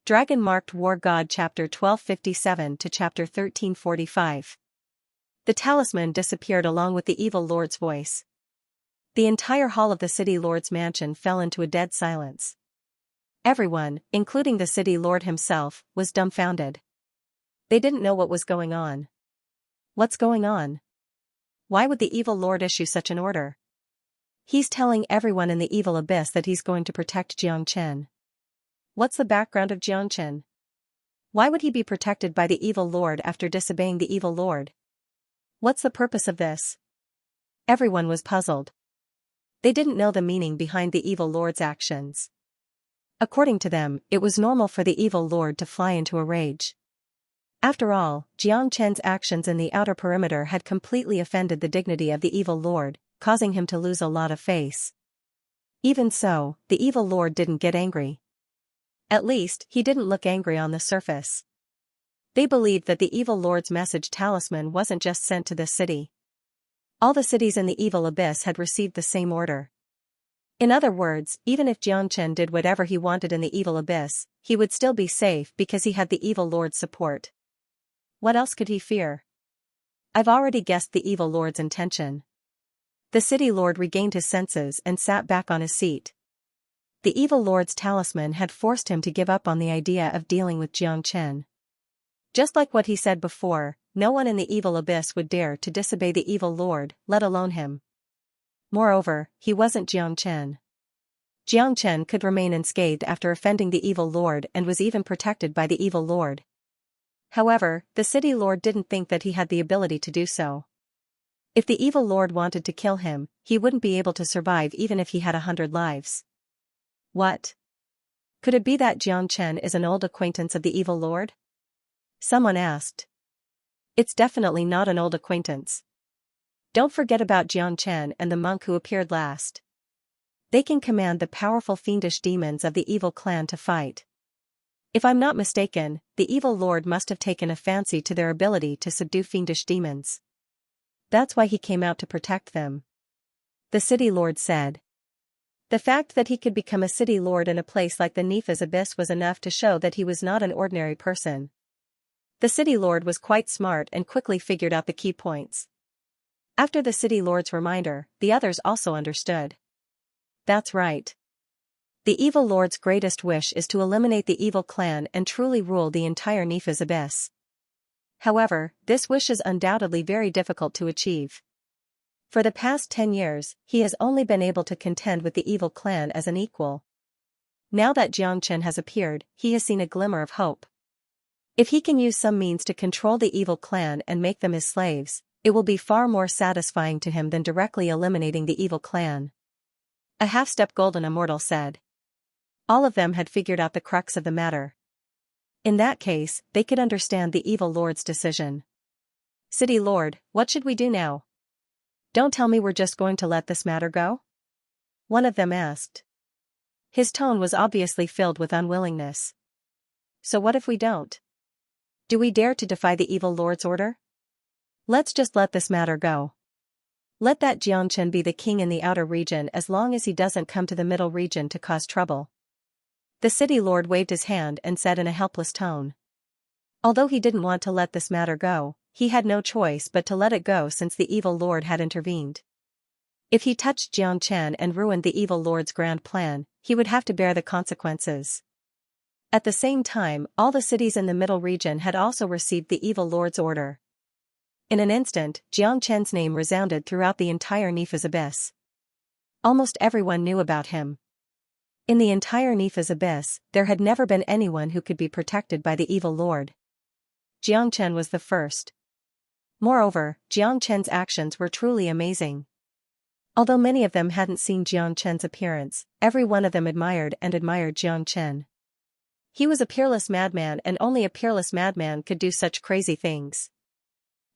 Dragon-Marked War God Chapter 1257 to Chapter 1345. The talisman disappeared along with the evil lord's voice. The entire hall of the city lord's mansion fell into a dead silence. Everyone, including the city lord himself, was dumbfounded. They didn't know what was going on. What's going on? Why would the evil lord issue such an order? He's telling everyone in the evil abyss that he's going to protect Xianxia. What's the background of Xianxia? Why would he be protected by the evil lord after disobeying the evil lord? What's the purpose of this? Everyone was puzzled. They didn't know the meaning behind the evil lord's actions. According to them, it was normal for the evil lord to fly into a rage. After all, Xianxia's actions in the outer perimeter had completely offended the dignity of the evil lord, causing him to lose a lot of face. Even so, the evil lord didn't get angry. At least, he didn't look angry on the surface. They believed that the evil lord's message talisman wasn't just sent to this city. All the cities in the evil abyss had received the same order. In other words, even if Xianxia did whatever he wanted in the evil abyss, he would still be safe because he had the evil lord's support. What else could he fear? I've already guessed the evil lord's intention. The city lord regained his senses and sat back on his seat. The evil lord's talisman had forced him to give up on the idea of dealing with Xianxia. Just like what he said before, no one in the evil abyss would dare to disobey the evil lord, let alone him. Moreover, he wasn't Xianxia. Xianxia could remain unscathed after offending the evil lord and was even protected by the evil lord. However, the city lord didn't think that he had the ability to do so. If the evil lord wanted to kill him, he wouldn't be able to survive even if he had 100 lives. What? Could it be that Xianxia is an old acquaintance of the evil lord? Someone asked. It's definitely not an old acquaintance. Don't forget about Xianxia and the monk who appeared last. They can command the powerful fiendish demons of the evil clan to fight. If I'm not mistaken, the evil lord must have taken a fancy to their ability to subdue fiendish demons. That's why he came out to protect them. The city lord said. The fact that he could become a city lord in a place like the Nepha's abyss was enough to show that he was not an ordinary person. The city lord was quite smart and quickly figured out the key points. After the city lord's reminder, the others also understood. That's right. The evil lord's greatest wish is to eliminate the evil clan and truly rule the entire Nepha's abyss. However, this wish is undoubtedly very difficult to achieve. For the past 10 years, he has only been able to contend with the evil clan as an equal. Now that Xianxia has appeared, he has seen a glimmer of hope. If he can use some means to control the evil clan and make them his slaves, it will be far more satisfying to him than directly eliminating the evil clan. A half-step golden immortal said. All of them had figured out the crux of the matter. In that case, they could understand the evil lord's decision. City lord, what should we do now? Don't tell me we're just going to let this matter go? One of them asked. His tone was obviously filled with unwillingness. So what if we don't? Do we dare to defy the evil lord's order? Let's just let this matter go. Let that Xianxia be the king in the outer region as long as he doesn't come to the middle region to cause trouble. The city lord waved his hand and said in a helpless tone. Although he didn't want to let this matter go, he had no choice but to let it go since the evil lord had intervened. If he touched Xianxia and ruined the evil lord's grand plan, he would have to bear the consequences. At the same time, all the cities in the middle region had also received the evil lord's order. In an instant, Xianxia's name resounded throughout the entire Nepha's abyss. Almost everyone knew about him. In the entire Nepha's abyss, there had never been anyone who could be protected by the evil lord. Xianxia was the first. Moreover, Xianxia's actions were truly amazing. Although many of them hadn't seen Xianxia's appearance, every one of them admired Xianxia. He was a peerless madman and only a peerless madman could do such crazy things.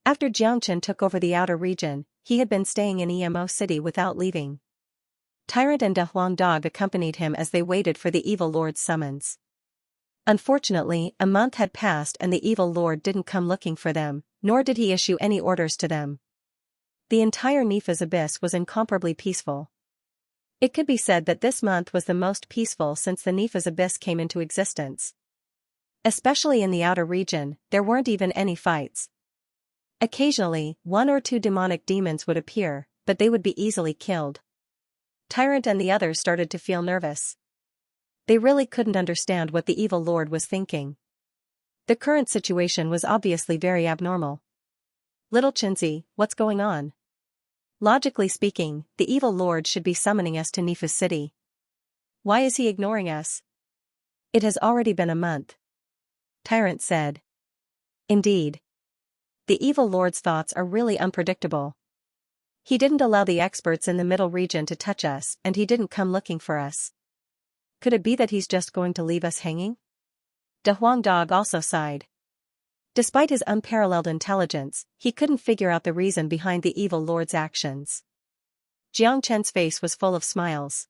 After Xianxia took over the outer region, he had been staying in Emo City without leaving. Tyrant and De Huang Dog accompanied him as they waited for the evil lord's summons. Unfortunately, a month had passed and the evil lord didn't come looking for them, nor did he issue any orders to them. The entire Nepha's abyss was incomparably peaceful. It could be said that this month was the most peaceful since the Nepha's abyss came into existence. Especially in the outer region, there weren't even any fights. Occasionally, one or two demonic demons would appear, but they would be easily killed. Tyrant and the others started to feel nervous. They really couldn't understand what the evil lord was thinking. The current situation was obviously very abnormal. Little Xianxia, what's going on? Logically speaking, the evil lord should be summoning us to Nifa's city. Why is he ignoring us? It has already been a month. Tyrant said. Indeed. The evil lord's thoughts are really unpredictable. He didn't allow the experts in the middle region to touch us, and he didn't come looking for us. Could it be that he's just going to leave us hanging? De Huangdog also sighed. Despite his unparalleled intelligence, he couldn't figure out the reason behind the evil lord's actions. Jiang Chen's face was full of smiles.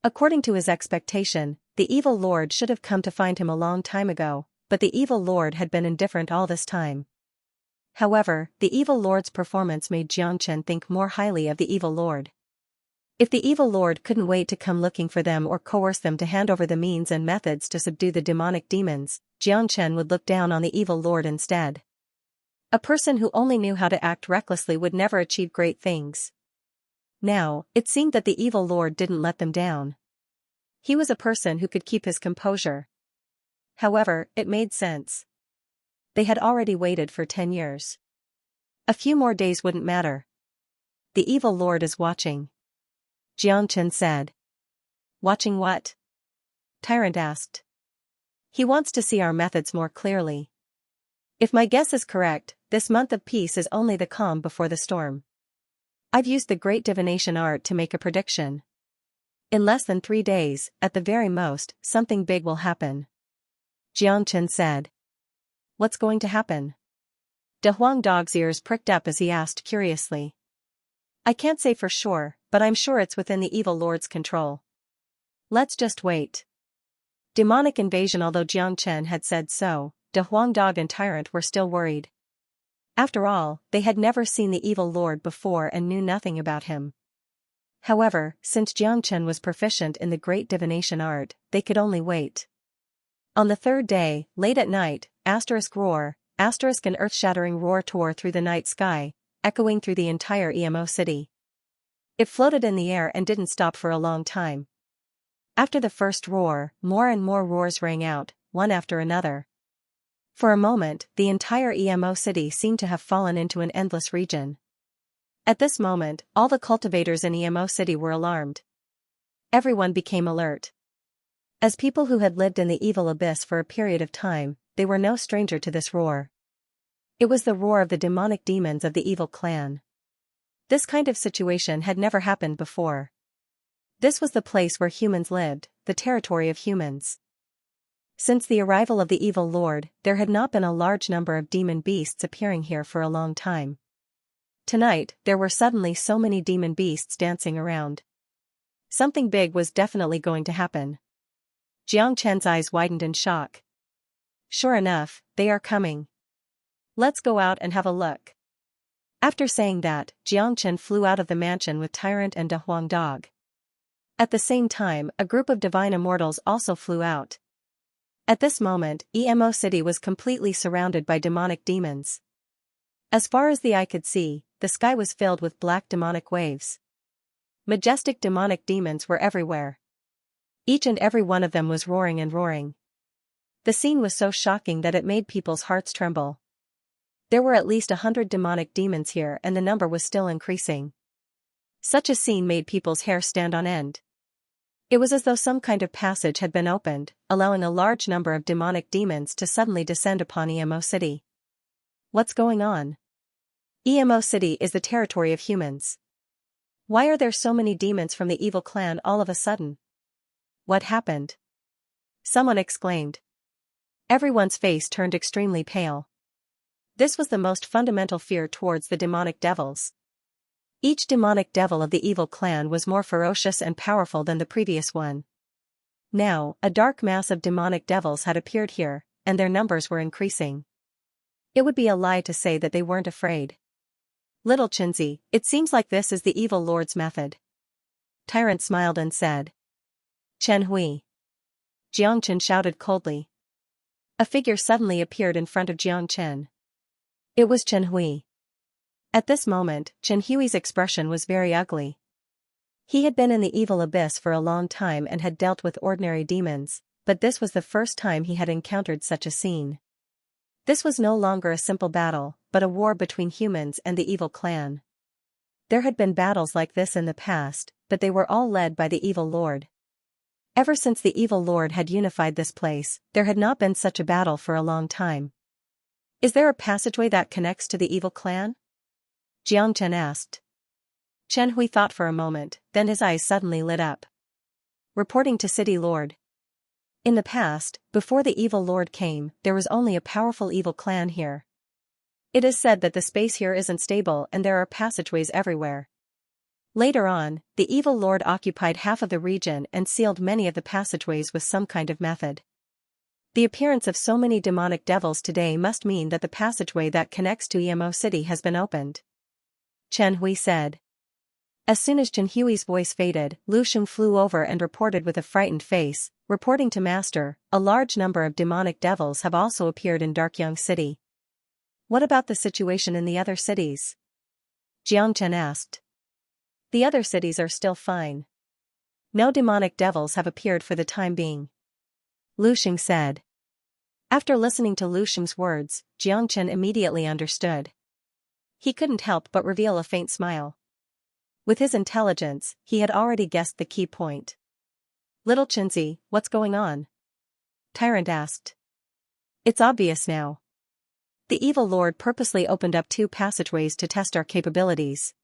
According to his expectation, the evil lord should have come to find him a long time ago, but the evil lord had been indifferent all this time. However, the evil lord's performance made Jiang Chen think more highly of the evil lord. If the evil lord couldn't wait to come looking for them or coerce them to hand over the means and methods to subdue the demonic demons, Jiang Chen would look down on the evil lord instead. A person who only knew how to act recklessly would never achieve great things. Now, it seemed that the evil lord didn't let them down. He was a person who could keep his composure. However, it made sense. They had already waited for 10 years. A few more days wouldn't matter. The evil lord is watching. Jiang Chen said. Watching what? Tyrant asked. He wants to see our methods more clearly. If my guess is correct, this month of peace is only the calm before the storm. I've used the great divination art to make a prediction. In less than 3 days, at the very most, something big will happen. Jiang Chen said. What's going to happen? De Huangdog's ears pricked up as he asked curiously. I can't say for sure, but I'm sure it's within the evil lord's control. Let's just wait. Demonic invasion. Although Jiang Chen had said so, De Huangdog and Tyrant were still worried. After all, they had never seen the evil lord before and knew nothing about him. However, since Jiang Chen was proficient in the great divination art, they could only wait. On the third day, late at night, roar, an earth-shattering roar tore through the night sky, echoing through the entire EMO city. It floated in the air and didn't stop for a long time. After the first roar, more and more roars rang out, one after another. For a moment, the entire EMO city seemed to have fallen into an endless region. At this moment, all the cultivators in EMO city were alarmed. Everyone became alert. As people who had lived in the evil abyss for a period of time, they were no stranger to this roar. It was the roar of the demonic demons of the evil clan. This kind of situation had never happened before. This was the place where humans lived, the territory of humans. Since the arrival of the evil lord, there had not been a large number of demon beasts appearing here for a long time. Tonight, there were suddenly so many demon beasts dancing around. Something big was definitely going to happen. Jiang Chen's eyes widened in shock. Sure enough, they are coming. Let's go out and have a look. After saying that, Jiang Chen flew out of the mansion with Tyrant and De Huangdog. At the same time, a group of divine immortals also flew out. At this moment, EMO City was completely surrounded by demonic demons. As far as the eye could see, the sky was filled with black demonic waves. Majestic demonic demons were everywhere. Each and every one of them was roaring and roaring. The scene was so shocking that it made people's hearts tremble. There were at least 100 demonic demons here and the number was still increasing. Such a scene made people's hair stand on end. It was as though some kind of passage had been opened, allowing a large number of demonic demons to suddenly descend upon EMO City. What's going on? EMO City is the territory of humans. Why are there so many demons from the evil clan all of a sudden? What happened? Someone exclaimed. Everyone's face turned extremely pale. This was the most fundamental fear towards the demonic devils. Each demonic devil of the evil clan was more ferocious and powerful than the previous one. Now, a dark mass of demonic devils had appeared here, and their numbers were increasing. It would be a lie to say that they weren't afraid. Little Xianxia, it seems like this is the evil lord's method. Tyrant smiled and said. Chen Hui. Jiang Chen shouted coldly. A figure suddenly appeared in front of Xianxia. It was Chen Hui. At this moment, Chen Hui's expression was very ugly. He had been in the evil abyss for a long time and had dealt with ordinary demons, but this was the first time he had encountered such a scene. This was no longer a simple battle, but a war between humans and the evil clan. There had been battles like this in the past, but they were all led by the evil lord. Ever since the evil lord had unified this place, there had not been such a battle for a long time. Is there a passageway that connects to the evil clan? Xianxia asked. Chen Hui thought for a moment, then his eyes suddenly lit up. Reporting to City Lord. In the past, before the evil lord came, there was only a powerful evil clan here. It is said that the space here isn't stable and there are passageways everywhere. Later on, the evil lord occupied half of the region and sealed many of the passageways with some kind of method. The appearance of so many demonic devils today must mean that the passageway that connects to Emo City has been opened. Chen Hui said. As soon as Chen Hui's voice faded, Lu Sheng flew over and reported with a frightened face, reporting to Master, a large number of demonic devils have also appeared in Darkyang City. What about the situation in the other cities? Xianxia asked. The other cities are still fine. No demonic devils have appeared for the time being. Lu Sheng said. After listening to Lu Sheng's words, Xianxia immediately understood. He couldn't help but reveal a faint smile. With his intelligence, he had already guessed the key point. Little Chinzi, what's going on? Tyrant asked. It's obvious now. The evil lord purposely opened up 2 passageways to test our capabilities.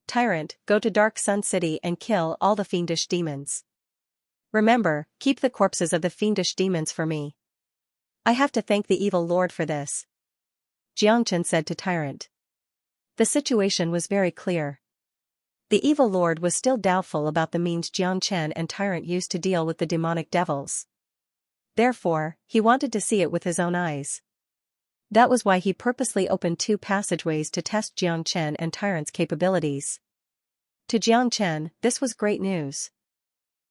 Tyrant, go to Dark Sun City and kill all the fiendish demons. Remember, keep the corpses of the fiendish demons for me. I have to thank the evil lord for this. Xianxia said to Tyrant. The situation was very clear. The evil lord was still doubtful about the means Xianxia and Tyrant used to deal with the demonic devils. Therefore, he wanted to see it with his own eyes. That was why he purposely opened 2 passageways to test Xianxia and Tyrant's capabilities. To Xianxia, this was great news.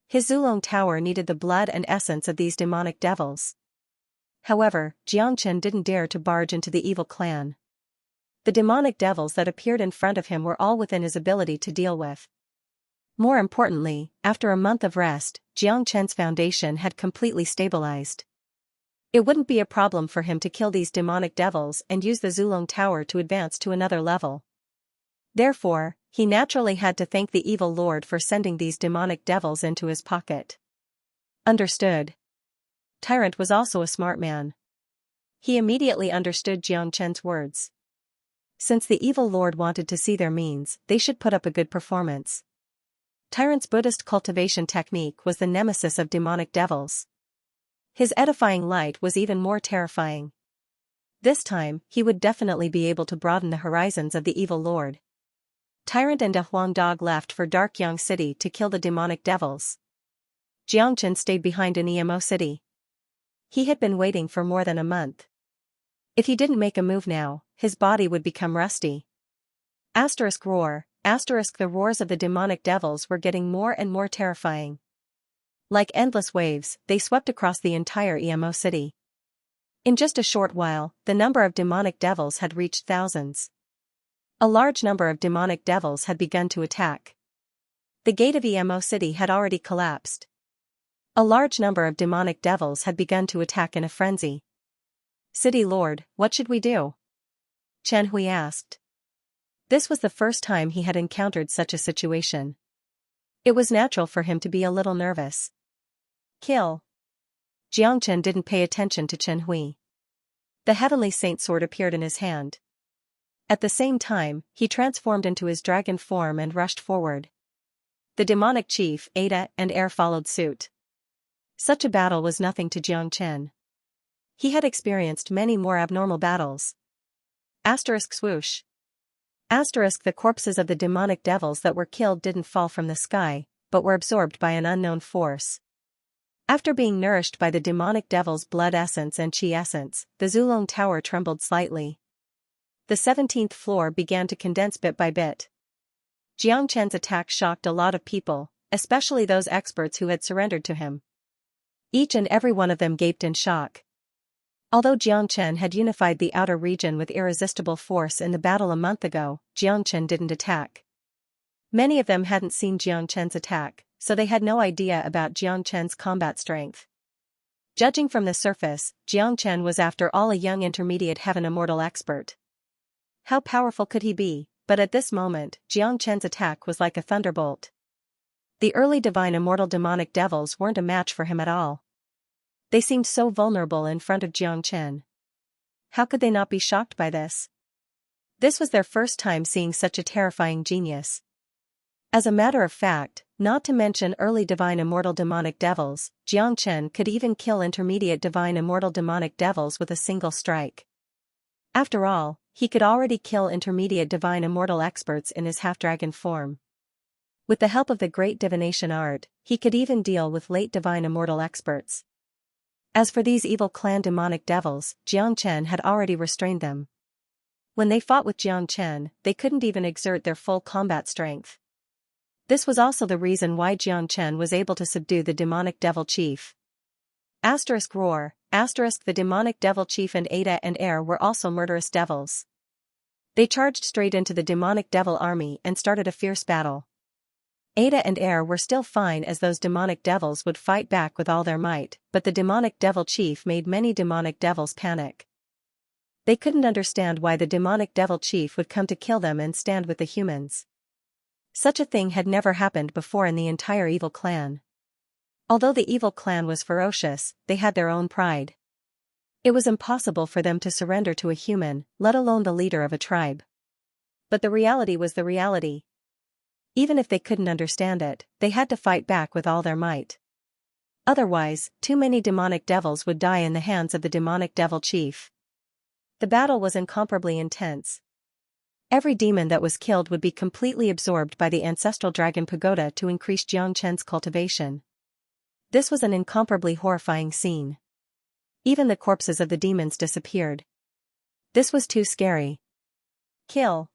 His Zulong Tower needed the blood and essence of these demonic devils. However, Xianxia didn't dare to barge into the evil clan. The demonic devils that appeared in front of him were all within his ability to deal with. More importantly, after a month of rest, Xianxia's foundation had completely stabilized. It wouldn't be a problem for him to kill these demonic devils and use the Zulong Tower to advance to another level. Therefore, he naturally had to thank the evil lord for sending these demonic devils into his pocket. Understood. Tyrant was also a smart man. He immediately understood Xianxia's words. Since the evil lord wanted to see their means, they should put up a good performance. Tyrant's Buddhist cultivation technique was the nemesis of demonic devils. His edifying light was even more terrifying. This time, he would definitely be able to broaden the horizons of the evil lord. Tyrant and a Huang Dog left for Darkyang City to kill the demonic devils. Xianxia stayed behind in Emo City. He had been waiting for more than a month. If he didn't make a move now, his body would become rusty. Roar. The roars of the demonic devils were getting more and more terrifying. Like endless waves, they swept across the entire Emo City. In just a short while, the number of demonic devils had reached thousands. A large number of demonic devils had begun to attack. The gate of Emo City had already collapsed. A large number of demonic devils had begun to attack in a frenzy. City Lord, what should we do? Chen Hui asked. This was the first time he had encountered such a situation. It was natural for him to be a little nervous. Kill. Xianxia didn't pay attention to Chen Hui. The heavenly saint sword appeared in his hand. At the same time, he transformed into his dragon form and rushed forward. The demonic chief, Ada, and Air followed suit. Such a battle was nothing to Xianxia. He had experienced many more abnormal battles. Swoosh. The corpses of the demonic devils that were killed didn't fall from the sky, but were absorbed by an unknown force. After being nourished by the demonic devil's blood essence and chi essence, the Zulong Tower trembled slightly. The 17th floor began to condense bit by bit. Xianxia's attack shocked a lot of people, especially those experts who had surrendered to him. Each and every one of them gaped in shock. Although Xianxia had unified the outer region with irresistible force in the battle a month ago, Xianxia didn't attack. Many of them hadn't seen Xianxia's attack, so they had no idea about Xianxia's combat strength. Judging from the surface, Xianxia was after all a young intermediate heaven immortal expert. How powerful could he be? But at this moment, Xianxia's attack was like a thunderbolt. The early divine immortal demonic devils weren't a match for him at all. They seemed so vulnerable in front of Xianxia. How could they not be shocked by this? This was their first time seeing such a terrifying genius. As a matter of fact, not to mention early divine immortal demonic devils, Xianxia could even kill intermediate divine immortal demonic devils with a single strike. After all, he could already kill intermediate divine immortal experts in his half-dragon form. With the help of the great divination art, he could even deal with late divine immortal experts. As for these evil clan demonic devils, Xianxia had already restrained them. When they fought with Xianxia, they couldn't even exert their full combat strength. This was also the reason why Xianxia was able to subdue the demonic devil chief. Roar, the demonic devil chief and Ada and Air were also murderous devils. They charged straight into the demonic devil army and started a fierce battle. Ada and Air were still fine as those demonic devils would fight back with all their might, but the demonic devil chief made many demonic devils panic. They couldn't understand why the demonic devil chief would come to kill them and stand with the humans. Such a thing had never happened before in the entire evil clan. Although the evil clan was ferocious, they had their own pride. It was impossible for them to surrender to a human, let alone the leader of a tribe. But the reality was the reality. Even if they couldn't understand it, they had to fight back with all their might. Otherwise, too many demonic devils would die in the hands of the demonic devil chief. The battle was incomparably intense. Every demon that was killed would be completely absorbed by the ancestral dragon pagoda to increase Xianxia's cultivation. This was an incomparably horrifying scene. Even the corpses of the demons disappeared. This was too scary. Kill!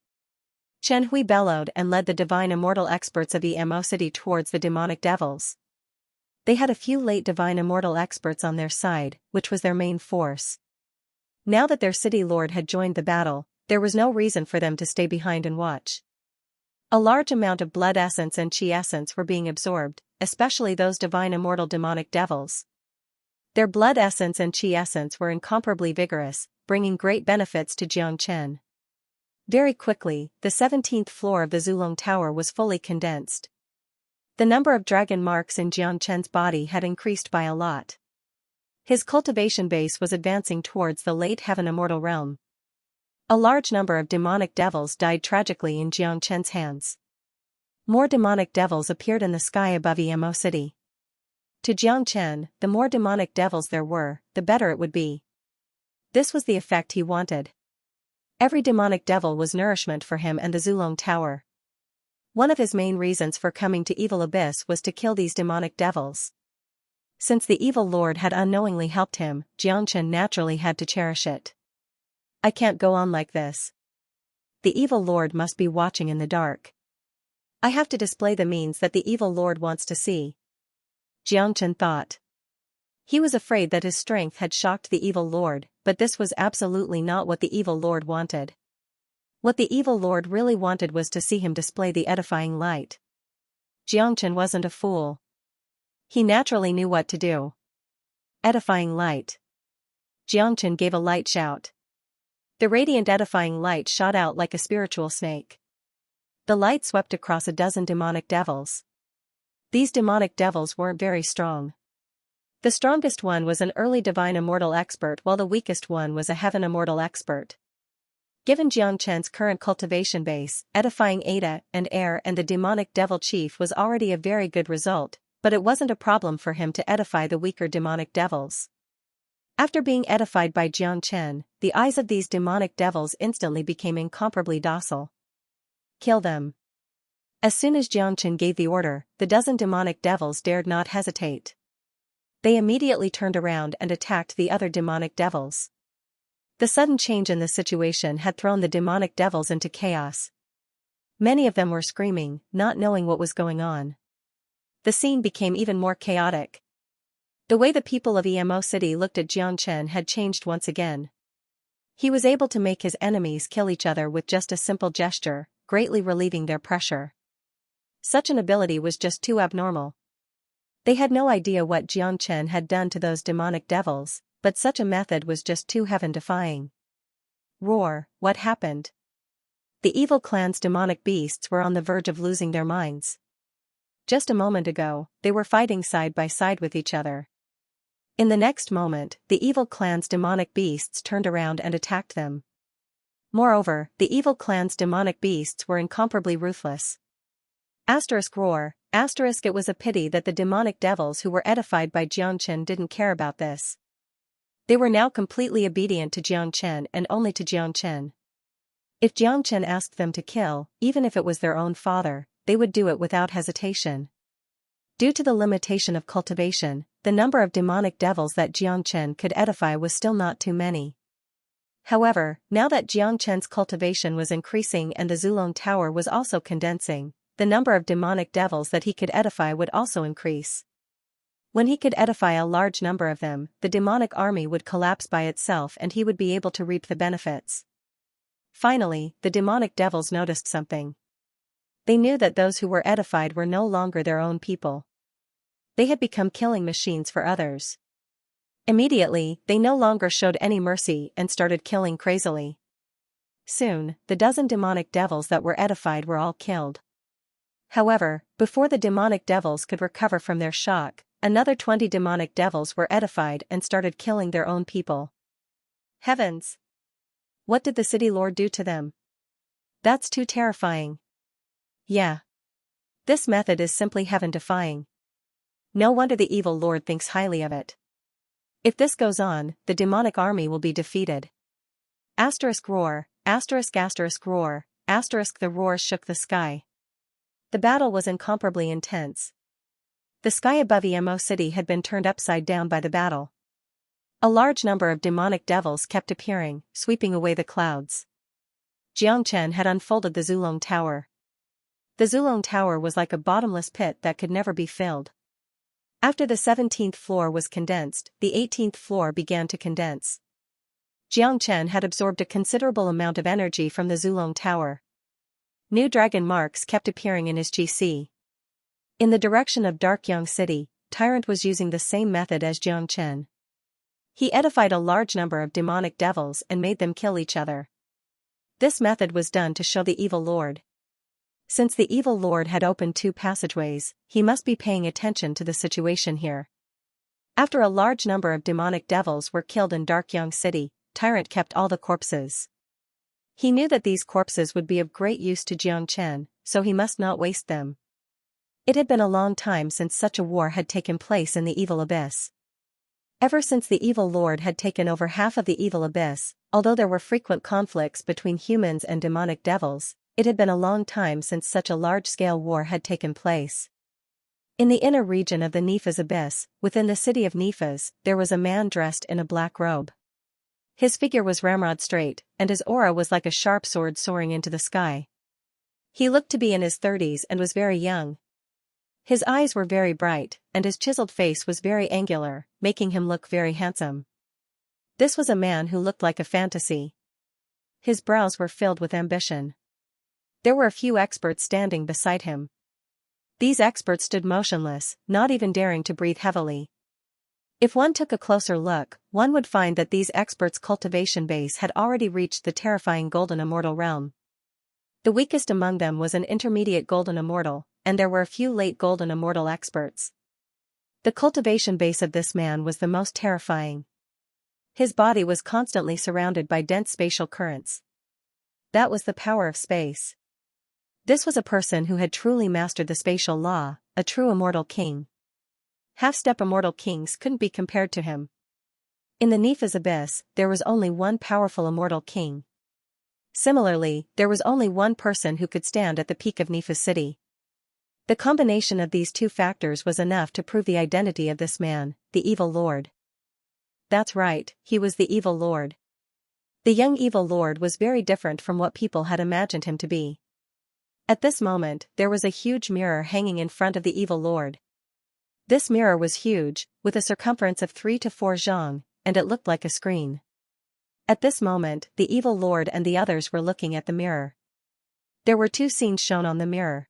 Chen Hui bellowed and led the divine immortal experts of Emo City towards the demonic devils. They had a few late divine immortal experts on their side, which was their main force. Now that their city lord had joined the battle, there was no reason for them to stay behind and watch. A large amount of blood essence and chi essence were being absorbed, especially those divine immortal demonic devils. Their blood essence and chi essence were incomparably vigorous, bringing great benefits to Xianxia. Very quickly, the 17th floor of the Zulong Tower was fully condensed. The number of dragon marks in Xianxia's body had increased by a lot. His cultivation base was advancing towards the late heaven immortal realm. A large number of demonic devils died tragically in Xianxia's hands. More demonic devils appeared in the sky above Emo City. To Xianxia, the more demonic devils there were, the better it would be. This was the effect he wanted. Every demonic devil was nourishment for him and the Zulong Tower. One of his main reasons for coming to Evil Abyss was to kill these demonic devils. Since the evil lord had unknowingly helped him, Xianxia naturally had to cherish it. I can't go on like this. The evil lord must be watching in the dark. I have to display the means that the evil lord wants to see. Xianxia thought. He was afraid that his strength had shocked the evil lord, but this was absolutely not what the evil lord wanted. What the evil lord really wanted was to see him display the edifying light. Xianxia wasn't a fool. He naturally knew what to do. Edifying light. Xianxia gave a light shout. The radiant edifying light shot out like a spiritual snake. The light swept across a dozen demonic devils. These demonic devils weren't very strong. The strongest one was an early divine immortal expert while the weakest one was a heaven immortal expert. Given Xianxia's current cultivation base, edifying Ada and Air and the demonic devil chief was already a very good result, but it wasn't a problem for him to edify the weaker demonic devils. After being edified by Xianxia, the eyes of these demonic devils instantly became incomparably docile. Kill them. As soon as Xianxia gave the order, the dozen demonic devils dared not hesitate. They immediately turned around and attacked the other demonic devils. The sudden change in the situation had thrown the demonic devils into chaos. Many of them were screaming, not knowing what was going on. The scene became even more chaotic. The way the people of Emo City looked at Xianxia had changed once again. He was able to make his enemies kill each other with just a simple gesture, greatly relieving their pressure. Such an ability was just too abnormal. They had no idea what Xianxia had done to those demonic devils, but such a method was just too heaven-defying. Roar, what happened? The evil clan's demonic beasts were on the verge of losing their minds. Just a moment ago, they were fighting side by side with each other. In the next moment, the evil clan's demonic beasts turned around and attacked them. Moreover, the evil clan's demonic beasts were incomparably ruthless. Roar, it was a pity that the demonic devils who were edified by Xianxia didn't care about this. They were now completely obedient to Xianxia and only to Xianxia. If Xianxia asked them to kill, even if it was their own father, they would do it without hesitation. Due to the limitation of cultivation, the number of demonic devils that Xianxia could edify was still not too many. However, now that Xianxia's cultivation was increasing and the Zulong Tower was also condensing, the number of demonic devils that he could edify would also increase. When he could edify a large number of them, the demonic army would collapse by itself and he would be able to reap the benefits. Finally, the demonic devils noticed something. They knew that those who were edified were no longer their own people. They had become killing machines for others. Immediately, they no longer showed any mercy and started killing crazily. Soon, the dozen demonic devils that were edified were all killed. However, before the demonic devils could recover from their shock, another 20 demonic devils were edified and started killing their own people. Heavens! What did the city lord do to them? That's too terrifying. Yeah. This method is simply heaven-defying. No wonder the evil lord thinks highly of it. If this goes on, the demonic army will be defeated. Roar, roar, the roar shook the sky. The battle was incomparably intense. The sky above Emo City had been turned upside down by the battle. A large number of demonic devils kept appearing, sweeping away the clouds. Xianxia had unfolded the Zulong Tower. The Zulong Tower was like a bottomless pit that could never be filled. After the 17th floor was condensed, the 18th floor began to condense. Xianxia had absorbed a considerable amount of energy from the Zulong Tower. New dragon marks kept appearing in his GC. In the direction of Darkyang City, Tyrant was using the same method as Xianxia. He edified a large number of demonic devils and made them kill each other. This method was done to show the evil lord. Since the evil lord had opened 2 passageways, he must be paying attention to the situation here. After a large number of demonic devils were killed in Darkyang City, Tyrant kept all the corpses. He knew that these corpses would be of great use to Xianxia, so he must not waste them. It had been a long time since such a war had taken place in the evil abyss. Ever since the evil lord had taken over half of the evil abyss, although there were frequent conflicts between humans and demonic devils, it had been a long time since such a large-scale war had taken place. In the inner region of the Nephas abyss, within the city of Nephas, there was a man dressed in a black robe. His figure was ramrod straight, and his aura was like a sharp sword soaring into the sky. He looked to be in his 30s and was very young. His eyes were very bright, and his chiseled face was very angular, making him look very handsome. This was a man who looked like a fantasy. His brows were filled with ambition. There were a few experts standing beside him. These experts stood motionless, not even daring to breathe heavily. If one took a closer look, one would find that these experts' cultivation base had already reached the terrifying golden immortal realm. The weakest among them was an intermediate golden immortal, and there were a few late golden immortal experts. The cultivation base of this man was the most terrifying. His body was constantly surrounded by dense spatial currents. That was the power of space. This was a person who had truly mastered the spatial law, a true immortal king. Half-step immortal kings couldn't be compared to him. In the Nephas abyss, there was only one powerful immortal king. Similarly, there was only one person who could stand at the peak of Nephas city. The combination of these 2 factors was enough to prove the identity of this man, the evil lord. That's right, he was the evil lord. The young evil lord was very different from what people had imagined him to be. At this moment, there was a huge mirror hanging in front of the evil lord. This mirror was huge, with a circumference of 3 to 4 zhang, and it looked like a screen. At this moment, the evil lord and the others were looking at the mirror. There were two scenes shown on the mirror.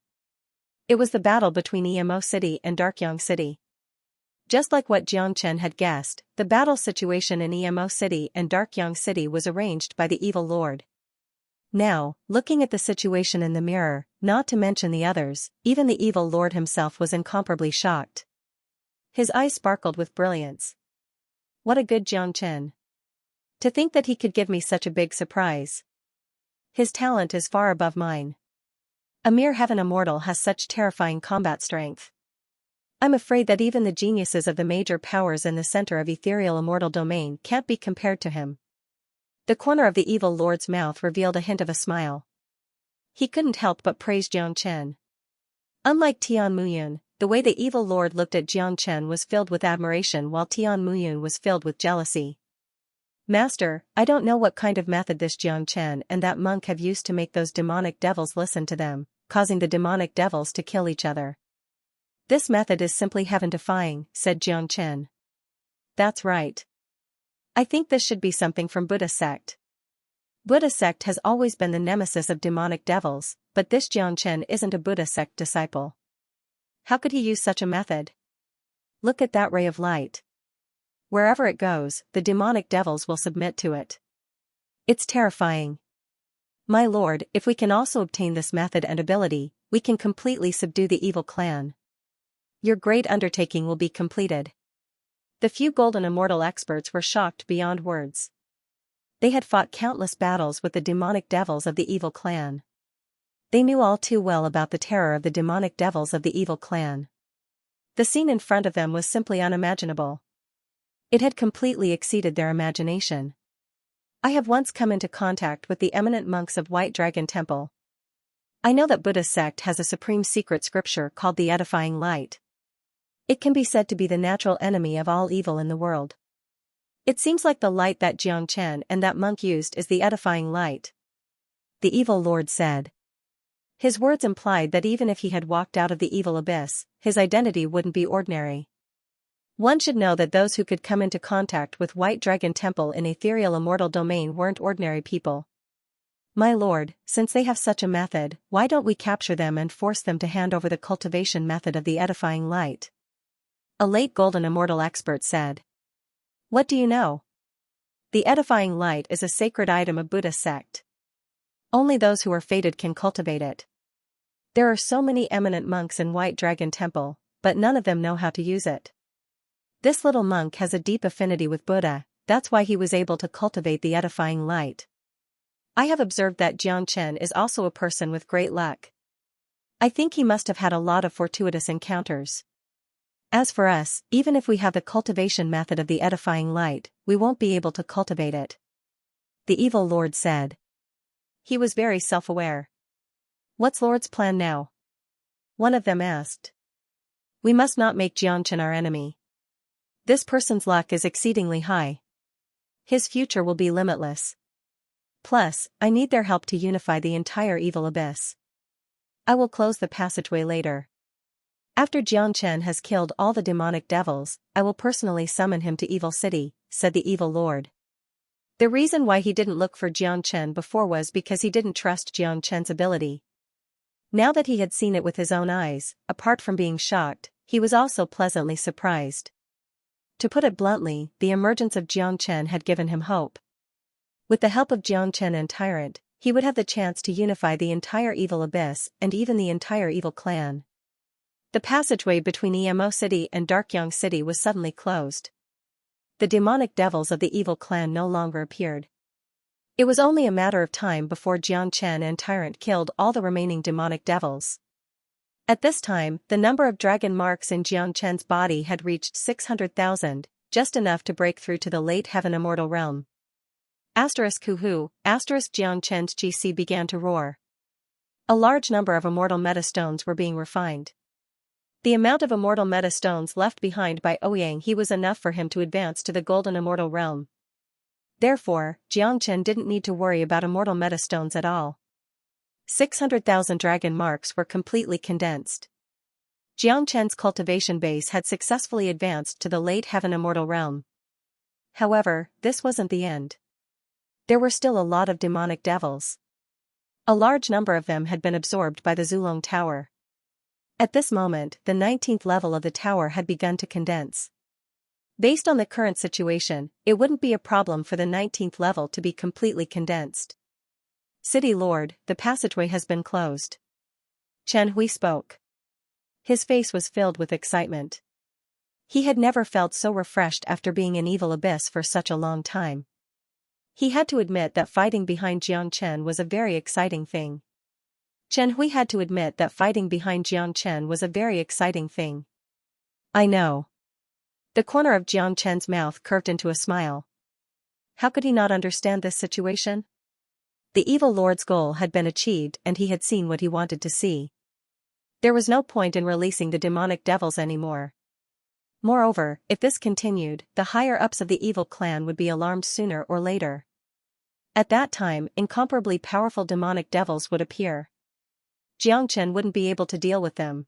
It was the battle between Emo City and Darkyang City. Just like what Jiang Chen had guessed, the battle situation in Emo City and Darkyang City was arranged by the evil lord. Now, looking at the situation in the mirror, not to mention the others, even the evil lord himself was incomparably shocked. His eyes sparkled with brilliance. What a good Jiang Chen. To think that he could give me such a big surprise. His talent is far above mine. A mere heaven immortal has such terrifying combat strength. I'm afraid that even the geniuses of the major powers in the center of ethereal immortal domain can't be compared to him. The corner of the evil lord's mouth revealed a hint of a smile. He couldn't help but praise Jiang Chen. Unlike Tian Muyun, the way the evil lord looked at Jiang Chen was filled with admiration while Tian Muyun was filled with jealousy. Master, I don't know what kind of method this Jiang Chen and that monk have used to make those demonic devils listen to them, causing the demonic devils to kill each other. This method is simply heaven-defying, said Jiang Chen. That's right. I think this should be something from Buddha sect. Buddha sect has always been the nemesis of demonic devils, but this Jiang Chen isn't a Buddha sect disciple. How could he use such a method? Look at that ray of light. Wherever it goes, the demonic devils will submit to it. It's terrifying. My lord, if we can also obtain this method and ability, we can completely subdue the evil clan. Your great undertaking will be completed. The few golden immortal experts were shocked beyond words. They had fought countless battles with the demonic devils of the evil clan. They knew all too well about the terror of the demonic devils of the evil clan. The scene in front of them was simply unimaginable. It had completely exceeded their imagination. I have once come into contact with the eminent monks of White Dragon Temple. I know that Buddha sect has a supreme secret scripture called the Edifying Light. It can be said to be the natural enemy of all evil in the world. It seems like the light that Jiang Chen and that monk used is the edifying light. The evil lord said. His words implied that even if he had walked out of the evil abyss, his identity wouldn't be ordinary. One should know that those who could come into contact with White Dragon Temple in ethereal immortal domain weren't ordinary people. My lord, since they have such a method, why don't we capture them and force them to hand over the cultivation method of the edifying light? A late golden immortal expert said. What do you know? The edifying light is a sacred item of Buddha sect. Only those who are fated can cultivate it. There are so many eminent monks in White Dragon Temple, but none of them know how to use it. This little monk has a deep affinity with Buddha, that's why he was able to cultivate the edifying light. I have observed that Jiang Chen is also a person with great luck. I think he must have had a lot of fortuitous encounters. As for us, even if we have the cultivation method of the edifying light, we won't be able to cultivate it. The evil lord said. He was very self-aware. What's Lord's plan now? One of them asked. We must not make Jiang Chen our enemy. This person's luck is exceedingly high. His future will be limitless. Plus, I need their help to unify the entire evil abyss. I will close the passageway later. After Jiang Chen has killed all the demonic devils, I will personally summon him to Evil City, said the evil lord. The reason why he didn't look for Jiang Chen before was because he didn't trust Jiang Chen's ability. Now that he had seen it with his own eyes, apart from being shocked, he was also pleasantly surprised. To put it bluntly, the emergence of Jiang Chen had given him hope. With the help of Jiang Chen and Tyrant, he would have the chance to unify the entire evil abyss and even the entire evil clan. The passageway between Emo City and Darkyang City was suddenly closed. The demonic devils of the evil clan no longer appeared. It was only a matter of time before Jiang Chen and Tyrant killed all the remaining demonic devils. At this time, the number of dragon marks in Jiang Chen's body had reached 600,000, just enough to break through to the late heaven immortal realm. Kuhu, Jiang Chen's GC began to roar. A large number of immortal metastones were being refined. The amount of immortal metastones left behind by Ouyang He was enough for him to advance to the golden immortal realm. Therefore, Jiang Chen didn't need to worry about immortal metastones at all. 600,000 dragon marks were completely condensed. Xianxia's cultivation base had successfully advanced to the late heaven immortal realm. However, this wasn't the end. There were still a lot of demonic devils. A large number of them had been absorbed by the Zulong Tower. At this moment, the 19th level of the tower had begun to condense. Based on the current situation, it wouldn't be a problem for the 19th level to be completely condensed. City Lord, the passageway has been closed. Chen Hui spoke. His face was filled with excitement. He had never felt so refreshed after being in Evil Abyss for such a long time. He had to admit that fighting behind Jiang Chen was a very exciting thing. Chen Hui had to admit that fighting behind Jiang Chen was a very exciting thing. I know. The corner of Jiang Chen's mouth curved into a smile. How could he not understand this situation? The evil lord's goal had been achieved and he had seen what he wanted to see. There was no point in releasing the demonic devils anymore. Moreover, if this continued, the higher-ups of the evil clan would be alarmed sooner or later. At that time, incomparably powerful demonic devils would appear. Jiang Chen wouldn't be able to deal with them.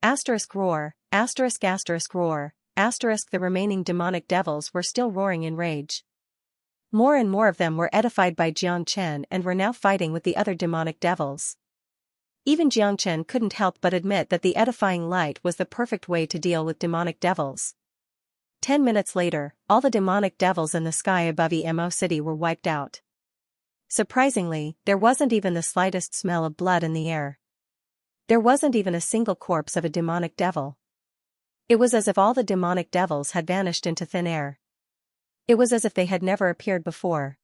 Roar, roar, the remaining demonic devils were still roaring in rage. More and more of them were edified by Jiang Chen and were now fighting with the other demonic devils. Even Jiang Chen couldn't help but admit that the edifying light was the perfect way to deal with demonic devils. 10 minutes later, all the demonic devils in the sky above Emo City were wiped out. Surprisingly, there wasn't even the slightest smell of blood in the air. There wasn't even a single corpse of a demonic devil. It was as if all the demonic devils had vanished into thin air. It was as if they had never appeared before.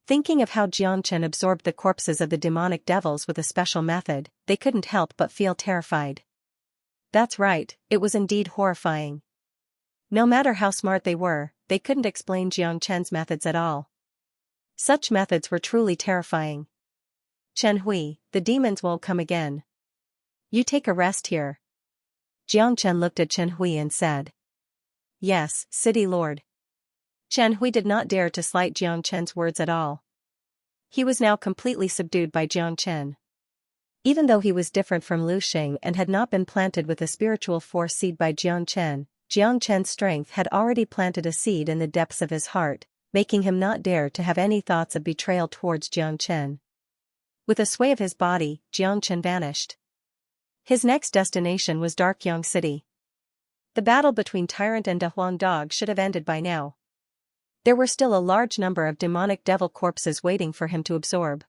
Thinking of how Jiang Chen absorbed the corpses of the demonic devils with a special method, they couldn't help but feel terrified. That's right, it was indeed horrifying. No matter how smart they were, they couldn't explain Jiang Chen's methods at all. Such methods were truly terrifying. Chen Hui, the demons won't come again. You take a rest here. Jiang Chen looked at Chen Hui and said. Yes, City Lord. Chen Hui did not dare to slight Jiang Chen's words at all. He was now completely subdued by Jiang Chen. Even though he was different from Lu Xing and had not been planted with a spiritual force seed by Jiang Chen's strength had already planted a seed in the depths of his heart, making him not dare to have any thoughts of betrayal towards Jiang Chen. With a sway of his body, Jiang Chen vanished. His next destination was Darkyang City. The battle between Tyrant and Da Huang Dog should have ended by now. There were still a large number of demonic devil corpses waiting for him to absorb.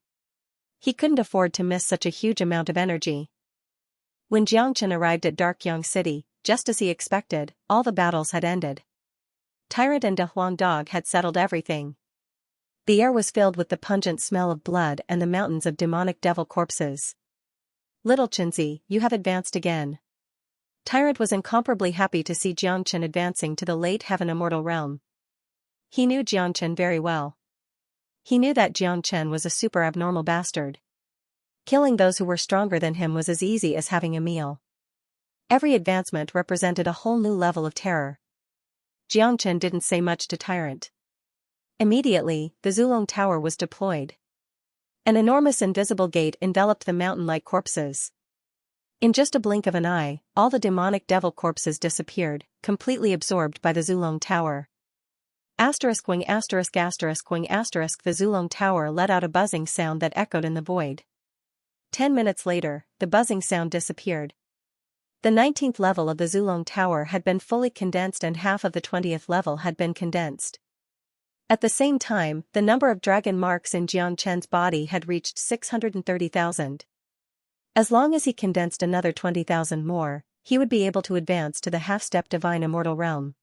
He couldn't afford to miss such a huge amount of energy. When Jiang Chen arrived at Darkyang City, just as he expected, all the battles had ended. Tyrant and Da Huang Dog had settled everything. The air was filled with the pungent smell of blood and the mountains of demonic devil corpses. Little Chenzi, you have advanced again. Tyrant was incomparably happy to see Jiang Chen advancing to the late heaven immortal realm. He knew Jiang Chen very well. He knew that Jiang Chen was a super abnormal bastard. Killing those who were stronger than him was as easy as having a meal. Every advancement represented a whole new level of terror. Jiang Chen didn't say much to Tyrant. Immediately, the Zulong Tower was deployed. An enormous invisible gate enveloped the mountain-like corpses. In just a blink of an eye, all the demonic devil corpses disappeared, completely absorbed by the Zulong Tower. Wing the Zulong Tower let out a buzzing sound that echoed in the void. 10 minutes later, the buzzing sound disappeared. The 19th level of the Zulong Tower had been fully condensed and half of the 20th level had been condensed. At the same time, the number of dragon marks in Jiang Chen's body had reached 630,000. As long as he condensed another 20,000 more, he would be able to advance to the half-step divine immortal realm.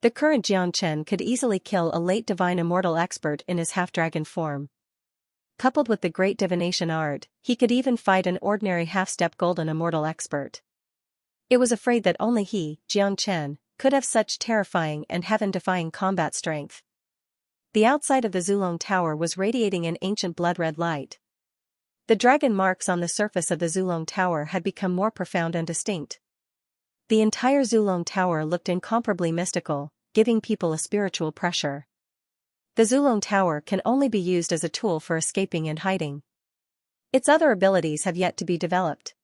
The current Jiang Chen could easily kill a late divine immortal expert in his half-dragon form. Coupled with the great divination art, he could even fight an ordinary half-step golden immortal expert. It was afraid that only he, Jiang Chen, could have such terrifying and heaven-defying combat strength. The outside of the Zulong Tower was radiating an ancient blood-red light. The dragon marks on the surface of the Zulong Tower had become more profound and distinct. The entire Zulong Tower looked incomparably mystical, giving people a spiritual pressure. The Zulong Tower can only be used as a tool for escaping and hiding. Its other abilities have yet to be developed.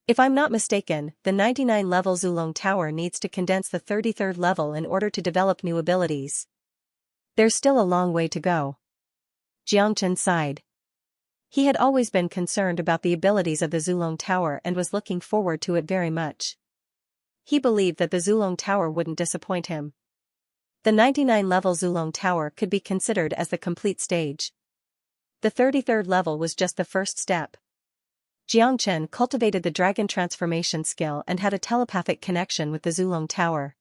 If I'm not mistaken, the 99-level Zulong Tower needs to condense the 33rd level in order to develop new abilities. There's still a long way to go. Xianxia sighed. He had always been concerned about the abilities of the Zulong Tower and was looking forward to it very much. He believed that the Zulong Tower wouldn't disappoint him. The 99-level Zulong Tower could be considered as the complete stage. The 33rd level was just the first step. Xianxia cultivated the dragon transformation skill and had a telepathic connection with the Zulong Tower.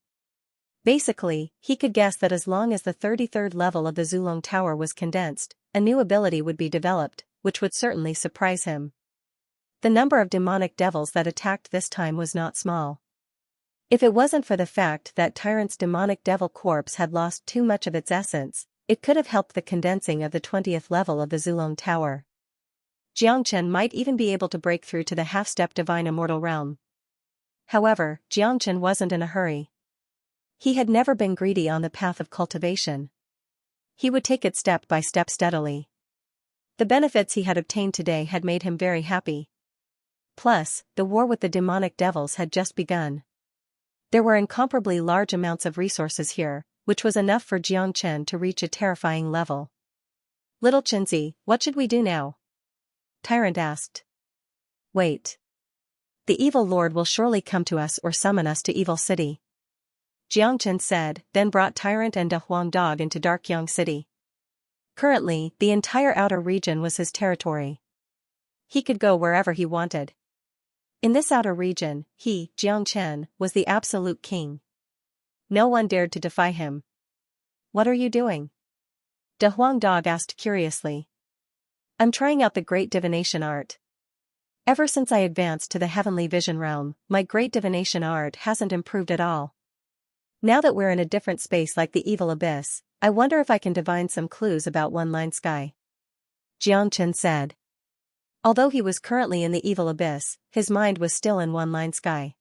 Basically, he could guess that as long as the 33rd level of the Zulong Tower was condensed, a new ability would be developed, which would certainly surprise him. The number of demonic devils that attacked this time was not small. If it wasn't for the fact that Tyrant's demonic devil corpse had lost too much of its essence, it could have helped the condensing of the 20th level of the Zulong Tower. Xianxia might even be able to break through to the half-step divine immortal realm. However, Xianxia wasn't in a hurry. He had never been greedy on the path of cultivation. He would take it step by step steadily. The benefits he had obtained today had made him very happy. Plus, the war with the demonic devils had just begun. There were incomparably large amounts of resources here, which was enough for Xianxia to reach a terrifying level. Little Xianxia, what should we do now? Tyrant asked. Wait. The evil lord will surely come to us or summon us to Evil City. Xianxia said, then brought Tyrant and De Huang Dog into Dark Yang City. Currently, the entire outer region was his territory. He could go wherever he wanted. In this outer region, he, Xianxia, was the absolute king. No one dared to defy him. What are you doing? De Huang Dog asked curiously. I'm trying out the great divination art. Ever since I advanced to the heavenly vision realm, my great divination art hasn't improved at all. Now that we're in a different space like the evil abyss, I wonder if I can divine some clues about one-line sky. Xianxia said. Although he was currently in the evil abyss, his mind was still in one-line sky.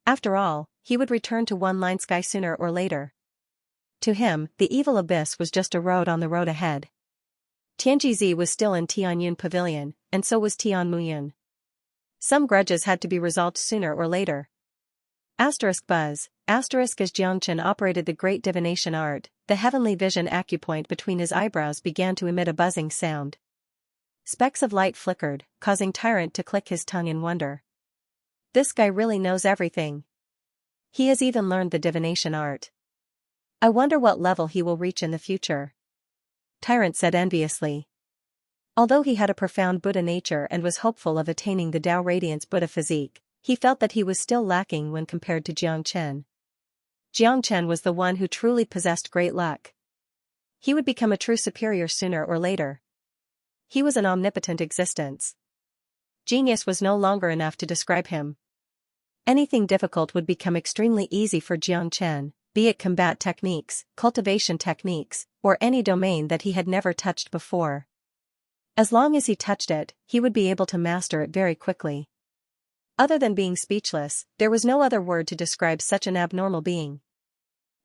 After all, he would return to one-line sky sooner or later. To him, the evil abyss was just a road on the road ahead. Tianjizi was still in Tianyun Pavilion, and so was Tianmuyun. Some grudges had to be resolved sooner or later. Buzz, as Xianxia operated the great divination art, the heavenly vision acupoint between his eyebrows began to emit a buzzing sound. Specks of light flickered, causing Tyrant to click his tongue in wonder. This guy really knows everything. He has even learned the divination art. I wonder what level he will reach in the future. Tyrant said enviously. Although he had a profound Buddha nature and was hopeful of attaining the Tao Radiance Buddha physique, he felt that he was still lacking when compared to Xianxia. Xianxia was the one who truly possessed great luck. He would become a true superior sooner or later. He was an omnipotent existence. Genius was no longer enough to describe him. Anything difficult would become extremely easy for Xianxia, be it combat techniques, cultivation techniques, or any domain that he had never touched before. As long as he touched it, he would be able to master it very quickly. Other than being speechless, there was no other word to describe such an abnormal being.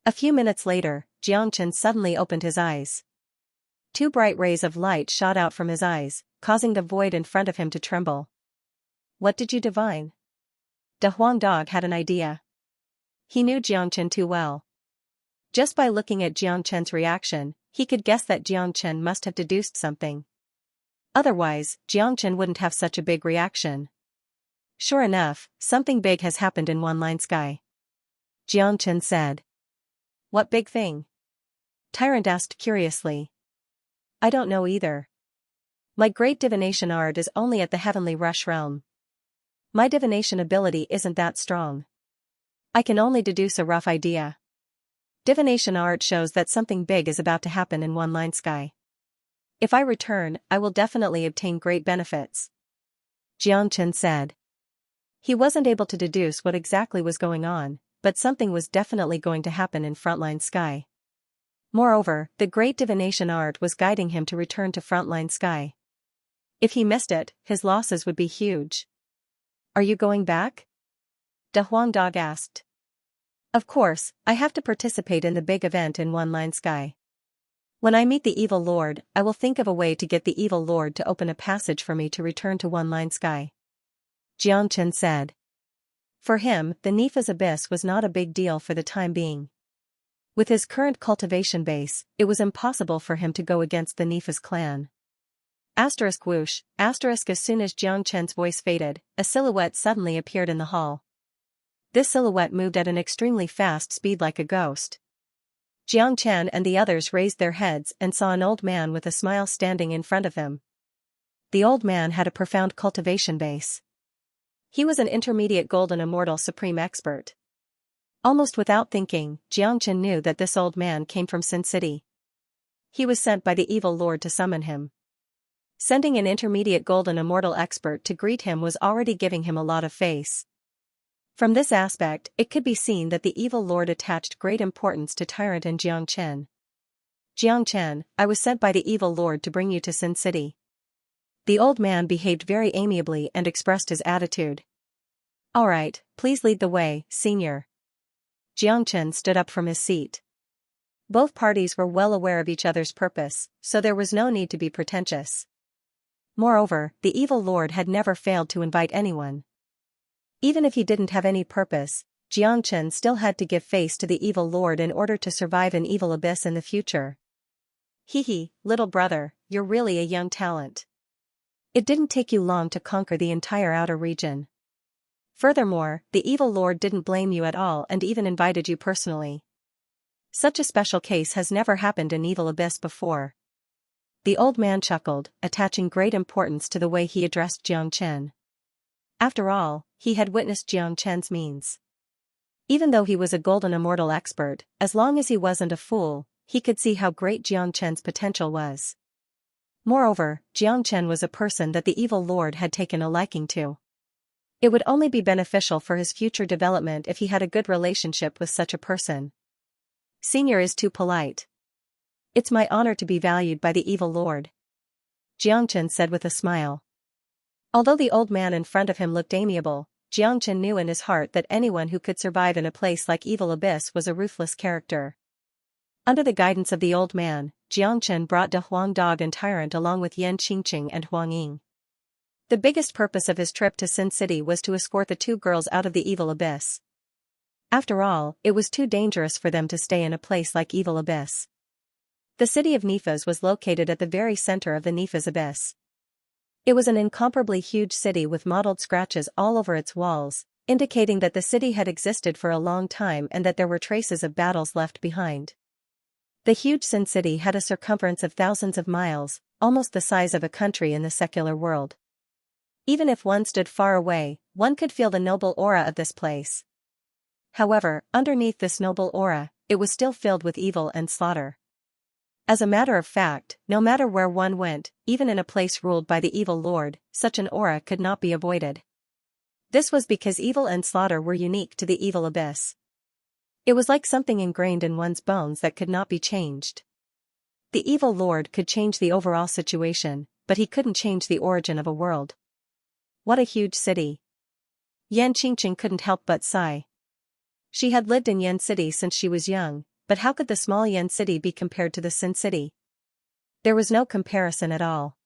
A few minutes later, Xianxia suddenly opened his eyes. Two bright rays of light shot out from his eyes, causing the void in front of him to tremble. What did you divine? De Huang Dog had an idea. He knew Xianxia too well. Just by looking at Xianxia's reaction, he could guess that Xianxia must have deduced something. Otherwise, Xianxia wouldn't have such a big reaction. Sure enough, something big has happened in one-line sky. Xianxia said. What big thing? Tyrant asked curiously. I don't know either. My great divination art is only at the heavenly rush realm. My divination ability isn't that strong. I can only deduce a rough idea. Divination art shows that something big is about to happen in one-line sky. If I return, I will definitely obtain great benefits. Xianxia said. He wasn't able to deduce what exactly was going on, but something was definitely going to happen in frontline sky. Moreover, the great divination art was guiding him to return to frontline sky. If he missed it, his losses would be huge. Are you going back? De Huang Dog asked. Of course, I have to participate in the big event in one-line sky. When I meet the evil lord, I will think of a way to get the evil lord to open a passage for me to return to one-line sky. Xianxia said. For him, the Nifa's abyss was not a big deal for the time being. With his current cultivation base, it was impossible for him to go against the Nifa's clan. Asterisk whoosh, asterisk as soon as Xianxia's voice faded, a silhouette suddenly appeared in the hall. This silhouette moved at an extremely fast speed like a ghost. Xianxia and the others raised their heads and saw an old man with a smile standing in front of him. The old man had a profound cultivation base. He was an intermediate golden immortal supreme expert. Almost without thinking, Xianxia knew that this old man came from Sin City. He was sent by the evil lord to summon him. Sending an intermediate golden immortal expert to greet him was already giving him a lot of face. From this aspect, it could be seen that the evil lord attached great importance to Tyrant and Xianxia. Xianxia, I was sent by the evil lord to bring you to Sin City. The old man behaved very amiably and expressed his attitude. All right, please lead the way, senior. Xianxia stood up from his seat. Both parties were well aware of each other's purpose, so there was no need to be pretentious. Moreover, the evil lord had never failed to invite anyone. Even if he didn't have any purpose, Xianxia still had to give face to the evil lord in order to survive an evil abyss in the future. Hee, little brother, you're really a young talent. It didn't take you long to conquer the entire outer region. Furthermore, the evil lord didn't blame you at all and even invited you personally. Such a special case has never happened in Evil Abyss before. The old man chuckled, attaching great importance to the way he addressed Xianxia. After all, he had witnessed Xianxia's means. Even though he was a golden immortal expert, as long as he wasn't a fool, he could see how great Xianxia's potential was. Moreover, Xianxia was a person that the evil lord had taken a liking to. It would only be beneficial for his future development if he had a good relationship with such a person. Senior is too polite. It's my honor to be valued by the evil lord. Xianxia said with a smile. Although the old man in front of him looked amiable, Xianxia knew in his heart that anyone who could survive in a place like Evil Abyss was a ruthless character. Under the guidance of the old man, Xianxia brought De Huang Dog and Tyrant along with Yan Qingqing and Huang Ying. The biggest purpose of his trip to Sin City was to escort the two girls out of the Evil Abyss. After all, it was too dangerous for them to stay in a place like Evil Abyss. The city of Nifas was located at the very center of the Nifas Abyss. It was an incomparably huge city with mottled scratches all over its walls, indicating that the city had existed for a long time and that there were traces of battles left behind. The huge Sin City had a circumference of thousands of miles, almost the size of a country in the secular world. Even if one stood far away, one could feel the noble aura of this place. However, underneath this noble aura, it was still filled with evil and slaughter. As a matter of fact, no matter where one went, even in a place ruled by the evil lord, such an aura could not be avoided. This was because evil and slaughter were unique to the Evil Abyss. It was like something ingrained in one's bones that could not be changed. The evil lord could change the overall situation, but he couldn't change the origin of a world. What a huge city. Yan Qingqing couldn't help but sigh. She had lived in Yan City since she was young, but how could the small Yan City be compared to the Sin City? There was no comparison at all.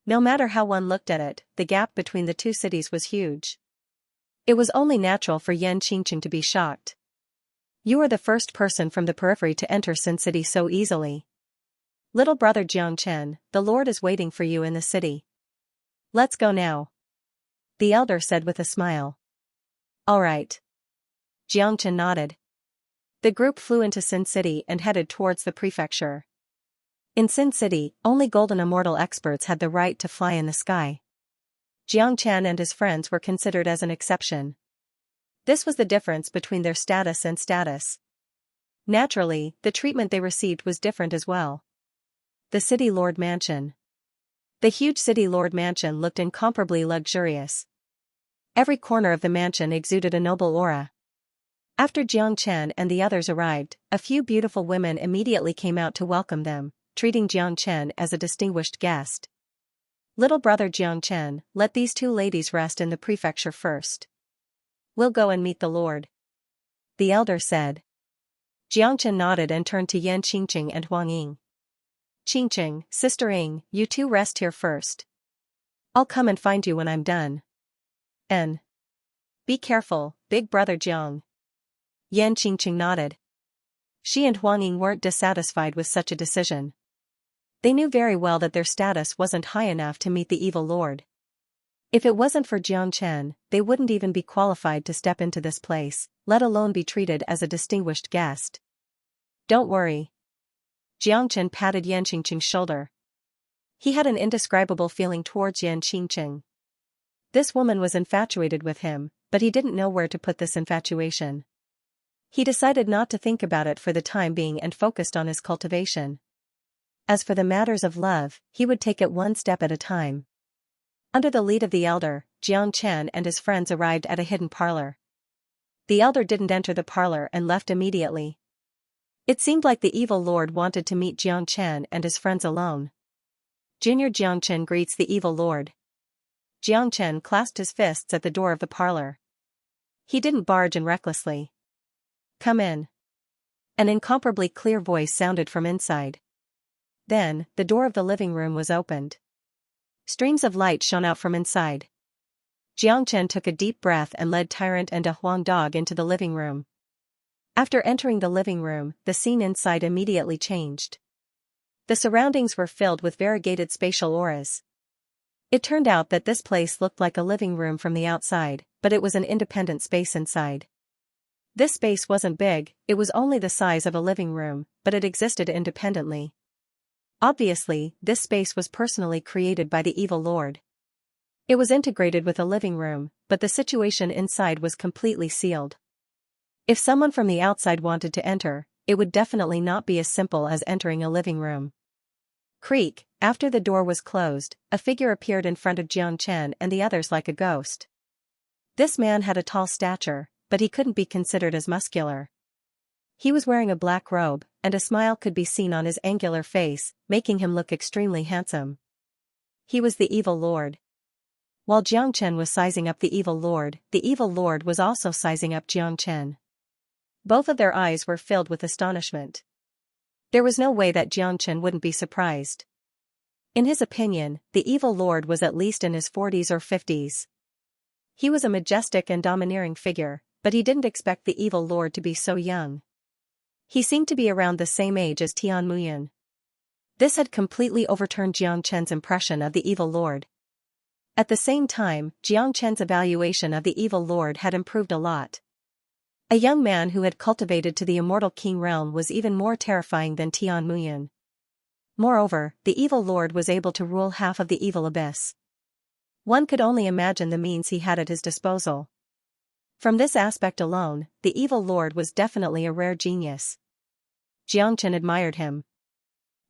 No matter how one looked at it, the gap between the two cities was huge. It was only natural for Yan Qingqing to be shocked. You are the first person from the periphery to enter Sin City so easily. Little brother Xianxia, the Lord is waiting for you in the city. Let's go now. The elder said with a smile. All right. Xianxia nodded. The group flew into Sin City and headed towards the prefecture. In Sin City, only golden immortal experts had the right to fly in the sky. Xianxia and his friends were considered as an exception. This was the difference between their status and status. Naturally, the treatment they received was different as well. The City Lord Mansion. The huge City Lord Mansion looked incomparably luxurious. Every corner of the mansion exuded a noble aura. After Xianxia and the others arrived, a few beautiful women immediately came out to welcome them, treating Xianxia as a distinguished guest. Little brother Xianxia, let these two ladies rest in the prefecture first. We'll go and meet the Lord. The elder said. Xianxia nodded and turned to Yan Qingqing and Huang Ying. Qingqing, Sister Ying, you two rest here first. I'll come and find you when I'm done. N. Be careful, big brother Jiang. Yan Qingqing nodded. She and Huang Ying weren't dissatisfied with such a decision. They knew very well that their status wasn't high enough to meet the evil lord. If it wasn't for Jiang Chen, they wouldn't even be qualified to step into this place, let alone be treated as a distinguished guest. Don't worry. Jiang Chen patted Yan Qingqing's shoulder. He had an indescribable feeling towards Yan Qingqing. This woman was infatuated with him, but he didn't know where to put this infatuation. He decided not to think about it for the time being and focused on his cultivation. As for the matters of love, he would take it one step at a time. Under the lead of the elder, Jiang Chen and his friends arrived at a hidden parlor. The elder didn't enter the parlor and left immediately. It seemed like the evil lord wanted to meet Jiang Chen and his friends alone. Junior Jiang Chen greets the evil lord. Jiang Chen clasped his fists at the door of the parlor. He didn't barge in recklessly. Come in. An incomparably clear voice sounded from inside. Then, the door of the living room was opened. Streams of light shone out from inside. Jiang Chen took a deep breath and led Tyrant and a Huang dog into the living room. After entering the living room, the scene inside immediately changed. The surroundings were filled with variegated spatial auras. It turned out that this place looked like a living room from the outside, but it was an independent space inside. This space wasn't big, it was only the size of a living room, but it existed independently. Obviously, this space was personally created by the evil lord. It was integrated with a living room, but the situation inside was completely sealed. If someone from the outside wanted to enter, it would definitely not be as simple as entering a living room. Creak, after the door was closed, a figure appeared in front of Jiang Chen and the others like a ghost. This man had a tall stature, but he couldn't be considered as muscular. He was wearing a black robe, and a smile could be seen on his angular face, making him look extremely handsome. He was the evil lord. While Jiang Chen was sizing up the evil lord was also sizing up Jiang Chen. Both of their eyes were filled with astonishment. There was no way that Jiang Chen wouldn't be surprised. In his opinion, the evil lord was at least in his 40s or 50s. He was a majestic and domineering figure, but he didn't expect the evil lord to be so young. He seemed to be around the same age as Tian Muyan. This had completely overturned Jiang Chen's impression of the evil lord. At the same time, Jiang Chen's evaluation of the evil lord had improved a lot. A young man who had cultivated to the immortal king realm was even more terrifying than Tian Muyan. Moreover, the evil lord was able to rule half of the evil abyss. One could only imagine the means he had at his disposal. From this aspect alone, the evil lord was definitely a rare genius. Jiang Chen admired him.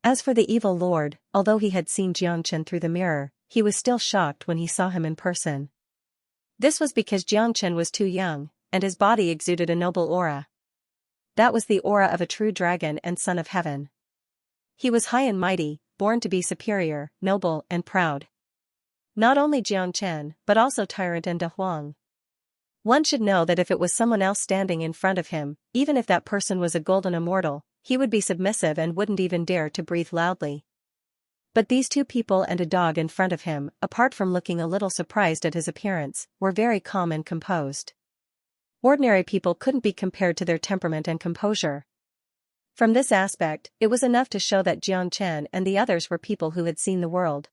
As for the evil lord, although he had seen Jiang Chen through the mirror, he was still shocked when he saw him in person. This was because Jiang Chen was too young, and his body exuded a noble aura. That was the aura of a true dragon and son of heaven. He was high and mighty, born to be superior, noble, and proud. Not only Jiang Chen, but also Tyrant and De Huang. One should know that if it was someone else standing in front of him, even if that person was a golden immortal, he would be submissive and wouldn't even dare to breathe loudly. But these two people and a dog in front of him, apart from looking a little surprised at his appearance, were very calm and composed. Ordinary people couldn't be compared to their temperament and composure. From this aspect, it was enough to show that Jiang Chen and the others were people who had seen the world.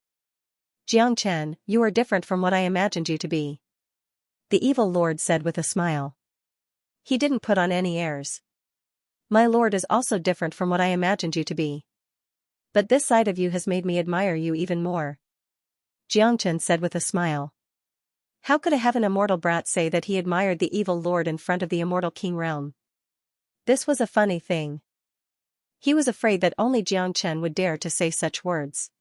Jiang Chen, you are different from what I imagined you to be. The evil lord said with a smile. He didn't put on any airs. My lord is also different from what I imagined you to be. But this side of you has made me admire you even more. Jiang Chen said with a smile. How could a heaven immortal brat say that he admired the evil lord in front of the immortal king realm? This was a funny thing. He was afraid that only Jiang Chen would dare to say such words.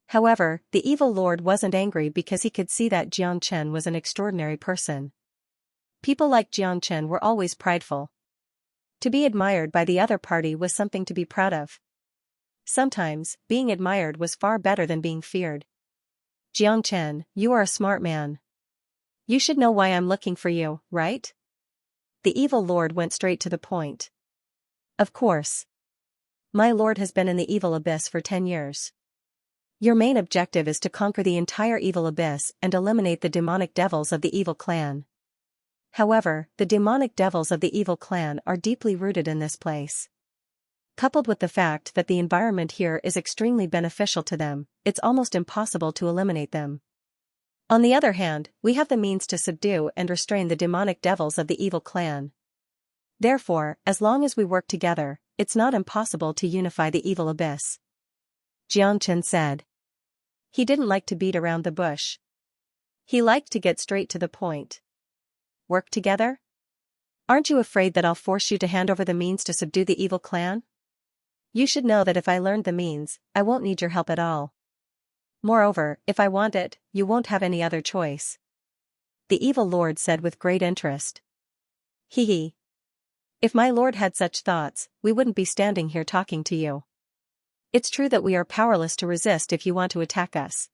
However, the evil lord wasn't angry because he could see that Jiang Chen was an extraordinary person. People like Jiang Chen were always prideful. To be admired by the other party was something to be proud of. Sometimes, being admired was far better than being feared. Jiang Chen, you are a smart man. You should know why I'm looking for you, right? The evil lord went straight to the point. Of course. My lord has been in the evil abyss for 10 years. Your main objective is to conquer the entire evil abyss and eliminate the demonic devils of the evil clan. However, the demonic devils of the evil clan are deeply rooted in this place. Coupled with the fact that the environment here is extremely beneficial to them, it's almost impossible to eliminate them. On the other hand, we have the means to subdue and restrain the demonic devils of the evil clan. Therefore, as long as we work together, it's not impossible to unify the evil abyss. Xianxia said. He didn't like to beat around the bush. He liked to get straight to the point. Work together? Aren't you afraid that I'll force you to hand over the means to subdue the evil clan? You should know that if I learned the means, I won't need your help at all. Moreover, if I want it, you won't have any other choice. The evil lord said with great interest. Hee. If my lord had such thoughts, we wouldn't be standing here talking to you. It's true that we are powerless to resist if you want to attack us.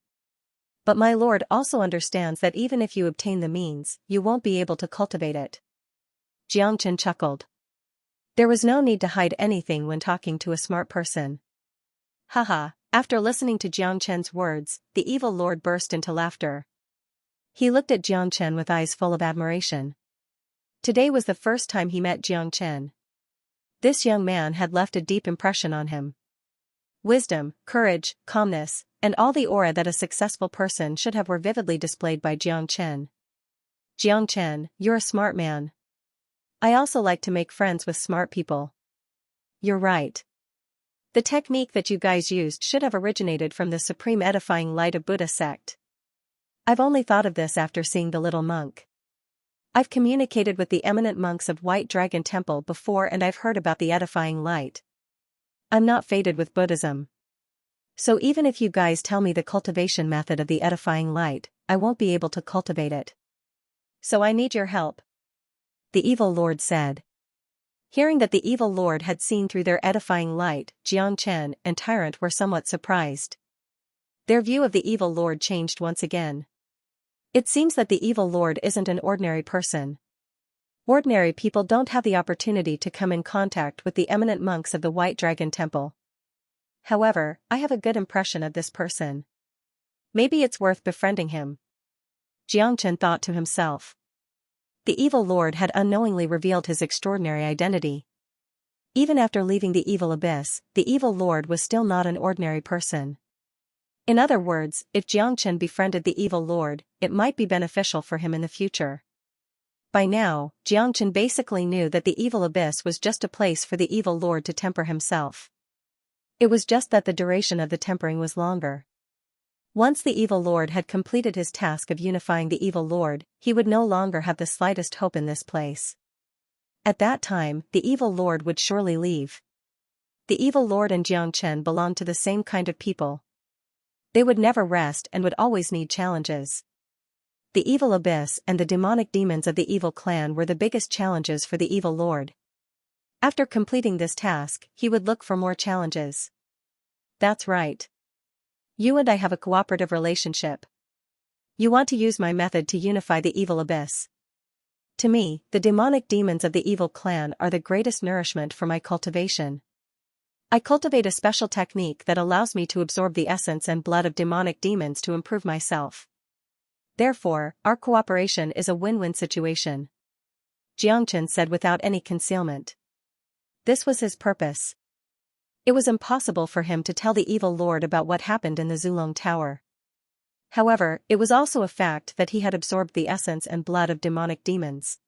But my lord also understands that even if you obtain the means, you won't be able to cultivate it. Xianxia chuckled. There was no need to hide anything when talking to a smart person. Haha, after listening to Xianxia's words, the evil lord burst into laughter. He looked at Xianxia with eyes full of admiration. Today was the first time he met Xianxia. This young man had left a deep impression on him. Wisdom, courage, calmness, and all the aura that a successful person should have were vividly displayed by Xianxia. Xianxia, you're a smart man. I also like to make friends with smart people. You're right. The technique that you guys used should have originated from the supreme edifying light of Buddha sect. I've only thought of this after seeing the little monk. I've communicated with the eminent monks of White Dragon Temple before and I've heard about the edifying light. I'm not fated with Buddhism. So even if you guys tell me the cultivation method of the edifying light, I won't be able to cultivate it. So I need your help. The evil lord said. Hearing that the evil lord had seen through their edifying light, Xianxia and Tyrant were somewhat surprised. Their view of the evil lord changed once again. It seems that the evil lord isn't an ordinary person. Ordinary people don't have the opportunity to come in contact with the eminent monks of the White Dragon Temple. However, I have a good impression of this person. Maybe it's worth befriending him. Xianxia thought to himself. The evil lord had unknowingly revealed his extraordinary identity. Even after leaving the evil abyss, the evil lord was still not an ordinary person. In other words, if Xianxia befriended the evil lord, it might be beneficial for him in the future. By now, Xianxia basically knew that the evil abyss was just a place for the evil lord to temper himself. It was just that the duration of the tempering was longer. Once the evil lord had completed his task of unifying the evil lord, he would no longer have the slightest hope in this place. At that time, the evil lord would surely leave. The evil lord and Xianxia belonged to the same kind of people. They would never rest and would always need challenges. The evil abyss and the demonic demons of the evil clan were the biggest challenges for the evil lord. After completing this task, he would look for more challenges. That's right. You and I have a cooperative relationship. You want to use my method to unify the evil abyss. To me, the demonic demons of the evil clan are the greatest nourishment for my cultivation. I cultivate a special technique that allows me to absorb the essence and blood of demonic demons to improve myself. Therefore, our cooperation is a win-win situation. Xianxia said without any concealment. This was his purpose. It was impossible for him to tell the evil lord about what happened in the Zulong Tower. However, it was also a fact that he had absorbed the essence and blood of demonic demons.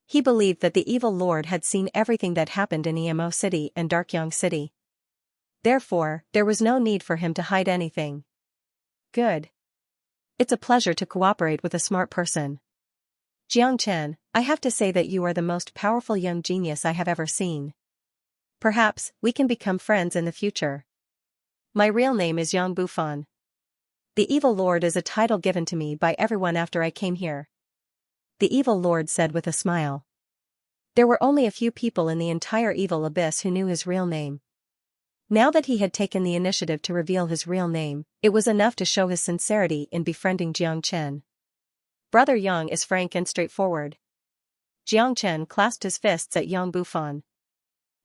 He believed that the evil lord had seen everything that happened in Emo City and Darkyang City. Therefore, there was no need for him to hide anything. Good. It's a pleasure to cooperate with a smart person. Xianxia, I have to say that you are the most powerful young genius I have ever seen. Perhaps, we can become friends in the future. My real name is Yang Bufan. The evil lord is a title given to me by everyone after I came here. The evil lord said with a smile. There were only a few people in the entire evil abyss who knew his real name. Now that he had taken the initiative to reveal his real name, it was enough to show his sincerity in befriending Xianxia. Brother Yang is frank and straightforward. Xianxia clasped his fists at Yang Bufan.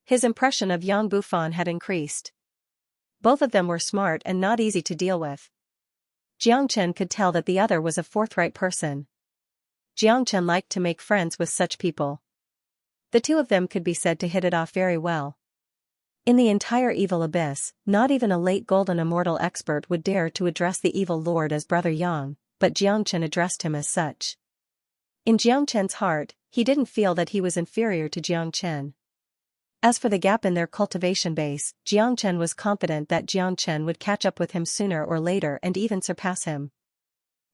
His impression of Yang Bufan had increased. Both of them were smart and not easy to deal with. Xianxia could tell that the other was a forthright person. Xianxia liked to make friends with such people. The two of them could be said to hit it off very well. In the entire evil abyss, not even a late golden immortal expert would dare to address the evil lord as Brother Yang, but Xianxia addressed him as such. In Xianxia's heart, he didn't feel that he was inferior to Xianxia. As for the gap in their cultivation base, Xianxia was confident that Xianxia would catch up with him sooner or later and even surpass him.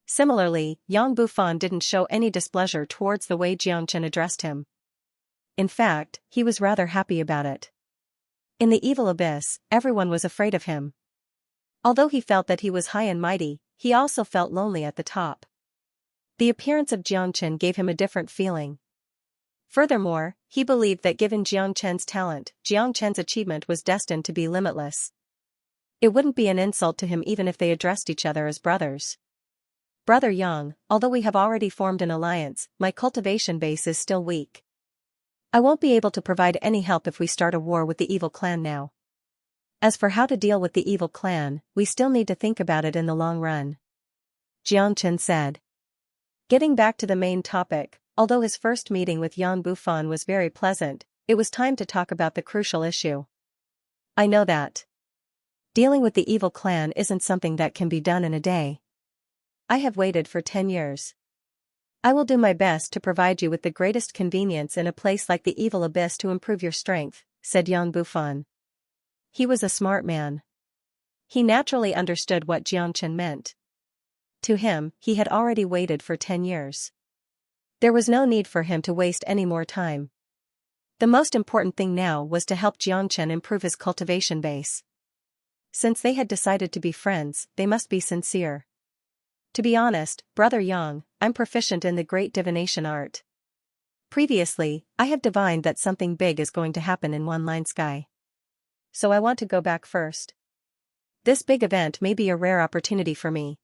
Similarly, Yang Bufan didn't show any displeasure towards the way Xianxia addressed him. In fact, he was rather happy about it. In the evil abyss, everyone was afraid of him. Although he felt that he was high and mighty, he also felt lonely at the top. The appearance of Xianxia gave him a different feeling. Furthermore, he believed that given Xianxia's talent, Xianxia's achievement was destined to be limitless. It wouldn't be an insult to him even if they addressed each other as brothers. Brother Yang, although we have already formed an alliance, my cultivation base is still weak. I won't be able to provide any help if we start a war with the evil clan now. As for how to deal with the evil clan, we still need to think about it in the long run. Xianxia said. Getting back to the main topic, although his first meeting with Yang Bufan was very pleasant, it was time to talk about the crucial issue. I know that. Dealing with the evil clan isn't something that can be done in a day. I have waited for 10 years. I will do my best to provide you with the greatest convenience in a place like the evil abyss to improve your strength, said Yang Bufan. He was a smart man. He naturally understood what Xianxia meant. To him, he had already waited for 10 years. There was no need for him to waste any more time. The most important thing now was to help Xianxia improve his cultivation base. Since they had decided to be friends, they must be sincere. To be honest, Brother Yang, I'm proficient in the great divination art. Previously, I have divined that something big is going to happen in One Line Sky. So I want to go back first. This big event may be a rare opportunity for me.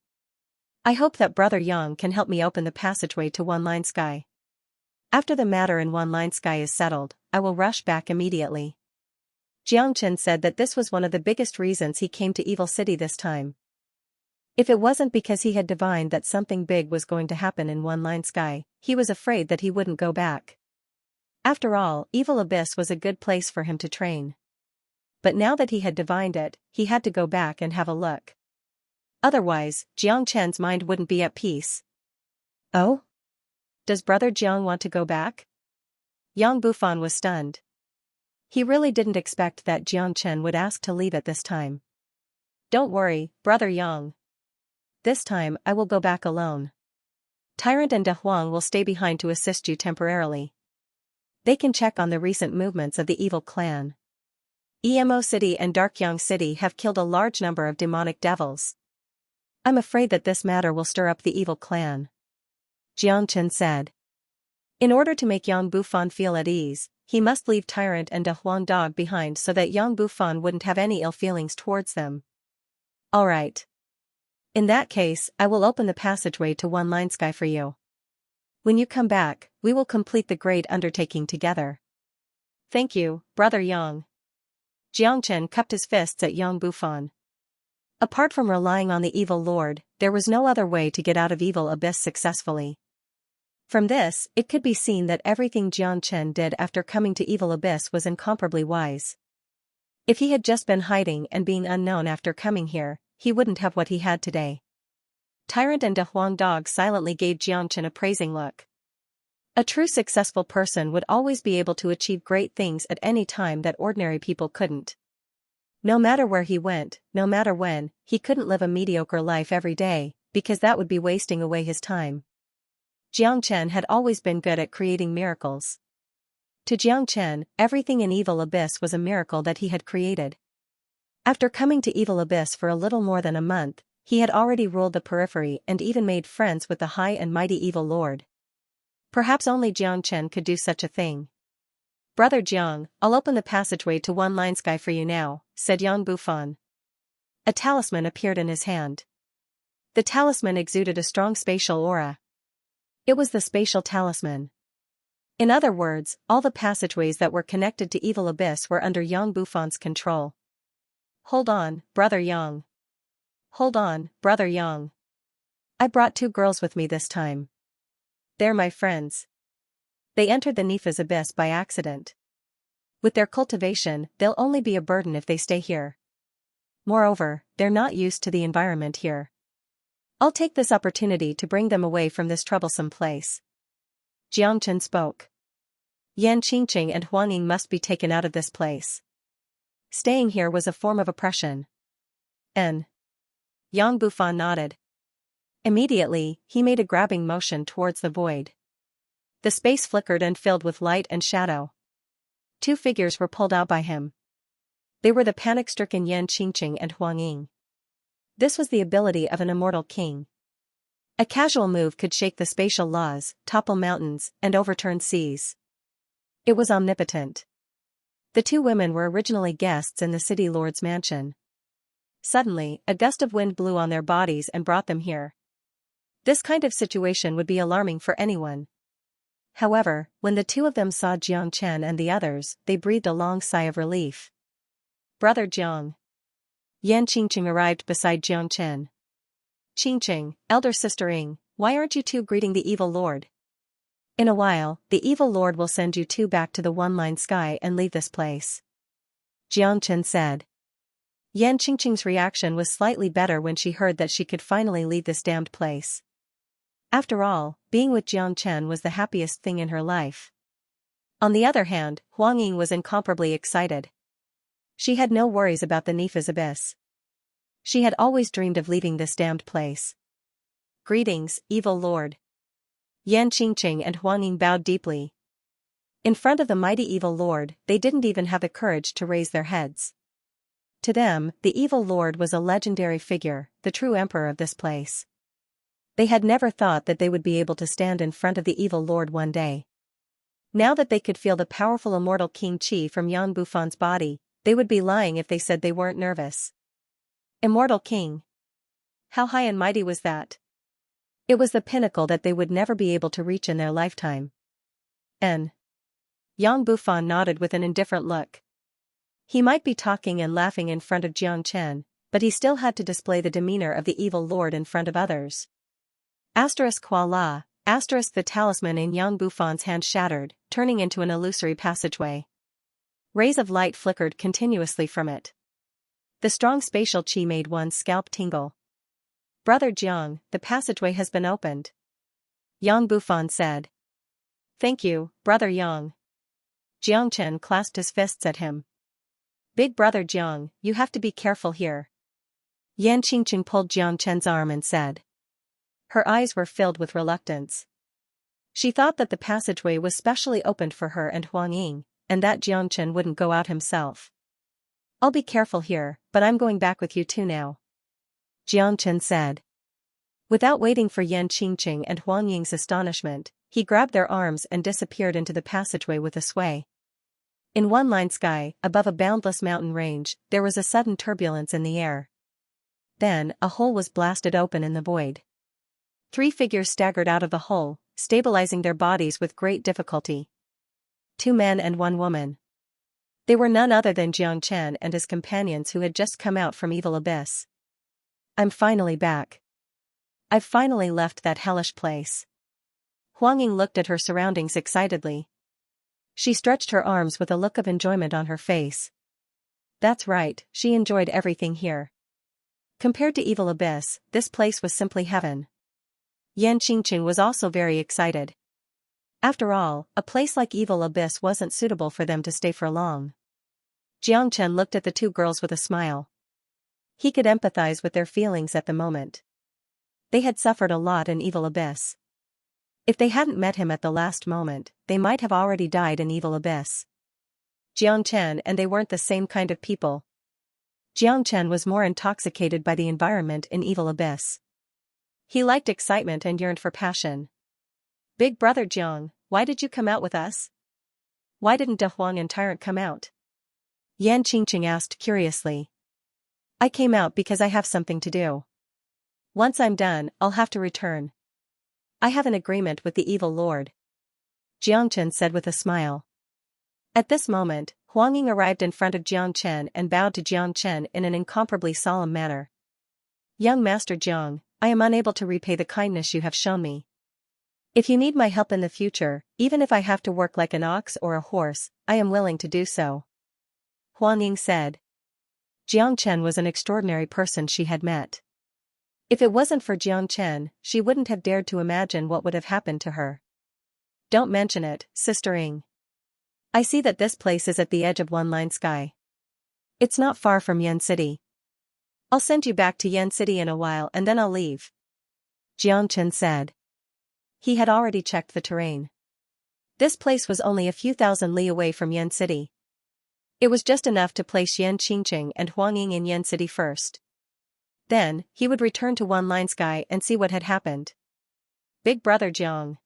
I hope that Brother Yang can help me open the passageway to One Line Sky. After the matter in One Line Sky is settled, I will rush back immediately. Xianxia said that this was one of the biggest reasons he came to Evil City this time. If it wasn't because he had divined that something big was going to happen in One Line Sky, he was afraid that he wouldn't go back. After all, Evil Abyss was a good place for him to train. But now that he had divined it, he had to go back and have a look. Otherwise, Xianxia's mind wouldn't be at peace. Oh? Does Brother Jiang want to go back? Yang Bufan was stunned. He really didn't expect that Xianxia would ask to leave at this time. Don't worry, Brother Yang. This time I will go back alone. Tyrant and De Huang will stay behind to assist you temporarily. They can check on the recent movements of the evil clan. Emo City and Darkyang City have killed a large number of demonic devils. I'm afraid that this matter will stir up the evil clan. Xianxia said. In order to make Yang Bufan feel at ease, he must leave Tyrant and De Huang Dog behind so that Yang Bufan wouldn't have any ill feelings towards them. Alright. In that case, I will open the passageway to One Line Sky for you. When you come back, we will complete the great undertaking together. Thank you, Brother Yang. Xianxia cupped his fists at Yang Bufan. Apart from relying on the evil lord, there was no other way to get out of Evil Abyss successfully. From this, it could be seen that everything Xianxia did after coming to Evil Abyss was incomparably wise. If he had just been hiding and being unknown after coming here, he wouldn't have what he had today. Tyrant and De Huang Dog silently gave Xianxia a praising look. A true successful person would always be able to achieve great things at any time that ordinary people couldn't. No matter where he went, no matter when, he couldn't live a mediocre life every day, because that would be wasting away his time. Xianxia had always been good at creating miracles. To Xianxia, everything in Evil Abyss was a miracle that he had created. After coming to Evil Abyss for a little more than a month, he had already ruled the periphery and even made friends with the high and mighty evil lord. Perhaps only Xianxia could do such a thing. Brother Jiang, I'll open the passageway to One Line Sky for you now, said Yang Bufan. A talisman appeared in his hand. The talisman exuded a strong spatial aura. It was the spatial talisman. In other words, all the passageways that were connected to Evil Abyss were under Yang Bufan's control. Hold on, Brother Yang. Hold on, Brother Yang. I brought 2 girls with me this time. They're my friends. They entered the Nifa's abyss by accident. With their cultivation, they'll only be a burden if they stay here. Moreover, they're not used to the environment here. I'll take this opportunity to bring them away from this troublesome place. Jiangchen spoke. Yan Qingqing and Huang Ying must be taken out of this place. Staying here was a form of oppression. Yang Bufan nodded. Immediately, he made a grabbing motion towards the void. The space flickered and filled with light and shadow. 2 figures were pulled out by him. They were the panic-stricken Yan Qingqing and Huang Ying. This was the ability of an immortal king. A casual move could shake the spatial laws, topple mountains, and overturn seas. It was omnipotent. The 2 women were originally guests in the city lord's mansion. Suddenly, a gust of wind blew on their bodies and brought them here. This kind of situation would be alarming for anyone. However, when the 2 of them saw Jiang Chen and the others, they breathed a long sigh of relief. Brother Jiang. Yan Qingqing arrived beside Jiang Chen. Qingqing, elder sister Ying, why aren't you 2 greeting the evil lord? In a while, the evil lord will send you 2 back to the one-line sky and leave this place. Jiang Chen said. Yan Qingqing's reaction was slightly better when she heard that she could finally leave this damned place. After all, being with Jiang Chen was the happiest thing in her life. On the other hand, Huang Ying was incomparably excited. She had no worries about the Nifa's abyss. She had always dreamed of leaving this damned place. Greetings, evil lord. Yan Qingqing and Huang Ying bowed deeply. In front of the mighty evil lord, they didn't even have the courage to raise their heads. To them, the evil lord was a legendary figure, the true emperor of this place. They had never thought that they would be able to stand in front of the evil lord one day. Now that they could feel the powerful immortal king qi from Yang Bufan's body, they would be lying if they said they weren't nervous. Immortal king. How high and mighty was that? It was the pinnacle that they would never be able to reach in their lifetime. Yang Bufan nodded with an indifferent look. He might be talking and laughing in front of Jiang Chen, but he still had to display the demeanor of the evil lord in front of others. *Kuala*, the talisman in Yang Bufan's hand shattered, turning into an illusory passageway. Rays of light flickered continuously from it. The strong spatial qi made one's scalp tingle. Brother Jiang, the passageway has been opened. Yang Bufan said. Thank you, Brother Yang. Jiang Chen clasped his fists at him. Big Brother Jiang, you have to be careful here. Yan Qingqing pulled Jiang Chen's arm and said. Her eyes were filled with reluctance. She thought that the passageway was specially opened for her and Huang Ying, and that Jiang Chen wouldn't go out himself. I'll be careful here, but I'm going back with you 2 now. Jiang Chen said. Without waiting for Yan Qingqing and Huang Ying's astonishment, he grabbed their arms and disappeared into the passageway with a sway. In one-line sky, above a boundless mountain range, there was a sudden turbulence in the air. Then, a hole was blasted open in the void. 3 figures staggered out of the hole, stabilizing their bodies with great difficulty. 2 men and 1 woman. They were none other than Jiang Chen and his companions who had just come out from Evil Abyss. I'm finally back. I've finally left that hellish place. Huang Ying looked at her surroundings excitedly. She stretched her arms with a look of enjoyment on her face. That's right, she enjoyed everything here. Compared to Evil Abyss, this place was simply heaven. Yan Qingqing was also very excited. After all, a place like Evil Abyss wasn't suitable for them to stay for long. Jiang Chen looked at the 2 girls with a smile. He could empathize with their feelings at the moment. They had suffered a lot in Evil Abyss. If they hadn't met him at the last moment, they might have already died in Evil Abyss. Jiang Chen and they weren't the same kind of people. Jiang Chen was more intoxicated by the environment in Evil Abyss. He liked excitement and yearned for passion. Big Brother Jiang, why did you come out with us? Why didn't De Huang and Tyrant come out? Yan Qingqing asked curiously. I came out because I have something to do. Once I'm done, I'll have to return. I have an agreement with the evil lord. Jiang Chen said with a smile. At this moment, Huang Ying arrived in front of Jiang Chen and bowed to Jiang Chen in an incomparably solemn manner. Young Master Jiang, I am unable to repay the kindness you have shown me. If you need my help in the future, even if I have to work like an ox or a horse, I am willing to do so. Huang Ying said. Jiang Chen was an extraordinary person she had met. If it wasn't for Jiang Chen, she wouldn't have dared to imagine what would have happened to her. Don't mention it, Sister Ying. I see that this place is at the edge of one-line sky. It's not far from Yan City. I'll send you back to Yan City in a while and then I'll leave. Jiang Chen said. He had already checked the terrain. This place was only a few thousand li away from Yan City. It was just enough to place Yan Qingqing and Huang Ying in Yan City first. Then, he would return to one-line sky and see what had happened. Big brother Jiang.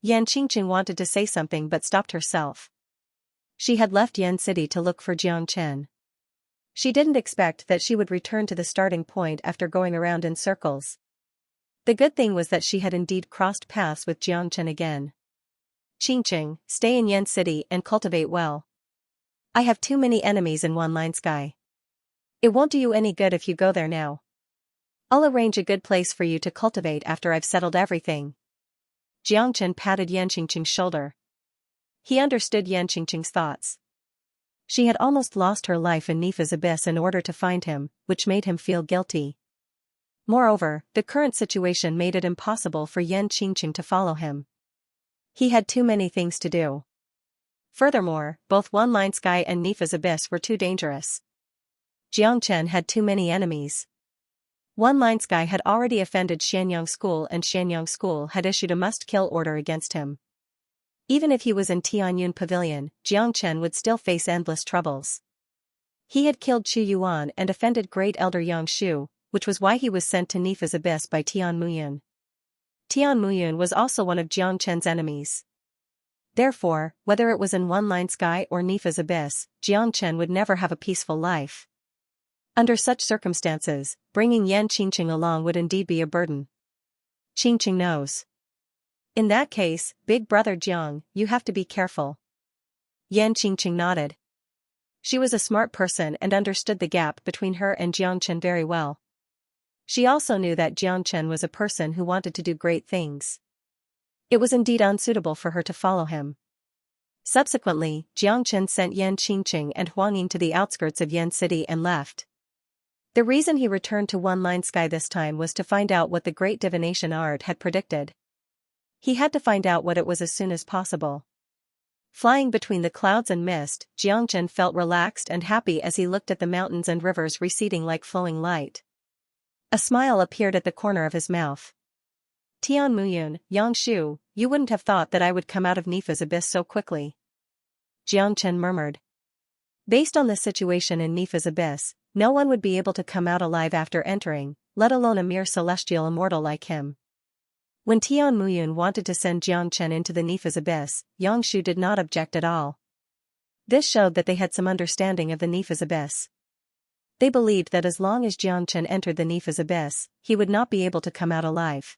Yan Qingqing wanted to say something but stopped herself. She had left Yan City to look for Jiang Chen. She didn't expect that she would return to the starting point after going around in circles. The good thing was that she had indeed crossed paths with Jiang Chen again. Qingqing, stay in Yan City and cultivate well. I have too many enemies in one-line sky. It won't do you any good if you go there now. I'll arrange a good place for you to cultivate after I've settled everything. Jiang Chen patted Yan Qingqing's shoulder. He understood Yan Qingqing's thoughts. She had almost lost her life in Nifa's abyss in order to find him, which made him feel guilty. Moreover, the current situation made it impossible for Yan Qingqing to follow him. He had too many things to do. Furthermore, both One-Line Sky and Nifa's abyss were too dangerous. Jiang Chen had too many enemies. One-Line Sky had already offended Xianxia School and Xianxia School had issued a must-kill order against him. Even if he was in Tianyun Pavilion, Jiang Chen would still face endless troubles. He had killed Chu Yuan and offended Great Elder Yang Shu, which was why he was sent to Nifa's abyss by Tian Muyun. Tian Muyun was also one of Jiang Chen's enemies. Therefore, whether it was in One-Line Sky or Nifa's abyss, Jiang Chen would never have a peaceful life. Under such circumstances, bringing Yan Qingqing along would indeed be a burden. Qingqing knows. In that case, big brother Jiang, you have to be careful. Yan Qingqing nodded. She was a smart person and understood the gap between her and Jiang Chen very well. She also knew that Jiang Chen was a person who wanted to do great things. It was indeed unsuitable for her to follow him. Subsequently, Jiang Chen sent Yan Qingqing and Huang Ying to the outskirts of Yan City and left. The reason he returned to One-Line Sky this time was to find out what the great divination art had predicted. He had to find out what it was as soon as possible. Flying between the clouds and mist, Jiang Chen felt relaxed and happy as he looked at the mountains and rivers receding like flowing light. A smile appeared at the corner of his mouth. Tian Muyun, Yang Shu, you wouldn't have thought that I would come out of Nifa's abyss so quickly. Jiang Chen murmured. Based on the situation in Nifa's abyss, no one would be able to come out alive after entering, let alone a mere celestial immortal like him. When Tian Muyun wanted to send Jiang Chen into the Nifa's abyss, Yang Shu did not object at all. This showed that they had some understanding of the Nifa's abyss. They believed that as long as Jiang Chen entered the Nifa's abyss, he would not be able to come out alive.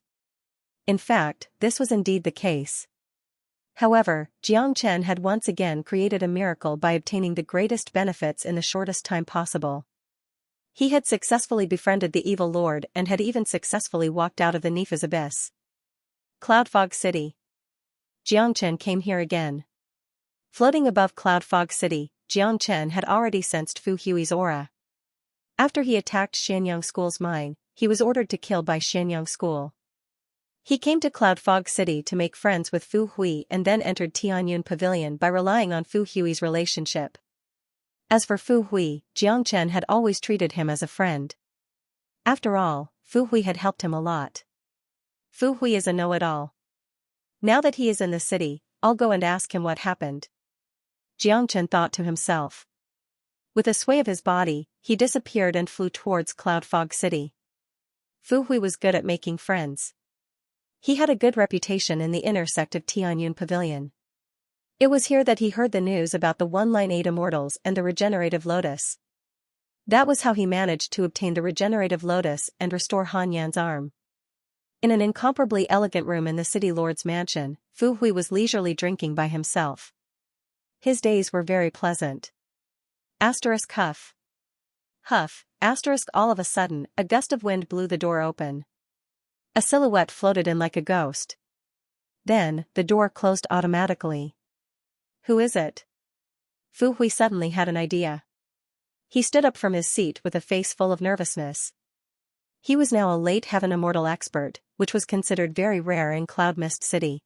In fact, this was indeed the case. However, Jiang Chen had once again created a miracle by obtaining the greatest benefits in the shortest time possible. He had successfully befriended the evil lord and had even successfully walked out of the Nifa's abyss. Cloud Fog City. Jiang Chen came here again. Floating above Cloud Fog City, Jiang Chen had already sensed Fu Hui's aura. After he attacked Xianxia School's mine, he was ordered to kill by Xianxia School. He came to Cloud Fog City to make friends with Fu Hui and then entered Tianyun Pavilion by relying on Fu Hui's relationship. As for Fu Hui, Jiang Chen had always treated him as a friend. After all, Fu Hui had helped him a lot. Fu Hui is a know-it-all. Now that he is in the city, I'll go and ask him what happened. Jiang Chen thought to himself. With a sway of his body, he disappeared and flew towards Cloud Fog City. Fu Hui was good at making friends. He had a good reputation in the inner sect of Tianyun Pavilion. It was here that he heard the news about the One-Line 8 Immortals and the Regenerative Lotus. That was how he managed to obtain the Regenerative Lotus and restore Han Yan's arm. In an incomparably elegant room in the city lord's mansion, Fu Hui was leisurely drinking by himself. His days were very pleasant. Asterisk huff. Huff, asterisk all of a sudden, a gust of wind blew the door open. A silhouette floated in like a ghost. Then, the door closed automatically. Who is it? Fu Hui suddenly had an idea. He stood up from his seat with a face full of nervousness. He was now a late heaven immortal expert, which was considered very rare in Cloud Mist City.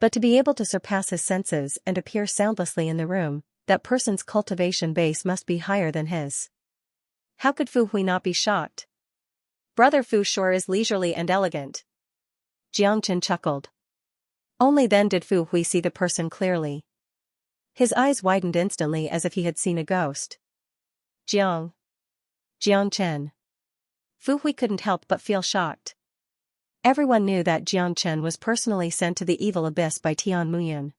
But to be able to surpass his senses and appear soundlessly in the room, that person's cultivation base must be higher than his. How could Fu Hui not be shocked? Brother Fu sure is leisurely and elegant. Xianxia chuckled. Only then did Fu Hui see the person clearly. His eyes widened instantly as if he had seen a ghost. Xianxia. Fu Hui couldn't help but feel shocked. Everyone knew that Xianxia was personally sent to the evil abyss by Tianmuyun.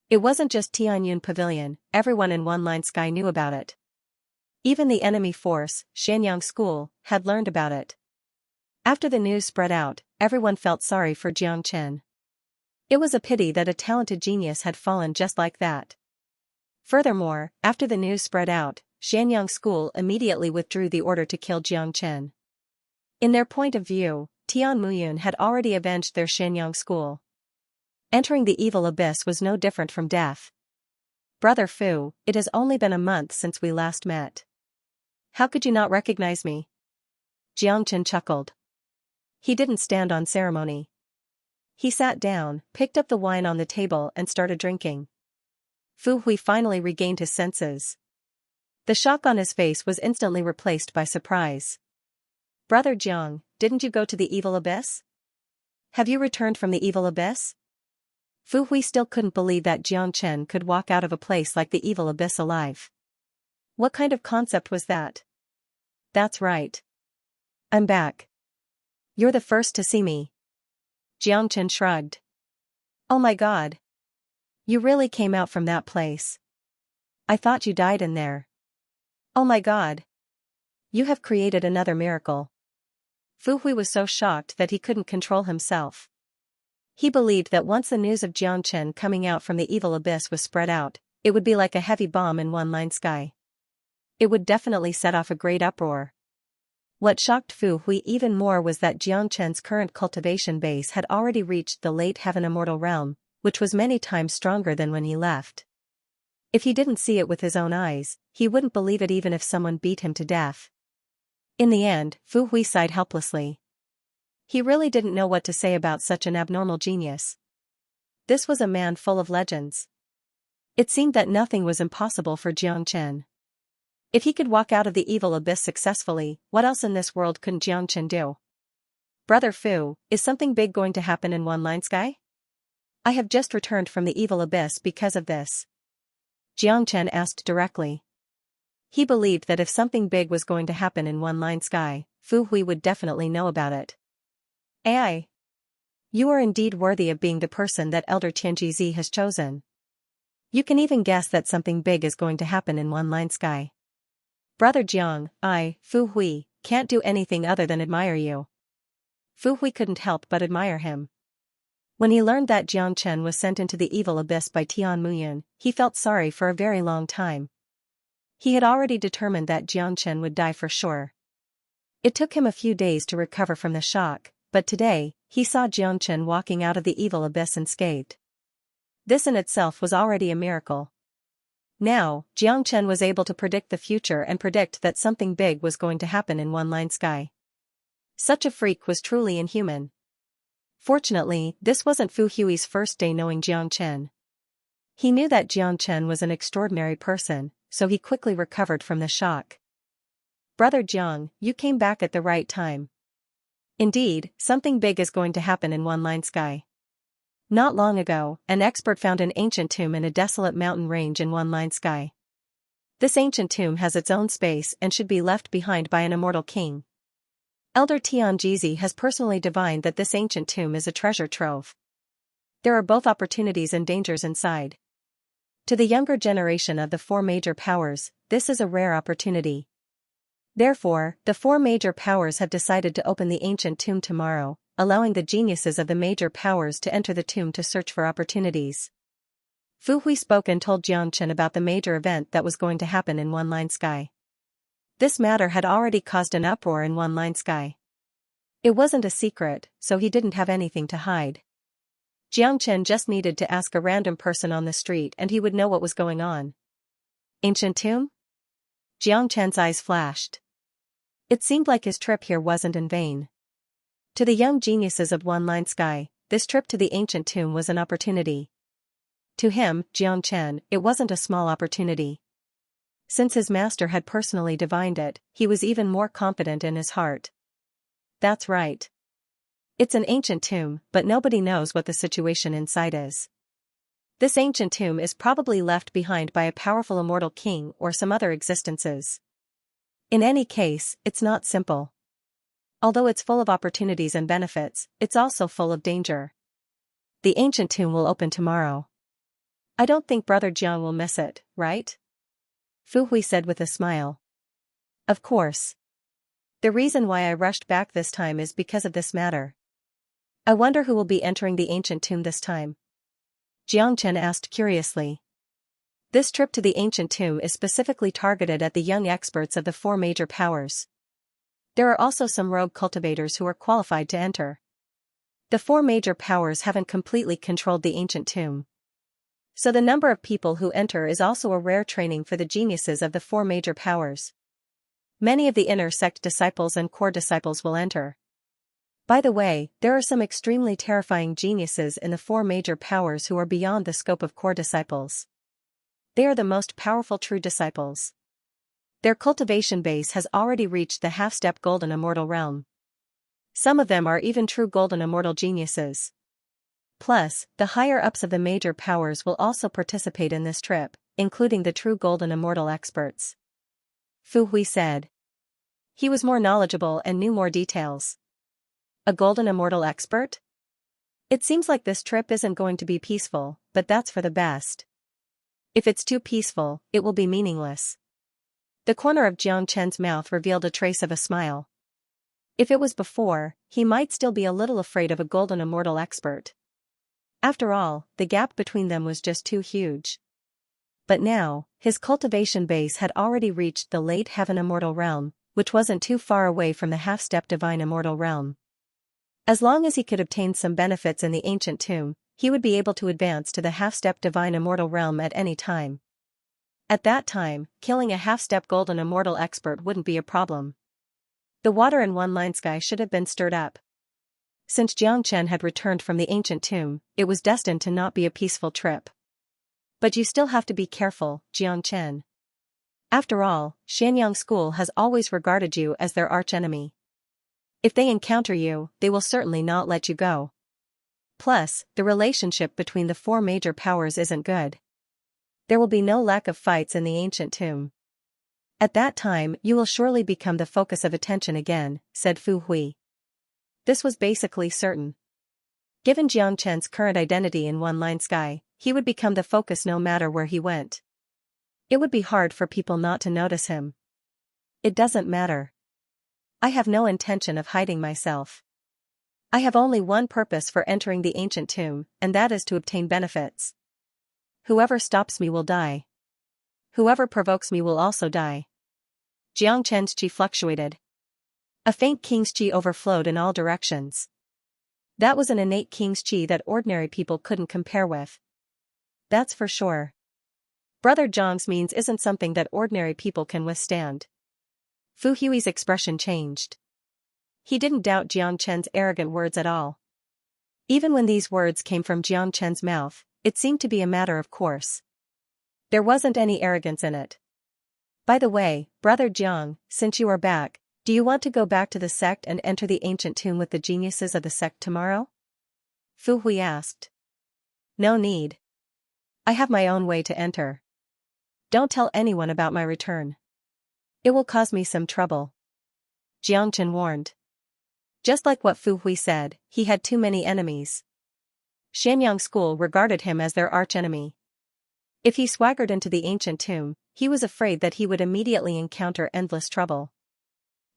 It wasn't just Tianyun Pavilion, everyone in One Line Sky knew about it. Even the enemy force, Xianyang School, had learned about it. After the news spread out, everyone felt sorry for Xianxia. It was a pity that a talented genius had fallen just like that. Furthermore, after the news spread out, Xianyang School immediately withdrew the order to kill Xianxia. In their point of view, Tianmuyun had already avenged their Xianyang School. Entering the evil abyss was no different from death. Brother Fu, it has only been a month since we last met. How could you not recognize me? Xianxia chuckled. He didn't stand on ceremony. He sat down, picked up the wine on the table and started drinking. Fu Hui finally regained his senses. The shock on his face was instantly replaced by surprise. Brother Jiang, didn't you go to the evil abyss? Have you returned from the evil abyss? Fu Hui still couldn't believe that Xianxia could walk out of a place like the evil abyss alive. What kind of concept was that? That's right. I'm back. You're the first to see me. Xianxia shrugged. Oh my god. You really came out from that place. I thought you died in there. Oh my god. You have created another miracle. Fu Hui was so shocked that he couldn't control himself. He believed that once the news of Xianxia coming out from the evil abyss was spread out, it would be like a heavy bomb in One Line Sky. It would definitely set off a great uproar. What shocked Fu Hui even more was that Xianxia's current cultivation base had already reached the late heaven immortal realm, which was many times stronger than when he left. If he didn't see it with his own eyes, he wouldn't believe it even if someone beat him to death. In the end, Fu Hui sighed helplessly. He really didn't know what to say about such an abnormal genius. This was a man full of legends. It seemed that nothing was impossible for Xianxia. If he could walk out of the evil abyss successfully, what else in this world couldn't Xianxia do? Brother Fu, is something big going to happen in One Line Sky? I have just returned from the evil abyss because of this. Xianxia asked directly. He believed that if something big was going to happen in One Line Sky, Fu Hui would definitely know about it. Ai. You are indeed worthy of being the person that Elder Tianjizi has chosen. You can even guess that something big is going to happen in One Line Sky. Brother Jiang, I, Fu Hui, can't do anything other than admire you. Fu Hui couldn't help but admire him. When he learned that Xianxia was sent into the evil abyss by Tianmuyun, he felt sorry for a very long time. He had already determined that Xianxia would die for sure. It took him a few days to recover from the shock, but today, he saw Xianxia walking out of the evil abyss unscathed. This in itself was already a miracle. Now, Xianxia was able to predict the future and predict that something big was going to happen in One Line Sky. Such a freak was truly inhuman. Fortunately, this wasn't Fu Hui's first day knowing Xianxia. He knew that Xianxia was an extraordinary person, so he quickly recovered from the shock. Brother Jiang, you came back at the right time. Indeed, something big is going to happen in One Line Sky. Not long ago, an expert found an ancient tomb in a desolate mountain range in One Line Sky. This ancient tomb has its own space and should be left behind by an immortal king. Elder Tianjizi has personally divined that this ancient tomb is a treasure trove. There are both opportunities and dangers inside. To the younger generation of the four major powers, this is a rare opportunity. Therefore, the four major powers have decided to open the ancient tomb tomorrow, allowing the geniuses of the major powers to enter the tomb to search for opportunities. Fu Hui spoke and told Xianxia about the major event that was going to happen in One Line Sky. This matter had already caused an uproar in One Line Sky. It wasn't a secret, so he didn't have anything to hide. Xianxia just needed to ask a random person on the street and he would know what was going on. Ancient tomb? Xianxia's eyes flashed. It seemed like his trip here wasn't in vain. To the young geniuses of One Line Sky, this trip to the ancient tomb was an opportunity. To him, Xianxia, it wasn't a small opportunity. Since his master had personally divined it, he was even more confident in his heart. That's right. It's an ancient tomb, but nobody knows what the situation inside is. This ancient tomb is probably left behind by a powerful immortal king or some other existences. In any case, it's not simple. Although it's full of opportunities and benefits, it's also full of danger. The ancient tomb will open tomorrow. I don't think Brother Jiang will miss it, right? Fu Hui said with a smile. Of course. The reason why I rushed back this time is because of this matter. I wonder who will be entering the ancient tomb this time? Xianxia asked curiously. This trip to the ancient tomb is specifically targeted at the young experts of the four major powers. There are also some rogue cultivators who are qualified to enter. The four major powers haven't completely controlled the ancient tomb. So the number of people who enter is also a rare training for the geniuses of the four major powers. Many of the inner sect disciples and core disciples will enter. By the way, there are some extremely terrifying geniuses in the four major powers who are beyond the scope of core disciples. They are the most powerful true disciples. Their cultivation base has already reached the half-step golden immortal realm. Some of them are even true golden immortal geniuses. Plus, the higher-ups of the major powers will also participate in this trip, including the true golden immortal experts. Fu Hui said. He was more knowledgeable and knew more details. A golden immortal expert? It seems like this trip isn't going to be peaceful, but that's for the best. If it's too peaceful, it will be meaningless. The corner of Xianxia's mouth revealed a trace of a smile. If it was before, he might still be a little afraid of a golden immortal expert. After all, the gap between them was just too huge. But now, his cultivation base had already reached the late heaven immortal realm, which wasn't too far away from the half-step divine immortal realm. As long as he could obtain some benefits in the ancient tomb, he would be able to advance to the half-step divine immortal realm at any time. At that time, killing a half-step golden immortal expert wouldn't be a problem. The water in One Line Sky should have been stirred up. Since Xianxia had returned from the ancient tomb, it was destined to not be a peaceful trip. But you still have to be careful, Xianxia. After all, Xianyang School has always regarded you as their archenemy. If they encounter you, they will certainly not let you go. Plus, the relationship between the four major powers isn't good. There will be no lack of fights in the ancient tomb. At that time you will surely become the focus of attention again, said Fu Hui. This was basically certain. Given Xianxia's current identity in One Line Sky, he would become the focus no matter where he went. It would be hard for people not to notice him. It doesn't matter. I have no intention of hiding myself. I have only one purpose for entering the ancient tomb, and that is to obtain benefits. Whoever stops me will die. Whoever provokes me will also die. Xianxia's qi fluctuated. A faint king's qi overflowed in all directions. That was an innate king's qi that ordinary people couldn't compare with. That's for sure. Brother Zhang's means isn't something that ordinary people can withstand. Fu Hui's expression changed. He didn't doubt Xianxia's arrogant words at all. Even when these words came from Xianxia's mouth, it seemed to be a matter of course. There wasn't any arrogance in it. By the way, Brother Jiang, since you are back, do you want to go back to the sect and enter the ancient tomb with the geniuses of the sect tomorrow? Fu Hui asked. No need. I have my own way to enter. Don't tell anyone about my return. It will cause me some trouble. Xianxia warned. Just like what Fu Hui said, he had too many enemies. Xianyang School regarded him as their archenemy. If he swaggered into the ancient tomb, he was afraid that he would immediately encounter endless trouble.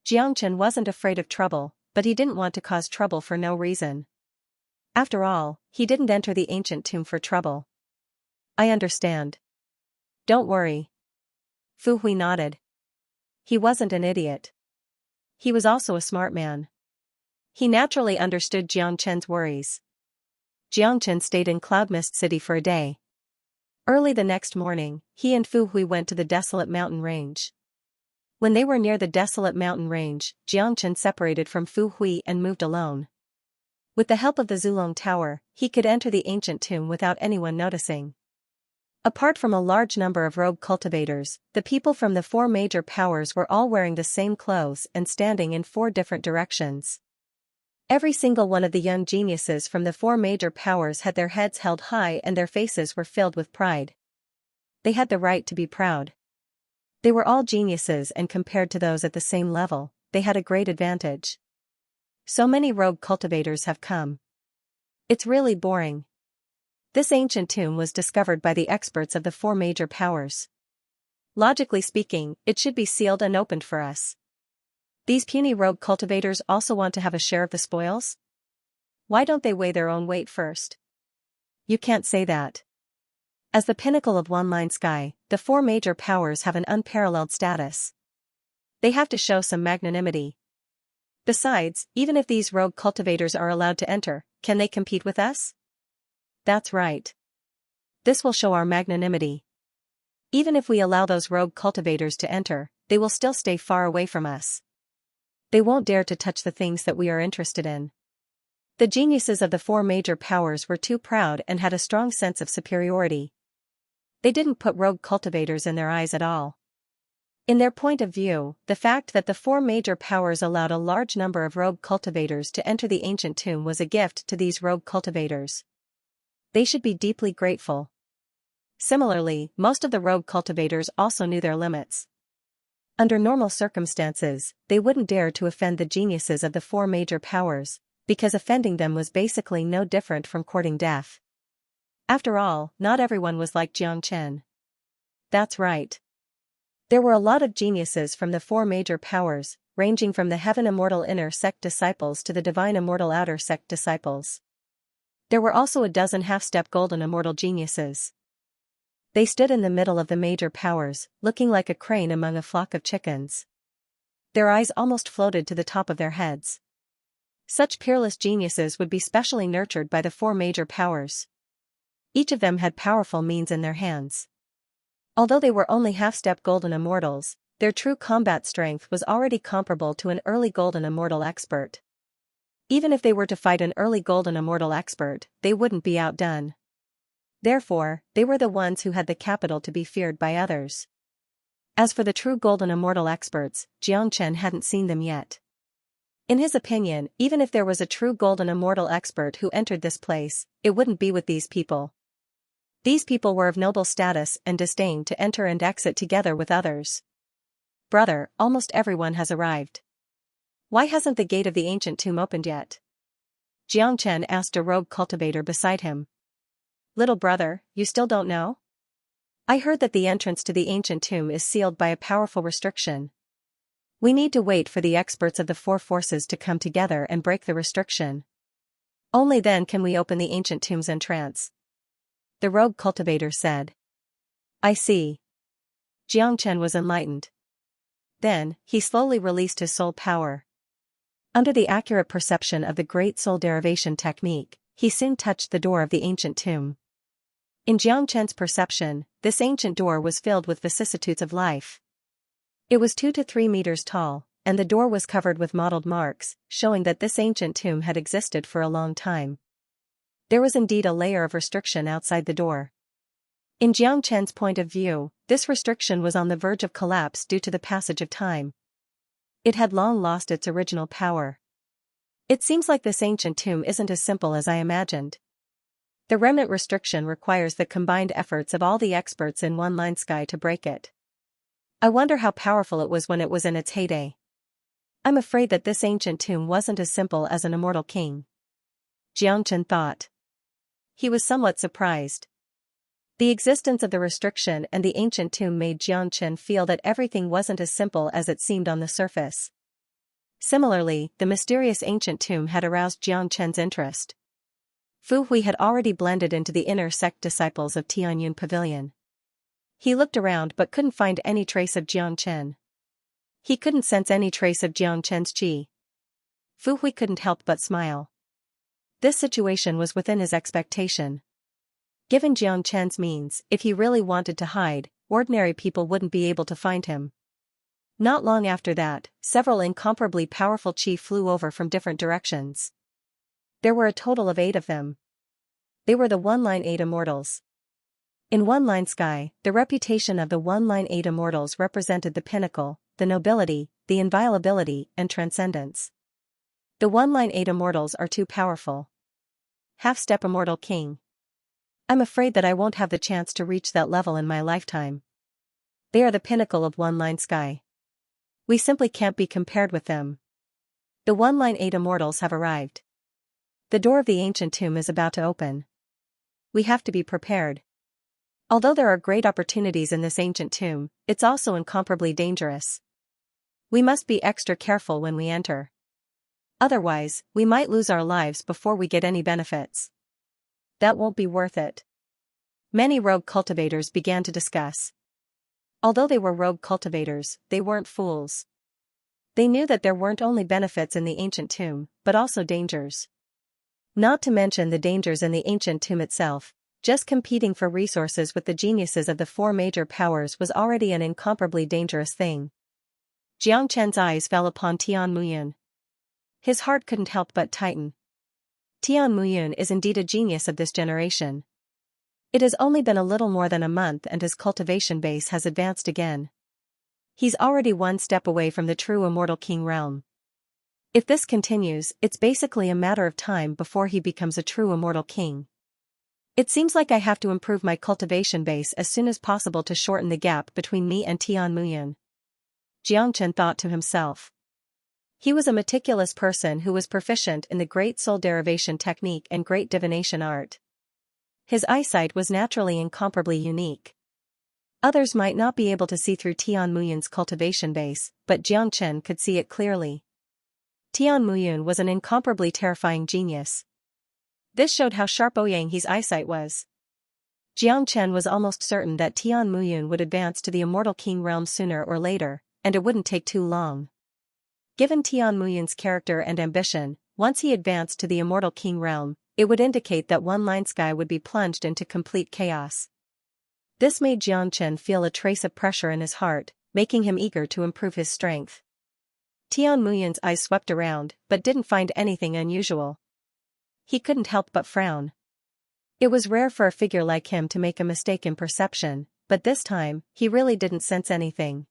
Xianxia wasn't afraid of trouble, but he didn't want to cause trouble for no reason. After all, he didn't enter the ancient tomb for trouble. I understand. Don't worry. Fu Hui nodded. He wasn't an idiot. He was also a smart man. He naturally understood Jiang Chen's worries. Jiang Chen stayed in Cloud Mist City for a day. Early the next morning, he and Fu Hui went to the desolate mountain range. When they were near the desolate mountain range, Jiang Chen separated from Fu Hui and moved alone. With the help of the Zulong Tower, he could enter the ancient tomb without anyone noticing. Apart from a large number of rogue cultivators, the people from the 4 major powers were all wearing the same clothes and standing in 4 different directions. Every single one of the young geniuses from the 4 major powers had their heads held high and their faces were filled with pride. They had the right to be proud. They were all geniuses, and compared to those at the same level, they had a great advantage. So many rogue cultivators have come. It's really boring. This ancient tomb was discovered by the experts of the 4 major powers. Logically speaking, it should be sealed and opened for us. These puny rogue cultivators also want to have a share of the spoils? Why don't they weigh their own weight first? You can't say that. As the pinnacle of One Line Sky, the 4 major powers have an unparalleled status. They have to show some magnanimity. Besides, even if these rogue cultivators are allowed to enter, can they compete with us? That's right. This will show our magnanimity. Even if we allow those rogue cultivators to enter, they will still stay far away from us. They won't dare to touch the things that we are interested in. The geniuses of the 4 major powers were too proud and had a strong sense of superiority. They didn't put rogue cultivators in their eyes at all. In their point of view, the fact that the 4 major powers allowed a large number of rogue cultivators to enter the ancient tomb was a gift to these rogue cultivators. They should be deeply grateful. Similarly, most of the rogue cultivators also knew their limits. Under normal circumstances, they wouldn't dare to offend the geniuses of the 4 major powers, because offending them was basically no different from courting death. After all, not everyone was like Jiang Chen. That's right. There were a lot of geniuses from the 4 major powers, ranging from the Heaven Immortal Inner Sect disciples to the Divine Immortal Outer Sect disciples. There were also a dozen half-step golden immortal geniuses. They stood in the middle of the major powers, looking like a crane among a flock of chickens. Their eyes almost floated to the top of their heads. Such peerless geniuses would be specially nurtured by the 4 major powers. Each of them had powerful means in their hands. Although they were only half-step golden immortals, their true combat strength was already comparable to an early golden immortal expert. Even if they were to fight an early golden immortal expert, they wouldn't be outdone. Therefore, they were the ones who had the capital to be feared by others. As for the true golden immortal experts, Jiang Chen hadn't seen them yet. In his opinion, even if there was a true golden immortal expert who entered this place, it wouldn't be with these people. These people were of noble status and disdained to enter and exit together with others. Brother, almost everyone has arrived. Why hasn't the gate of the ancient tomb opened yet? Jiang Chen asked a rogue cultivator beside him. Little brother, you still don't know? I heard that the entrance to the ancient tomb is sealed by a powerful restriction. We need to wait for the experts of the 4 forces to come together and break the restriction. Only then can we open the ancient tomb's entrance. The rogue cultivator said. I see. Jiang Chen was enlightened. Then, he slowly released his soul power. Under the accurate perception of the great soul derivation technique, he soon touched the door of the ancient tomb. In Jiang Chen's perception, this ancient door was filled with vicissitudes of life. It was 2 to 3 meters tall, and the door was covered with mottled marks, showing that this ancient tomb had existed for a long time. There was indeed a layer of restriction outside the door. In Jiang Chen's point of view, this restriction was on the verge of collapse due to the passage of time. It had long lost its original power. It seems like this ancient tomb isn't as simple as I imagined. The remnant restriction requires the combined efforts of all the experts in One Line Sky to break it. I wonder how powerful it was when it was in its heyday. I'm afraid that this ancient tomb wasn't as simple as an immortal king. Jiang Chen thought. He was somewhat surprised. The existence of the restriction and the ancient tomb made Jiang Chen feel that everything wasn't as simple as it seemed on the surface. Similarly, the mysterious ancient tomb had aroused Jiang Chen's interest. Fu Hui had already blended into the inner sect disciples of Tianyun Pavilion. He looked around but couldn't find any trace of Jiang Chen. He couldn't sense any trace of Jiang Chen's qi. Fu Hui couldn't help but smile. This situation was within his expectation. Given Jiang Chen's means, if he really wanted to hide, ordinary people wouldn't be able to find him. Not long after that, several incomparably powerful qi flew over from different directions. There were a total of 8 of them. They were the One-Line 8 Immortals. In One-Line Sky, the reputation of the One-Line 8 Immortals represented the pinnacle, the nobility, the inviolability, and transcendence. The One-Line 8 Immortals are too powerful. Half-Step Immortal King. I'm afraid that I won't have the chance to reach that level in my lifetime. They are the pinnacle of One-Line Sky. We simply can't be compared with them. The One-Line 8 Immortals have arrived. The door of the ancient tomb is about to open. We have to be prepared. Although there are great opportunities in this ancient tomb, it's also incomparably dangerous. We must be extra careful when we enter. Otherwise, we might lose our lives before we get any benefits. That won't be worth it. Many rogue cultivators began to discuss. Although they were rogue cultivators, they weren't fools. They knew that there weren't only benefits in the ancient tomb, but also dangers. Not to mention the dangers in the ancient tomb itself. Just competing for resources with the geniuses of the 4 major powers was already an incomparably dangerous thing. Jiang Chen's eyes fell upon Tian Muyun. His heart couldn't help but tighten. Tian Muyun is indeed a genius of this generation. It has only been a little more than a month and his cultivation base has advanced again. He's already 1 step away from the true Immortal King realm. If this continues, it's basically a matter of time before he becomes a true Immortal King. It seems like I have to improve my cultivation base as soon as possible to shorten the gap between me and Tian Muyun. Jiang Chen thought to himself. He was a meticulous person who was proficient in the great soul derivation technique and great divination art. His eyesight was naturally incomparably unique. Others might not be able to see through Tian Muyun's cultivation base, but Jiang Chen could see it clearly. Tian Muyun was an incomparably terrifying genius. This showed how sharp Ouyanghe's eyesight was. Jiang Chen was almost certain that Tian Muyun would advance to the Immortal King realm sooner or later, and it wouldn't take too long. Given Tian Muyun's character and ambition, once he advanced to the Immortal King realm, it would indicate that One-Line Sky would be plunged into complete chaos. This made Jiang Chen feel a trace of pressure in his heart, making him eager to improve his strength. Tian Muyun's eyes swept around, but didn't find anything unusual. He couldn't help but frown. It was rare for a figure like him to make a mistake in perception, but this time, he really didn't sense anything.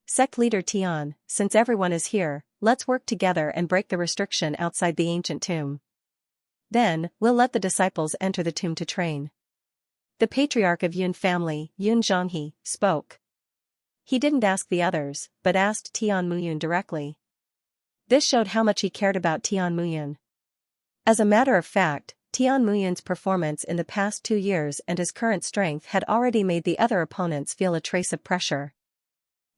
Sect leader Tian, since everyone is here, let's work together and break the restriction outside the ancient tomb. Then, we'll let the disciples enter the tomb to train. The patriarch of Yun family, Yun Zhonghe, spoke. He didn't ask the others, but asked Tian Muyun directly. This showed how much he cared about Tian Muyun. As a matter of fact, Tian Muyun's performance in the past 2 years and his current strength had already made the other opponents feel a trace of pressure.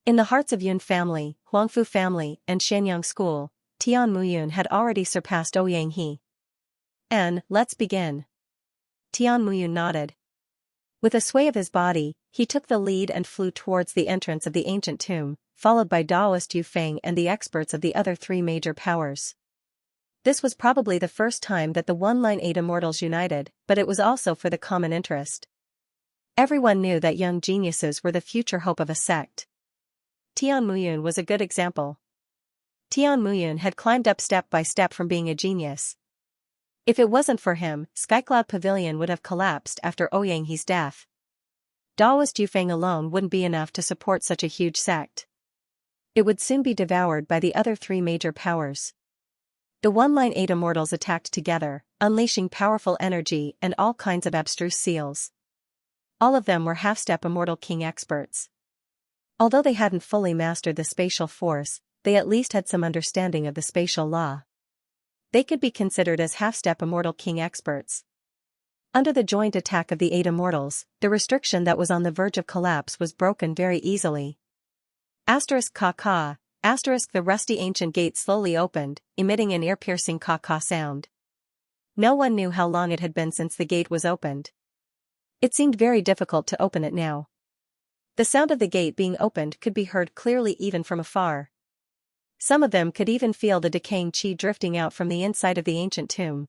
In the hearts of Yun family, Huangfu family, and Shenyang school, Tian Muyun had already surpassed Ouyanghe. And, let's begin. Tian Muyun nodded. With a sway of his body, he took the lead and flew towards the entrance of the ancient tomb, followed by Daoist Yu Feng and the experts of the other 3 major powers. This was probably the first time that the One-Line 8 Immortals united, but it was also for the common interest. Everyone knew that young geniuses were the future hope of a sect. Tian Muyun was a good example. Tian Muyun had climbed up step by step from being a genius. If it wasn't for him, Skycloud Pavilion would have collapsed after Ouyanghe's death. Daoist Yufeng alone wouldn't be enough to support such a huge sect. It would soon be devoured by the other 3 major powers. The One-Line 8 Immortals attacked together, unleashing powerful energy and all kinds of abstruse seals. All of them were half-step Immortal King experts. Although they hadn't fully mastered the spatial force, they at least had some understanding of the spatial law. They could be considered as half-step Immortal King experts. Under the joint attack of the 8 Immortals, the restriction that was on the verge of collapse was broken very easily. *Ka-ka, *, the rusty ancient gate slowly opened, emitting an ear-piercing ka-ka sound. No one knew how long it had been since the gate was opened. It seemed very difficult to open it now. The sound of the gate being opened could be heard clearly even from afar. Some of them could even feel the decaying qi drifting out from the inside of the ancient tomb.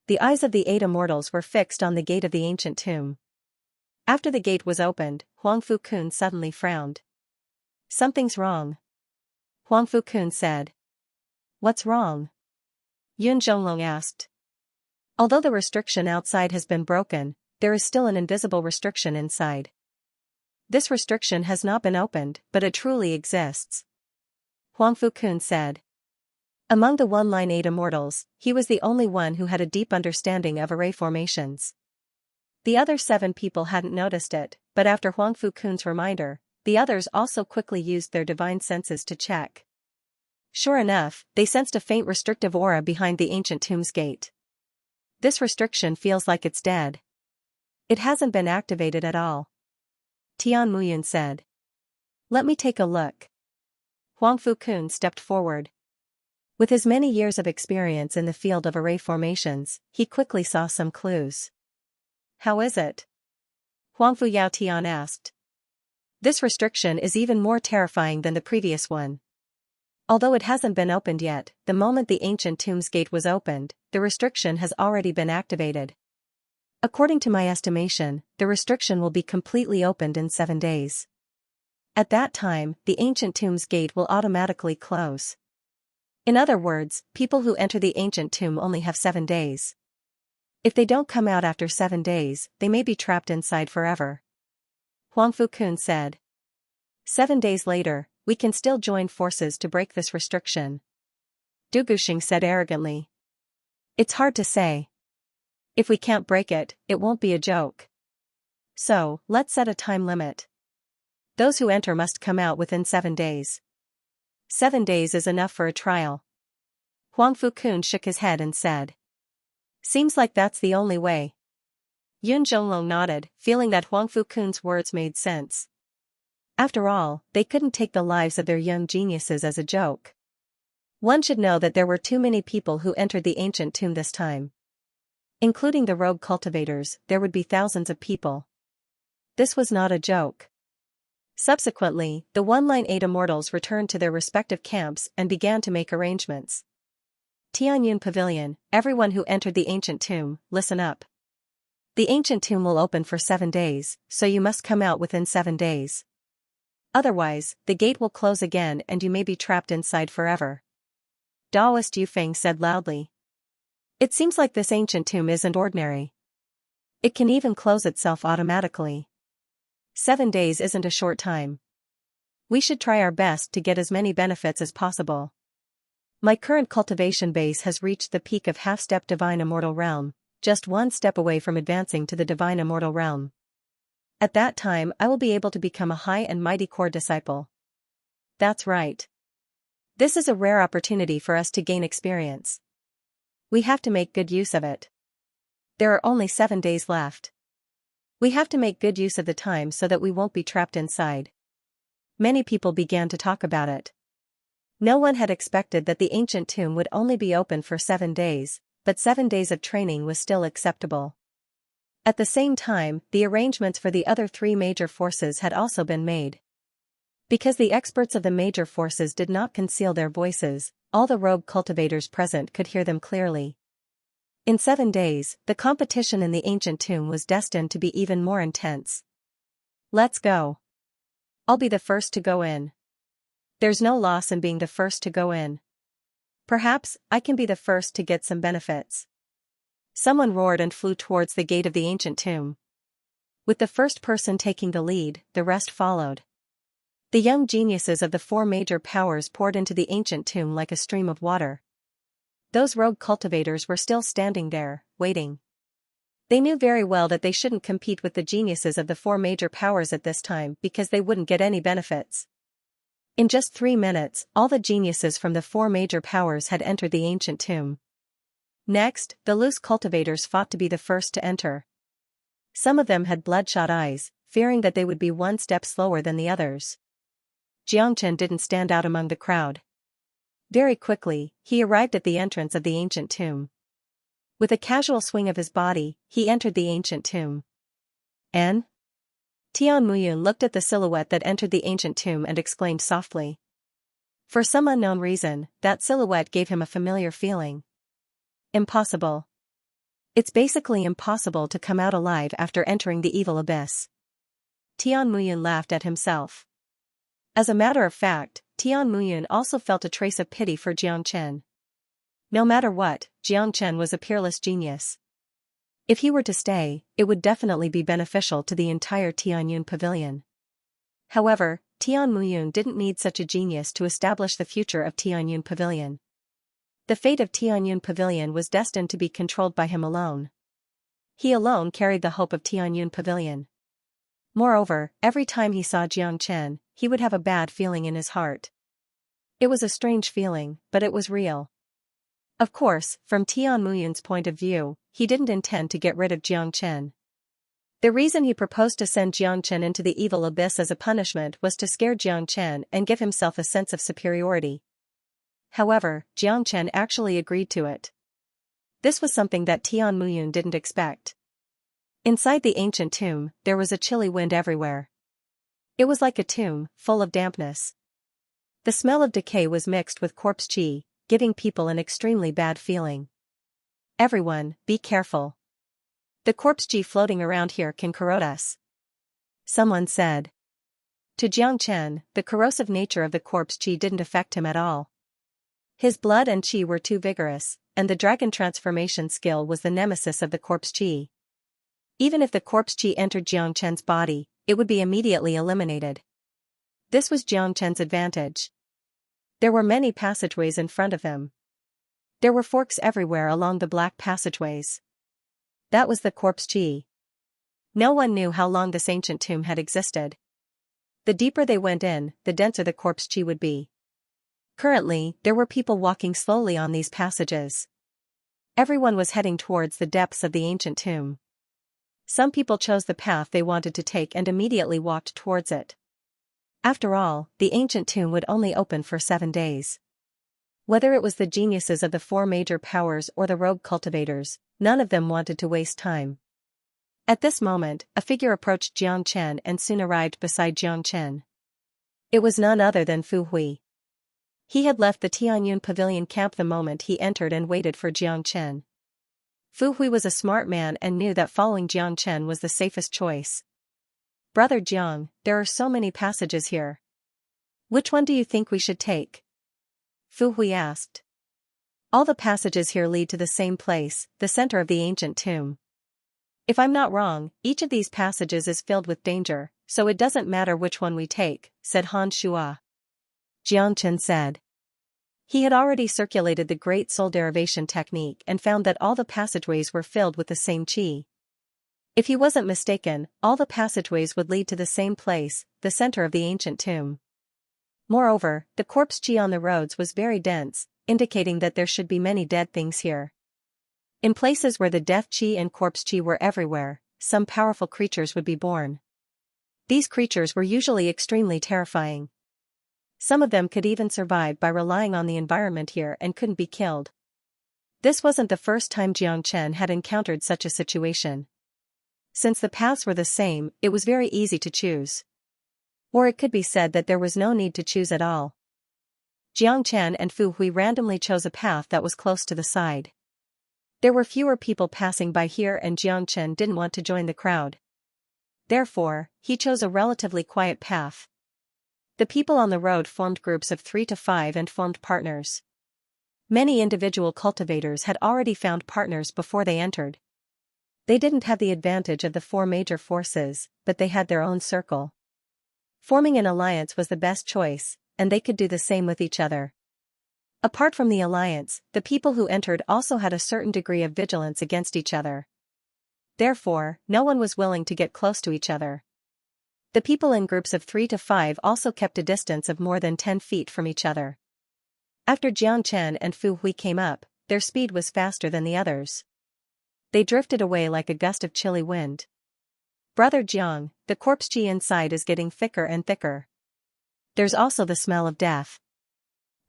The eyes of the 8 immortals were fixed on the gate of the ancient tomb. After the gate was opened, Huang Fu-kun suddenly frowned. "Something's wrong," Huang Fu-kun said. "What's wrong?" Yun Zhonglong asked. "Although the restriction outside has been broken, there is still an invisible restriction inside. This restriction has not been opened, but it truly exists," Huang Fu-kun said. Among the one-line 8 immortals, he was the only one who had a deep understanding of array formations. The other 7 people hadn't noticed it, but after Huang Fu-kun's reminder, the others also quickly used their divine senses to check. Sure enough, they sensed a faint restrictive aura behind the ancient tomb's gate. "This restriction feels like it's dead. It hasn't been activated at all," Tian Muyun said. "Let me take a look." Huang Fu-kun stepped forward. With his many years of experience in the field of array formations, he quickly saw some clues. "How is it?" Huang Fu-yao Tian asked. "This restriction is even more terrifying than the previous one. Although it hasn't been opened yet, the moment the ancient tomb's gate was opened, the restriction has already been activated. According to my estimation, the restriction will be completely opened in 7 days. At that time, the ancient tomb's gate will automatically close. In other words, people who enter the ancient tomb only have 7 days. If they don't come out after 7 days, they may be trapped inside forever," Huang Fu-kun said. 7 days later, we can still join forces to break this restriction," Du Guxing said arrogantly. "It's hard to say. If we can't break it, it won't be a joke. So, let's set a time limit. Those who enter must come out within 7 days. 7 days is enough for a trial." Huang Fu-kun shook his head and said. "Seems like that's the only way." Yun Zhonglong nodded, feeling that Huang Fu-kun's words made sense. After all, they couldn't take the lives of their young geniuses as a joke. One should know that there were too many people who entered the ancient tomb this time. Including the rogue cultivators, there would be thousands of people. This was not a joke. Subsequently, the one-line 8 immortals returned to their respective camps and began to make arrangements. "Tianyun Pavilion, everyone who entered the ancient tomb, listen up. The ancient tomb will open for 7 days, so you must come out within 7 days. Otherwise, the gate will close again and you may be trapped inside forever." Daoist Yufeng said loudly. "It seems like this ancient tomb isn't ordinary. It can even close itself automatically. 7 days isn't a short time. We should try our best to get as many benefits as possible. My current cultivation base has reached the peak of half-step divine immortal realm, just 1 step away from advancing to the divine immortal realm. At that time I will be able to become a high and mighty core disciple." "That's right. This is a rare opportunity for us to gain experience. We have to make good use of it. There are only 7 days left. We have to make good use of the time so that we won't be trapped inside." Many people began to talk about it. No one had expected that the ancient tomb would only be open for 7 days, but 7 days of training was still acceptable. At the same time, the arrangements for the other 3 major forces had also been made. Because the experts of the major forces did not conceal their voices, all the rogue cultivators present could hear them clearly. In 7 days, the competition in the ancient tomb was destined to be even more intense. "Let's go. I'll be the first to go in. There's no loss in being the first to go in. Perhaps I can be the first to get some benefits." Someone roared and flew towards the gate of the ancient tomb. With the first person taking the lead, the rest followed. The young geniuses of the 4 major powers poured into the ancient tomb like a stream of water. Those rogue cultivators were still standing there, waiting. They knew very well that they shouldn't compete with the geniuses of the 4 major powers at this time because they wouldn't get any benefits. In just 3 minutes, all the geniuses from the 4 major powers had entered the ancient tomb. Next, the loose cultivators fought to be the first to enter. Some of them had bloodshot eyes, fearing that they would be 1 step slower than the others. Jiangchen didn't stand out among the crowd. Very quickly, he arrived at the entrance of the ancient tomb. With a casual swing of his body, he entered the ancient tomb. An? Tian Muyun looked at the silhouette that entered the ancient tomb and exclaimed softly. For some unknown reason, that silhouette gave him a familiar feeling. Impossible. It's basically impossible to come out alive after entering the evil abyss. Tian Muyun laughed at himself. As a matter of fact, Tian Muyun also felt a trace of pity for Jiang Chen. No matter what, Jiang Chen was a peerless genius. If he were to stay, it would definitely be beneficial to the entire Tianyun pavilion. However, Tian Muyun didn't need such a genius to establish the future of Tianyun pavilion. The fate of Tianyun pavilion was destined to be controlled by him alone. He alone carried the hope of Tianyun pavilion. Moreover, every time he saw Jiang Chen, he would have a bad feeling in his heart. It was a strange feeling, but it was real. Of course, from Tian Muyun's point of view, he didn't intend to get rid of Jiang Chen. The reason he proposed to send Jiang Chen into the evil abyss as a punishment was to scare Jiang Chen and give himself a sense of superiority. However, Jiang Chen actually agreed to it. This was something that Tian Muyun didn't expect. Inside the ancient tomb, there was a chilly wind everywhere. It was like a tomb, full of dampness. The smell of decay was mixed with corpse qi, giving people an extremely bad feeling. Everyone, be careful. The corpse qi floating around here can corrode us. Someone said. To Jiang Chen, the corrosive nature of the corpse qi didn't affect him at all. His blood and qi were too vigorous, and the dragon transformation skill was the nemesis of the corpse qi. Even if the corpse qi entered Jiang Chen's body, it would be immediately eliminated. This was Jiang Chen's advantage. There were many passageways in front of him. There were forks everywhere along the black passageways. That was the corpse qi. No one knew how long this ancient tomb had existed. The deeper they went in, the denser the corpse qi would be. Currently, there were people walking slowly on these passages. Everyone was heading towards the depths of the ancient tomb. Some people chose the path they wanted to take and immediately walked towards it. After all, the ancient tomb would only open for 7 days. Whether it was the geniuses of the 4 major powers or the rogue cultivators, none of them wanted to waste time. At this moment, a figure approached Jiang Chen and soon arrived beside Jiang Chen. It was none other than Fu Hui. He had left the Tianyun pavilion camp the moment he entered and waited for Jiang Chen. Fu Hui was a smart man and knew that following Jiang Chen was the safest choice. Brother Jiang, there are so many passages here. Which one do you think we should take? Fu Hui asked. All the passages here lead to the same place, the center of the ancient tomb. If I'm not wrong, each of these passages is filled with danger, so it doesn't matter which one we take, said Han Shua. Jiang Chen said. He had already circulated the Great Soul Derivation technique and found that all the passageways were filled with the same qi. If he wasn't mistaken, all the passageways would lead to the same place, the center of the ancient tomb. Moreover, the corpse qi on the roads was very dense, indicating that there should be many dead things here. In places where the death qi and corpse qi were everywhere, some powerful creatures would be born. These creatures were usually extremely terrifying. Some of them could even survive by relying on the environment here and couldn't be killed. This wasn't the first time Jiang Chen had encountered such a situation. Since the paths were the same, it was very easy to choose. Or it could be said that there was no need to choose at all. Jiang Chen and Fu Hui randomly chose a path that was close to the side. There were fewer people passing by here and Jiang Chen didn't want to join the crowd. Therefore, he chose a relatively quiet path. The people on the road formed groups of 3 to 5 and formed partners. Many individual cultivators had already found partners before they entered. They didn't have the advantage of the 4 major forces, but they had their own circle. Forming an alliance was the best choice, and they could do the same with each other. Apart from the alliance, the people who entered also had a certain degree of vigilance against each other. Therefore, no one was willing to get close to each other. The people in groups of 3 to 5 also kept a distance of more than 10 feet from each other. After Jiang Chen and Fu Hui came up, their speed was faster than the others. They drifted away like a gust of chilly wind. Brother Jiang, the corpse qi inside is getting thicker and thicker. There's also the smell of death.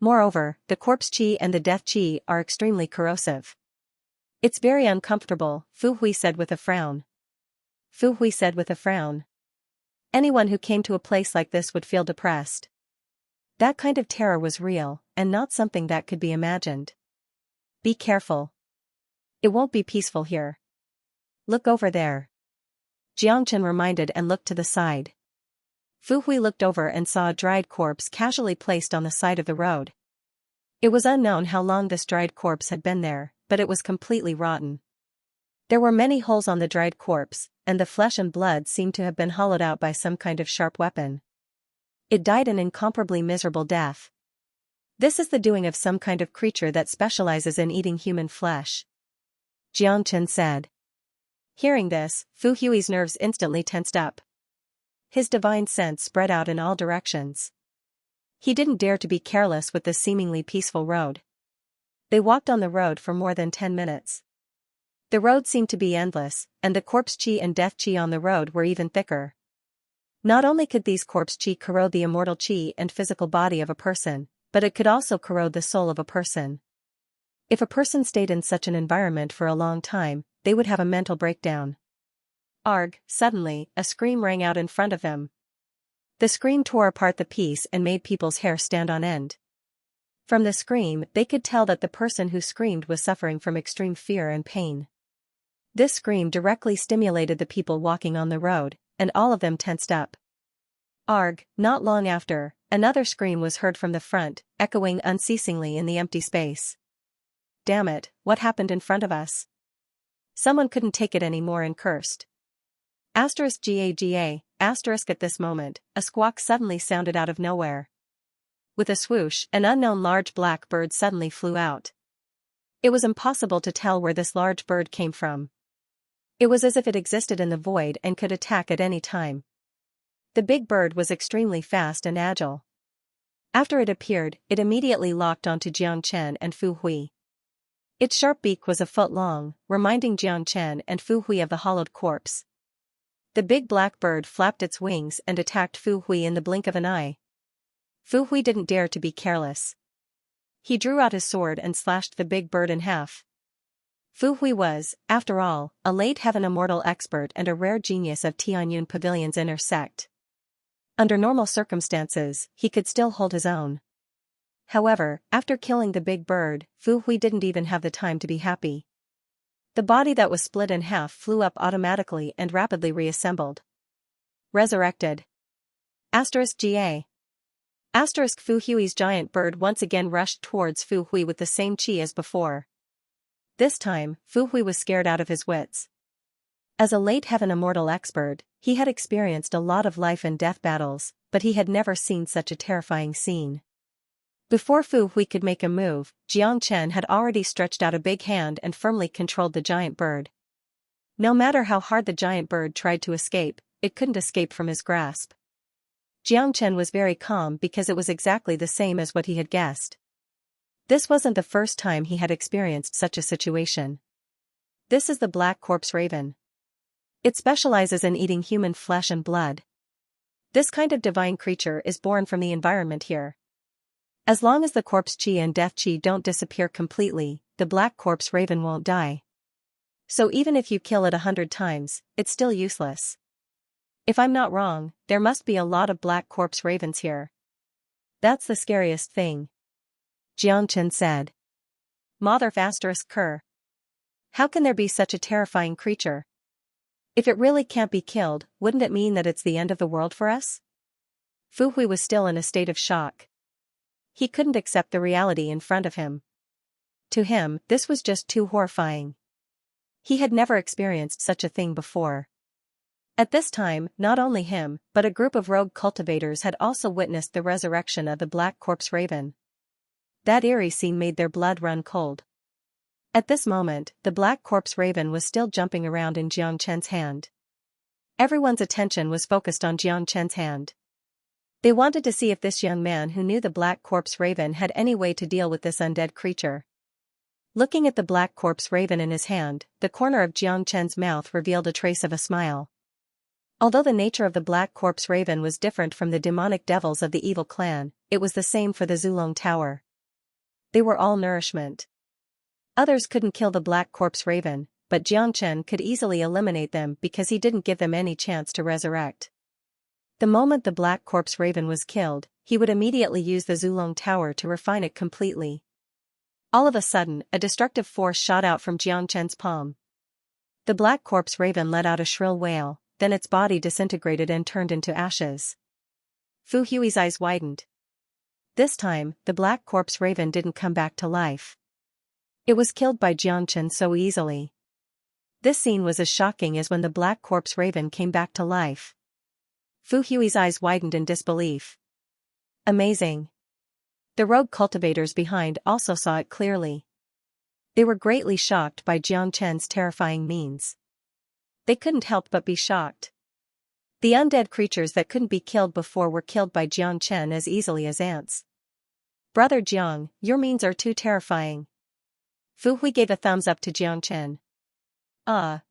Moreover, the corpse qi and the death qi are extremely corrosive. It's very uncomfortable, Fu Hui said with a frown. Fu Hui said with a frown. Anyone who came to a place like this would feel depressed. That kind of terror was real, and not something that could be imagined. Be careful. It won't be peaceful here. Look over there. Xianxia reminded and looked to the side. Fu Hui looked over and saw a dried corpse casually placed on the side of the road. It was unknown how long this dried corpse had been there, but it was completely rotten. There were many holes on the dried corpse, and the flesh and blood seemed to have been hollowed out by some kind of sharp weapon. It died an incomparably miserable death. This is the doing of some kind of creature that specializes in eating human flesh, Xianxia said. Hearing this, Fu Hui's nerves instantly tensed up. His divine sense spread out in all directions. He didn't dare to be careless with this seemingly peaceful road. They walked on the road for more than 10 minutes. The road seemed to be endless, and the corpse chi and death chi on the road were even thicker. Not only could these corpse chi corrode the immortal chi and physical body of a person, but it could also corrode the soul of a person. If a person stayed in such an environment for a long time, they would have a mental breakdown. Arg, suddenly, a scream rang out in front of them. The scream tore apart the peace and made people's hair stand on end. From the scream, they could tell that the person who screamed was suffering from extreme fear and pain. This scream directly stimulated the people walking on the road, and all of them tensed up. Arg, not long after, another scream was heard from the front, echoing unceasingly in the empty space. Damn it, what happened in front of us? Someone couldn't take it anymore and cursed. *GAGA, at this moment, a squawk suddenly sounded out of nowhere. With a swoosh, an unknown large black bird suddenly flew out. It was impossible to tell where this large bird came from. It was as if it existed in the void and could attack at any time. The big bird was extremely fast and agile. After it appeared, it immediately locked onto Xianxia and Fu Hui. Its sharp beak was a foot long, reminding Xianxia and Fu Hui of the hollowed corpse. The big black bird flapped its wings and attacked Fu Hui in the blink of an eye. Fu Hui didn't dare to be careless. He drew out his sword and slashed the big bird in half. Fu Hui was, after all, a late heaven immortal expert and a rare genius of Tianyun Pavilion's inner sect. Under normal circumstances, he could still hold his own. However, after killing the big bird, Fu Hui didn't even have the time to be happy. The body that was split in half flew up automatically and rapidly reassembled. Resurrected. *GA. Fu Hui's giant bird once again rushed towards Fu Hui with the same chi as before. This time, Fu Hui was scared out of his wits. As a late heaven immortal expert, he had experienced a lot of life and death battles, but he had never seen such a terrifying scene. Before Fu Hui could make a move, Xianxia had already stretched out a big hand and firmly controlled the giant bird. No matter how hard the giant bird tried to escape, it couldn't escape from his grasp. Xianxia was very calm because it was exactly the same as what he had guessed. This wasn't the first time he had experienced such a situation. This is the black corpse raven. It specializes in eating human flesh and blood. This kind of divine creature is born from the environment here. As long as the corpse chi and death chi don't disappear completely, the black corpse raven won't die. So even if you kill it 100 times, it's still useless. If I'm not wrong, there must be a lot of black corpse ravens here. That's the scariest thing, Xianxia said. Mother *cur. How can there be such a terrifying creature? If it really can't be killed, wouldn't it mean that it's the end of the world for us? Fu Hui was still in a state of shock. He couldn't accept the reality in front of him. To him, this was just too horrifying. He had never experienced such a thing before. At this time, not only him, but a group of rogue cultivators had also witnessed the resurrection of the black corpse raven. That eerie scene made their blood run cold. At this moment, the black corpse raven was still jumping around in Xianxia's hand. Everyone's attention was focused on Xianxia's hand. They wanted to see if this young man who knew the black corpse raven had any way to deal with this undead creature. Looking at the black corpse raven in his hand, the corner of Xianxia's mouth revealed a trace of a smile. Although the nature of the black corpse raven was different from the demonic devils of the evil clan, it was the same for the Zulong Tower. They were all nourishment. Others couldn't kill the black corpse raven, but Xianxia could easily eliminate them because he didn't give them any chance to resurrect. The moment the black corpse raven was killed, he would immediately use the Zulong Tower to refine it completely. All of a sudden, a destructive force shot out from Xianxia's palm. The black corpse raven let out a shrill wail, then its body disintegrated and turned into ashes. Fu Hui's eyes widened. This time, the black corpse raven didn't come back to life. It was killed by Xianxia so easily. This scene was as shocking as when the black corpse raven came back to life. Fu Hui's eyes widened in disbelief. Amazing. The rogue cultivators behind also saw it clearly. They were greatly shocked by Xianxia's terrifying means. They couldn't help but be shocked. The undead creatures that couldn't be killed before were killed by Xianxia as easily as ants. Brother Jiang, your means are too terrifying. Fu Hui gave a thumbs up to Xianxia.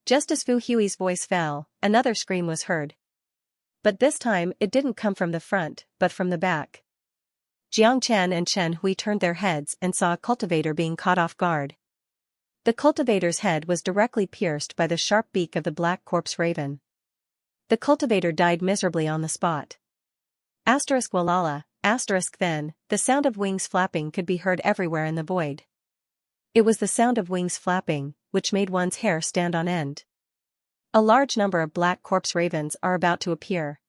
Just as Fu Hui's voice fell, another scream was heard. But this time it didn't come from the front, but from the back. Xianxia and Chen Hui turned their heads and saw a cultivator being caught off guard. The cultivator's head was directly pierced by the sharp beak of the black corpse raven. The cultivator died miserably on the spot. Walala, then, the sound of wings flapping could be heard everywhere in the void. It was the sound of wings flapping, which made one's hair stand on end. A large number of black corpse ravens are about to appear.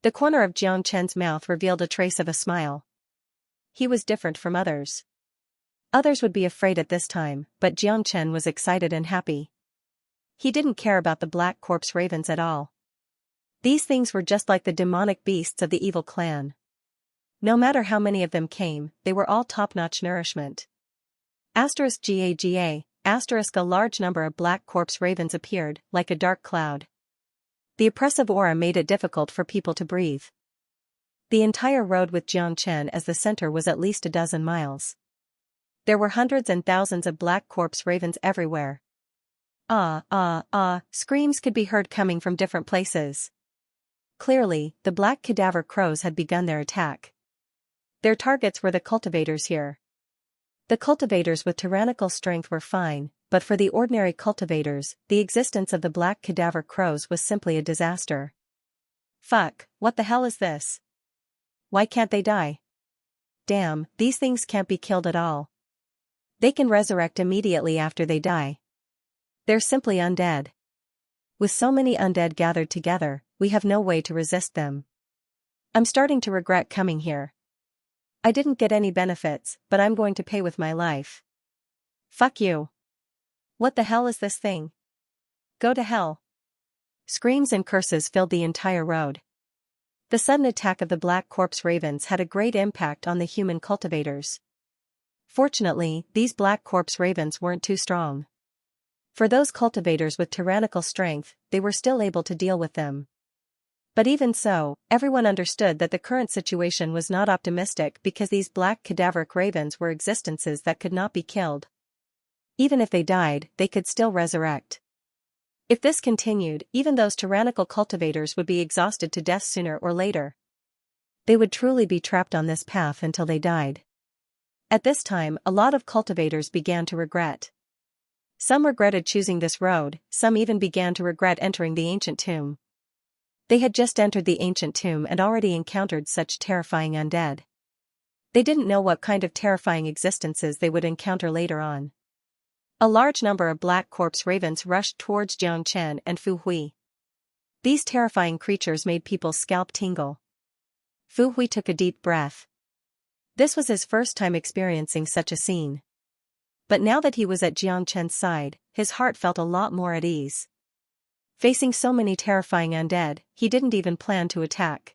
The corner of Xianxia's mouth revealed a trace of a smile. He was different from others. Others would be afraid at this time, but Xianxia was excited and happy. He didn't care about the black corpse ravens at all. These things were just like the demonic beasts of the evil clan. No matter how many of them came, they were all top-notch nourishment. *GAGA, a large number of black corpse ravens appeared, like a dark cloud. The oppressive aura made it difficult for people to breathe. The entire road with Xianxia as the center was at least a dozen miles. There were hundreds and thousands of black corpse ravens everywhere. Screams could be heard coming from different places. Clearly, the black cadaver crows had begun their attack. Their targets were the cultivators here. The cultivators with tyrannical strength were fine, but for the ordinary cultivators, the existence of the black cadaver crows was simply a disaster. Fuck, what the hell is this? Why can't they die? Damn, these things can't be killed at all. They can resurrect immediately after they die. They're simply undead. With so many undead gathered together, we have no way to resist them. I'm starting to regret coming here. I didn't get any benefits, but I'm going to pay with my life. Fuck you. What the hell is this thing? Go to hell. Screams and curses filled the entire road. The sudden attack of the black corpse ravens had a great impact on the human cultivators. Fortunately, these black corpse ravens weren't too strong. For those cultivators with tyrannical strength, they were still able to deal with them. But even so, everyone understood that the current situation was not optimistic because these black cadaveric ravens were existences that could not be killed. Even if they died, they could still resurrect. If this continued, even those tyrannical cultivators would be exhausted to death sooner or later. They would truly be trapped on this path until they died. At this time, a lot of cultivators began to regret. Some regretted choosing this road, some even began to regret entering the ancient tomb. They had just entered the ancient tomb and already encountered such terrifying undead. They didn't know what kind of terrifying existences they would encounter later on. A large number of black corpse ravens rushed towards Xianxia and Fu Hui. These terrifying creatures made people's scalp tingle. Fu Hui took a deep breath. This was his first time experiencing such a scene. But now that he was at Xianxia's side, his heart felt a lot more at ease. Facing so many terrifying undead, he didn't even plan to attack.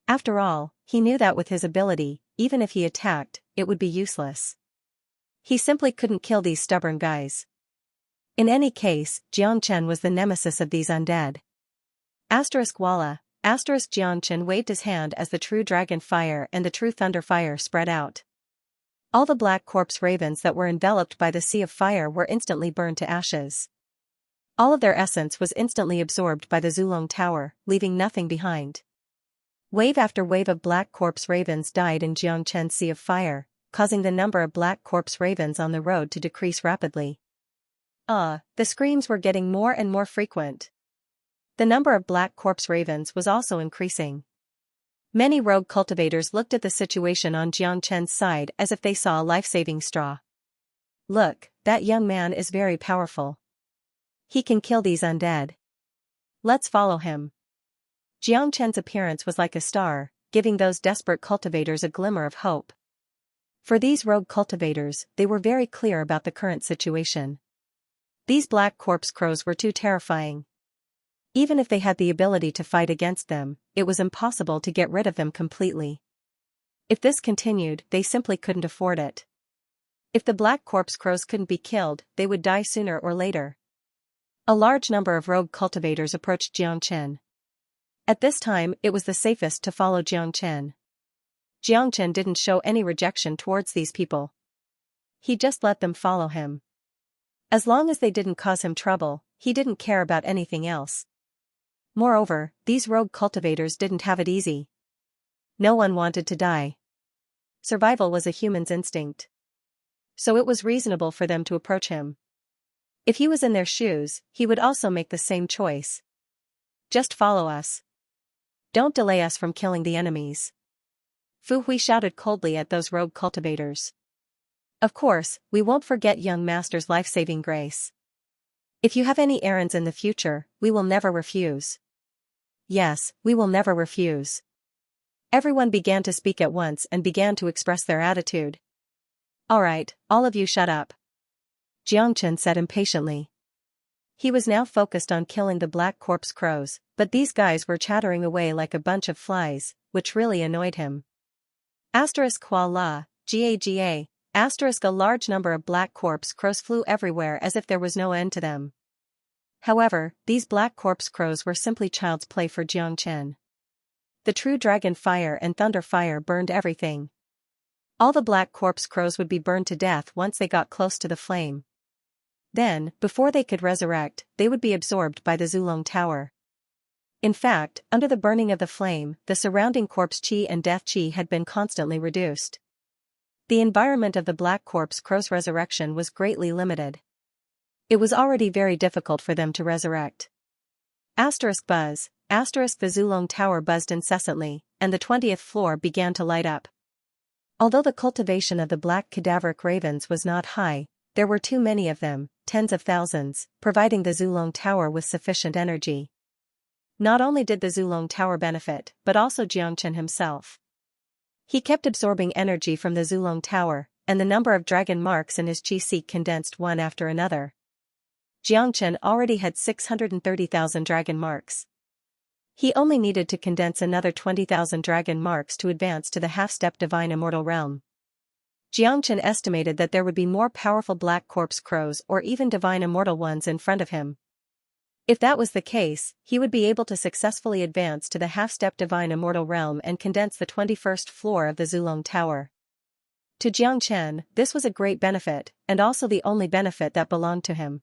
After all, he knew that with his ability, even if he attacked, it would be useless. He simply couldn't kill these stubborn guys. In any case, Xianxia was the nemesis of these undead. Walla, Xianxia waved his hand as the true dragon fire and the true thunder fire spread out. All the black corpse ravens that were enveloped by the sea of fire were instantly burned to ashes. All of their essence was instantly absorbed by the Zulong Tower, leaving nothing behind. Wave after wave of black corpse ravens died in Xianxia's sea of fire, causing the number of black corpse ravens on the road to decrease rapidly. The screams were getting more and more frequent. The number of black corpse ravens was also increasing. Many rogue cultivators looked at the situation on Xianxia's side as if they saw a life-saving straw. Look, that young man is very powerful. He can kill these undead. Let's follow him. Xianxia's appearance was like a star, giving those desperate cultivators a glimmer of hope. For these rogue cultivators, they were very clear about the current situation. These black corpse crows were too terrifying. Even if they had the ability to fight against them, it was impossible to get rid of them completely. If this continued, they simply couldn't afford it. If the black corpse crows couldn't be killed, they would die sooner or later. A large number of rogue cultivators approached Xianxia. At this time, it was the safest to follow Xianxia. Xianxia didn't show any rejection towards these people. He just let them follow him. As long as they didn't cause him trouble, he didn't care about anything else. Moreover, these rogue cultivators didn't have it easy. No one wanted to die. Survival was a human's instinct. So it was reasonable for them to approach him. If he was in their shoes, he would also make the same choice. Just follow us. Don't delay us from killing the enemies. Fu Hui shouted coldly at those rogue cultivators. Of course, we won't forget young master's life-saving grace. If you have any errands in the future, we will never refuse. Yes, we will never refuse. Everyone began to speak at once and began to express their attitude. Alright, all of you shut up. Xianxia said impatiently. He was now focused on killing the black corpse crows, but these guys were chattering away like a bunch of flies, which really annoyed him. Qua la, ga. A large number of black corpse crows flew everywhere as if there was no end to them. However, these black corpse crows were simply child's play for Xianxia. The true dragon fire and thunder fire burned everything. All the black corpse crows would be burned to death once they got close to the flame. Then, before they could resurrect, they would be absorbed by the Zulong Tower. In fact, under the burning of the flame, the surrounding corpse chi and death chi had been constantly reduced. The environment of the black corpse crow's resurrection was greatly limited. It was already very difficult for them to resurrect. Buzz, the Zulong Tower buzzed incessantly, and the 20th floor began to light up. Although the cultivation of the black cadaveric ravens was not high, there were too many of them, tens of thousands, providing the Zulong Tower with sufficient energy. Not only did the Zulong Tower benefit, but also Xianxia himself. He kept absorbing energy from the Zulong Tower, and the number of dragon marks in his chi seek condensed one after another. Xianxia already had 630,000 dragon marks. He only needed to condense another 20,000 dragon marks to advance to the half-step divine immortal realm. Xianxia estimated that there would be more powerful black corpse crows or even divine immortal ones in front of him. If that was the case, he would be able to successfully advance to the half-step divine immortal realm and condense the 21st floor of the Zulong Tower. To Xianxia, this was a great benefit, and also the only benefit that belonged to him.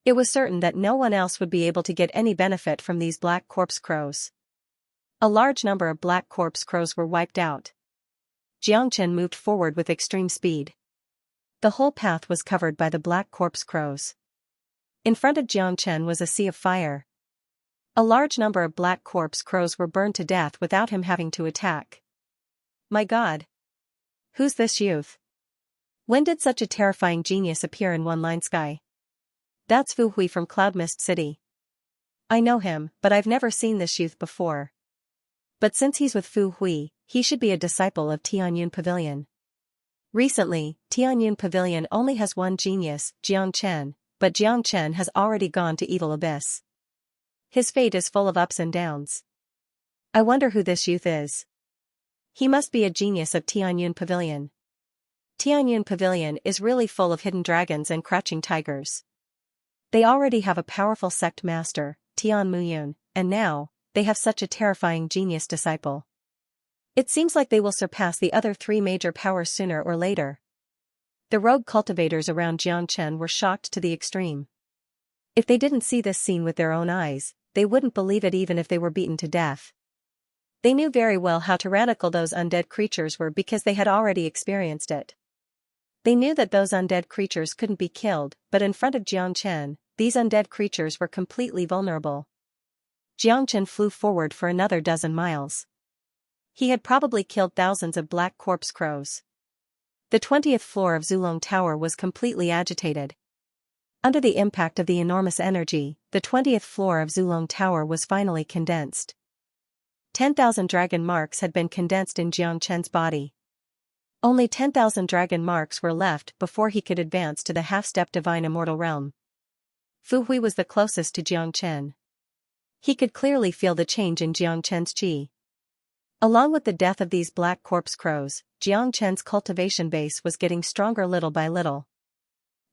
It was certain that no one else would be able to get any benefit from these black corpse crows. A large number of black corpse crows were wiped out. Xianxia moved forward with extreme speed. The whole path was covered by the black corpse crows. In front of Xianxia was a sea of fire. A large number of black corpse crows were burned to death without him having to attack. My God! Who's this youth? When did such a terrifying genius appear in one-line sky? That's Fu Hui from Cloud Mist City. I know him, but I've never seen this youth before. But since he's with Fu Hui, he should be a disciple of Tianyun Pavilion. Recently, Tianyun Pavilion only has one genius, Xianxia, but Xianxia has already gone to Evil Abyss. His fate is full of ups and downs. I wonder who this youth is. He must be a genius of Tianyun Pavilion. Tianyun Pavilion is really full of hidden dragons and crouching tigers. They already have a powerful sect master, Tian Muyun, and now, they have such a terrifying genius disciple. It seems like they will surpass the other three major powers sooner or later. The rogue cultivators around Xianxia were shocked to the extreme. If they didn't see this scene with their own eyes, they wouldn't believe it even if they were beaten to death. They knew very well how tyrannical those undead creatures were because they had already experienced it. They knew that those undead creatures couldn't be killed, but in front of Xianxia, these undead creatures were completely vulnerable. Xianxia flew forward for another dozen miles. He had probably killed thousands of black corpse crows. The 20th floor of Zulong Tower was completely agitated. Under the impact of the enormous energy, the 20th floor of Zulong Tower was finally condensed. 10,000 dragon marks had been condensed in Xianxia's body. Only 10,000 dragon marks were left before he could advance to the half-step divine immortal realm. Fu Hui was the closest to Xianxia. He could clearly feel the change in Xianxia's qi. Along with the death of these black corpse crows, Xianxia's cultivation base was getting stronger little by little.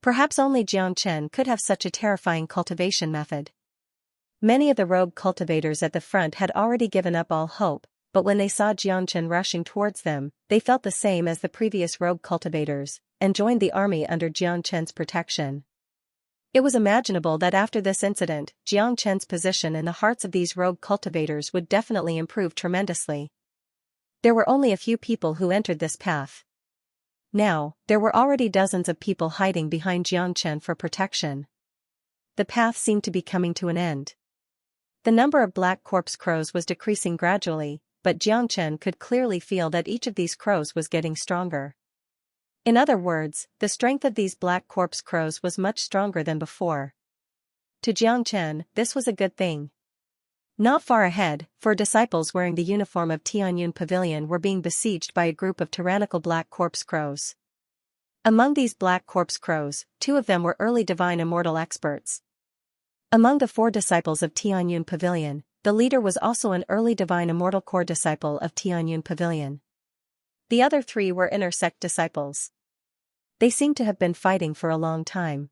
Perhaps only Xianxia could have such a terrifying cultivation method. Many of the rogue cultivators at the front had already given up all hope, but when they saw Xianxia rushing towards them, they felt the same as the previous rogue cultivators, and joined the army under Xianxia's protection. It was imaginable that after this incident, Xianxia's position in the hearts of these rogue cultivators would definitely improve tremendously. There were only a few people who entered this path. Now, there were already dozens of people hiding behind Xianxia for protection. The path seemed to be coming to an end. The number of black corpse crows was decreasing gradually, but Xianxia could clearly feel that each of these crows was getting stronger. In other words, the strength of these black corpse crows was much stronger than before. To Xianxia, this was a good thing. Not far ahead, 4 disciples wearing the uniform of Tianyun Pavilion were being besieged by a group of tyrannical black corpse crows. Among these black corpse crows, 2 of them were early divine immortal experts. Among the 4 disciples of Tianyun Pavilion, the leader was also an early divine immortal core disciple of Tianyun Pavilion. The other 3 were inner sect disciples. They seemed to have been fighting for a long time.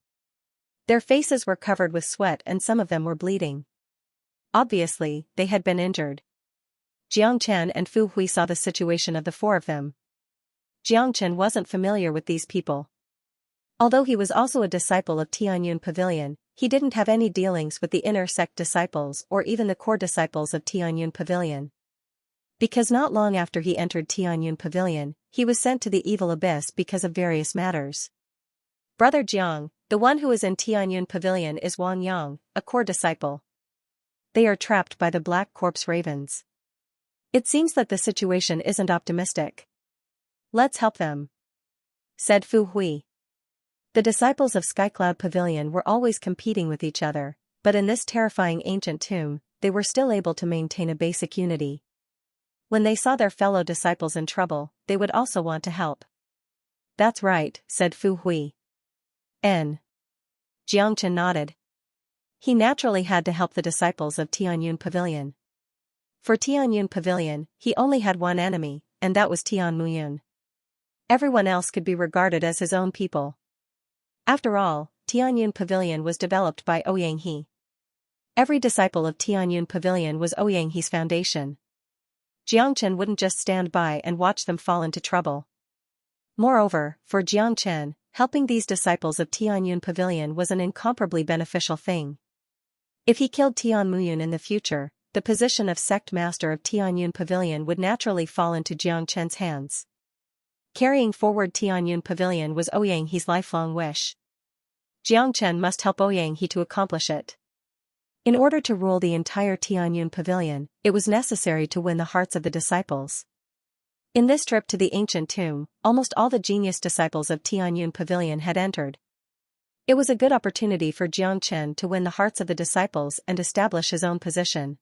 Their faces were covered with sweat and some of them were bleeding. Obviously, they had been injured. Xianxia and Fu Hui saw the situation of the 4 of them. Xianxia wasn't familiar with these people. Although he was also a disciple of Tianyun Pavilion, he didn't have any dealings with the inner sect disciples or even the core disciples of Tianyun Pavilion. Because not long after he entered Tianyun Pavilion, he was sent to the evil abyss because of various matters. Brother Jiang, the one who is in Tianyun Pavilion, is Wang Yang, a core disciple. They are trapped by the black corpse ravens. It seems that the situation isn't optimistic. Let's help them, said Fu Hui. The disciples of Skycloud Pavilion were always competing with each other, but in this terrifying ancient tomb, they were still able to maintain a basic unity. When they saw their fellow disciples in trouble, they would also want to help. That's right, said Fu Hui. Xianxia nodded. He naturally had to help the disciples of Tianyun Pavilion. For Tianyun Pavilion, he only had one enemy, and that was Tian Muyun. Everyone else could be regarded as his own people. After all, Tianyun Pavilion was developed by Ouyang He. Every disciple of Tianyun Pavilion was Ouyang He's foundation. Xianxia wouldn't just stand by and watch them fall into trouble. Moreover, for Xianxia, helping these disciples of Tianyun Pavilion was an incomparably beneficial thing. If he killed Tian Muyun in the future, the position of sect master of Tianyun Pavilion would naturally fall into Xianxia's hands. Carrying forward Tianyun Pavilion was Ouyang He's lifelong wish. Xianxia must help Ouyang He to accomplish it. In order to rule the entire Tianyun Pavilion, it was necessary to win the hearts of the disciples. In this trip to the ancient tomb, almost all the genius disciples of Tianyun Pavilion had entered. It was a good opportunity for Xianxia to win the hearts of the disciples and establish his own position.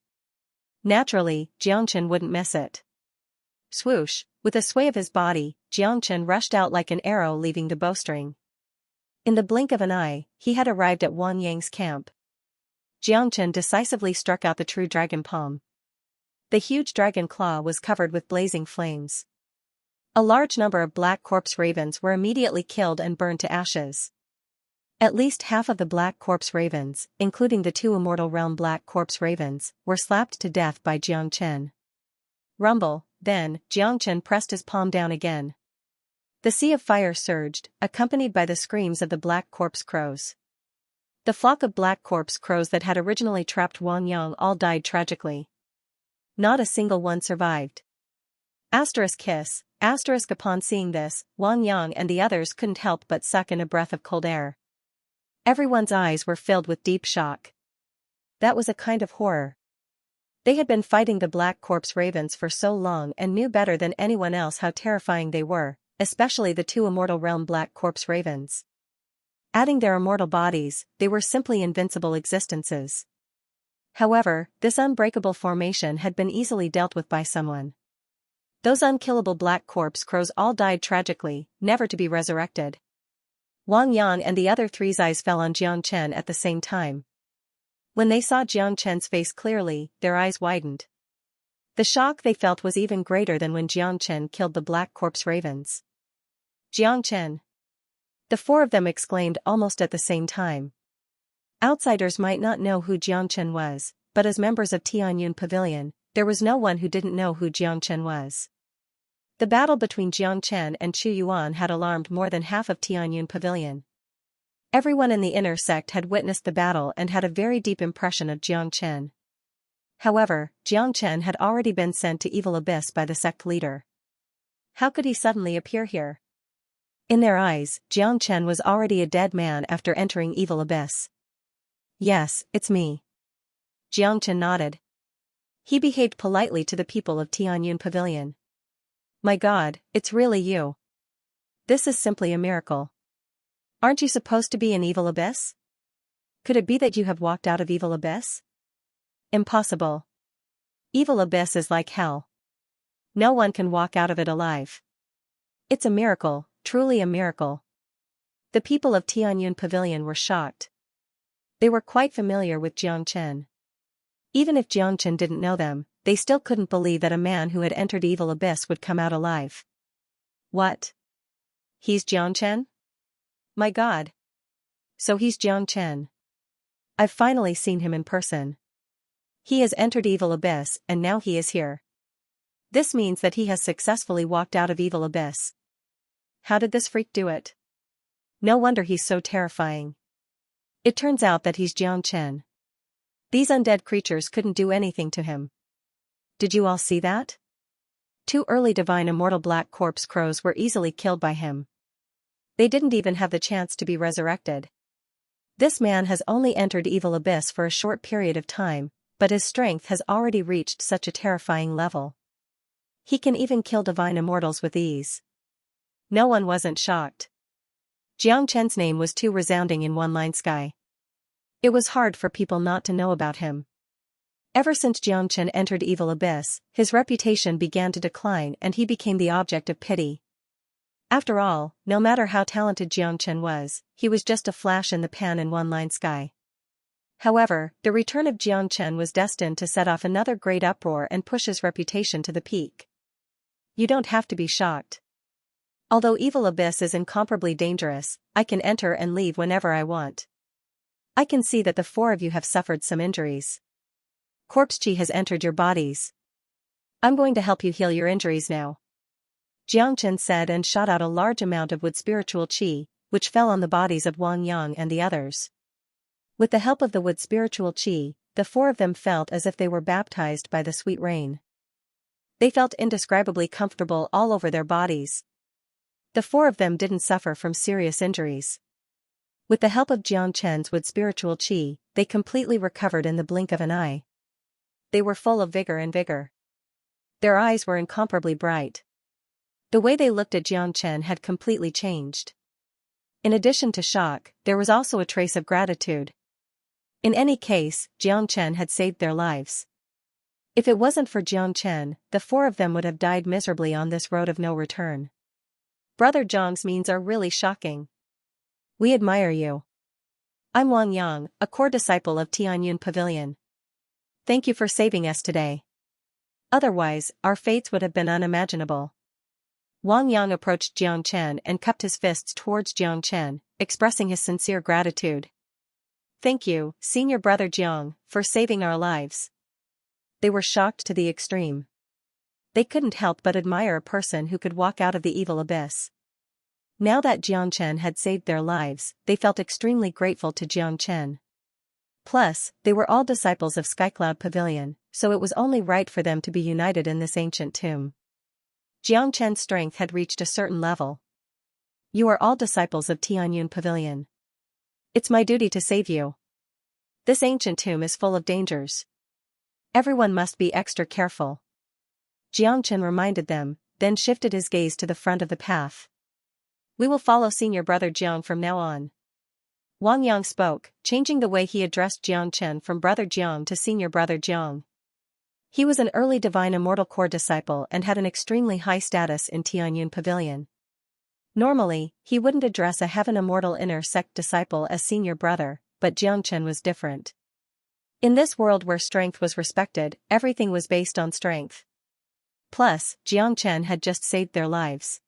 Naturally, Xianxia wouldn't miss it. Swoosh, with a sway of his body, Xianxia rushed out like an arrow leaving the bowstring. In the blink of an eye, he had arrived at Wang Yang's camp. Xianxia decisively struck out the true dragon palm. The huge dragon claw was covered with blazing flames. A large number of black corpse ravens were immediately killed and burned to ashes. At least half of the black corpse ravens, including the 2 immortal realm black corpse ravens, were slapped to death by Xianxia. Rumble, then, Xianxia pressed his palm down again. The sea of fire surged, accompanied by the screams of the black corpse crows. The flock of black corpse crows that had originally trapped Wang Yang all died tragically. not a single one survived. Asterisk kiss, asterisk upon seeing this, Wang Yang and the others couldn't help but suck in a breath of cold air. Everyone's eyes were filled with deep shock. That was a kind of horror. They had been fighting the Black Corpse ravens for so long and knew better than anyone else how terrifying they were, especially the two Immortal Realm Black Corpse ravens. Adding their immortal bodies, they were simply invincible existences. However, this unbreakable formation had been easily dealt with by someone. Those unkillable Black Corpse crows all died tragically, never to be resurrected. Wang Yang and the other three's eyes fell on Xianxia at the same time. When they saw Xianxia's face clearly, their eyes widened. The shock they felt was even greater than when Xianxia killed the Black Corpse ravens. Xianxia! The four of them exclaimed almost at the same time. Outsiders might not know who Xianxia was, but as members of Tianyun Pavilion, there was no one who didn't know who Xianxia was. The battle between Xianxia and Chu Yuan had alarmed more than half of Tianyun Pavilion. Everyone in the inner sect had witnessed the battle and had a very deep impression of Xianxia. However, Xianxia had already been sent to Evil Abyss by the sect leader. How could he suddenly appear here? In their eyes, Xianxia was already a dead man after entering Evil Abyss. Yes, it's me. Xianxia nodded. He behaved politely to the people of Tianyun Pavilion. My God, it's really you. This is simply a miracle. Aren't you supposed to be in Evil Abyss? Could it be that you have walked out of Evil Abyss? Impossible. Evil Abyss is like hell. No one can walk out of it alive. It's a miracle, truly a miracle. The people of Tianyun Pavilion were shocked. They were quite familiar with Xianxia. Even if Xianxia didn't know them, they still couldn't believe that a man who had entered Evil Abyss would come out alive. What? He's Xianxia? My God. So he's Xianxia. I've finally seen him in person. He has entered Evil Abyss and now he is here. This means that he has successfully walked out of Evil Abyss. How did this freak do it? No wonder he's so terrifying. It turns out that he's Xianxia. These undead creatures couldn't do anything to him. Did you all see that? Two early divine immortal Black Corpse crows were easily killed by him. They didn't even have the chance to be resurrected. This man has only entered Evil Abyss for a short period of time, but his strength has already reached such a terrifying level. He can even kill divine immortals with ease. No one wasn't shocked. Xianxia's name was too resounding in One-Line Sky. It was hard for people not to know about him. Ever since Xianxia entered Evil Abyss, his reputation began to decline and he became the object of pity. After all, no matter how talented Xianxia was, he was just a flash in the pan in One-Line Sky. However, the return of Xianxia was destined to set off another great uproar and push his reputation to the peak. You don't have to be shocked. Although Evil Abyss is incomparably dangerous, I can enter and leave whenever I want. I can see that the four of you have suffered some injuries. Corpse Chi has entered your bodies. I'm going to help you heal your injuries now. Xianxia said and shot out a large amount of wood spiritual chi, which fell on the bodies of Wang Yang and the others. With the help of the wood spiritual chi, the four of them felt as if they were baptized by the sweet rain. They felt indescribably comfortable all over their bodies. The four of them didn't suffer from serious injuries. With the help of Xianxia's wood spiritual chi, they completely recovered in the blink of an eye. They were full of vigor and vigor. Their eyes were incomparably bright. The way they looked at Xianxia had completely changed. In addition to shock, there was also a trace of gratitude. In any case, Xianxia had saved their lives. If it wasn't for Xianxia, the four of them would have died miserably on this road of no return. Brother Zhang's means are really shocking. We admire you. I'm Wang Yang, a core disciple of Tianyun Pavilion. Thank you for saving us today. Otherwise, our fates would have been unimaginable. Wang Yang approached Xianxia and cupped his fists towards Xianxia, expressing his sincere gratitude. Thank you, Senior Brother Jiang, for saving our lives. They were shocked to the extreme. They couldn't help but admire a person who could walk out of the Evil Abyss. Now that Xianxia had saved their lives, they felt extremely grateful to Xianxia. Plus, they were all disciples of Skycloud Pavilion, so it was only right for them to be united in this ancient tomb. Xianxia's strength had reached a certain level. You are all disciples of Tianyun Pavilion. It's my duty to save you. This ancient tomb is full of dangers. Everyone must be extra careful. Xianxia reminded them, then shifted his gaze to the front of the path. We will follow senior brother Jiang from now on. Wang Yang spoke, changing the way he addressed Xianxia from brother Jiang to senior brother Jiang. He was an early divine immortal core disciple and had an extremely high status in Tianyun Pavilion. Normally, he wouldn't address a heaven immortal inner sect disciple as senior brother, but Xianxia was different. In this world where strength was respected, everything was based on strength. Plus, Xianxia had just saved their lives.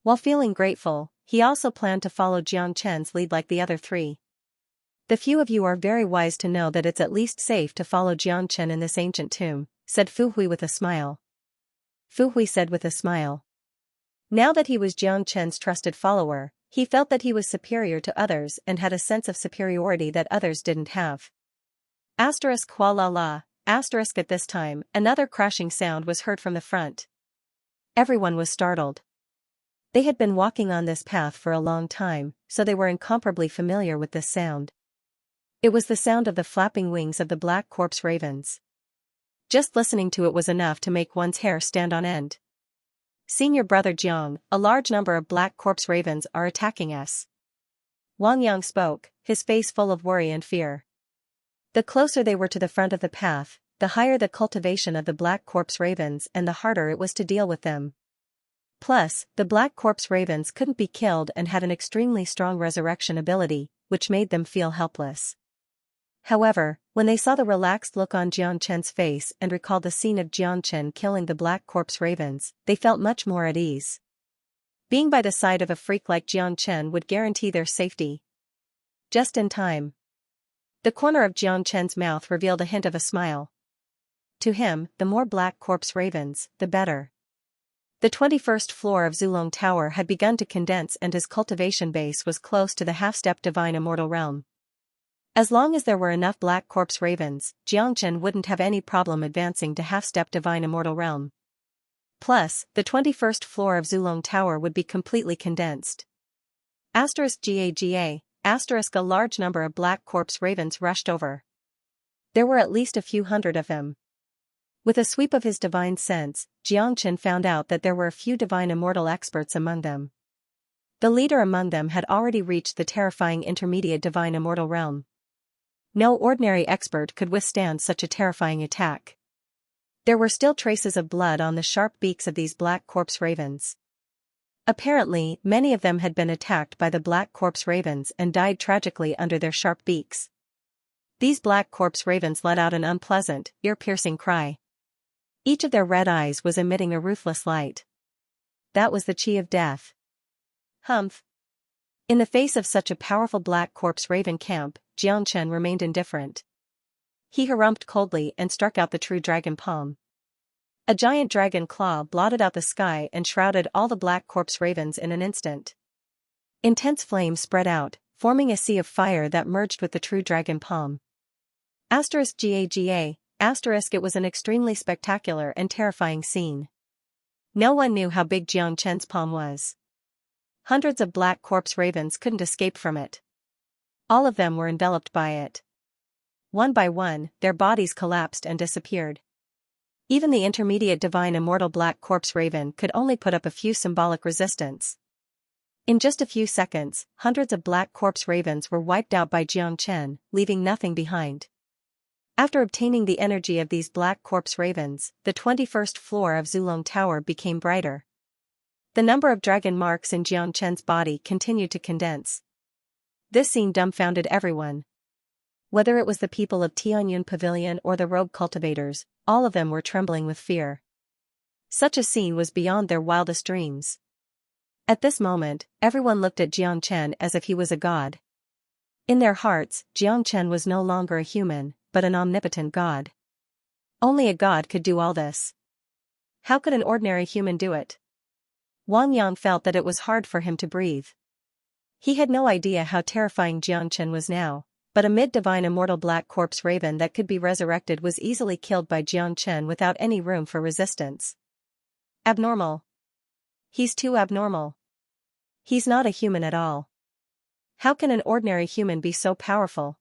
While feeling grateful, he also planned to follow Xianxia's lead like the other three. The few of you are very wise to know that it's at least safe to follow Xianxia in this ancient tomb, said Fu Hui with a smile. Fu Hui said with a smile. Now that he was Xianxia's trusted follower, he felt that he was superior to others and had a sense of superiority that others didn't have. Qua la la, at this time, another crashing sound was heard from the front. Everyone was startled. They had been walking on this path for a long time, so they were incomparably familiar with this sound. It was the sound of the flapping wings of the black corpse ravens. Just listening to it was enough to make one's hair stand on end. Senior brother Jiang, a large number of black corpse ravens are attacking us. Wang Yang spoke, his face full of worry and fear. The closer they were to the front of the path, the higher the cultivation of the black corpse ravens and the harder it was to deal with them. Plus, the black corpse ravens couldn't be killed and had an extremely strong resurrection ability, which made them feel helpless. However, when they saw the relaxed look on Xianxia's face and recalled the scene of Xianxia killing the black corpse ravens, they felt much more at ease. Being by the side of a freak like Xianxia would guarantee their safety. Just in time. The corner of Xianxia's mouth revealed a hint of a smile. To him, the more black corpse ravens, the better. The 21st floor of Zulong Tower had begun to condense and his cultivation base was close to the half-step divine immortal realm. As long as there were enough black corpse ravens, Xianxia wouldn't have any problem advancing to half-step divine immortal realm. Plus, the 21st floor of Zulong Tower would be completely condensed. *GAGA, *a large number of black corpse ravens rushed over. There were at least a few hundred of them. With a sweep of his divine sense, Xianxia found out that there were a few divine immortal experts among them. The leader among them had already reached the terrifying intermediate divine immortal realm. No ordinary expert could withstand such a terrifying attack. There were still traces of blood on the sharp beaks of these black corpse ravens. Apparently, many of them had been attacked by the black corpse ravens and died tragically under their sharp beaks. These black corpse ravens let out an unpleasant, ear-piercing cry. Each of their red eyes was emitting a ruthless light. That was the chi of death. Humph. In the face of such a powerful black corpse raven camp, Xianxia remained indifferent. He harumphed coldly and struck out the true dragon palm. A giant dragon claw blotted out the sky and shrouded all the black corpse ravens in an instant. Intense flames spread out, forming a sea of fire that merged with the true dragon palm. *GAGA, it was an extremely spectacular and terrifying scene. No one knew how big Xianxia's palm was. Hundreds of black corpse ravens couldn't escape from it. All of them were enveloped by it. One by one, their bodies collapsed and disappeared. Even the intermediate divine immortal black corpse raven could only put up a few symbolic resistance. In just a few seconds, hundreds of black corpse ravens were wiped out by Xianxia, leaving nothing behind. After obtaining the energy of these black corpse ravens, the 21st floor of Zulong Tower became brighter. The number of dragon marks in Xianxia's body continued to condense. This scene dumbfounded everyone. Whether it was the people of Tianyun Pavilion or the rogue cultivators, all of them were trembling with fear. Such a scene was beyond their wildest dreams. At this moment, everyone looked at Xianxia as if he was a god. In their hearts, Xianxia was no longer a human, but an omnipotent god. Only a god could do all this. How could an ordinary human do it? Wang Yang felt that it was hard for him to breathe. He had no idea how terrifying Xianxia was now, But a mid-divine immortal black corpse raven that could be resurrected was easily killed by Xianxia without any room for resistance. Abnormal. He's too abnormal. He's not a human at all. How can an ordinary human be so powerful?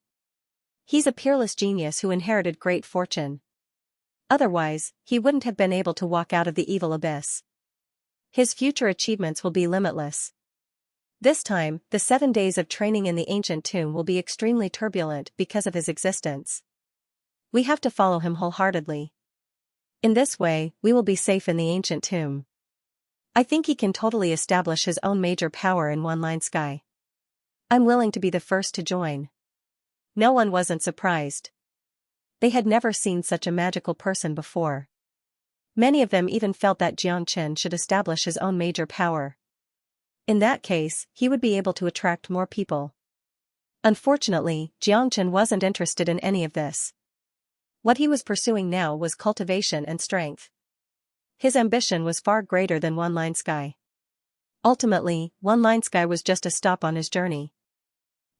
He's a peerless genius who inherited great fortune. Otherwise, he wouldn't have been able to walk out of the evil abyss. His future achievements will be limitless. This time, the 7 days of training in the ancient tomb will be extremely turbulent because of his existence. We have to follow him wholeheartedly. In this way, we will be safe in the ancient tomb. I think he can totally establish his own major power in Xianxia. I'm willing to be the first to join. No one wasn't surprised. They had never seen such a magical person before. Many of them even felt that Xianxia should establish his own major power. In that case, he would be able to attract more people. Unfortunately, Xianxia wasn't interested in any of this. What he was pursuing now was cultivation and strength. His ambition was far greater than Xianxia. Ultimately, Xianxia was just a stop on his journey.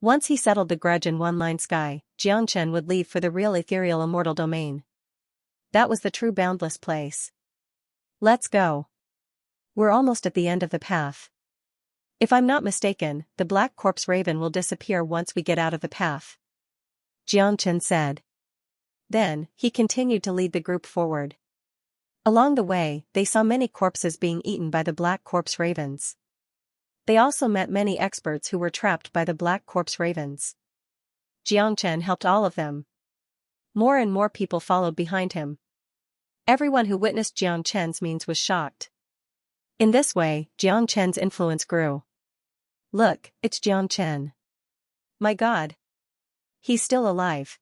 Once he settled the grudge in Xianxia, Xianxia would leave for the real ethereal immortal domain. That was the true boundless place. Let's go. We're almost at the end of the path. If I'm not mistaken, the black corpse raven will disappear once we get out of the path. Xianxia said. Then, he continued to lead the group forward. Along the way, they saw many corpses being eaten by the black corpse ravens. They also met many experts who were trapped by the black corpse ravens. Xianxia helped all of them. More and more people followed behind him. Everyone who witnessed Xianxia's means was shocked. In this way, Xianxia's influence grew. Look, it's Xianxia. My God. He's still alive.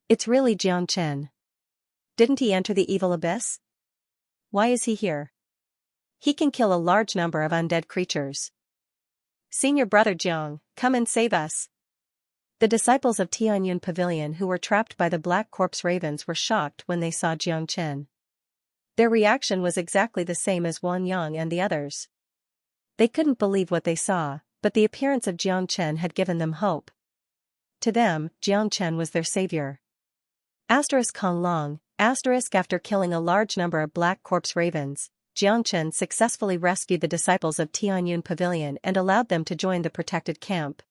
It's really Xianxia. Didn't he enter the evil abyss? Why is he here? He can kill a large number of undead creatures. Senior brother Jiang, come and save us. The disciples of Tianyun Pavilion who were trapped by the black corpse ravens were shocked when they saw Xianxia. Their reaction was exactly the same as Wang Yang and the others. They couldn't believe what they saw, but the appearance of Xianxia had given them hope. To them, Xianxia was their savior. Kong Long, after killing a large number of black corpse ravens, Xianxia successfully rescued the disciples of Tianyun Pavilion and allowed them to join the protected camp.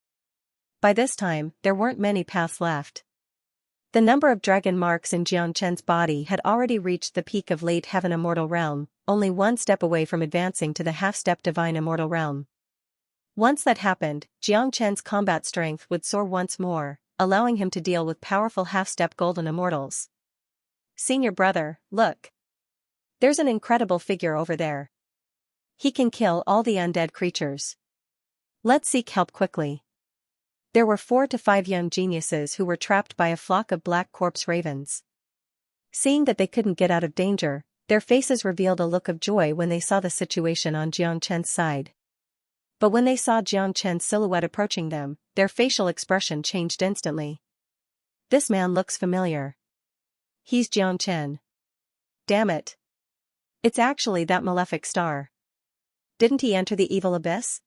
By this time, there weren't many paths left. The number of dragon marks in Xianxia's body had already reached the peak of late heaven immortal realm, only one step away from advancing to the half-step divine immortal realm. Once that happened, Xianxia's combat strength would soar once more, allowing him to deal with powerful half-step golden immortals. Senior brother, look. There's an incredible figure over there. He can kill all the undead creatures. Let's seek help quickly. There were 4 to 5 young geniuses who were trapped by a flock of black corpse ravens. Seeing that they couldn't get out of danger, their faces revealed a look of joy when they saw the situation on Xianxia's side. But when they saw Xianxia's silhouette approaching them, their facial expression changed instantly. This man looks familiar. He's Xianxia. Damn it. It's actually that malefic star. Didn't he enter the evil abyss?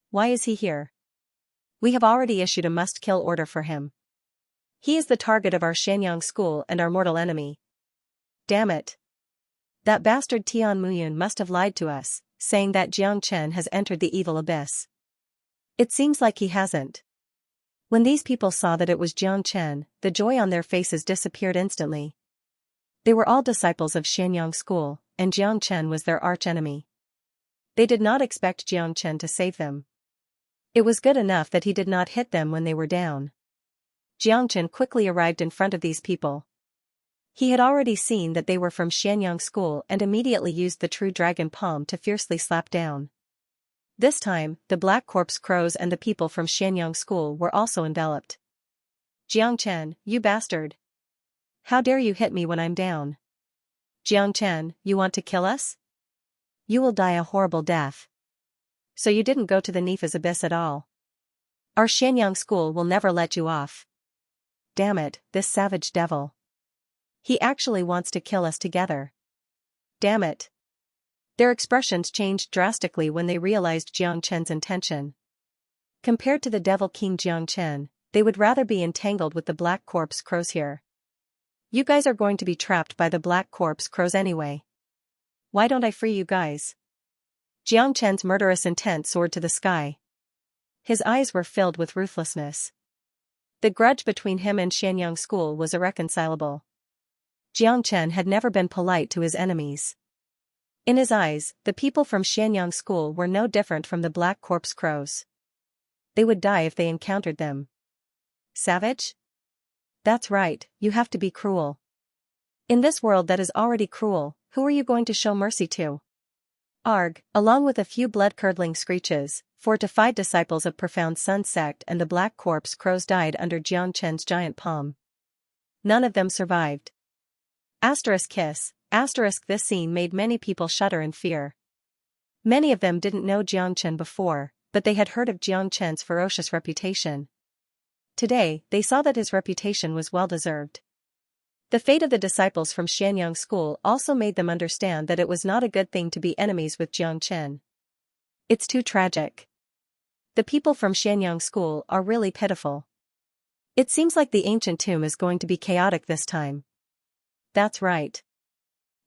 Why is he here? We have already issued a must-kill order for him. He is the target of our Xianxia school and our mortal enemy. Damn it. That bastard Tian Muyun must have lied to us, saying that Xianxia has entered the evil abyss. It seems like he hasn't. When these people saw that it was Xianxia, the joy on their faces disappeared instantly. They were all disciples of Xianxia school, and Xianxia was their archenemy. They did not expect Xianxia to save them. It was good enough that he did not hit them when they were down. Xianxia quickly arrived in front of these people. He had already seen that they were from Xianxia school and immediately used the true dragon palm to fiercely slap down. This time, the black corpse crows and the people from Xianxia school were also enveloped. Xianxia, you bastard. How dare you hit me when I'm down? Xianxia, you want to kill us? You will die a horrible death. So you didn't go to the Nifa's abyss at all. Our Xianxia school will never let you off. Damn it, this savage devil. He actually wants to kill us together. Damn it. Their expressions changed drastically when they realized Xianxia's intention. Compared to the devil king Xianxia, they would rather be entangled with the black corpse crows here. You guys are going to be trapped by the black corpse crows anyway. Why don't I free you guys? Jiang Chen's murderous intent soared to the sky. His eyes were filled with ruthlessness. The grudge between him and Xianxia school was irreconcilable. Jiang Chen had never been polite to his enemies. In his eyes, the people from Xianxia school were no different from the black corpse crows. They would die if they encountered them. Savage? That's right, you have to be cruel. In this world that is already cruel, who are you going to show mercy to? Arg, along with a few blood-curdling screeches, 4 to 5 disciples of Profound Sun sect and the black corpse crows died under Jiang Chen's giant palm. None of them survived. Kiss, this scene made many people shudder in fear. Many of them didn't know Jiang Chen before, but they had heard of Jiang Chen's ferocious reputation. Today, they saw that his reputation was well-deserved. The fate of the disciples from Xianxia school also made them understand that it was not a good thing to be enemies with Jiang Chen. It's too tragic. The people from Xianxia school are really pitiful. It seems like the ancient tomb is going to be chaotic this time. That's right.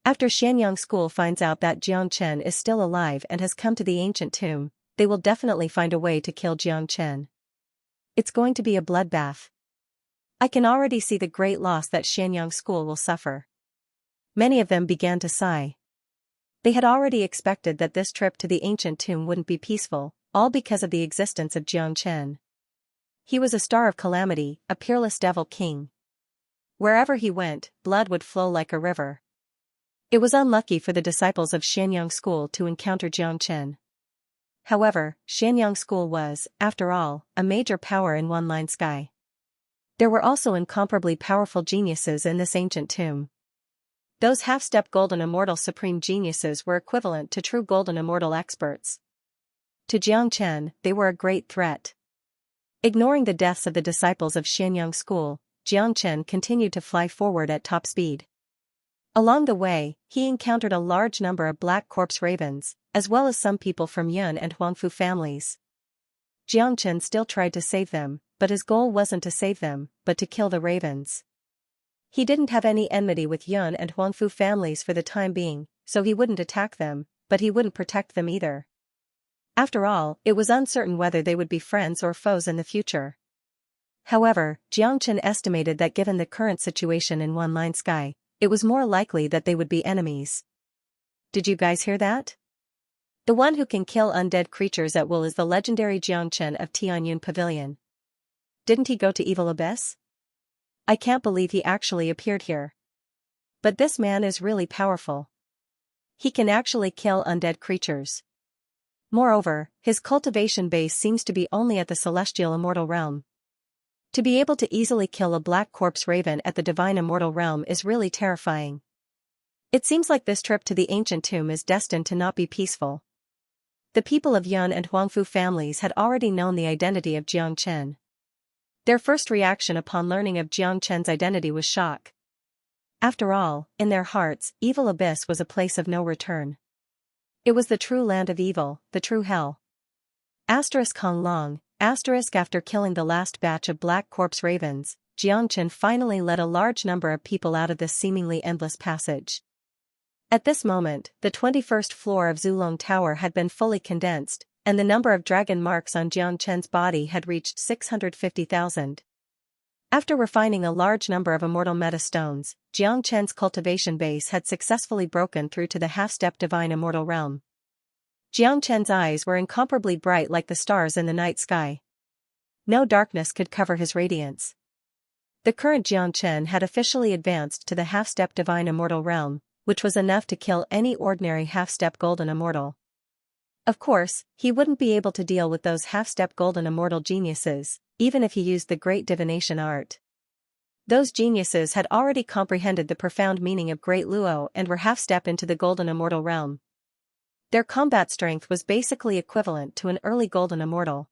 After Xianxia school finds out that Jiang Chen is still alive and has come to the ancient tomb, they will definitely find a way to kill Jiang Chen. It's going to be a bloodbath. I can already see the great loss that Xianxia school will suffer. Many of them began to sigh. They had already expected that this trip to the ancient tomb wouldn't be peaceful, all because of the existence of Jiang Chen. He was a star of calamity, a peerless devil king. Wherever he went, blood would flow like a river. It was unlucky for the disciples of Xianxia school to encounter Jiang Chen. However, Xianxia school was, after all, a major power in One Line Sky. There were also incomparably powerful geniuses in this ancient tomb. Those half-step golden immortal supreme geniuses were equivalent to true golden immortal experts. To Jiang Chen, they were a great threat. Ignoring the deaths of the disciples of Xianxia school, Jiang Chen continued to fly forward at top speed. Along the way, he encountered a large number of black corpse ravens, as well as some people from Yun and Huangfu families. Jiang Chen still tried to save them, but his goal wasn't to save them, but to kill the ravens. He didn't have any enmity with Yun and Huangfu families for the time being, so he wouldn't attack them, but he wouldn't protect them either. After all, it was uncertain whether they would be friends or foes in the future. However, Jiang Chen estimated that given the current situation in One Line Sky, it was more likely that they would be enemies. Did you guys hear that? The one who can kill undead creatures at will is the legendary Jiang Chen of Tianyun Pavilion. Didn't he go to Evil Abyss? I can't believe he actually appeared here. But this man is really powerful. He can actually kill undead creatures. Moreover, his cultivation base seems to be only at the celestial immortal realm. To be able to easily kill a black corpse raven at the divine immortal realm is really terrifying. It seems like this trip to the ancient tomb is destined to not be peaceful. The people of Yun and Huangfu families had already known the identity of Jiang Chen. Their first reaction upon learning of Jiang Chen's identity was shock. After all, in their hearts, Evil Abyss was a place of no return. It was the true land of evil, the true hell. Kong Long, after killing the last batch of black corpse ravens, Jiang Chen finally led a large number of people out of this seemingly endless passage. At this moment, the 21st floor of Zulong Tower had been fully condensed, and the number of dragon marks on Jiang Chen's body had reached 650,000. After refining a large number of immortal metastones, Jiang Chen's cultivation base had successfully broken through to the half-step divine immortal realm. Jiang Chen's eyes were incomparably bright like the stars in the night sky. No darkness could cover his radiance. The current Jiang Chen had officially advanced to the half-step divine immortal realm, which was enough to kill any ordinary half-step golden immortal. Of course, he wouldn't be able to deal with those half-step golden immortal geniuses, even if he used the great divination art. Those geniuses had already comprehended the profound meaning of Great Luo and were half-step into the golden immortal realm. Their combat strength was basically equivalent to an early golden immortal.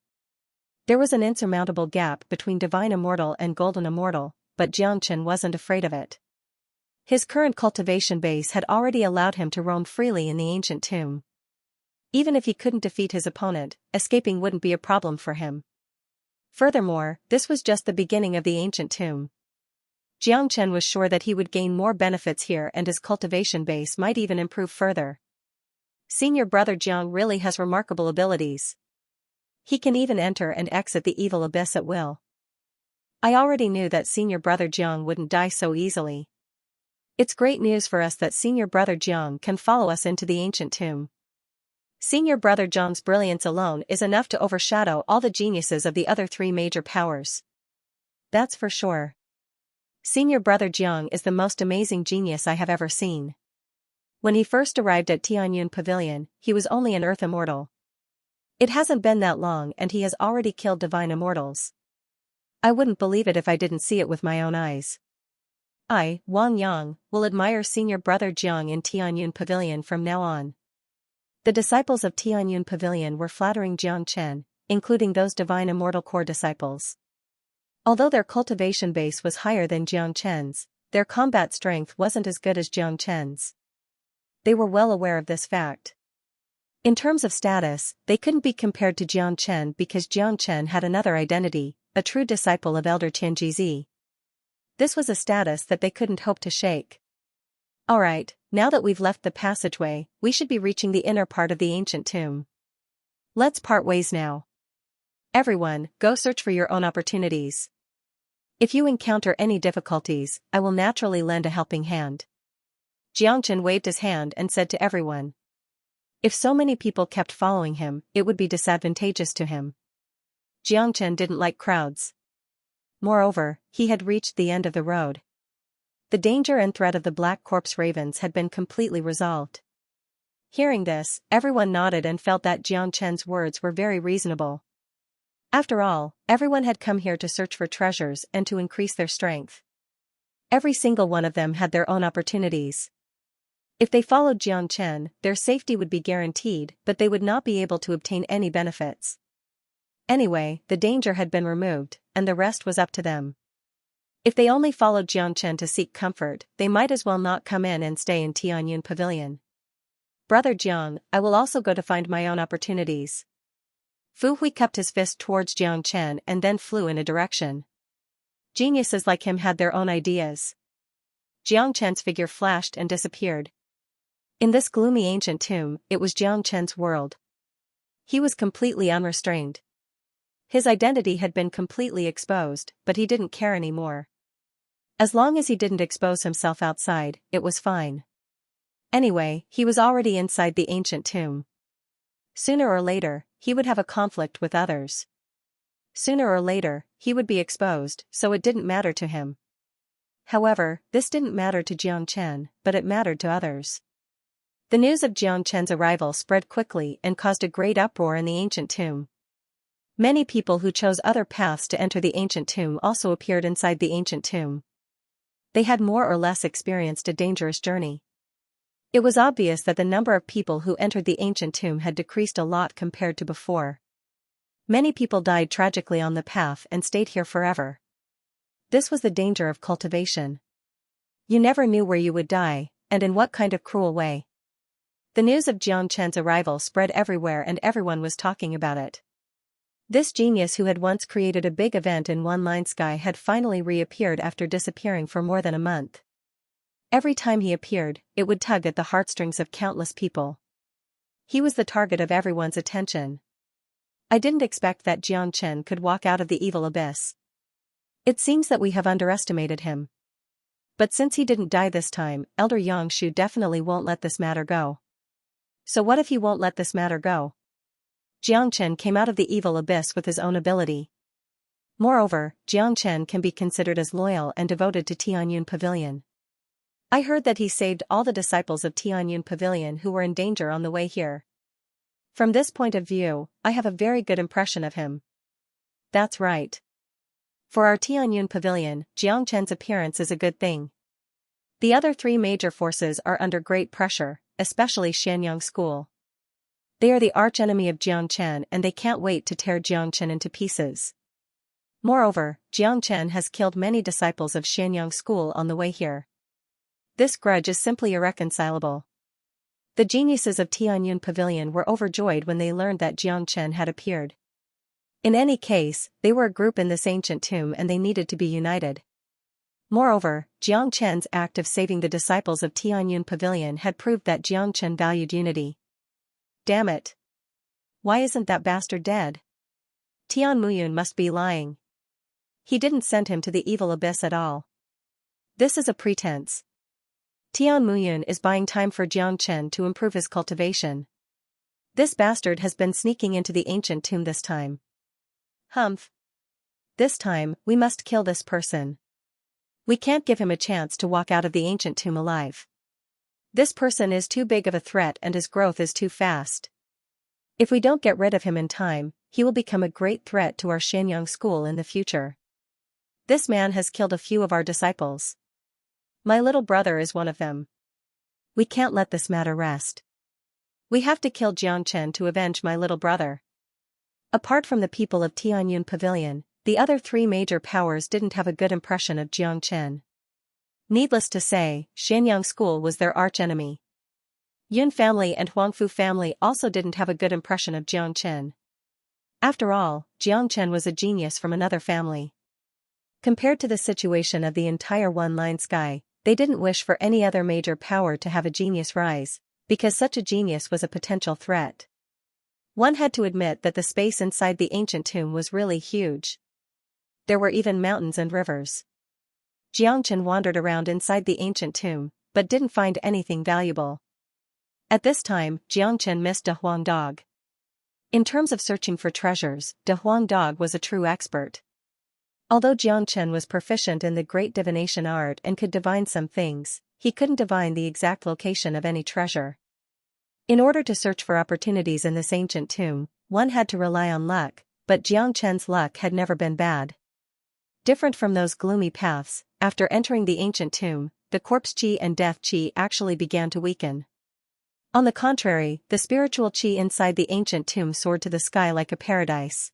There was an insurmountable gap between divine immortal and golden immortal, but Jiang Chen wasn't afraid of it. His current cultivation base had already allowed him to roam freely in the ancient tomb. Even if he couldn't defeat his opponent, escaping wouldn't be a problem for him. Furthermore, this was just the beginning of the ancient tomb. Xianxia was sure that he would gain more benefits here and his cultivation base might even improve further. Senior brother Jiang really has remarkable abilities. He can even enter and exit the evil abyss at will. I already knew that senior brother Jiang wouldn't die so easily. It's great news for us that senior brother Jiang can follow us into the ancient tomb. Senior brother Jiang's brilliance alone is enough to overshadow all the geniuses of the other three major powers. That's for sure. Senior brother Jiang is the most amazing genius I have ever seen. When he first arrived at Tianyun Pavilion, he was only an earth immortal. It hasn't been that long and he has already killed divine immortals. I wouldn't believe it if I didn't see it with my own eyes. I, Wang Yang, will admire senior brother Jiang in Tianyun Pavilion from now on. The disciples of Tianyun Pavilion were flattering Xianxia, including those divine immortal core disciples. Although their cultivation base was higher than Xianxia's, their combat strength wasn't as good as Xianxia's. They were well aware of this fact. In terms of status, they couldn't be compared to Xianxia because Xianxia had another identity, a true disciple of Elder Tianjizi. This was a status that they couldn't hope to shake. Alright, now that we've left the passageway, we should be reaching the inner part of the ancient tomb. Let's part ways now. Everyone, go search for your own opportunities. If you encounter any difficulties, I will naturally lend a helping hand. Xianxia waved his hand and said to everyone. If so many people kept following him, it would be disadvantageous to him. Xianxia didn't like crowds. Moreover, he had reached the end of the road. The danger and threat of the black corpse ravens had been completely resolved. Hearing this, everyone nodded and felt that Xianxia's words were very reasonable. After all, everyone had come here to search for treasures and to increase their strength. Every single one of them had their own opportunities. If they followed Xianxia, their safety would be guaranteed, but they would not be able to obtain any benefits. Anyway, the danger had been removed, and the rest was up to them. If they only followed Xianxia to seek comfort, they might as well not come in and stay in Tianyun Pavilion. Brother Jiang, I will also go to find my own opportunities. Fu Hui cupped his fist towards Xianxia and then flew in a direction. Geniuses like him had their own ideas. Xianxia's figure flashed and disappeared. In this gloomy ancient tomb, it was Xianxia's world. He was completely unrestrained. His identity had been completely exposed, but he didn't care anymore. As long as he didn't expose himself outside, it was fine. Anyway, he was already inside the ancient tomb. Sooner or later, he would have a conflict with others. Sooner or later, he would be exposed, so it didn't matter to him. However, this didn't matter to Xianxia, but it mattered to others. The news of Xianxia's arrival spread quickly and caused a great uproar in the ancient tomb. Many people who chose other paths to enter the ancient tomb also appeared inside the ancient tomb. They had more or less experienced a dangerous journey. It was obvious that the number of people who entered the ancient tomb had decreased a lot compared to before. Many people died tragically on the path and stayed here forever. This was the danger of cultivation. You never knew where you would die, and in what kind of cruel way. The news of Xianxia's arrival spread everywhere and everyone was talking about it. This genius who had once created a big event in One Line Sky had finally reappeared after disappearing for more than a month. Every time he appeared, it would tug at the heartstrings of countless people. He was the target of everyone's attention. I didn't expect that Xianxia could walk out of the evil abyss. It seems that we have underestimated him. But since he didn't die this time, Elder Yangshu definitely won't let this matter go. So what if he won't let this matter go? Xianxia came out of the evil abyss with his own ability. Moreover, Xianxia can be considered as loyal and devoted to Tianyun Pavilion. I heard that he saved all the disciples of Tianyun Pavilion who were in danger on the way here. From this point of view, I have a very good impression of him. That's right. For our Tianyun Pavilion, Xianxia's appearance is a good thing. The other three major forces are under great pressure, especially Xianyang School. They are the archenemy of Xianxia and they can't wait to tear Xianxia into pieces. Moreover, Xianxia has killed many disciples of Xianyang School on the way here. This grudge is simply irreconcilable. The geniuses of Tianyun Pavilion were overjoyed when they learned that Xianxia had appeared. In any case, they were a group in this ancient tomb and they needed to be united. Moreover, Jiang Chen's act of saving the disciples of Tianyun Pavilion had proved that Jiang Chen valued unity. Damn it. Why isn't that bastard dead? Tian Muyun must be lying. He didn't send him to the evil abyss at all. This is a pretense. Tian Muyun is buying time for Jiang Chen to improve his cultivation. This bastard has been sneaking into the ancient tomb this time. Humph. This time, we must kill this person. We can't give him a chance to walk out of the ancient tomb alive. This person is too big of a threat and his growth is too fast. If we don't get rid of him in time, he will become a great threat to our Xianxia school in the future. This man has killed a few of our disciples. My little brother is one of them. We can't let this matter rest. We have to kill Jiang Chen to avenge my little brother. Apart from the people of Tianyun Pavilion, the other three major powers didn't have a good impression of Jiang Chen. Needless to say, Xianxia school was their archenemy. Yun family and Huangfu family also didn't have a good impression of Jiang Chen. After all, Jiang Chen was a genius from another family. Compared to the situation of the entire one-line sky, they didn't wish for any other major power to have a genius rise, because such a genius was a potential threat. One had to admit that the space inside the ancient tomb was really huge. There were even mountains and rivers. Jiang Chen wandered around inside the ancient tomb, but didn't find anything valuable. At this time, Jiang Chen missed De Huang Dog. In terms of searching for treasures, De Huang Dog was a true expert. Although Jiang Chen was proficient in the great divination art and could divine some things, he couldn't divine the exact location of any treasure. In order to search for opportunities in this ancient tomb, one had to rely on luck, but Jiang Chen's luck had never been bad. Different from those gloomy paths, after entering the ancient tomb, the corpse qi and death qi actually began to weaken. On the contrary, the spiritual qi inside the ancient tomb soared to the sky like a paradise.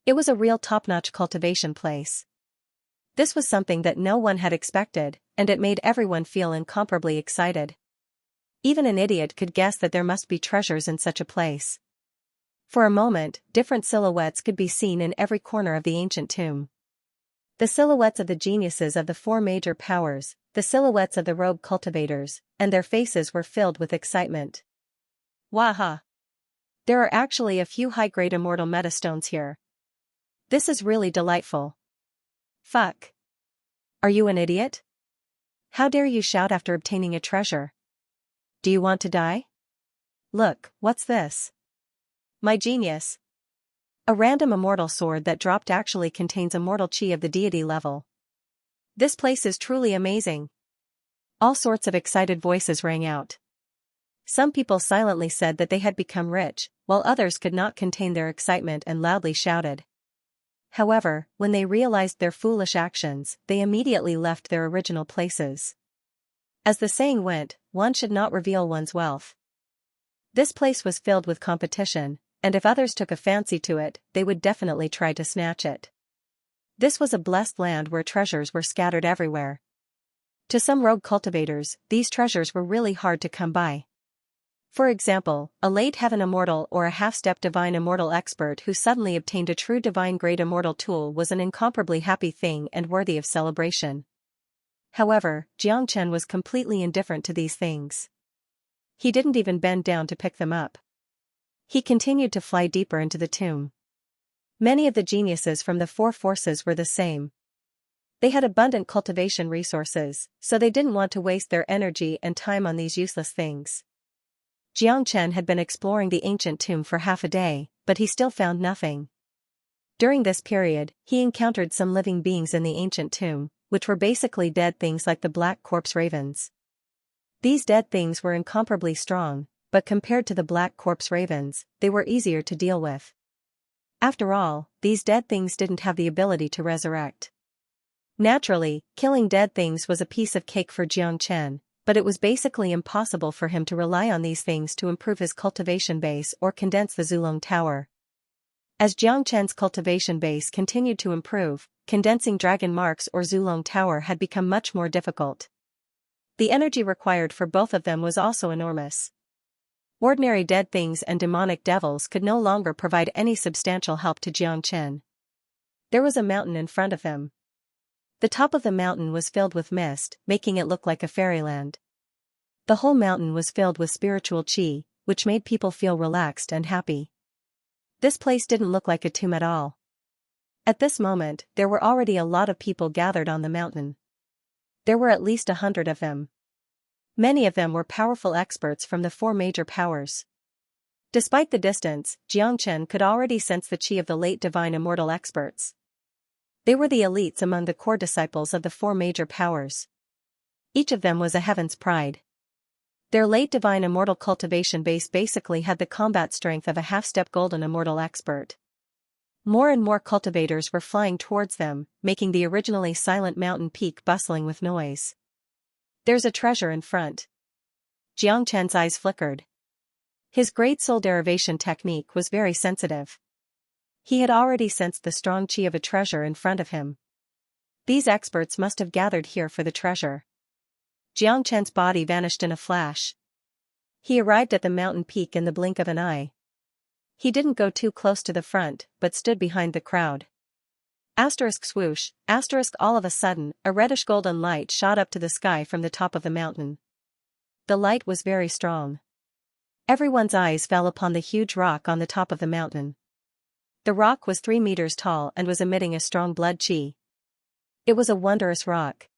It was a real top-notch cultivation place. This was something that no one had expected, and it made everyone feel incomparably excited. Even an idiot could guess that there must be treasures in such a place. For a moment, different silhouettes could be seen in every corner of the ancient tomb. The silhouettes of the geniuses of the four major powers, the silhouettes of the rogue cultivators, and their faces were filled with excitement. Waha! There are actually a few high-grade immortal metastones here. This is really delightful. Fuck. Are you an idiot? How dare you shout after obtaining a treasure? Do you want to die? Look, what's this? My genius. A random immortal sword that dropped actually contains immortal chi of the deity level. This place is truly amazing. All sorts of excited voices rang out. Some people silently said that they had become rich, while others could not contain their excitement and loudly shouted. However, when they realized their foolish actions, they immediately left their original places. As the saying went, one should not reveal one's wealth. This place was filled with competition, and if others took a fancy to it, they would definitely try to snatch it. This was a blessed land where treasures were scattered everywhere. To some rogue cultivators, these treasures were really hard to come by. For example, a late heaven immortal or a half-step divine immortal expert who suddenly obtained a true divine-grade immortal tool was an incomparably happy thing and worthy of celebration. However, Jiang Chen was completely indifferent to these things. He didn't even bend down to pick them up. He continued to fly deeper into the tomb. Many of the geniuses from the four forces were the same. They had abundant cultivation resources, so they didn't want to waste their energy and time on these useless things. Jiang Chen had been exploring the ancient tomb for half a day, but he still found nothing. During this period, he encountered some living beings in the ancient tomb, which were basically dead things like the black corpse ravens. These dead things were incomparably strong, but compared to the black corpse ravens, they were easier to deal with. After all, these dead things didn't have the ability to resurrect. Naturally, killing dead things was a piece of cake for Jiang Chen, but it was basically impossible for him to rely on these things to improve his cultivation base or condense the Zulong Tower. As Jiang Chen's cultivation base continued to improve, condensing Dragon Marks or Zulong Tower had become much more difficult. The energy required for both of them was also enormous. Ordinary dead things and demonic devils could no longer provide any substantial help to Xianxia. There was a mountain in front of them. The top of the mountain was filled with mist, making it look like a fairyland. The whole mountain was filled with spiritual qi, which made people feel relaxed and happy. This place didn't look like a tomb at all. At this moment, there were already a lot of people gathered on the mountain. There were at least 100 of them. Many of them were powerful experts from the 4 major powers. Despite the distance, Xianxia could already sense the qi of the late divine immortal experts. They were the elites among the core disciples of the 4 major powers. Each of them was a heaven's pride. Their late divine immortal cultivation base basically had the combat strength of a half-step golden immortal expert. More and more cultivators were flying towards them, making the originally silent mountain peak bustling with noise. There's a treasure in front. Xianxia's eyes flickered. His great soul derivation technique was very sensitive. He had already sensed the strong qi of a treasure in front of him. These experts must have gathered here for the treasure. Xianxia's body vanished in a flash. He arrived at the mountain peak in the blink of an eye. He didn't go too close to the front, but stood behind the crowd. Asterisk swoosh, asterisk all of a sudden, a reddish-golden light shot up to the sky from the top of the mountain. The light was very strong. Everyone's eyes fell upon the huge rock on the top of the mountain. The rock was 3 meters tall and was emitting a strong blood qi. It was a wondrous rock.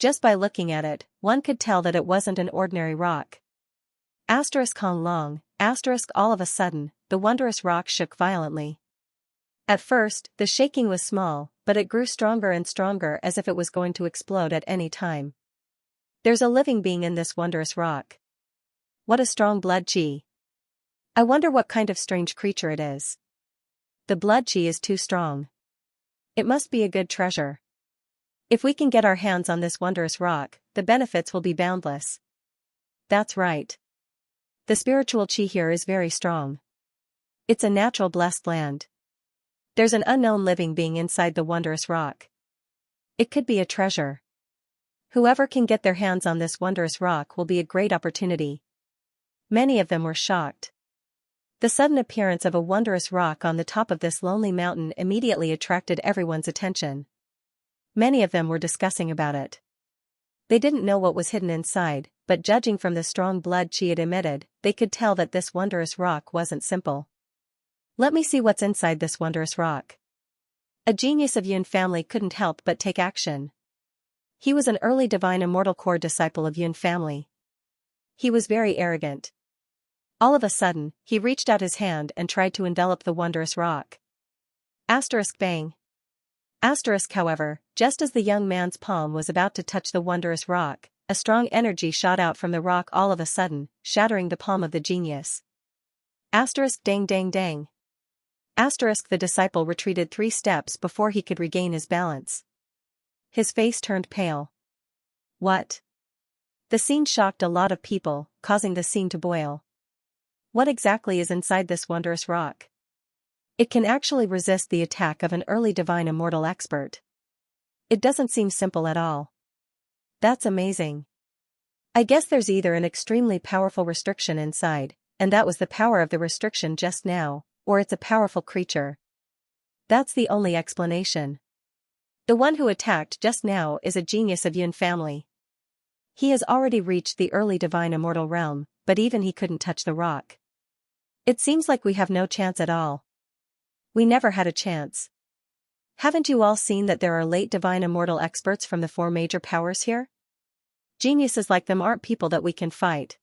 Just by looking at it, one could tell that it wasn't an ordinary rock. Asterisk Hong Long, asterisk all of a sudden, the wondrous rock shook violently. At first, the shaking was small, but it grew stronger and stronger as if it was going to explode at any time. There's a living being in this wondrous rock. What a strong blood qi. I wonder what kind of strange creature it is. The blood qi is too strong. It must be a good treasure. If we can get our hands on this wondrous rock, the benefits will be boundless. That's right. The spiritual qi here is very strong. It's a natural blessed land. There's an unknown living being inside the wondrous rock. It could be a treasure. Whoever can get their hands on this wondrous rock will be a great opportunity. Many of them were shocked. The sudden appearance of a wondrous rock on the top of this lonely mountain immediately attracted everyone's attention. Many of them were discussing about it. They didn't know what was hidden inside, but judging from the strong blood qi it emitted, they could tell that this wondrous rock wasn't simple. Let me see what's inside this wondrous rock. A genius of Yun family couldn't help but take action. He was an early divine immortal core disciple of Yun family. He was very arrogant. All of a sudden, he reached out his hand and tried to envelop the wondrous rock. Asterisk bang. Asterisk however, just as the young man's palm was about to touch the wondrous rock, a strong energy shot out from the rock all of a sudden, shattering the palm of the genius. Asterisk dang dang dang. Asterisk the disciple retreated 3 steps before he could regain his balance. His face turned pale. What? The scene shocked a lot of people, causing the scene to boil. What exactly is inside this wondrous rock? It can actually resist the attack of an early divine immortal expert. It doesn't seem simple at all. That's amazing. I guess there's either an extremely powerful restriction inside, and that was the power of the restriction just now, or it's a powerful creature. That's the only explanation. The one who attacked just now is a genius of Yun family. He has already reached the early divine immortal realm, but even he couldn't touch the rock. It seems like we have no chance at all. We never had a chance. Haven't you all seen that there are late divine immortal experts from the 4 major powers here? Geniuses like them aren't people that we can fight.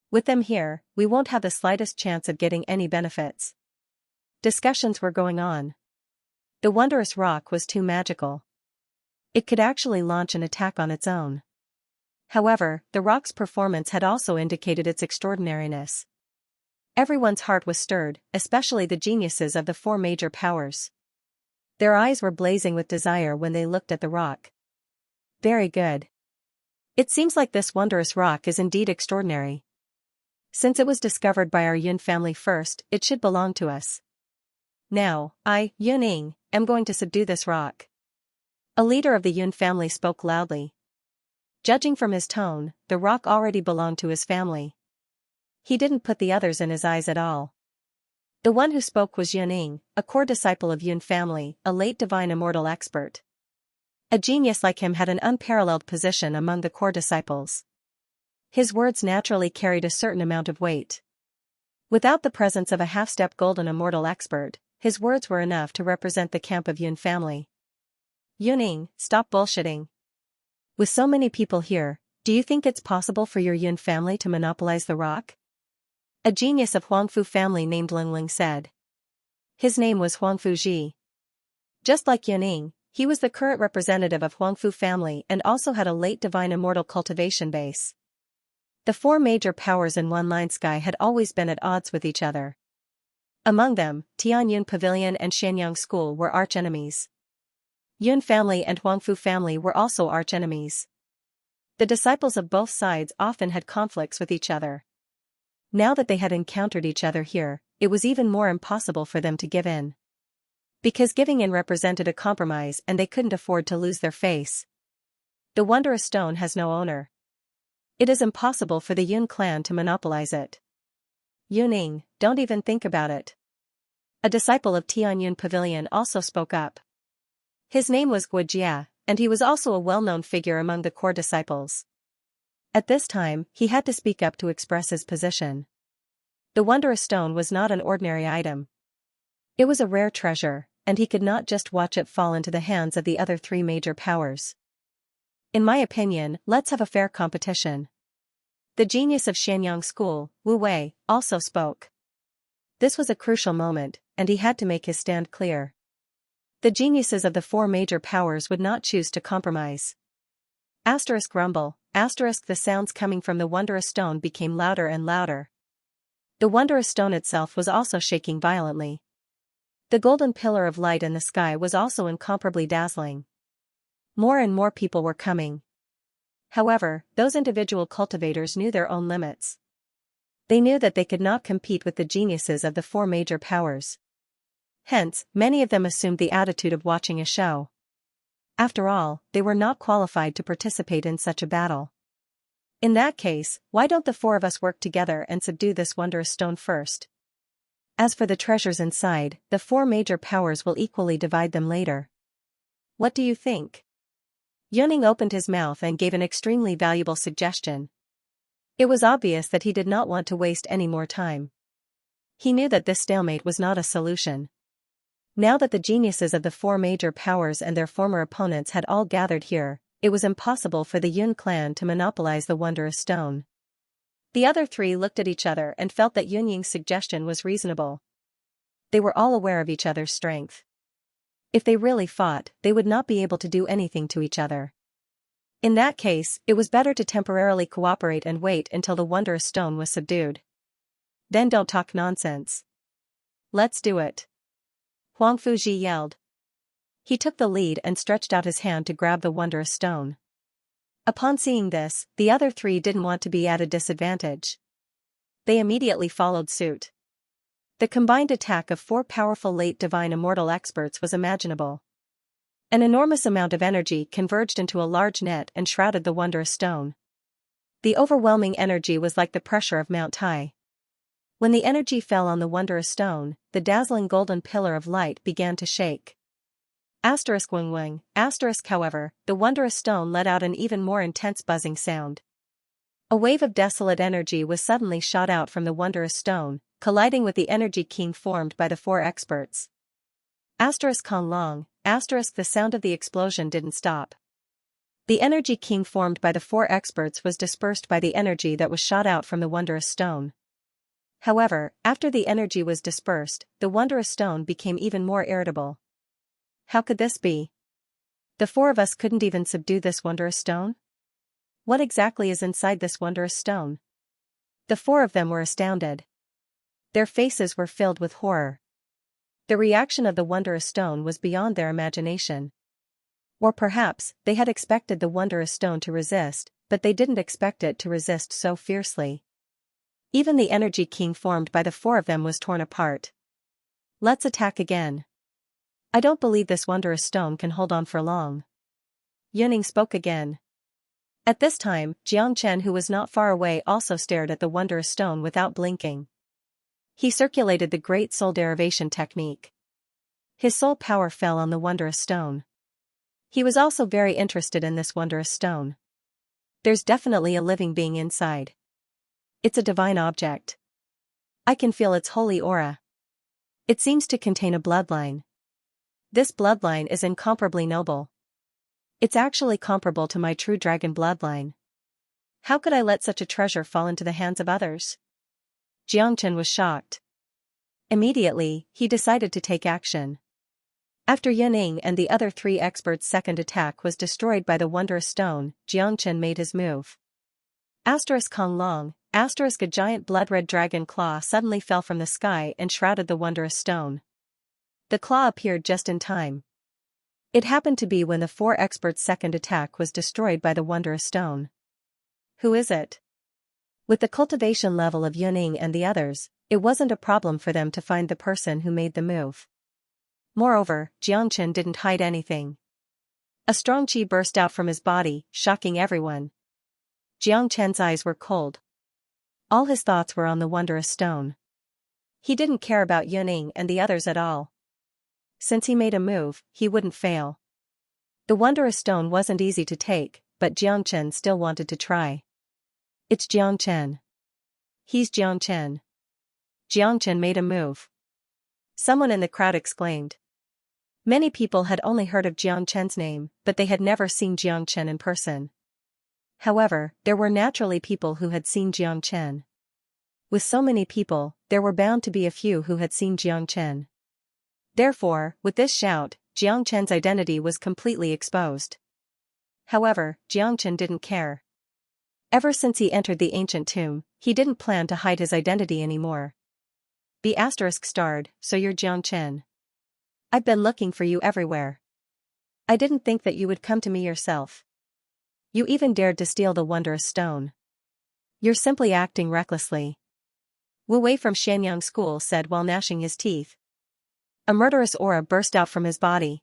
With them here, we won't have the slightest chance of getting any benefits. Discussions were going on. The wondrous rock was too magical. It could actually launch an attack on its own. However, the rock's performance had also indicated its extraordinariness. Everyone's heart was stirred, especially the geniuses of the 4 major powers. Their eyes were blazing with desire when they looked at the rock. Very good. It seems like this wondrous rock is indeed extraordinary. Since it was discovered by our Yun family first, it should belong to us. Now, I, Yuning, am going to subdue this rock. A leader of the Yun family spoke loudly. Judging from his tone, the rock already belonged to his family. He didn't put the others in his eyes at all. The one who spoke was Yuning, a core disciple of Yun family, a late divine immortal expert. A genius like him had an unparalleled position among the core disciples. His words naturally carried a certain amount of weight. Without the presence of a half-step golden immortal expert, his words were enough to represent the camp of Yun family. Yuning, stop bullshitting. With so many people here, do you think it's possible for your Yun family to monopolize the rock? A genius of Huangfu family named Lingling said. His name was Huangfu Ji. Just like Yuning, he was the current representative of Huangfu family and also had a late divine immortal cultivation base. The four major powers in One Line Sky had always been at odds with each other. Among them, Tianyun Pavilion and Xianxia School were archenemies. Yun family and Huangfu family were also archenemies. The disciples of both sides often had conflicts with each other. Now that they had encountered each other here, it was even more impossible for them to give in. Because giving in represented a compromise and they couldn't afford to lose their face. The wondrous stone has no owner. It is impossible for the Yun clan to monopolize it. Yuning, don't even think about it. A disciple of Tianyun Pavilion also spoke up. His name was Guojia, and he was also a well-known figure among the core disciples. At this time, he had to speak up to express his position. The wondrous stone was not an ordinary item. It was a rare treasure, and he could not just watch it fall into the hands of the other three major powers. In my opinion, let's have a fair competition. The genius of Xianxia School, Wu Wei, also spoke. This was a crucial moment, and he had to make his stand clear. The geniuses of the four major powers would not choose to compromise. Asterisk rumble, asterisk the sounds coming from the wondrous stone became louder and louder. The wondrous stone itself was also shaking violently. The golden pillar of light in the sky was also incomparably dazzling. More and more people were coming. However, those individual cultivators knew their own limits. They knew that they could not compete with the geniuses of the four major powers. Hence, many of them assumed the attitude of watching a show. After all, they were not qualified to participate in such a battle. In that case, why don't the four of us work together and subdue this wondrous stone first? As for the treasures inside, the four major powers will equally divide them later. What do you think? Yuning opened his mouth and gave an extremely valuable suggestion. It was obvious that he did not want to waste any more time. He knew that this stalemate was not a solution. Now that the geniuses of the four major powers and their former opponents had all gathered here, it was impossible for the Yun clan to monopolize the wondrous stone. The other three looked at each other and felt that Yunying's suggestion was reasonable. They were all aware of each other's strength. If they really fought, they would not be able to do anything to each other. In that case, it was better to temporarily cooperate and wait until the wondrous stone was subdued. Then don't talk nonsense. Let's do it. Huangfu Ji yelled. He took the lead and stretched out his hand to grab the wondrous stone. Upon seeing this, the other three didn't want to be at a disadvantage. They immediately followed suit. The combined attack of four powerful late divine immortal experts was imaginable. An enormous amount of energy converged into a large net and shrouded the wondrous stone. The overwhelming energy was like the pressure of Mount Tai. When the energy fell on the wondrous stone, the dazzling golden pillar of light began to shake. Asterisk wing wing, asterisk however, the wondrous stone let out an even more intense buzzing sound. A wave of desolate energy was suddenly shot out from the wondrous stone, colliding with the energy king formed by the four experts. Asterisk Kong Long, asterisk the sound of the explosion didn't stop. The energy king formed by the four experts was dispersed by the energy that was shot out from the wondrous stone. However, after the energy was dispersed, the wondrous stone became even more irritable. How could this be? The four of us couldn't even subdue this wondrous stone? What exactly is inside this wondrous stone? The four of them were astounded. Their faces were filled with horror. The reaction of the wondrous stone was beyond their imagination. Or perhaps, they had expected the wondrous stone to resist, but they didn't expect it to resist so fiercely. Even the energy king formed by the four of them was torn apart. Let's attack again. I don't believe this wondrous stone can hold on for long. Yuning spoke again. At this time, Xianxia, who was not far away, also stared at the wondrous stone without blinking. He circulated the great soul derivation technique. His soul power fell on the wondrous stone. He was also very interested in this wondrous stone. There's definitely a living being inside. It's a divine object. I can feel its holy aura. It seems to contain a bloodline. This bloodline is incomparably noble. It's actually comparable to my true dragon bloodline. How could I let such a treasure fall into the hands of others? Xianxia was shocked. Immediately, he decided to take action. After Yuning and the other three experts' second attack was destroyed by the wondrous stone, Xianxia made his move. Kong Long, a giant blood-red dragon claw suddenly fell from the sky and shrouded the wondrous stone. The claw appeared just in time. It happened to be when the four experts' second attack was destroyed by the wondrous stone. Who is it? With the cultivation level of Yuning and the others, it wasn't a problem for them to find the person who made the move. Moreover, Xianxia didn't hide anything. A strong qi burst out from his body, shocking everyone. Xianxia's eyes were cold. All his thoughts were on the wondrous stone. He didn't care about Yuning and the others at all. Since he made a move, he wouldn't fail. The wondrous stone wasn't easy to take, but Xianxia still wanted to try. It's Xianxia. He's Xianxia. Xianxia made a move. Someone in the crowd exclaimed. Many people had only heard of Xianxia's name, but they had never seen Xianxia in person. However, there were naturally people who had seen Xianxia. With so many people, there were bound to be a few who had seen Xianxia. Therefore, with this shout, Xianxia's identity was completely exposed. However, Xianxia didn't care. Ever since he entered the ancient tomb, he didn't plan to hide his identity anymore. ****, so you're Xianxia. I've been looking for you everywhere. I didn't think that you would come to me yourself. You even dared to steal the wondrous stone. You're simply acting recklessly. Wu Wei from Xianxia School said while gnashing his teeth. A murderous aura burst out from his body.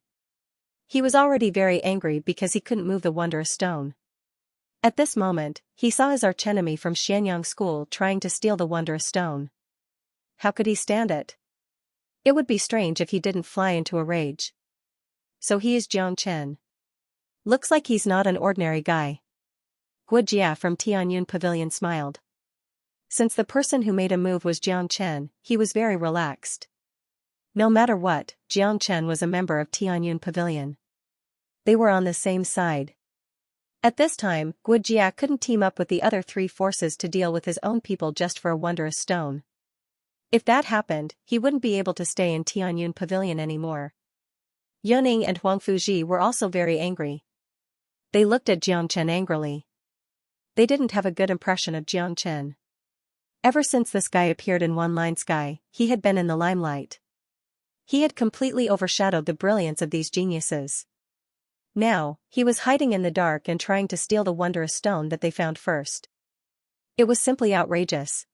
He was already very angry because he couldn't move the wondrous stone. At this moment, he saw his archenemy from Xianxia School trying to steal the wondrous stone. How could he stand it? It would be strange if he didn't fly into a rage. So he is Xianxia. Looks like he's not an ordinary guy. Guojia from Tianyun Pavilion smiled. Since the person who made a move was Xianxia, he was very relaxed. No matter what, Xianxia was a member of Tianyun Pavilion. They were on the same side. At this time, Guojia couldn't team up with the other three forces to deal with his own people just for a wondrous stone. If that happened, he wouldn't be able to stay in Tianyun Pavilion anymore. Yuning and Huang Fuji were also very angry. They looked at Xianxia angrily. They didn't have a good impression of Xianxia. Ever since this guy appeared in One Line Sky, he had been in the limelight. He had completely overshadowed the brilliance of these geniuses. Now, he was hiding in the dark and trying to steal the wondrous stone that they found first. It was simply outrageous.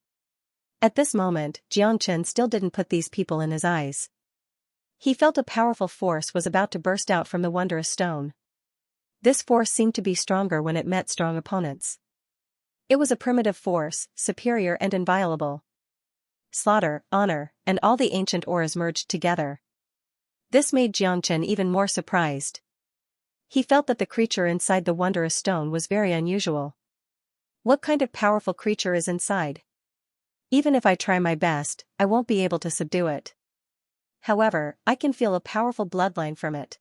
At this moment, Xianxia still didn't put these people in his eyes. He felt a powerful force was about to burst out from the wondrous stone. This force seemed to be stronger when it met strong opponents. It was a primitive force, superior and inviolable. Slaughter, honor, and all the ancient auras merged together. This made Xianxia even more surprised. He felt that the creature inside the wondrous stone was very unusual. What kind of powerful creature is inside? Even if I try my best, I won't be able to subdue it. However, I can feel a powerful bloodline from it.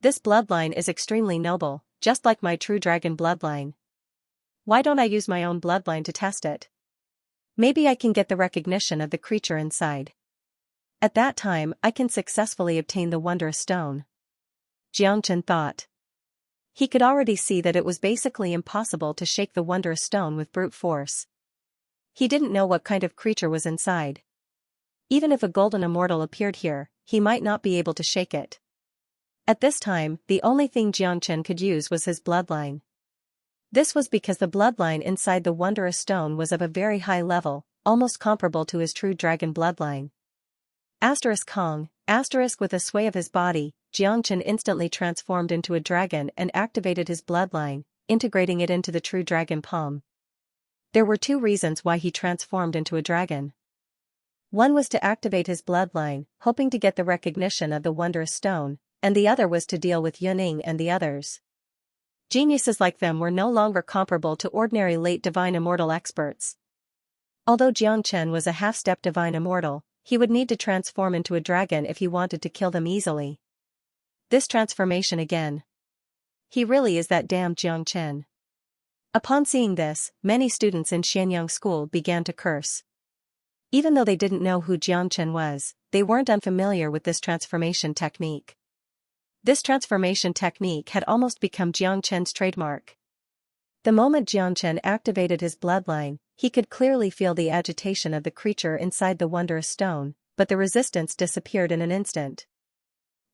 This bloodline is extremely noble, just like my true dragon bloodline. Why don't I use my own bloodline to test it? Maybe I can get the recognition of the creature inside. At that time, I can successfully obtain the wondrous stone. Xianxia thought. He could already see that it was basically impossible to shake the wondrous stone with brute force. He didn't know what kind of creature was inside. Even if a golden immortal appeared here, he might not be able to shake it. At this time, the only thing Xianxia could use was his bloodline. This was because the bloodline inside the wondrous stone was of a very high level, almost comparable to his true dragon bloodline. Kong, with a sway of his body, Xianxia instantly transformed into a dragon and activated his bloodline, integrating it into the true dragon palm. There were two reasons why he transformed into a dragon. One was to activate his bloodline, hoping to get the recognition of the wondrous stone, and the other was to deal with Yuning and the others. Geniuses like them were no longer comparable to ordinary late divine immortal experts. Although Xianxia was a half-step divine immortal, he would need to transform into a dragon if he wanted to kill them easily. This transformation again. He really is that damned Xianxia. Upon seeing this, many students in Xianyang School began to curse. Even though they didn't know who Xianxia was, they weren't unfamiliar with this transformation technique. This transformation technique had almost become Xianxia's trademark. The moment Xianxia activated his bloodline, he could clearly feel the agitation of the creature inside the wondrous stone, but the resistance disappeared in an instant.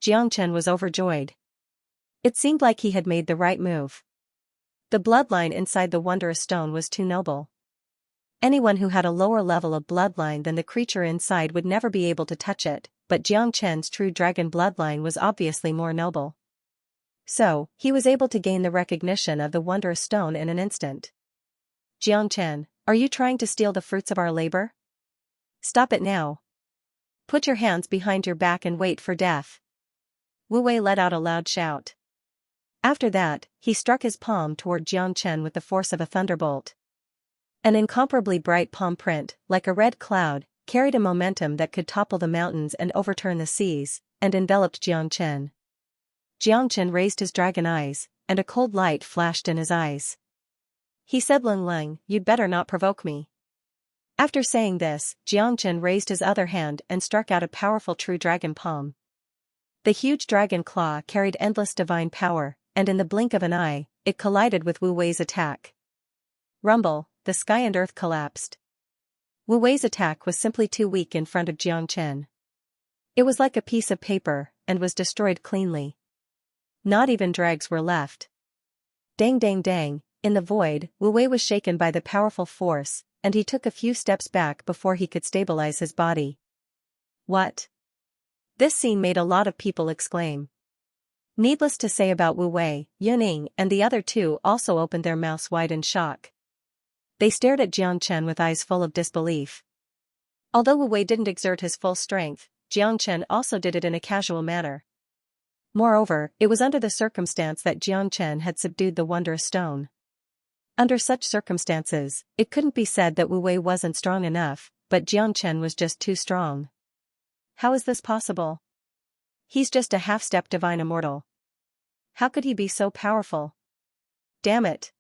Xianxia was overjoyed. It seemed like he had made the right move. The bloodline inside the wondrous stone was too noble. Anyone who had a lower level of bloodline than the creature inside would never be able to touch it, but Xianxia's true dragon bloodline was obviously more noble. So, he was able to gain the recognition of the wondrous stone in an instant. Xianxia, are you trying to steal the fruits of our labor? Stop it now. Put your hands behind your back and wait for death. Wu Wei let out a loud shout. After that, he struck his palm toward Xianxia with the force of a thunderbolt. An incomparably bright palm print, like a red cloud, carried a momentum that could topple the mountains and overturn the seas, and enveloped Xianxia. Xianxia raised his dragon eyes, and a cold light flashed in his eyes. He said, "Ling Ling, you'd better not provoke me." After saying this, Xianxia raised his other hand and struck out a powerful true dragon palm. The huge dragon claw carried endless divine power, and in the blink of an eye, it collided with Wu Wei's attack. Rumble, the sky and earth collapsed. Wu Wei's attack was simply too weak in front of Xianxia. It was like a piece of paper, and was destroyed cleanly. Not even dregs were left. Dang dang dang, in the void, Wu Wei was shaken by the powerful force, and he took a few steps back before he could stabilize his body. What? This scene made a lot of people exclaim. Needless to say about Wu Wei, Yuning and the other two also opened their mouths wide in shock. They stared at Xianxia with eyes full of disbelief. Although Wu Wei didn't exert his full strength, Xianxia also did it in a casual manner. Moreover, it was under the circumstance that Xianxia had subdued the wondrous stone. Under such circumstances, it couldn't be said that Wu Wei wasn't strong enough, but Xianxia was just too strong. How is this possible? He's just a half-step divine immortal. How could he be so powerful? Damn it.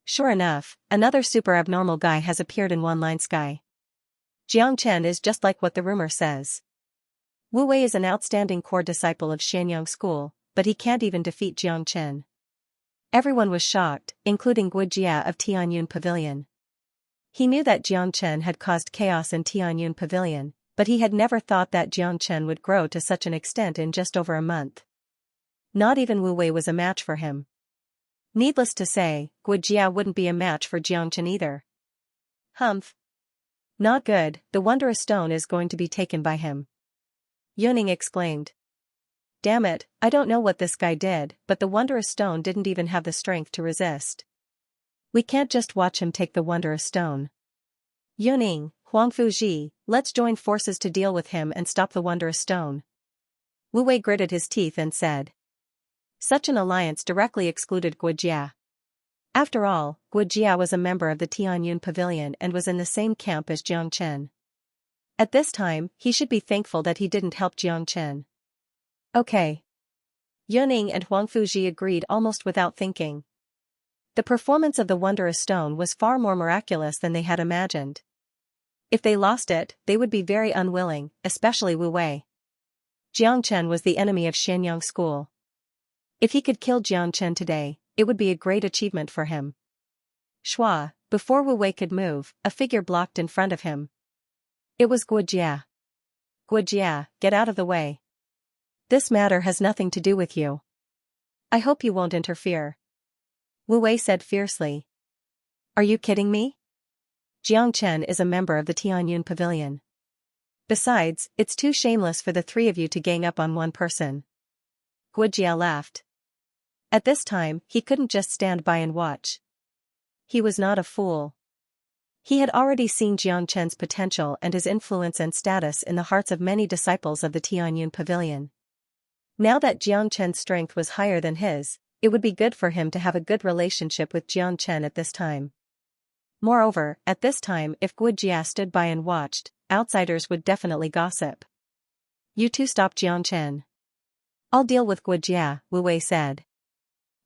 Sure enough, another super abnormal guy has appeared in One Line Sky. Xianxia is just like what the rumor says. Wu Wei is an outstanding core disciple of Xianyang School, but he can't even defeat Xianxia. Everyone was shocked, including Guojia of Tianyun Pavilion. He knew that Xianxia had caused chaos in Tianyun Pavilion, but he had never thought that Xianxia would grow to such an extent in just over a month. Not even Wu Wei was a match for him. Needless to say, Guojia wouldn't be a match for Xianxia either. Humph. Not good, the wondrous stone is going to be taken by him. Yuning exclaimed. Damn it, I don't know what this guy did, but the wondrous stone didn't even have the strength to resist. We can't just watch him take the wondrous stone. Yuning, Huangfuji, let's join forces to deal with him and stop the wondrous stone. Wu Wei gritted his teeth and said. Such an alliance directly excluded Guojia. After all, Guojia was a member of the Tianyun Pavilion and was in the same camp as Xianxia. At this time, he should be thankful that he didn't help Xianxia. Okay. Yuning and Huangfuji agreed almost without thinking. The performance of the wondrous stone was far more miraculous than they had imagined. If they lost it, they would be very unwilling, especially Wu Wei. Xianxia was the enemy of Xianyang School. If he could kill Xianxia today, it would be a great achievement for him. Shua, before Wu Wei could move, a figure blocked in front of him. It was Guojia. Guojia, get out of the way. This matter has nothing to do with you. I hope you won't interfere. Wu Wei said fiercely. Are you kidding me? Xianxia is a member of the Tianyun Pavilion. Besides, it's too shameless for the three of you to gang up on one person. Guojia laughed. At this time, he couldn't just stand by and watch. He was not a fool. He had already seen Xianxia's potential and his influence and status in the hearts of many disciples of the Tianyun Pavilion. Now that Xianxia's strength was higher than his, it would be good for him to have a good relationship with Xianxia at this time. Moreover, at this time if Guojia stood by and watched, outsiders would definitely gossip. You two stop Xianxia. I'll deal with Guojia, Wu Wei said.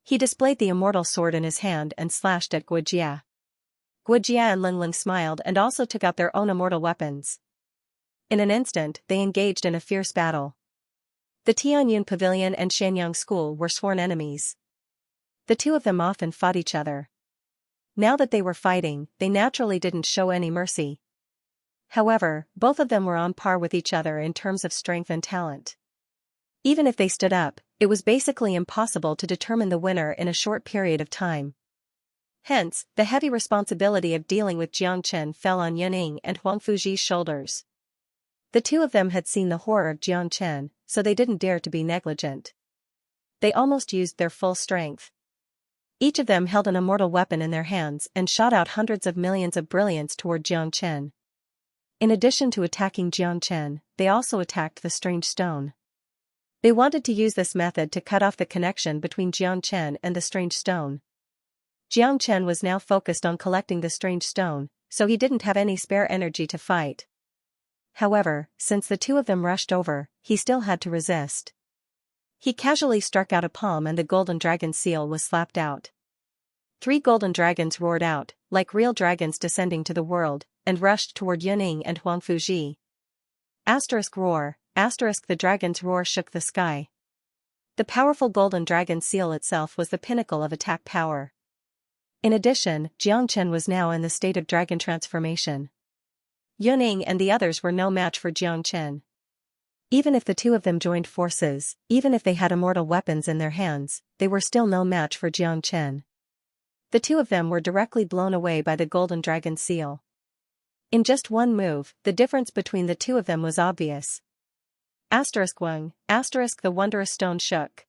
He displayed the immortal sword in his hand and slashed at Guojia. Guojia and Lingling smiled and also took out their own immortal weapons. In an instant, they engaged in a fierce battle. The Tianyun Pavilion and Shenyang School were sworn enemies. The two of them often fought each other. Now that they were fighting, they naturally didn't show any mercy. However, both of them were on par with each other in terms of strength and talent. Even if they stood up, it was basically impossible to determine the winner in a short period of time. Hence, the heavy responsibility of dealing with Jiangchen fell on Yuning and Huang Fuji's shoulders. The two of them had seen the horror of Jiangchen, so they didn't dare to be negligent. They almost used their full strength. Each of them held an immortal weapon in their hands and shot out hundreds of millions of brilliance toward Jiangchen. In addition to attacking Jiangchen, they also attacked the strange stone. They wanted to use this method to cut off the connection between Jiangchen and the strange stone. Jiangchen was now focused on collecting the strange stone, so he didn't have any spare energy to fight. However, since the two of them rushed over, he still had to resist. He casually struck out a palm and the golden dragon seal was slapped out. 3 golden dragons roared out, like real dragons descending to the world, and rushed toward Yuning and Huang Fuji. Roar, the dragon's roar shook the sky. The powerful golden dragon seal itself was the pinnacle of attack power. In addition, Jiangchen was now in the state of dragon transformation. Yuning and the others were no match for Jiangchen. Even if the two of them joined forces, even if they had immortal weapons in their hands, they were still no match for Jiangchen. The two of them were directly blown away by the golden dragon seal. In just one move, the difference between the two of them was obvious. Wang, the wondrous stone shook.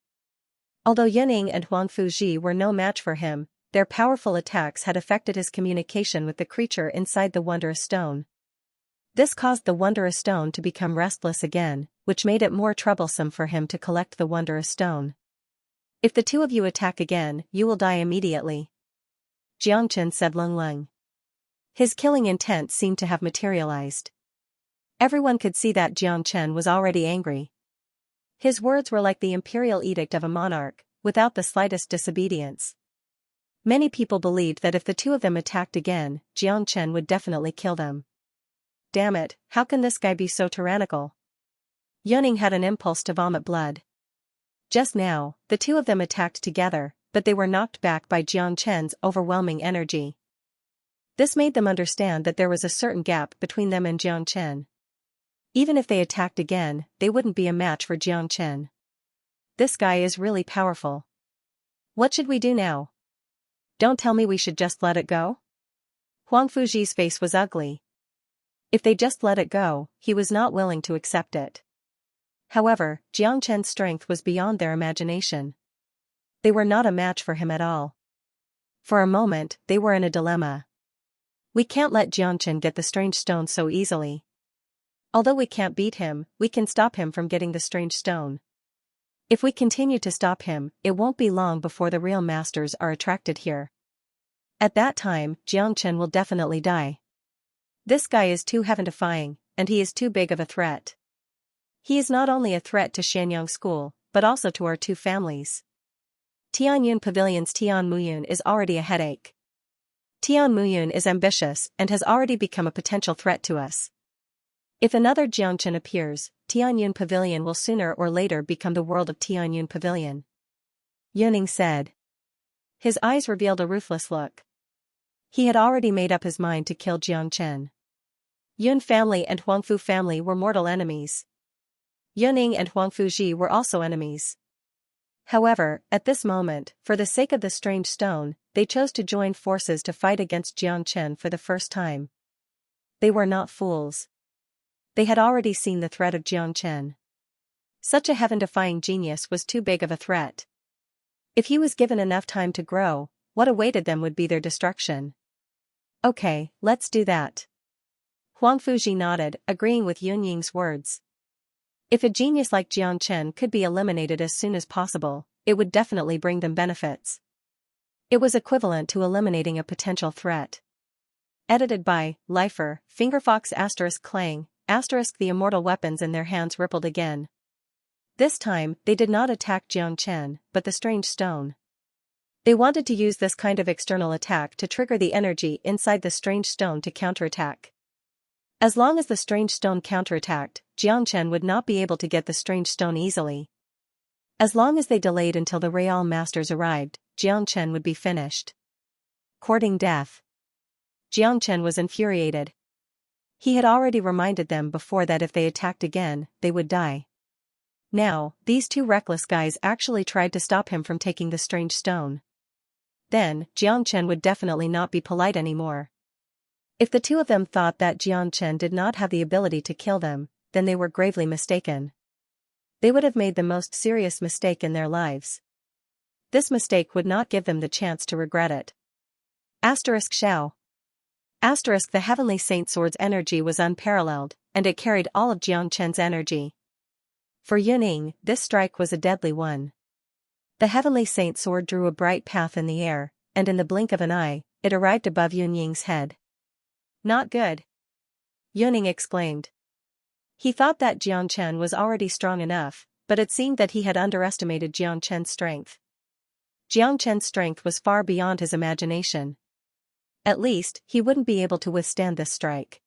Although Yuning and Huang Fuji were no match for him, their powerful attacks had affected his communication with the creature inside the wondrous stone. This caused the wondrous stone to become restless again, which made it more troublesome for him to collect the wondrous stone. If the two of you attack again, you will die immediately. Jiangchen said Lung. His killing intent seemed to have materialized. Everyone could see that Jiangchen was already angry. His words were like the imperial edict of a monarch, without the slightest disobedience. Many people believed that if the two of them attacked again, Jiangchen would definitely kill them. Damn it, how can this guy be so tyrannical? Yuning had an impulse to vomit blood. Just now, the two of them attacked together, but they were knocked back by Jiangchen's overwhelming energy. This made them understand that there was a certain gap between them and Jiangchen. Even if they attacked again, they wouldn't be a match for Jiangchen. This guy is really powerful. What should we do now? Don't tell me we should just let it go? Huang Fuji's face was ugly. If they just let it go, he was not willing to accept it. However, Jiangchen's strength was beyond their imagination. They were not a match for him at all. For a moment, they were in a dilemma. We can't let Jiangchen get the strange stone so easily. Although we can't beat him, we can stop him from getting the strange stone. If we continue to stop him, it won't be long before the real masters are attracted here. At that time, Jiangchen will definitely die. This guy is too heaven-defying, and he is too big of a threat. He is not only a threat to Shenyang School, but also to our two families. Tianyun Pavilion's Tian Muyun is already a headache. Tian Muyun is ambitious and has already become a potential threat to us. If another Jiangchen appears, Tianyun Pavilion will sooner or later become the world of Tianyun Pavilion. Yuning said. His eyes revealed a ruthless look. He had already made up his mind to kill Jiangchen. Yun family and Huangfu family were mortal enemies. Yuning and Huang Fuji were also enemies. However, at this moment, for the sake of the strange stone, they chose to join forces to fight against Jiangchen for the first time. They were not fools. They had already seen the threat of Jiangchen. Such a heaven-defying genius was too big of a threat. If he was given enough time to grow, what awaited them would be their destruction. Okay, let's do that. Huang Fuji nodded, agreeing with Yun Ying's words. If a genius like Jiang Chen could be eliminated as soon as possible, it would definitely bring them benefits. It was equivalent to eliminating a potential threat. Edited by Lifer, Fingerfox ** Clang, * the immortal weapons in their hands rippled again. This time, they did not attack Jiang Chen, but the strange stone. They wanted to use this kind of external attack to trigger the energy inside the strange stone to counterattack. As long as the strange stone counterattacked, Jiang Chen would not be able to get the strange stone easily. As long as they delayed until the Real Masters arrived, Jiang Chen would be finished. Courting death. Jiang Chen was infuriated. He had already reminded them before that if they attacked again, they would die. Now, these two reckless guys actually tried to stop him from taking the strange stone. Then, Jiang Chen would definitely not be polite anymore. If the two of them thought that Jiang Chen did not have the ability to kill them, then they were gravely mistaken. They would have made the most serious mistake in their lives. This mistake would not give them the chance to regret it. *Xiao. *The Heavenly Saint Sword's energy was unparalleled, and it carried all of Jiang Chen's energy. For Yuning, this strike was a deadly one. The Heavenly Saint Sword drew a bright path in the air, and in the blink of an eye, it arrived above Yunying's head. Not good. Yuning exclaimed. He thought that Jiang Chen was already strong enough, but it seemed that he had underestimated Jiang Chen's strength. Jiang Chen's strength was far beyond his imagination. At least, he wouldn't be able to withstand this strike.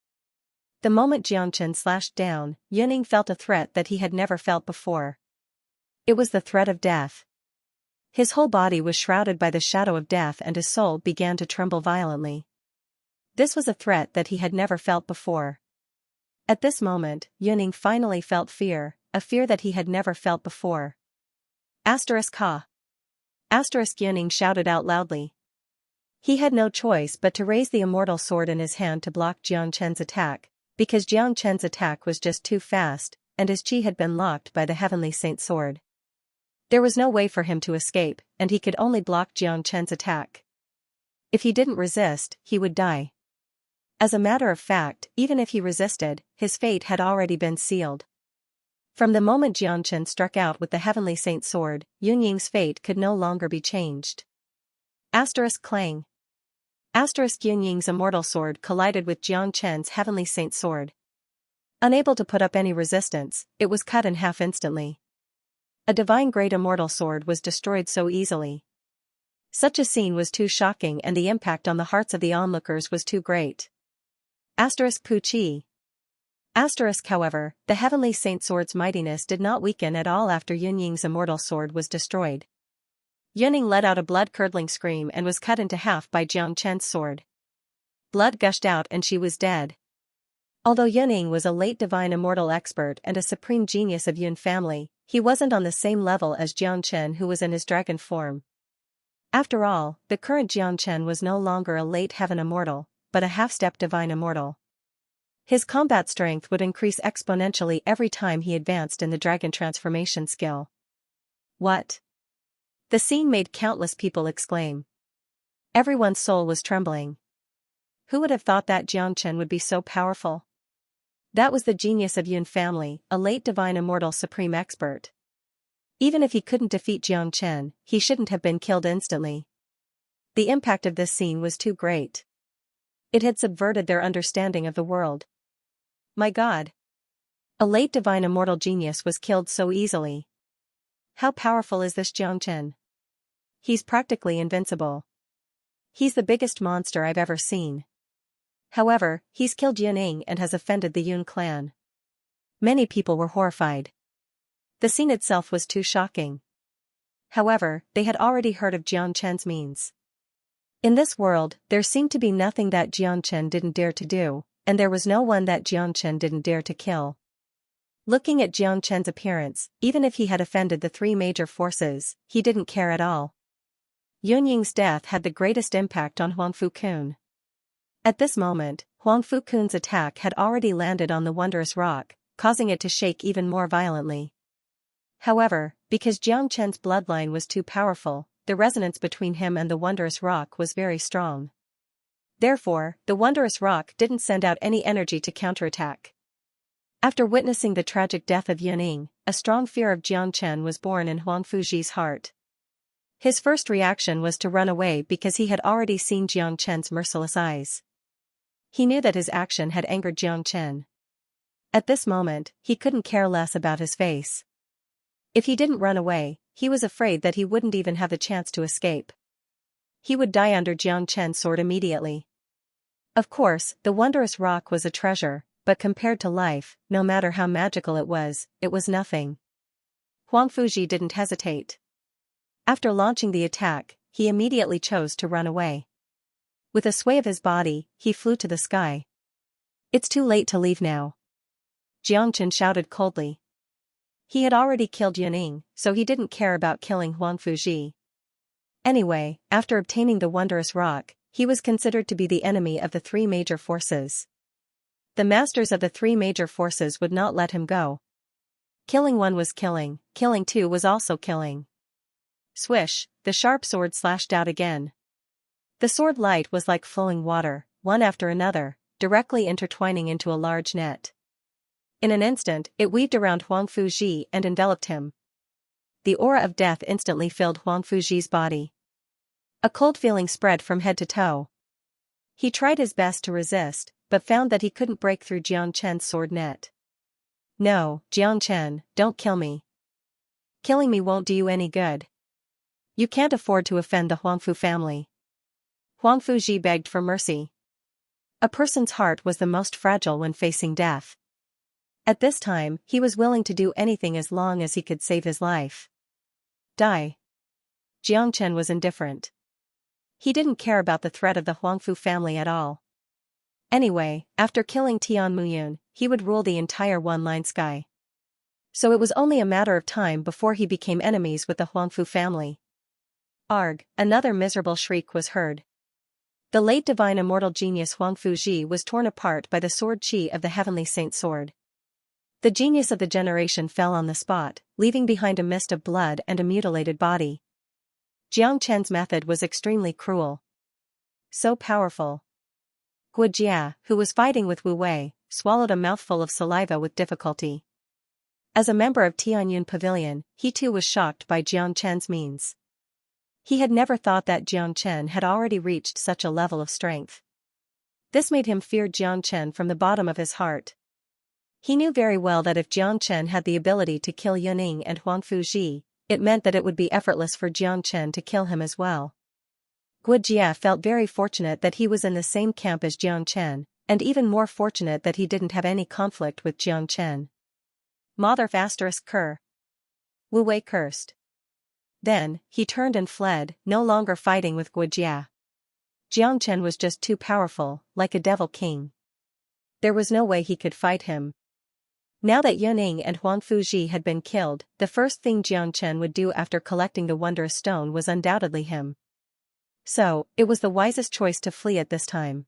The moment Jiang Chen slashed down, Yuning felt a threat that he had never felt before. It was the threat of death. His whole body was shrouded by the shadow of death and his soul began to tremble violently. This was a threat that he had never felt before. At this moment, Yuning finally felt fear, a fear that he had never felt before. *Ha! Yuning shouted out loudly. He had no choice but to raise the immortal sword in his hand to block Jiang Chen's attack, because Jiang Chen's attack was just too fast, and his chi had been locked by the Heavenly Saint Sword. There was no way for him to escape, and he could only block Jiang Chen's attack. If he didn't resist, he would die. As a matter of fact, even if he resisted, his fate had already been sealed. From the moment Jiang Chen struck out with the Heavenly Saint Sword, Yun Ying's fate could no longer be changed. *Clang. Yun Ying's immortal sword collided with Jiang Chen's Heavenly Saint Sword. Unable to put up any resistance, it was cut in half instantly. A divine-grade immortal sword was destroyed so easily. Such a scene was too shocking and the impact on the hearts of the onlookers was too great. *Pu Chi. However, the Heavenly Saint Sword's mightiness did not weaken at all after Yun Ying's immortal sword was destroyed. Yuning let out a blood-curdling scream and was cut into half by Jiang Chen's sword. Blood gushed out and she was dead. Although Yuning was a late divine immortal expert and a supreme genius of Yun family, he wasn't on the same level as Jiang Chen who was in his dragon form. After all, the current Jiang Chen was no longer a late heaven immortal, but a half-step divine immortal. His combat strength would increase exponentially every time he advanced in the dragon transformation skill. What? The scene made countless people exclaim. Everyone's soul was trembling. Who would have thought that Jiang Chen would be so powerful? That was the genius of Yun family, a late divine immortal supreme expert. Even if he couldn't defeat Jiang Chen, he shouldn't have been killed instantly. The impact of this scene was too great. It had subverted their understanding of the world. My God! A late divine immortal genius was killed so easily. How powerful is this Jiang Chen? He's practically invincible. He's the biggest monster I've ever seen. However, he's killed Yuning and has offended the Yun clan. Many people were horrified. The scene itself was too shocking. However, they had already heard of Jiang Chen's means. In this world, there seemed to be nothing that Jiang Chen didn't dare to do, and there was no one that Jiang Chen didn't dare to kill. Looking at Jiang Chen's appearance, even if he had offended the three major forces, he didn't care at all. Yun Ying's death had the greatest impact on Huang Fukun. At this moment, Huang Fukun's attack had already landed on the wondrous rock, causing it to shake even more violently. However, because Jiang Chen's bloodline was too powerful, the resonance between him and the wondrous rock was very strong. Therefore, the wondrous rock didn't send out any energy to counterattack. After witnessing the tragic death of Yuning, a strong fear of Jiangchen was born in Huang Fuji's heart. His first reaction was to run away because he had already seen Jiangchen's merciless eyes. He knew that his action had angered Jiangchen. At this moment, he couldn't care less about his face. If he didn't run away, he was afraid that he wouldn't even have the chance to escape. He would die under Jiangchen's sword immediately. Of course, the wondrous rock was a treasure, but compared to life, no matter how magical it was nothing. Huang Fuji didn't hesitate. After launching the attack, he immediately chose to run away. With a sway of his body, he flew to the sky. "It's too late to leave now," Jiangchen shouted coldly. He had already killed Yuning, so he didn't care about killing Huang Fuji. Anyway, after obtaining the wondrous rock, he was considered to be the enemy of the three major forces. The masters of the three major forces would not let him go. Killing one was killing two was also killing. Swish, the sharp sword slashed out again. The sword light was like flowing water, one after another, directly intertwining into a large net. In an instant, it weaved around Huang Fuji and enveloped him. The aura of death instantly filled Huang Fuji's body. A cold feeling spread from head to toe. He tried his best to resist, but found that he couldn't break through Jiangchen's sword net. "No, Jiangchen, don't kill me. Killing me won't do you any good. You can't afford to offend the Huangfu family." Huang Fuji begged for mercy. A person's heart was the most fragile when facing death. At this time, he was willing to do anything as long as he could save his life. Die. Jiangchen was indifferent. He didn't care about the threat of the Huangfu family at all. Anyway, after killing Tian Muyun, he would rule the entire one-line sky. So it was only a matter of time before he became enemies with the Huangfu family. Arg, another miserable shriek was heard. The late divine immortal genius Huang Fuji was torn apart by the sword chi of the heavenly saint sword. The genius of the generation fell on the spot, leaving behind a mist of blood and a mutilated body. Jiangchen's method was extremely cruel. So powerful. Guojia, who was fighting with Wu Wei, swallowed a mouthful of saliva with difficulty. As a member of Tianyun Pavilion, he too was shocked by Jiangchen's means. He had never thought that Jiangchen had already reached such a level of strength. This made him fear Jiangchen from the bottom of his heart. He knew very well that if Jiangchen had the ability to kill Yuning and Huang Fuji, it meant that it would be effortless for Jiangchen to kill him as well. Guojia felt very fortunate that he was in the same camp as Jiangchen, and even more fortunate that he didn't have any conflict with Jiangchen. Motherf asterisk cur. Wu Wei cursed. Then, he turned and fled, no longer fighting with Guojia. Jiangchen was just too powerful, like a devil king. There was no way he could fight him. Now that Yuning and Huang Fuji had been killed, the first thing Jiangchen would do after collecting the wondrous stone was undoubtedly him. So, it was the wisest choice to flee at this time.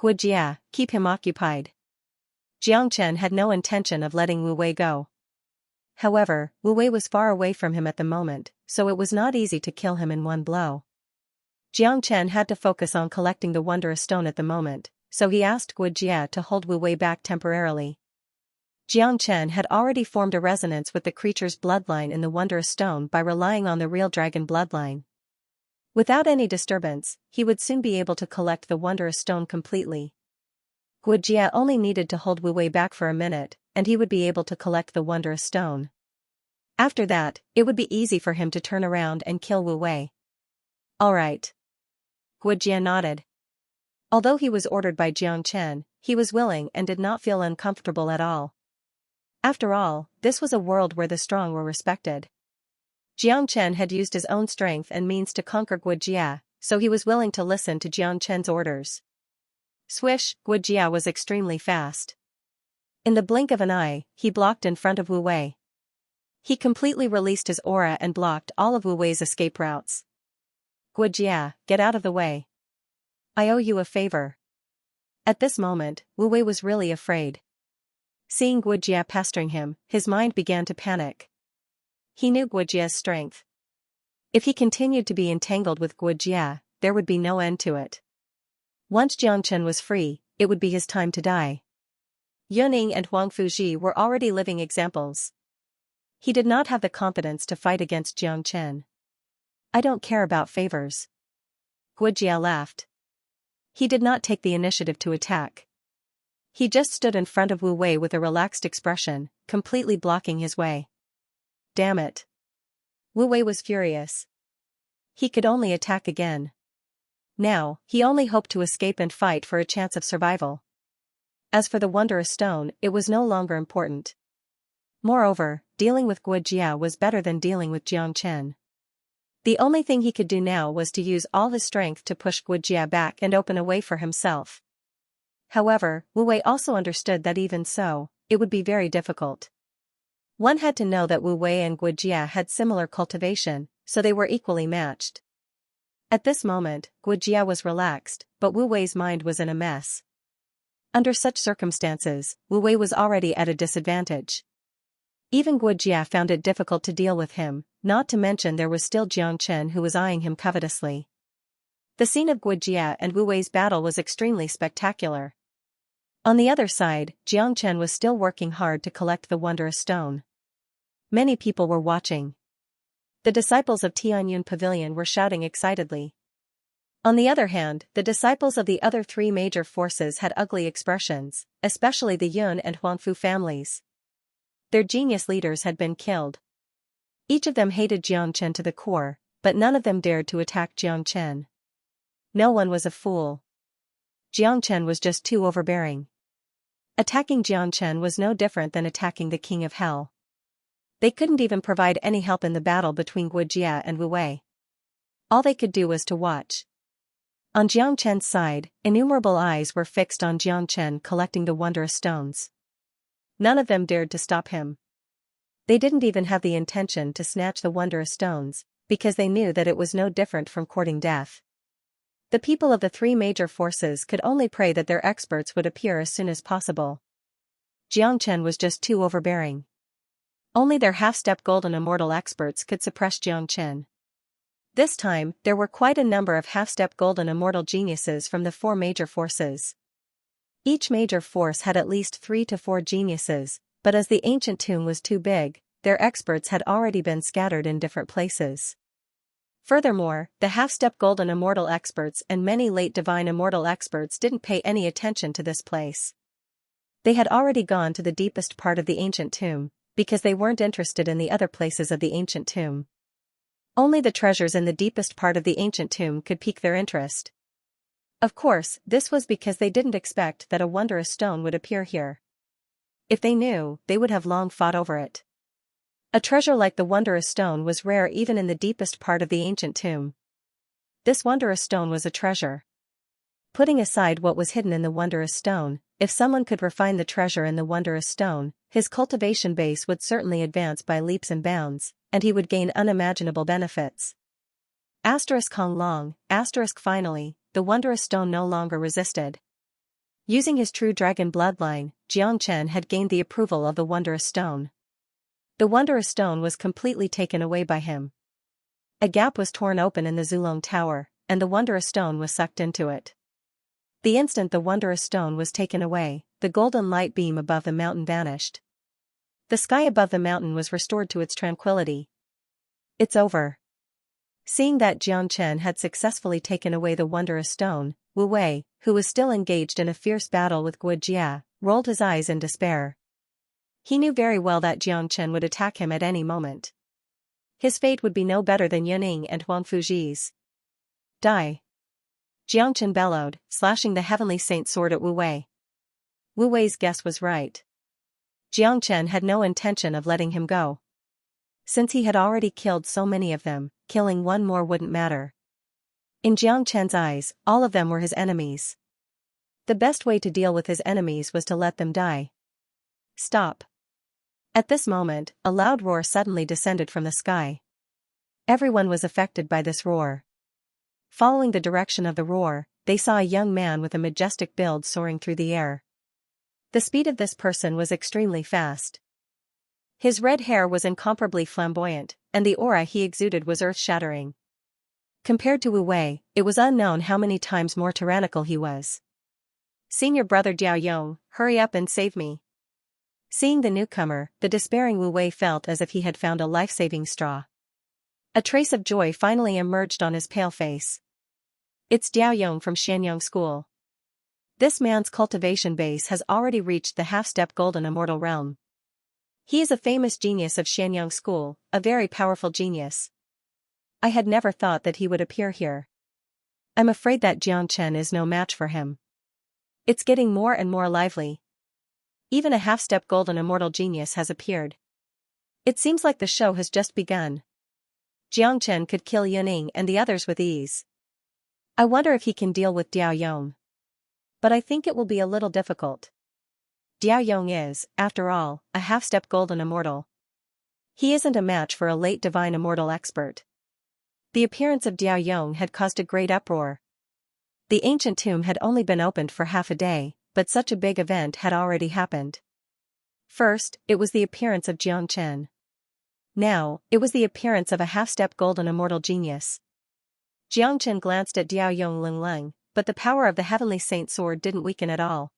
Guojia, keep him occupied. Jiangchen had no intention of letting Wu Wei go. However, Wu Wei was far away from him at the moment, so it was not easy to kill him in one blow. Jiangchen had to focus on collecting the wondrous stone at the moment, so he asked Guojia to hold Wu Wei back temporarily. Jiangchen had already formed a resonance with the creature's bloodline in the wondrous stone by relying on the real dragon bloodline. Without any disturbance, he would soon be able to collect the wondrous stone completely. Guojia only needed to hold Wu Wei back for a minute, and he would be able to collect the wondrous stone. After that, it would be easy for him to turn around and kill Wu Wei. All right. Guojia nodded. Although he was ordered by Jiangchen, he was willing and did not feel uncomfortable at all. After all, this was a world where the strong were respected. Jiangchen had used his own strength and means to conquer Guojia, so he was willing to listen to Jiangchen's orders. Swish, Guojia was extremely fast. In the blink of an eye, he blocked in front of Wu Wei. He completely released his aura and blocked all of Wu Wei's escape routes. Guojia, get out of the way. I owe you a favor. At this moment, Wu Wei was really afraid. Seeing Guojia pestering him, his mind began to panic. He knew Guojia's strength. If he continued to be entangled with Guojia, there would be no end to it. Once Xianxia was free, it would be his time to die. Yuning and Huang Fuji were already living examples. He did not have the confidence to fight against Xianxia. I don't care about favors. Guojia laughed. He did not take the initiative to attack. He just stood in front of Wu Wei with a relaxed expression, completely blocking his way. Damn it. Wu Wei was furious. He could only attack again. Now, he only hoped to escape and fight for a chance of survival. As for the wondrous stone, it was no longer important. Moreover, dealing with Guojia was better than dealing with Xianxia. The only thing he could do now was to use all his strength to push Guojia back and open a way for himself. However, Wu Wei also understood that even so, it would be very difficult. One had to know that Wu Wei and Guojia had similar cultivation, so they were equally matched. At this moment, Guojia was relaxed, but Wu Wei's mind was in a mess. Under such circumstances, Wu Wei was already at a disadvantage. Even Guojia found it difficult to deal with him, not to mention there was still Xianxia who was eyeing him covetously. The scene of Guojia and Wu Wei's battle was extremely spectacular. On the other side, Xianxia was still working hard to collect the wondrous stone. Many people were watching. The disciples of Tianyun Pavilion were shouting excitedly. On the other hand, the disciples of the other three major forces had ugly expressions, especially the Yun and Huangfu families. Their genius leaders had been killed. Each of them hated Xianxia to the core, but none of them dared to attack Xianxia. No one was a fool. Xianxia was just too overbearing. Attacking Xianxia was no different than attacking the King of Hell. They couldn't even provide any help in the battle between Guojia and Wu Wei. All they could do was to watch. On Xianxia's side, innumerable eyes were fixed on Xianxia collecting the wondrous stones. None of them dared to stop him. They didn't even have the intention to snatch the wondrous stones, because they knew that it was no different from courting death. The people of the three major forces could only pray that their experts would appear as soon as possible. Xianxia was just too overbearing. Only their half-step golden immortal experts could suppress Xianxia. This time, there were quite a number of half-step golden immortal geniuses from the four major forces. Each major force had at least 3 to 4 geniuses, but as the ancient tomb was too big, their experts had already been scattered in different places. Furthermore, the half-step golden immortal experts and many late divine immortal experts didn't pay any attention to this place. They had already gone to the deepest part of the ancient tomb, because they weren't interested in the other places of the ancient tomb. Only the treasures in the deepest part of the ancient tomb could pique their interest. Of course, this was because they didn't expect that a wondrous stone would appear here. If they knew, they would have long fought over it. A treasure like the wondrous stone was rare even in the deepest part of the ancient tomb. This wondrous stone was a treasure. Putting aside what was hidden in the wondrous stone, if someone could refine the treasure in the wondrous stone, his cultivation base would certainly advance by leaps and bounds, and he would gain unimaginable benefits. Kong long, finally, the wondrous stone no longer resisted. Using his true dragon bloodline, Xianxia had gained the approval of the wondrous stone. The wondrous stone was completely taken away by him. A gap was torn open in the Zulong Tower, and the wondrous stone was sucked into it. The instant the wondrous stone was taken away, the golden light beam above the mountain vanished. The sky above the mountain was restored to its tranquility. It's over. Seeing that Xianxia had successfully taken away the wondrous stone, Wu Wei, who was still engaged in a fierce battle with Guojia, rolled his eyes in despair. He knew very well that Xianxia would attack him at any moment. His fate would be no better than Yuning and Huang Fuji's. Die! Xianxia bellowed, slashing the heavenly saint's sword at Wu Wei. Wu Wei's guess was right. Xianxia had no intention of letting him go. Since he had already killed so many of them, killing one more wouldn't matter. In Xianxia's eyes, all of them were his enemies. The best way to deal with his enemies was to let them die. Stop! At this moment, a loud roar suddenly descended from the sky. Everyone was affected by this roar. Following the direction of the roar, they saw a young man with a majestic build soaring through the air. The speed of this person was extremely fast. His red hair was incomparably flamboyant, and the aura he exuded was earth-shattering. Compared to Wu Wei, it was unknown how many times more tyrannical he was. "Senior brother Diao Yong, hurry up and save me." Seeing the newcomer, the despairing Wu Wei felt as if he had found a life-saving straw. A trace of joy finally emerged on his pale face. "It's Diao Yong from Xianxia School. This man's cultivation base has already reached the half-step golden immortal realm. He is a famous genius of Xianxia School, a very powerful genius. I had never thought that he would appear here. I'm afraid that Jiangchen is no match for him. It's getting more and more lively. Even a half-step golden immortal genius has appeared. It seems like the show has just begun. Jiangchen could kill Yuning and the others with ease. I wonder if he can deal with Diao Yong. But I think it will be a little difficult. Diao Yong is, after all, a half-step golden immortal. He isn't a match for a late divine immortal expert." The appearance of Diao Yong had caused a great uproar. The ancient tomb had only been opened for half a day, but such a big event had already happened. First, it was the appearance of Jiangchen. Now, it was the appearance of a half-step golden immortal genius. Jiangchen glanced at Diao Yong Lingleng, but the power of the heavenly saint sword didn't weaken at all.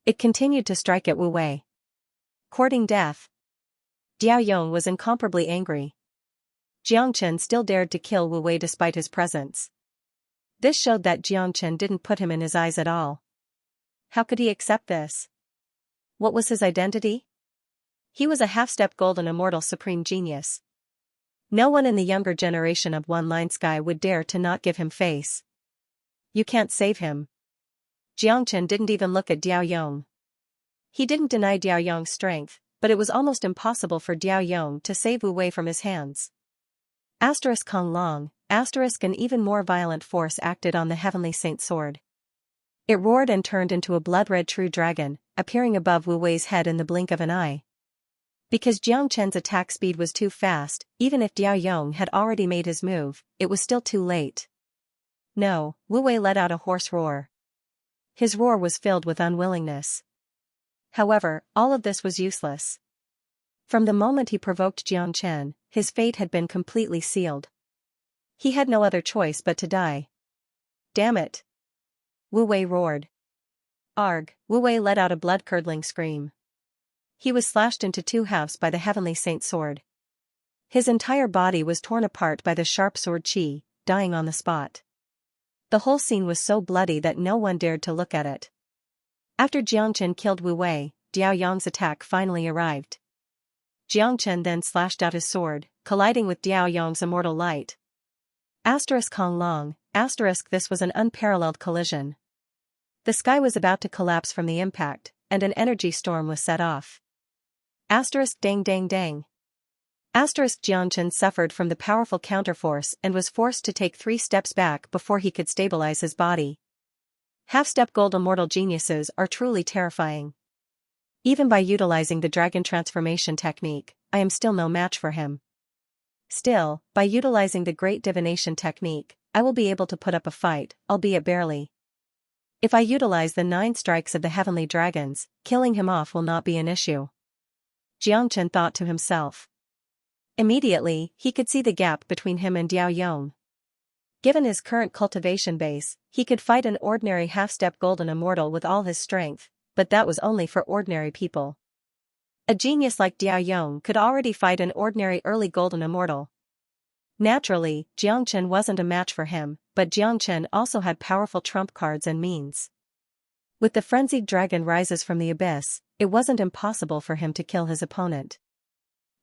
It continued to strike at Wu Wei. Courting death. Diao Yong was incomparably angry. Jiangchen still dared to kill Wu Wei despite his presence. This showed that Jiangchen didn't put him in his eyes at all. How could he accept this? What was his identity? He was a half-step golden immortal supreme genius. No one in the younger generation of One Line Sky would dare to not give him face. You can't save him. Jiangchen didn't even look at Diao Yong. He didn't deny Diao Yong's strength, but it was almost impossible for Diao Yong to save Wu Wei from his hands. Kong Long, an even more violent force acted on the heavenly saint sword. It roared and turned into a blood-red true dragon, appearing above Wu Wei's head in the blink of an eye. Because Jiangchen's attack speed was too fast, even if Diao Yong had already made his move, it was still too late. No, Wu Wei let out a hoarse roar. His roar was filled with unwillingness. However, all of this was useless. From the moment he provoked Jiangchen, his fate had been completely sealed. He had no other choice but to die. Damn it! Wu Wei roared. Arg! Wu Wei let out a blood-curdling scream. He was slashed into two halves by the heavenly saint sword. His entire body was torn apart by the sharp sword chi, dying on the spot. The whole scene was so bloody that no one dared to look at it. After Jiangchen killed Wu Wei, Diao Yong's attack finally arrived. Jiangchen then slashed out his sword, colliding with Diao Yong's immortal light. Kong Long, this was an unparalleled collision. The sky was about to collapse from the impact, and an energy storm was set off. Dang dang dang. Jiangchen suffered from the powerful counterforce and was forced to take 3 steps back before he could stabilize his body. Half-step gold immortal geniuses are truly terrifying. Even by utilizing the dragon transformation technique, I am still no match for him. Still, by utilizing the great divination technique, I will be able to put up a fight, albeit barely. If I utilize the 9 strikes of the heavenly dragons, killing him off will not be an issue. Jiangchen thought to himself. Immediately, he could see the gap between him and Diao Yong. Given his current cultivation base, he could fight an ordinary half-step golden immortal with all his strength, but that was only for ordinary people. A genius like Diao Yong could already fight an ordinary early golden immortal. Naturally, Jiangchen wasn't a match for him, but Jiangchen also had powerful trump cards and means. With the frenzied dragon rises from the abyss, it wasn't impossible for him to kill his opponent.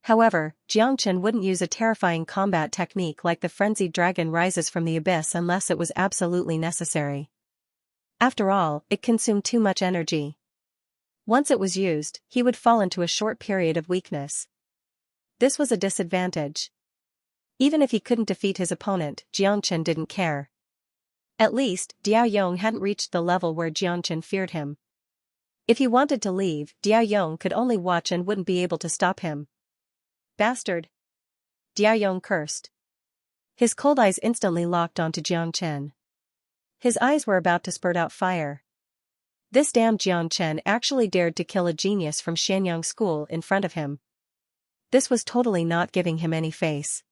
However, Jiangchen wouldn't use a terrifying combat technique like the frenzied dragon rises from the abyss unless it was absolutely necessary. After all, it consumed too much energy. Once it was used, he would fall into a short period of weakness. This was a disadvantage. Even if he couldn't defeat his opponent, Jiangchen didn't care. At least, Diao Yong hadn't reached the level where Jiangchen feared him. If he wanted to leave, Diao Yong could only watch and wouldn't be able to stop him. Bastard! Diao Yong cursed. His cold eyes instantly locked onto Jiangchen. His eyes were about to spurt out fire. This damned Jiangchen actually dared to kill a genius from Xianxia School in front of him. This was totally not giving him any face.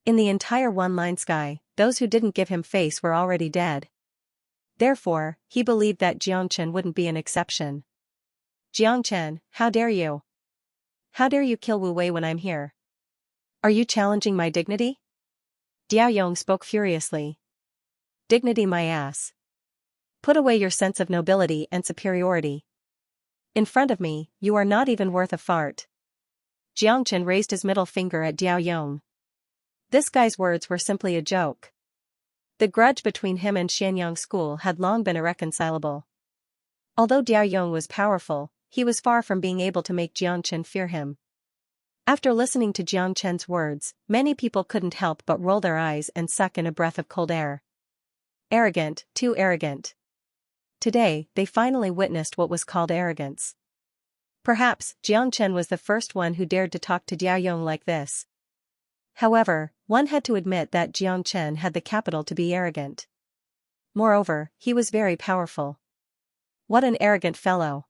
In the entire one-line sky, those who didn't give him face were already dead. Therefore, he believed that Xianxia wouldn't be an exception. Xianxia, how dare you? How dare you kill Wu Wei when I'm here? Are you challenging my dignity? Diao Yong spoke furiously. Dignity my ass. Put away your sense of nobility and superiority. In front of me, you are not even worth a fart. Xianxia raised his middle finger at Diao Yong. This guy's words were simply a joke. The grudge between him and Xianyang School had long been irreconcilable. Although Diao Yong was powerful, he was far from being able to make Xianxia fear him. After listening to Xianxia's words, many people couldn't help but roll their eyes and suck in a breath of cold air. Arrogant, too arrogant. Today, they finally witnessed what was called arrogance. Perhaps, Xianxia was the first one who dared to talk to Diao Yong like this. However, one had to admit that Xianxia had the capital to be arrogant. Moreover, he was very powerful. What an arrogant fellow.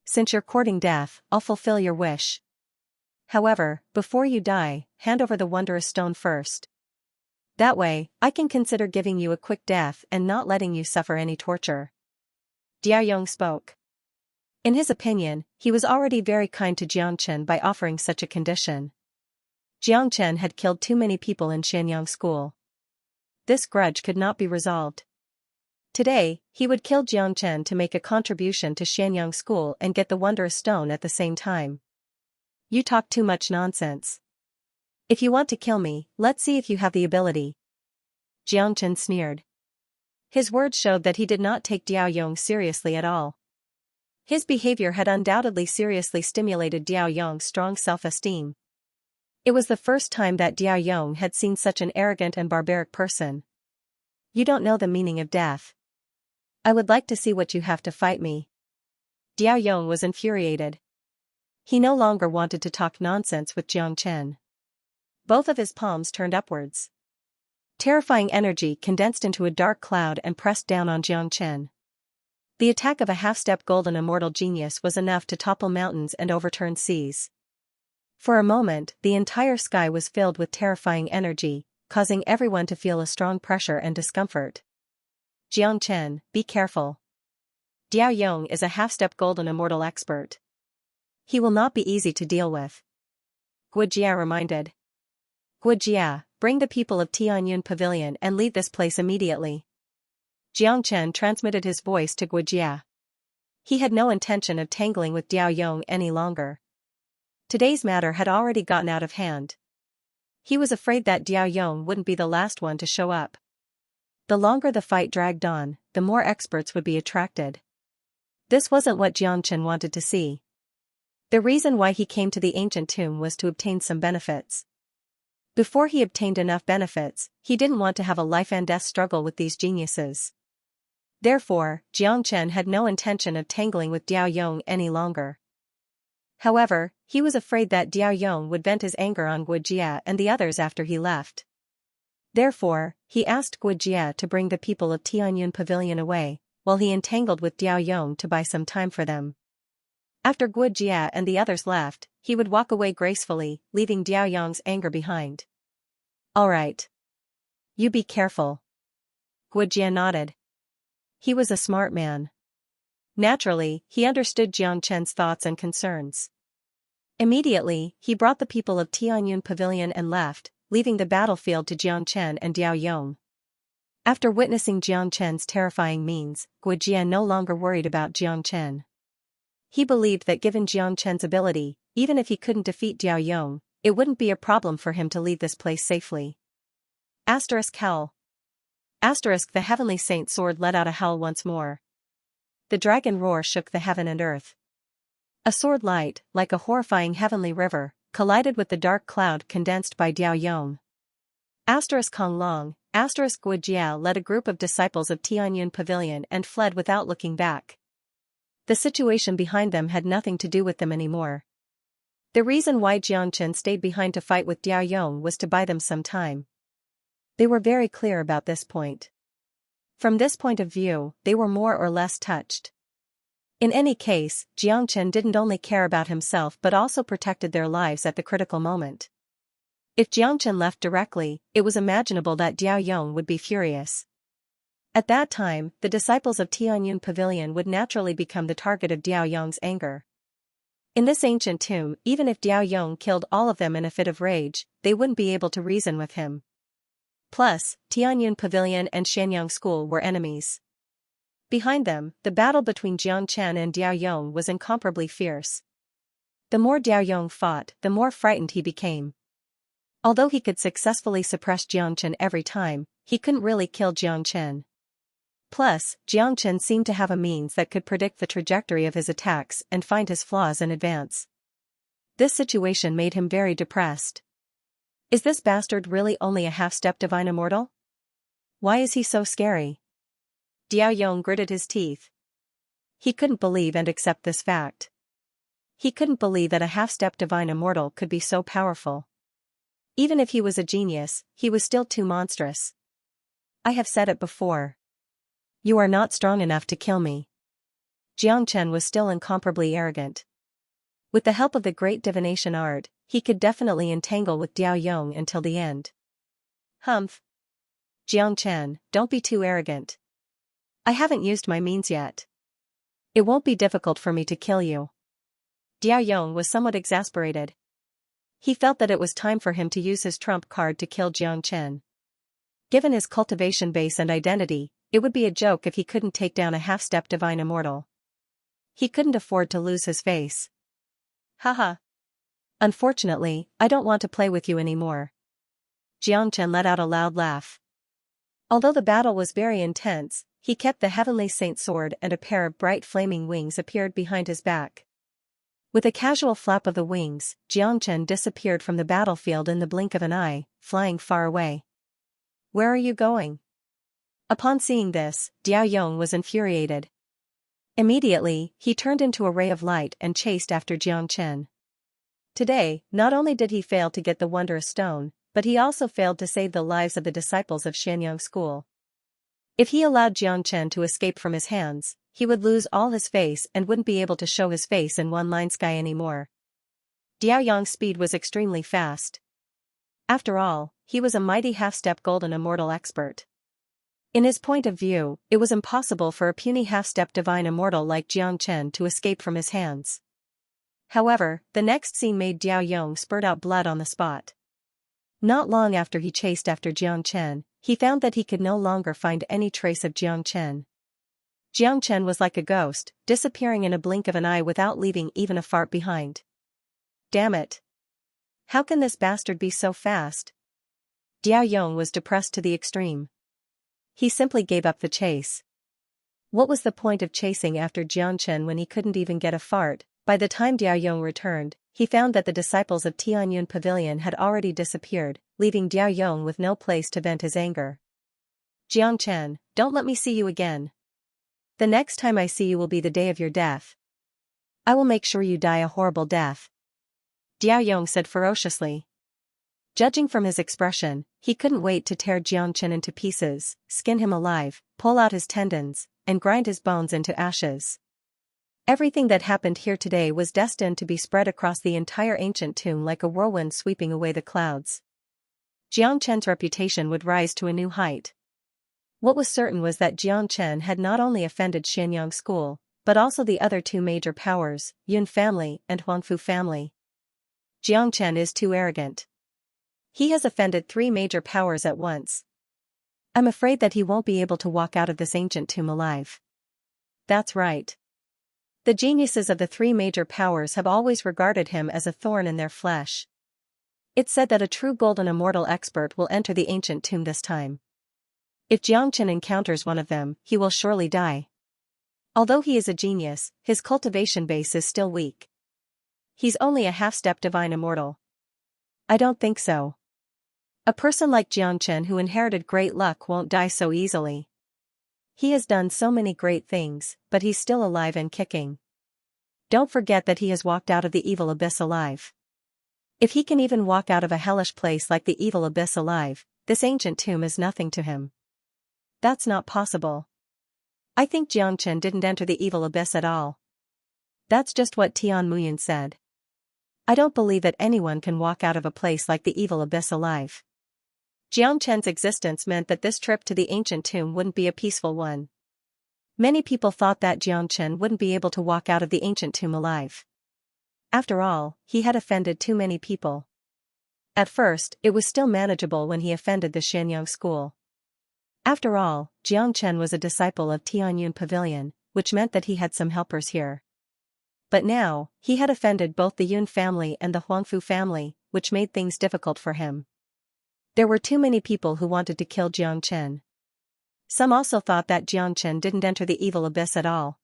Since you're courting death, I'll fulfill your wish. However, before you die, hand over the wondrous stone first. That way, I can consider giving you a quick death and not letting you suffer any torture. Diao Yong spoke. In his opinion, he was already very kind to Xianxia by offering such a condition. Xianxia had killed too many people in Xianyang School. This grudge could not be resolved. Today, he would kill Xianxia to make a contribution to Xianyang School and get the wondrous stone at the same time. You talk too much nonsense. If you want to kill me, let's see if you have the ability. Xianxia sneered. His words showed that he did not take Diao Yong seriously at all. His behavior had undoubtedly seriously stimulated Diao Yong's strong self-esteem. It was the first time that Diao Yong had seen such an arrogant and barbaric person. You don't know the meaning of death. I would like to see what you have to fight me. Diao Yong was infuriated. He no longer wanted to talk nonsense with Xianxia. Both of his palms turned upwards. Terrifying energy condensed into a dark cloud and pressed down on Xianxia. The attack of a half-step golden immortal genius was enough to topple mountains and overturn seas. For a moment, the entire sky was filled with terrifying energy, causing everyone to feel a strong pressure and discomfort. Xianxia, be careful. Diao Yong is a half-step golden immortal expert. He will not be easy to deal with. Guojia reminded. Guojia, bring the people of Tianyun Pavilion and leave this place immediately. Xianxia transmitted his voice to Guojia. He had no intention of tangling with Diao Yong any longer. Today's matter had already gotten out of hand. He was afraid that Diao Yong wouldn't be the last one to show up. The longer the fight dragged on, the more experts would be attracted. This wasn't what Xianxia wanted to see. The reason why he came to the ancient tomb was to obtain some benefits. Before he obtained enough benefits, he didn't want to have a life-and-death struggle with these geniuses. Therefore, Xianxia had no intention of tangling with Diao Yong any longer. However, he was afraid that Diao Yong would vent his anger on Guojia and the others after he left. Therefore, he asked Guojia to bring the people of Tianyun Pavilion away, while he entangled with Diao Yong to buy some time for them. After Guojia and the others left, he would walk away gracefully, leaving Diao Yong's anger behind. All right. You be careful. Guojia nodded. He was a smart man. Naturally, he understood Xianxia's thoughts and concerns. Immediately, he brought the people of Tianyun Pavilion and left, leaving the battlefield to Xianxia and Diao Yong. After witnessing Xianxia's terrifying means, Guojia no longer worried about Xianxia. He believed that given Xianxia's ability, even if he couldn't defeat Diao Yong, it wouldn't be a problem for him to leave this place safely. Howl. The heavenly saint's sword let out a howl once more. The dragon roar shook the heaven and earth. A sword light, like a horrifying heavenly river, collided with the dark cloud condensed by Diao Yong. Kong Long, Guojia led a group of disciples of Tianyun Pavilion and fled without looking back. The situation behind them had nothing to do with them anymore. The reason why Xianxia stayed behind to fight with Diao Yong was to buy them some time. They were very clear about this point. From this point of view, they were more or less touched. In any case, Xianxia didn't only care about himself but also protected their lives at the critical moment. If Xianxia left directly, it was imaginable that Diao Yong would be furious. At that time, the disciples of Tianyun Pavilion would naturally become the target of Diao Yong's anger. In this ancient tomb, even if Diao Yong killed all of them in a fit of rage, they wouldn't be able to reason with him. Plus, Tianyun Pavilion and Xianxia School were enemies. Behind them, the battle between Xianxia and Diao Yong was incomparably fierce. The more Diao Yong fought, the more frightened he became. Although he could successfully suppress Xianxia every time, he couldn't really kill Xianxia. Plus, Xianxia seemed to have a means that could predict the trajectory of his attacks and find his flaws in advance. This situation made him very depressed. Is this bastard really only a half-step divine immortal? Why is he so scary? Diao Yong gritted his teeth. He couldn't believe and accept this fact. He couldn't believe that a half-step divine immortal could be so powerful. Even if he was a genius, he was still too monstrous. I have said it before. You are not strong enough to kill me. Xianxia was still incomparably arrogant. With the help of the great divination art, he could definitely entangle with Diao Yong until the end. Humph. Xianxia, don't be too arrogant. I haven't used my means yet. It won't be difficult for me to kill you. Diao Yong was somewhat exasperated. He felt that it was time for him to use his trump card to kill Xianxia. Given his cultivation base and identity, it would be a joke if he couldn't take down a half-step divine immortal. He couldn't afford to lose his face. Haha. Unfortunately, I don't want to play with you anymore. Xianxia let out a loud laugh. Although the battle was very intense, he kept the heavenly saint sword and a pair of bright flaming wings appeared behind his back. With a casual flap of the wings, Xianxia disappeared from the battlefield in the blink of an eye, flying far away. Where are you going? Upon seeing this, Diao Yong was infuriated. Immediately, he turned into a ray of light and chased after Xianxia. Today, not only did he fail to get the wondrous stone, but he also failed to save the lives of the disciples of Xianxia School. If he allowed Xianxia to escape from his hands, he would lose all his face and wouldn't be able to show his face in one-line sky anymore. Diao Yong's speed was extremely fast. After all, he was a mighty half-step golden immortal expert. In his point of view, it was impossible for a puny half-step divine immortal like Xianxia to escape from his hands. However, the next scene made Diao Yong spurt out blood on the spot. Not long after he chased after Xianxia, he found that he could no longer find any trace of Xianxia. Xianxia was like a ghost, disappearing in a blink of an eye without leaving even a fart behind. Damn it. How can this bastard be so fast? Diao Yong was depressed to the extreme. He simply gave up the chase. What was the point of chasing after Xianxia when he couldn't even get a fart? By the time Diao Yong returned, he found that the disciples of Tianyun Pavilion had already disappeared, leaving Diao Yong with no place to vent his anger. Xianxia, don't let me see you again. The next time I see you will be the day of your death. I will make sure you die a horrible death. Diao Yong said ferociously. Judging from his expression, he couldn't wait to tear Xianxia into pieces, skin him alive, pull out his tendons, and grind his bones into ashes. Everything that happened here today was destined to be spread across the entire ancient tomb like a whirlwind sweeping away the clouds. Xianxia's reputation would rise to a new height. What was certain was that Xianxia had not only offended Xianxia School, but also the other two major powers, Yun family and Huangfu family. Xianxia is too arrogant. He has offended three major powers at once. I'm afraid that he won't be able to walk out of this ancient tomb alive. That's right. The geniuses of the three major powers have always regarded him as a thorn in their flesh. It's said that a true golden immortal expert will enter the ancient tomb this time. If Xianxia encounters one of them, he will surely die. Although he is a genius, his cultivation base is still weak. He's only a half-step divine immortal. I don't think so. A person like Xianxia who inherited great luck won't die so easily. He has done so many great things, but he's still alive and kicking. Don't forget that he has walked out of the evil abyss alive. If he can even walk out of a hellish place like the evil abyss alive, this ancient tomb is nothing to him. That's not possible. I think Xianxia didn't enter the evil abyss at all. That's just what Tian Muyan said. I don't believe that anyone can walk out of a place like the evil abyss alive. Jiang Chen's existence meant that this trip to the ancient tomb wouldn't be a peaceful one. Many people thought that Jiang Chen wouldn't be able to walk out of the ancient tomb alive. After all, he had offended too many people. At first, it was still manageable when he offended the Xianxia school. After all, Jiang Chen was a disciple of Tianyun Pavilion, which meant that he had some helpers here. But now, he had offended both the Yun family and the Huangfu family, which made things difficult for him. There were too many people who wanted to kill Jiang Chen. Some also thought that Jiang Chen didn't enter the evil abyss at all.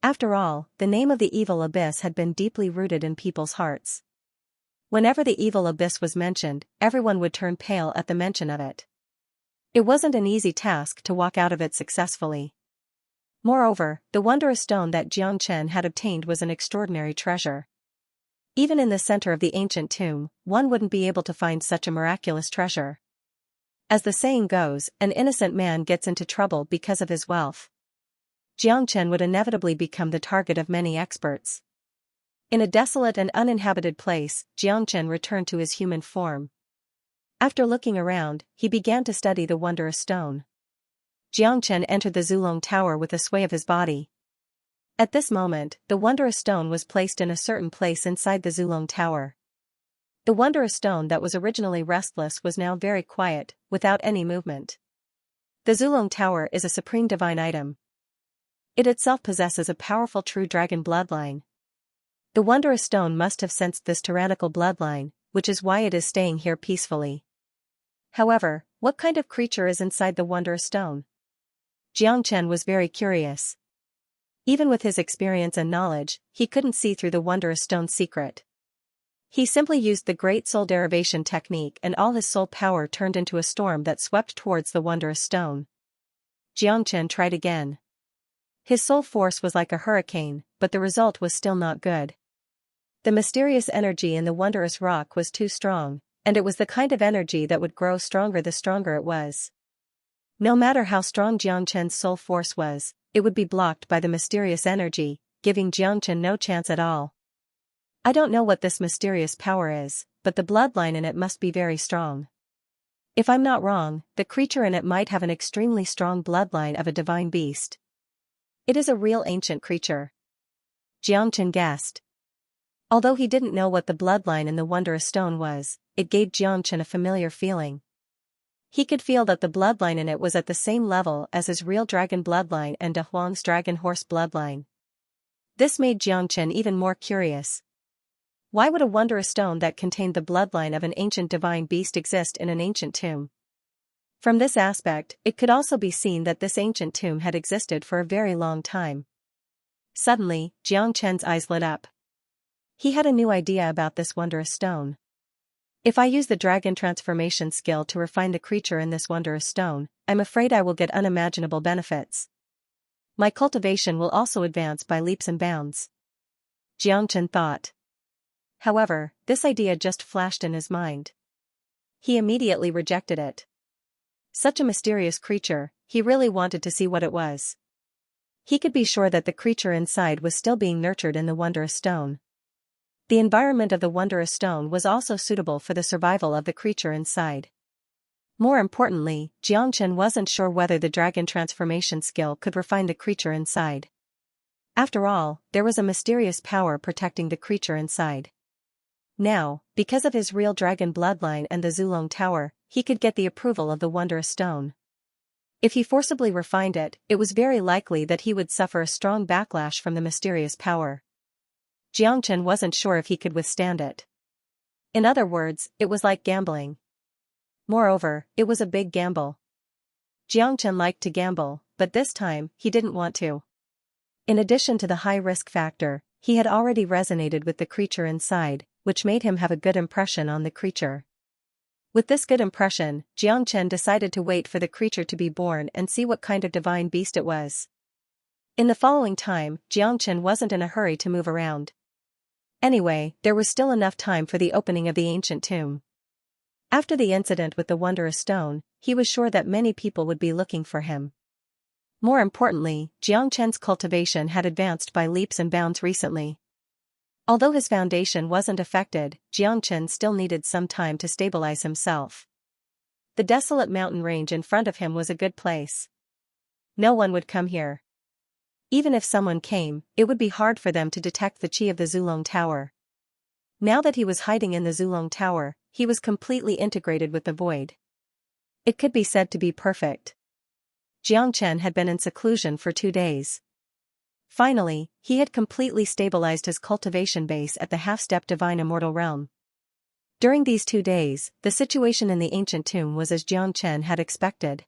After all, the name of the evil abyss had been deeply rooted in people's hearts. Whenever the evil abyss was mentioned, everyone would turn pale at the mention of it. It wasn't an easy task to walk out of it successfully. Moreover, the wondrous stone that Jiang Chen had obtained was an extraordinary treasure. Even in the center of the ancient tomb, one wouldn't be able to find such a miraculous treasure. As the saying goes, an innocent man gets into trouble because of his wealth. Jiang Chen would inevitably become the target of many experts. In a desolate and uninhabited place, Jiang Chen returned to his human form. After looking around, he began to study the wondrous stone. Jiang Chen entered the Zulong Tower with a sway of his body. At this moment, the wondrous stone was placed in a certain place inside the Zulong Tower. The wondrous stone that was originally restless was now very quiet, without any movement. The Zulong Tower is a supreme divine item. It itself possesses a powerful true dragon bloodline. The wondrous stone must have sensed this tyrannical bloodline, which is why it is staying here peacefully. However, what kind of creature is inside the wondrous stone? Jiang Chen was very curious. Even with his experience and knowledge, he couldn't see through the wondrous stone's secret. He simply used the great soul derivation technique and all his soul power turned into a storm that swept towards the wondrous stone. Jiang Chen tried again. His soul force was like a hurricane, but the result was still not good. The mysterious energy in the wondrous rock was too strong, and it was the kind of energy that would grow stronger the stronger it was. No matter how strong Jiang Chen's soul force was, it would be blocked by the mysterious energy, giving Jiang Chen no chance at all. I don't know what this mysterious power is, but the bloodline in it must be very strong. If I'm not wrong, the creature in it might have an extremely strong bloodline of a divine beast. It is a real ancient creature. Jiang Chen guessed. Although he didn't know what the bloodline in the wondrous stone was, it gave Jiang Chen a familiar feeling. He could feel that the bloodline in it was at the same level as his real dragon bloodline and De Huang's dragon horse bloodline. This made Jiang Chen even more curious. Why would a wondrous stone that contained the bloodline of an ancient divine beast exist in an ancient tomb? From this aspect, it could also be seen that this ancient tomb had existed for a very long time. Suddenly, Jiang Chen's eyes lit up. He had a new idea about this wondrous stone. If I use the dragon transformation skill to refine the creature in this wondrous stone, I'm afraid I will get unimaginable benefits. My cultivation will also advance by leaps and bounds. Jiang Chen thought. However, this idea just flashed in his mind. He immediately rejected it. Such a mysterious creature, he really wanted to see what it was. He could be sure that the creature inside was still being nurtured in the wondrous stone. The environment of the wondrous stone was also suitable for the survival of the creature inside. More importantly, Jiang Chen wasn't sure whether the dragon transformation skill could refine the creature inside. After all, there was a mysterious power protecting the creature inside. Now, because of his real dragon bloodline and the Zulong Tower, he could get the approval of the wondrous stone. If he forcibly refined it, it was very likely that he would suffer a strong backlash from the mysterious power. Jiang Chen wasn't sure if he could withstand it. In other words, it was like gambling. Moreover, it was a big gamble. Jiang Chen liked to gamble, but this time, he didn't want to. In addition to the high risk factor, he had already resonated with the creature inside, which made him have a good impression on the creature. With this good impression, Jiang Chen decided to wait for the creature to be born and see what kind of divine beast it was. In the following time, Jiang Chen wasn't in a hurry to move around. Anyway, there was still enough time for the opening of the ancient tomb. After the incident with the wondrous stone, he was sure that many people would be looking for him. More importantly, Xianxia's cultivation had advanced by leaps and bounds recently. Although his foundation wasn't affected, Xianxia still needed some time to stabilize himself. The desolate mountain range in front of him was a good place. No one would come here. Even if someone came, it would be hard for them to detect the qi of the Zulong Tower. Now that he was hiding in the Zulong Tower, he was completely integrated with the void. It could be said to be perfect. Xianxia had been in seclusion for 2 days. Finally, he had completely stabilized his cultivation base at the half-step divine immortal realm. During these 2 days, the situation in the ancient tomb was as Xianxia had expected.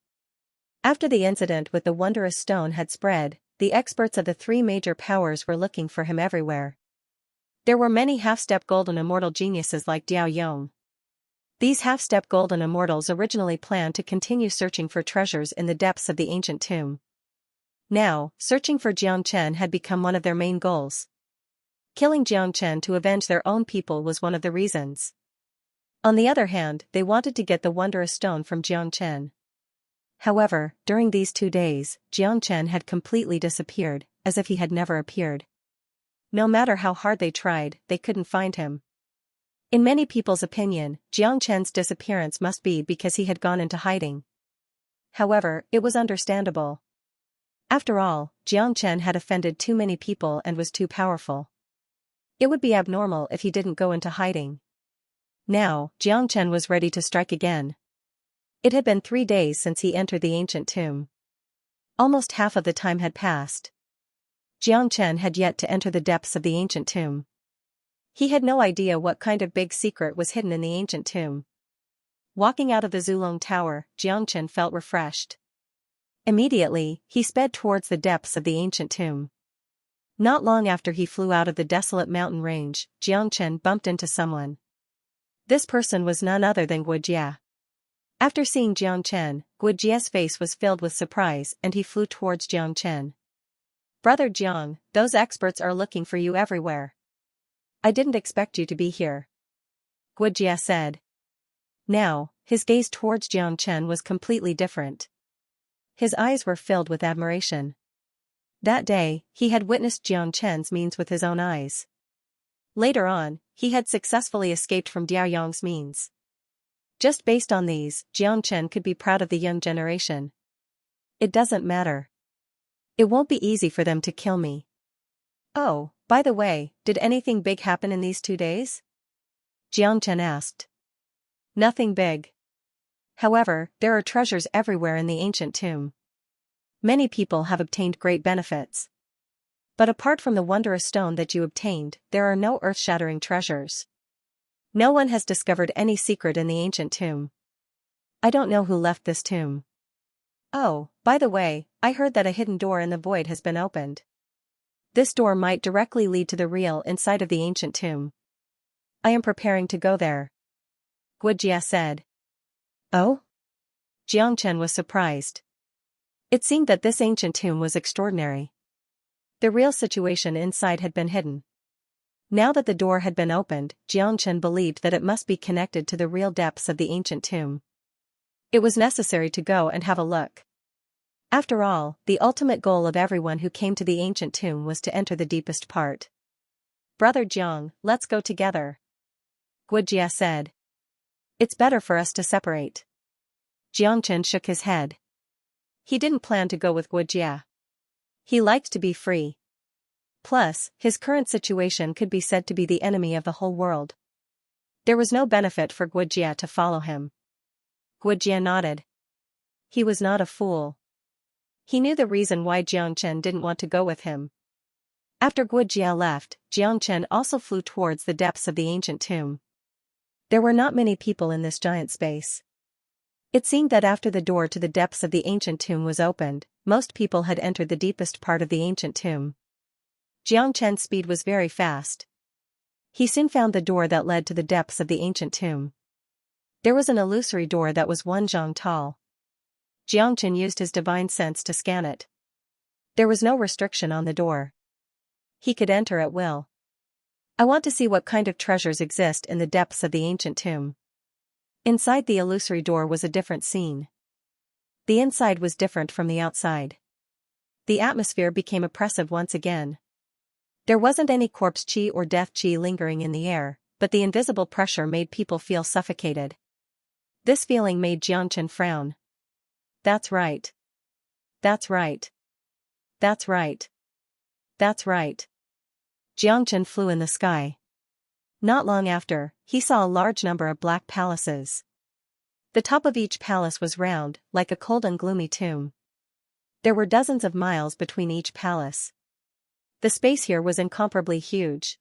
After the incident with the wondrous stone had spread, the experts of the 3 major powers were looking for him everywhere. There were many half-step golden immortal geniuses like Diao Yong. These half-step golden immortals originally planned to continue searching for treasures in the depths of the ancient tomb. Now, searching for Xianxia had become one of their main goals. Killing Xianxia to avenge their own people was one of the reasons. On the other hand, they wanted to get the wondrous stone from Xianxia. However, during these 2 days, Xianxia had completely disappeared, as if he had never appeared. No matter how hard they tried, they couldn't find him. In many people's opinion, Xianxia's disappearance must be because he had gone into hiding. However, it was understandable. After all, Xianxia had offended too many people and was too powerful. It would be abnormal if he didn't go into hiding. Now, Xianxia was ready to strike again. It had been 3 days since he entered the ancient tomb. Almost half of the time had passed. Xianxia had yet to enter the depths of the ancient tomb. He had no idea what kind of big secret was hidden in the ancient tomb. Walking out of the Zulong Tower, Xianxia felt refreshed. Immediately, he sped towards the depths of the ancient tomb. Not long after he flew out of the desolate mountain range, Xianxia bumped into someone. This person was none other than Guojia. After seeing Xianxia, Guojia's face was filled with surprise and he flew towards Xianxia. "Brother Jiang, those experts are looking for you everywhere. I didn't expect you to be here," Guojia said. Now, his gaze towards Xianxia was completely different. His eyes were filled with admiration. That day, he had witnessed Xianxia's means with his own eyes. Later on, he had successfully escaped from Diaoyong's means. Just based on these, Xianxia could be proud of the young generation. It doesn't matter. It won't be easy for them to kill me. "Oh, by the way, did anything big happen in these 2 days?" Xianxia asked. "Nothing big. However, there are treasures everywhere in the ancient tomb. Many people have obtained great benefits. But apart from the wondrous stone that you obtained, there are no earth-shattering treasures. No one has discovered any secret in the ancient tomb. I don't know who left this tomb. Oh, by the way, I heard that a hidden door in the void has been opened. This door might directly lead to the real inside of the ancient tomb. I am preparing to go there," Guojia said. "Oh?" Xianxia was surprised. It seemed that this ancient tomb was extraordinary. The real situation inside had been hidden. Now that the door had been opened, Xianxia believed that it must be connected to the real depths of the ancient tomb. It was necessary to go and have a look. After all, the ultimate goal of everyone who came to the ancient tomb was to enter the deepest part. "Brother Jiang, let's go together," Guojia said. "It's better for us to separate." Xianxia shook his head. He didn't plan to go with Guojia. He liked to be free. Plus, his current situation could be said to be the enemy of the whole world. There was no benefit for Guojia to follow him. Guojia nodded. He was not a fool. He knew the reason why Xianxia didn't want to go with him. After Guojia left, Xianxia also flew towards the depths of the ancient tomb. There were not many people in this giant space. It seemed that after the door to the depths of the ancient tomb was opened, most people had entered the deepest part of the ancient tomb. Xianxia's speed was very fast. He soon found the door that led to the depths of the ancient tomb. There was an illusory door that was 1 zhang tall. Xianxia used his divine sense to scan it. There was no restriction on the door. He could enter at will. "I want to see what kind of treasures exist in the depths of the ancient tomb." Inside the illusory door was a different scene. The inside was different from the outside. the atmosphere became oppressive once again. There wasn't any corpse chi or death chi lingering in the air, but the invisible pressure made people feel suffocated. This feeling made Xianxia frown. That's right. That's right. That's right. That's right. Xianxia flew in the sky. Not long after, he saw a large number of black palaces. The top of each palace was round, like a cold and gloomy tomb. There were dozens of miles between each palace. The space here was incomparably huge.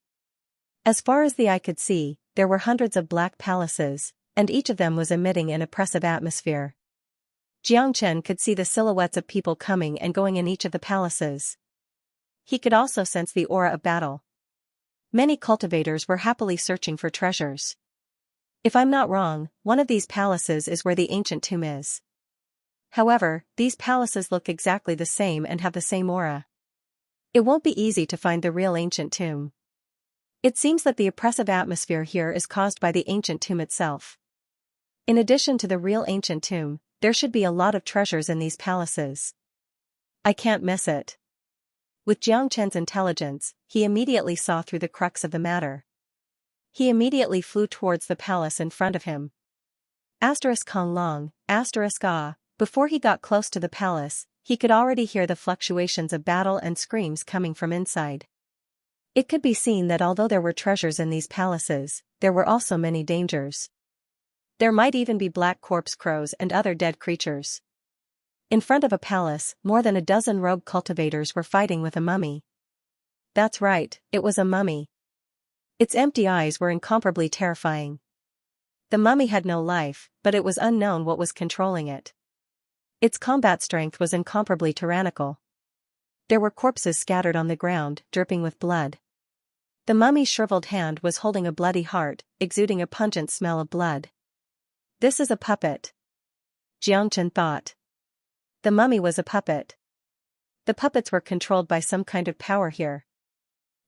As far as the eye could see, there were hundreds of black palaces, and each of them was emitting an oppressive atmosphere. Xianxia could see the silhouettes of people coming and going in each of the palaces. He could also sense the aura of battle. Many cultivators were happily searching for treasures. If I'm not wrong, one of these palaces is where the ancient tomb is. However, these palaces look exactly the same and have the same aura. It won't be easy to find the real ancient tomb. It seems that the oppressive atmosphere here is caused by the ancient tomb itself. In addition to the real ancient tomb, there should be a lot of treasures in these palaces. I can't miss it. With Xianxia's intelligence, he immediately saw through the crux of the matter. He immediately flew towards the palace in front of him. Kong long, before he got close to the palace, he could already hear the fluctuations of battle and screams coming from inside. It could be seen that although there were treasures in these palaces, there were also many dangers. There might even be black corpse crows and other dead creatures. In front of a palace, more than a dozen rogue cultivators were fighting with a mummy. That's right, it was a mummy. Its empty eyes were incomparably terrifying. The mummy had no life, but it was unknown what was controlling it. Its combat strength was incomparably tyrannical. There were corpses scattered on the ground, dripping with blood. The mummy's shriveled hand was holding a bloody heart, exuding a pungent smell of blood. This is a puppet. Xianxia thought. The mummy was a puppet. The puppets were controlled by some kind of power here.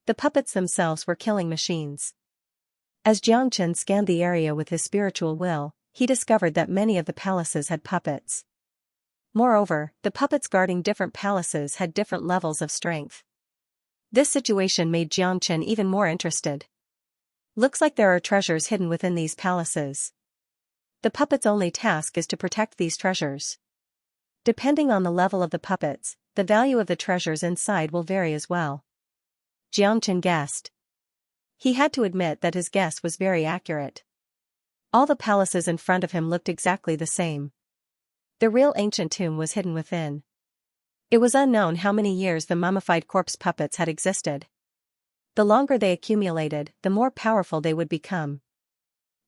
The puppets themselves were killing machines. As Xianxia scanned the area with his spiritual will, he discovered that many of the palaces had puppets. Moreover, the puppets guarding different palaces had different levels of strength. This situation made Xianxia even more interested. Looks like there are treasures hidden within these palaces. The puppets' only task is to protect these treasures. Depending on the level of the puppets, the value of the treasures inside will vary as well. Xianxia guessed. He had to admit that his guess was very accurate. All the palaces in front of him looked exactly the same. The real ancient tomb was hidden within. It was unknown how many years the mummified corpse puppets had existed. The longer they accumulated, the more powerful they would become.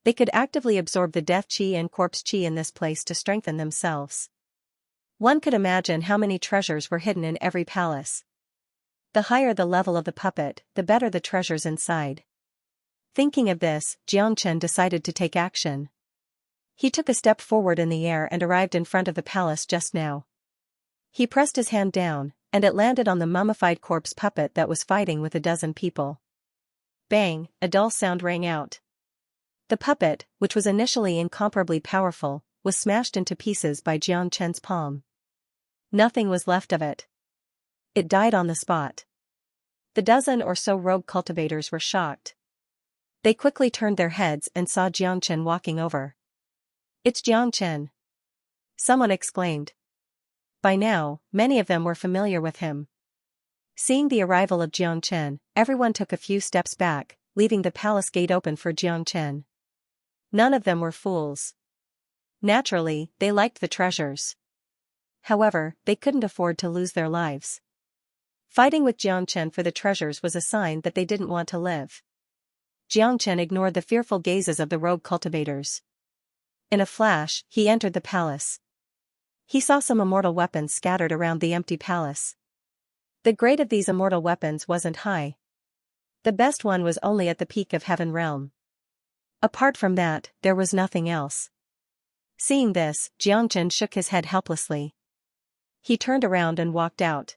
They could actively absorb the death chi and corpse chi in this place to strengthen themselves. One could imagine how many treasures were hidden in every palace. The higher the level of the puppet, the better the treasures inside. Thinking of this, Xianxia decided to take action. He took a step forward in the air and arrived in front of the palace just now. He pressed his hand down, and it landed on the mummified corpse puppet that was fighting with a dozen people. Bang, a dull sound rang out. The puppet, which was initially incomparably powerful, was smashed into pieces by Xianxia's palm. Nothing was left of it. It died on the spot. The dozen or so rogue cultivators were shocked. They quickly turned their heads and saw Xianxia walking over. It's Xianxia! Someone exclaimed. By now, many of them were familiar with him. Seeing the arrival of Xianxia, everyone took a few steps back, leaving the palace gate open for Xianxia. None of them were fools. Naturally, they liked the treasures. However, they couldn't afford to lose their lives. Fighting with Xianxia for the treasures was a sign that they didn't want to live. Xianxia ignored the fearful gazes of the rogue cultivators. In a flash, he entered the palace. He saw some immortal weapons scattered around the empty palace. The grade of these immortal weapons wasn't high. The best one was only at the peak of Heaven Realm. Apart from that, there was nothing else. Seeing this, Xianxia shook his head helplessly. He turned around and walked out.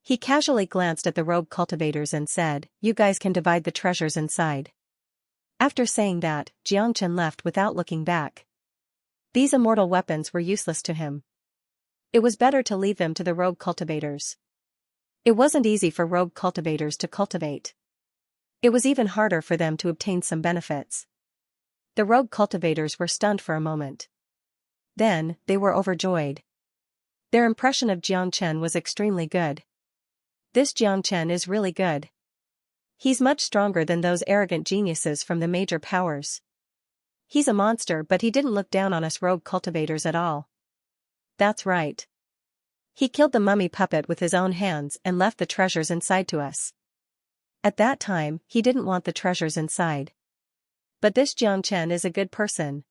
He casually glanced at the rogue cultivators and said, "You guys can divide the treasures inside." After saying that, Xianxia left without looking back. These immortal weapons were useless to him. It was better to leave them to the rogue cultivators. It wasn't easy for rogue cultivators to cultivate. It was even harder for them to obtain some benefits. The rogue cultivators were stunned for a moment. Then, they were overjoyed. Their impression of Xianxia was extremely good. This Xianxia is really good. He's much stronger than those arrogant geniuses from the major powers. He's a monster, but he didn't look down on us rogue cultivators at all. That's right. He killed the mummy puppet with his own hands and left the treasures inside to us. At that time, he didn't want the treasures inside. But this Xianxia is a good person.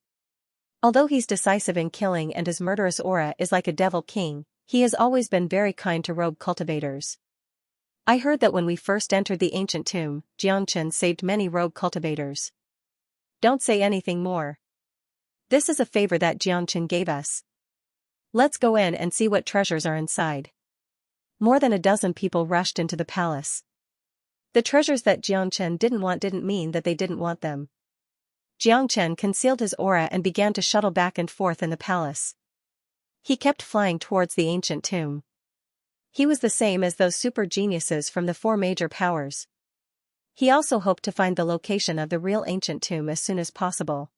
Although he's decisive in killing and his murderous aura is like a devil king, he has always been very kind to rogue cultivators. I heard that when we first entered the ancient tomb, Xianxia saved many rogue cultivators. Don't say anything more. This is a favor that Xianxia gave us. Let's go in and see what treasures are inside. More than a dozen people rushed into the palace. The treasures that Xianxia didn't want didn't mean that they didn't want them. Xianxia concealed his aura and began to shuttle back and forth in the palace. He kept flying towards the ancient tomb. He was the same as those super geniuses from the four major powers. He also hoped to find the location of the real ancient tomb as soon as possible.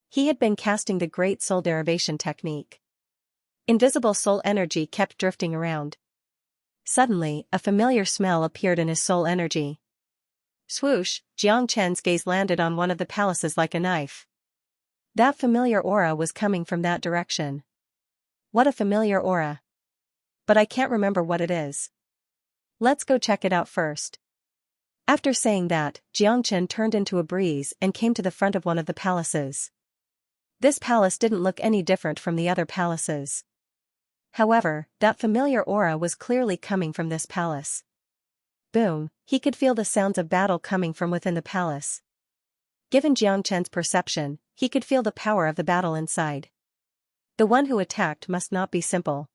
He had been casting the great soul derivation technique. Invisible soul energy kept drifting around. Suddenly, a familiar smell appeared in his soul energy. Swoosh, Xianxia's gaze landed on one of the palaces like a knife. That familiar aura was coming from that direction. What a familiar aura. But I can't remember what it is. Let's go check it out first. After saying that, Xianxia turned into a breeze and came to the front of one of the palaces. This palace didn't look any different from the other palaces. However, that familiar aura was clearly coming from this palace. Boom, he could feel the sounds of battle coming from within the palace. Given Xianxia's perception, he could feel the power of the battle inside. The one who attacked must not be simple.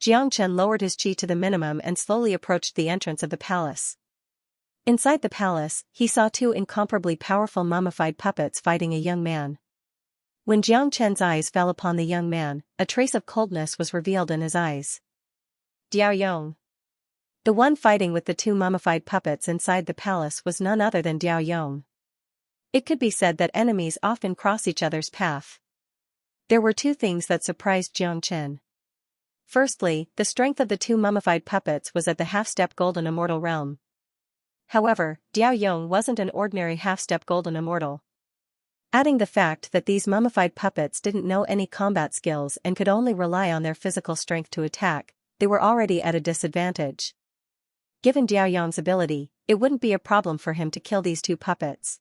Xianxia lowered his chi to the minimum and slowly approached the entrance of the palace. Inside the palace, he saw two incomparably powerful mummified puppets fighting a young man. When Xianxia's eyes fell upon the young man, a trace of coldness was revealed in his eyes. Diao Yong. The one fighting with the two mummified puppets inside the palace was none other than Diao Yong. It could be said that enemies often cross each other's path. There were two things that surprised Xianxia. Firstly, the strength of the two mummified puppets was at the half-step golden immortal realm. However, Diao Yong wasn't an ordinary half-step golden immortal. Adding the fact that these mummified puppets didn't know any combat skills and could only rely on their physical strength to attack, they were already at a disadvantage. Given Diao Yong's ability, it wouldn't be a problem for him to kill these two puppets.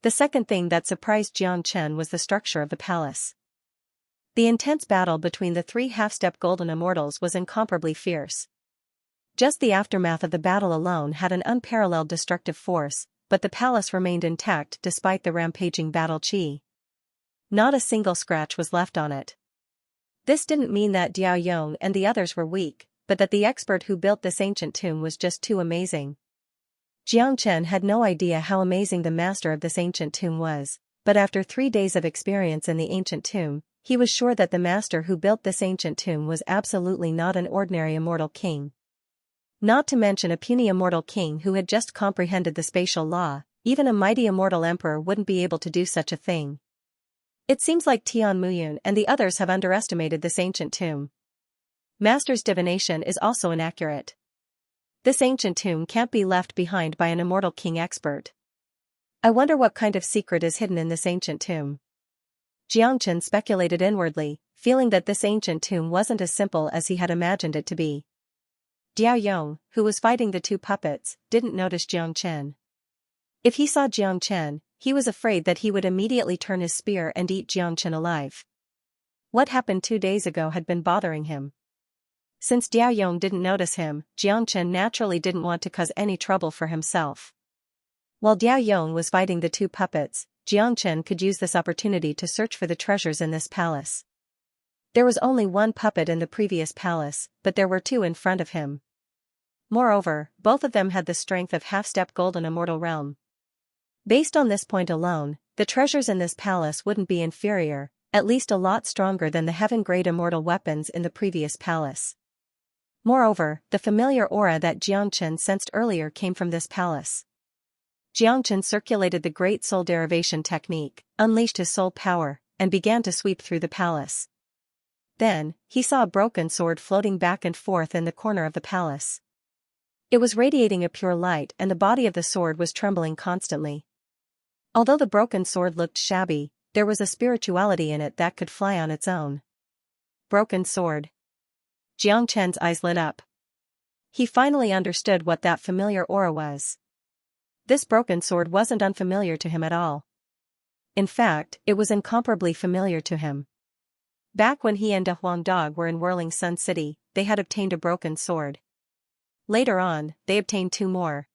The second thing that surprised Xianxia was the structure of the palace. The intense battle between the three half-step golden immortals was incomparably fierce. Just the aftermath of the battle alone had an unparalleled destructive force, but the palace remained intact despite the rampaging battle chi. Not a single scratch was left on it. This didn't mean that Diao Yong and the others were weak, but that the expert who built this ancient tomb was just too amazing. Xianxia had no idea how amazing the master of this ancient tomb was, but after 3 days of experience in the ancient tomb, he was sure that the master who built this ancient tomb was absolutely not an ordinary immortal king. Not to mention a puny immortal king who had just comprehended the spatial law. Even a mighty immortal emperor wouldn't be able to do such a thing. It seems like Tian Muyun and the others have underestimated this ancient tomb. Master's divination is also inaccurate. This ancient tomb can't be left behind by an immortal king expert. I wonder what kind of secret is hidden in this ancient tomb. Xianxia speculated inwardly, feeling that this ancient tomb wasn't as simple as he had imagined it to be. Diao Yong, who was fighting the two puppets, didn't notice Xianxia. If he saw Xianxia, he was afraid that he would immediately turn his spear and eat Xianxia alive. What happened 2 days ago had been bothering him. Since Diao Yong didn't notice him, Xianxia naturally didn't want to cause any trouble for himself. While Diao Yong was fighting the two puppets, Xianxia could use this opportunity to search for the treasures in this palace. There was only one puppet in the previous palace, but there were two in front of him. Moreover, both of them had the strength of half-step golden immortal realm. Based on this point alone, the treasures in this palace wouldn't be inferior, at least a lot stronger than the heaven-grade immortal weapons in the previous palace. Moreover, the familiar aura that Xianxia sensed earlier came from this palace. Xianxia circulated the great soul derivation technique, unleashed his soul power, and began to sweep through the palace. Then, he saw a broken sword floating back and forth in the corner of the palace. It was radiating a pure light and the body of the sword was trembling constantly. Although the broken sword looked shabby, there was a spirituality in it that could fly on its own. Broken sword. Xianxia's eyes lit up. He finally understood what that familiar aura was. This broken sword wasn't unfamiliar to him at all. In fact, it was incomparably familiar to him. Back when he and De Huang Dog were in Whirling Sun City, they had obtained a broken sword. Later on, they obtained 2 more.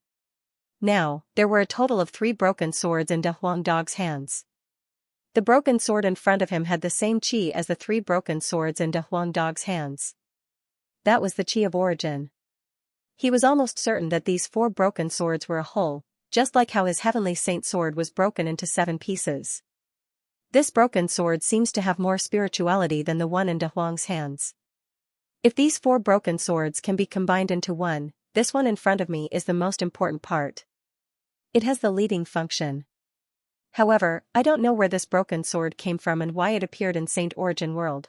Now, there were a total of 3 broken swords in De Huang Dog's hands. The broken sword in front of him had the same qi as the 3 broken swords in De Huang Dog's hands. That was the qi of origin. He was almost certain that these 4 broken swords were a whole, just like how his heavenly saint sword was broken into 7 pieces. This broken sword seems to have more spirituality than the one in De Huang's hands. If these 4 broken swords can be combined into one, this one in front of me is the most important part. It has the leading function. However, I don't know where this broken sword came from and why it appeared in Saint Origin World.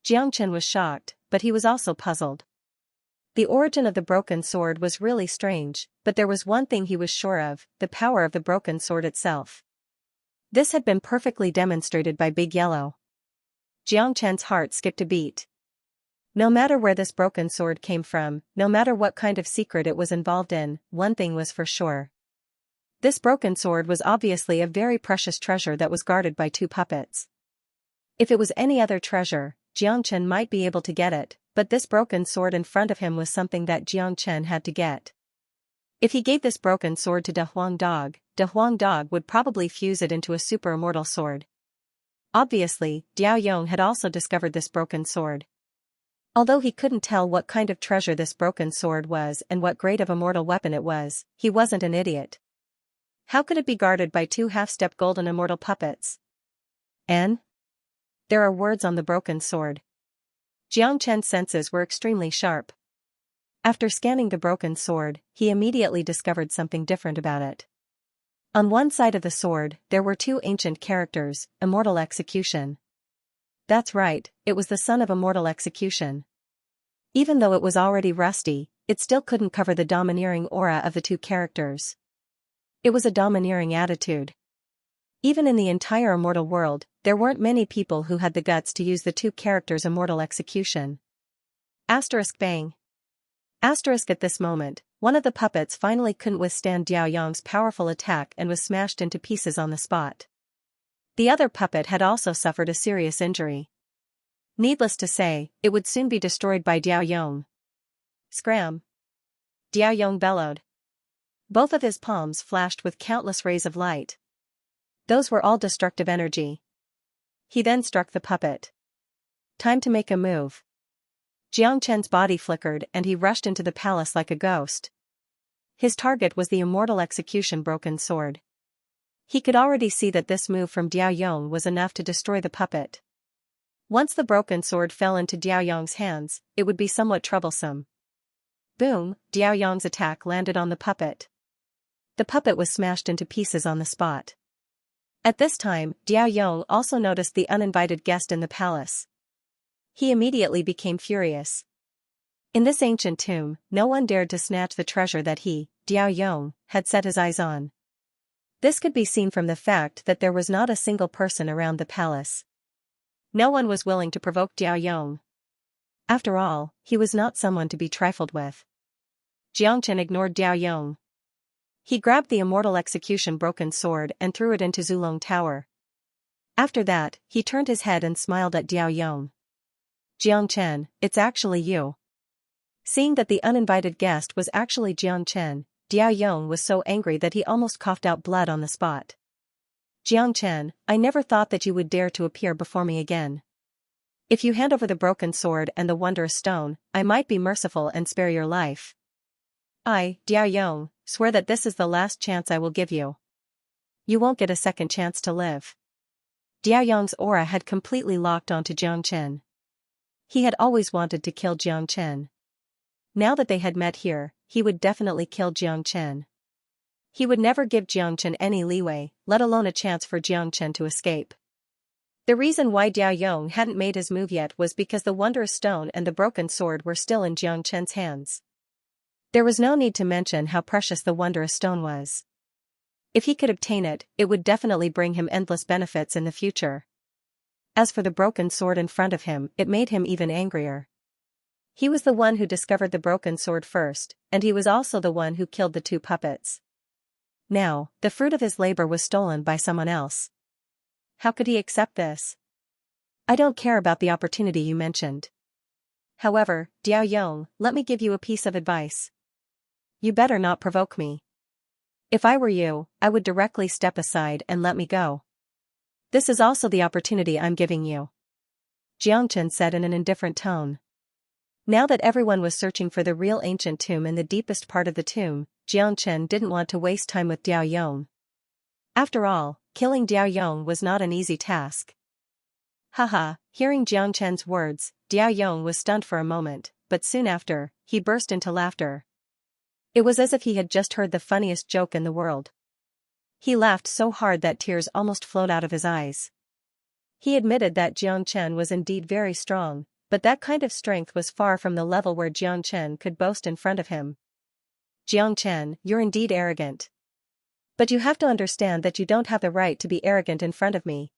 Xianxia was shocked, but he was also puzzled. The origin of the broken sword was really strange, but there was one thing he was sure of, the power of the broken sword itself. This had been perfectly demonstrated by Big Yellow. Xianxia's heart skipped a beat. No matter where this broken sword came from, no matter what kind of secret it was involved in, one thing was for sure. This broken sword was obviously a very precious treasure that was guarded by 2 puppets. If it was any other treasure, Xianxia might be able to get it, but this broken sword in front of him was something that Xianxia had to get. If he gave this broken sword to De Huang Dog would probably fuse it into a super immortal sword. Obviously, Diao Yong had also discovered this broken sword. Although he couldn't tell what kind of treasure this broken sword was and what grade of immortal weapon it was, he wasn't an idiot. How could it be guarded by 2 half-step golden immortal puppets? N? There are words on the broken sword. Xianxia's senses were extremely sharp. After scanning the broken sword, he immediately discovered something different about it. On one side of the sword, there were 2 ancient characters, Immortal Execution. That's right, it was the son of Immortal Execution. Even though it was already rusty, it still couldn't cover the domineering aura of the 2 characters. It was a domineering attitude. Even in the entire immortal world, there weren't many people who had the guts to use the 2 characters' Immortal Execution. Asterisk bang. Asterisk at this moment, one of the puppets finally couldn't withstand Diao Yong's powerful attack and was smashed into pieces on the spot. The other puppet had also suffered a serious injury. Needless to say, it would soon be destroyed by Diao Yong. Scram! Diao Yong bellowed. Both of his palms flashed with countless rays of light. Those were all destructive energy. He then struck the puppet. Time to make a move. Xianxia's body flickered and he rushed into the palace like a ghost. His target was the Immortal Execution broken sword. He could already see that this move from Diao Yong was enough to destroy the puppet. Once the broken sword fell into Diao Yong's hands, it would be somewhat troublesome. Boom, Diao Yong's attack landed on the puppet. The puppet was smashed into pieces on the spot. At this time, Diao Yong also noticed the uninvited guest in the palace. He immediately became furious. In this ancient tomb, no one dared to snatch the treasure that he, Diao Yong, had set his eyes on. This could be seen from the fact that there was not a single person around the palace. No one was willing to provoke Diao Yong. After all, he was not someone to be trifled with. Xianxia ignored Diao Yong. He grabbed the Immortal Execution broken sword and threw it into Zulong Tower. After that, he turned his head and smiled at Diao Yong. Xianxia, it's actually you. Seeing that the uninvited guest was actually Xianxia, Diao Yong was so angry that he almost coughed out blood on the spot. Xianxia, I never thought that you would dare to appear before me again. If you hand over the broken sword and the wondrous stone, I might be merciful and spare your life. I, Diao Yong, swear that this is the last chance I will give you. You won't get a second chance to live. Diao Yong's aura had completely locked onto Xianxia. He had always wanted to kill Xianxia. Now that they had met here, he would definitely kill Xianxia. He would never give Xianxia any leeway, let alone a chance for Xianxia to escape. The reason why Diao Yong hadn't made his move yet was because the wondrous stone and the broken sword were still in Xianxia's hands. There was no need to mention how precious the wondrous stone was. If he could obtain it, it would definitely bring him endless benefits in the future. As for the broken sword in front of him, it made him even angrier. He was the one who discovered the broken sword first, and he was also the one who killed the two puppets. Now, the fruit of his labor was stolen by someone else. How could he accept this? I don't care about the opportunity you mentioned. However, Diao Yong, let me give you a piece of advice. You better not provoke me. If I were you, I would directly step aside and let me go. This is also the opportunity I'm giving you. Xianxia said in an indifferent tone. Now that everyone was searching for the real ancient tomb in the deepest part of the tomb, Xianxia didn't want to waste time with Diao Yong. After all, killing Diao Yong was not an easy task. Haha, hearing Xianxia's words, Diao Yong was stunned for a moment, but soon after, he burst into laughter. It was as if he had just heard the funniest joke in the world. He laughed so hard that tears almost flowed out of his eyes. He admitted that Xianxia was indeed very strong, but that kind of strength was far from the level where Xianxia could boast in front of him. Xianxia, you're indeed arrogant. But you have to understand that you don't have the right to be arrogant in front of me.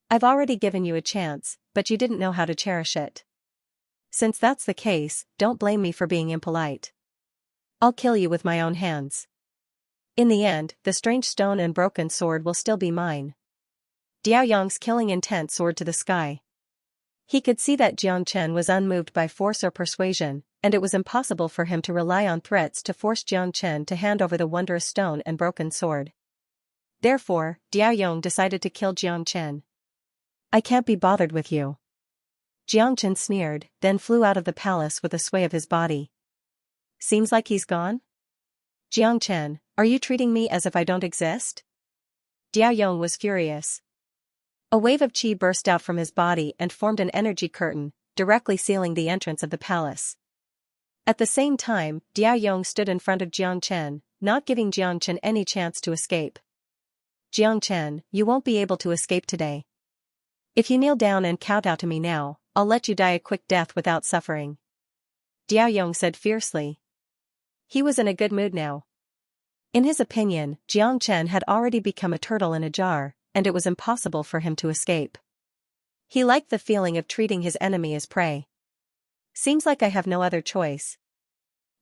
I've already given you a chance, but you didn't know how to cherish it. Since that's the case, don't blame me for being impolite. I'll kill you with my own hands. In the end, the strange stone and broken sword will still be mine. Diao Yong's killing intent soared to the sky. He could see that Xianxia was unmoved by force or persuasion, and it was impossible for him to rely on threats to force Xianxia to hand over the wondrous stone and broken sword. Therefore, Diao Yong decided to kill Xianxia. I can't be bothered with you. Xianxia sneered, then flew out of the palace with a sway of his body. Seems like he's gone? Xianxia, are you treating me as if I don't exist? Diao Yong was furious. A wave of qi burst out from his body and formed an energy curtain, directly sealing the entrance of the palace. At the same time, Diao Yong stood in front of Xianxia, not giving Xianxia any chance to escape. Xianxia, you won't be able to escape today. If you kneel down and kowtow to me now, I'll let you die a quick death without suffering. Diao Yong said fiercely. He was in a good mood now. In his opinion, Xianxia had already become a turtle in a jar, and it was impossible for him to escape. He liked the feeling of treating his enemy as prey. Seems like I have no other choice.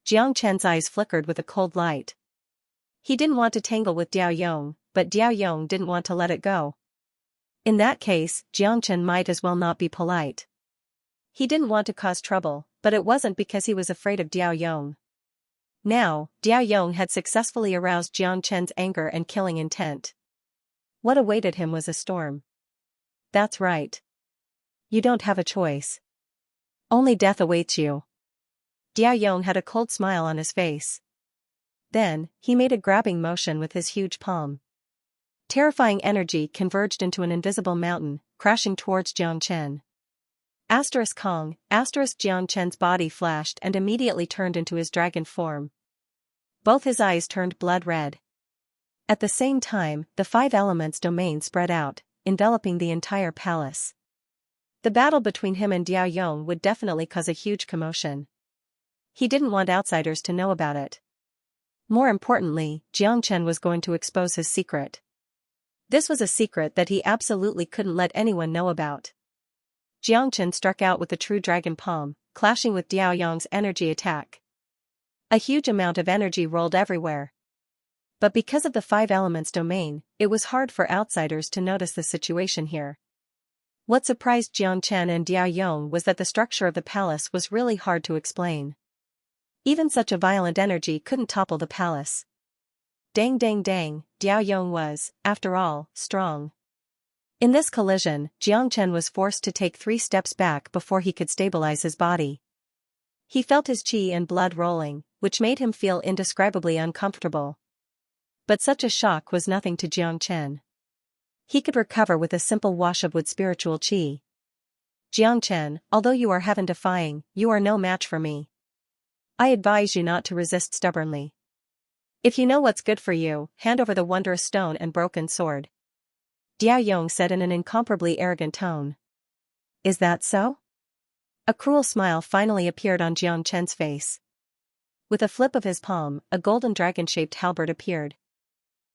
Xianxia's eyes flickered with a cold light. He didn't want to tangle with Diao Yong, but Diao Yong didn't want to let it go. In that case, Xianxia might as well not be polite. He didn't want to cause trouble, but it wasn't because he was afraid of Diao Yong. Now, Diao Yong had successfully aroused Xianxia's anger and killing intent. What awaited him was a storm. That's right. You don't have a choice. Only death awaits you. Diao Yong had a cold smile on his face. Then, he made a grabbing motion with his huge palm. Terrifying energy converged into an invisible mountain, crashing towards Xianxia. Kong, Xianxia's body flashed and immediately turned into his dragon form. Both his eyes turned blood red. At the same time, the five elements domain spread out, enveloping the entire palace. The battle between him and Diao Yong would definitely cause a huge commotion. He didn't want outsiders to know about it. More importantly, Xianxia was going to expose his secret. This was a secret that he absolutely couldn't let anyone know about. Xianxia struck out with the true dragon palm, clashing with Diao Yong's energy attack. A huge amount of energy rolled everywhere. But because of the five elements domain, it was hard for outsiders to notice the situation here. What surprised Xianxia and Diao Yong was that the structure of the palace was really hard to explain. Even such a violent energy couldn't topple the palace. Dang, Diao Yong was, after all, strong. In this collision, Xianxia was forced to take 3 steps back before he could stabilize his body. He felt his qi and blood rolling, which made him feel indescribably uncomfortable. But such a shock was nothing to Xianxia. he could recover with a simple wash of wood spiritual qi. Xianxia, although you are heaven-defying, you are no match for me. I advise you not to resist stubbornly. If you know what's good for you, hand over the wondrous stone and broken sword. Diao Yong said in an incomparably arrogant tone. Is that so? A cruel smile finally appeared on Xianxia's face. With a flip of his palm, a golden dragon-shaped halberd appeared.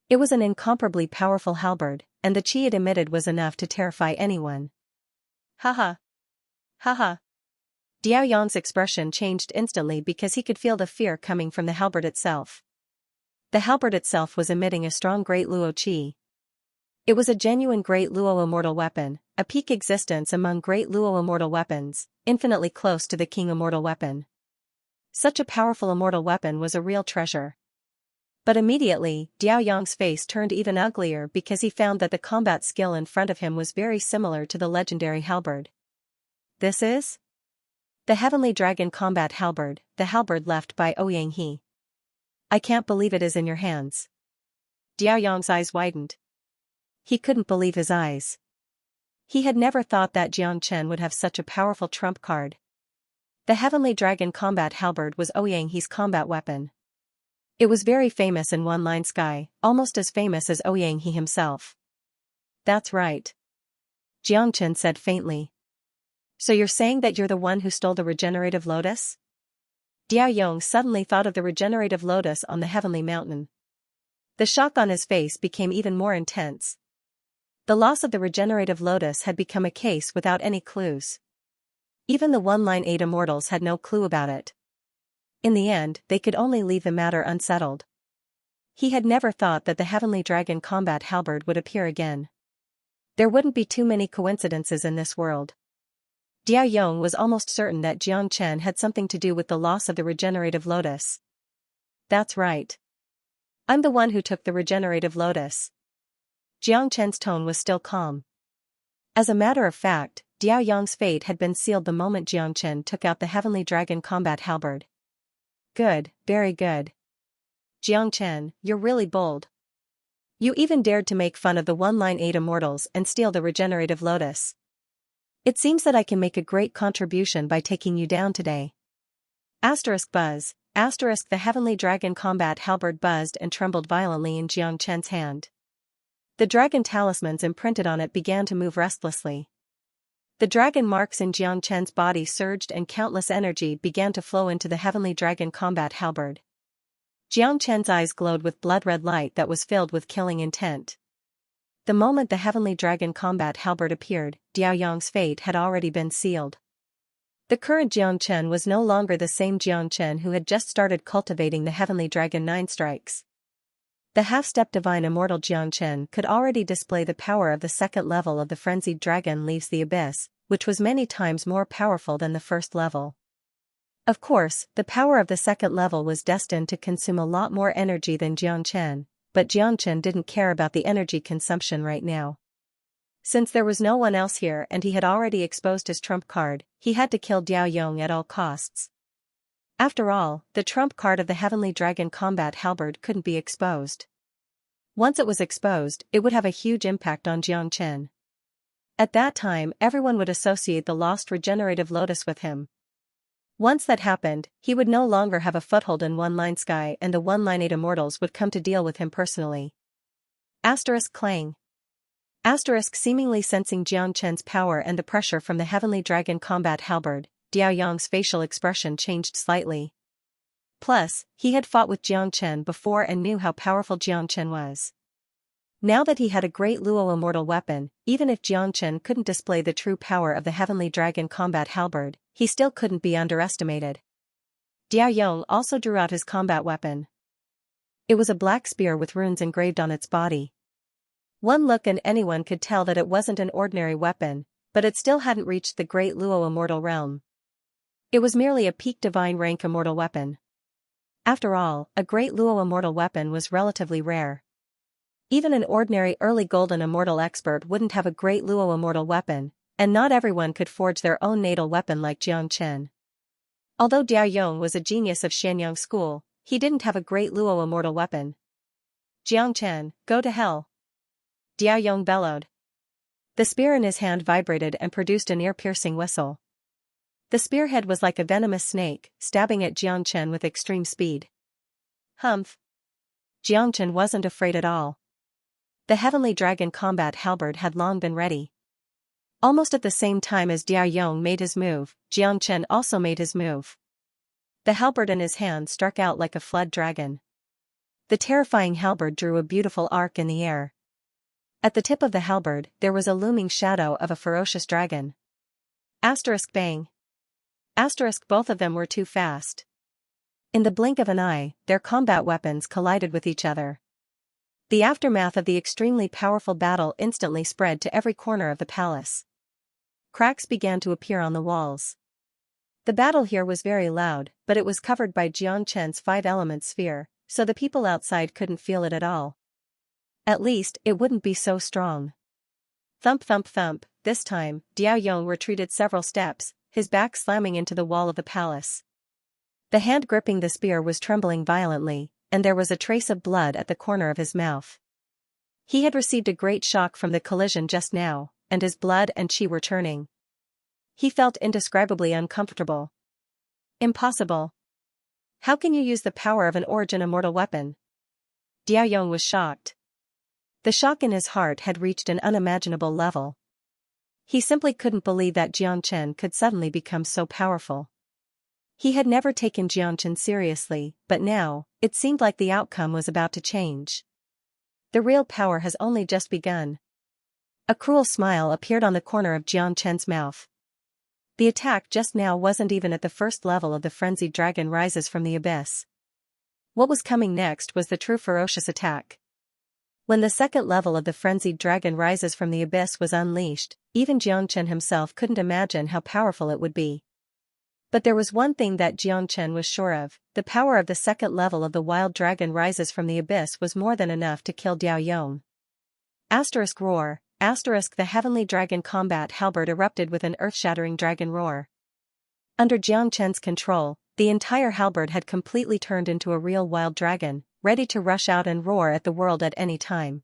It was an incomparably powerful halberd, and the chi it emitted was enough to terrify anyone. Haha. Haha. Diao Yong's expression changed instantly because he could feel the fear coming from the halberd itself. The halberd itself was emitting a strong great luo qi. It was a genuine great luo immortal weapon, a peak existence among great luo immortal weapons, infinitely close to the king immortal weapon. Such a powerful immortal weapon was a real treasure. But immediately, Diao Yong's face turned even uglier because he found that the combat skill in front of him was very similar to the legendary halberd. This is? The Heavenly Dragon Combat Halberd, the halberd left by Ouyang He. I can't believe it is in your hands. Diao Yong's eyes widened. He couldn't believe his eyes. He had never thought that Xianxia would have such a powerful trump card. The Heavenly Dragon Combat Halberd was Ouyang He's combat weapon. It was very famous in One Line Sky, almost as famous as Ouyang He himself. That's right. Xianxia said faintly. So you're saying that you're the one who stole the regenerative lotus? Diao Yong suddenly thought of the regenerative lotus on the heavenly mountain. The shock on his face became even more intense. The loss of the regenerative lotus had become a case without any clues. Even the One-Line 8 immortals had no clue about it. In the end, they could only leave the matter unsettled. He had never thought that the Heavenly Dragon Combat Halberd would appear again. There wouldn't be too many coincidences in this world. Diao Yong was almost certain that Xianxia had something to do with the loss of the regenerative lotus. That's right. I'm the one who took the regenerative lotus. Xianxia's tone was still calm. As a matter of fact, Diao Yong's fate had been sealed the moment Xianxia took out the Heavenly Dragon Combat Halberd. Good, very good. Xianxia, you're really bold. You even dared to make fun of the One-Line 8 immortals and steal the regenerative lotus. It seems that I can make a great contribution by taking you down today. Buzz. The Heavenly Dragon Combat Halberd buzzed and trembled violently in Xianxia's hand. The dragon talismans imprinted on it began to move restlessly. The dragon marks in Xianxia's body surged and countless energy began to flow into the Heavenly Dragon Combat Halberd. Xianxia's eyes glowed with blood-red light that was filled with killing intent. The moment the Heavenly Dragon Combat Halberd appeared, Diao Yong's fate had already been sealed. The current Xianxia was no longer the same Xianxia who had just started cultivating the Heavenly Dragon 9 strikes. The half-step divine immortal Xianxia could already display the power of the second level of the frenzied dragon leaves the abyss, which was many times more powerful than the first level. Of course, the power of the second level was destined to consume a lot more energy than Xianxia, but Xianxia didn't care about the energy consumption right now. Since there was no one else here and he had already exposed his trump card, he had to kill Diao Yong at all costs. After all, the trump card of the Heavenly Dragon Combat Halberd couldn't be exposed. Once it was exposed, it would have a huge impact on Xianxia. At that time, everyone would associate the lost regenerative lotus with him. Once that happened, he would no longer have a foothold in One Line Sky and the One-Line 8 immortals would come to deal with him personally. Clang. Seemingly sensing Xianxia's power and the pressure from the Heavenly Dragon Combat Halberd, Diao Yong's facial expression changed slightly. Plus, he had fought with Xianxia before and knew how powerful Xianxia was. Now that he had a great luo immortal weapon, even if Xianxia couldn't display the true power of the Heavenly Dragon Combat Halberd, he still couldn't be underestimated. Diao Yong also drew out his combat weapon. It was a black spear with runes engraved on its body. One look and anyone could tell that it wasn't an ordinary weapon, but it still hadn't reached the great luo immortal realm. It was merely a peak divine rank immortal weapon. After all, a great luo immortal weapon was relatively rare. Even an ordinary early golden immortal expert wouldn't have a great luo immortal weapon, and not everyone could forge their own natal weapon like Xianxia. Although Diao Yong was a genius of Xianyang school, he didn't have a great luo immortal weapon. Xianxia, go to hell. Diao Yong bellowed. The spear in his hand vibrated and produced an ear-piercing whistle. The spearhead was like a venomous snake, stabbing at Xianxia with extreme speed. Humph! Xianxia wasn't afraid at all. The heavenly dragon combat halberd had long been ready. Almost at the same time as Diao Yong made his move, Xianxia also made his move. The halberd in his hand struck out like a flood dragon. The terrifying halberd drew a beautiful arc in the air. At the tip of the halberd, there was a looming shadow of a ferocious dragon. Asterisk bang. Asterisk both of them were too fast. In the blink of an eye, their combat weapons collided with each other. The aftermath of the extremely powerful battle instantly spread to every corner of the palace. Cracks began to appear on the walls. The battle here was very loud, but it was covered by Xianxia's five-element sphere, so the people outside couldn't feel it at all. At least, it wouldn't be so strong. Thump thump thump, this time, Diao Yong retreated several steps, his back slamming into the wall of the palace. The hand gripping the spear was trembling violently, and there was a trace of blood at the corner of his mouth. He had received a great shock from the collision just now, and his blood and qi were churning. He felt indescribably uncomfortable. Impossible. How can you use the power of an origin immortal weapon? Diao Yong was shocked. The shock in his heart had reached an unimaginable level. He simply couldn't believe that Xianxia could suddenly become so powerful. He had never taken Xianxia seriously, but now, it seemed like the outcome was about to change. The real power has only just begun. A cruel smile appeared on the corner of Xianxia's mouth. The attack just now wasn't even at the first level of the frenzied dragon rises from the abyss. What was coming next was the true ferocious attack. When the second level of the frenzied dragon rises from the abyss was unleashed, even Xianxia himself couldn't imagine how powerful it would be. But there was one thing that Xianxia was sure of: the power of the second level of the wild dragon rises from the abyss was more than enough to kill Diao Yong. Asterisk roar, asterisk the heavenly dragon combat halberd erupted with an earth-shattering dragon roar. Under Xianxia's control, the entire halberd had completely turned into a real wild dragon, ready to rush out and roar at the world at any time.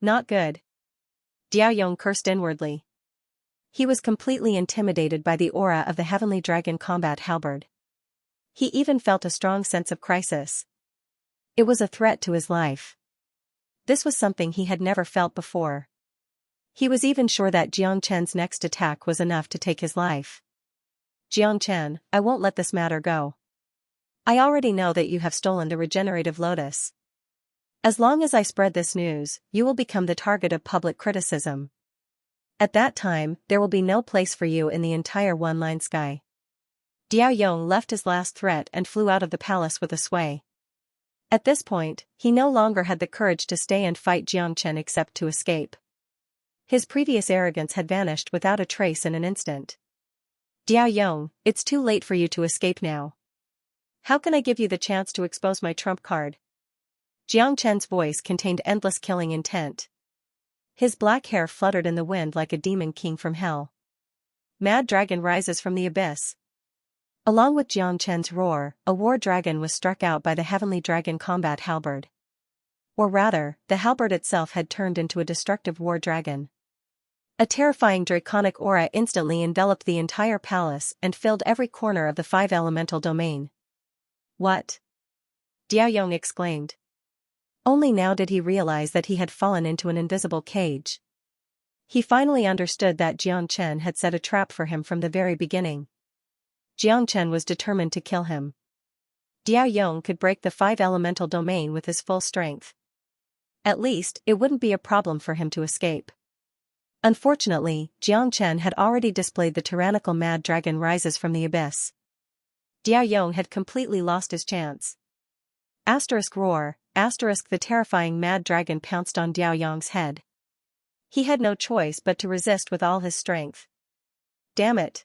Not good. Diao Yong cursed inwardly. He was completely intimidated by the aura of the heavenly dragon combat halberd. He even felt a strong sense of crisis. It was a threat to his life. This was something he had never felt before. He was even sure that Xianxia's next attack was enough to take his life. Xianxia, I won't let this matter go. I already know that you have stolen the regenerative lotus. As long as I spread this news, you will become the target of public criticism. At that time, there will be no place for you in the entire one-line sky. Diao Yong left his last threat and flew out of the palace with a sway. At this point, he no longer had the courage to stay and fight Xianxia except to escape. His previous arrogance had vanished without a trace in an instant. Diao Yong, it's too late for you to escape now. How can I give you the chance to expose my trump card? Xianxia's voice contained endless killing intent. His black hair fluttered in the wind like a demon king from hell. Mad dragon rises from the abyss. Along with Xianxia's roar, a war dragon was struck out by the heavenly dragon combat halberd. Or rather, the halberd itself had turned into a destructive war dragon. A terrifying draconic aura instantly enveloped the entire palace and filled every corner of the five-elemental domain. What? Diao Yong exclaimed. Only now did he realize that he had fallen into an invisible cage. He finally understood that Xianxia had set a trap for him from the very beginning. Xianxia was determined to kill him. Diao Yong could break the five-elemental domain with his full strength. At least, it wouldn't be a problem for him to escape. Unfortunately, Xianxia had already displayed the tyrannical mad dragon rises from the abyss. Diao Yong had completely lost his chance. Asterisk roar, asterisk the terrifying mad dragon pounced on Diao Yong's head. He had no choice but to resist with all his strength. Damn it!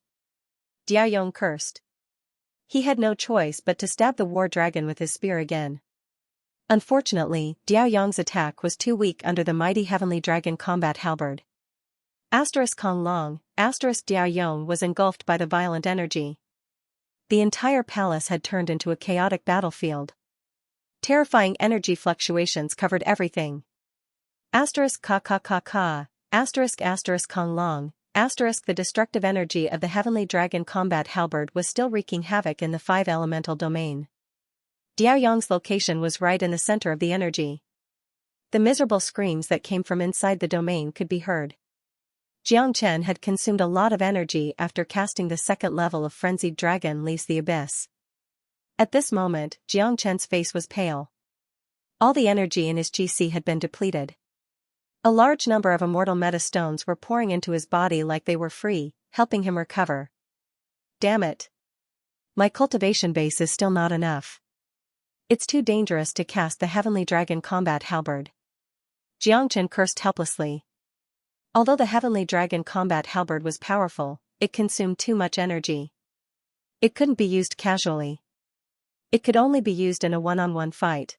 Diao Yong cursed. He had no choice but to stab the war dragon with his spear again. Unfortunately, Diao Yong's attack was too weak under the mighty heavenly dragon combat halberd. Asterisk Kong Long, asterisk Diao Yong was engulfed by the violent energy. The entire palace had turned into a chaotic battlefield. Terrifying energy fluctuations covered everything. Asterisk ka ka ka ka, asterisk Kong Long, asterisk the destructive energy of the Heavenly Dragon combat halberd was still wreaking havoc in the 5 elemental domain. Diaoyong's location was right in the center of the energy. The miserable screams that came from inside the domain could be heard. Jiang Chen had consumed a lot of energy after casting the second level of Frenzied Dragon Leaves the Abyss. At this moment, Jiang Chen's face was pale. All the energy in his GC had been depleted. A large number of immortal meta stones were pouring into his body like they were free, helping him recover. Damn it. My cultivation base is still not enough. It's too dangerous to cast the Heavenly Dragon combat halberd. Jiang Chen cursed helplessly. Although the Heavenly Dragon combat halberd was powerful, it consumed too much energy. It couldn't be used casually. It could only be used in a one-on-one fight.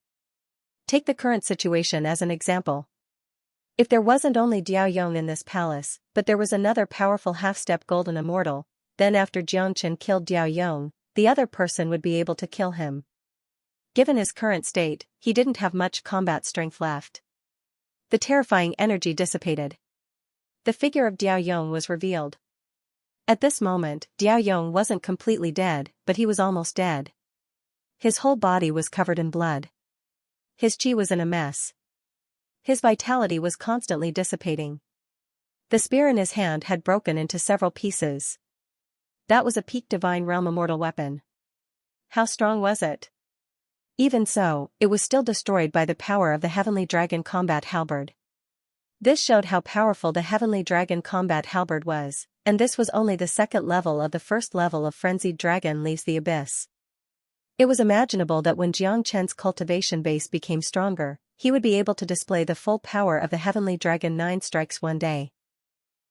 Take the current situation as an example. If there wasn't only Diaoyong in this palace, but there was another powerful half-step golden immortal, then after Jiang Chen killed Diaoyong, the other person would be able to kill him. Given his current state, he didn't have much combat strength left. The terrifying energy dissipated. The figure of Diaoyong was revealed. At this moment, Diaoyong wasn't completely dead, but he was almost dead. His whole body was covered in blood. His chi was in a mess. His vitality was constantly dissipating. The spear in his hand had broken into several pieces. That was a peak divine realm immortal weapon. How strong was it? Even so, it was still destroyed by the power of the Heavenly Dragon combat halberd. This showed how powerful the Heavenly Dragon combat halberd was, and this was only the second level of the first level of Frenzied Dragon Leaves the Abyss. It was imaginable that when Jiang Chen's cultivation base became stronger, he would be able to display the full power of the Heavenly Dragon 9 strikes one day.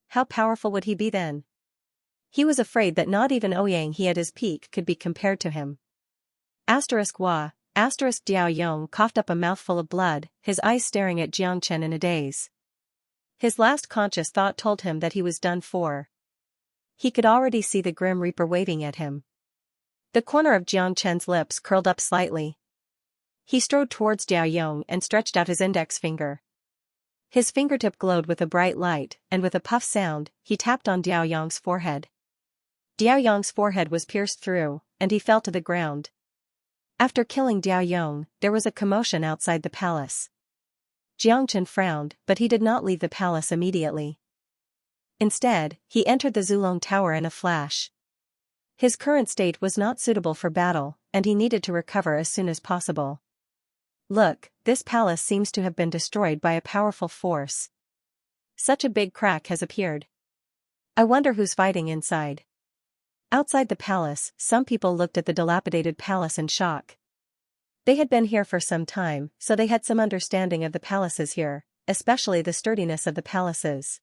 How powerful would he be then? He was afraid that not even Ouyang he at his peak could be compared to him. Diaoyong coughed up a mouthful of blood, his eyes staring at Jiang Chen in a daze. His last conscious thought told him that he was done for. He could already see the Grim Reaper waving at him. The corner of Jiang Chen's lips curled up slightly. He strode towards Diaoyong and stretched out his index finger. His fingertip glowed with a bright light, and with a puff sound, he tapped on Diaoyong's forehead. Diaoyong's forehead was pierced through, and he fell to the ground. After killing Diaoyong, there was a commotion outside the palace. Jiang Chen frowned, but he did not leave the palace immediately. Instead, he entered the Zulong Tower in a flash. His current state was not suitable for battle, and he needed to recover as soon as possible. Look, this palace seems to have been destroyed by a powerful force. Such a big crack has appeared. I wonder who's fighting inside. Outside the palace, some people looked at the dilapidated palace in shock. They had been here for some time, so they had some understanding of the palaces here, especially the sturdiness of the palaces.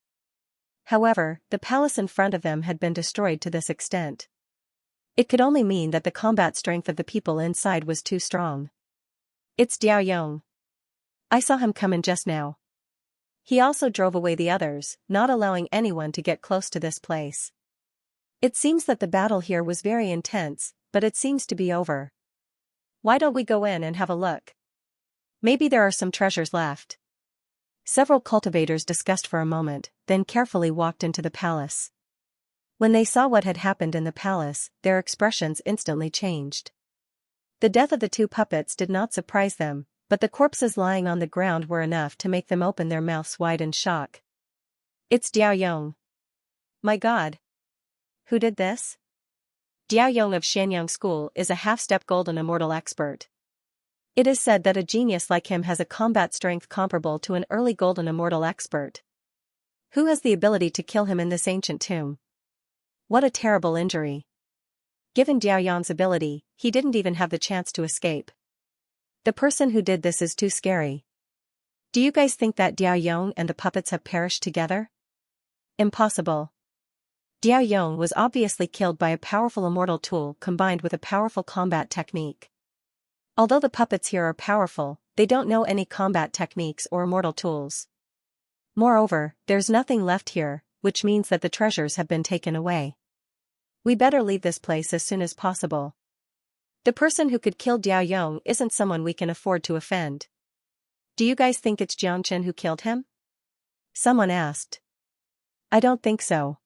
However, the palace in front of them had been destroyed to this extent. It could only mean that the combat strength of the people inside was too strong. It's Diaoyong. I saw him come in just now. He also drove away the others, not allowing anyone to get close to this place. It seems that the battle here was very intense, but it seems to be over. Why don't we go in and have a look? Maybe there are some treasures left. Several cultivators discussed for a moment, then carefully walked into the palace. When they saw what had happened in the palace, their expressions instantly changed. The death of the 2 puppets did not surprise them, but the corpses lying on the ground were enough to make them open their mouths wide in shock. It's Diaoyong. My God. Who did this? Diaoyong of Xianxia School is a half-step golden immortal expert. It is said that a genius like him has a combat strength comparable to an early golden immortal expert. Who has the ability to kill him in this ancient tomb? What a terrible injury. Given Diaoyong's ability, he didn't even have the chance to escape. The person who did this is too scary. Do you guys think that Diaoyong and the puppets have perished together? Impossible. Diaoyong was obviously killed by a powerful immortal tool combined with a powerful combat technique. Although the puppets here are powerful, they don't know any combat techniques or immortal tools. Moreover, there's nothing left here, which means that the treasures have been taken away. We better leave this place as soon as possible. The person who could kill Diaoyong isn't someone we can afford to offend. Do you guys think it's Jiang Chen who killed him? Someone asked. I don't think so.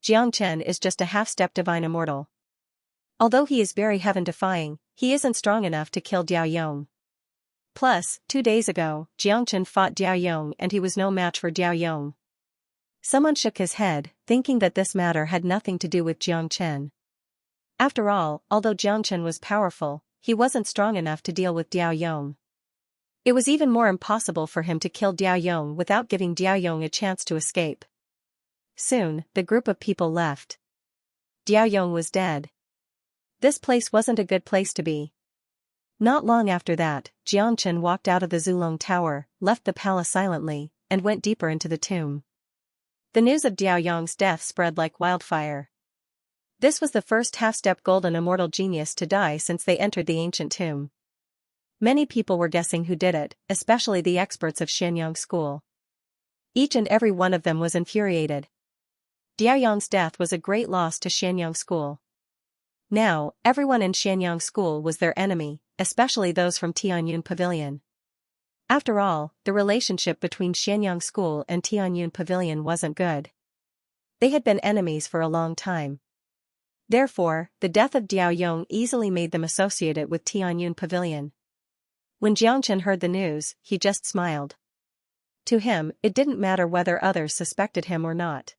Xianxia is just a half-step divine immortal. Although he is very heaven-defying, he isn't strong enough to kill Diao Yong. Plus, 2 days ago, Xianxia fought Diao Yong and he was no match for Diao Yong. Someone shook his head, thinking that this matter had nothing to do with Xianxia. After all, although Xianxia was powerful, he wasn't strong enough to deal with Diao Yong. It was even more impossible for him to kill Diao Yong without giving Diao Yong a chance to escape. Soon, the group of people left. Diao Yong was dead. This place wasn't a good place to be. Not long after that, Xianxia walked out of the Zulong Tower, left the palace silently, and went deeper into the tomb. The news of Diao Yong's death spread like wildfire. This was the first half-step golden immortal genius to die since they entered the ancient tomb. Many people were guessing who did it, especially the experts of Xianyang school. Each and every one of them was infuriated. Diao Yong's death was a great loss to Xianyang school. Now, everyone in Xianyang school was their enemy, especially those from Tianyun Pavilion. After all, the relationship between Xianyang school and Tianyun Pavilion wasn't good. They had been enemies for a long time. Therefore, the death of Diao Yong easily made them associate it with Tianyun Pavilion. When Xianxia heard the news, he just smiled. To him, it didn't matter whether others suspected him or not.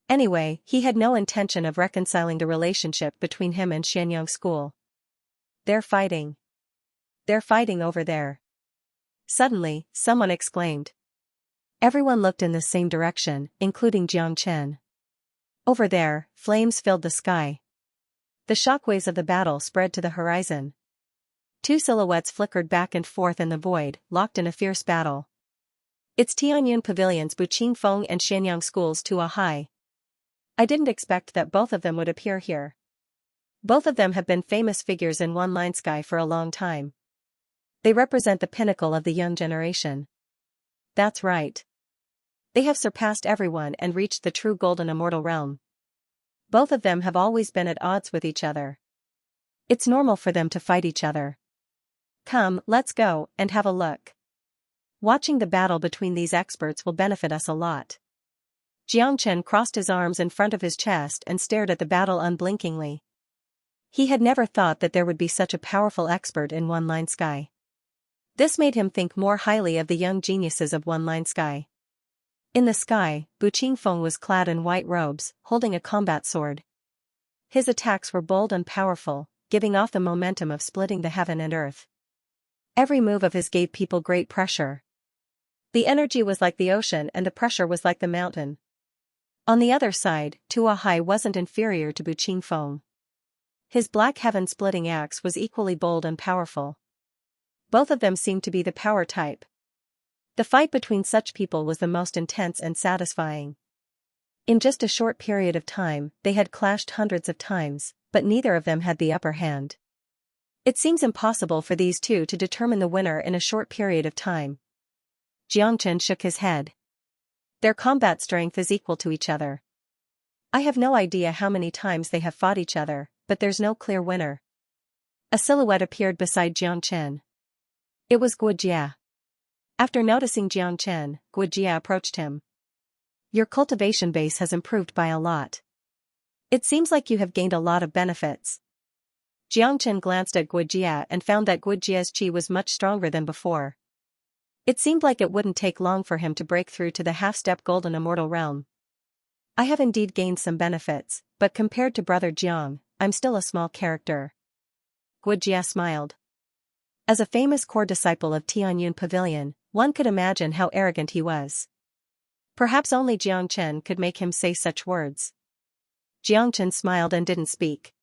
Anyway, he had no intention of reconciling the relationship between him and Xianyang school. They're fighting. They're fighting over there. Suddenly, someone exclaimed. Everyone looked in the same direction, including Xianxia. Over there, flames filled the sky. The shockwaves of the battle spread to the horizon. 2 silhouettes flickered back and forth in the void, locked in a fierce battle. It's Tianyun Pavilion's Buqing Feng and Xianyang School's Tua Hai. I didn't expect that both of them would appear here. Both of them have been famous figures in One Line Sky for a long time. They represent the pinnacle of the young generation. That's right. They have surpassed everyone and reached the true golden immortal realm. Both of them have always been at odds with each other. It's normal for them to fight each other. Come, let's go and have a look. Watching the battle between these experts will benefit us a lot. Xianxia crossed his arms in front of his chest and stared at the battle unblinkingly. He had never thought that there would be such a powerful expert in One Line Sky. This made him think more highly of the young geniuses of One Line Sky. In the sky, Buqing Feng was clad in white robes, holding a combat sword. His attacks were bold and powerful, giving off the momentum of splitting the heaven and earth. Every move of his gave people great pressure. The energy was like the ocean and the pressure was like the mountain. On the other side, Tua Hai wasn't inferior to Buqing Feng. His black heaven-splitting axe was equally bold and powerful. Both of them seemed to be the power type. The fight between such people was the most intense and satisfying. In just a short period of time, they had clashed hundreds of times, but neither of them had the upper hand. It seems impossible for these two to determine the winner in a short period of time. Xianxia shook his head. Their combat strength is equal to each other. I have no idea how many times they have fought each other, but there's no clear winner. A silhouette appeared beside Xianxia. It was Guojia. After noticing Xianxia, Guojia approached him. Your cultivation base has improved by a lot. It seems like you have gained a lot of benefits. Xianxia glanced at Guojia and found that Guojia's qi was much stronger than before. It seemed like it wouldn't take long for him to break through to the half-step golden immortal realm. I have indeed gained some benefits, but compared to Brother Jiang, I'm still a small character. Guojia smiled. As a famous core disciple of Tianyun Pavilion, one could imagine how arrogant he was. Perhaps only Xianxia could make him say such words. Xianxia smiled and didn't speak.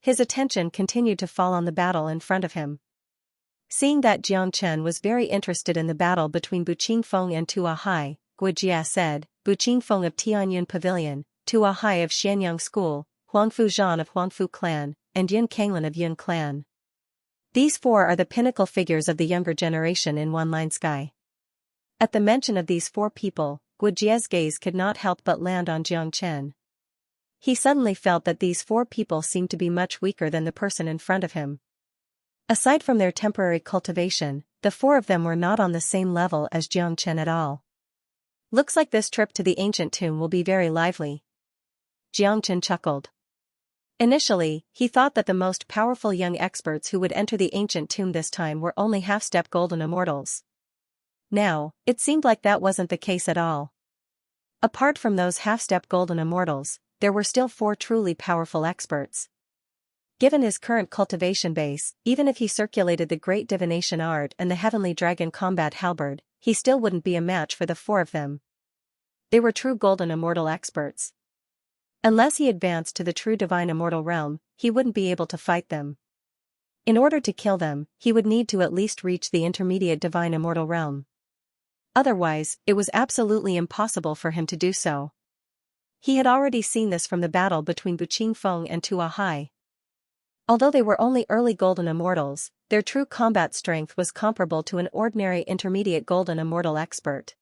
His attention continued to fall on the battle in front of him. Seeing that Xianxia was very interested in the battle between Buqing Feng and Tua Hai, Guojia said, Buqing Feng of Tianyun Pavilion, Tua Hai of Xianyang School, Huangfu Zhan of Huangfu Clan, and Yun Kanglan of Yun Clan. These four are the pinnacle figures of the younger generation in One Line Sky. At the mention of these four people, Guojia's gaze could not help but land on Xianxia. He suddenly felt that these four people seemed to be much weaker than the person in front of him. Aside from their temporary cultivation, the four of them were not on the same level as Xianxia at all. Looks like this trip to the ancient tomb will be very lively. Xianxia chuckled. Initially, he thought that the most powerful young experts who would enter the ancient tomb this time were only half-step golden immortals. Now, it seemed like that wasn't the case at all. Apart from those half-step golden immortals, there were still 4 truly powerful experts. Given his current cultivation base, even if he circulated the great divination art and the heavenly dragon combat halberd, he still wouldn't be a match for the 4 of them. They were true golden immortal experts. Unless he advanced to the true divine immortal realm, he wouldn't be able to fight them. In order to kill them, he would need to at least reach the intermediate divine immortal realm. Otherwise, it was absolutely impossible for him to do so. He had already seen this from the battle between Buqingfeng and Tuahai. Although they were only early golden immortals, their true combat strength was comparable to an ordinary intermediate golden immortal expert.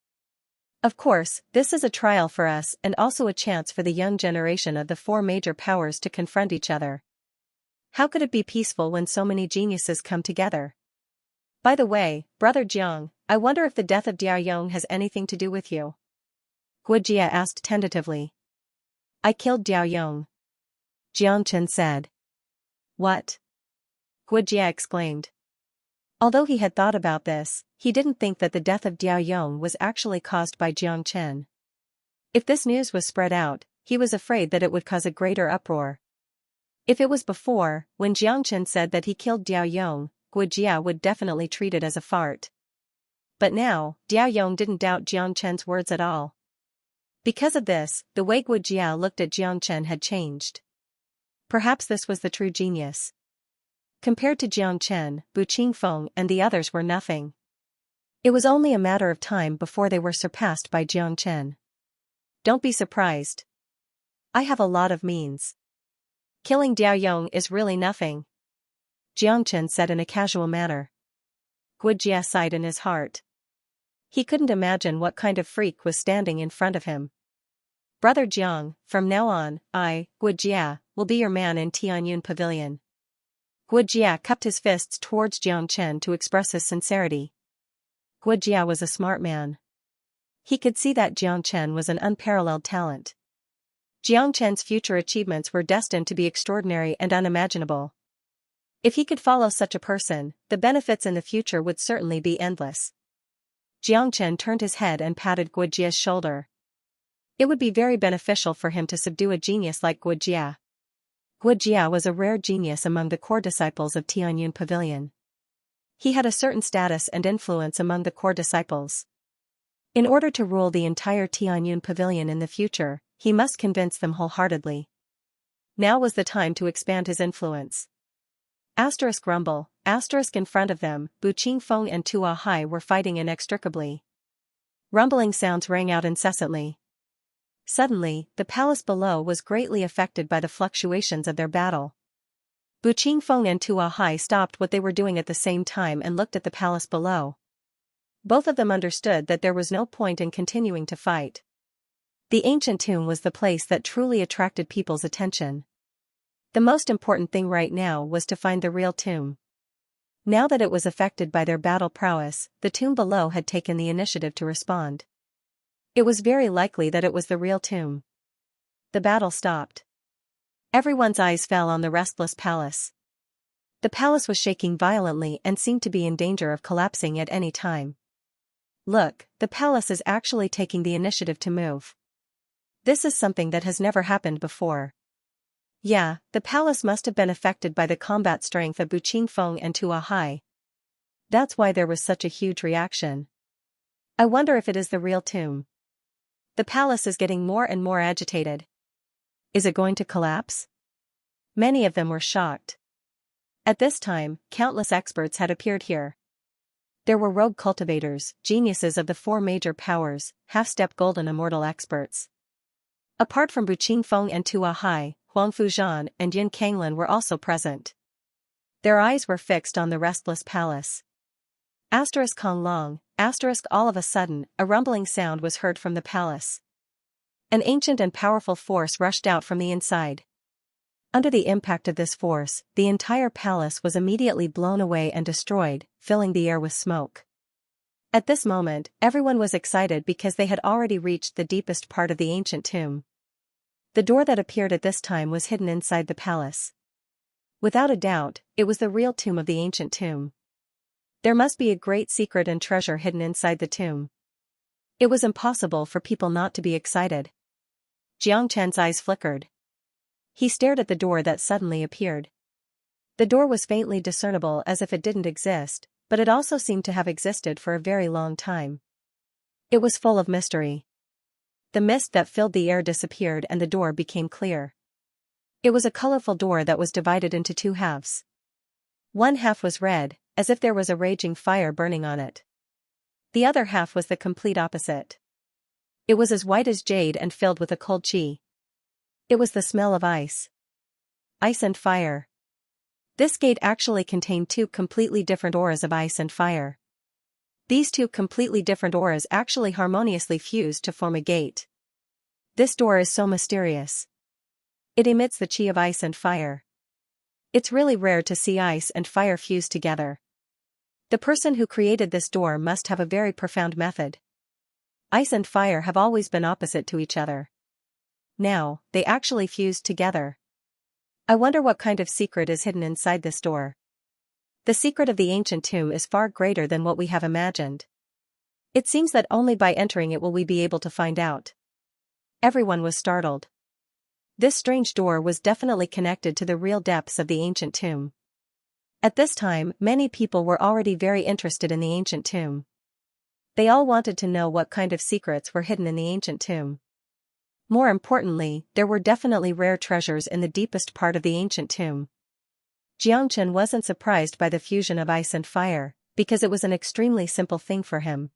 Of course, this is a trial for us and also a chance for the young generation of the 4 major powers to confront each other. How could it be peaceful when so many geniuses come together? By the way, Brother Jiang, I wonder if the death of Diao Yong has anything to do with you? Guojia asked tentatively. I killed Diao Yong. Jiangchen said. What? Guojia exclaimed. Although he had thought about this, he didn't think that the death of Diao Yong was actually caused by Jiang Chen. If this news was spread out, he was afraid that it would cause a greater uproar. If it was before, when Jiang Chen said that he killed Diao Yong, Guojia would definitely treat it as a fart. But now, Diao Yong didn't doubt Jiang Chen's words at all. Because of this, the way Guojia looked at Jiang Chen had changed. Perhaps this was the true genius. Compared to Jiang Chen, Buqingfeng and the others were nothing. It was only a matter of time before they were surpassed by Jiang Chen. Don't be surprised. I have a lot of means. Killing Diao Yong is really nothing. Jiang Chen said in a casual manner. Guojia sighed in his heart. He couldn't imagine what kind of freak was standing in front of him. Brother Jiang, from now on, I, Guojia, will be your man in Tianyun Pavilion. Guojia cupped his fists towards Jiang Chen to express his sincerity. Guojia was a smart man. He could see that Jiang Chen was an unparalleled talent. Jiang Chen's future achievements were destined to be extraordinary and unimaginable. If he could follow such a person, the benefits in the future would certainly be endless. Jiang Chen turned his head and patted Guojia's shoulder. It would be very beneficial for him to subdue a genius like Guojia. Guojia was a rare genius among the core disciples of Tianyun Pavilion. He had a certain status and influence among the core disciples. In order to rule the entire Tianyun Pavilion in the future, he must convince them wholeheartedly. Now was the time to expand his influence. Asterisk rumble, asterisk in front of them, Buqingfeng and Tuahai were fighting inextricably. Rumbling sounds rang out incessantly. Suddenly, the palace below was greatly affected by the fluctuations of their battle. Buqingfeng and Tuahai stopped what they were doing at the same time and looked at the palace below. Both of them understood that there was no point in continuing to fight. The ancient tomb was the place that truly attracted people's attention. The most important thing right now was to find the real tomb. Now that it was affected by their battle prowess, the tomb below had taken the initiative to respond. It was very likely that it was the real tomb. The battle stopped. Everyone's eyes fell on the restless palace. The palace was shaking violently and seemed to be in danger of collapsing at any time. Look, the palace is actually taking the initiative to move. This is something that has never happened before. Yeah, the palace must have been affected by the combat strength of Buqingfeng and Tuahai. That's why there was such a huge reaction. I wonder if it is the real tomb. The palace is getting more and more agitated. Is it going to collapse? Many of them were shocked. At this time, countless experts had appeared here. There were rogue cultivators, geniuses of the 4 major powers, half-step golden immortal experts. Apart from Buqingfeng and Tuahai, Huang Fuzhan and Yin Kanglin were also present. Their eyes were fixed on the restless palace. Asterisk Kong Long, asterisk all of a sudden, a rumbling sound was heard from the palace. An ancient and powerful force rushed out from the inside. Under the impact of this force, the entire palace was immediately blown away and destroyed, filling the air with smoke. At this moment, everyone was excited because they had already reached the deepest part of the ancient tomb. The door that appeared at this time was hidden inside the palace. Without a doubt, it was the real tomb of the ancient tomb. There must be a great secret and treasure hidden inside the tomb. It was impossible for people not to be excited. Xianxia's eyes flickered. He stared at the door that suddenly appeared. The door was faintly discernible as if it didn't exist, but it also seemed to have existed for a very long time. It was full of mystery. The mist that filled the air disappeared and the door became clear. It was a colorful door that was divided into two halves. One half was red, as if there was a raging fire burning on it. The other half was the complete opposite. It was as white as jade and filled with a cold qi. It was the smell of ice. Ice and fire. This gate actually contained two completely different auras of ice and fire. These two completely different auras actually harmoniously fused to form a gate. This door is so mysterious. It emits the qi of ice and fire. It's really rare to see ice and fire fuse together. The person who created this door must have a very profound method. Ice and fire have always been opposite to each other. Now, they actually fused together. I wonder what kind of secret is hidden inside this door. The secret of the ancient tomb is far greater than what we have imagined. It seems that only by entering it will we be able to find out. Everyone was startled. This strange door was definitely connected to the real depths of the ancient tomb. At this time, many people were already very interested in the ancient tomb. They all wanted to know what kind of secrets were hidden in the ancient tomb. More importantly, there were definitely rare treasures in the deepest part of the ancient tomb. Xianxia wasn't surprised by the fusion of ice and fire, because it was an extremely simple thing for him.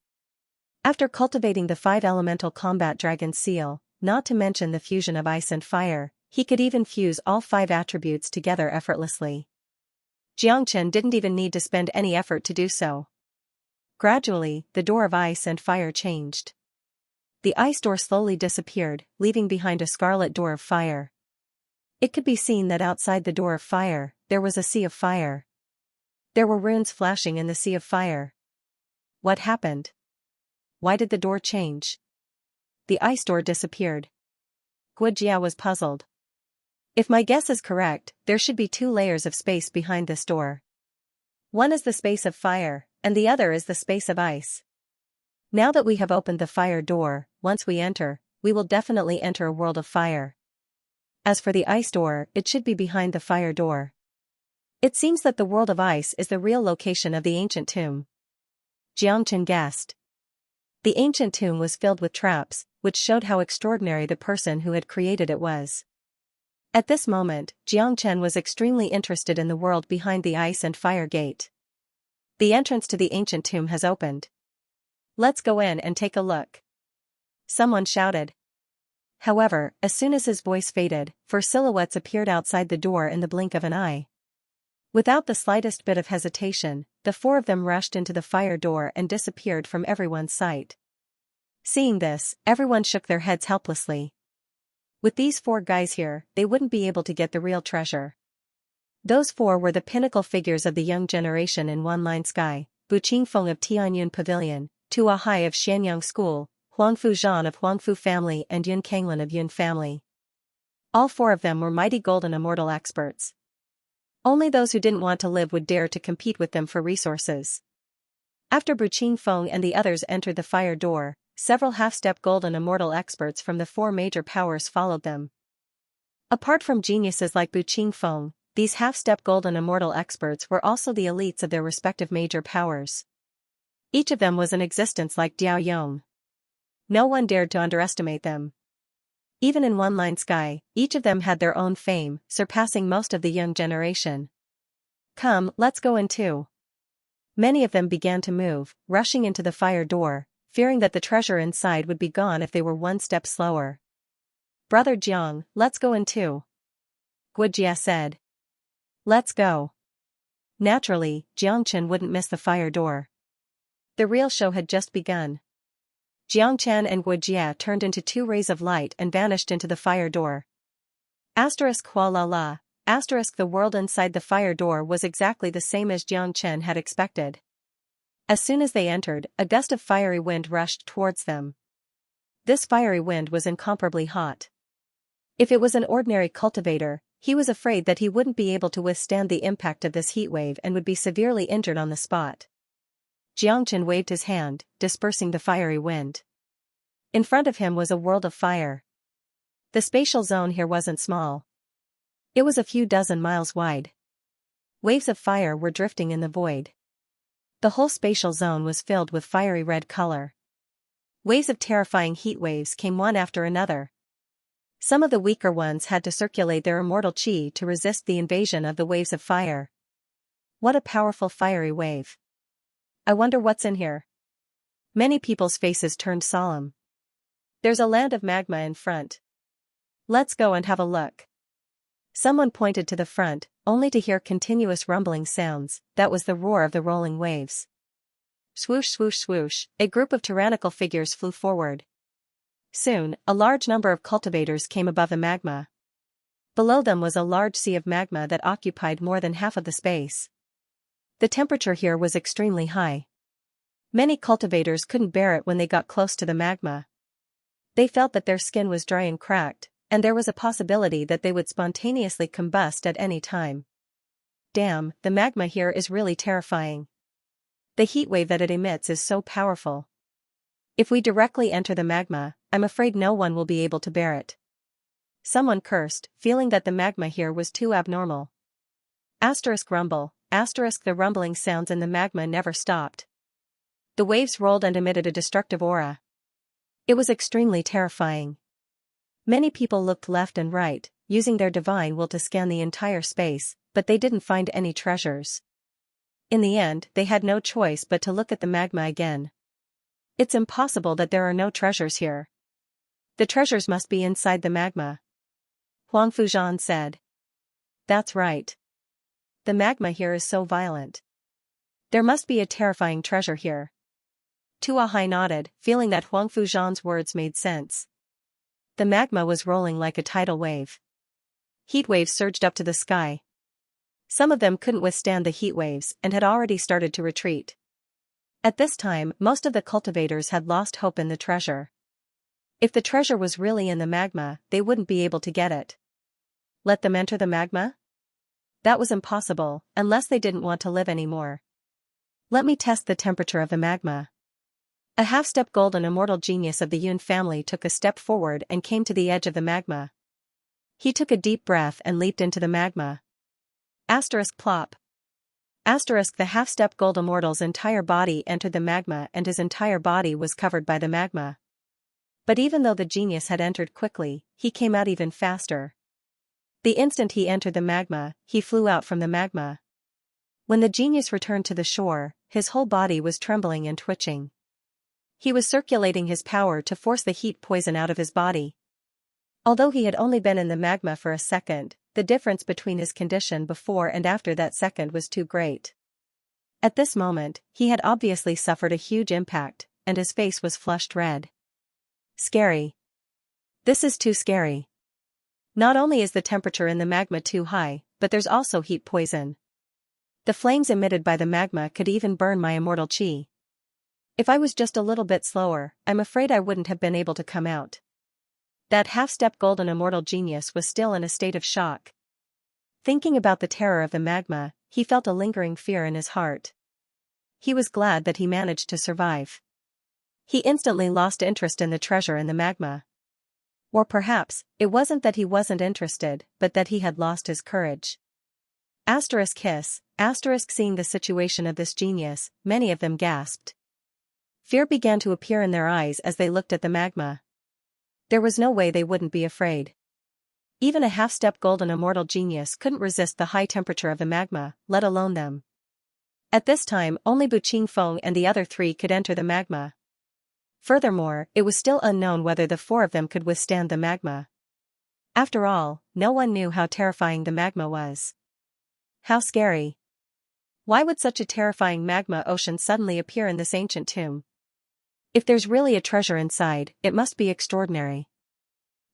After cultivating the 5 elemental combat dragon seal, not to mention the fusion of ice and fire, he could even fuse all 5 attributes together effortlessly. Xianxia didn't even need to spend any effort to do so. Gradually, the door of ice and fire changed. The ice door slowly disappeared, leaving behind a scarlet door of fire. It could be seen that outside the door of fire, there was a sea of fire. There were runes flashing in the sea of fire. What happened? Why did the door change? The ice door disappeared. Guojia was puzzled. If my guess is correct, there should be 2 layers of space behind this door. One is the space of fire, and the other is the space of ice. Now that we have opened the fire door, once we enter, we will definitely enter a world of fire. As for the ice door, it should be behind the fire door. It seems that the world of ice is the real location of the ancient tomb. Xianxia guessed. The ancient tomb was filled with traps, which showed how extraordinary the person who had created it was. At this moment, Xianxia was extremely interested in the world behind the ice and fire gate. The entrance to the ancient tomb has opened. Let's go in and take a look. Someone shouted. However, as soon as his voice faded, 4 silhouettes appeared outside the door in the blink of an eye. Without the slightest bit of hesitation, the 4 of them rushed into the fire door and disappeared from everyone's sight. Seeing this, everyone shook their heads helplessly. With these 4 guys here, they wouldn't be able to get the real treasure. Those 4 were the pinnacle figures of the young generation in One Line Sky: Bu Qingfeng of Tianyun Pavilion, Tu Ahai of Xianyang School, Huangfu Zhan of Huangfu family and Yun Kanglin of Yun family. All 4 of them were mighty golden immortal experts. Only those who didn't want to live would dare to compete with them for resources. After Bu Qingfeng and the others entered the fire door, several half-step golden immortal experts from the 4 major powers followed them. Apart from geniuses like Bu Qingfeng, these half-step golden immortal experts were also the elites of their respective major powers. Each of them was in existence like Diao Yong. No one dared to underestimate them. Even in One Line Sky, each of them had their own fame, surpassing most of the young generation. Come, let's go in too. Many of them began to move, rushing into the fire door, fearing that the treasure inside would be gone if they were 1 step slower. Brother Jiang, let's go in too. Guojia said. Let's go. Naturally, Xianxia wouldn't miss the fire door. The real show had just begun. Xianxia and Guojia turned into 2 rays of light and vanished into the fire door. Hua la la. The world inside the fire door was exactly the same as Xianxia had expected. As soon as they entered, a gust of fiery wind rushed towards them. This fiery wind was incomparably hot. If it was an ordinary cultivator, he was afraid that he wouldn't be able to withstand the impact of this heat wave and would be severely injured on the spot. Xianxia waved his hand, dispersing the fiery wind. In front of him was a world of fire. The spatial zone here wasn't small. It was a few dozen miles wide. Waves of fire were drifting in the void. The whole spatial zone was filled with fiery red color. Waves of terrifying heat waves came one after another. Some of the weaker ones had to circulate their immortal chi to resist the invasion of the waves of fire. What a powerful fiery wave. I wonder what's in here. Many people's faces turned solemn. There's a land of magma in front. Let's go and have a look. Someone pointed to the front, only to hear continuous rumbling sounds. That was the roar of the rolling waves. Swoosh swoosh swoosh, a group of tyrannical figures flew forward. Soon, a large number of cultivators came above the magma. Below them was a large sea of magma that occupied more than half of the space. The temperature here was extremely high. Many cultivators couldn't bear it when they got close to the magma. They felt that their skin was dry and cracked, and there was a possibility that they would spontaneously combust at any time. Damn, the magma here is really terrifying. The heat wave that it emits is so powerful. If we directly enter the magma, I'm afraid no one will be able to bear it. Someone cursed, feeling that the magma here was too abnormal. Rumble, the rumbling sounds in the magma never stopped. The waves rolled and emitted a destructive aura. It was extremely terrifying. Many people looked left and right, using their divine will to scan the entire space, but they didn't find any treasures. In the end, they had no choice but to look at the magma again. It's impossible that there are no treasures here. The treasures must be inside the magma. Huang Fuzhan said. That's right. The magma here is so violent. There must be a terrifying treasure here. Tuahai nodded, feeling that Huang Fuzhan's words made sense. The magma was rolling like a tidal wave. Heat waves surged up to the sky. Some of them couldn't withstand the heat waves and had already started to retreat. At this time, most of the cultivators had lost hope in the treasure. If the treasure was really in the magma, they wouldn't be able to get it. Let them enter the magma? That was impossible, unless they didn't want to live anymore. Let me test the temperature of the magma. A half-step golden immortal genius of the Yun family took a step forward and came to the edge of the magma. He took a deep breath and leaped into the magma. Plop. The half-step gold immortal's entire body entered the magma and his entire body was covered by the magma. But even though the genius had entered quickly, he came out even faster. The instant he entered the magma, he flew out from the magma. When the genius returned to the shore, his whole body was trembling and twitching. He was circulating his power to force the heat poison out of his body. Although he had only been in the magma for a second, the difference between his condition before and after that second was too great. At this moment, he had obviously suffered a huge impact, and his face was flushed red. Scary. This is too scary. Not only is the temperature in the magma too high, but there's also heat poison. The flames emitted by the magma could even burn my immortal chi. If I was just a little bit slower, I'm afraid I wouldn't have been able to come out. That half-step golden immortal genius was still in a state of shock. Thinking about the terror of the magma, he felt a lingering fear in his heart. He was glad that he managed to survive. He instantly lost interest in the treasure in the magma. Or perhaps, it wasn't that he wasn't interested, but that he had lost his courage. Seeing the situation of this genius, many of them gasped. Fear began to appear in their eyes as they looked at the magma. There was no way they wouldn't be afraid. Even a half-step golden immortal genius couldn't resist the high temperature of the magma, let alone them. At this time, only Bu Qingfeng and the other three could enter the magma. Furthermore, it was still unknown whether the four of them could withstand the magma. After all, no one knew how terrifying the magma was. How scary. Why would such a terrifying magma ocean suddenly appear in this ancient tomb? If there's really a treasure inside, it must be extraordinary.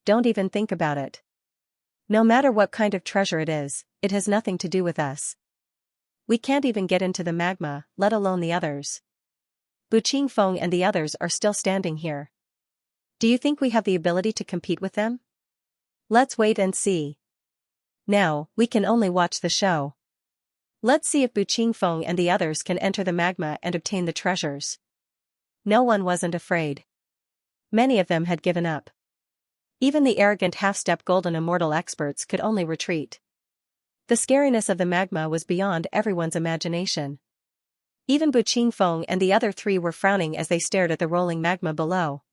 Don't even think about it. No matter what kind of treasure it is, it has nothing to do with us. We can't even get into the magma, let alone the others. Bu Qingfeng and the others are still standing here. Do you think we have the ability to compete with them? Let's wait and see. Now, we can only watch the show. Let's see if Bu Qingfeng and the others can enter the magma and obtain the treasures. No one wasn't afraid. Many of them had given up. Even the arrogant half-step golden immortal experts could only retreat. The scariness of the magma was beyond everyone's imagination. Even Bu Qingfeng and the other three were frowning as they stared at the rolling magma below.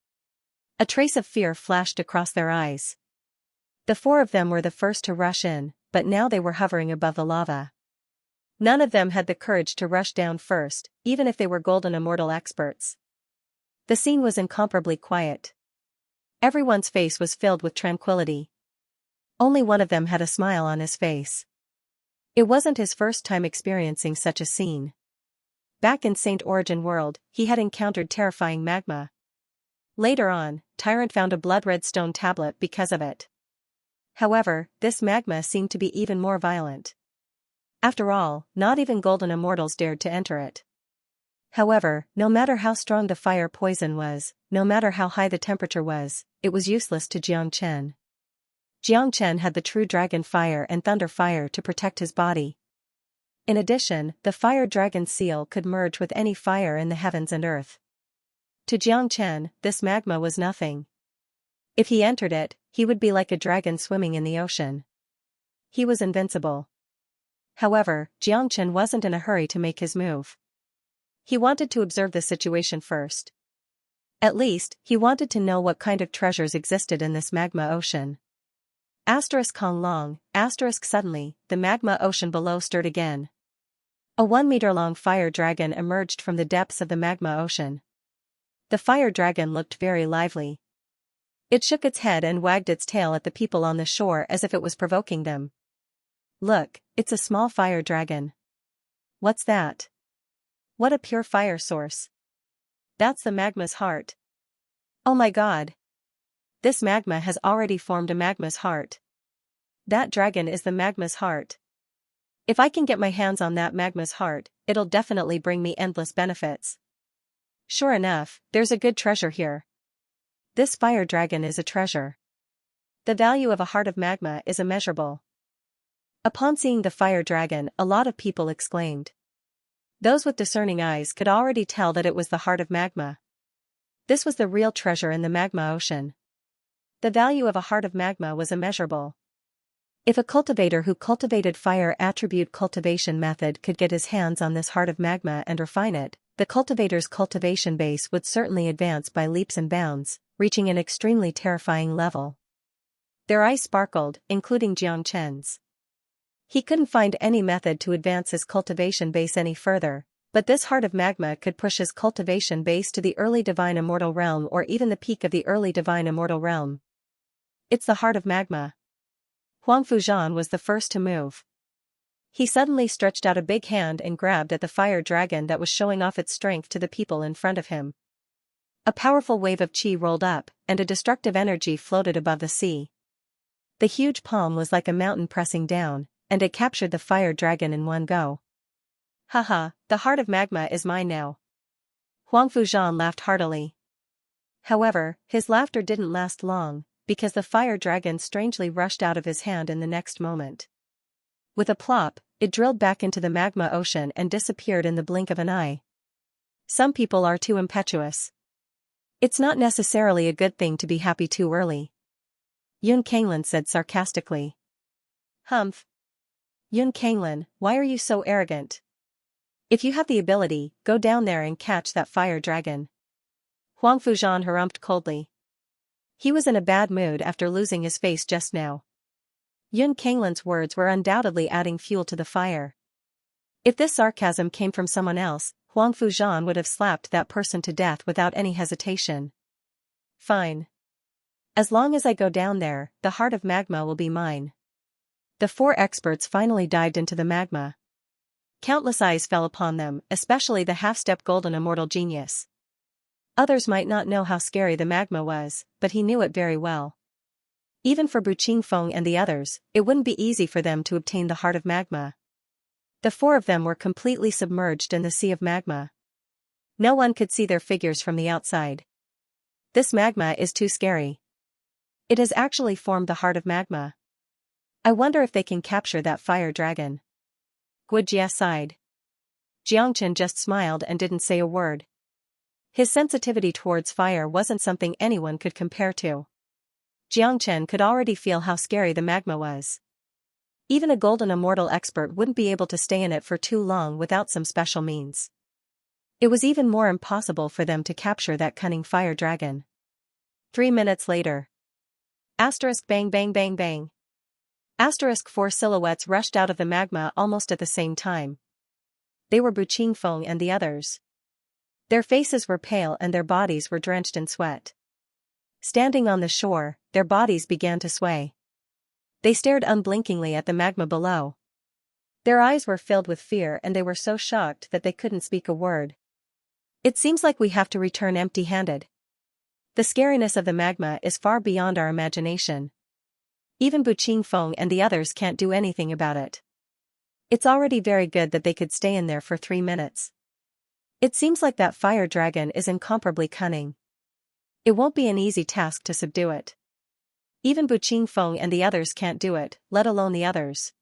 A trace of fear flashed across their eyes. The four of them were the first to rush in, but now they were hovering above the lava. None of them had the courage to rush down first, even if they were golden immortal experts. The scene was incomparably quiet. Everyone's face was filled with tranquility. Only one of them had a smile on his face. It wasn't his first time experiencing such a scene. Back in Saint Origin World, he had encountered terrifying magma. Later on, Tyrant found a blood-red stone tablet because of it. However, this magma seemed to be even more violent. After all, not even golden immortals dared to enter it. However, no matter how strong the fire poison was, no matter how high the temperature was, it was useless to Jiang Chen. Jiang Chen had the true dragon fire and thunder fire to protect his body. In addition, the fire dragon seal could merge with any fire in the heavens and earth. To Jiang Chen, this magma was nothing. If he entered it, he would be like a dragon swimming in the ocean. He was invincible. However, Jiang Chen wasn't in a hurry to make his move. He wanted to observe the situation first. At least, he wanted to know what kind of treasures existed in this magma ocean. Kong long, suddenly, the magma ocean below stirred again. A 1-meter-long fire dragon emerged from the depths of the magma ocean. The fire dragon looked very lively. It shook its head and wagged its tail at the people on the shore as if it was provoking them. Look, it's a small fire dragon. What's that? What a pure fire source. That's the magma's heart. Oh my god. This magma has already formed a magma's heart. That dragon is the magma's heart. If I can get my hands on that magma's heart, it'll definitely bring me endless benefits. Sure enough, there's a good treasure here. This fire dragon is a treasure. The value of a heart of magma is immeasurable. Upon seeing the fire dragon, a lot of people exclaimed. Those with discerning eyes could already tell that it was the heart of magma. This was the real treasure in the magma ocean. The value of a heart of magma was immeasurable. If a cultivator who cultivated fire attribute cultivation method could get his hands on this heart of magma and refine it, the cultivator's cultivation base would certainly advance by leaps and bounds, reaching an extremely terrifying level. Their eyes sparkled, including Jiang Chen's. He couldn't find any method to advance his cultivation base any further, but this heart of magma could push his cultivation base to the early divine immortal realm or even the peak of the early divine immortal realm. It's the heart of magma. Huang Fuzhan was the first to move. He suddenly stretched out a big hand and grabbed at the fire dragon that was showing off its strength to the people in front of him. A powerful wave of qi rolled up, and a destructive energy floated above the sea. The huge palm was like a mountain pressing down, and it captured the fire dragon in one go. Haha, the heart of magma is mine now. Huang Fuzhan laughed heartily. However, his laughter didn't last long, because the fire dragon strangely rushed out of his hand in the next moment. With a plop, it drilled back into the magma ocean and disappeared in the blink of an eye. Some people are too impetuous. It's not necessarily a good thing to be happy too early. Yun Kanglin said sarcastically. Humph. Yun Kanglin, why are you so arrogant? If you have the ability, go down there and catch that fire dragon. Huang Fuzhan harumphed coldly. He was in a bad mood after losing his face just now. Yun Kanglin's words were undoubtedly adding fuel to the fire. If this sarcasm came from someone else, Huang Fuzhan would have slapped that person to death without any hesitation. Fine. As long as I go down there, the heart of magma will be mine. The four experts finally dived into the magma. Countless eyes fell upon them, especially the half-step golden immortal genius. Others might not know how scary the magma was, but he knew it very well. Even for Bu Qingfeng and the others, it wouldn't be easy for them to obtain the heart of magma. The four of them were completely submerged in the sea of magma. No one could see their figures from the outside. This magma is too scary. It has actually formed the heart of magma. I wonder if they can capture that fire dragon. Guijia sighed. Xianxia just smiled and didn't say a word. His sensitivity towards fire wasn't something anyone could compare to. Xianxia could already feel how scary the magma was. Even a golden immortal expert wouldn't be able to stay in it for too long without some special means. It was even more impossible for them to capture that cunning fire dragon. 3 minutes later. Asterisk bang bang bang bang. Asterisk 4 silhouettes rushed out of the magma almost at the same time. They were Bu Qingfeng and the others. Their faces were pale and their bodies were drenched in sweat. Standing on the shore, their bodies began to sway. They stared unblinkingly at the magma below. Their eyes were filled with fear and they were so shocked that they couldn't speak a word. It seems like we have to return empty-handed. The scariness of the magma is far beyond our imagination. Even Bu Qingfeng and the others can't do anything about it. It's already very good that they could stay in there for 3 minutes. It seems like that fire dragon is incomparably cunning. It won't be an easy task to subdue it. Even Bu Qingfeng and the others can't do it, let alone the others.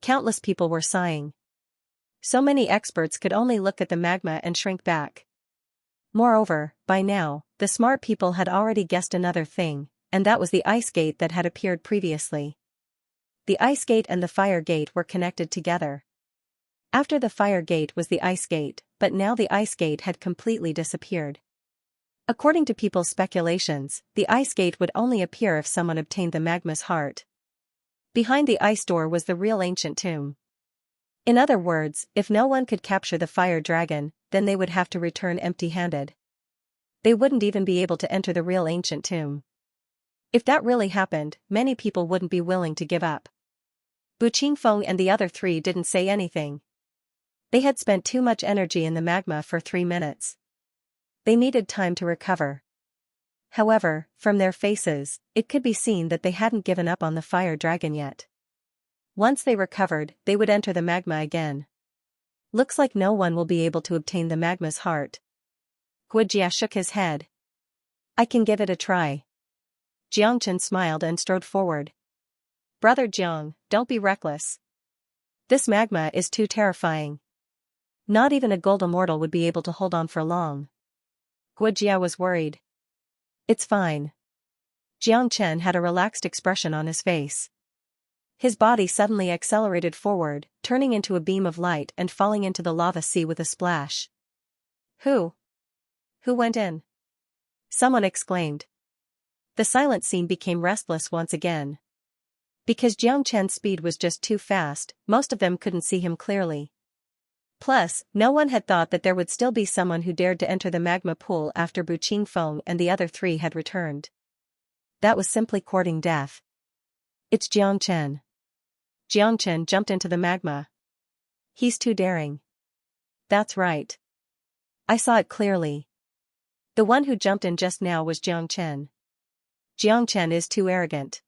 Countless people were sighing. So many experts could only look at the magma and shrink back. Moreover, by now, the smart people had already guessed another thing, and that was the ice gate that had appeared previously. The ice gate and the fire gate were connected together. After the fire gate was the ice gate, but now the ice gate had completely disappeared. According to people's speculations, the ice gate would only appear if someone obtained the magma's heart. Behind the ice door was the real ancient tomb. In other words, if no one could capture the fire dragon, then they would have to return empty-handed. They wouldn't even be able to enter the real ancient tomb. If that really happened, many people wouldn't be willing to give up. Bu Qingfeng and the other 3 didn't say anything. They had spent too much energy in the magma for 3 minutes. They needed time to recover. However, from their faces, it could be seen that they hadn't given up on the fire dragon yet. Once they recovered, they would enter the magma again. Looks like no one will be able to obtain the magma's heart. Guijia shook his head. I can give it a try. Xianxia smiled and strode forward. Brother Jiang, don't be reckless. This magma is too terrifying. Not even a gold immortal would be able to hold on for long. Guijia was worried. It's fine. Xianxia had a relaxed expression on his face. His body suddenly accelerated forward, turning into a beam of light and falling into the lava sea with a splash. Who went in? Someone exclaimed. The silent scene became restless once again. Because Xianxia's speed was just too fast, most of them couldn't see him clearly. Plus, no one had thought that there would still be someone who dared to enter the magma pool after Bu Qingfeng and the other 3 had returned. That was simply courting death. It's Xianxia. Xianxia jumped into the magma. He's too daring. That's right. I saw it clearly. The one who jumped in just now was Xianxia. Xianxia is too arrogant.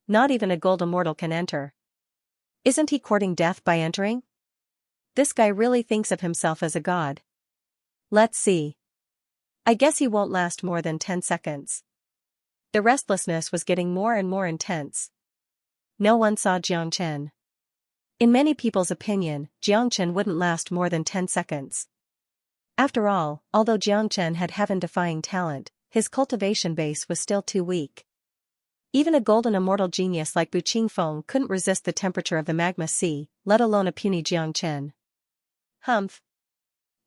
Not even a gold immortal can enter. Isn't he courting death by entering? This guy really thinks of himself as a god. Let's see. I guess he won't last more than 10 seconds. The restlessness was getting more and more intense. No one saw Xianxia. In many people's opinion, Xianxia wouldn't last more than 10 seconds. After all, although Xianxia had heaven-defying talent, his cultivation base was still too weak. Even a golden immortal genius like Bu Qingfeng couldn't resist the temperature of the magma sea, let alone a puny Xianxia. Humph.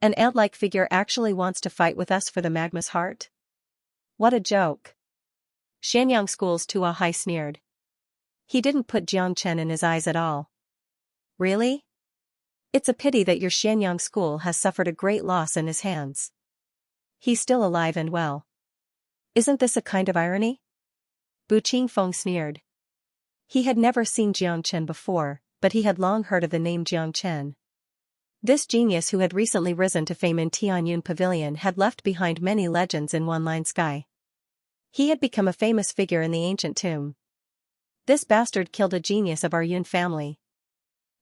An ant-like figure actually wants to fight with us for the magma's heart? What a joke. Xianxia School's Tua Hai sneered. He didn't put Xianxia in his eyes at all. Really? It's a pity that your Xianxia School has suffered a great loss in his hands. He's still alive and well. Isn't this a kind of irony? Bu Qingfeng sneered. He had never seen Xianxia before, but he had long heard of the name Xianxia. This genius who had recently risen to fame in Tianyun Pavilion had left behind many legends in One Line Sky. He had become a famous figure in the ancient tomb. This bastard killed a genius of our Yun family.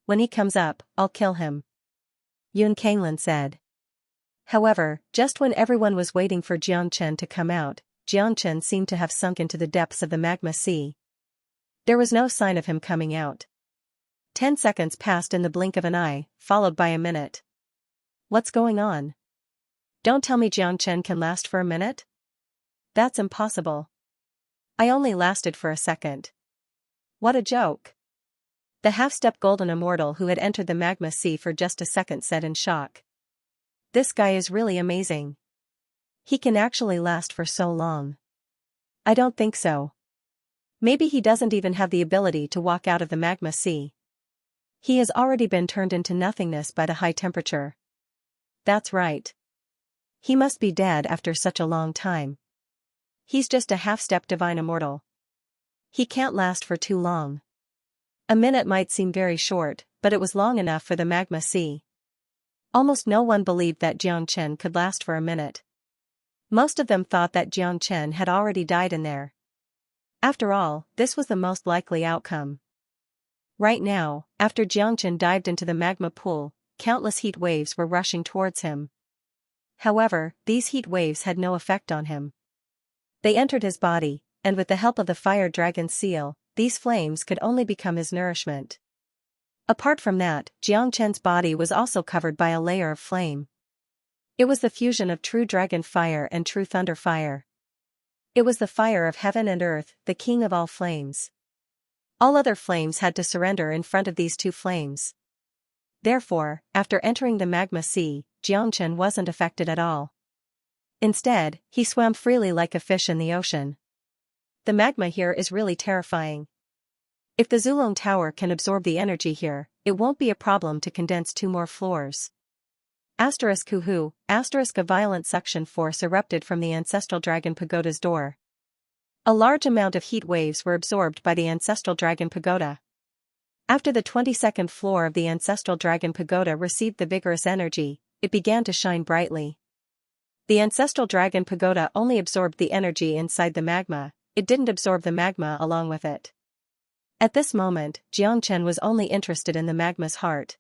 When he comes up, I'll kill him. Yun Kanglin said. However, just when everyone was waiting for Xianxia to come out, Xianxia seemed to have sunk into the depths of the magma sea. There was no sign of him coming out. 10 seconds passed in the blink of an eye, followed by a minute. What's going on? Don't tell me Xianxia can last for a minute? That's impossible. I only lasted for a second. What a joke. The half-step golden immortal who had entered the magma sea for just a second said in shock. This guy is really amazing. He can actually last for so long. I don't think so. Maybe he doesn't even have the ability to walk out of the magma sea. He has already been turned into nothingness by the high temperature. That's right. He must be dead after such a long time. He's just a half-step divine immortal. He can't last for too long. A minute might seem very short, but it was long enough for the magma sea. Almost no one believed that Xianxia could last for a minute. Most of them thought that Xianxia had already died in there. After all, this was the most likely outcome. Right now, after Xianxia dived into the magma pool, countless heat waves were rushing towards him. However, these heat waves had no effect on him. They entered his body, and with the help of the fire dragon's seal, these flames could only become his nourishment. Apart from that, Xianxia's body was also covered by a layer of flame. It was the fusion of true dragon fire and true thunder fire. It was the fire of heaven and earth, the king of all flames. All other flames had to surrender in front of these two flames. Therefore, after entering the magma sea, Xianxia wasn't affected at all. Instead, he swam freely like a fish in the ocean. The magma here is really terrifying. If the Zulong Tower can absorb the energy here, it won't be a problem to condense 2 more floors. Woohoo, a violent suction force erupted from the Ancestral Dragon Pagoda's door. A large amount of heat waves were absorbed by the Ancestral Dragon Pagoda. After the 22nd floor of the Ancestral Dragon Pagoda received the vigorous energy, it began to shine brightly. The Ancestral Dragon Pagoda only absorbed the energy inside the magma, it didn't absorb the magma along with it. At this moment, Xianxia was only interested in the magma's heart.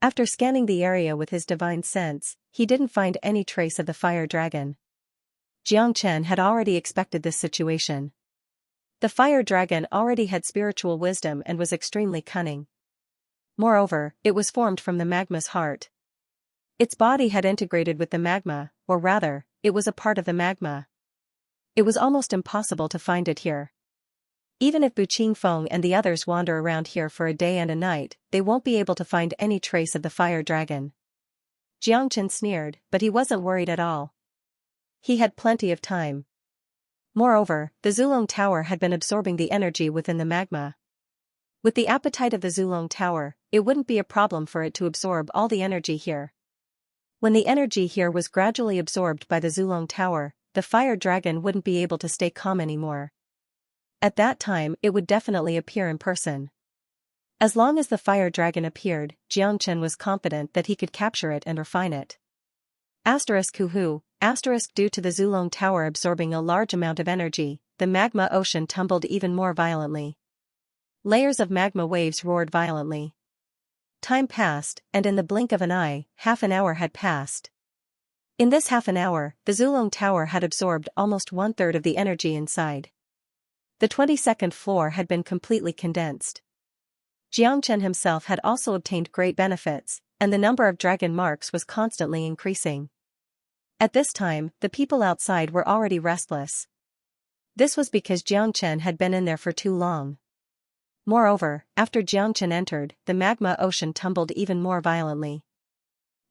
After scanning the area with his divine sense, he didn't find any trace of the fire dragon. Xianxia had already expected this situation. The fire dragon already had spiritual wisdom and was extremely cunning. Moreover, it was formed from the magma's heart. Its body had integrated with the magma, or rather, it was a part of the magma. It was almost impossible to find it here. Even if Bu Qingfeng and the others wander around here for a day and a night, they won't be able to find any trace of the fire dragon. Xianxia sneered, but he wasn't worried at all. He had plenty of time. Moreover, the Zulong Tower had been absorbing the energy within the magma. With the appetite of the Zulong Tower, it wouldn't be a problem for it to absorb all the energy here. When the energy here was gradually absorbed by the Zulong Tower, the fire dragon wouldn't be able to stay calm anymore. At that time it would definitely appear in person. As long as the fire dragon appeared, Xianxia was confident that he could capture it and refine it. Woohoo, due to the Zulong Tower absorbing a large amount of energy, the magma ocean tumbled even more violently. Layers of magma waves roared violently. Time passed, and in the blink of an eye, half an hour had passed. In this half an hour, the Zulong Tower had absorbed almost 1/3 of the energy inside. The 22nd floor had been completely condensed. Xianxia himself had also obtained great benefits, and the number of dragon marks was constantly increasing. At this time, the people outside were already restless. This was because Xianxia had been in there for too long. Moreover, after Xianxia entered, the magma ocean tumbled even more violently.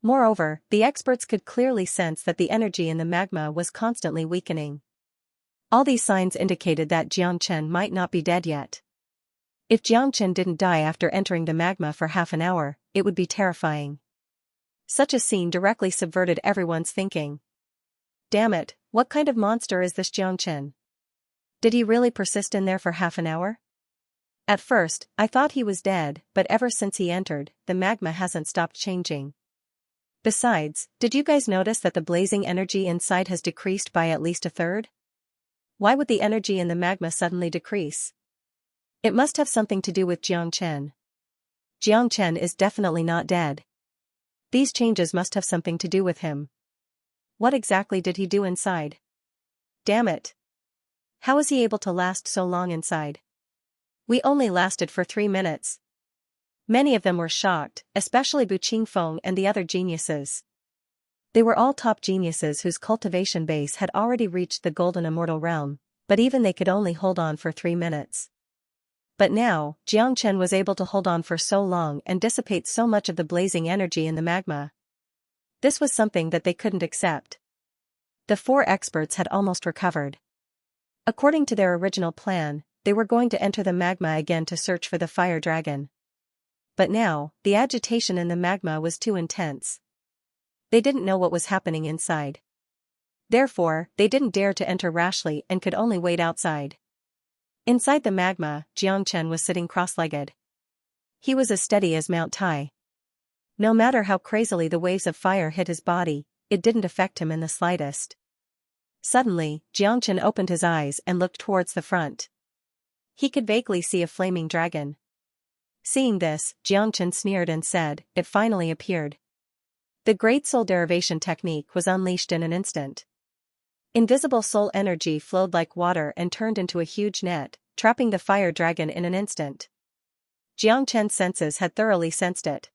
Moreover, the experts could clearly sense that the energy in the magma was constantly weakening. All these signs indicated that Xianxia might not be dead yet. If Xianxia didn't die after entering the magma for half an hour, it would be terrifying. Such a scene directly subverted everyone's thinking. Damn it, what kind of monster is this Xianxia? Did he really persist in there for half an hour? At first, I thought he was dead, but ever since he entered, the magma hasn't stopped changing. Besides, did you guys notice that the blazing energy inside has decreased by at least 1/3? Why would the energy in the magma suddenly decrease? It must have something to do with Xianxia. Xianxia is definitely not dead. These changes must have something to do with him. What exactly did he do inside? Damn it. How was he able to last so long inside? We only lasted for 3 minutes. Many of them were shocked, especially Bu Qingfeng and the other geniuses. They were all top geniuses whose cultivation base had already reached the golden immortal realm, but even they could only hold on for 3 minutes. But now, Jiangchen was able to hold on for so long and dissipate so much of the blazing energy in the magma. This was something that they couldn't accept. The 4 experts had almost recovered. According to their original plan, they were going to enter the magma again to search for the fire dragon. But now, the agitation in the magma was too intense. They didn't know what was happening inside. Therefore, they didn't dare to enter rashly and could only wait outside. Inside the magma, Jiangchen was sitting cross-legged. He was as steady as Mount Tai. No matter how crazily the waves of fire hit his body, it didn't affect him in the slightest. Suddenly, Jiangchen opened his eyes and looked towards the front. He could vaguely see a flaming dragon. Seeing this, Jiangchen sneered and said, "It finally appeared." The great soul derivation technique was unleashed in an instant. Invisible soul energy flowed like water and turned into a huge net, trapping the fire dragon in an instant. Jiangchen's senses had thoroughly sensed it.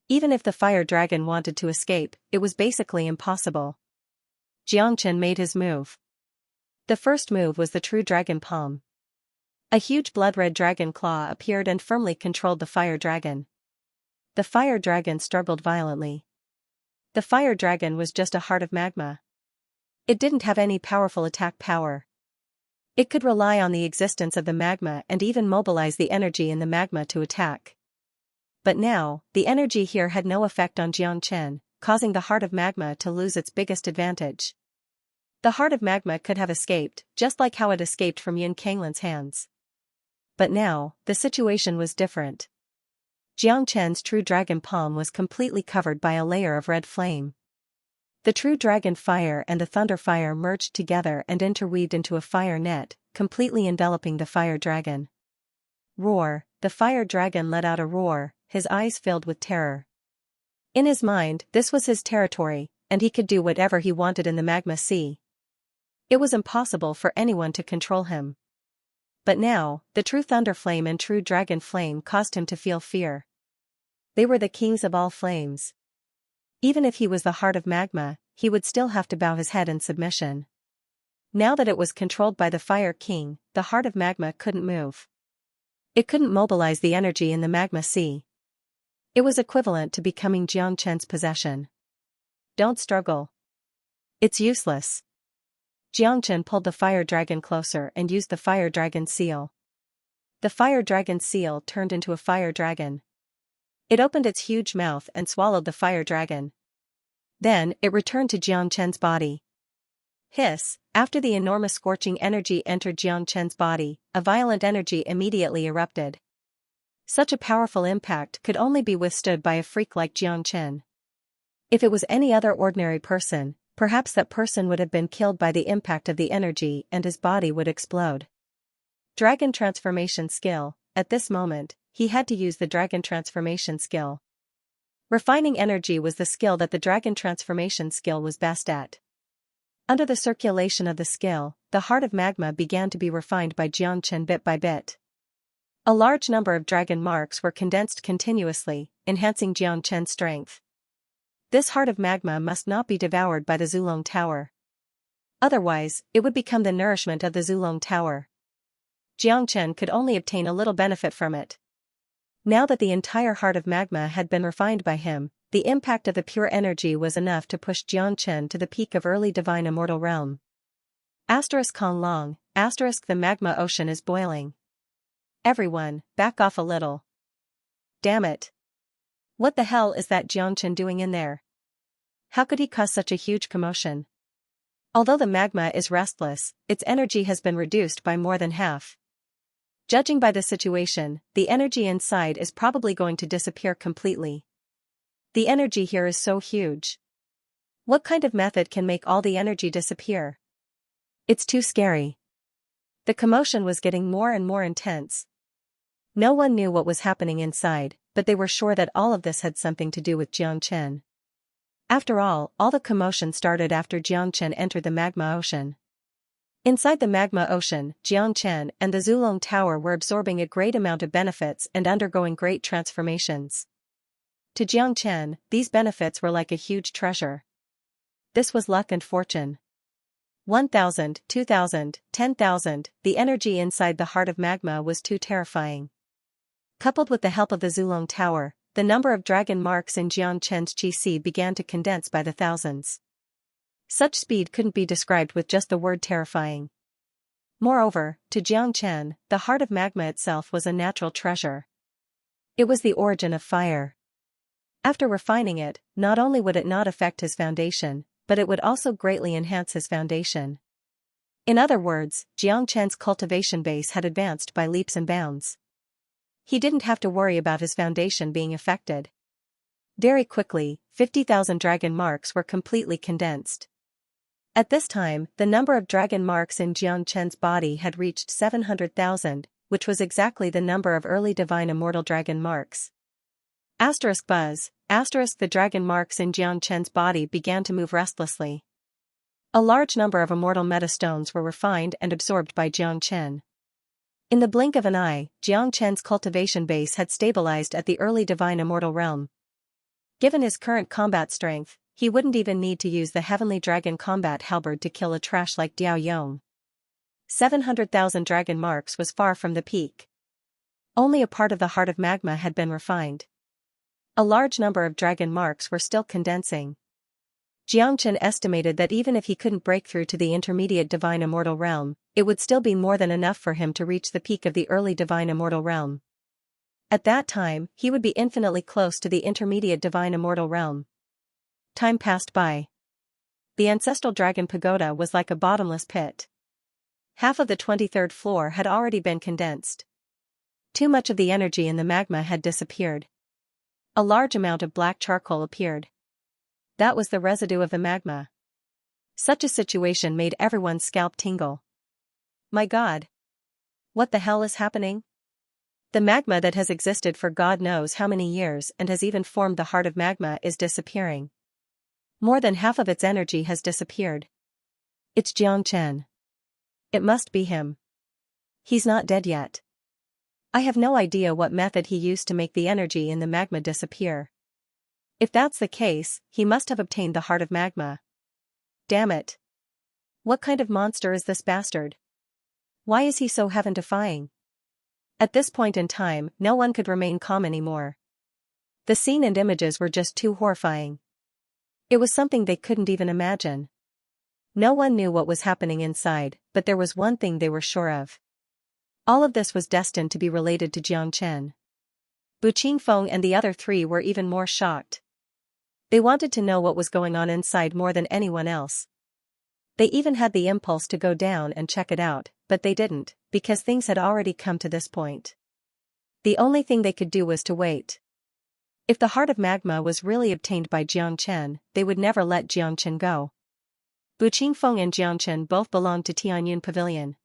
Even if the fire dragon wanted to escape, it was basically impossible. Jiangchen made his move. The first move was the true dragon palm. A huge blood-red dragon claw appeared and firmly controlled the fire dragon. The fire dragon struggled violently. The fire dragon was just a heart of magma. It didn't have any powerful attack power. It could rely on the existence of the magma and even mobilize the energy in the magma to attack. But now, the energy here had no effect on Jiangchen, causing the heart of magma to lose its biggest advantage. The heart of magma could have escaped, just like how it escaped from Yin Kanglin's hands. But now, the situation was different. Jiangchen's true dragon palm was completely covered by a layer of red flame. The true dragon fire and the thunder fire merged together and interweaved into a fire net, completely enveloping the fire dragon. Roar! The fire dragon let out a roar, his eyes filled with terror. In his mind, this was his territory, and he could do whatever he wanted in the magma sea. It was impossible for anyone to control him. But now, the true thunder flame and true dragon flame caused him to feel fear. They were the kings of all flames. Even if he was the heart of magma, he would still have to bow his head in submission. Now that it was controlled by the Fire King, the heart of magma couldn't move. It couldn't mobilize the energy in the magma sea. It was equivalent to becoming Jiangchen's possession. Don't struggle. It's useless. Jiangchen pulled the fire dragon closer and used the fire dragon seal. The fire dragon seal turned into a fire dragon. It opened its huge mouth and swallowed the fire dragon. Then, it returned to Jiangchen's body. Hiss! After the enormous scorching energy entered Jiangchen's body, a violent energy immediately erupted. Such a powerful impact could only be withstood by a freak like Jiangchen. If it was any other ordinary person, perhaps that person would have been killed by the impact of the energy and his body would explode. Dragon transformation skill. At this moment, he had to use the dragon transformation skill. Refining energy was the skill that the dragon transformation skill was best at. Under the circulation of the skill, the heart of magma began to be refined by Jiangchen bit by bit. A large number of dragon marks were condensed continuously, enhancing Jiangchen's strength. This heart of magma must not be devoured by the Zulong Tower. Otherwise, it would become the nourishment of the Zulong Tower. Jiangchen could only obtain a little benefit from it. Now that the entire heart of magma had been refined by him, the impact of the pure energy was enough to push Jiangchen to the peak of early divine immortal realm. Kong Long, the magma ocean is boiling. Everyone, back off a little. Damn it. What the hell is that Jiangchen doing in there? How could he cause such a huge commotion? Although the magma is restless, its energy has been reduced by more than half. Judging by the situation, the energy inside is probably going to disappear completely. The energy here is so huge. What kind of method can make all the energy disappear? It's too scary. The commotion was getting more and more intense. No one knew what was happening inside, but they were sure that all of this had something to do with Jiangchen. After all the commotion started after Xianxia entered the magma ocean. Inside the magma ocean, Xianxia and the Zulong Tower were absorbing a great amount of benefits and undergoing great transformations. To Xianxia, these benefits were like a huge treasure. This was luck and fortune. 1,000, 2,000, 10,000, the energy inside the heart of magma was too terrifying. Coupled with the help of the Zulong Tower, the number of dragon marks in Xianxia's qi began to condense by the thousands. Such speed couldn't be described with just the word terrifying. Moreover, to Xianxia, the heart of magma itself was a natural treasure. It was the origin of fire. After refining it, not only would it not affect his foundation, but it would also greatly enhance his foundation. In other words, Xianxia's cultivation base had advanced by leaps and bounds. He didn't have to worry about his foundation being affected. Very quickly, 50,000 dragon marks were completely condensed. At this time, the number of dragon marks in Xianxia's body had reached 700,000, which was exactly the number of early divine immortal dragon marks. Buzz, the dragon marks in Xianxia's body began to move restlessly. A large number of immortal metastones were refined and absorbed by Xianxia. In the blink of an eye, Xianxia's cultivation base had stabilized at the early divine immortal realm. Given his current combat strength, he wouldn't even need to use the heavenly dragon combat halberd to kill a trash like Diao Yong. 700,000 dragon marks was far from the peak. Only a part of the heart of magma had been refined. A large number of dragon marks were still condensing. Xianxia estimated that even if he couldn't break through to the intermediate divine immortal realm, it would still be more than enough for him to reach the peak of the early divine immortal realm. At that time, he would be infinitely close to the intermediate divine immortal realm. Time passed by. The ancestral dragon pagoda was like a bottomless pit. Half of the 23rd floor had already been condensed. Too much of the energy in the magma had disappeared. A large amount of black charcoal appeared. That was the residue of the magma. Such a situation made everyone's scalp tingle. My God! What the hell is happening? The magma that has existed for God knows how many years and has even formed the heart of magma is disappearing. More than half of its energy has disappeared. It's Xianxia. It must be him. He's not dead yet. I have no idea what method he used to make the energy in the magma disappear. If that's the case, he must have obtained the heart of magma. Damn it. What kind of monster is this bastard? Why is he so heaven-defying? At this point in time, no one could remain calm anymore. The scene and images were just too horrifying. It was something they couldn't even imagine. No one knew what was happening inside, but there was one thing they were sure of. All of this was destined to be related to Xianxia. Bu Qingfeng and the other three were even more shocked. They wanted to know what was going on inside more than anyone else. They even had the impulse to go down and check it out, but they didn't, because things had already come to this point. The only thing they could do was to wait. If the heart of magma was really obtained by Xianxia, they would never let Xianxia go. Bu Qingfeng and Xianxia both belonged to Tianyun Pavilion.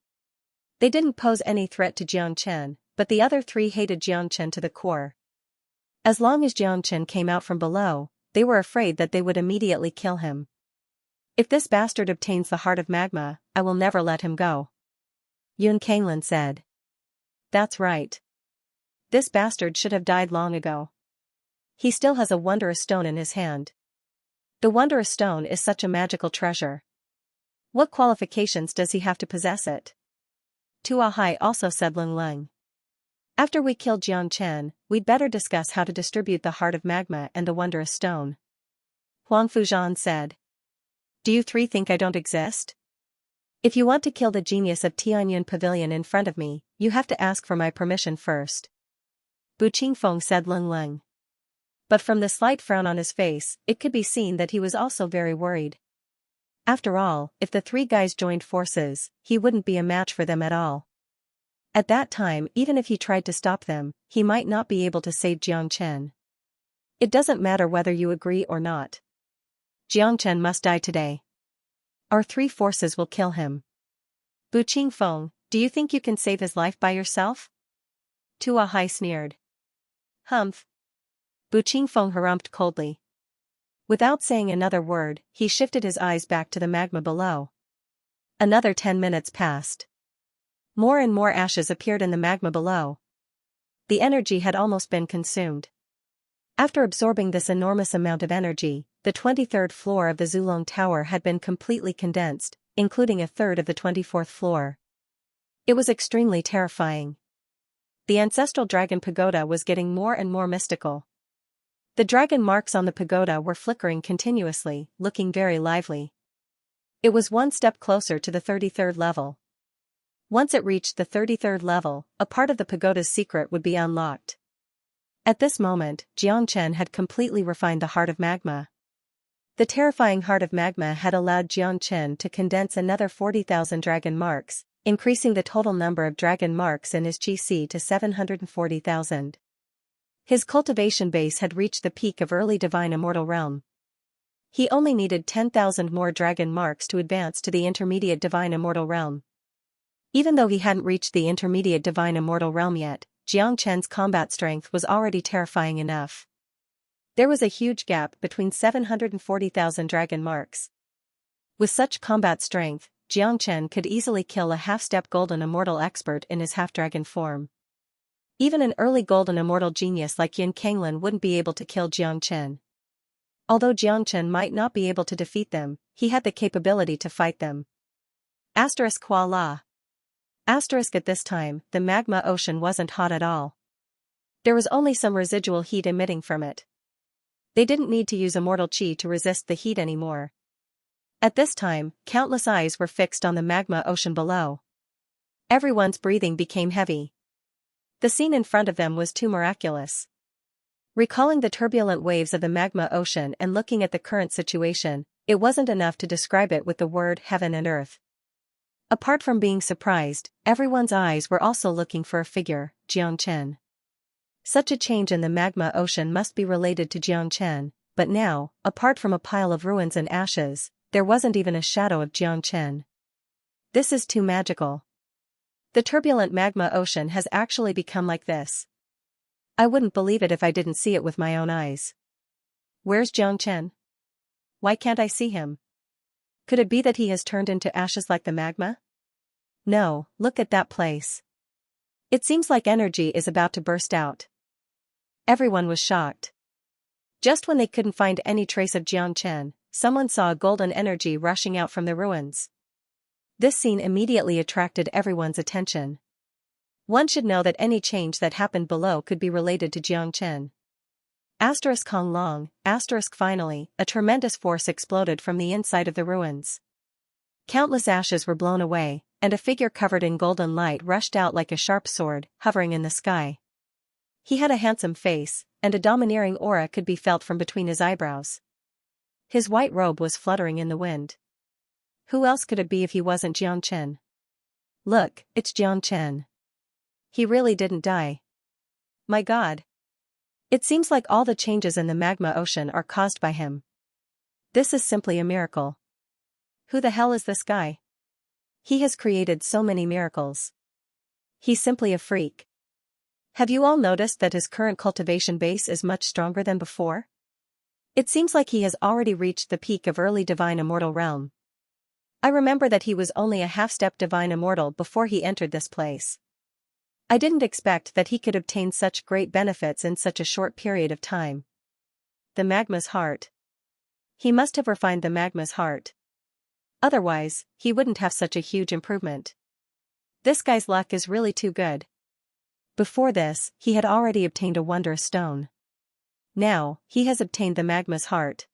They didn't pose any threat to Xianxia, but the other three hated Xianxia to the core. As long as Xianxia came out from below, they were afraid that they would immediately kill him. If this bastard obtains the heart of magma, I will never let him go. Yun Kanglin said. That's right. This bastard should have died long ago. He still has a wondrous stone in his hand. The wondrous stone is such a magical treasure. What qualifications does he have to possess it? Tuahai also said Lung Lung. After we kill Xianxia, we'd better discuss how to distribute the heart of magma and the wondrous stone. Huang Fuzhan said. Do you three think I don't exist? If you want to kill the genius of Tianyun Pavilion in front of me, you have to ask for my permission first. Bu Qingfeng said Lung Lung. But from the slight frown on his face, it could be seen that he was also very worried. After all, if the three guys joined forces, he wouldn't be a match for them at all. At that time, even if he tried to stop them, he might not be able to save Xianxia. It doesn't matter whether you agree or not. Xianxia must die today. Our three forces will kill him. Bu Qingfeng, do you think you can save his life by yourself? Tuahai sneered. Humph. Bu Qingfeng harumphed coldly. Without saying another word, he shifted his eyes back to the magma below. Another 10 minutes passed. More and more ashes appeared in the magma below. The energy had almost been consumed. After absorbing this enormous amount of energy, the 23rd floor of the Zulong Tower had been completely condensed, including a third of the 24th floor. It was extremely terrifying. The ancestral dragon pagoda was getting more and more mystical. The dragon marks on the pagoda were flickering continuously, looking very lively. It was one step closer to the 33rd level. Once it reached the 33rd level, a part of the pagoda's secret would be unlocked. At this moment, Xianxia had completely refined the heart of magma. The terrifying heart of magma had allowed Xianxia to condense another 40,000 dragon marks, increasing the total number of dragon marks in his GC to 740,000. His cultivation base had reached the peak of early divine immortal realm. He only needed 10,000 more dragon marks to advance to the intermediate divine immortal realm. Even though he hadn't reached the intermediate divine immortal realm yet, Xianxia's combat strength was already terrifying enough. There was a huge gap between 740,000 dragon marks. With such combat strength, Xianxia could easily kill a half-step golden immortal expert in his half-dragon form. Even an early golden immortal genius like Yin Kanglin wouldn't be able to kill Xianxia. Although Xianxia might not be able to defeat them, he had the capability to fight them. Qua la. At this time, the magma ocean wasn't hot at all. There was only some residual heat emitting from it. They didn't need to use immortal chi to resist the heat anymore. At this time, countless eyes were fixed on the magma ocean below. Everyone's breathing became heavy. The scene in front of them was too miraculous. Recalling the turbulent waves of the magma ocean and looking at the current situation, it wasn't enough to describe it with the word heaven and earth. Apart from being surprised, everyone's eyes were also looking for a figure, Xianxia. Such a change in the magma ocean must be related to Xianxia, but now, apart from a pile of ruins and ashes, there wasn't even a shadow of Xianxia. This is too magical. The turbulent magma ocean has actually become like this. I wouldn't believe it if I didn't see it with my own eyes. Where's Xianxia? Why can't I see him? Could it be that he has turned into ashes like the magma? No, look at that place. It seems like energy is about to burst out. Everyone was shocked. Just when they couldn't find any trace of Xianxia, someone saw a golden energy rushing out from the ruins. This scene immediately attracted everyone's attention. One should know that any change that happened below could be related to Xianxia. Kong Long, finally, a tremendous force exploded from the inside of the ruins. Countless ashes were blown away, and a figure covered in golden light rushed out like a sharp sword, hovering in the sky. He had a handsome face, and a domineering aura could be felt from between his eyebrows. His white robe was fluttering in the wind. Who else could it be if he wasn't Xianxia? Look, it's Xianxia. He really didn't die. My God. It seems like all the changes in the magma ocean are caused by him. This is simply a miracle. Who the hell is this guy? He has created so many miracles. He's simply a freak. Have you all noticed that his current cultivation base is much stronger than before? It seems like he has already reached the peak of early divine immortal realm. I remember that he was only a half-step divine immortal before he entered this place. I didn't expect that he could obtain such great benefits in such a short period of time. The magma's heart. He must have refined the magma's heart. Otherwise, he wouldn't have such a huge improvement. This guy's luck is really too good. Before this, he had already obtained a wondrous stone. Now, he has obtained the magma's heart.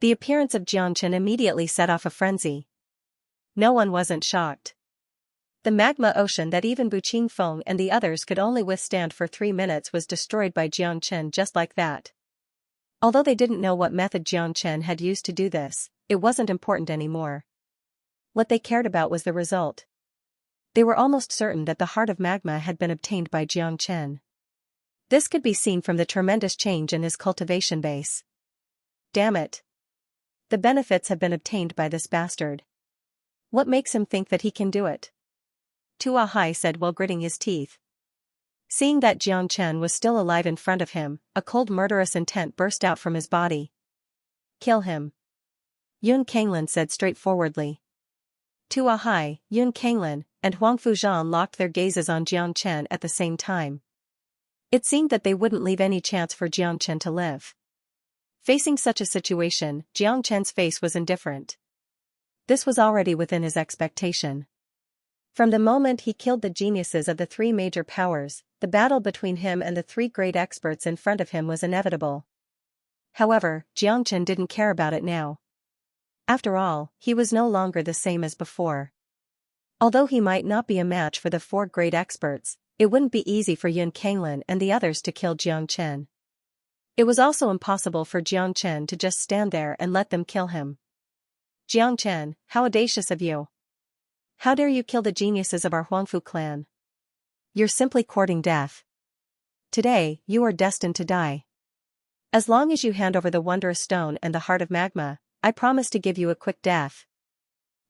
The appearance of Xianxia immediately set off a frenzy. No one wasn't shocked. The magma ocean that even Bu Qingfeng and the others could only withstand for 3 minutes was destroyed by Xianxia just like that. Although they didn't know what method Xianxia had used to do this, it wasn't important anymore. What they cared about was the result. They were almost certain that the heart of magma had been obtained by Xianxia. This could be seen from the tremendous change in his cultivation base. Damn it. The benefits have been obtained by this bastard. What makes him think that he can do it? Tua Hai said while gritting his teeth. Seeing that Xianxia was still alive in front of him, a cold murderous intent burst out from his body. Kill him. Yun Kanglan said straightforwardly. Tua Hai, Yun Kanglan, and Huang Fuzhan locked their gazes on Jiang Chen at the same time. It seemed that they wouldn't leave any chance for Jiang Chen to live. Facing such a situation, Jiang Chen's face was indifferent. This was already within his expectation. From the moment he killed the geniuses of the three major powers, the battle between him and the three great experts in front of him was inevitable. However, Jiang Chen didn't care about it now. After all, he was no longer the same as before. Although he might not be a match for the four great experts, it wouldn't be easy for Yun Kanglan and the others to kill Jiang Chen. It was also impossible for Jiang Chen to just stand there and let them kill him. Jiang Chen, how audacious of you! How dare you kill the geniuses of our Huangfu clan? You're simply courting death. Today, you are destined to die. As long as you hand over the wondrous stone and the heart of magma, I promise to give you a quick death.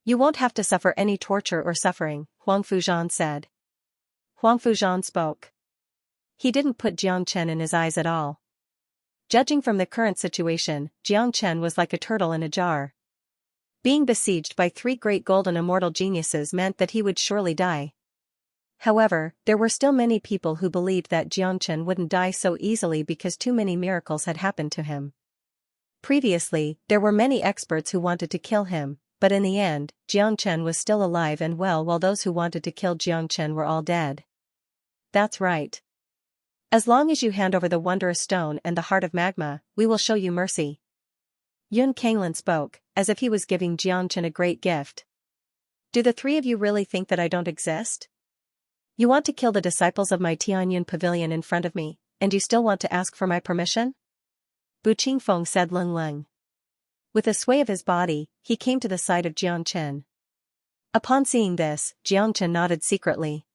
You won't have to suffer any torture or suffering, Huang Fuzhan said. Huang Fuzhan spoke. He didn't put Jiang Chen in his eyes at all. Judging from the current situation, Jiang Chen was like a turtle in a jar. Being besieged by three great golden immortal geniuses meant that he would surely die. However, there were still many people who believed that Jiang Chen wouldn't die so easily because too many miracles had happened to him. Previously, there were many experts who wanted to kill him, but in the end, Jiang Chen was still alive and well while those who wanted to kill Jiang Chen were all dead. That's right. As long as you hand over the wondrous stone and the heart of magma, we will show you mercy. Yun Kanglan spoke, as if he was giving Jiang Chen a great gift. Do the three of you really think that I don't exist? You want to kill the disciples of my Tianyun pavilion in front of me, and you still want to ask for my permission? Bu Qingfeng said Leng Leng. With a sway of his body, he came to the side of Jiang Chen. Upon seeing this, Jiang Chen nodded secretly.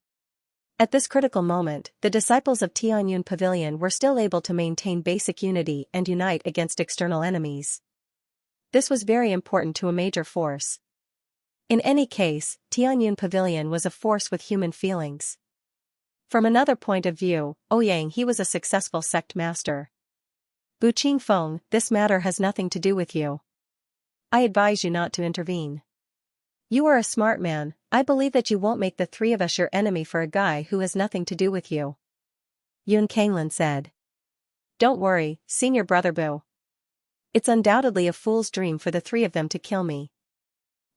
At this critical moment, the disciples of Tianyun pavilion were still able to maintain basic unity and unite against external enemies. This was very important to a major force. In any case, Tianyun Pavilion was a force with human feelings. From another point of view, Ouyang he was a successful sect master. Bu Qingfeng, this matter has nothing to do with you. I advise you not to intervene. You are a smart man, I believe that you won't make the three of us your enemy for a guy who has nothing to do with you. Yun Kanglan said. Don't worry, senior brother Bu. It's undoubtedly a fool's dream for the three of them to kill me.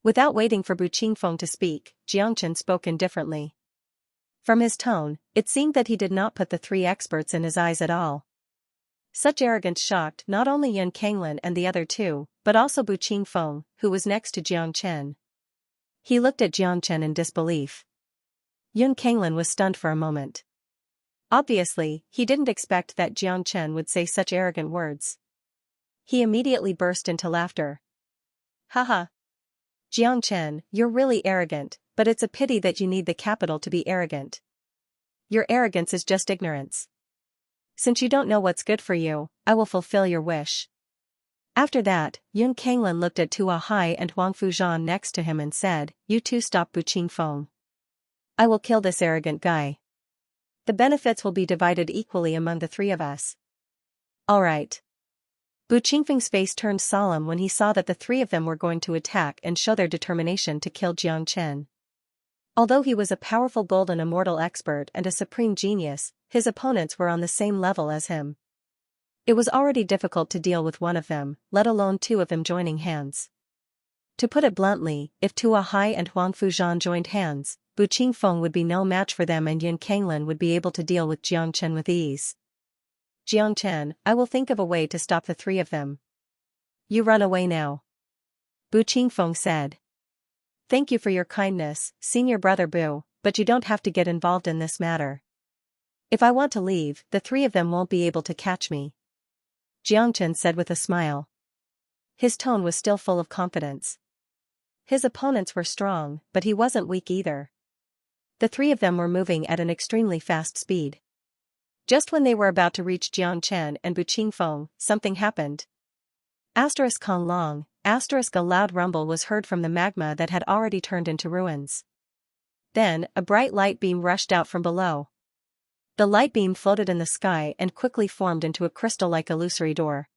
Without waiting for Bu Qingfeng to speak, Jiang Chen spoke indifferently. From his tone, it seemed that he did not put the three experts in his eyes at all. Such arrogance shocked not only Yun Kanglan and the other two, but also Bu Qingfeng, who was next to Jiang Chen. He looked at Jiang Chen in disbelief. Yun Kanglan was stunned for a moment. Obviously, he didn't expect that Jiang Chen would say such arrogant words. He immediately burst into laughter. Haha. Jiang Chen, you're really arrogant, but it's a pity that you need the capital to be arrogant. Your arrogance is just ignorance. Since you don't know what's good for you, I will fulfill your wish. After that, Yun Kanglan looked at Tua Hai and Huang Fuzhan next to him and said, You two stop Bu Qingfeng. I will kill this arrogant guy. The benefits will be divided equally among the three of us. All right. Bu Qingfeng's face turned solemn when he saw that the three of them were going to attack and show their determination to kill Jiang Chen. Although he was a powerful golden immortal expert and a supreme genius, his opponents were on the same level as him. It was already difficult to deal with one of them, let alone two of them joining hands. To put it bluntly, if Tua Hai and Huang Fuzhan joined hands, Bu Qingfeng would be no match for them and Yun Kanglan would be able to deal with Jiang Chen with ease. Jiang Chen, I will think of a way to stop the three of them. You run away now. Bu Qingfeng said. Thank you for your kindness, senior brother Bu, but you don't have to get involved in this matter. If I want to leave, the three of them won't be able to catch me. Jiang Chen said with a smile. His tone was still full of confidence. His opponents were strong, but he wasn't weak either. The three of them were moving at an extremely fast speed. Just when they were about to reach Jiang Chen and Bu Qingfeng, something happened. Kong Long, a loud rumble was heard from the magma that had already turned into ruins. Then, a bright light beam rushed out from below. The light beam floated in the sky and quickly formed into a crystal-like illusory door.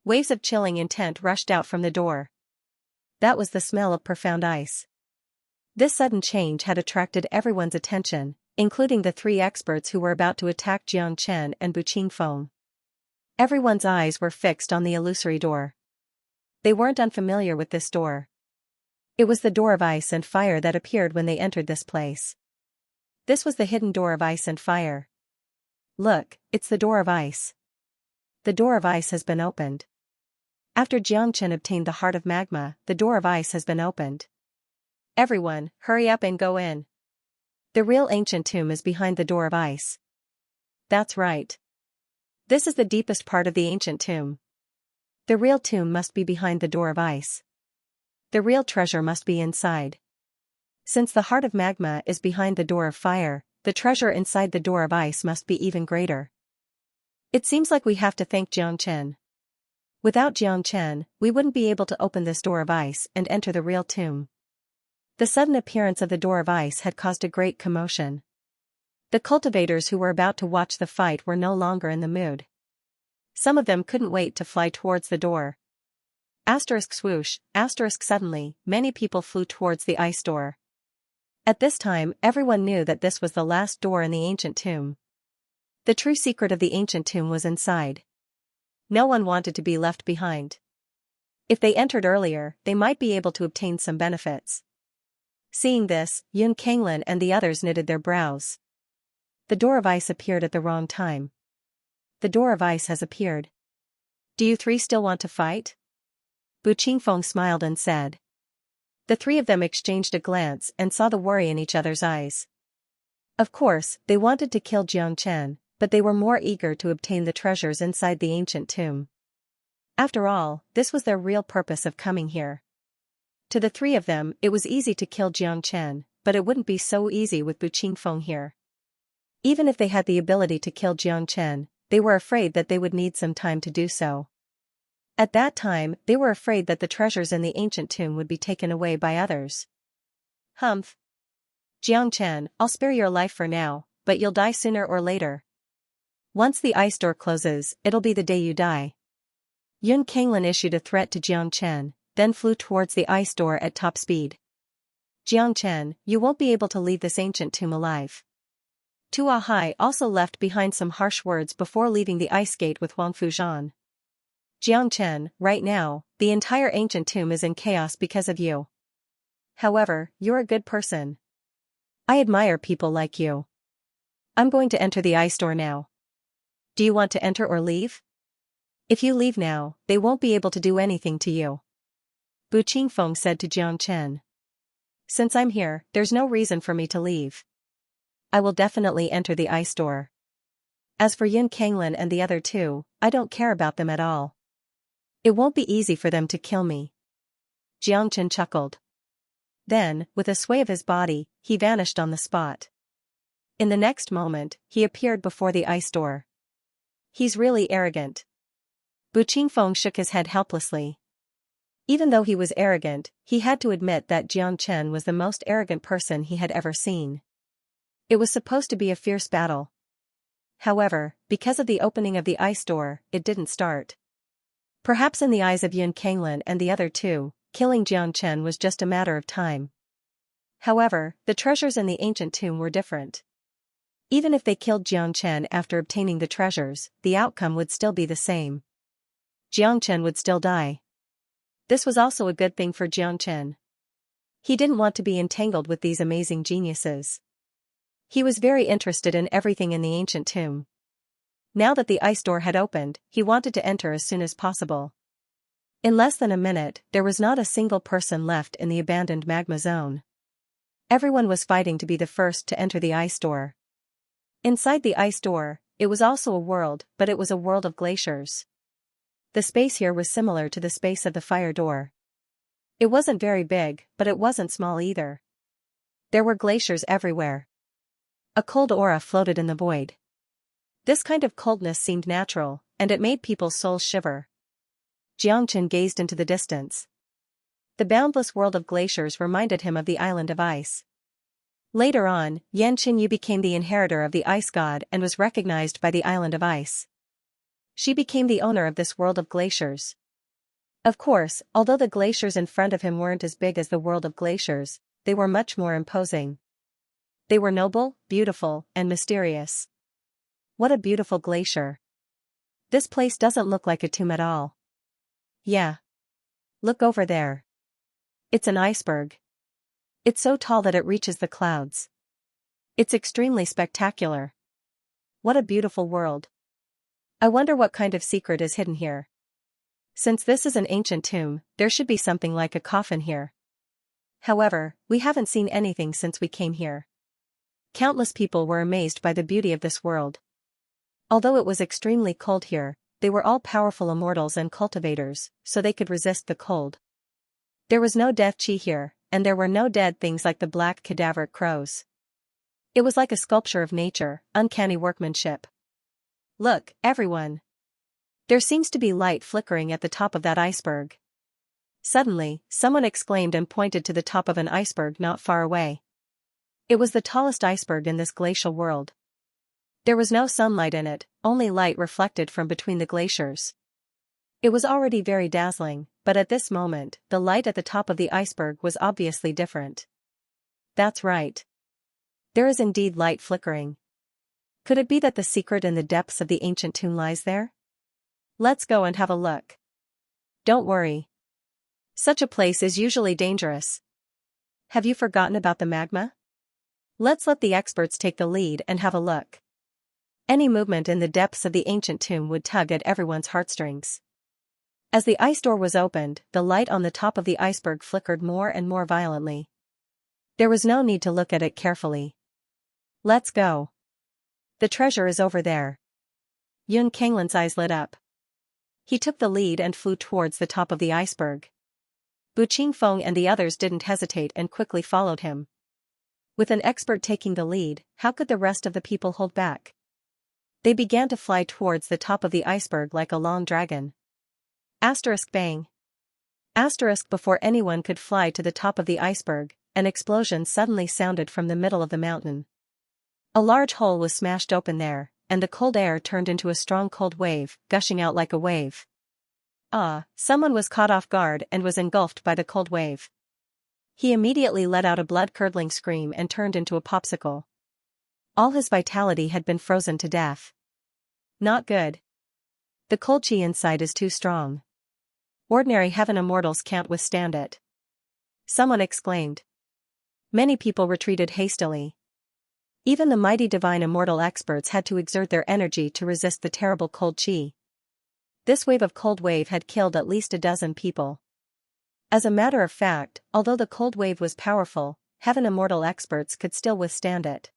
Waves of chilling intent rushed out from the door. That was the smell of profound ice. This sudden change had attracted everyone's attention, including the three experts who were about to attack Xianxia and Bu Qingfeng. Everyone's eyes were fixed on the illusory door. They weren't unfamiliar with this door. It was the door of ice and fire that appeared when they entered this place. This was the hidden door of ice and fire. Look, it's the door of ice. The door of ice has been opened. After Xianxia obtained the heart of magma, the door of ice has been opened. Everyone, hurry up and go in. The real ancient tomb is behind the door of ice. That's right. This is the deepest part of the ancient tomb. The real tomb must be behind the door of ice. The real treasure must be inside. Since the heart of magma is behind the door of fire, the treasure inside the door of ice must be even greater. It seems like we have to thank Xianxia. Without Xianxia, we wouldn't be able to open this door of ice and enter the real tomb. The sudden appearance of the door of ice had caused a great commotion. The cultivators who were about to watch the fight were no longer in the mood. Some of them couldn't wait to fly towards the door. Asterisk swoosh, asterisk suddenly, many people flew towards the ice door. At this time, everyone knew that this was the last door in the ancient tomb. The true secret of the ancient tomb was inside. No one wanted to be left behind. If they entered earlier, they might be able to obtain some benefits. Seeing this, Yun Kanglin and the others knitted their brows. The door of ice appeared at the wrong time. The door of ice has appeared. Do you three still want to fight? Bu Qingfeng smiled and said. The three of them exchanged a glance and saw the worry in each other's eyes. Of course, they wanted to kill Xianxia, but they were more eager to obtain the treasures inside the ancient tomb. After all, this was their real purpose of coming here. To the three of them, it was easy to kill Xianxia, but it wouldn't be so easy with Bu Qingfeng here. Even if they had the ability to kill Xianxia, they were afraid that they would need some time to do so. At that time, they were afraid that the treasures in the ancient tomb would be taken away by others. Humph. Xianxia, I'll spare your life for now, but you'll die sooner or later. Once the ice door closes, it'll be the day you die. Yun Kanglin issued a threat to Xianxia, then flew towards the ice door at top speed. Xianxia, you won't be able to leave this ancient tomb alive. Tua Hai also left behind some harsh words before leaving the ice gate with Wang Fuzhan. Xianxia, right now, the entire ancient tomb is in chaos because of you. However, you're a good person. I admire people like you. I'm going to enter the ice door now. Do you want to enter or leave? If you leave now, they won't be able to do anything to you. Bu Qingfeng said to Xianxia. Since I'm here, there's no reason for me to leave. I will definitely enter the ice door. As for Yun Kanglin and the other two, I don't care about them at all. It won't be easy for them to kill me. Xianxia chuckled. Then, with a sway of his body, he vanished on the spot. In the next moment, he appeared before the ice door. He's really arrogant. Bu Qingfeng shook his head helplessly. Even though he was arrogant, he had to admit that Xianxia was the most arrogant person he had ever seen. It was supposed to be a fierce battle. However, because of the opening of the ice door, it didn't start. Perhaps in the eyes of Yun Kanglin and the other two, killing Xianxia was just a matter of time. However, the treasures in the ancient tomb were different. Even if they killed Xianxia after obtaining the treasures, the outcome would still be the same. Xianxia would still die. This was also a good thing for Xianxia. He didn't want to be entangled with these amazing geniuses. He was very interested in everything in the ancient tomb. Now that the ice door had opened, he wanted to enter as soon as possible. In less than a minute, there was not a single person left in the abandoned magma zone. Everyone was fighting to be the first to enter the ice door. Inside the ice door, it was also a world, but it was a world of glaciers. The space here was similar to the space of the fire door. It wasn't very big, but it wasn't small either. There were glaciers everywhere. A cold aura floated in the void. This kind of coldness seemed natural, and it made people's souls shiver. Xianxia gazed into the distance. The boundless world of glaciers reminded him of the island of ice. Later on, Yan Qinyu became the inheritor of the ice god and was recognized by the island of ice. She became the owner of this world of glaciers. Of course, although the glaciers in front of him weren't as big as the world of glaciers, they were much more imposing. They were noble, beautiful, and mysterious. What a beautiful glacier. This place doesn't look like a tomb at all. Yeah. Look over there. It's an iceberg. It's so tall that it reaches the clouds. It's extremely spectacular. What a beautiful world. I wonder what kind of secret is hidden here. Since this is an ancient tomb, there should be something like a coffin here. However, we haven't seen anything since we came here. Countless people were amazed by the beauty of this world. Although it was extremely cold here, they were all powerful immortals and cultivators, so they could resist the cold. There was no death chi here, and there were no dead things like the black cadaveric crows. It was like a sculpture of nature, uncanny workmanship. Look, everyone. There seems to be light flickering at the top of that iceberg. Suddenly, someone exclaimed and pointed to the top of an iceberg not far away. It was the tallest iceberg in this glacial world. There was no sunlight in it, only light reflected from between the glaciers. It was already very dazzling, but at this moment, the light at the top of the iceberg was obviously different. That's right. There is indeed light flickering. Could it be that the secret in the depths of the ancient tomb lies there? Let's go and have a look. Don't worry. Such a place is usually dangerous. Have you forgotten about the magma? Let's let the experts take the lead and have a look. Any movement in the depths of the ancient tomb would tug at everyone's heartstrings. As the ice door was opened, the light on the top of the iceberg flickered more and more violently. There was no need to look at it carefully. Let's go. The treasure is over there. Yun Kanglin's eyes lit up. He took the lead and flew towards the top of the iceberg. Bu Qingfeng and the others didn't hesitate and quickly followed him. With an expert taking the lead, how could the rest of the people hold back? They began to fly towards the top of the iceberg like a long dragon. Asterisk bang. Asterisk before anyone could fly to the top of the iceberg, an explosion suddenly sounded from the middle of the mountain. A large hole was smashed open there, and the cold air turned into a strong cold wave, gushing out like a wave. Someone was caught off guard and was engulfed by the cold wave. He immediately let out a blood-curdling scream and turned into a popsicle. All his vitality had been frozen to death. Not good. The cold chi inside is too strong. Ordinary heaven immortals can't withstand it. Someone exclaimed. Many people retreated hastily. Even the mighty divine immortal experts had to exert their energy to resist the terrible cold chi. This cold wave had killed at least a dozen people. As a matter of fact, although the cold wave was powerful, heaven immortal experts could still withstand it.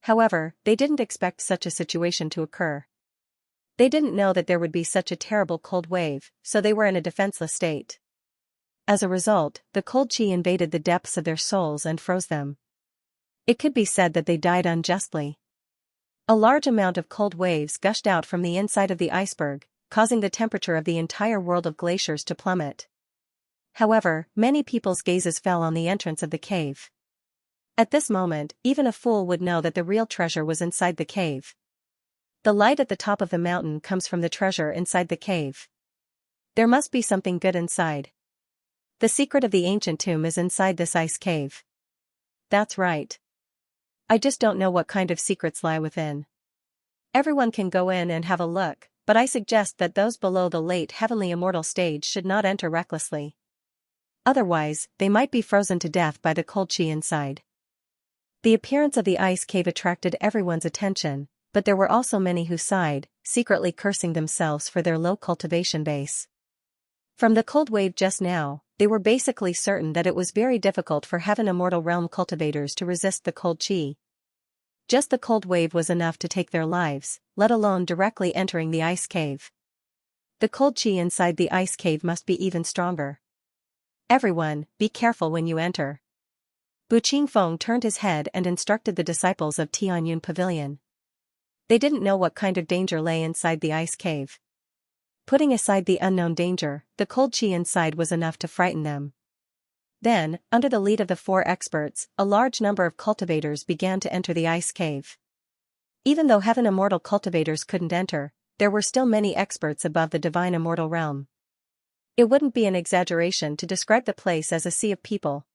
However, they didn't expect such a situation to occur. They didn't know that there would be such a terrible cold wave, so they were in a defenseless state. As a result, the cold chi invaded the depths of their souls and froze them. It could be said that they died unjustly. A large amount of cold waves gushed out from the inside of the iceberg, causing the temperature of the entire world of glaciers to plummet. However, many people's gazes fell on the entrance of the cave. At this moment, even a fool would know that the real treasure was inside the cave. The light at the top of the mountain comes from the treasure inside the cave. There must be something good inside. The secret of the ancient tomb is inside this ice cave. That's right. I just don't know what kind of secrets lie within. Everyone can go in and have a look, but I suggest that those below the late heavenly immortal stage should not enter recklessly. Otherwise, they might be frozen to death by the cold chi inside. The appearance of the ice cave attracted everyone's attention, but there were also many who sighed, secretly cursing themselves for their low cultivation base. From the cold wave just now, they were basically certain that it was very difficult for heaven immortal realm cultivators to resist the cold chi. Just the cold wave was enough to take their lives, let alone directly entering the ice cave. The cold chi inside the ice cave must be even stronger. Everyone, be careful when you enter. Bu Qingfeng turned his head and instructed the disciples of Tianyun Pavilion. They didn't know what kind of danger lay inside the ice cave. Putting aside the unknown danger, the cold chi inside was enough to frighten them. Then, under the lead of the 4 experts, a large number of cultivators began to enter the ice cave. Even though heaven immortal cultivators couldn't enter, there were still many experts above the divine immortal realm. It wouldn't be an exaggeration to describe the place as a sea of people.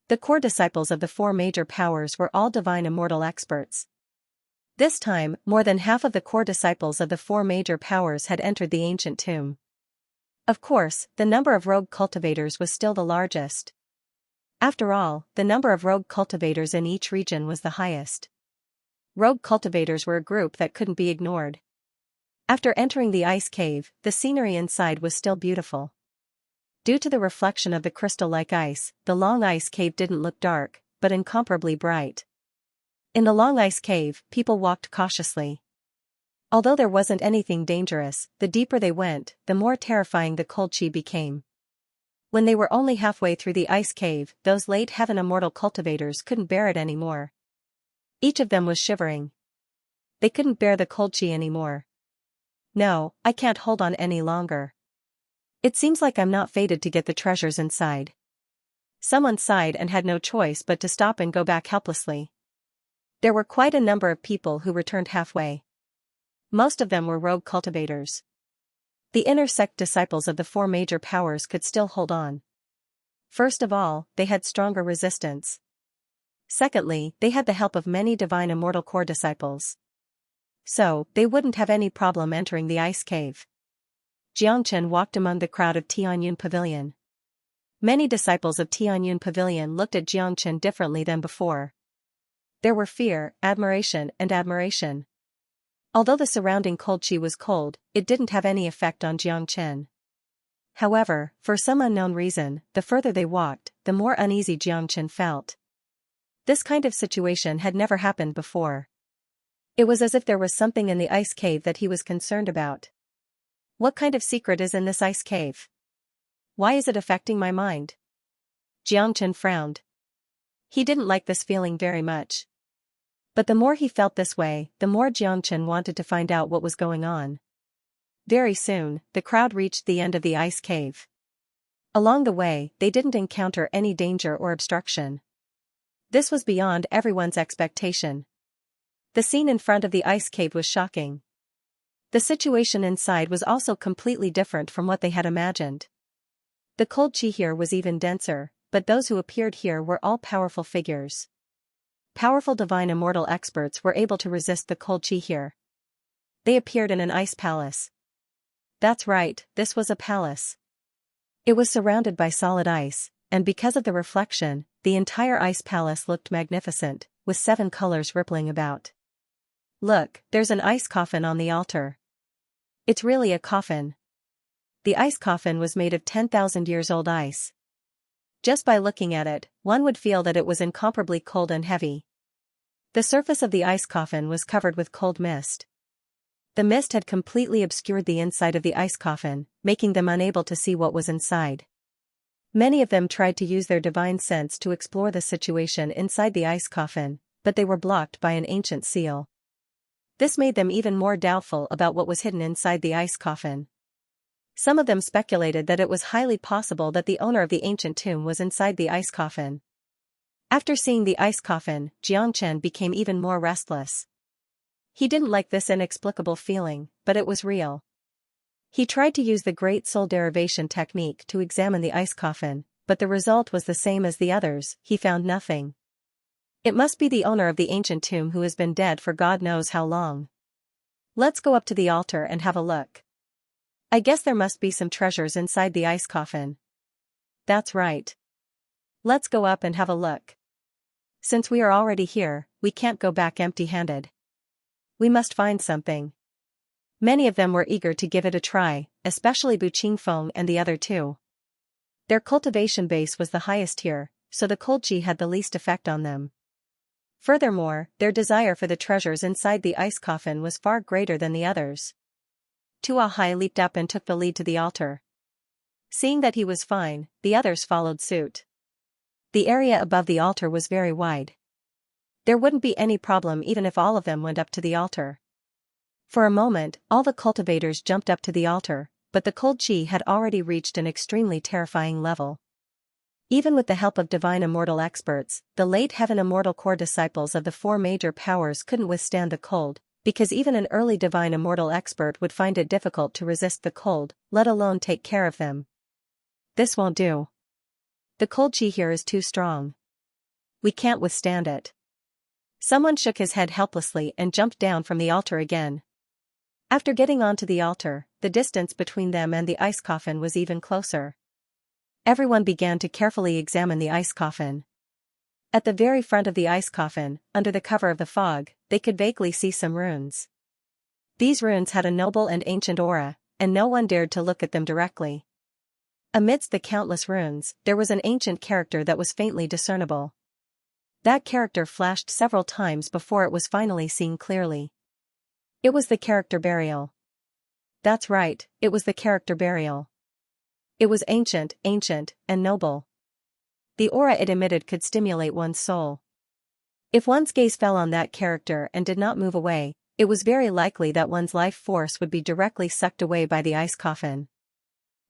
The core disciples of the four major powers were all divine immortal experts. This time, more than half of the core disciples of the four major powers had entered the ancient tomb. Of course, the number of rogue cultivators was still the largest. After all, the number of rogue cultivators in each region was the highest. Rogue cultivators were a group that couldn't be ignored. After entering the ice cave, the scenery inside was still beautiful. Due to the reflection of the crystal-like ice, the long ice cave didn't look dark, but incomparably bright. In the long ice cave, people walked cautiously. Although there wasn't anything dangerous, the deeper they went, the more terrifying the cold chi became. When they were only halfway through the ice cave, those late heaven immortal cultivators couldn't bear it anymore. Each of them was shivering. They couldn't bear the cold chi anymore. No, I can't hold on any longer. It seems like I'm not fated to get the treasures inside. Someone sighed and had no choice but to stop and go back helplessly. There were quite a number of people who returned halfway. Most of them were rogue cultivators. The inner sect disciples of the four major powers could still hold on. First of all, they had stronger resistance. Secondly, they had the help of many divine immortal core disciples. So, they wouldn't have any problem entering the ice cave. Xianxia walked among the crowd of Tianyun Pavilion. Many disciples of Tianyun Pavilion looked at Xianxia differently than before. There were fear, admiration, and admiration. Although the surrounding cold chi was cold, it didn't have any effect on Xianxia. However, for some unknown reason, the further they walked, the more uneasy Xianxia felt. This kind of situation had never happened before. It was as if there was something in the ice cave that he was concerned about. What kind of secret is in this ice cave? Why is it affecting my mind? Xianxia frowned. He didn't like this feeling very much. But the more he felt this way, the more Xianxia wanted to find out what was going on. Very soon, the crowd reached the end of the ice cave. Along the way, they didn't encounter any danger or obstruction. This was beyond everyone's expectation. The scene in front of the ice cave was shocking. The situation inside was also completely different from what they had imagined. The cold chi here was even denser, but those who appeared here were all powerful figures. Powerful divine immortal experts were able to resist the cold chi here. They appeared in an ice palace. That's right, this was a palace. It was surrounded by solid ice, and because of the reflection, the entire ice palace looked magnificent, with 7 colors rippling about. Look, there's an ice coffin on the altar. It's really a coffin. The ice coffin was made of 10,000 years old ice. Just by looking at it, one would feel that it was incomparably cold and heavy. The surface of the ice coffin was covered with cold mist. The mist had completely obscured the inside of the ice coffin, making them unable to see what was inside. Many of them tried to use their divine sense to explore the situation inside the ice coffin, but they were blocked by an ancient seal. This made them even more doubtful about what was hidden inside the ice coffin. Some of them speculated that it was highly possible that the owner of the ancient tomb was inside the ice coffin. After seeing the ice coffin, Xianxia became even more restless. He didn't like this inexplicable feeling, but it was real. He tried to use the Great Soul Derivation technique to examine the ice coffin, but the result was the same as the others, he found nothing. It must be the owner of the ancient tomb who has been dead for God knows how long. Let's go up to the altar and have a look. I guess there must be some treasures inside the ice coffin. That's right. Let's go up and have a look. Since we are already here, we can't go back empty-handed. We must find something. Many of them were eager to give it a try, especially Bu Qingfeng and the other two. Their cultivation base was the highest here, so the cold chi had the least effect on them. Furthermore, their desire for the treasures inside the ice coffin was far greater than the others. Tuahai leaped up and took the lead to the altar. Seeing that he was fine, the others followed suit. The area above the altar was very wide. There wouldn't be any problem even if all of them went up to the altar. For a moment, all the cultivators jumped up to the altar, but the cold chi had already reached an extremely terrifying level. Even with the help of divine immortal experts, the late heaven immortal core disciples of the four major powers couldn't withstand the cold, Because even an early divine immortal expert would find it difficult to resist the cold, let alone take care of them. This won't do. The cold chi here is too strong. We can't withstand it. Someone shook his head helplessly and jumped down from the altar again. After getting onto the altar, the distance between them and the ice coffin was even closer. Everyone began to carefully examine the ice coffin. At the very front of the ice coffin, under the cover of the fog, they could vaguely see some runes. These runes had a noble and ancient aura, and no one dared to look at them directly. Amidst the countless runes, there was an ancient character that was faintly discernible. That character flashed several times before it was finally seen clearly. It was the character burial. That's right, it was the character burial. It was ancient, and noble. The aura it emitted could stimulate one's soul. If one's gaze fell on that character and did not move away, it was very likely that one's life force would be directly sucked away by the ice coffin.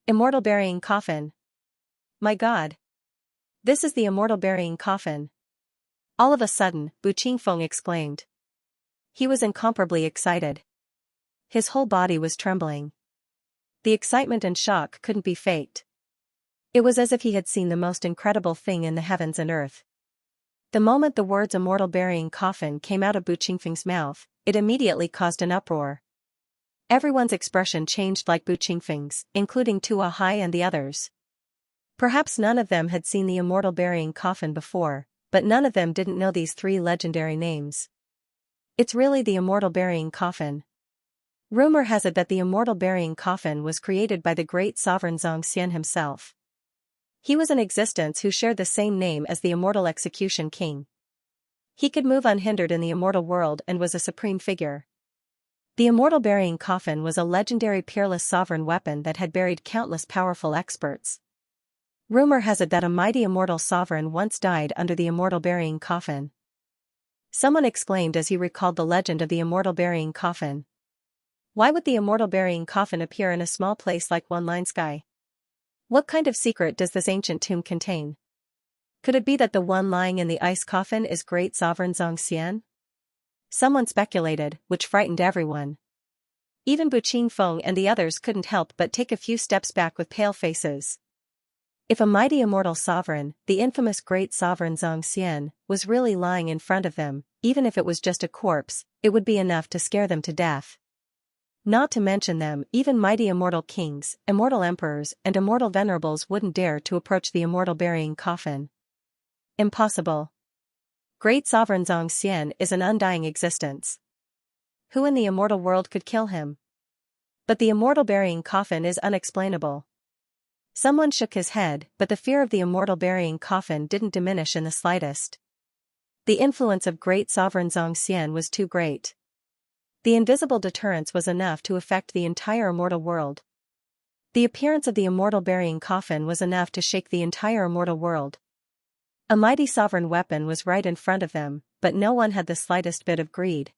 Immortal burying coffin. My God! This is the immortal burying coffin. All of a sudden, Bu Qingfeng exclaimed. He was incomparably excited. His whole body was trembling. The excitement and shock couldn't be faked. It was as if he had seen the most incredible thing in the heavens and earth. The moment the words immortal burying coffin came out of Bu Qingfeng's mouth, it immediately caused an uproar. Everyone's expression changed like Bu Qingfeng's, including Tua Hai and the others. Perhaps none of them had seen the immortal burying coffin before, but none of them didn't know these three legendary names. It's really the immortal burying coffin. Rumor has it that the immortal burying coffin was created by the great sovereign Xianxia himself. He was in existence who shared the same name as the immortal execution king. He could move unhindered in the immortal world and was a supreme figure. The immortal burying coffin was a legendary peerless sovereign weapon that had buried countless powerful experts. Rumor has it that a mighty immortal sovereign once died under the immortal burying coffin. Someone exclaimed as he recalled the legend of the immortal burying coffin. Why would the immortal burying coffin appear in a small place like One Line Sky? What kind of secret does this ancient tomb contain? Could it be that the one lying in the ice coffin is great sovereign Xianxia? Someone speculated, which frightened everyone. Even Bu Qingfeng and the others couldn't help but take a few steps back with pale faces. If a mighty immortal sovereign, the infamous great sovereign Xianxia, was really lying in front of them, even if it was just a corpse, it would be enough to scare them to death. Not to mention them, even mighty immortal kings, immortal emperors, and immortal venerables wouldn't dare to approach the immortal burying coffin. Impossible. Great sovereign Xianxia is an undying existence. Who in the immortal world could kill him? But the immortal burying coffin is unexplainable. Someone shook his head, but the fear of the immortal burying coffin didn't diminish in the slightest. The influence of great sovereign Xianxia was too great. The invisible deterrence was enough to affect the entire immortal world. The appearance of the immortal burying coffin was enough to shake the entire immortal world. A mighty sovereign weapon was right in front of them, but no one had the slightest bit of greed.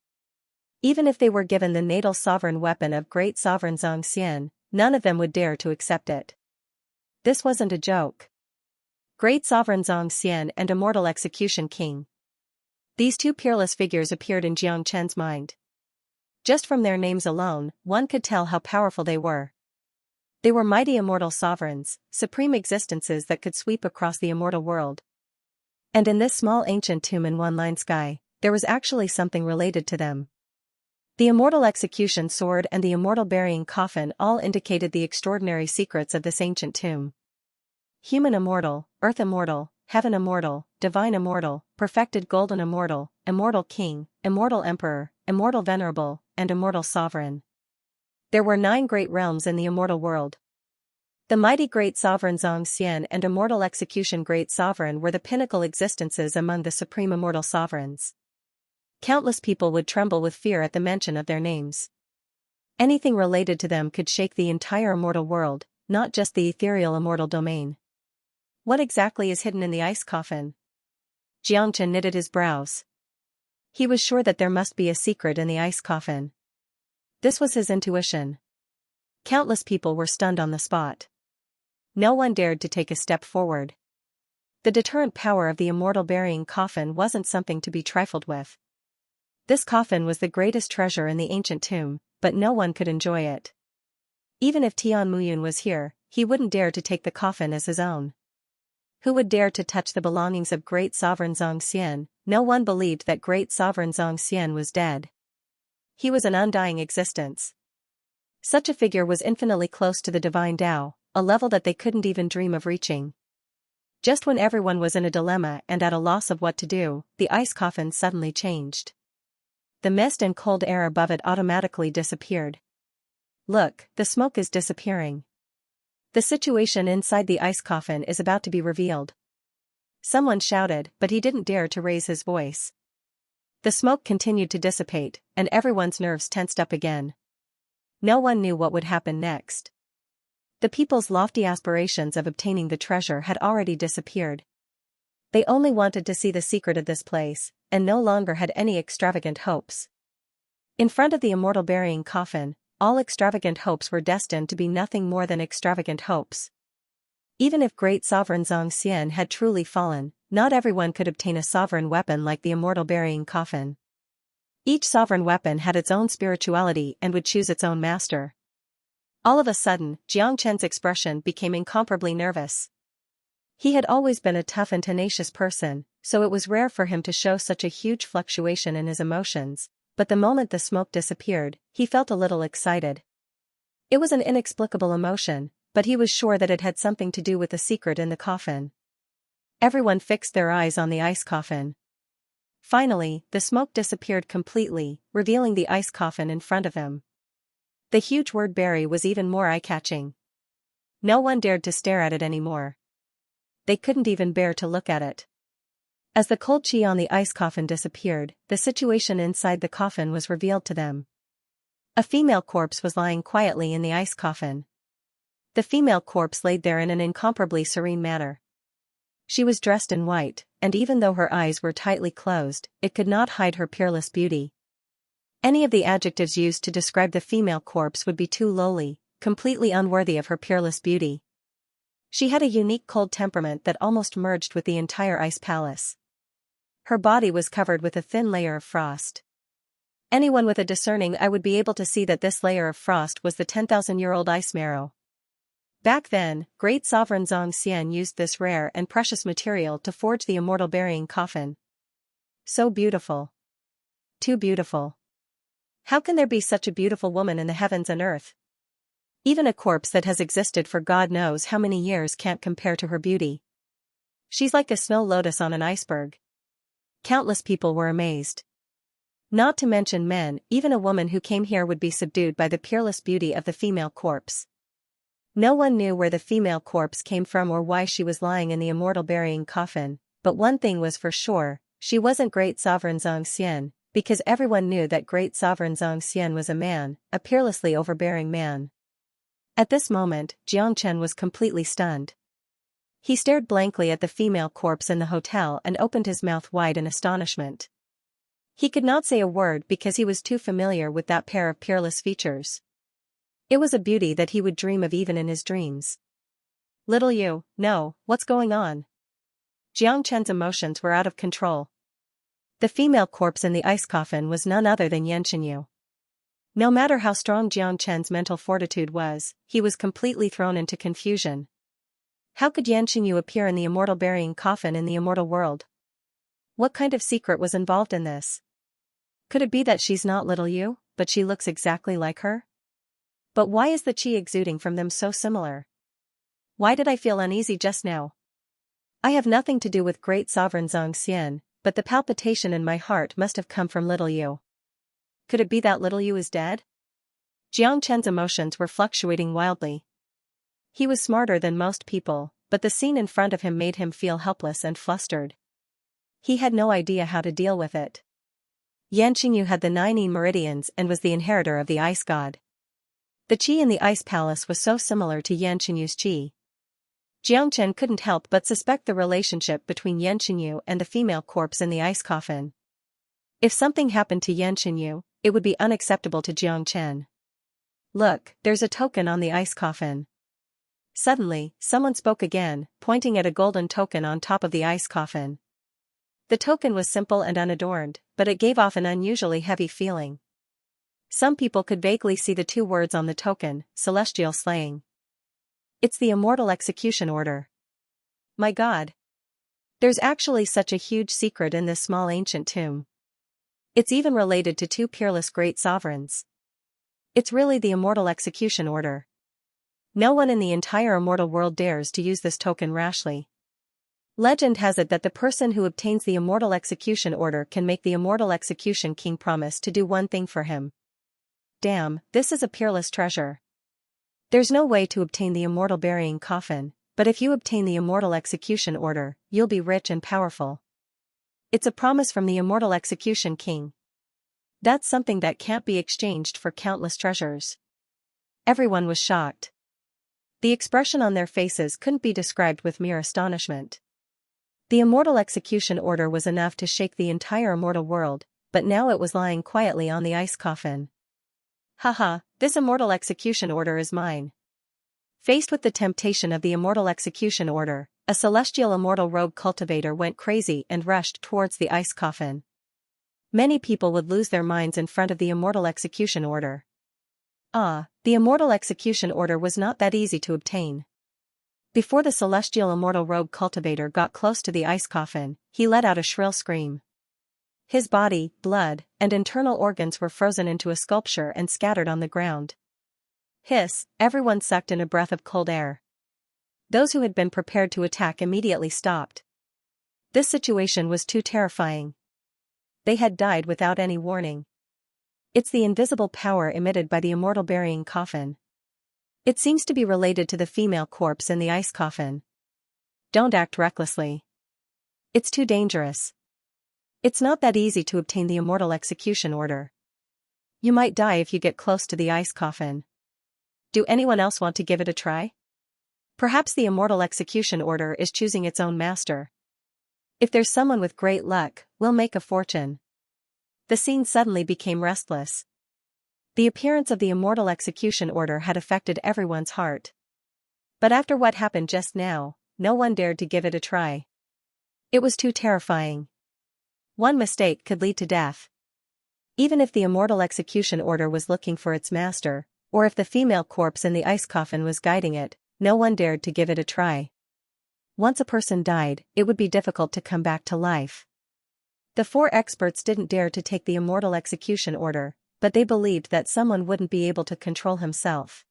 Even if they were given the natal sovereign weapon of great sovereign Xianxia, none of them would dare to accept it. This wasn't a joke. Great sovereign Xianxia and immortal execution king. These two peerless figures appeared in Jiang Chen's mind. Just from their names alone, one could tell how powerful they were. They were mighty immortal sovereigns, supreme existences that could sweep across the immortal world. And in this small ancient tomb in One Line Sky, there was actually something related to them. The immortal execution sword and the immortal burying coffin all indicated the extraordinary secrets of this ancient tomb. Human immortal, earth immortal, heaven immortal, divine immortal, perfected golden immortal, immortal king, immortal emperor, immortal venerable, and immortal sovereign. There were 9 great realms in the immortal world. The mighty great sovereign Xianxia and immortal execution great sovereign were the pinnacle existences among the supreme immortal sovereigns. Countless people would tremble with fear at the mention of their names. Anything related to them could shake the entire immortal world, not just the ethereal immortal domain. What exactly is hidden in the ice coffin? Jiangchen knitted his brows. He was sure that there must be a secret in the ice coffin. This was his intuition. Countless people were stunned on the spot. No one dared to take a step forward. The deterrent power of the immortal burying coffin wasn't something to be trifled with. This coffin was the greatest treasure in the ancient tomb, but no one could enjoy it. Even if Tian Muyun was here, he wouldn't dare to take the coffin as his own. Who would dare to touch the belongings of great sovereign Xianxia? No one believed that great sovereign Xianxia was dead. He was an undying existence. Such a figure was infinitely close to the divine Tao, a level that they couldn't even dream of reaching. Just when everyone was in a dilemma and at a loss of what to do, the ice coffin suddenly changed. The mist and cold air above it automatically disappeared. Look, the smoke is disappearing. The situation inside the ice coffin is about to be revealed. Someone shouted, but he didn't dare to raise his voice. The smoke continued to dissipate, and everyone's nerves tensed up again. No one knew what would happen next. The people's lofty aspirations of obtaining the treasure had already disappeared. They only wanted to see the secret of this place, and no longer had any extravagant hopes. In front of the immortal burying coffin, all extravagant hopes were destined to be nothing more than extravagant hopes. Even if great sovereign Xianxia had truly fallen, not everyone could obtain a sovereign weapon like the immortal burying coffin. Each sovereign weapon had its own spirituality and would choose its own master. All of a sudden, Jiang Chen's expression became incomparably nervous. He had always been a tough and tenacious person, so it was rare for him to show such a huge fluctuation in his emotions, but the moment the smoke disappeared, he felt a little excited. It was an inexplicable emotion, but he was sure that it had something to do with the secret in the coffin. Everyone fixed their eyes on the ice coffin. Finally, the smoke disappeared completely, revealing the ice coffin in front of him. The huge word "berry" was even more eye-catching. No one dared to stare at it anymore. They couldn't even bear to look at it. As the cold chi on the ice coffin disappeared, the situation inside the coffin was revealed to them. A female corpse was lying quietly in the ice coffin. The female corpse laid there in an incomparably serene manner. She was dressed in white, and even though her eyes were tightly closed, it could not hide her peerless beauty. Any of the adjectives used to describe the female corpse would be too lowly, completely unworthy of her peerless beauty. She had a unique cold temperament that almost merged with the entire ice palace. Her body was covered with a thin layer of frost. Anyone with a discerning eye would be able to see that this layer of frost was the 10,000-year-old ice marrow. Back then, great sovereign Xianxia used this rare and precious material to forge the immortal burying coffin. So beautiful. Too beautiful. How can there be such a beautiful woman in the heavens and earth? Even a corpse that has existed for God knows how many years can't compare to her beauty. She's like a snow lotus on an iceberg. Countless people were amazed. Not to mention men, even a woman who came here would be subdued by the peerless beauty of the female corpse. No one knew where the female corpse came from or why she was lying in the immortal burying coffin, but one thing was for sure, she wasn't great sovereign Xianxia, because everyone knew that great sovereign Xianxia was a man, a peerlessly overbearing man. At this moment, Jiang Chen was completely stunned. He stared blankly at the female corpse in the hotel and opened his mouth wide in astonishment. He could not say a word because he was too familiar with that pair of peerless features. It was a beauty that he would dream of even in his dreams. Little you, no, what's going on? Jiang Chen's emotions were out of control. The female corpse in the ice coffin was none other than Xianxia. No matter how strong Jiang Chen's mental fortitude was, he was completely thrown into confusion. How could Xianxia appear in the immortal burying coffin in the immortal world? What kind of secret was involved in this? Could it be that she's not little you, but she looks exactly like her? But why is the qi exuding from them so similar? Why did I feel uneasy just now? I have nothing to do with great sovereign Xianxia, but the palpitation in my heart must have come from little you. Could it be that little you is dead? Jiang Chen's emotions were fluctuating wildly. He was smarter than most people, but the scene in front of him made him feel helpless and flustered. He had no idea how to deal with it. Xianxia had the 9 meridians and was the inheritor of the ice god. The qi in the ice palace was so similar to Xianxia's qi. Jiang Chen couldn't help but suspect the relationship between Xianxia and the female corpse in the ice coffin. If something happened to Xianxia, it would be unacceptable to Jiang Chen. Look, there's a token on the ice coffin. Suddenly, someone spoke again, pointing at a golden token on top of the ice coffin. The token was simple and unadorned, but it gave off an unusually heavy feeling. Some people could vaguely see the two words on the token, celestial slaying. It's the immortal execution order. My God! There's actually such a huge secret in this small ancient tomb. It's even related to two peerless great sovereigns. It's really the immortal execution order. No one in the entire immortal world dares to use this token rashly. Legend has it that the person who obtains the immortal execution order can make the immortal execution king promise to do one thing for him. Damn, this is a peerless treasure. There's no way to obtain the immortal burying coffin, but if you obtain the immortal execution order, you'll be rich and powerful. It's a promise from the immortal execution king. That's something that can't be exchanged for countless treasures. Everyone was shocked. The expression on their faces couldn't be described with mere astonishment. The immortal execution order was enough to shake the entire immortal world, but now it was lying quietly on the ice coffin. Haha, this immortal execution order is mine. Faced with the temptation of the immortal execution order, a celestial immortal rogue cultivator went crazy and rushed towards the ice coffin. Many people would lose their minds in front of the immortal execution order. The immortal execution order was not that easy to obtain. Before the celestial immortal rogue cultivator got close to the ice coffin, he let out a shrill scream. His body, blood, and internal organs were frozen into a sculpture and scattered on the ground. Hiss, everyone sucked in a breath of cold air. Those who had been prepared to attack immediately stopped. This situation was too terrifying. They had died without any warning. It's the invisible power emitted by the immortal burying coffin. It seems to be related to the female corpse in the ice coffin. Don't act recklessly. It's too dangerous. It's not that easy to obtain the immortal execution order. You might die if you get close to the ice coffin. Do anyone else want to give it a try? Perhaps the immortal execution order is choosing its own master. If there's someone with great luck, we'll make a fortune. The scene suddenly became restless. The appearance of the immortal execution order had affected everyone's heart. But after what happened just now, no one dared to give it a try. It was too terrifying. One mistake could lead to death. Even if the immortal execution order was looking for its master, or if the female corpse in the ice coffin was guiding it, no one dared to give it a try. Once a person died, it would be difficult to come back to life. The four experts didn't dare to take the immortal execution order, but they believed that someone wouldn't be able to control himself.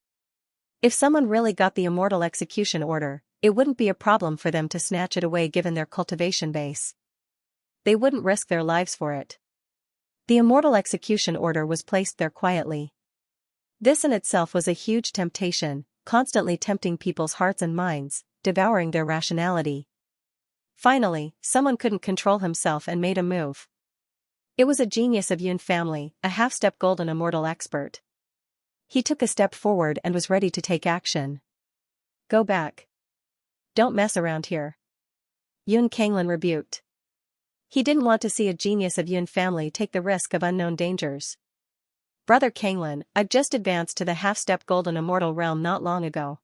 If someone really got the immortal execution order, it wouldn't be a problem for them to snatch it away given their cultivation base. They wouldn't risk their lives for it. The immortal execution order was placed there quietly. This in itself was a huge temptation, constantly tempting people's hearts and minds, devouring their rationality. Finally, someone couldn't control himself and made a move. It was a genius of Yun family, a half-step golden immortal expert. He took a step forward and was ready to take action. Go back. Don't mess around here. Yun Kanglin rebuked. He didn't want to see a genius of Yun family take the risk of unknown dangers. Brother Kanglin, I've just advanced to the half-step golden immortal realm not long ago.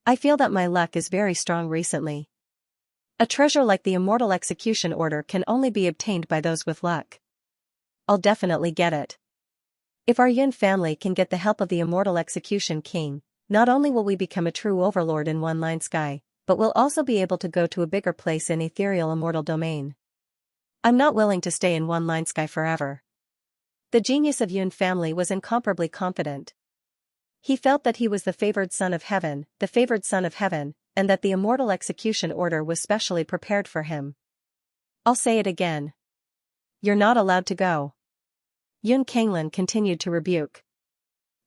I feel that my luck is very strong recently. A treasure like the immortal execution order can only be obtained by those with luck. I'll definitely get it. If our Yun family can get the help of the immortal execution king, not only will we become a true overlord in One Line Sky, but we'll also be able to go to a bigger place in ethereal immortal domain. I'm not willing to stay in One Line Sky forever. The genius of Yun family was incomparably confident. He felt that he was the favored son of heaven, and that the immortal execution order was specially prepared for him. I'll say it again. You're not allowed to go. Yun Kanglin continued to rebuke.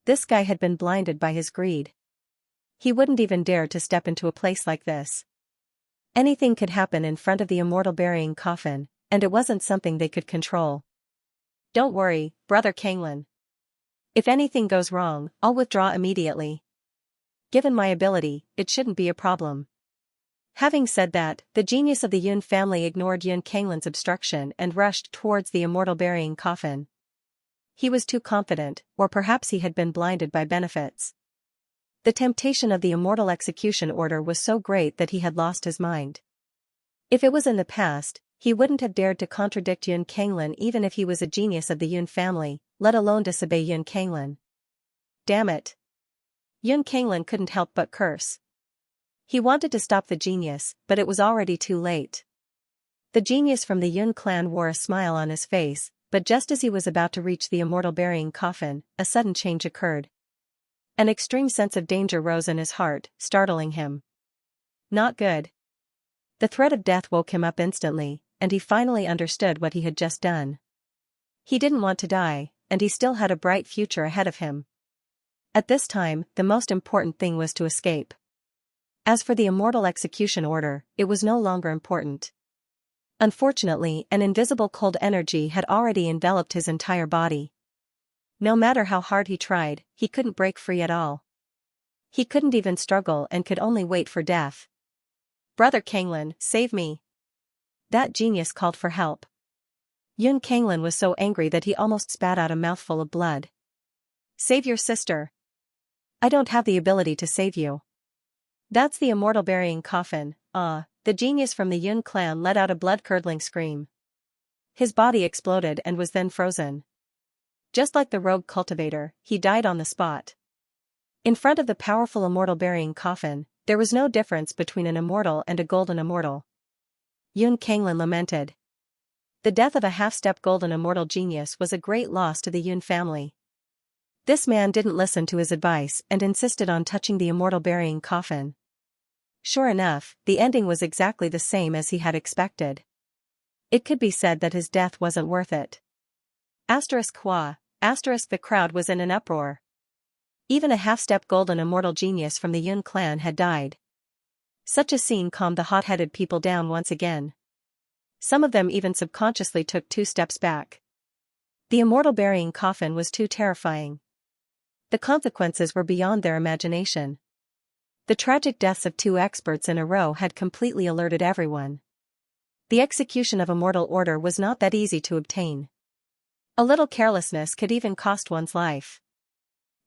This guy had been blinded by his greed. He wouldn't even dare to step into a place like this. Anything could happen in front of the immortal burying coffin, and it wasn't something they could control. Don't worry, Brother Kanglin. If anything goes wrong, I'll withdraw immediately. Given my ability, it shouldn't be a problem. Having said that, the genius of the Yun family ignored Yun Kanglin's obstruction and rushed towards the immortal burying coffin. He was too confident, or perhaps he had been blinded by benefits. The temptation of the immortal execution order was so great that he had lost his mind. If it was in the past, He wouldn't have dared to contradict Yun Kanglin even if he was a genius of the Yun family, let alone disobey Yun Kanglin. Damn it. Yun Kanglin couldn't help but curse. He wanted to stop the genius, but it was already too late. The genius from the Yun clan wore a smile on his face, but just as he was about to reach the immortal burying coffin, a sudden change occurred. An extreme sense of danger rose in his heart, startling him. Not good. The threat of death woke him up instantly, and he finally understood what he had just done. He didn't want to die, and he still had a bright future ahead of him. At this time, the most important thing was to escape. As for the immortal execution order, it was no longer important. Unfortunately, an invisible cold energy had already enveloped his entire body. No matter how hard he tried, he couldn't break free at all. He couldn't even struggle and could only wait for death. Brother Kanglin, save me! That genius called for help. Yun Kanglin was so angry that he almost spat out a mouthful of blood. Save your sister. I don't have the ability to save you. That's the immortal burying coffin. The genius from the Yun clan let out a blood-curdling scream. His body exploded and was then frozen. Just like the rogue cultivator, he died on the spot. In front of the powerful immortal burying coffin, there was no difference between an immortal and a golden immortal. Yun Kanglin lamented. The death of a half-step golden immortal genius was a great loss to the Yun family. This man didn't listen to his advice and insisted on touching the immortal burying coffin. Sure enough, the ending was exactly the same as he had expected. It could be said that his death wasn't worth it. The crowd was in an uproar. Even a half-step golden immortal genius from the Yun clan had died. Such a scene calmed the hot-headed people down once again. Some of them even subconsciously took 2 steps back. The immortal burying coffin was too terrifying. The consequences were beyond their imagination. The tragic deaths of 2 experts in a row had completely alerted everyone. The execution of immortal order was not that easy to obtain. A little carelessness could even cost one's life.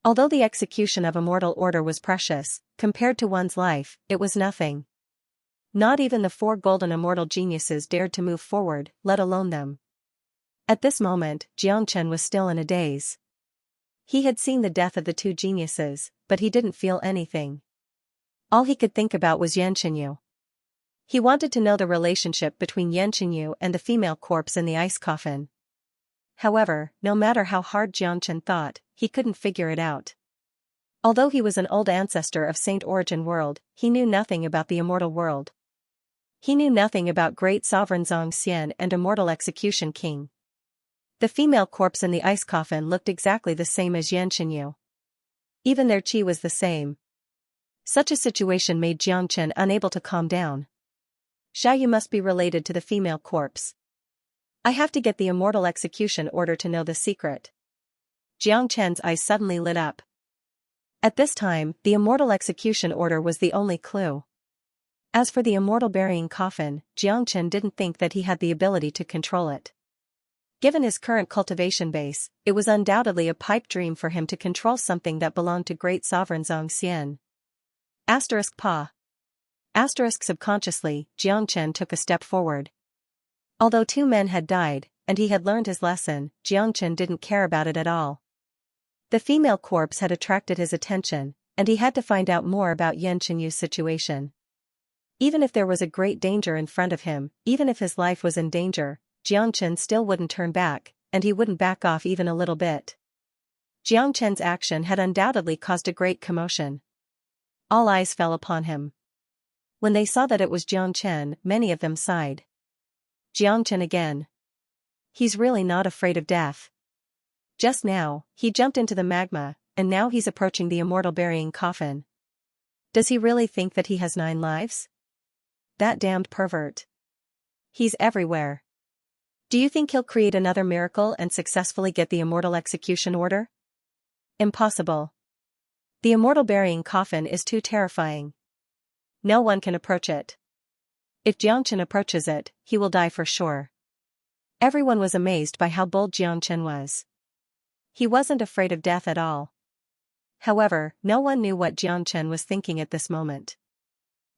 Although the execution of immortal order was precious, compared to one's life, it was nothing. Not even the 4 golden immortal geniuses dared to move forward, let alone them. At this moment, Xianxia was still in a daze. He had seen the death of the 2 geniuses, but he didn't feel anything. All he could think about was Xianxia. He wanted to know the relationship between Xianxia and the female corpse in the ice coffin. However, no matter how hard Xianxia thought, he couldn't figure it out. Although he was an old ancestor of Saint Origin world, he knew nothing about the immortal world. He knew nothing about great sovereign Xianxia and immortal execution king. The female corpse in the ice coffin looked exactly the same as Xianxia. Even their chi was the same. Such a situation made Xianxia unable to calm down. Xiaoyu must be related to the female corpse. I have to get the immortal execution order to know the secret. Xianxia's eyes suddenly lit up. At this time, the immortal execution order was the only clue. As for the immortal burying coffin, Xianxia didn't think that he had the ability to control it. Given his current cultivation base, it was undoubtedly a pipe dream for him to control something that belonged to great sovereign Xianxia. Subconsciously, Xianxia took a step forward. Although 2 men had died, and he had learned his lesson, Xianxia didn't care about it at all. The female corpse had attracted his attention, and he had to find out more about Xianxia's situation. Even if there was a great danger in front of him, even if his life was in danger, Xianxia still wouldn't turn back, and he wouldn't back off even a little bit. Xianxia's action had undoubtedly caused a great commotion. All eyes fell upon him. When they saw that it was Xianxia, many of them sighed. Xianxia again. He's really not afraid of death. Just now, he jumped into the magma, and now he's approaching the immortal burying coffin. Does he really think that he has 9 lives? That damned pervert. He's everywhere. Do you think he'll create another miracle and successfully get the immortal execution order? Impossible. The immortal burying coffin is too terrifying. No one can approach it. If Xianxia approaches it, he will die for sure. Everyone was amazed by how bold Xianxia was. He wasn't afraid of death at all. However, no one knew what Xianxia was thinking at this moment.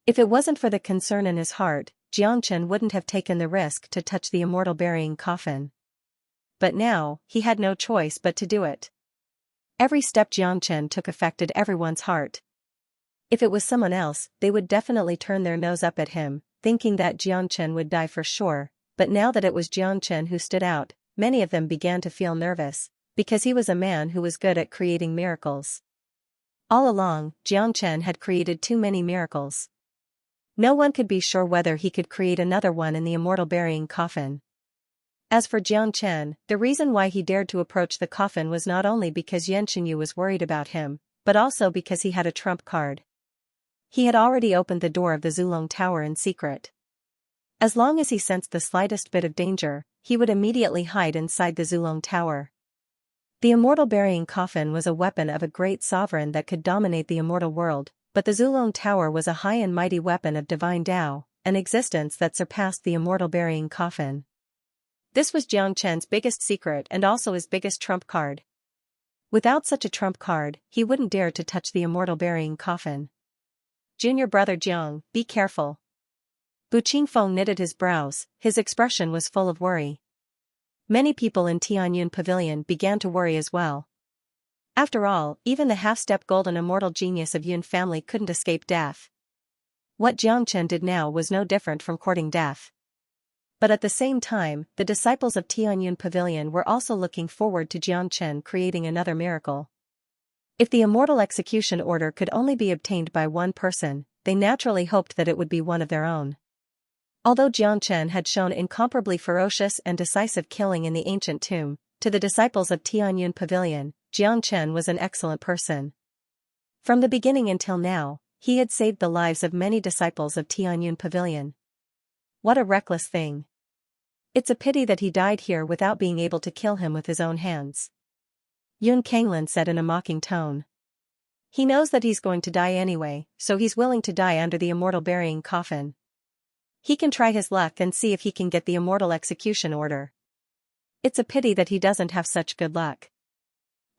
If it wasn't for the concern in his heart, Xianxia wouldn't have taken the risk to touch the immortal burying coffin. But now, he had no choice but to do it. Every step Xianxia took affected everyone's heart. If it was someone else, they would definitely turn their nose up at him, thinking that Xianxia would die for sure, but now that it was Xianxia who stood out, many of them began to feel nervous, because he was a man who was good at creating miracles. All along, Xianxia had created too many miracles. No one could be sure whether he could create another one in the immortal burying coffin. As for Xianxia, the reason why he dared to approach the coffin was not only because Yanxinyu was worried about him, but also because he had a trump card. He had already opened the door of the Zulong Tower in secret. As long as he sensed the slightest bit of danger, he would immediately hide inside the Zulong Tower. The immortal burying coffin was a weapon of a great sovereign that could dominate the immortal world, but the Zulong Tower was a high and mighty weapon of divine Tao, an existence that surpassed the immortal burying coffin. This was Xianxia's biggest secret and also his biggest trump card. Without such a trump card, he wouldn't dare to touch the immortal burying coffin. Junior brother Jiang, be careful. Bu Qingfeng knitted his brows, his expression was full of worry. Many people in Tianyun Pavilion began to worry as well. After all, even the half-step golden immortal genius of Yun family couldn't escape death. What Xianxia did now was no different from courting death. But at the same time, the disciples of Tianyun Pavilion were also looking forward to Xianxia creating another miracle. If the immortal execution order could only be obtained by one person, they naturally hoped that it would be one of their own. Although Xianxia had shown incomparably ferocious and decisive killing in the ancient tomb, to the disciples of Tianyun Pavilion, Xianxia was an excellent person. From the beginning until now, he had saved the lives of many disciples of Tianyun Pavilion. What a reckless thing. It's a pity that he died here without being able to kill him with his own hands. Yun Kanglin said in a mocking tone. He knows that he's going to die anyway, so he's willing to die under the immortal burying coffin. He can try his luck and see if he can get the immortal execution order. It's a pity that he doesn't have such good luck.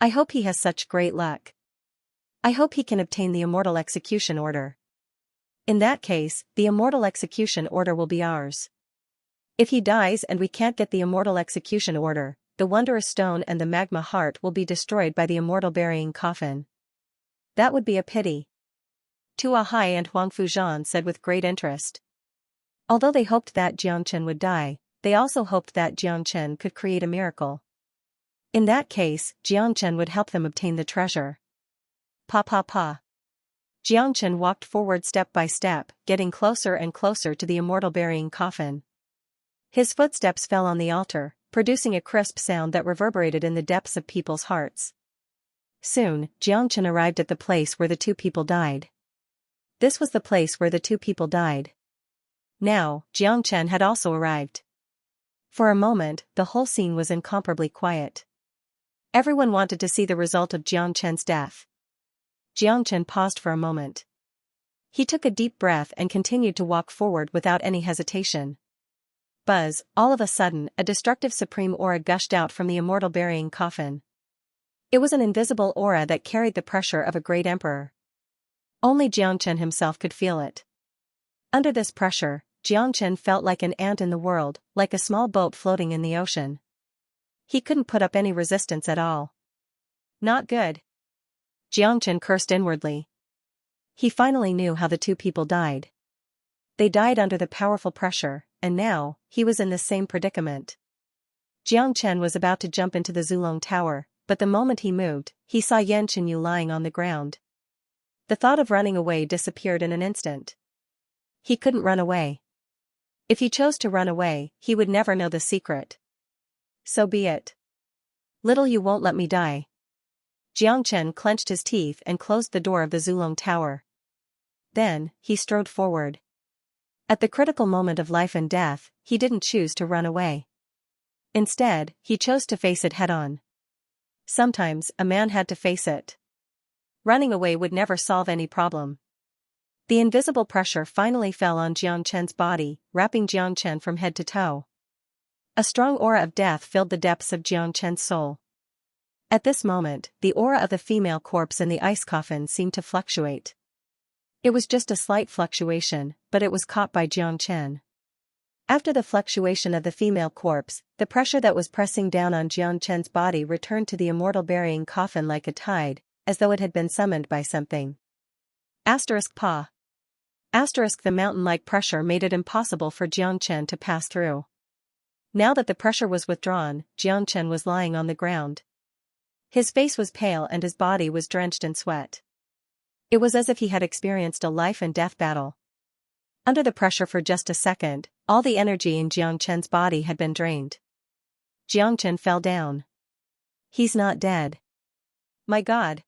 I hope he has such great luck. I hope he can obtain the immortal execution order. In that case, the immortal execution order will be ours. If he dies and we can't get the immortal execution order, the wondrous stone and the magma heart will be destroyed by the immortal burying coffin. That would be a pity. Tua Hai and Huang Fuzhan said with great interest. Although they hoped that Xianxia would die, they also hoped that Xianxia could create a miracle. In that case, Xianxia would help them obtain the treasure. Pa pa pa. Xianxia walked forward step by step, getting closer and closer to the immortal burying coffin. His footsteps fell on the altar, producing a crisp sound that reverberated in the depths of people's hearts. Soon, Xianxia arrived at the place where the two people died. This was the place where the two people died. Now, Xianxia had also arrived. For a moment, the whole scene was incomparably quiet. Everyone wanted to see the result of Xianxia's death. Xianxia paused for a moment. He took a deep breath and continued to walk forward without any hesitation. Buzz, all of a sudden, a destructive supreme aura gushed out from the immortal burying coffin. It was an invisible aura that carried the pressure of a great emperor. Only Xianxia himself could feel it. Under this pressure, Xianxia felt like an ant in the world, like a small boat floating in the ocean. He couldn't put up any resistance at all. Not good. Xianxia cursed inwardly. He finally knew how the two people died. They died under the powerful pressure, and now, he was in the same predicament. Xianxia was about to jump into the Zulong Tower, but the moment he moved, he saw Yanxinyu lying on the ground. The thought of running away disappeared in an instant. He couldn't run away. If he chose to run away, he would never know the secret. So be it. Little you won't let me die. Xianxia clenched his teeth and closed the door of the Zulong Tower. Then, he strode forward. At the critical moment of life and death, he didn't choose to run away. Instead, he chose to face it head-on. Sometimes, a man had to face it. Running away would never solve any problem. The invisible pressure finally fell on Xianxia's body, wrapping Xianxia from head to toe. A strong aura of death filled the depths of Xianxia's soul. At this moment, the aura of the female corpse in the ice coffin seemed to fluctuate. It was just a slight fluctuation, but it was caught by Xianxia. After the fluctuation of the female corpse, the pressure that was pressing down on Xianxia's body returned to the immortal burying coffin like a tide, as though it had been summoned by something. Pa. The mountain-like pressure made it impossible for Xianxia to pass through. Now that the pressure was withdrawn, Xianxia was lying on the ground. His face was pale and his body was drenched in sweat. It was as if he had experienced a life-and-death battle. Under the pressure for just a second, all the energy in Xianxia's body had been drained. Xianxia fell down. He's not dead. My God.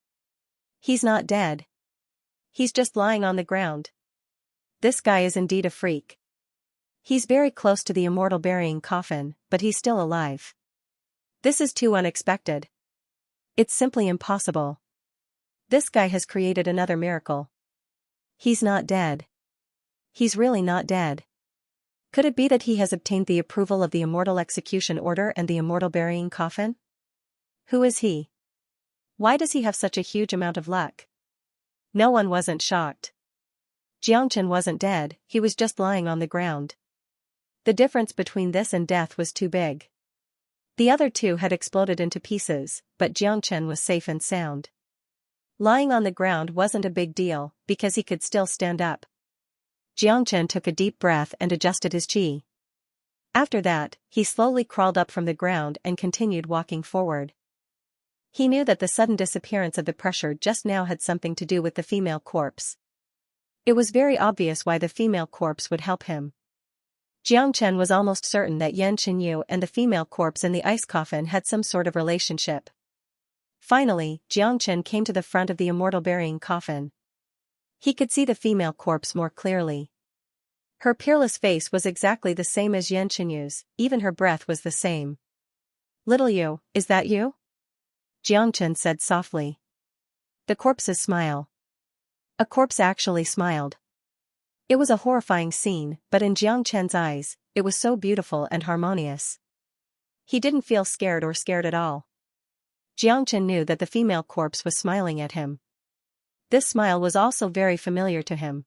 He's not dead. He's just lying on the ground. This guy is indeed a freak. He's very close to the immortal burying coffin, but he's still alive. This is too unexpected. It's simply impossible. This guy has created another miracle. He's not dead. He's really not dead. Could it be that he has obtained the approval of the immortal execution order and the immortal burying coffin? Who is he? Why does he have such a huge amount of luck? No one wasn't shocked. Xianxia wasn't dead, he was just lying on the ground. The difference between this and death was too big. The other two had exploded into pieces, but Xianxia was safe and sound. Lying on the ground wasn't a big deal, because he could still stand up. Xianxia took a deep breath and adjusted his qi. After that, he slowly crawled up from the ground and continued walking forward. He knew that the sudden disappearance of the pressure just now had something to do with the female corpse. It was very obvious why the female corpse would help him. Xianxia was almost certain that Yan Qinyu and the female corpse in the ice coffin had some sort of relationship. Finally, Xianxia came to the front of the immortal burying coffin. He could see the female corpse more clearly. Her peerless face was exactly the same as Yan Qinyu's, even her breath was the same. "Little you, is that you?" Xianxia said softly. The corpse's smile. A corpse actually smiled. It was a horrifying scene, but in Xianxia's eyes, it was so beautiful and harmonious. He didn't feel scared at all. Xianxia knew that the female corpse was smiling at him. This smile was also very familiar to him.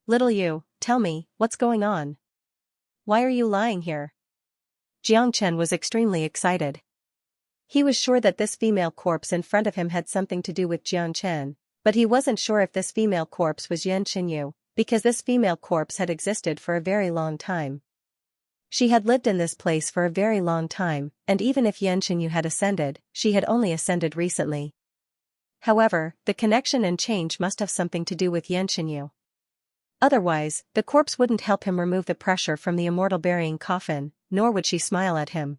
"Little you, tell me, what's going on? Why are you lying here?" Xianxia was extremely excited. He was sure that this female corpse in front of him had something to do with Xianxia, but he wasn't sure if this female corpse was Yan Qinyu, because this female corpse had existed for a very long time. She had lived in this place for a very long time, and even if Yan Qinyu had ascended, she had only ascended recently. However, the connection and change must have something to do with Yan Qinyu. Otherwise, the corpse wouldn't help him remove the pressure from the immortal burying coffin, nor would she smile at him.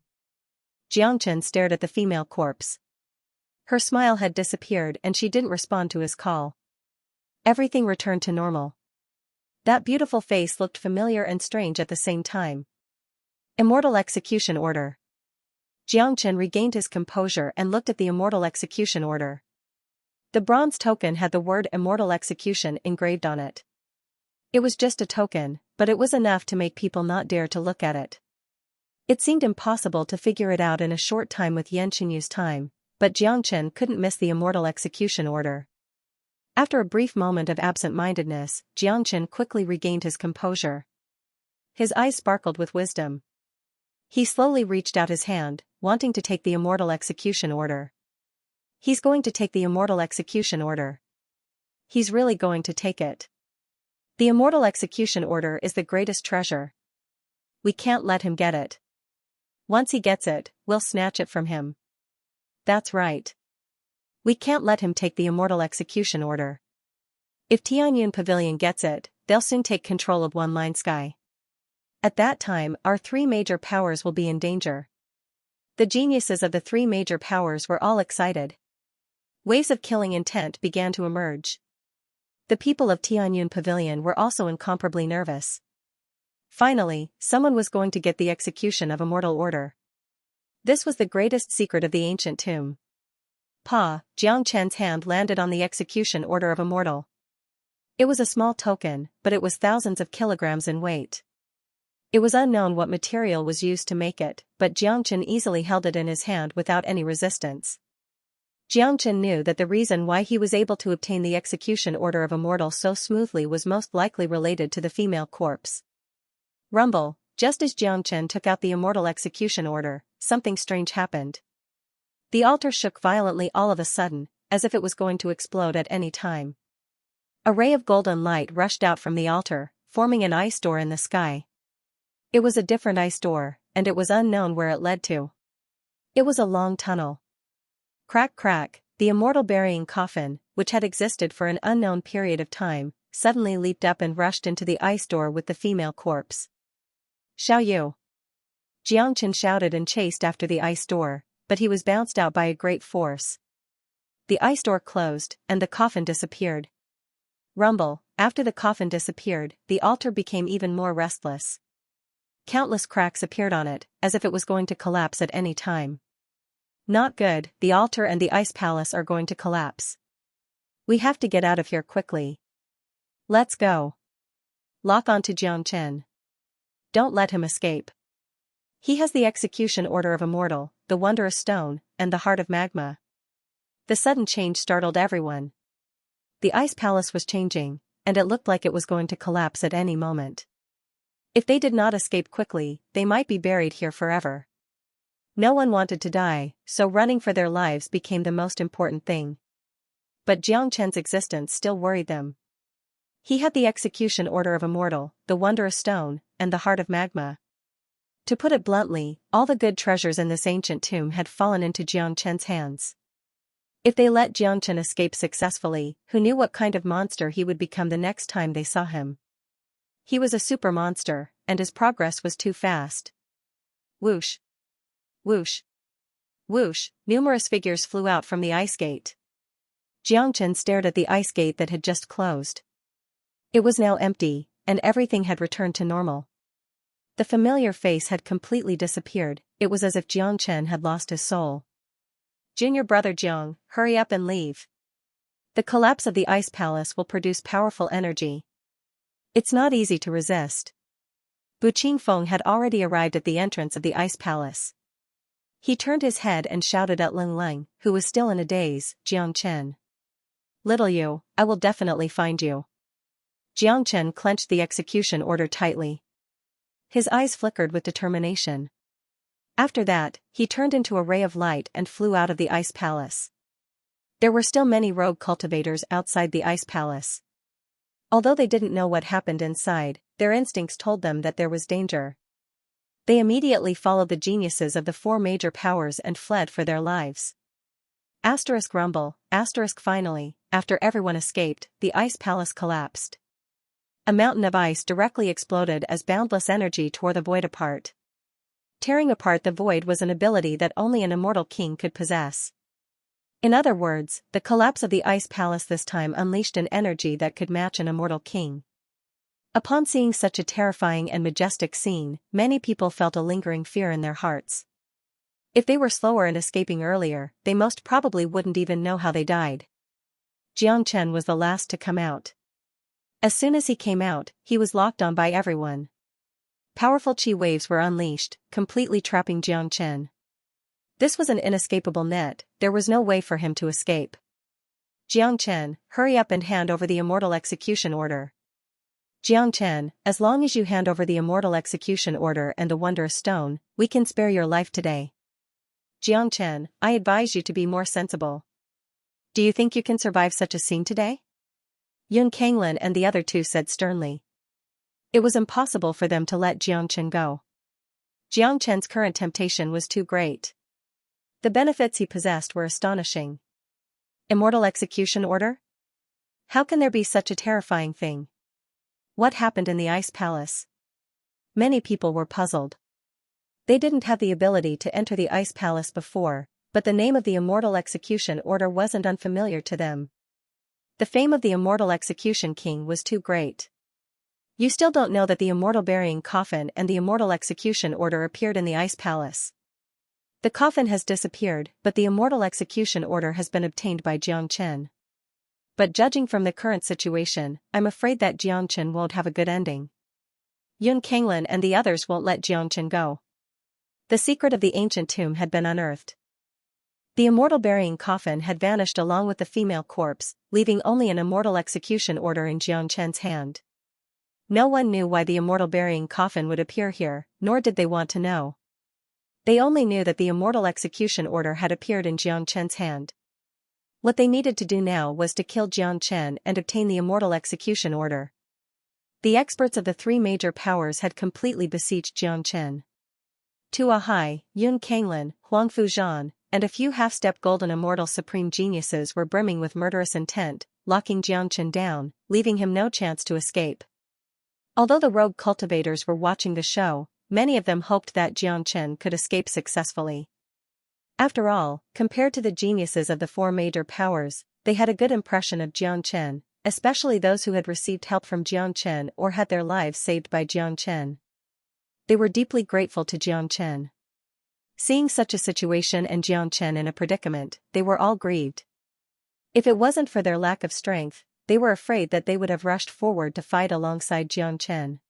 Xianxia stared at the female corpse. Her smile had disappeared and she didn't respond to his call. Everything returned to normal. That beautiful face looked familiar and strange at the same time. Immortal execution order. Xianxia regained his composure and looked at the immortal execution order. The bronze token had the word immortal execution engraved on it. It was just a token, but it was enough to make people not dare to look at it. It seemed impossible to figure it out in a short time with Yan Qinyu's time, but Xianxia couldn't miss the immortal execution order. After a brief moment of absent-mindedness, Xianxia quickly regained his composure. His eyes sparkled with wisdom. He slowly reached out his hand, wanting to take the immortal execution order. He's going to take the immortal execution order. He's really going to take it. The immortal execution order is the greatest treasure. We can't let him get it. Once he gets it, we'll snatch it from him. That's right. We can't let him take the immortal execution order. If Tianyun Pavilion gets it, they'll soon take control of One Line Sky. At that time, our three major powers will be in danger. The geniuses of the three major powers were all excited. Waves of killing intent began to emerge. The people of Tianyun Pavilion were also incomparably nervous. Finally, someone was going to get the execution of immortal order. This was the greatest secret of the ancient tomb. Xianxia's hand landed on the execution order of immortal. It was a small token, but it was thousands of kilograms in weight. It was unknown what material was used to make it, but Xianxia easily held it in his hand without any resistance. Xianxia knew that the reason why he was able to obtain the execution order of immortal so smoothly was most likely related to the female corpse. Rumble, Just as Xianxia took out the immortal execution order, something strange happened. The altar shook violently all of a sudden, as if it was going to explode at any time. A ray of golden light rushed out from the altar, forming an ice door in the sky. It was a different ice door, and it was unknown where it led to. It was a long tunnel. Crack crack, the immortal burying coffin, which had existed for an unknown period of time, suddenly leaped up and rushed into the ice door with the female corpse. Xiao Yu! Xianxia shouted and chased after the ice door, but he was bounced out by a great force. The ice door closed, and the coffin disappeared. Rumble, after the coffin disappeared, the altar became even more restless. Countless cracks appeared on it, as if it was going to collapse at any time. Not good, the altar and the ice palace are going to collapse. We have to get out of here quickly. Let's go. Lock on to Xianxia. Don't let him escape. He has the execution order of Immortal, the wondrous stone, and the heart of magma. The sudden change startled everyone. The ice palace was changing, and it looked like it was going to collapse at any moment. If they did not escape quickly, they might be buried here forever. No one wanted to die, so running for their lives became the most important thing. But Xianxia's existence still worried them. He had the execution order of Immortal, the wondrous stone, and the heart of magma. To put it bluntly, all the good treasures in this ancient tomb had fallen into Xianxia's hands. If they let Xianxia escape successfully, who knew what kind of monster he would become the next time they saw him? He was a super monster, and his progress was too fast. Whoosh! Whoosh! Whoosh! Numerous figures flew out from the ice gate. Xianxia stared at the ice gate that had just closed. It was now empty, and everything had returned to normal. The familiar face had completely disappeared. It was as if Xianxia had lost his soul. Junior brother Jiang, hurry up and leave. The collapse of the ice palace will produce powerful energy. It's not easy to resist. Bu Qingfeng had already arrived at the entrance of the ice palace. He turned his head and shouted at Ling Ling, who was still in a daze, Xianxia. Little you, I will definitely find you. Xianxia clenched the execution order tightly. His eyes flickered with determination. After that, he turned into a ray of light and flew out of the ice palace. There were still many rogue cultivators outside the ice palace. Although they didn't know what happened inside, their instincts told them that there was danger. They immediately followed the geniuses of the four major powers and fled for their lives. Asterisk rumble, asterisk finally, after everyone escaped, the ice palace collapsed. A mountain of ice directly exploded as boundless energy tore the void apart. Tearing apart the void was an ability that only an immortal king could possess. In other words, the collapse of the ice palace this time unleashed an energy that could match an immortal king. Upon seeing such a terrifying and majestic scene, many people felt a lingering fear in their hearts. If they were slower in escaping earlier, they most probably wouldn't even know how they died. Xianxia was the last to come out. As soon as he came out, he was locked on by everyone. Powerful chi waves were unleashed, completely trapping Xianxia. This was an inescapable net, there was no way for him to escape. Xianxia, hurry up and hand over the immortal execution order. Xianxia, as long as you hand over the immortal execution order and the wondrous stone, we can spare your life today. Xianxia, I advise you to be more sensible. Do you think you can survive such a scene today? Yun Kanglin and the other two said sternly. It was impossible for them to let Xianxia go. Xianxia's current temptation was too great. The benefits he possessed were astonishing. Immortal execution order? How can there be such a terrifying thing? What happened in the ice palace? Many people were puzzled. They didn't have the ability to enter the ice palace before, but the name of the immortal execution order wasn't unfamiliar to them. The fame of the immortal execution king was too great. You still don't know that the immortal burying coffin and the immortal execution order appeared in the ice palace. The coffin has disappeared, but the immortal execution order has been obtained by Xianxia. But judging from the current situation, I'm afraid that Xianxia won't have a good ending. Yun Kanglin and the others won't let Xianxia go. The secret of the ancient tomb had been unearthed. The immortal burying coffin had vanished along with the female corpse, leaving only an immortal execution order in Xianxia's hand. No one knew why the immortal burying coffin would appear here, nor did they want to know. They only knew that the immortal execution order had appeared in Jiang Chen's hand. What they needed to do now was to kill Jiang Chen and obtain the immortal execution order. The experts of the three major powers had completely besieged Jiang Chen. Tua Hai, Yun Kanglin, Huang Fuzhan, and a few half-step golden immortal supreme geniuses were brimming with murderous intent, locking Jiang Chen down, leaving him no chance to escape. Although the rogue cultivators were watching the show, many of them hoped that Jiang Chen could escape successfully. After all, compared to the geniuses of the four major powers, they had a good impression of Jiang Chen, especially those who had received help from Jiang Chen or had their lives saved by Jiang Chen. They were deeply grateful to Jiang Chen. Seeing such a situation and Jiang Chen in a predicament, they were all grieved. If it wasn't for their lack of strength, they were afraid that they would have rushed forward to fight alongside Jiang Chen.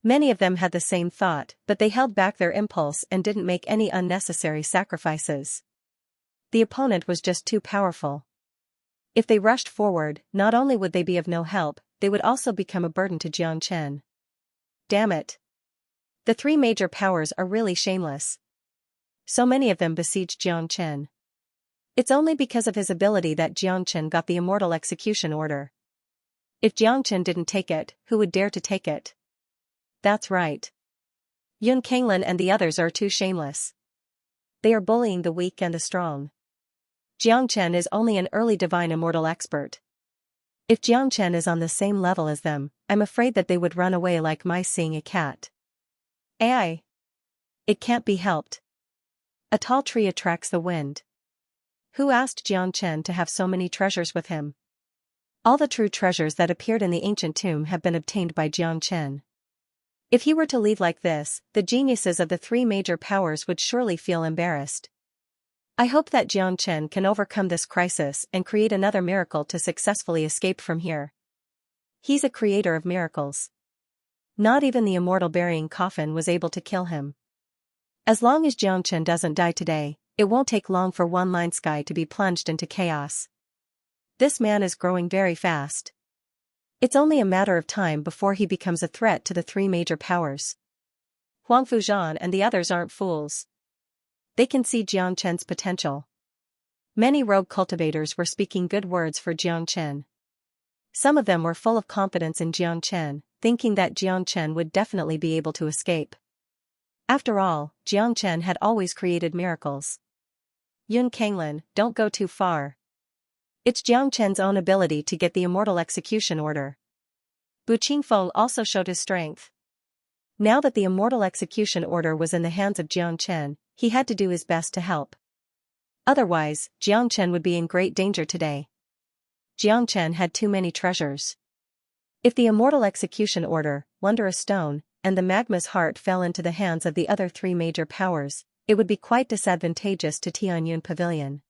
Many of them had the same thought, but they held back their impulse and didn't make any unnecessary sacrifices. The opponent was just too powerful. If they rushed forward, not only would they be of no help, they would also become a burden to Jiang Chen. Damn it. The three major powers are really shameless. So many of them besieged Jiang Chen. It's only because of his ability that Jiang Chen got the immortal execution order. If Jiang Chen didn't take it, who would dare to take it? That's right. Yun Kanglin and the others are too shameless. They are bullying the weak and the strong. Jiang Chen is only an early divine immortal expert. If Jiang Chen is on the same level as them, I'm afraid that they would run away like mice seeing a cat. Ai. It can't be helped. A tall tree attracts the wind. Who asked Jiang Chen to have so many treasures with him? All the true treasures that appeared in the ancient tomb have been obtained by Jiang Chen. If he were to leave like this, the geniuses of the three major powers would surely feel embarrassed. I hope that Jiang Chen can overcome this crisis and create another miracle to successfully escape from here. He's a creator of miracles. Not even the immortal burying coffin was able to kill him. As long as Jiang Chen doesn't die today, it won't take long for One Line Sky to be plunged into chaos. This man is growing very fast. It's only a matter of time before he becomes a threat to the three major powers. Huang Fuzhan and the others aren't fools. They can see Jiang Chen's potential. Many rogue cultivators were speaking good words for Jiang Chen. Some of them were full of confidence in Jiang Chen, thinking that Jiang Chen would definitely be able to escape. After all, Jiang Chen had always created miracles. Yun Kanglin, don't go too far. It's Jiang Chen's own ability to get the immortal execution order. Bu Qingfeng also showed his strength. Now that the immortal execution order was in the hands of Jiang Chen, he had to do his best to help. Otherwise, Jiang Chen would be in great danger today. Jiang Chen had too many treasures. If the immortal execution order, Wondrous Stone, and the Magma's Heart fell into the hands of the other three major powers, it would be quite disadvantageous to Tianyun Pavilion.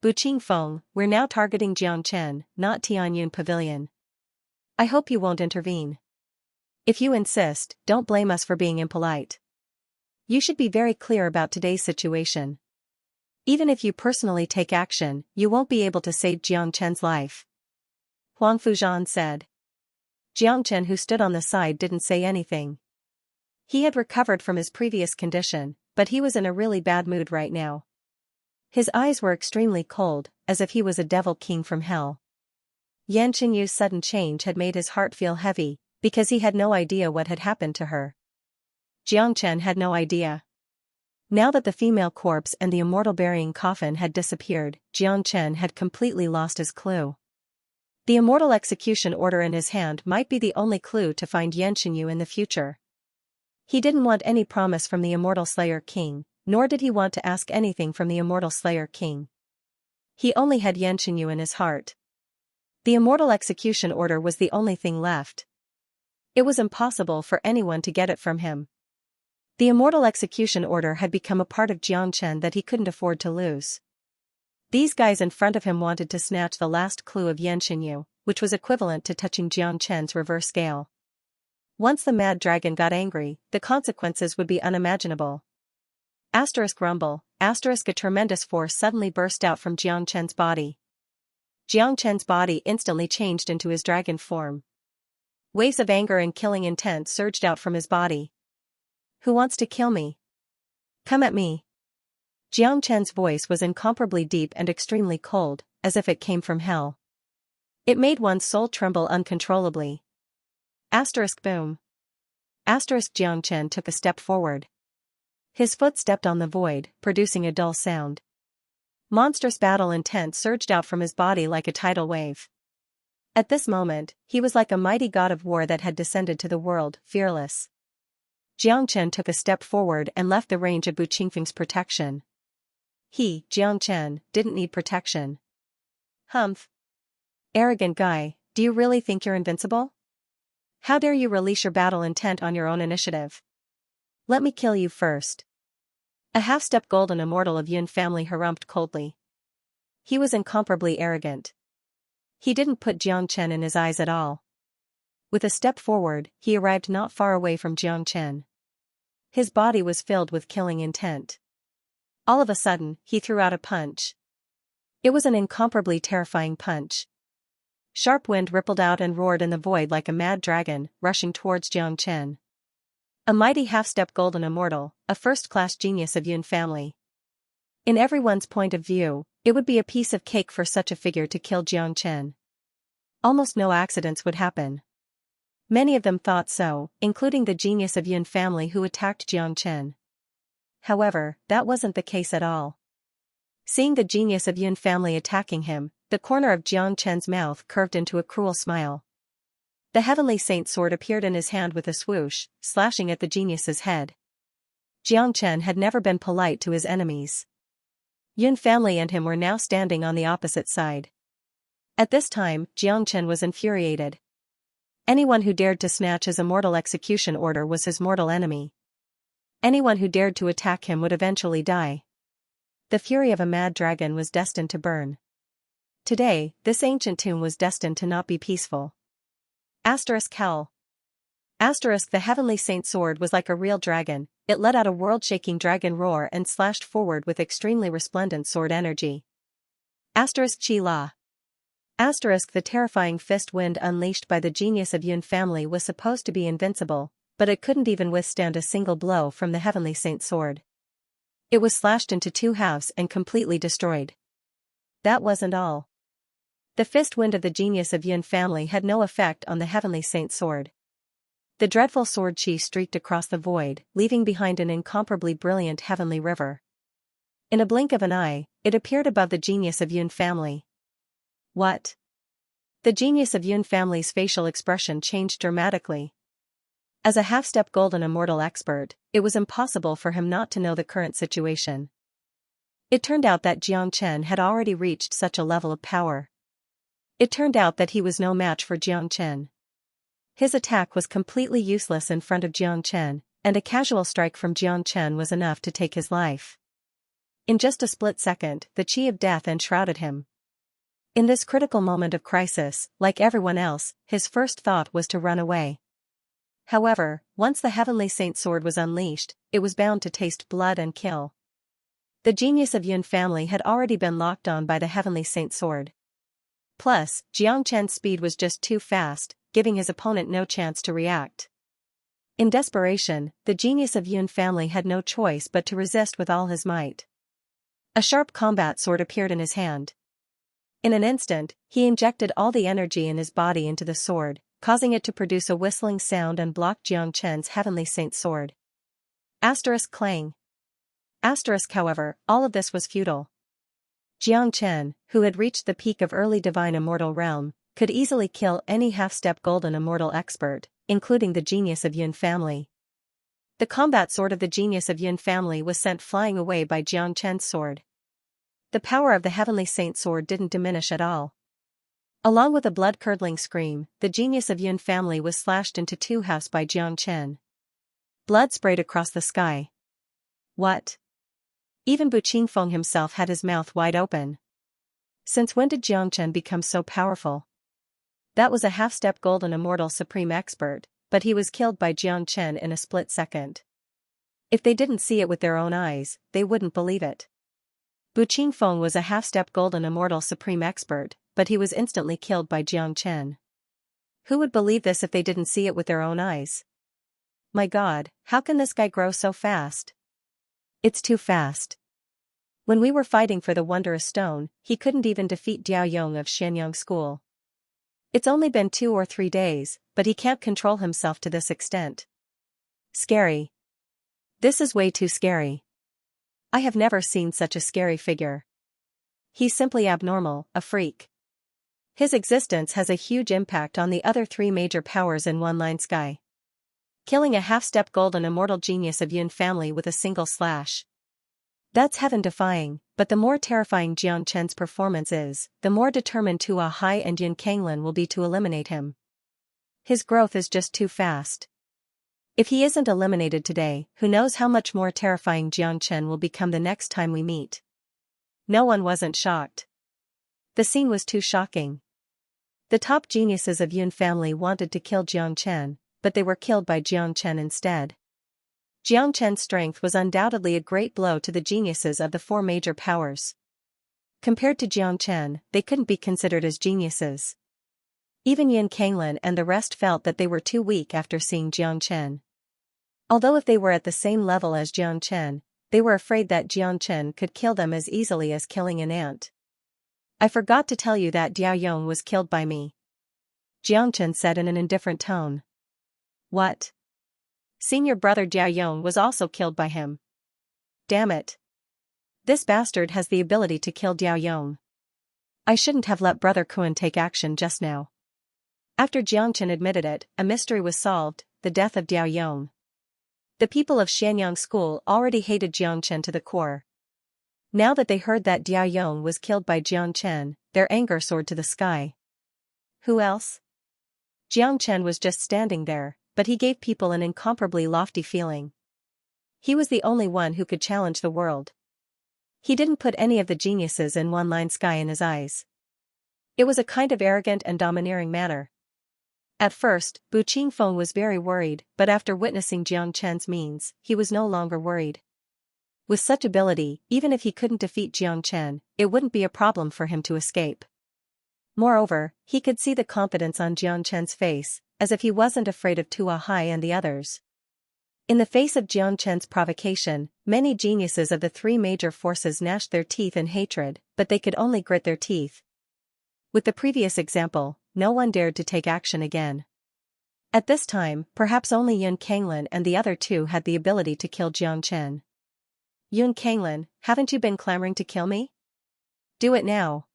Bu Qingfeng, we're now targeting Jiang Chen, not Tianyun Pavilion. I hope you won't intervene. If you insist, don't blame us for being impolite. You should be very clear about today's situation. Even if you personally take action, you won't be able to save Jiang Chen's life. Huang Fuzhan said. Jiang Chen, who stood on the side, didn't say anything. He had recovered from his previous condition, but he was in a really bad mood right now. His eyes were extremely cold, as if he was a devil king from hell. Yan Qinyu's sudden change had made his heart feel heavy, because he had no idea what had happened to her. Jiang Chen had no idea. Now that the female corpse and the immortal burying coffin had disappeared, Jiang Chen had completely lost his clue. The immortal execution order in his hand might be the only clue to find Yan Qinyu in the future. He didn't want any promise from the immortal Slayer King, nor did he want to ask anything from the immortal Slayer King. He only had Yan Qinyu in his heart. The immortal execution order was the only thing left. It was impossible for anyone to get it from him. The immortal execution order had become a part of Jiang Chen that he couldn't afford to lose. These guys in front of him wanted to snatch the last clue of Yan Qinyu, which was equivalent to touching Jiang Chen's reverse scale. Once the mad dragon got angry, the consequences would be unimaginable. Asterisk rumble, asterisk, a tremendous force suddenly burst out from Jiang Chen's body. Jiang Chen's body instantly changed into his dragon form. Waves of anger and killing intent surged out from his body. Who wants to kill me? Come at me. Xianxia's voice was incomparably deep and extremely cold, as if it came from hell. It made one's soul tremble uncontrollably. Boom. Xianxia took a step forward. His foot stepped on the void, producing a dull sound. Monstrous battle intent surged out from his body like a tidal wave. At this moment, he was like a mighty god of war that had descended to the world, fearless. Xianxia took a step forward and left the range of Bu Qingfeng's protection. He, Xianxia, didn't need protection. Humph. Arrogant guy, do you really think you're invincible? How dare you release your battle intent on your own initiative? Let me kill you first. A half-step golden immortal of Yun family harumphed coldly. He was incomparably arrogant. He didn't put Xianxia in his eyes at all. With a step forward, he arrived not far away from Xianxia. His body was filled with killing intent. All of a sudden, he threw out a punch. It was an incomparably terrifying punch. Sharp wind rippled out and roared in the void like a mad dragon, rushing towards Xianxia. A mighty half-step golden immortal, a first-class genius of Yun family. In everyone's point of view, it would be a piece of cake for such a figure to kill Xianxia. Almost no accidents would happen. Many of them thought so, including the genius of Yun family who attacked Xianxia. However, that wasn't the case at all. Seeing the genius of Yun family attacking him, the corner of Xianxia's mouth curved into a cruel smile. The heavenly saint sword appeared in his hand with a swoosh, slashing at the genius's head. Xianxia had never been polite to his enemies. Yun family and him were now standing on the opposite side. At this time, Xianxia was infuriated. Anyone who dared to snatch his immortal execution order was his mortal enemy. Anyone who dared to attack him would eventually die. The fury of a mad dragon was destined to burn. Today, this ancient tomb was destined to not be peaceful. Hell. The heavenly saint sword was like a real dragon, it let out a world-shaking dragon roar and slashed forward with extremely resplendent sword energy. Chi La. The terrifying fist wind unleashed by the genius of Yun family was supposed to be invincible, but it couldn't even withstand a single blow from the heavenly saint sword. It was slashed into two halves and completely destroyed. That wasn't all. The fist wind of the genius of Yun family had no effect on the heavenly saint sword. The dreadful sword chi streaked across the void, leaving behind an incomparably brilliant heavenly river. In a blink of an eye, it appeared above the genius of Yun family. What? The genius of Yun family's facial expression changed dramatically. As a half-step golden immortal expert, it was impossible for him not to know the current situation. It turned out that Xianxia had already reached such a level of power. It turned out that he was no match for Xianxia. His attack was completely useless in front of Xianxia, and a casual strike from Xianxia was enough to take his life. In just a split second, the chi of death enshrouded him. In this critical moment of crisis, like everyone else, his first thought was to run away. However, once the heavenly saint sword was unleashed, it was bound to taste blood and kill. The genius of Yun family had already been locked on by the heavenly saint sword. Plus, Xianxia's speed was just too fast, giving his opponent no chance to react. In desperation, the genius of Yun family had no choice but to resist with all his might. A sharp combat sword appeared in his hand. In an instant, he injected all the energy in his body into the sword, causing it to produce a whistling sound and block Xianxia's heavenly saint sword. Clang. However, all of this was futile. Xianxia, who had reached the peak of early divine immortal realm, could easily kill any half-step golden immortal expert, including the genius of Yun family. The combat sword of the genius of Yun family was sent flying away by Xianxia's sword. The power of the heavenly saint sword didn't diminish at all. Along with a blood-curdling scream, the genius of Yun family was slashed into two halves by Xianxia. Blood sprayed across the sky. What? Even Bu Qingfeng himself had his mouth wide open. Since when did Xianxia become so powerful? That was a half-step golden immortal supreme expert, but he was killed by Xianxia in a split second. If they didn't see it with their own eyes, they wouldn't believe it. Bu Qingfeng was a half-step golden immortal supreme expert, but he was instantly killed by Xianxia. Who would believe this if they didn't see it with their own eyes? My God, how can this guy grow so fast? It's too fast. When we were fighting for the wondrous stone, he couldn't even defeat Diao Yong of Xianxia School. It's only been 2 or 3 days, but he can't control himself to this extent. Scary. This is way too scary. I have never seen such a scary figure. He's simply abnormal, a freak. His existence has a huge impact on the other 3 major powers in One Line Sky. Killing a half-step golden immortal genius of Yun family with a single slash. That's heaven-defying, but the more terrifying Jiang Chen's performance is, the more determined Tua Hai and Yun Kanglin will be to eliminate him. His growth is just too fast. If he isn't eliminated today, who knows how much more terrifying Jiang Chen will become the next time we meet. No one wasn't shocked. The scene was too shocking. The top geniuses of Yun family wanted to kill Jiang Chen, but they were killed by Jiang Chen instead. Jiang Chen's strength was undoubtedly a great blow to the geniuses of the 4 major powers. Compared to Jiang Chen, they couldn't be considered as geniuses. Even Yun Kanglin and the rest felt that they were too weak after seeing Jiang Chen. Although if they were at the same level as Jiang Chen, they were afraid that Jiang Chen could kill them as easily as killing an ant. I forgot to tell you that Diao Yong was killed by me. Jiang Chen said in an indifferent tone. What? Senior brother Diao Yong was also killed by him. Damn it. This bastard has the ability to kill Diao Yong. I shouldn't have let brother Kuan take action just now. After Jiang Chen admitted it, a mystery was solved, the death of Diao Yong. The people of Xianxia School already hated Jiang Chen to the core. Now that they heard that Diao Yong was killed by Jiang Chen, their anger soared to the sky. Who else? Jiang Chen was just standing there, but he gave people an incomparably lofty feeling. He was the only one who could challenge the world. He didn't put any of the geniuses in One Line Sky in his eyes. It was a kind of arrogant and domineering manner. At first, Bu Qingfeng was very worried, but after witnessing Jiang Chen's means, he was no longer worried. With such ability, even if he couldn't defeat Jiang Chen, it wouldn't be a problem for him to escape. Moreover, he could see the confidence on Jiang Chen's face, as if he wasn't afraid of Tua Hai and the others. In the face of Jiang Chen's provocation, many geniuses of the 3 major forces gnashed their teeth in hatred, but they could only grit their teeth. With the previous example, no one dared to take action again. At this time, perhaps only Yun Kanglin and the other 2 had the ability to kill Jiang Chen. Yun Kanglin, haven't you been clamoring to kill me? Do it now.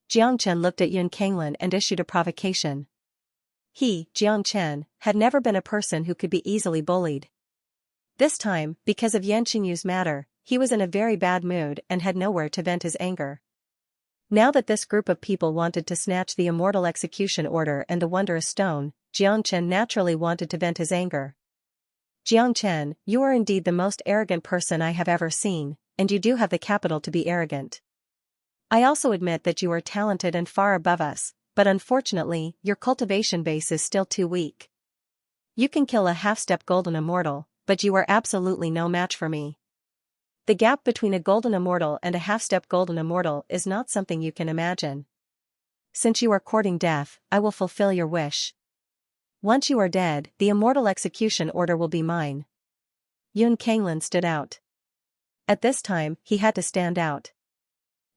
Jiang Chen looked at Yun Kanglin and issued a provocation. He, Jiang Chen, had never been a person who could be easily bullied. This time, because of Yan Qinyu's matter, he was in a very bad mood and had nowhere to vent his anger. Now that this group of people wanted to snatch the immortal execution order and the wondrous stone, Jiang Chen naturally wanted to vent his anger. Jiang Chen, you are indeed the most arrogant person I have ever seen, and you do have the capital to be arrogant. I also admit that you are talented and far above us, but unfortunately, your cultivation base is still too weak. You can kill a half-step golden immortal, but you are absolutely no match for me. The gap between a golden immortal and a half-step golden immortal is not something you can imagine. Since you are courting death, I will fulfill your wish. Once you are dead, the immortal execution order will be mine. Yun Kanglin stood out. At this time, he had to stand out.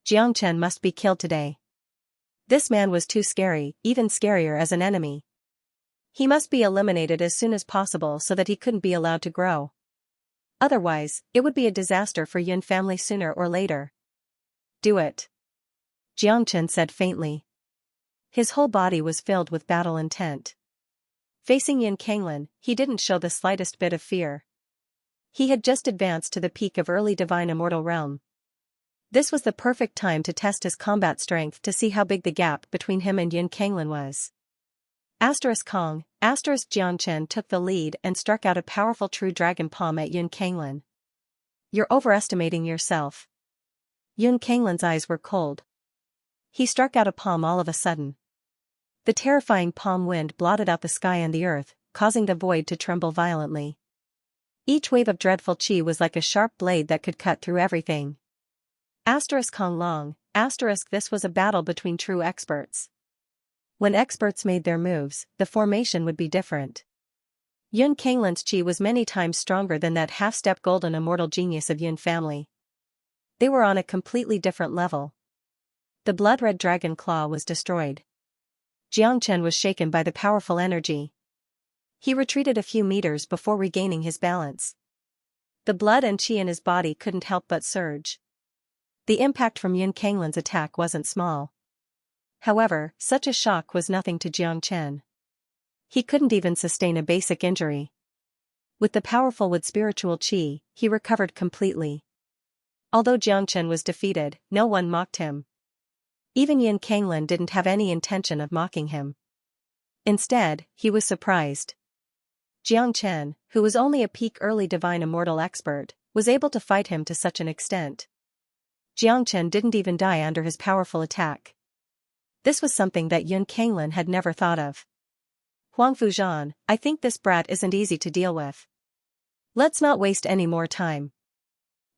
Jiang Chen must be killed today. This man was too scary, even scarier as an enemy. He must be eliminated as soon as possible so that he couldn't be allowed to grow. Otherwise, it would be a disaster for Yun family sooner or later. Do it. Jiang Chen said faintly. His whole body was filled with battle intent. Facing Yun Kanglin, he didn't show the slightest bit of fear. He had just advanced to the peak of early divine immortal realm. This was the perfect time to test his combat strength to see how big the gap between him and Yun Kanglin was. Kong, Jiang Chen took the lead and struck out a powerful true dragon palm at Yun Kanglin. You're overestimating yourself. Yun Kanglin's eyes were cold. He struck out a palm all of a sudden. The terrifying palm wind blotted out the sky and the earth, causing the void to tremble violently. Each wave of dreadful chi was like a sharp blade that could cut through everything. Kong Long, this was a battle between true experts. When experts made their moves, the formation would be different. Yun Kanglin's chi was many times stronger than that half-step golden immortal genius of Yun family. They were on a completely different level. The blood-red dragon claw was destroyed. Xianxia was shaken by the powerful energy. He retreated a few meters before regaining his balance. The blood and chi in his body couldn't help but surge. The impact from Yun Kanglin's attack wasn't small. However, such a shock was nothing to Xianxia. He couldn't even sustain a basic injury. With the powerful wood spiritual chi, he recovered completely. Although Xianxia was defeated, no one mocked him. Even Yun Kanglin didn't have any intention of mocking him. Instead, he was surprised. Xianxia, who was only a peak early divine immortal expert, was able to fight him to such an extent. Xianxia didn't even die under his powerful attack. This was something that Yun Kanglin had never thought of. Huang Fuzhan, I think this brat isn't easy to deal with. Let's not waste any more time.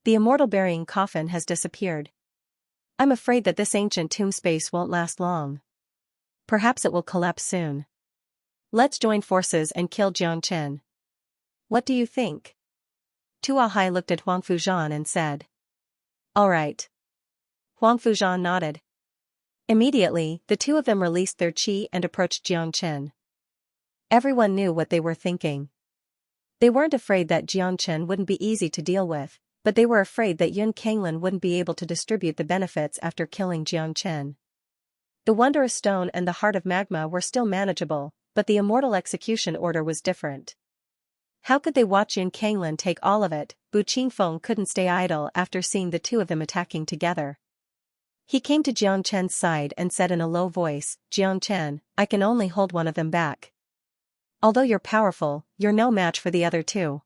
The immortal burying coffin has disappeared. I'm afraid that this ancient tomb space won't last long. Perhaps it will collapse soon. Let's join forces and kill Xianxia. What do you think? Tuahai looked at Huang Fuzhan and said. All right. Huang Fuzhan nodded. Immediately, the two of them released their chi and approached Xianxia. Everyone knew what they were thinking. They weren't afraid that Xianxia wouldn't be easy to deal with, but they were afraid that Yun Kanglin wouldn't be able to distribute the benefits after killing Xianxia. The wondrous stone and the heart of magma were still manageable, but the immortal execution order was different. How could they watch Yun Kanglin take all of it? Bu Qingfeng couldn't stay idle after seeing the two of them attacking together. He came to Xianxia's side and said in a low voice, Xianxia, I can only hold one of them back. Although you're powerful, you're no match for the other two.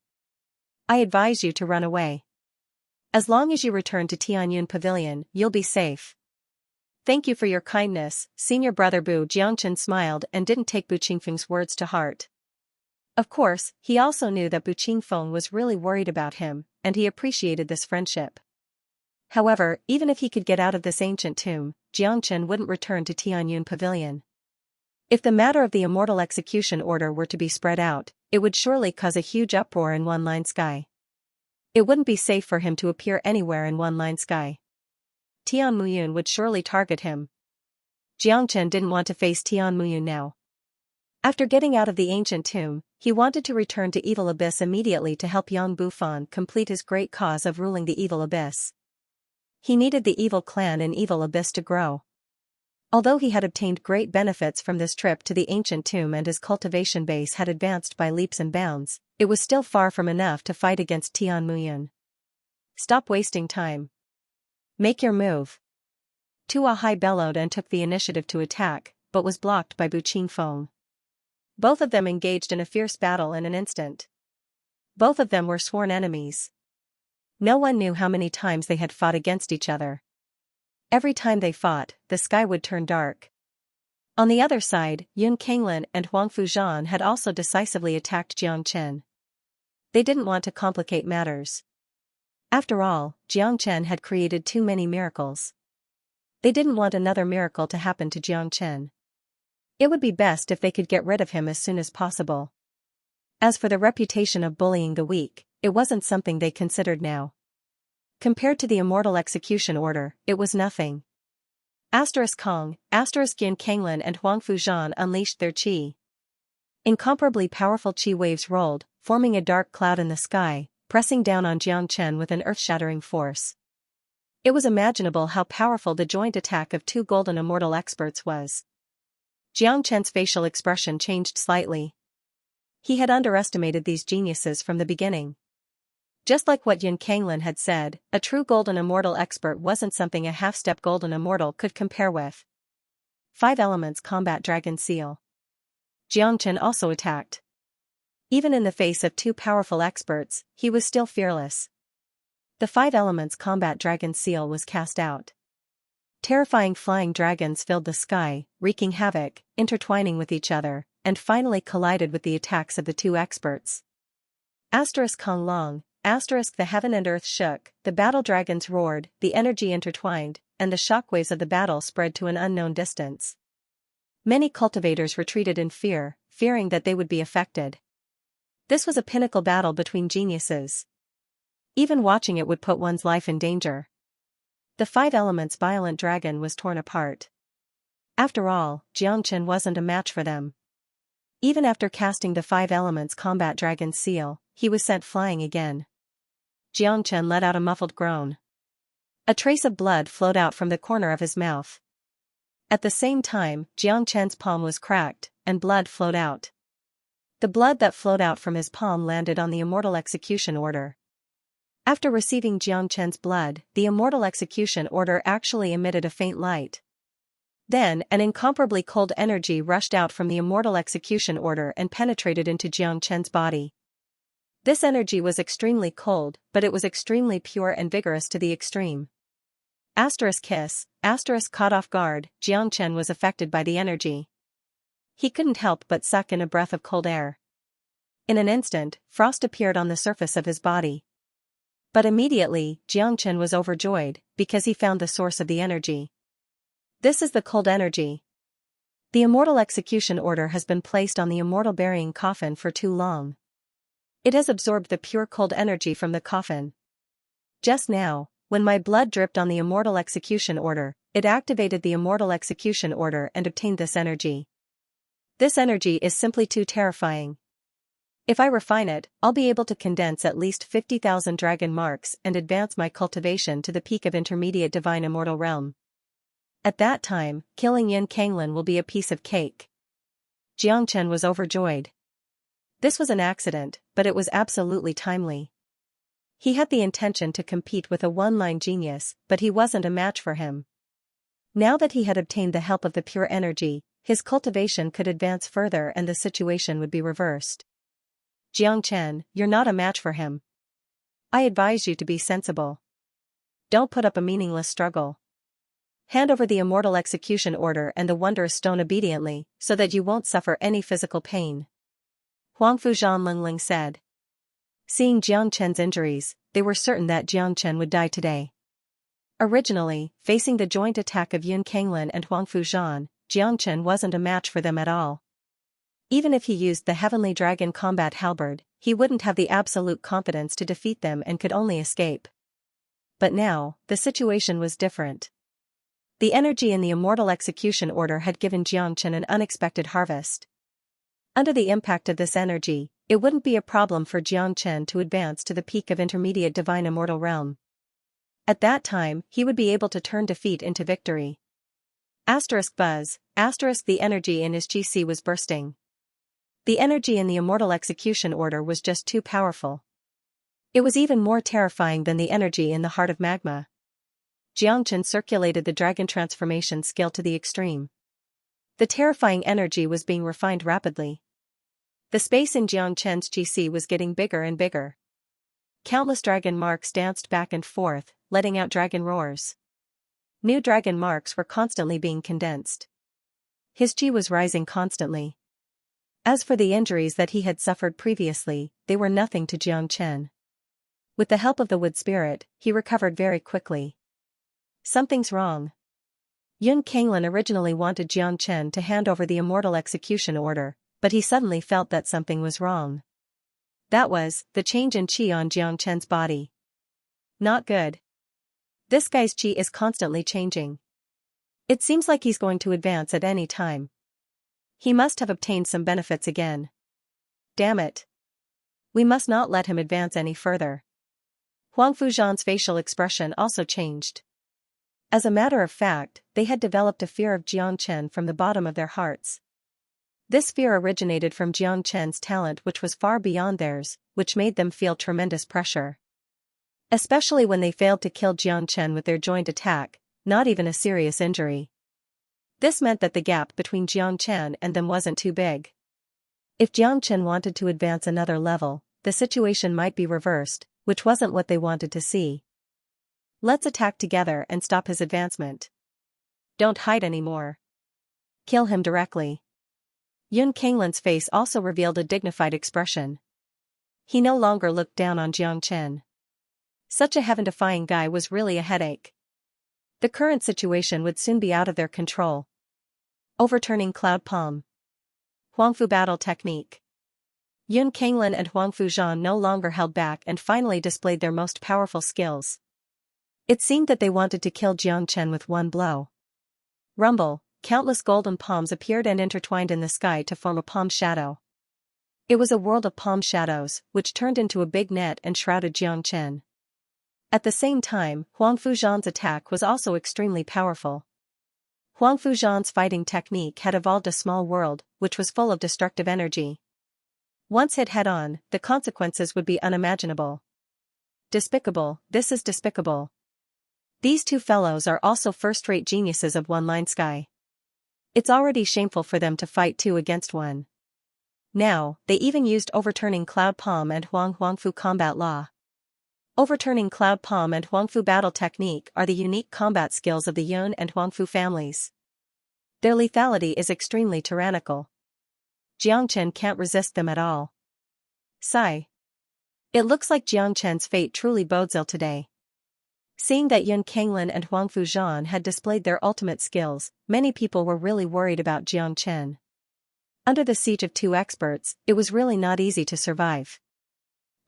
I advise you to run away. As long as you return to Tianyun Pavilion, you'll be safe. Thank you for your kindness, senior brother. Bu Jiangchen smiled and didn't take Bu Qingfeng's words to heart. Of course, he also knew that Bu Qingfeng was really worried about him, and he appreciated this friendship. However, even if he could get out of this ancient tomb, Jiangchen wouldn't return to Tianyun Pavilion. If the matter of the immortal execution order were to be spread out, it would surely cause a huge uproar in One Line Sky. It wouldn't be safe for him to appear anywhere in One Line Sky. Tian Muyun would surely target him. Jiangchen didn't want to face Tian Muyun now. After getting out of the ancient tomb, he wanted to return to Evil Abyss immediately to help Yang Bufan complete his great cause of ruling the Evil Abyss. He needed the evil clan in Evil Abyss to grow. Although he had obtained great benefits from this trip to the ancient tomb and his cultivation base had advanced by leaps and bounds, it was still far from enough to fight against Tian Muyun. Stop wasting time. Make your move. Tuahai bellowed and took the initiative to attack, but was blocked by Bu Qingfeng. Both of them engaged in a fierce battle in an instant. Both of them were sworn enemies. No one knew how many times they had fought against each other. Every time they fought, the sky would turn dark. On the other side, Yun Kanglin and Huang Fuzhan had also decisively attacked Jiangchen. They didn't want to complicate matters. After all, Jiangchen had created too many miracles. They didn't want another miracle to happen to Jiangchen. It would be best if they could get rid of him as soon as possible. As for the reputation of bullying the weak, it wasn't something they considered now. Compared to the immortal execution order, it was nothing. Kong, Yun Kanglin and Huang Fuzhan unleashed their chi. Incomparably powerful chi waves rolled, forming a dark cloud in the sky, pressing down on Jiangchen with an earth-shattering force. It was imaginable how powerful the joint attack of two golden immortal experts was. Jiangchen's facial expression changed slightly. He had underestimated these geniuses from the beginning. Just like what Yun Kanglin had said, a true golden immortal expert wasn't something a half-step golden immortal could compare with. 5 Elements Combat Dragon Seal. Jiangchen also attacked. Even in the face of two powerful experts, he was still fearless. The 5 Elements Combat Dragon Seal was cast out. Terrifying flying dragons filled the sky, wreaking havoc, intertwining with each other, and finally collided with the attacks of the two experts. Kong Long, the heaven and earth shook, the battle dragons roared, the energy intertwined, and the shockwaves of the battle spread to an unknown distance. Many cultivators retreated in fear, fearing that they would be affected. This was a pinnacle battle between geniuses. Even watching it would put one's life in danger. The five elements' violent dragon was torn apart. After all, Xianxia wasn't a match for them. Even after casting the five elements combat dragon's seal, he was sent flying again. Xianxia let out a muffled groan. A trace of blood flowed out from the corner of his mouth. At the same time, Xianxia's palm was cracked, and blood flowed out. The blood that flowed out from his palm landed on the immortal execution order. After receiving Xianxia's blood, the immortal execution order actually emitted a faint light. Then, an incomparably cold energy rushed out from the immortal execution order and penetrated into Xianxia's body. This energy was extremely cold, but it was extremely pure and vigorous to the extreme. Kiss, caught off guard, Xianxia was affected by the energy. He couldn't help but suck in a breath of cold air. In an instant, frost appeared on the surface of his body. But immediately, Xianxia was overjoyed, because he found the source of the energy. This is the cold energy. The immortal execution order has been placed on the immortal burying coffin for too long. It has absorbed the pure cold energy from the coffin. Just now, when my blood dripped on the immortal execution order, it activated the immortal execution order and obtained this energy. This energy is simply too terrifying. If I refine it, I'll be able to condense at least 50,000 dragon marks and advance my cultivation to the peak of intermediate divine immortal realm. At that time, killing Yin Kanglin will be a piece of cake. Xianxia was overjoyed. This was an accident, but it was absolutely timely. He had the intention to compete with a one-line genius, but he wasn't a match for him. Now that he had obtained the help of the pure energy, his cultivation could advance further and the situation would be reversed. Xianxia, you're not a match for him. I advise you to be sensible. Don't put up a meaningless struggle. Hand over the immortal execution order and the wondrous stone obediently, so that you won't suffer any physical pain. Huangfu Zhanlingling said. Seeing Xianxia's injuries, they were certain that Xianxia would die today. Originally, facing the joint attack of Yin Kanglin and Huangfu Zhan, Xianxia wasn't a match for them at all. Even if he used the Heavenly Dragon Combat Halberd, he wouldn't have the absolute confidence to defeat them and could only escape. But now, the situation was different. The energy in the immortal execution order had given Xianxia an unexpected harvest. Under the impact of this energy, it wouldn't be a problem for Xianxia to advance to the peak of intermediate divine immortal realm. At that time, he would be able to turn defeat into victory. Buzz, the energy in his GC was bursting. The energy in the immortal execution order was just too powerful. It was even more terrifying than the energy in the heart of magma. Xianxia circulated the dragon transformation skill to the extreme. The terrifying energy was being refined rapidly. The space in Xianxia's GC was getting bigger and bigger. Countless dragon marks danced back and forth, letting out dragon roars. New dragon marks were constantly being condensed. His Qi was rising constantly. As for the injuries that he had suffered previously, they were nothing to Xianxia. With the help of the wood spirit, he recovered very quickly. Something's wrong. Yun Kanglin originally wanted Xianxia to hand over the immortal execution order, but he suddenly felt that something was wrong. That was, the change in Qi on Xianxia's body. Not good. This guy's Qi is constantly changing. It seems like he's going to advance at any time. He must have obtained some benefits again. Damn it. We must not let him advance any further. Huangfu Zhan's facial expression also changed. As a matter of fact, they had developed a fear of Xianxia from the bottom of their hearts. This fear originated from Xianxia's talent, which was far beyond theirs, which made them feel tremendous pressure. Especially when they failed to kill Xianxia with their joint attack, not even a serious injury. This meant that the gap between Xianxia and them wasn't too big. If Xianxia wanted to advance another level, the situation might be reversed, which wasn't what they wanted to see. Let's attack together and stop his advancement. Don't hide anymore. Kill him directly. Yun Kanglin's face also revealed a dignified expression. He no longer looked down on Xianxia. Such a heaven-defying guy was really a headache. The current situation would soon be out of their control. Overturning Cloud Palm. Huangfu Battle Technique. Yun Kanglin and Huangfu Zhan no longer held back and finally displayed their most powerful skills. It seemed that they wanted to kill Jiang Chen with one blow. Rumble, countless golden palms appeared and intertwined in the sky to form a palm shadow. It was a world of palm shadows, which turned into a big net and shrouded Jiang Chen. At the same time, Huangfu Zhan's attack was also extremely powerful. Huangfu Zhan's fighting technique had evolved a small world, which was full of destructive energy. Once hit head-on, the consequences would be unimaginable. Despicable, this is despicable. These two fellows are also first-rate geniuses of one-line sky. It's already shameful for them to fight two against one. Now, they even used Overturning Cloud Palm and Huangfu Combat Law. Overturning Cloud Palm and Huangfu Battle Technique are the unique combat skills of the Yun and Huangfu families. Their lethality is extremely tyrannical. Jiang Chen can't resist them at all. Sigh. It looks like Jiang Chen's fate truly bodes ill today. Seeing that Yun Kanglin and Huangfu Zhan had displayed their ultimate skills, many people were really worried about Jiang Chen. Under the siege of two experts, it was really not easy to survive.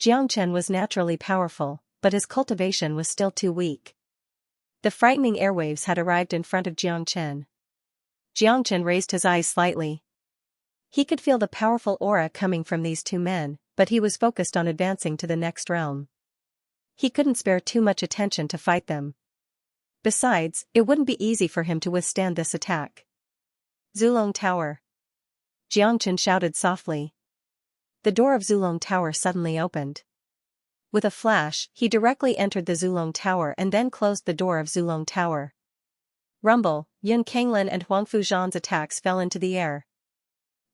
Jiang Chen was naturally powerful, but his cultivation was still too weak. The frightening airwaves had arrived in front of Jiang Chen. Jiang Chen raised his eyes slightly. He could feel the powerful aura coming from these two men, but he was focused on advancing to the next realm. He couldn't spare too much attention to fight them. Besides, it wouldn't be easy for him to withstand this attack. Zulong Tower. Jiang Chen shouted softly. The door of Zulong Tower suddenly opened. With a flash, he directly entered the Zulong Tower and then closed the door of Zulong Tower. Rumble, Yun Kanglin and Huangfu Zhan's attacks fell into the air.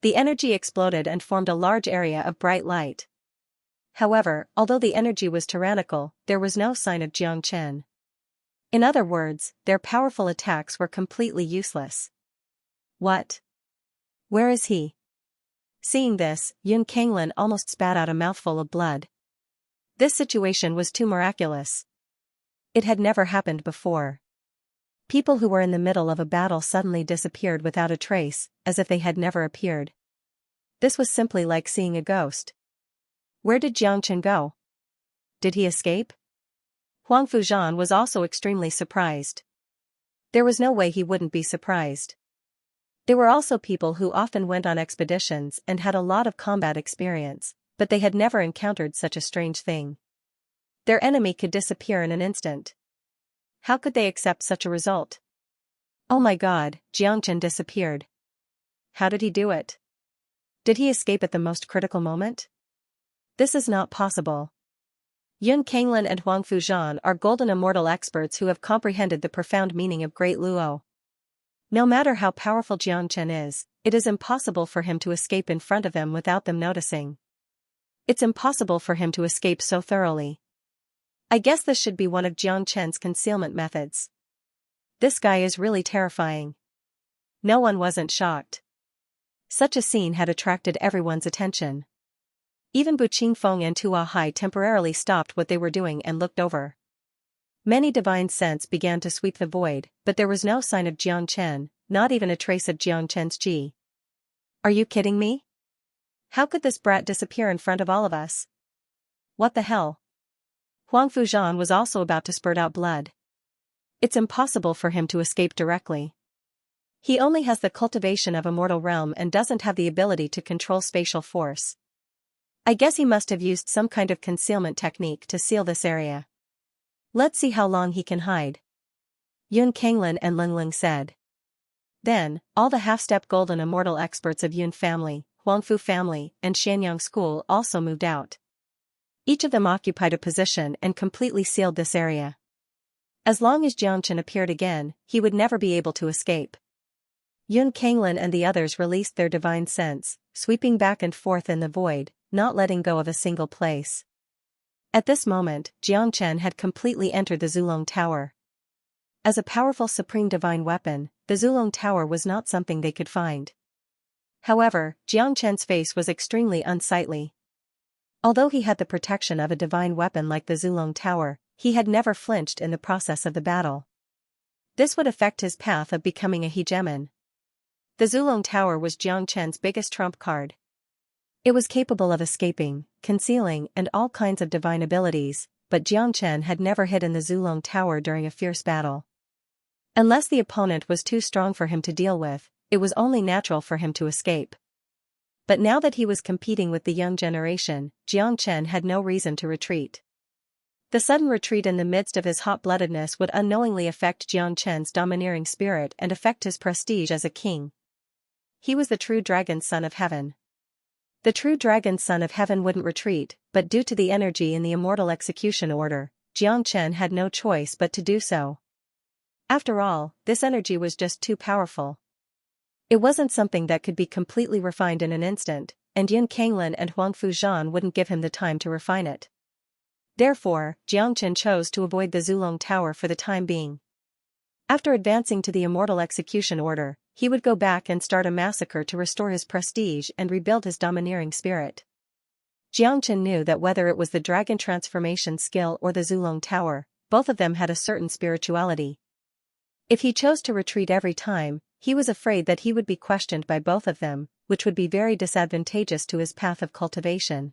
The energy exploded and formed a large area of bright light. However, although the energy was tyrannical, there was no sign of Jiang Chen. In other words, their powerful attacks were completely useless. What? Where is he? Seeing this, Yun Kanglin almost spat out a mouthful of blood. This situation was too miraculous. It had never happened before. People who were in the middle of a battle suddenly disappeared without a trace, as if they had never appeared. This was simply like seeing a ghost. Where did Jiang Chen go? Did he escape? Huangfu Zhan was also extremely surprised. There was no way he wouldn't be surprised. There were also people who often went on expeditions and had a lot of combat experience, but they had never encountered such a strange thing. Their enemy could disappear in an instant. How could they accept such a result? Oh my God, Jiang Chen disappeared. How did he do it? Did he escape at the most critical moment? This is not possible. Yun Kanglin and Huangfu Zhan are golden immortal experts who have comprehended the profound meaning of Great Luo. No matter how powerful Jiang Chen is, it is impossible for him to escape in front of them without them noticing. It's impossible for him to escape so thoroughly. I guess this should be one of Jiang Chen's concealment methods. This guy is really terrifying. No one wasn't shocked. Such a scene had attracted everyone's attention. Even Bu Qingfeng and Tua Hai temporarily stopped what they were doing and looked over. Many divine scents began to sweep the void, but there was no sign of Jiang Chen, not even a trace of Jiang Chen's qi. Are you kidding me? How could this brat disappear in front of all of us? What the hell? Huangfu Zhan was also about to spurt out blood. It's impossible for him to escape directly. He only has the cultivation of a mortal realm and doesn't have the ability to control spatial force. I guess he must have used some kind of concealment technique to seal this area. Let's see how long he can hide. Yun Kanglin and Lingling said. Then, all the half-step golden immortal experts of Yun family, Huangfu family, and Shanyang school also moved out. Each of them occupied a position and completely sealed this area. As long as Jiang Chen appeared again, he would never be able to escape. Yun Kanglin and the others released their divine sense, sweeping back and forth in the void, not letting go of a single place. At this moment, Jiang Chen had completely entered the Zulong Tower. As a powerful supreme divine weapon, the Zulong Tower was not something they could find. However, Jiang Chen's face was extremely unsightly. Although he had the protection of a divine weapon like the Zulong Tower, he had never flinched in the process of the battle. This would affect his path of becoming a hegemon. The Zulong Tower was Jiang Chen's biggest trump card. It was capable of escaping, concealing, and all kinds of divine abilities, but Jiang Chen had never hidden the Zulong Tower during a fierce battle. Unless the opponent was too strong for him to deal with, it was only natural for him to escape. But now that he was competing with the young generation, Jiang Chen had no reason to retreat. The sudden retreat in the midst of his hot-bloodedness would unknowingly affect Jiang Chen's domineering spirit and affect his prestige as a king. He was the true dragon son of heaven. The true dragon son of heaven wouldn't retreat, but due to the energy in the immortal execution order, Jiang Chen had no choice but to do so. After all, this energy was just too powerful. It wasn't something that could be completely refined in an instant, and Yun Kanglin and Huang Fuzhan wouldn't give him the time to refine it. Therefore, Jiang Chen chose to avoid the Zulong Tower for the time being. After advancing to the immortal execution order, he would go back and start a massacre to restore his prestige and rebuild his domineering spirit. Jiang Chen knew that whether it was the dragon transformation skill or the Zulong Tower, both of them had a certain spirituality. If he chose to retreat every time, he was afraid that he would be questioned by both of them, which would be very disadvantageous to his path of cultivation.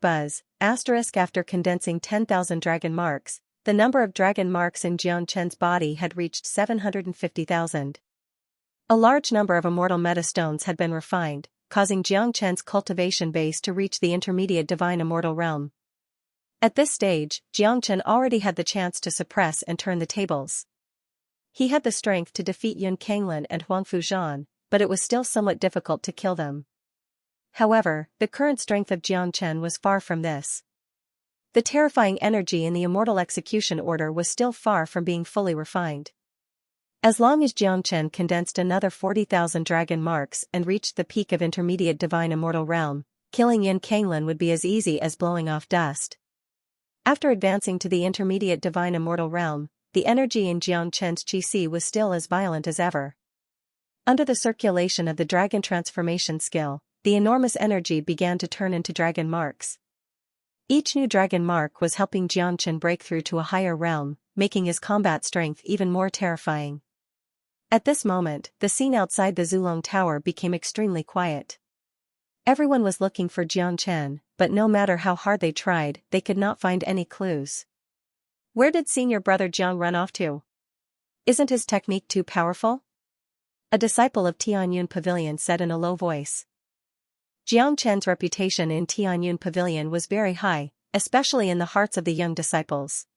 Buzz, after condensing 10,000 dragon marks, the number of dragon marks in Jiang Chen's body had reached 750,000. A large number of immortal metastones had been refined, causing Jiang Chen's cultivation base to reach the intermediate divine immortal realm. At this stage, Jiang Chen already had the chance to suppress and turn the tables. He had the strength to defeat Yun Kanglin and Huang Fuzhan, but it was still somewhat difficult to kill them. However, the current strength of Jiang Chen was far from this. The terrifying energy in the immortal execution order was still far from being fully refined. As long as Jiang Chen condensed another 40,000 dragon marks and reached the peak of intermediate divine immortal realm, killing Yun Kanglin would be as easy as blowing off dust. After advancing to the intermediate divine immortal realm, the energy in Jiang Chen's qi was still as violent as ever. Under the circulation of the dragon transformation skill, the enormous energy began to turn into dragon marks. Each new dragon mark was helping Jiang Chen break through to a higher realm, making his combat strength even more terrifying. At this moment, the scene outside the Zulong Tower became extremely quiet. Everyone was looking for Jiang Chen, but no matter how hard they tried, they could not find any clues. Where did senior brother Jiang run off to? Isn't his technique too powerful? A disciple of Tianyun Pavilion said in a low voice. Jiang Chen's reputation in Tianyun Pavilion was very high, especially in the hearts of the young disciples.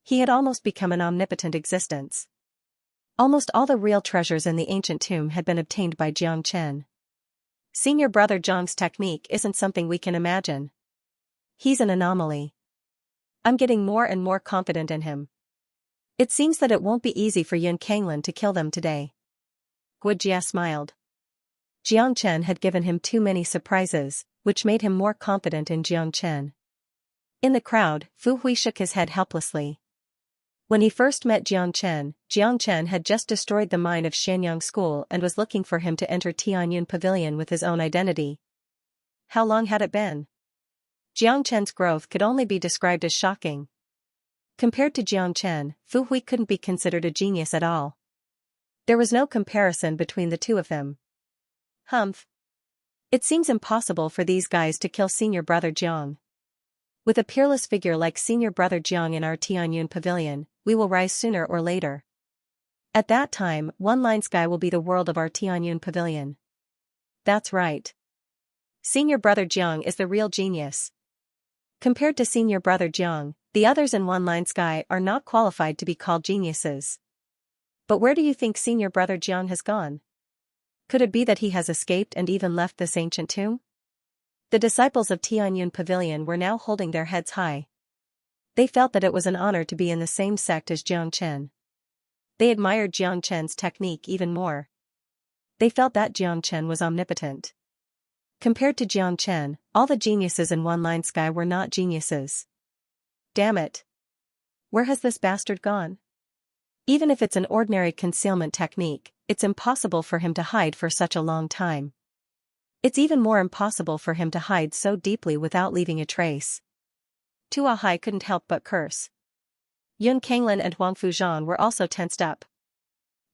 He had almost become an omnipotent existence. Almost all the real treasures in the ancient tomb had been obtained by Jiang Chen. Senior brother Jiang's technique isn't something we can imagine. He's an anomaly. I'm getting more and more confident in him. It seems that it won't be easy for Yun Kanglin to kill them today. Guojia smiled. Jiang Chen had given him too many surprises, which made him more confident in Jiang Chen. In the crowd, Fu Hui shook his head helplessly. When he first met Jiang Chen had just destroyed the mine of Xianyang School and was looking for him to enter Tianyun Pavilion with his own identity. How long had it been? Jiang Chen's growth could only be described as shocking. Compared to Jiang Chen, Fu Hui couldn't be considered a genius at all. There was no comparison between the two of them. Humph. It seems impossible for these guys to kill senior brother Jiang. With a peerless figure like senior brother Jiang in our Tianyun Pavilion, we will rise sooner or later. At that time, One Line Sky will be the world of our Tianyun Pavilion. That's right. Senior brother Jiang is the real genius. Compared to senior brother Jiang, the others in One Line Sky are not qualified to be called geniuses. But where do you think senior brother Jiang has gone? Could it be that he has escaped and even left this ancient tomb? The disciples of Tianyun Pavilion were now holding their heads high. They felt that it was an honor to be in the same sect as Jiang Chen. They admired Jiang Chen's technique even more. They felt that Jiang Chen was omnipotent. Compared to Jiang Chen, all the geniuses in One Line Sky were not geniuses. Damn it. Where has this bastard gone? Even if it's an ordinary concealment technique, it's impossible for him to hide for such a long time. It's even more impossible for him to hide so deeply without leaving a trace. Tua Hai couldn't help but curse. Yun Kanglin and Huang Fuzhan were also tensed up.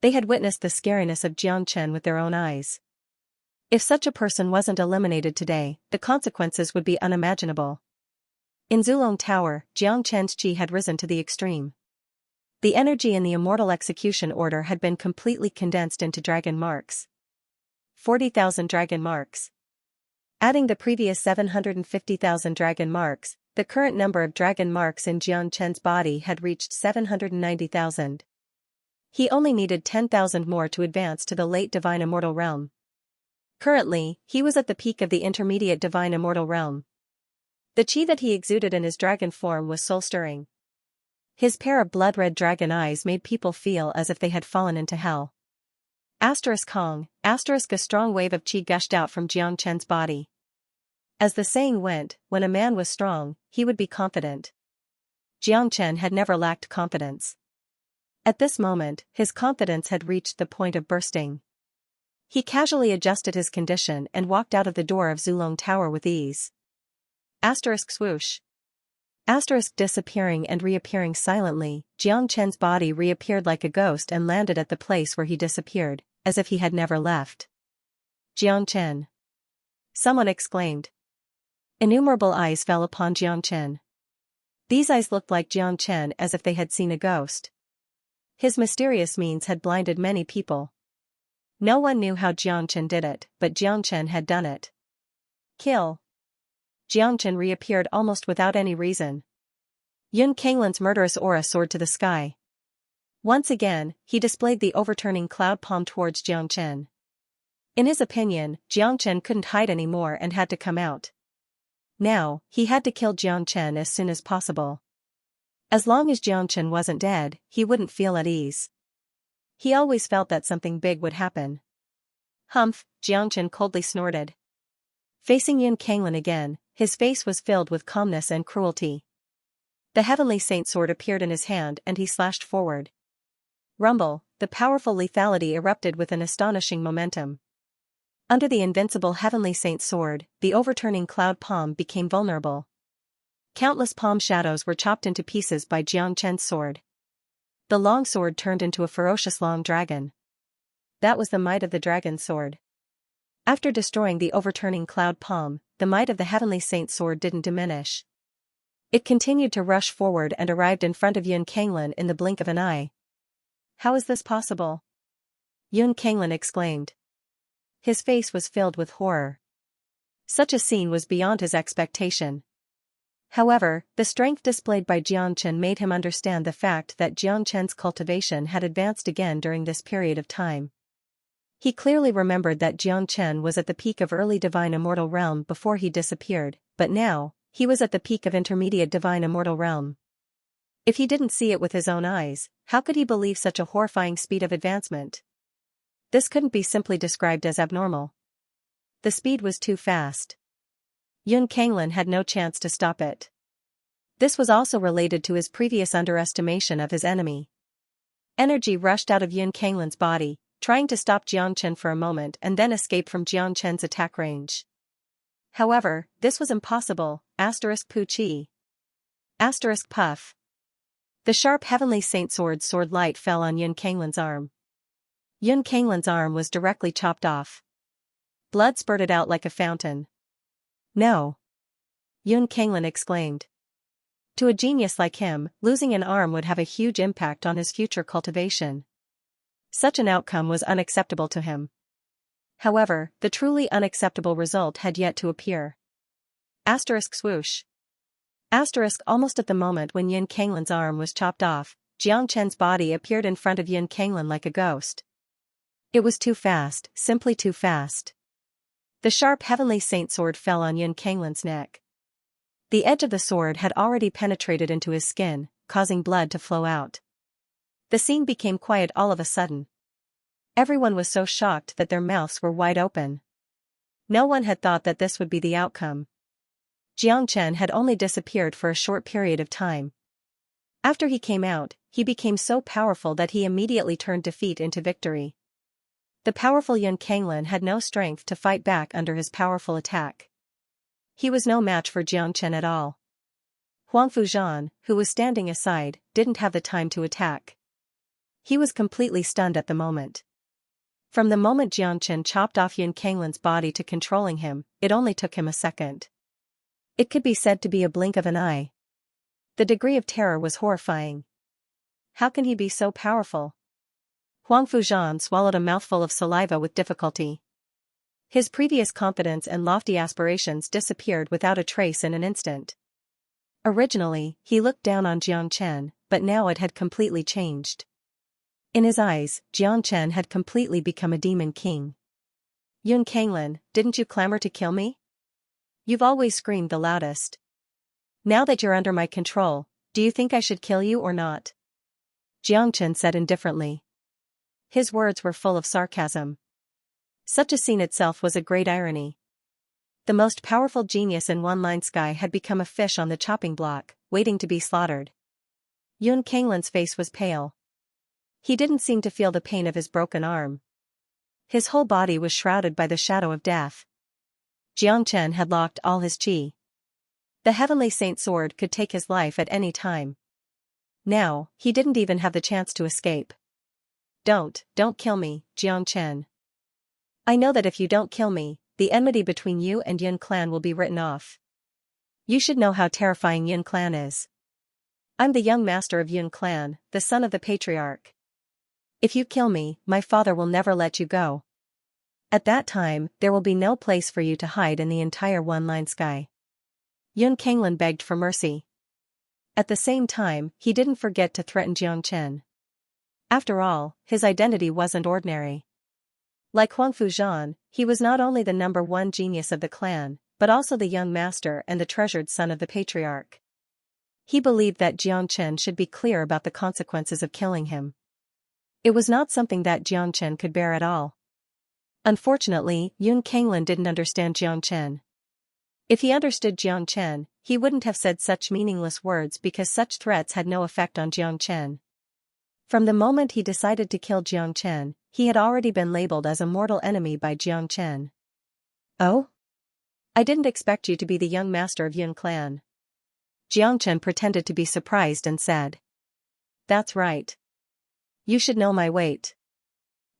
They had witnessed the scariness of Jiang Chen with their own eyes. If such a person wasn't eliminated today, the consequences would be unimaginable. In Zulong Tower, Jiang Chen's qi had risen to the extreme. The energy in the immortal execution order had been completely condensed into dragon marks. 40,000 dragon marks. Adding the previous 750,000 dragon marks, the current number of dragon marks in Jiang Chen's body had reached 790,000. He only needed 10,000 more to advance to the late divine immortal realm. Currently, he was at the peak of the intermediate divine immortal realm. The qi that he exuded in his dragon form was soul-stirring. His pair of blood-red dragon eyes made people feel as if they had fallen into hell. Kong, a strong wave of qi gushed out from Jiang Chen's body. As the saying went, when a man was strong, he would be confident. Jiang Chen had never lacked confidence. At this moment, his confidence had reached the point of bursting. He casually adjusted his condition and walked out of the door of Zulong Tower with ease. Swoosh. Disappearing and reappearing silently, Jiang Chen's body reappeared like a ghost and landed at the place where he disappeared, as if he had never left. Jiang Chen. Someone exclaimed. Innumerable eyes fell upon Jiang Chen. These eyes looked like Jiang Chen as if they had seen a ghost. His mysterious means had blinded many people. No one knew how Jiang Chen did it, but Jiang Chen had done it. Kill. Jiang Chen reappeared almost without any reason. Yun Kanglin's murderous aura soared to the sky. Once again, he displayed the overturning cloud palm towards Jiang Chen. In his opinion, Jiang Chen couldn't hide anymore and had to come out. Now, he had to kill Jiang Chen as soon as possible. As long as Jiang Chen wasn't dead, he wouldn't feel at ease. He always felt that something big would happen. Humph, Jiang Chen coldly snorted. Facing Yun Kanglin again, his face was filled with calmness and cruelty. The heavenly saint sword appeared in his hand and he slashed forward. Rumble, the powerful lethality erupted with an astonishing momentum. Under the invincible heavenly saint sword, the overturning cloud palm became vulnerable. Countless palm shadows were chopped into pieces by Jiang Chen's sword. The long sword turned into a ferocious long dragon. That was the might of the dragon sword. After destroying the overturning cloud palm, the might of the heavenly saint sword didn't diminish. It continued to rush forward and arrived in front of Yun Kanglin in the blink of an eye. How is this possible? Yun Kanglin exclaimed. His face was filled with horror. Such a scene was beyond his expectation. However, the strength displayed by Jiang Chen made him understand the fact that Jiang Chen's cultivation had advanced again during this period of time. He clearly remembered that Jiang Chen was at the peak of early divine immortal realm before he disappeared, but now, he was at the peak of intermediate divine immortal realm. If he didn't see it with his own eyes, how could he believe such a horrifying speed of advancement? This couldn't be simply described as abnormal. The speed was too fast. Yun Kanglin had no chance to stop it. This was also related to his previous underestimation of his enemy. Energy rushed out of Yun Kanglin's body, trying to stop Jiang Chen for a moment and then escape from Jiang Chen's attack range. However, this was impossible. Pu Chi. Puff. The sharp heavenly saint sword light fell on Yun Kanglin's arm. Yun Kanglin's arm was directly chopped off. Blood spurted out like a fountain. No! Yun Kanglin exclaimed. To a genius like him, losing an arm would have a huge impact on his future cultivation. Such an outcome was unacceptable to him. However, the truly unacceptable result had yet to appear. Swoosh. Almost at the moment when Yun Kanglin's arm was chopped off, Jiang Chen's body appeared in front of Yun Kanglin like a ghost. It was too fast, simply too fast. The sharp heavenly saint sword fell on Yun Kanglin's neck. The edge of the sword had already penetrated into his skin, causing blood to flow out. The scene became quiet all of a sudden. Everyone was so shocked that their mouths were wide open. No one had thought that this would be the outcome. Jiang Chen had only disappeared for a short period of time. After he came out, he became so powerful that he immediately turned defeat into victory. The powerful Yun Kanglin had no strength to fight back under his powerful attack. He was no match for Jiang Chen at all. Huang Fuzhan, who was standing aside, didn't have the time to attack. He was completely stunned at the moment. From the moment Xianxia chopped off Yun Kanglin's body to controlling him, it only took him a second. It could be said to be a blink of an eye. The degree of terror was horrifying. How can he be so powerful? Huang Fuzhan swallowed a mouthful of saliva with difficulty. His previous confidence and lofty aspirations disappeared without a trace in an instant. Originally, he looked down on Xianxia, but now it had completely changed. In his eyes, Xianxia had completely become a demon king. Yun Kanglin, didn't you clamor to kill me? You've always screamed the loudest. Now that you're under my control, do you think I should kill you or not? Xianxia said indifferently. His words were full of sarcasm. Such a scene itself was a great irony. The most powerful genius in one-line sky had become a fish on the chopping block, waiting to be slaughtered. Yun Kanglin's face was pale. He didn't seem to feel the pain of his broken arm. His whole body was shrouded by the shadow of death. Xianxia had locked all his qi. The Heavenly Saint Sword could take his life at any time. Now, he didn't even have the chance to escape. Don't kill me, Xianxia. I know that if you don't kill me, the enmity between you and Yun clan will be written off. You should know how terrifying Yun clan is. I'm the young master of Yun clan, the son of the patriarch. If you kill me, my father will never let you go. At that time, there will be no place for you to hide in the entire one-line sky. Yun Kanglin begged for mercy. At the same time, he didn't forget to threaten Xianxia. After all, his identity wasn't ordinary. Like Huang Fuzhan, he was not only the #1 genius of the clan, but also the young master and the treasured son of the patriarch. He believed that Xianxia should be clear about the consequences of killing him. It was not something that Xianxia could bear at all. Unfortunately, Yun Kanglin didn't understand Xianxia. If he understood Xianxia, he wouldn't have said such meaningless words because such threats had no effect on Xianxia. From the moment he decided to kill Xianxia, he had already been labeled as a mortal enemy by Xianxia. Oh? I didn't expect you to be the young master of Yun clan. Xianxia pretended to be surprised and said. That's right. You should know my weight.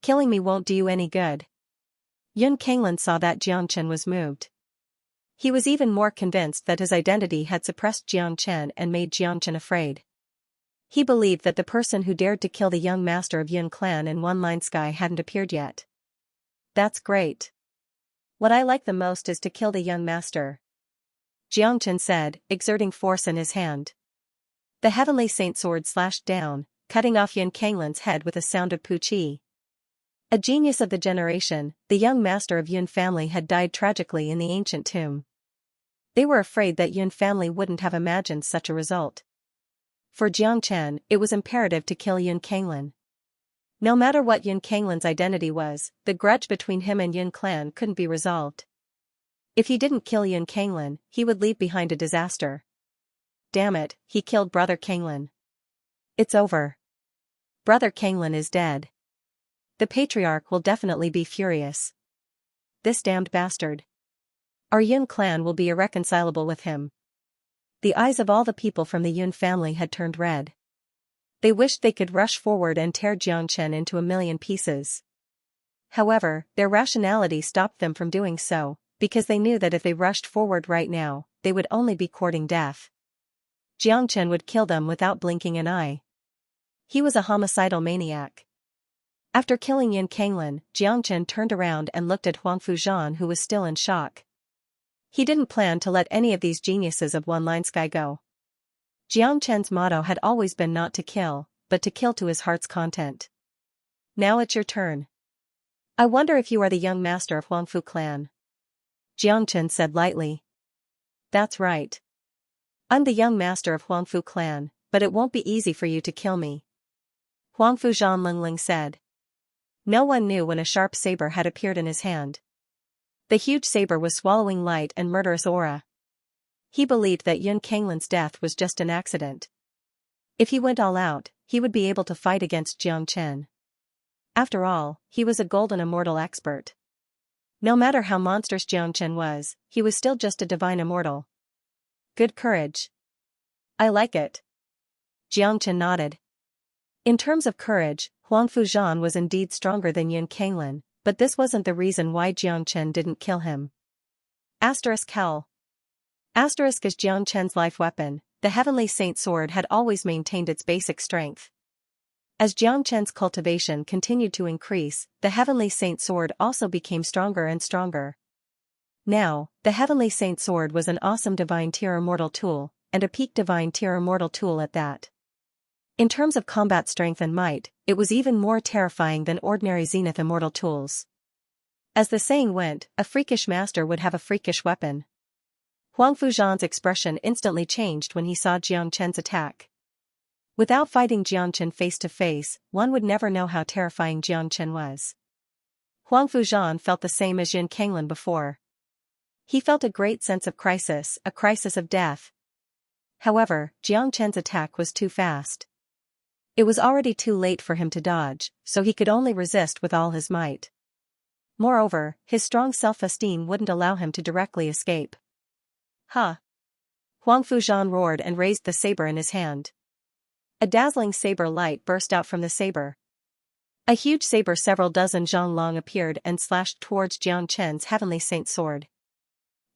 Killing me won't do you any good. Yun Kanglin saw that Xianxia was moved. He was even more convinced that his identity had suppressed Xianxia and made Xianxia afraid. He believed that the person who dared to kill the young master of Yun clan in one-line sky hadn't appeared yet. That's great. What I like the most is to kill the young master. Xianxia said, exerting force in his hand. The Heavenly Saint Sword slashed down, cutting off Yun Kanglin's head with a sound of pu-chi. A genius of the generation, the young master of Yun family had died tragically in the ancient tomb. They were afraid that Yun family wouldn't have imagined such a result. For Xianxia, it was imperative to kill Yun Kanglin. No matter what Yun Kanglin's identity was, the grudge between him and Yun clan couldn't be resolved. If he didn't kill Yun Kanglin, he would leave behind a disaster. Damn it, he killed Brother Kanglin. It's over. Brother Kanglin is dead. The patriarch will definitely be furious. This damned bastard. Our Yun clan will be irreconcilable with him. The eyes of all the people from the Yun family had turned red. They wished they could rush forward and tear Xianxia into a million pieces. However, their rationality stopped them from doing so, because they knew that if they rushed forward right now, they would only be courting death. Xianxia would kill them without blinking an eye. He was a homicidal maniac. After killing Yun Kanglin, Xianxia turned around and looked at Huang Fuzhan, who was still in shock. He didn't plan to let any of these geniuses of one-line sky go. Xianxia's motto had always been not to kill, but to kill to his heart's content. Now it's your turn. I wonder if you are the young master of Huangfu clan. Xianxia said lightly. That's right. I'm the young master of Huangfu clan, but it won't be easy for you to kill me. Huang Fuzhan Lingling said. No one knew when a sharp saber had appeared in his hand. The huge saber was swallowing light and murderous aura. He believed that Yun Kanglin's death was just an accident. If he went all out, he would be able to fight against Xianxia. After all, he was a golden immortal expert. No matter how monstrous Xianxia was, he was still just a divine immortal. Good courage. I like it. Xianxia nodded. In terms of courage, Huang Fuzhan was indeed stronger than Yin Kanglin, but this wasn't the reason why Jiang Chen didn't kill him. Hell. As Jiang Chen's life weapon, the Heavenly Saint Sword had always maintained its basic strength. As Jiang Chen's cultivation continued to increase, the Heavenly Saint Sword also became stronger and stronger. Now, the Heavenly Saint Sword was an awesome Divine Tier Immortal tool, and a peak Divine Tier Immortal tool at that. In terms of combat strength and might, it was even more terrifying than ordinary Zenith Immortal tools. As the saying went, a freakish master would have a freakish weapon. Huang Fuzhan's expression instantly changed when he saw Jiang Chen's attack. Without fighting Jiang Chen face to face, one would never know how terrifying Jiang Chen was. Huang Fuzhan felt the same as Yin Kanglin before. He felt a great sense of crisis, a crisis of death. However, Jiang Chen's attack was too fast. It was already too late for him to dodge, so he could only resist with all his might. Moreover, his strong self-esteem wouldn't allow him to directly escape. Huh! Huang Fuzhan roared and raised the saber in his hand. A dazzling saber light burst out from the saber. A huge saber several dozen zhang long appeared and slashed towards Jiang Chen's Heavenly Saint Sword.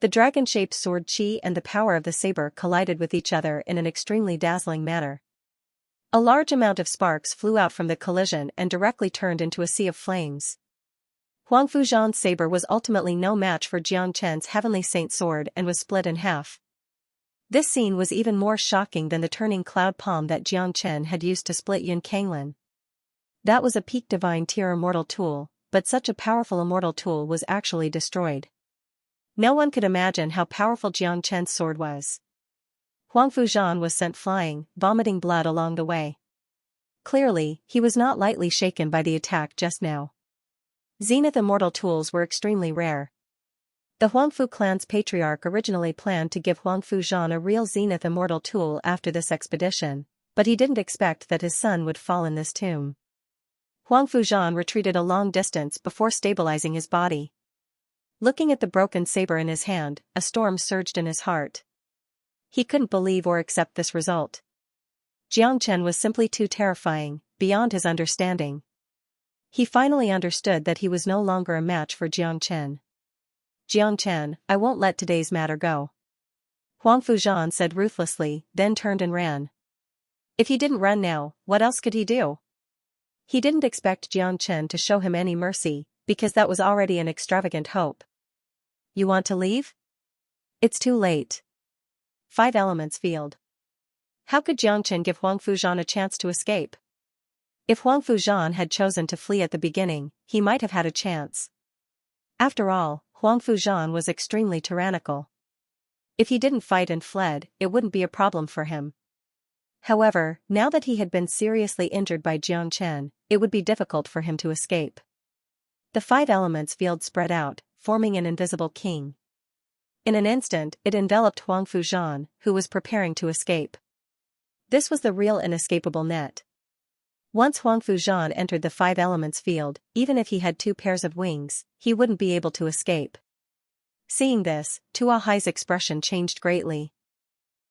The dragon-shaped sword qi and the power of the saber collided with each other in an extremely dazzling manner. A large amount of sparks flew out from the collision and directly turned into a sea of flames. Huang Fuzhan's saber was ultimately no match for Jiang Chen's Heavenly Saint Sword and was split in half. This scene was even more shocking than the turning cloud palm that Jiang Chen had used to split Yin Kanglin. That was a peak Divine Tier Immortal tool, but such a powerful immortal tool was actually destroyed. No one could imagine how powerful Jiang Chen's sword was. Huang Fuzhan was sent flying, vomiting blood along the way. Clearly, he was not lightly shaken by the attack just now. Zenith Immortal tools were extremely rare. The Huangfu clan's patriarch originally planned to give Huang Fuzhan a real Zenith Immortal tool after this expedition, but he didn't expect that his son would fall in this tomb. Huang Fuzhan retreated a long distance before stabilizing his body. Looking at the broken saber in his hand, a storm surged in his heart. He couldn't believe or accept this result. Jiang Chen was simply too terrifying, beyond his understanding. He finally understood that he was no longer a match for Jiang Chen. Jiang Chen, I won't let today's matter go. Huang Fuzhan said ruthlessly, then turned and ran. If he didn't run now, what else could he do? He didn't expect Jiang Chen to show him any mercy, because that was already an extravagant hope. You want to leave? It's too late. 5 Elements Field. How could Jiang Chen give Huang Fuzhan a chance to escape? If Huang Fuzhan had chosen to flee at the beginning, he might have had a chance. After all, Huang Fuzhan was extremely tyrannical. If he didn't fight and fled, it wouldn't be a problem for him. However, now that he had been seriously injured by Jiang Chen, it would be difficult for him to escape. The 5 Elements Field spread out, forming an invisible king. In an instant, it enveloped Huang Fuzhan, who was preparing to escape. This was the real inescapable net. Once Huang Fuzhan entered the 5 Elements Field, even if he had 2 pairs of wings, he wouldn't be able to escape. Seeing this, Tua Hai's expression changed greatly.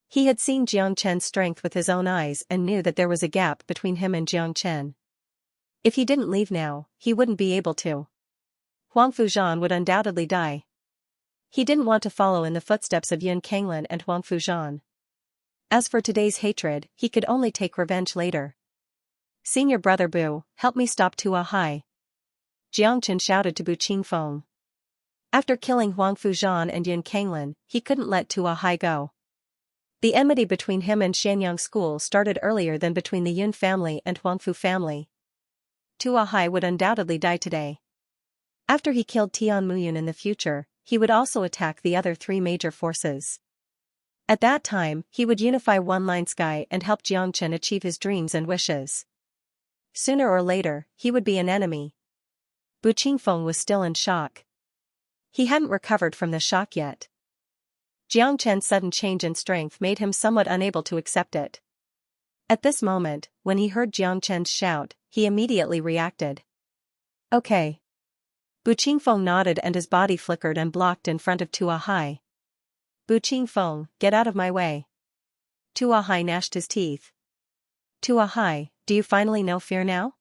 He had seen Jiang Chen's strength with his own eyes and knew that there was a gap between him and Jiang Chen. If he didn't leave now, he wouldn't be able to. Huang Fuzhan would undoubtedly die. He didn't want to follow in the footsteps of Yin Kanglin and Huang Fuzhan. As for today's hatred, he could only take revenge later. Senior brother Bu, help me stop Tua Hai. Jiang Chen shouted to Bu Qingfeng. After killing Huang Fuzhan and Yin Kanglin, he couldn't let Tua Hai go. The enmity between him and Shanyang School started earlier than between the Yun family and Huangfu family. Tua Hai would undoubtedly die today. After he killed Tian Muyun in the future, he would also attack the other 3 major forces. At that time, he would unify One Line Sky and help Jiang Chen achieve his dreams and wishes. Sooner or later, he would be an enemy. Bu Qingfeng was still in shock. He hadn't recovered from the shock yet. Jiang Chen's sudden change in strength made him somewhat unable to accept it. At this moment, when he heard Jiang Chen's shout, he immediately reacted. Okay. Bu Qingfeng nodded and his body flickered and blocked in front of Tua Hai. Bu Qingfeng, get out of my way. Tua Hai gnashed his teeth. Tua Hai, do you finally know fear now?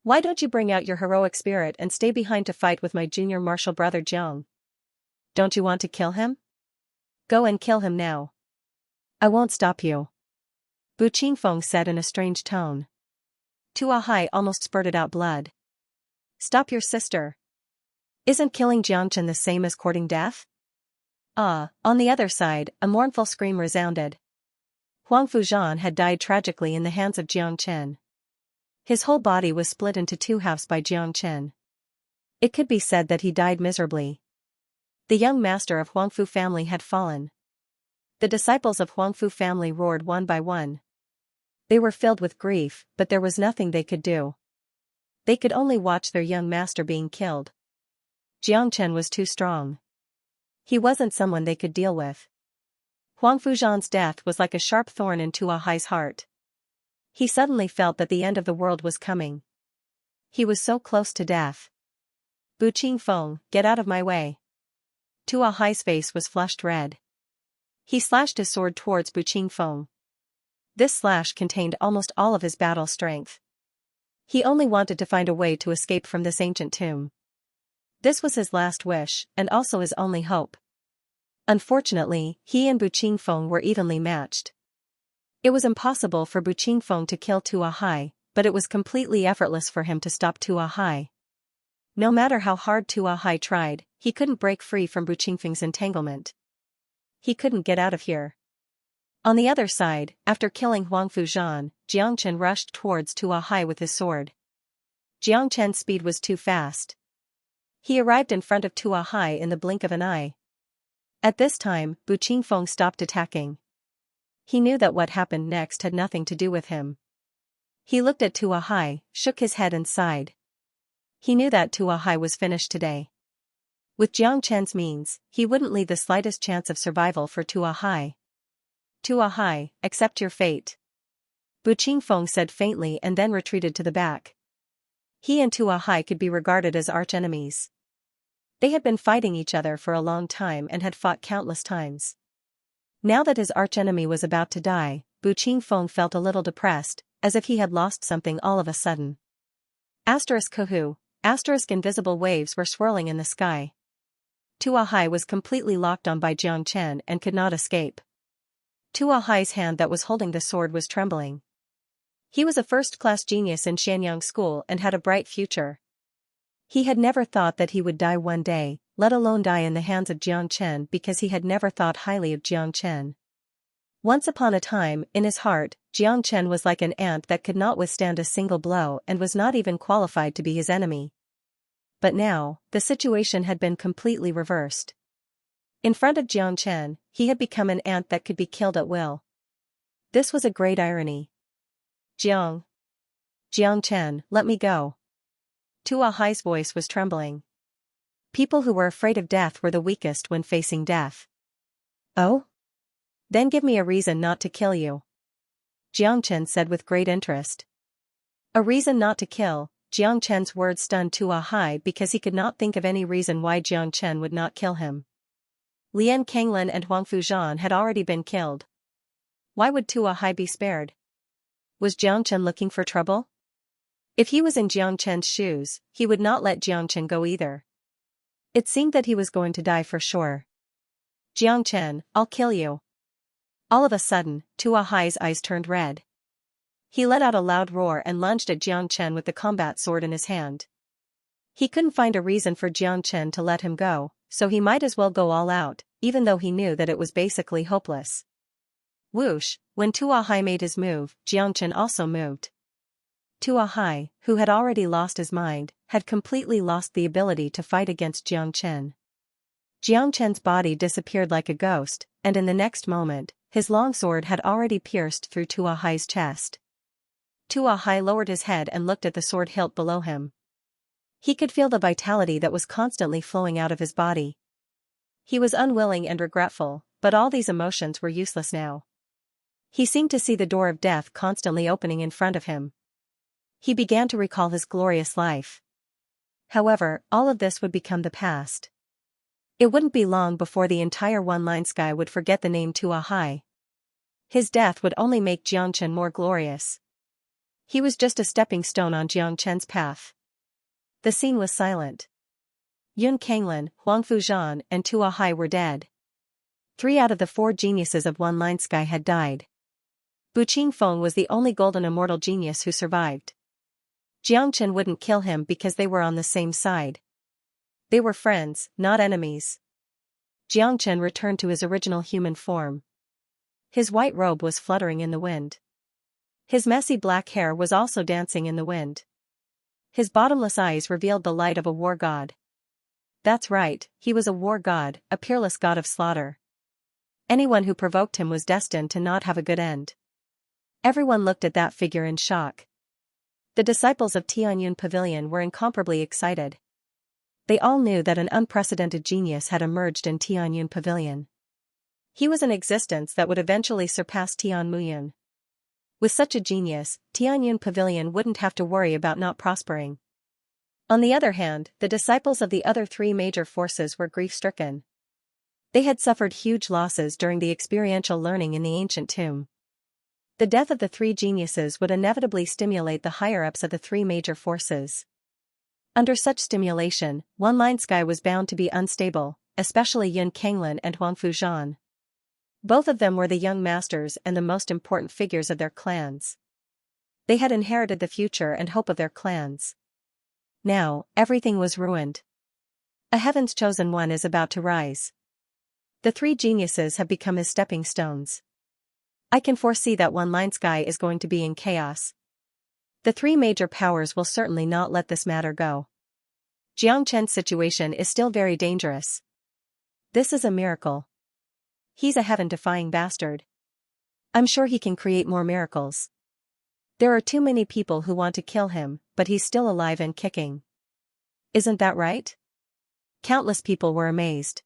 Why don't you bring out your heroic spirit and stay behind to fight with my junior martial brother Jiang? Don't you want to kill him? Go and kill him now. I won't stop you. Bu Qingfeng said in a strange tone. Tua Hai almost spurted out blood. Stop your sister. Isn't killing Jiangchen the same as courting death? On the other side, a mournful scream resounded. Huang Fuzhan had died tragically in the hands of Jiang Chen. His whole body was split into two halves by Jiang Chen. It could be said that he died miserably. The young master of Huangfu family had fallen. The disciples of Huangfu family roared one by one. They were filled with grief, but there was nothing they could do. They could only watch their young master being killed. Jiang Chen was too strong. He wasn't someone they could deal with. Huang Fuzhan's death was like a sharp thorn in Tua Hai's heart. He suddenly felt that the end of the world was coming. He was so close to death. Bu Qingfeng, get out of my way. Tua Hai's face was flushed red. He slashed his sword towards Bu Qingfeng. This slash contained almost all of his battle strength. He only wanted to find a way to escape from this ancient tomb. This was his last wish, and also his only hope. Unfortunately, he and Bu Qingfeng were evenly matched. It was impossible for Bu Qingfeng to kill Tua Hai, but it was completely effortless for him to stop Tua Hai. No matter how hard Tua Hai tried, he couldn't break free from Bu Qingfeng's entanglement. He couldn't get out of here. On the other side, after killing Huang Fuzhan, Jiang Chen rushed towards Tua Hai with his sword. Jiang Chen's speed was too fast. He arrived in front of Tua Hai in the blink of an eye. At this time, Bu Qingfeng stopped attacking. He knew that what happened next had nothing to do with him. He looked at Tua Hai, shook his head and sighed. He knew that Tua Hai was finished today. With Jiang Chen's means, he wouldn't leave the slightest chance of survival for Tua Hai. Tua Hai, accept your fate. Bu Qingfeng said faintly and then retreated to the back. He and Tua Hai could be regarded as arch-enemies. They had been fighting each other for a long time and had fought countless times. Now that his archenemy was about to die, Bu Qingfeng felt a little depressed, as if he had lost something all of a sudden. *Kuhu, invisible waves were swirling in the sky. Tua Hai was completely locked on by Jiang Chen and could not escape. Tua Hai's hand that was holding the sword was trembling. He was a first-class genius in Xianxia school and had a bright future. He had never thought that he would die one day, let alone die in the hands of Jiang Chen, because he had never thought highly of Jiang Chen. Once upon a time, in his heart, Jiang Chen was like an ant that could not withstand a single blow and was not even qualified to be his enemy. But now, the situation had been completely reversed. In front of Jiang Chen, he had become an ant that could be killed at will. This was a great irony. Jiang Chen, let me go. Tua Hai's voice was trembling. People who were afraid of death were the weakest when facing death. Oh? Then give me a reason not to kill you. Jiang Chen said with great interest. A reason not to kill. Jiang Chen's words stunned Tua Hai because he could not think of any reason why Jiang Chen would not kill him. Lian Kanglin and Huang Fuzhan had already been killed. Why would Tua Hai be spared? Was Jiang Chen looking for trouble? If he was in Jiang Chen's shoes, he would not let Jiang Chen go either. It seemed that he was going to die for sure. Jiang Chen, I'll kill you. All of a sudden, Tua Hai's eyes turned red. He let out a loud roar and lunged at Jiang Chen with the combat sword in his hand. He couldn't find a reason for Jiang Chen to let him go, so he might as well go all out, even though he knew that it was basically hopeless. Whoosh, when Tua Hai made his move, Jiang Chen also moved. Tua Hai, who had already lost his mind, had completely lost the ability to fight against Jiang Chen. Jiang Chen's body disappeared like a ghost, and in the next moment, his long sword had already pierced through Tua Hai's chest. Tua Hai lowered his head and looked at the sword hilt below him. He could feel the vitality that was constantly flowing out of his body. He was unwilling and regretful, but all these emotions were useless now. He seemed to see the door of death constantly opening in front of him. He began to recall his glorious life. However, all of this would become the past. It wouldn't be long before the entire one-line sky would forget the name Tua Hai. His death would only make Jiang Chen more glorious. He was just a stepping stone on Jiang Chen's path. The scene was silent. Yun Kanglin, Huang Fuzhan, and Tua Hai were dead. 3 out of the 4 geniuses of One Line Sky had died. Bu Qingfeng was the only golden immortal genius who survived. Jiang Chen wouldn't kill him because they were on the same side. They were friends, not enemies. Jiang Chen returned to his original human form. His white robe was fluttering in the wind. His messy black hair was also dancing in the wind. His bottomless eyes revealed the light of a war god. That's right, he was a war god, a peerless god of slaughter. Anyone who provoked him was destined to not have a good end. Everyone looked at that figure in shock. The disciples of Tianyun Pavilion were incomparably excited. They all knew that an unprecedented genius had emerged in Tianyun Pavilion. He was an existence that would eventually surpass Tianmuyun. With such a genius, Tianyun Pavilion wouldn't have to worry about not prospering. On the other hand, the disciples of the other 3 major forces were grief-stricken. They had suffered huge losses during the experiential learning in the ancient tomb. The death of the 3 geniuses would inevitably stimulate the higher-ups of the 3 major forces. Under such stimulation, One Line Sky was bound to be unstable, especially Yun Kanglin and Huang Fuzhan. Both of them were the young masters and the most important figures of their clans. They had inherited the future and hope of their clans. Now, everything was ruined. A heaven's chosen one is about to rise. The 3 geniuses have become his stepping stones. I can foresee that One Line Sky is going to be in chaos. The 3 major powers will certainly not let this matter go. Jiang Chen's situation is still very dangerous. This is a miracle. He's a heaven-defying bastard. I'm sure he can create more miracles. There are too many people who want to kill him, but he's still alive and kicking. Isn't that right? Countless people were amazed.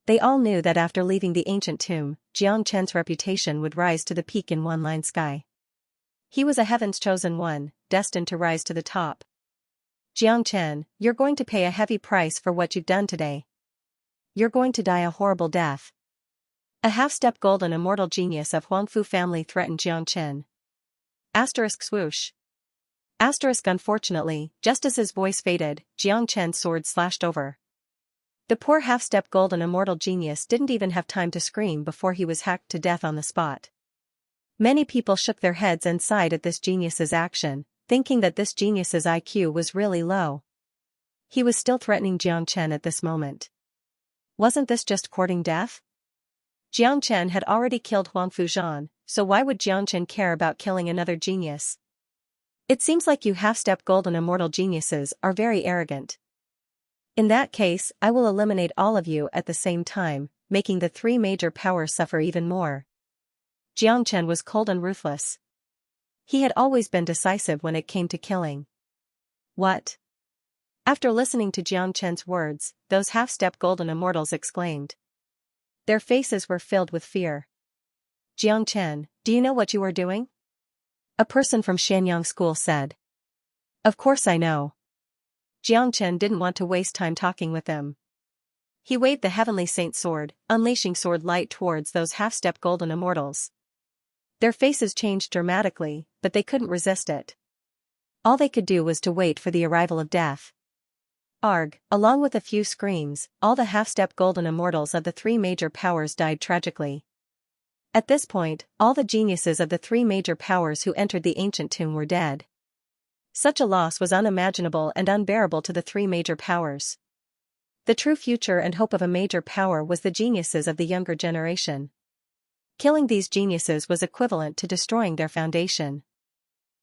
They all knew that after leaving the ancient tomb, Jiang Chen's reputation would rise to the peak in One Line Sky. He was a heaven's chosen one, destined to rise to the top. Jiang Chen, you're going to pay a heavy price for what you've done today. You're going to die a horrible death. A half-step golden immortal genius of Huangfu family threatened Jiang Chen. Asterisk swoosh. Asterisk unfortunately, just as his voice faded, Jiang Chen's sword slashed over. The poor half-step golden immortal genius didn't even have time to scream before he was hacked to death on the spot. Many people shook their heads and sighed at this genius's action, thinking that this genius's IQ was really low. He was still threatening Jiang Chen at this moment. Wasn't this just courting death? Jiang Chen had already killed Huang Fuzhan, so why would Jiang Chen care about killing another genius? It seems like you half-step golden immortal geniuses are very arrogant. In that case, I will eliminate all of you at the same time, making the 3 major powers suffer even more. Jiang Chen was cold and ruthless. He had always been decisive when it came to killing. What? After listening to Jiang Chen's words, those half-step golden immortals exclaimed. Their faces were filled with fear. Jiang Chen, do you know what you are doing? A person from Shanyang School said. Of course I know. Jiang Chen didn't want to waste time talking with them. He waved the heavenly saint sword, unleashing sword light towards those half-step golden immortals. Their faces changed dramatically, but they couldn't resist it. All they could do was to wait for the arrival of death. Arg, along with a few screams, all the half-step golden immortals of the 3 major powers died tragically. At this point, all the geniuses of the 3 major powers who entered the ancient tomb were dead. Such a loss was unimaginable and unbearable to the 3 major powers. The true future and hope of a major power was the geniuses of the younger generation. Killing these geniuses was equivalent to destroying their foundation.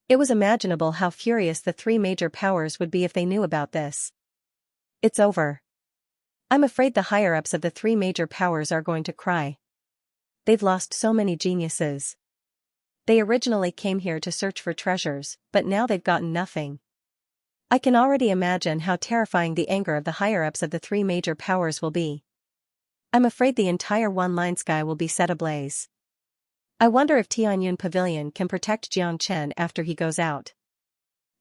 It was imaginable how furious the 3 major powers would be if they knew about this. It's over. I'm afraid the higher-ups of the 3 major powers are going to cry. They've lost so many geniuses. They originally came here to search for treasures, but now they've gotten nothing. I can already imagine how terrifying the anger of the higher-ups of the 3 major powers will be. I'm afraid the entire One Line Sky will be set ablaze. I wonder if Tianyun Pavilion can protect Jiang Chen after he goes out.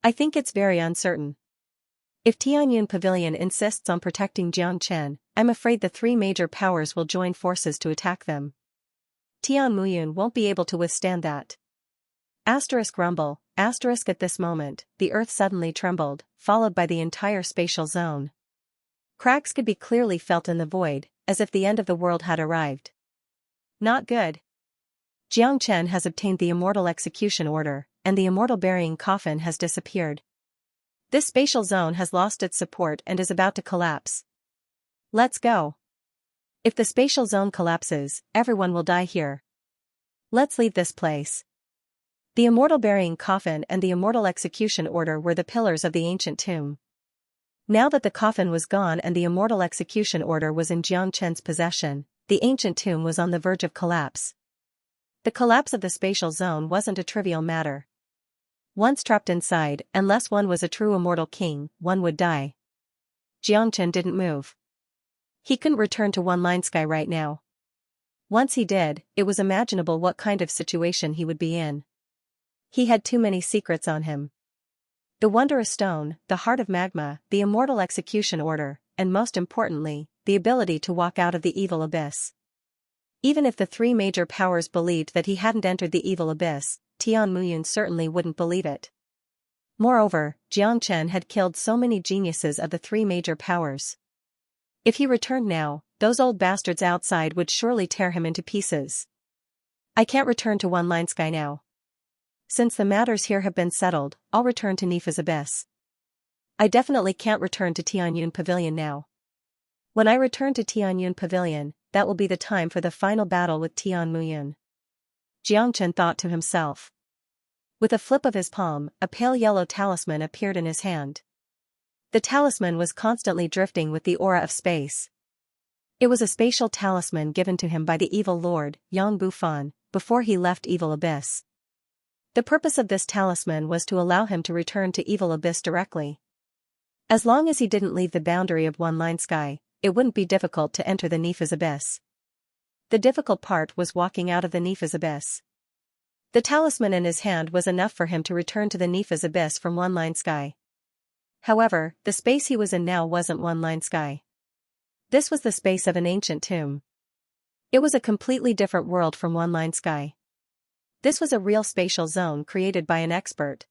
I think it's very uncertain. If Tianyun Pavilion insists on protecting Jiang Chen, I'm afraid the 3 major powers will join forces to attack them. Tianmuyun won't be able to withstand that. Asterisk rumble, Asterisk at this moment, the earth suddenly trembled, followed by the entire spatial zone. Cracks could be clearly felt in the void, as if the end of the world had arrived. Not good. Xianxia has obtained the immortal execution order, and the immortal burying coffin has disappeared. This spatial zone has lost its support and is about to collapse. Let's go. If the spatial zone collapses, everyone will die here. Let's leave this place. The immortal burying coffin and the immortal execution order were the pillars of the ancient tomb. Now that the coffin was gone and the immortal execution order was in Xianxia's possession, the ancient tomb was on the verge of collapse. The collapse of the spatial zone wasn't a trivial matter. Once trapped inside, unless one was a true immortal king, one would die. Xianxia didn't move. He couldn't return to One Line Sky right now. Once he did, it was imaginable what kind of situation he would be in. He had too many secrets on him. The wondrous stone, the heart of magma, the immortal execution order, and most importantly, the ability to walk out of the evil abyss. Even if the three major powers believed that he hadn't entered the evil abyss, Tian Muyun certainly wouldn't believe it. Moreover, Xianxia had killed so many geniuses of the three major powers. If he returned now, those old bastards outside would surely tear him into pieces. I can't return to One Line Sky now. Since the matters here have been settled, I'll return to Nifa's abyss. I definitely can't return to Tianyun Pavilion now. When I return to Tianyun Pavilion, that will be the time for the final battle with Tian Muyun. Xianxia thought to himself. With a flip of his palm, a pale yellow talisman appeared in his hand. The talisman was constantly drifting with the aura of space. It was a spatial talisman given to him by the evil lord, Yang Bufan, before he left Evil Abyss. The purpose of this talisman was to allow him to return to Evil Abyss directly. As long as he didn't leave the boundary of One Line Sky, it wouldn't be difficult to enter the Nifa's abyss. The difficult part was walking out of the Nifa's abyss. The talisman in his hand was enough for him to return to the Nifa's abyss from One Line Sky. However, the space he was in now wasn't One Line Sky. This was the space of an ancient tomb. It was a completely different world from One Line Sky. This was a real spatial zone created by an expert.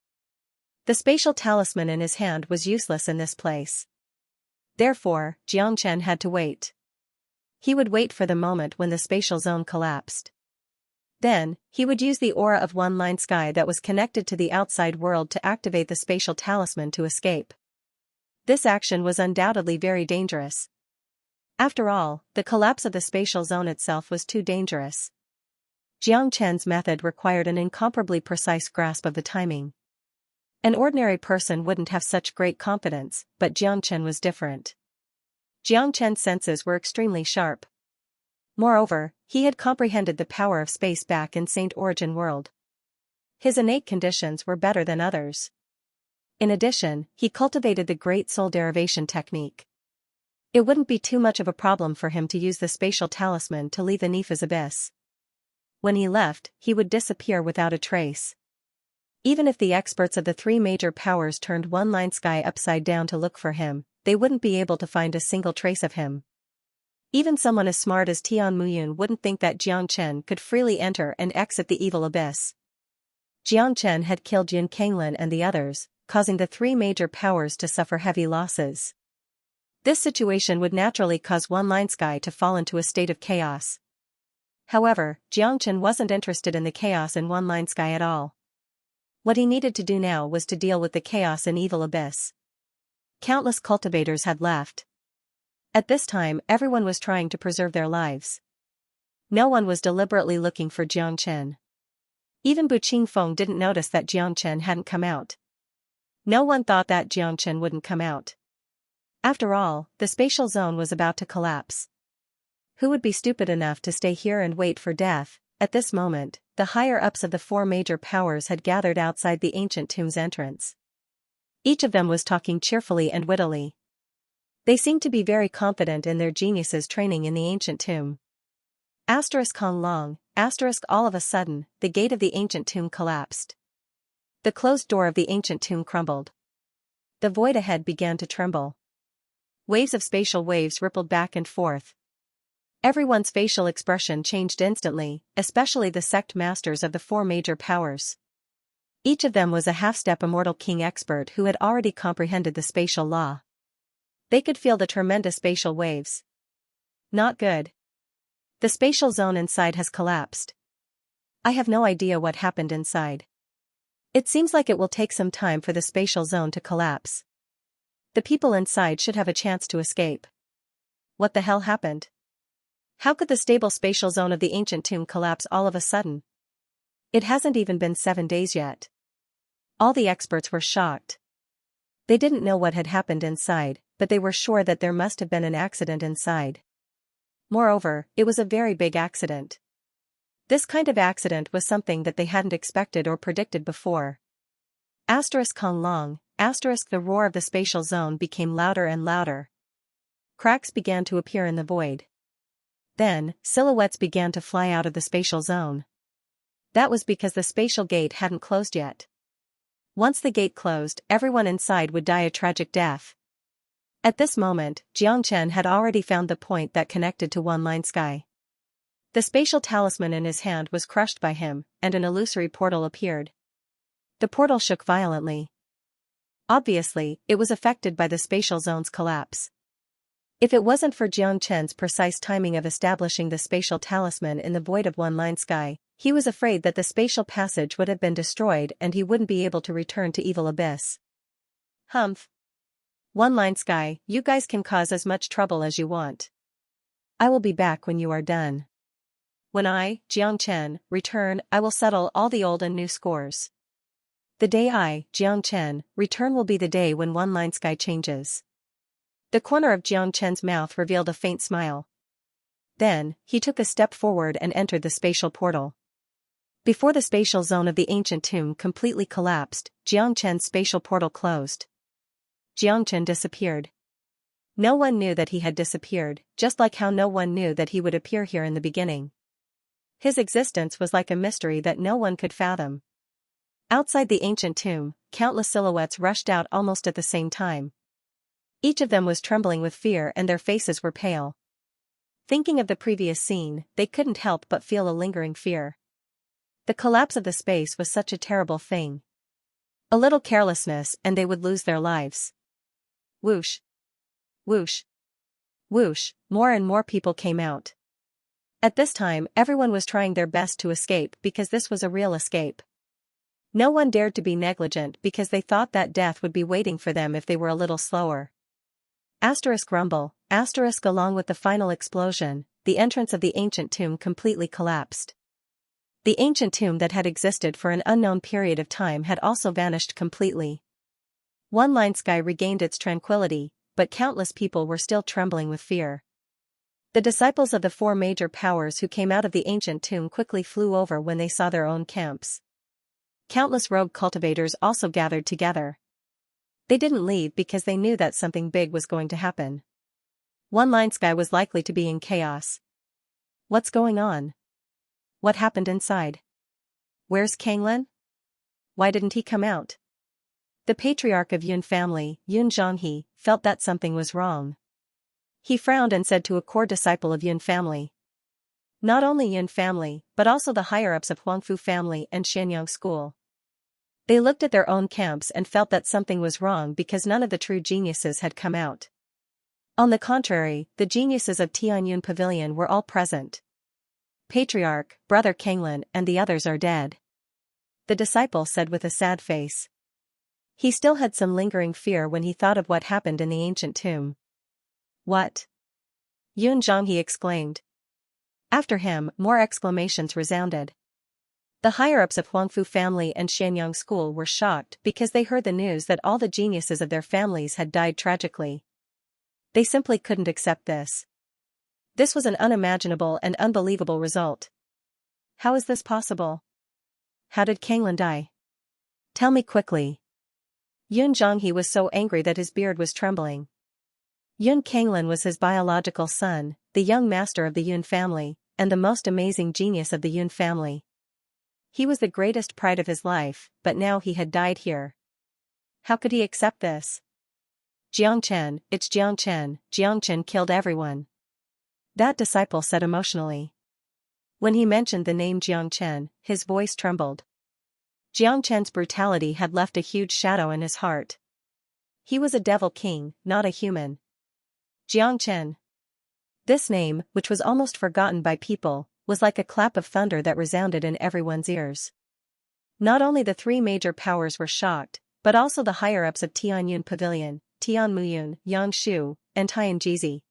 The spatial talisman in his hand was useless in this place. Therefore, Xianxia had to wait. He would wait for the moment when the spatial zone collapsed. Then, he would use the aura of One Line Sky that was connected to the outside world to activate the spatial talisman to escape. This action was undoubtedly very dangerous. After all, the collapse of the spatial zone itself was too dangerous. Xianxia's method required an incomparably precise grasp of the timing. An ordinary person wouldn't have such great confidence, but Xianxia was different. Xianxia's senses were extremely sharp. Moreover, he had comprehended the power of space back in Saint Origin World. His innate conditions were better than others. In addition, he cultivated the Great Soul Derivation technique. It wouldn't be too much of a problem for him to use the spatial talisman to leave the Nifa's abyss. When he left, he would disappear without a trace. Even if the experts of the three major powers turned One Line Sky upside down to look for him, they wouldn't be able to find a single trace of him. Even someone as smart as Tian Muyun wouldn't think that Xianxia could freely enter and exit the evil abyss. Xianxia had killed Yun Kanglin and the others, causing the three major powers to suffer heavy losses. This situation would naturally cause One Line Sky to fall into a state of chaos. However, Xianxia wasn't interested in the chaos in One Line Sky at all. What he needed to do now was to deal with the chaos in Evil Abyss. Countless cultivators had left. At this time, everyone was trying to preserve their lives. No one was deliberately looking for Xianxia. Even Bu Qingfeng didn't notice that Xianxia hadn't come out. No one thought that Xianxia wouldn't come out. After all, the spatial zone was about to collapse. Who would be stupid enough to stay here and wait for death? At this moment, the higher-ups of the four major powers had gathered outside the ancient tomb's entrance. Each of them was talking cheerfully and wittily. They seemed to be very confident in their geniuses training in the ancient tomb. Kong Long, all of a sudden, the gate of the ancient tomb collapsed. The closed door of the ancient tomb crumbled. The void ahead began to tremble. Waves of spatial waves rippled back and forth. Everyone's facial expression changed instantly, especially the sect masters of the four major powers. Each of them was a half-step immortal king expert who had already comprehended the spatial law. They could feel the tremendous spatial waves. Not good. The spatial zone inside has collapsed. I have no idea what happened inside. It seems like it will take some time for the spatial zone to collapse. The people inside should have a chance to escape. What the hell happened? How could the stable spatial zone of the ancient tomb collapse all of a sudden? It hasn't even been 7 days yet. All the experts were shocked. They didn't know what had happened inside, but they were sure that there must have been an accident inside. Moreover, it was a very big accident. This kind of accident was something that they hadn't expected or predicted before. Kong long, the roar of the spatial zone became louder and louder. Cracks began to appear in the void. Then, silhouettes began to fly out of the spatial zone. That was because the spatial gate hadn't closed yet. Once the gate closed, everyone inside would die a tragic death. At this moment, Xianxia had already found the point that connected to One Line Sky. The spatial talisman in his hand was crushed by him, and an illusory portal appeared. The portal shook violently. Obviously, it was affected by the spatial zone's collapse. If it wasn't for Xianxia's precise timing of establishing the spatial talisman in the void of One Line Sky, he was afraid that the spatial passage would have been destroyed and he wouldn't be able to return to Evil Abyss. Humph. One Line Sky, you guys can cause as much trouble as you want. I will be back when you are done. When I, Xianxia, return, I will settle all the old and new scores. The day I, Xianxia, return will be the day when One Line Sky changes. The corner of Xianxia's mouth revealed a faint smile. Then, he took a step forward and entered the spatial portal. Before the spatial zone of the ancient tomb completely collapsed, Xianxia's spatial portal closed. Xianxia disappeared. No one knew that he had disappeared, just like how no one knew that he would appear here in the beginning. His existence was like a mystery that no one could fathom. Outside the ancient tomb, countless silhouettes rushed out almost at the same time. Each of them was trembling with fear and their faces were pale. Thinking of the previous scene, they couldn't help but feel a lingering fear. The collapse of the space was such a terrible thing. A little carelessness and they would lose their lives. Whoosh. Whoosh. Whoosh, more and more people came out. At this time, everyone was trying their best to escape because this was a real escape. No one dared to be negligent because they thought that death would be waiting for them if they were a little slower. Rumble, along with the final explosion, the entrance of the ancient tomb completely collapsed. The ancient tomb that had existed for an unknown period of time had also vanished completely. One Line Sky regained its tranquility, but countless people were still trembling with fear. The disciples of the 4 major powers who came out of the ancient tomb quickly flew over when they saw their own camps. Countless rogue cultivators also gathered together. They didn't leave because they knew that something big was going to happen. One Line Sky was likely to be in chaos. What's going on? What happened inside? Where's Kanglin? Why didn't he come out? The patriarch of Yun family, Yun Zhonghe, felt that something was wrong. He frowned and said to a core disciple of Yun family. Not only Yun family, but also the higher-ups of Huangfu family and Xianxia school. They looked at their own camps and felt that something was wrong because none of the true geniuses had come out. On the contrary, the geniuses of Tianyun Pavilion were all present. Patriarch, Brother Kanglin, and the others are dead. The disciple said with a sad face. He still had some lingering fear when he thought of what happened in the ancient tomb. What? Yun Zhonghe exclaimed. After him, more exclamations resounded. The higher-ups of Huangfu family and Xianxia school were shocked because they heard the news that all the geniuses of their families had died tragically. They simply couldn't accept this. This was an unimaginable and unbelievable result. How is this possible? How did Kanglin die? Tell me quickly. Yun Zhonghe was so angry that his beard was trembling. Yun Kanglin was his biological son, the young master of the Yun family, and the most amazing genius of the Yun family. He was the greatest pride of his life, but now he had died here. How could he accept this? Xianxia, it's Xianxia, Xianxia killed everyone. That disciple said emotionally. When he mentioned the name Xianxia, his voice trembled. Xianxia's brutality had left a huge shadow in his heart. He was a devil king, not a human. Xianxia. This name, which was almost forgotten by people, was like a clap of thunder that resounded in everyone's ears. Not only the three major powers were shocked, but also the higher-ups of Tianyun Pavilion, Tianmuyun, Yangshu, and Tianjizi.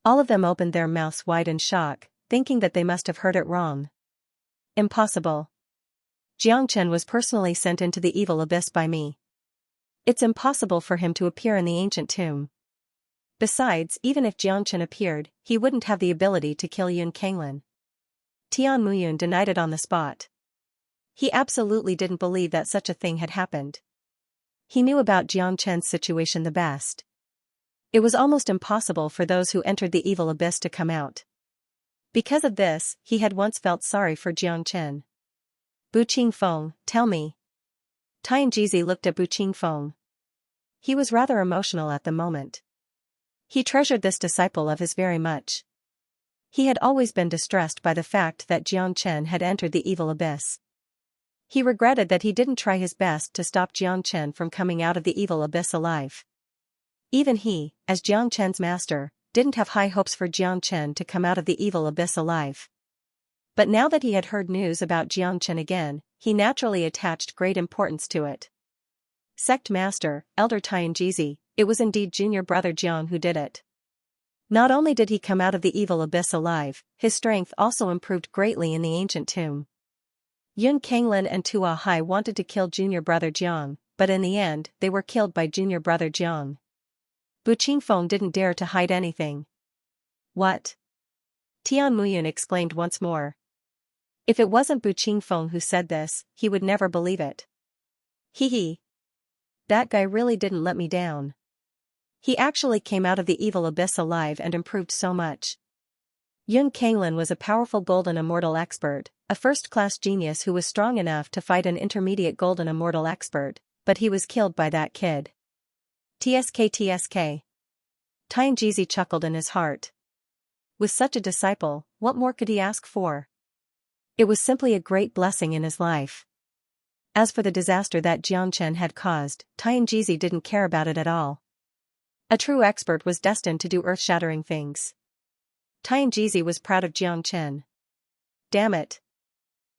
All of them opened their mouths wide in shock, thinking that they must have heard it wrong. Impossible. Xianxia was personally sent into the evil abyss by me. It's impossible for him to appear in the ancient tomb. Besides, even if Xianxia appeared, he wouldn't have the ability to kill Yun Kanglin. Tianmuyun denied it on the spot. He absolutely didn't believe that such a thing had happened. He knew about Xianxia's situation the best. It was almost impossible for those who entered the evil abyss to come out. Because of this, he had once felt sorry for Xianxia. Bu Qingfeng, tell me. Tianjizi looked at Bu Qingfeng. He was rather emotional at the moment. He treasured this disciple of his very much. He had always been distressed by the fact that Xianxia had entered the evil abyss. He regretted that he didn't try his best to stop Xianxia from coming out of the evil abyss alive. Even he, as Xianxia's master, didn't have high hopes for Xianxia to come out of the evil abyss alive. But now that he had heard news about Xianxia again, he naturally attached great importance to it. Sect Master, Elder Tianjizi, it was indeed junior brother Jiang who did it. Not only did he come out of the evil abyss alive, his strength also improved greatly in the ancient tomb. Yun Kanglin and Tua Hai wanted to kill junior brother Jiang, but in the end, they were killed by junior brother Jiang. Bu Qingfeng didn't dare to hide anything. What? Tianmuyun exclaimed once more. If it wasn't Bu Qingfeng who said this, he would never believe it. Hee. That guy really didn't let me down. He actually came out of the evil abyss alive and improved so much. Yun Kanglin was a powerful golden immortal expert, a first-class genius who was strong enough to fight an intermediate golden immortal expert, but he was killed by that kid. TSK. Tianjizi chuckled in his heart. With such a disciple, what more could he ask for? It was simply a great blessing in his life. As for the disaster that Xianxia had caused, Tianjizi didn't care about it at all. A true expert was destined to do earth-shattering things. Tianjizi was proud of Xianxia. Damn it.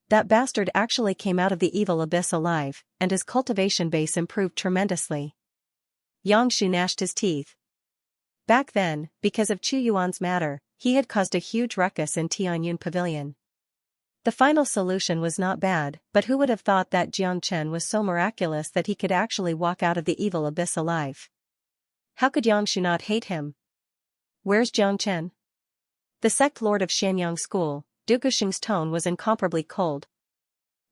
That bastard actually came out of the evil abyss alive, and his cultivation base improved tremendously. Yangshu gnashed his teeth. Back then, because of Chu Yuan's matter, he had caused a huge ruckus in Tianyun Pavilion. The final solution was not bad, but who would have thought that Xianxia was so miraculous that he could actually walk out of the evil abyss alive? How could Yangshu not hate him? Where's Xianxia? The sect lord of Shanyang School, Dugusheng's tone was incomparably cold.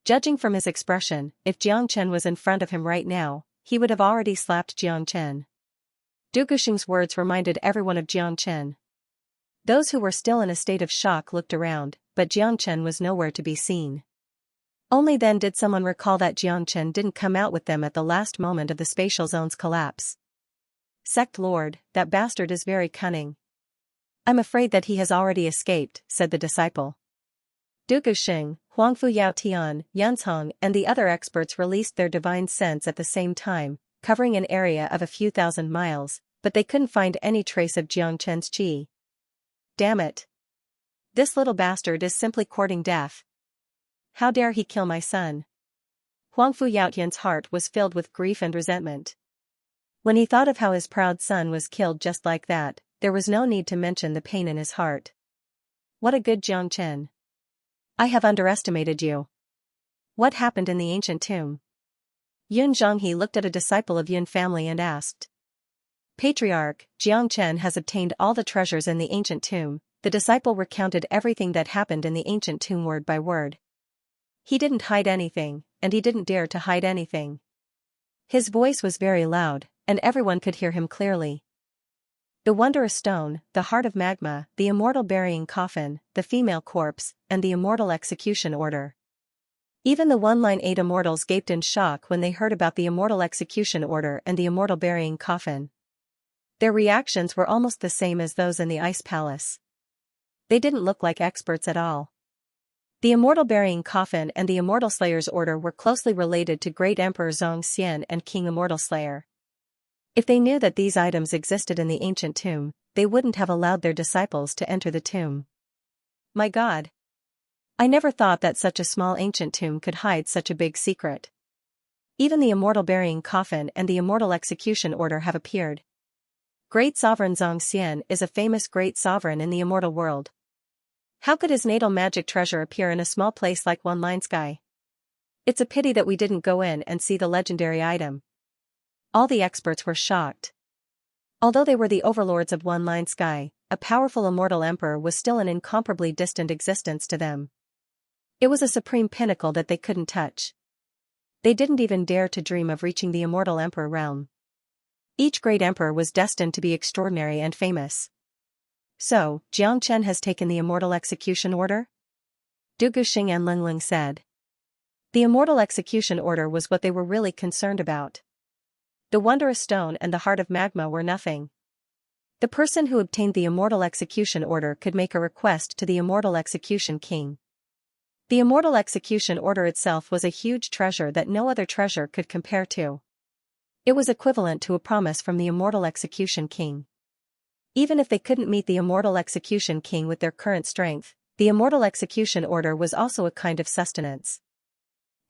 Judging from his expression, if Xianxia was in front of him right now, he would have already slapped Xianxia. Dugusheng's words reminded everyone of Xianxia. Those who were still in a state of shock looked around, but Xianxia was nowhere to be seen. Only then did someone recall that Xianxia didn't come out with them at the last moment of the spatial zone's collapse. Sect Lord, that bastard is very cunning. I'm afraid that he has already escaped, said the disciple. Dugusheng, Huangfu Yao Tian, Yanzhong and the other experts released their divine sense at the same time, covering an area of a few thousand miles, but they couldn't find any trace of Xianxia's qi. Damn it. This little bastard is simply courting death. How dare he kill my son? Huangfu Yaotian's heart was filled with grief and resentment. When he thought of how his proud son was killed just like that, there was no need to mention the pain in his heart. What a good Xianxia. I have underestimated you. What happened in the ancient tomb? Yun Zhonghe looked at a disciple of Yun family and asked. Patriarch, Xianxia has obtained all the treasures in the ancient tomb. The disciple recounted everything that happened in the ancient tomb word by word. He didn't hide anything, and he didn't dare to hide anything. His voice was very loud, and everyone could hear him clearly. The wondrous stone, the heart of magma, the immortal burying coffin, the female corpse, and the immortal execution order. Even the 1-line 8 immortals gaped in shock when they heard about the immortal execution order and the immortal burying coffin. Their reactions were almost the same as those in the ice palace. They didn't look like experts at all. The immortal burying coffin and the immortal slayer's order were closely related to Great Emperor Xianxia and King Immortal Slayer. If they knew that these items existed in the ancient tomb, they wouldn't have allowed their disciples to enter the tomb. My God! I never thought that such a small ancient tomb could hide such a big secret. Even the immortal burying coffin and the immortal execution order have appeared. Great Sovereign Xianxia is a famous great sovereign in the immortal world. How could his natal magic treasure appear in a small place like One Line Sky? It's a pity that we didn't go in and see the legendary item. All the experts were shocked. Although they were the overlords of One Line Sky, a powerful immortal emperor was still an incomparably distant existence to them. It was a supreme pinnacle that they couldn't touch. They didn't even dare to dream of reaching the immortal emperor realm. Each great emperor was destined to be extraordinary and famous. So, Jiangchen has taken the immortal execution order? Du Guxing and Ling Ling said. The immortal execution order was what they were really concerned about. The wondrous stone and the heart of magma were nothing. The person who obtained the immortal execution order could make a request to the immortal execution king. The immortal execution order itself was a huge treasure that no other treasure could compare to. It was equivalent to a promise from the immortal execution king. Even if they couldn't meet the immortal execution king with their current strength, the immortal execution order was also a kind of sustenance.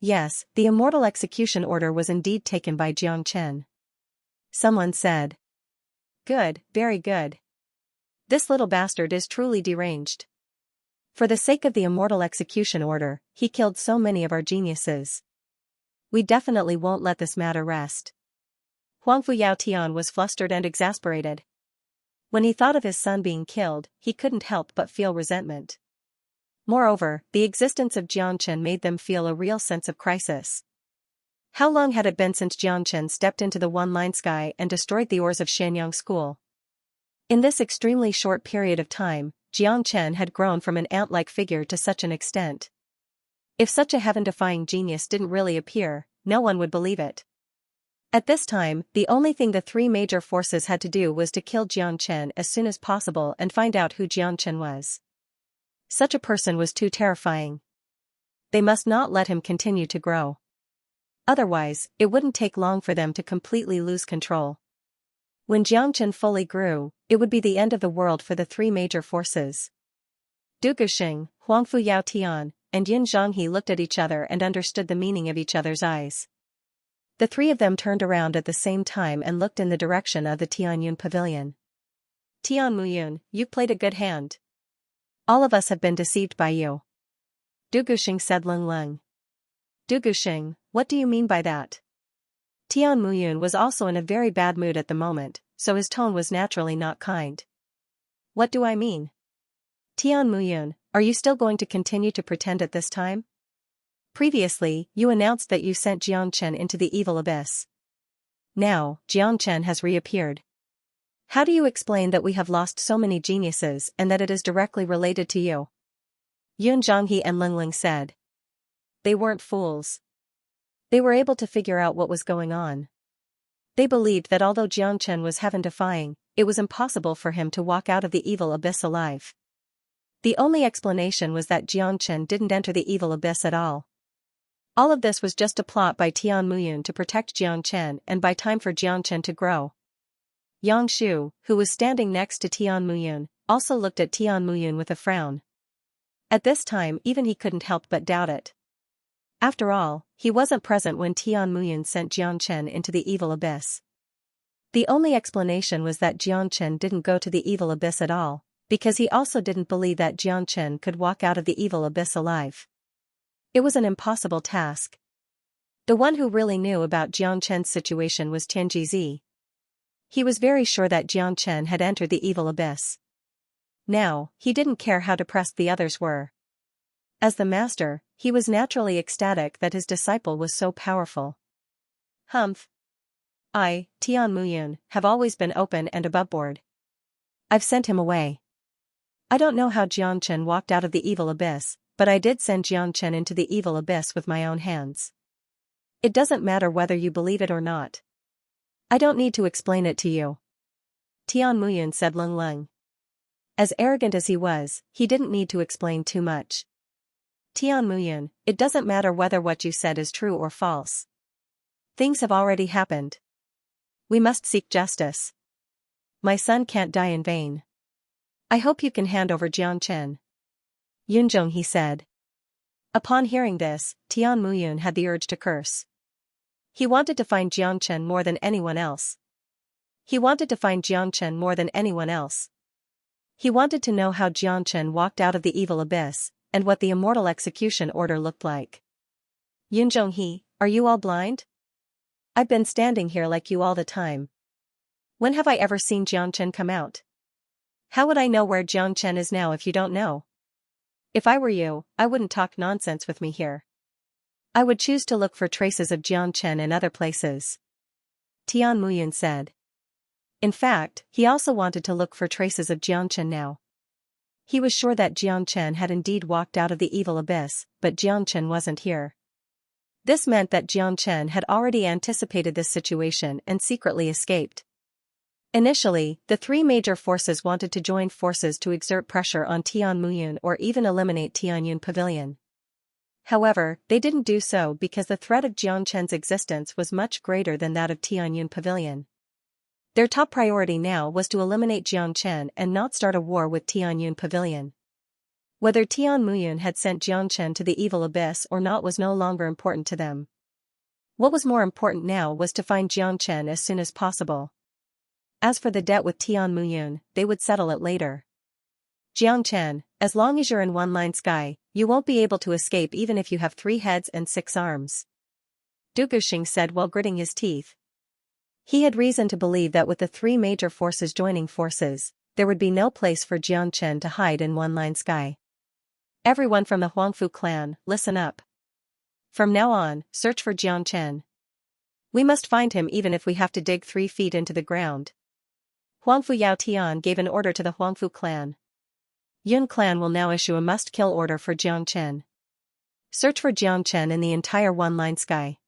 Yes, the immortal execution order was indeed taken by Jiangchen. Someone said. Good, very good. This little bastard is truly deranged. For the sake of the immortal execution order, he killed so many of our geniuses. We definitely won't let this matter rest. Huangfu Yao Tian was flustered and exasperated. When he thought of his son being killed, he couldn't help but feel resentment. Moreover, the existence of Jiangchen made them feel a real sense of crisis. How long had it been since Jiangchen stepped into the One Line Sky and destroyed the ores of Shanyang School? In this extremely short period of time, Jiangchen had grown from an ant-like figure to such an extent. If such a heaven-defying genius didn't really appear, no one would believe it. At this time, the only thing the three major forces had to do was to kill Jiangchen as soon as possible and find out who Jiangchen was. Such a person was too terrifying. They must not let him continue to grow. Otherwise, it wouldn't take long for them to completely lose control. When Jiangchen fully grew, it would be the end of the world for the three major forces. Du Guxing, Huangfu Yao Tian, and Yin Zhanghe looked at each other and understood the meaning of each other's eyes. The three of them turned around at the same time and looked in the direction of the Tianyun pavilion. Tian Muyun, you played a good hand. All of us have been deceived by you. Du Guxing said Ling Ling. Du Guxing, what do you mean by that? Tian Muyun was also in a very bad mood at the moment, so his tone was naturally not kind. What do I mean? Tian Muyun, are you still going to continue to pretend at this time? Previously, you announced that you sent Jiangchen into the evil abyss. Now, Jiangchen has reappeared. How do you explain that we have lost so many geniuses and that it is directly related to you? Yun Zhanghe and Ling Ling said. They weren't fools. They were able to figure out what was going on. They believed that although Jiangchen was heaven-defying, it was impossible for him to walk out of the evil abyss alive. The only explanation was that Jiangchen didn't enter the evil abyss at all. All of this was just a plot by Tian Muyun to protect Jiangchen and buy time for Jiangchen to grow. Yang Shu, who was standing next to Tian Muyun, also looked at Tian Muyun with a frown. At this time even he couldn't help but doubt it. After all, he wasn't present when Tian Muyun sent Jiangchen into the evil abyss. The only explanation was that Jiangchen didn't go to the evil abyss at all, because he also didn't believe that Jiangchen could walk out of the evil abyss alive. It was an impossible task. The one who really knew about Jiangchen's situation was Tianjizi. He was very sure that Jiangchen had entered the evil abyss. Now, he didn't care how depressed the others were. As the master, he was naturally ecstatic that his disciple was so powerful. Humph. I, Tian Muyun, have always been open and aboveboard. I've sent him away. I don't know how Jiangchen walked out of the evil abyss, but I did send Jiangchen into the evil abyss with my own hands. It doesn't matter whether you believe it or not. I don't need to explain it to you. Tian Muyun said Ling Ling. As arrogant as he was, he didn't need to explain too much. Tian Muyun, it doesn't matter whether what you said is true or false. Things have already happened. We must seek justice. My son can't die in vain. I hope you can hand over Jiangchen. Yunzhonghe said. Upon hearing this, Tian Muyun had the urge to curse. He wanted to find Jiangchen more than anyone else. He wanted to find Jiangchen more than anyone else. He wanted to know how Jiangchen walked out of the evil abyss, and what the immortal execution order looked like. Yunzhonghe, are you all blind? I've been standing here like you all the time. When have I ever seen Jiangchen come out? How would I know where Jiangchen is now if you don't know? If I were you, I wouldn't talk nonsense with me here. I would choose to look for traces of Jiangchen in other places. Tian Muyun said. In fact, he also wanted to look for traces of Jiangchen now. He was sure that Jiangchen had indeed walked out of the evil abyss, but Jiangchen wasn't here. This meant that Jiangchen had already anticipated this situation and secretly escaped. Initially, the three major forces wanted to join forces to exert pressure on Tian Muyun or even eliminate Tianyun Pavilion. However, they didn't do so because the threat of Jiangchen's existence was much greater than that of Tianyun Pavilion. Their top priority now was to eliminate Jiangchen and not start a war with Tianyun Pavilion. Whether Tian Muyun had sent Jiangchen to the evil abyss or not was no longer important to them. What was more important now was to find Jiangchen as soon as possible. As for the debt with Tian Muyun, they would settle it later. Jiangchen, as long as you're in one-line sky, you won't be able to escape even if you have 3 heads and 6 arms. Du Guxing said while gritting his teeth. He had reason to believe that with the 3 major forces joining forces, there would be no place for Jiangchen to hide in one-line sky. Everyone from the Huangfu clan, listen up. From now on, search for Jiangchen. We must find him even if we have to dig 3 feet into the ground. Huangfu Yao Tian gave an order to the Huangfu clan. Yun clan will now issue a must-kill order for Jiangchen. Search for Jiangchen in the entire one-line sky.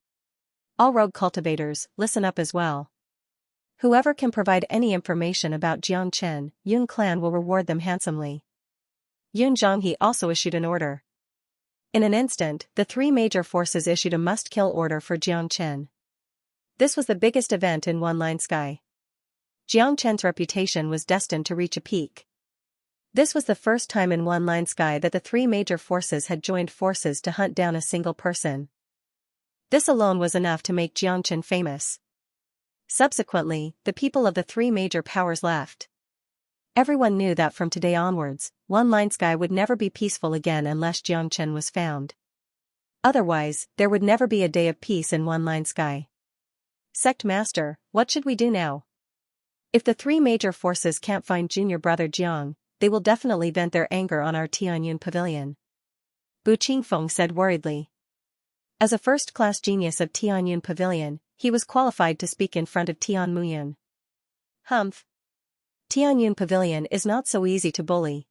All rogue cultivators, listen up as well. Whoever can provide any information about Jiangchen, Yun clan will reward them handsomely. Yun Zhonghe also issued an order. In an instant, the 3 major forces issued a must-kill order for Jiangchen. This was the biggest event in one-line sky. Jiangchen's reputation was destined to reach a peak. This was the first time in one-line sky that the 3 major forces had joined forces to hunt down a single person. This alone was enough to make Jiangchen famous. Subsequently, the people of the 3 major powers left. Everyone knew that from today onwards, one-line sky would never be peaceful again unless Jiangchen was found. Otherwise, there would never be a day of peace in one-line sky. Sect Master, what should we do now? If the 3 major forces can't find junior brother Jiang, they will definitely vent their anger on our Tianyun Pavilion. Bu Qingfeng said worriedly. As a first-class genius of Tianyun Pavilion, he was qualified to speak in front of Tian Muyun. Humph. Tianyun Pavilion is not so easy to bully.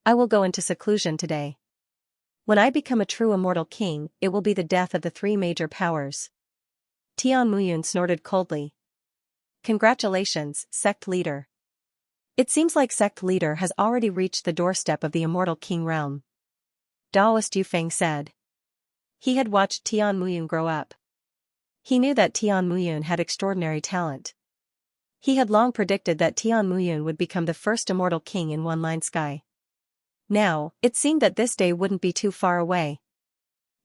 I will go into seclusion today. When I become a true immortal king, it will be the death of the 3 major powers. Tian Muyun snorted coldly. Congratulations, sect leader. It seems like sect leader has already reached the doorstep of the immortal king realm. Daoist Yufeng said. He had watched Tian Muyun grow up. He knew that Tian Muyun had extraordinary talent. He had long predicted that Tian Muyun would become the first immortal king in one-line sky. Now, it seemed that this day wouldn't be too far away.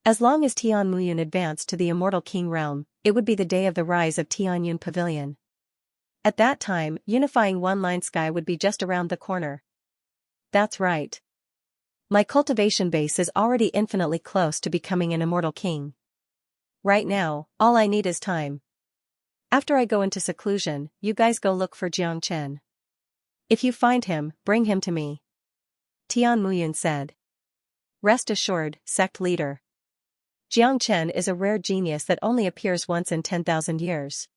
As long as Tian Muyun advanced to the immortal king realm, it would be the day of the rise of Tianyun Pavilion. At that time, unifying one-line sky would be just around the corner. That's right. My cultivation base is already infinitely close to becoming an immortal king. Right now, all I need is time. After I go into seclusion, you guys go look for Jiangchen. If you find him, bring him to me. Tian Muyun said. Rest assured, sect leader. Jiangchen is a rare genius that only appears once in 10,000 years.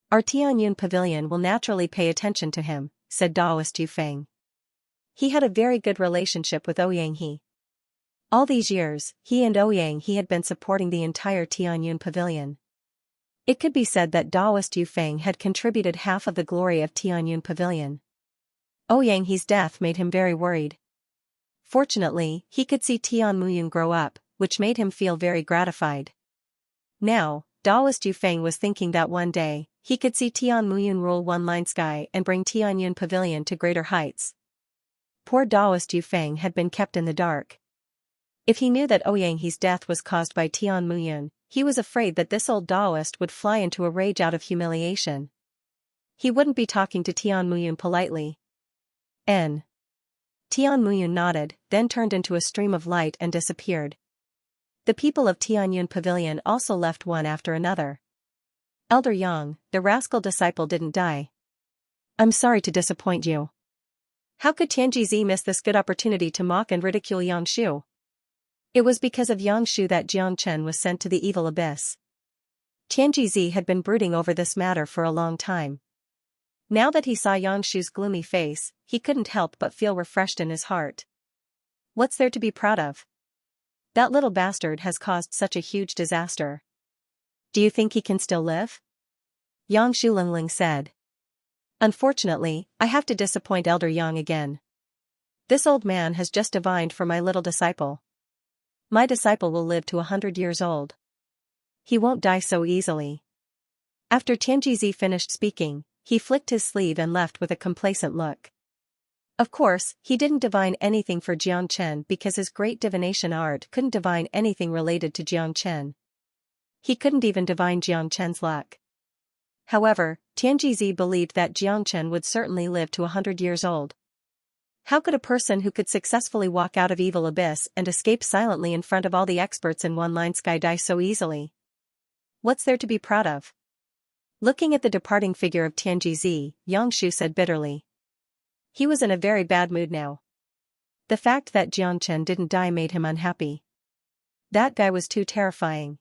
Our Tianyun Pavilion will naturally pay attention to him, said Daoist Yufeng. He had a very good relationship with Ouyanghe. All these years, he and Ouyanghe had been supporting the entire Tianyun Pavilion. It could be said that Daoist Yufeng had contributed half of the glory of Tianyun Pavilion. Ouyanghe's death made him very worried. Fortunately, he could see Tian Muyun grow up, which made him feel very gratified. Now, Daoist Yufeng was thinking that one day, he could see Tian Muyun rule One Line Sky and bring Tianyun Pavilion to greater heights. Poor Daoist Yufeng had been kept in the dark. If he knew that Ouyanghe's death was caused by Tian Muyun, he was afraid that this old Daoist would fly into a rage out of humiliation. He wouldn't be talking to Tian Muyun politely. Tian Muyun nodded, then turned into a stream of light and disappeared. The people of Tianyun Pavilion also left one after another. Elder Yang, the rascal disciple, didn't die. I'm sorry to disappoint you. How could Tianjizi miss this good opportunity to mock and ridicule Yangshu? It was because of Yangshu that Jiang Chen was sent to the evil abyss. Tianjizi had been brooding over this matter for a long time. Now that he saw Yangshu's gloomy face, he couldn't help but feel refreshed in his heart. What's there to be proud of? That little bastard has caused such a huge disaster. Do you think he can still live? Yangshu Lingling said. Unfortunately, I have to disappoint Elder Yang again. This old man has just divined for my little disciple. My disciple will live to 100 years old. He won't die so easily. After Tianjizi finished speaking, he flicked his sleeve and left with a complacent look. Of course, he didn't divine anything for Jiang Chen because his great divination art couldn't divine anything related to Jiang Chen. He couldn't even divine Jiang Chen's luck. However, Tianjizi believed that Jiang Chen would certainly live to 100 years old. How could a person who could successfully walk out of evil abyss and escape silently in front of all the experts in One Line Sky die so easily? What's there to be proud of? Looking at the departing figure of Tianjizi, Yangshu said bitterly. He was in a very bad mood now. The fact that Jiang Chen didn't die made him unhappy. That guy was too terrifying.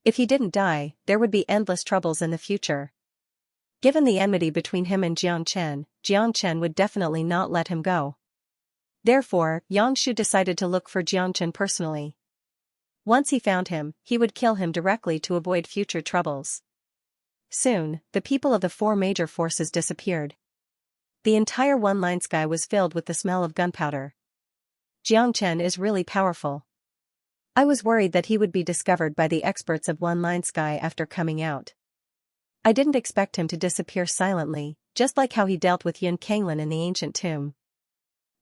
If he didn't die, there would be endless troubles in the future. Given the enmity between him and Jiang Chen would definitely not let him go. Therefore, Yangshu decided to look for Jiang Chen personally. Once he found him, he would kill him directly to avoid future troubles. Soon, the people of the four major forces disappeared. The entire One Line Sky was filled with the smell of gunpowder. Jiang Chen is really powerful. I was worried that he would be discovered by the experts of One Line Sky after coming out. I didn't expect him to disappear silently, just like how he dealt with Yin Kanglin in the ancient tomb.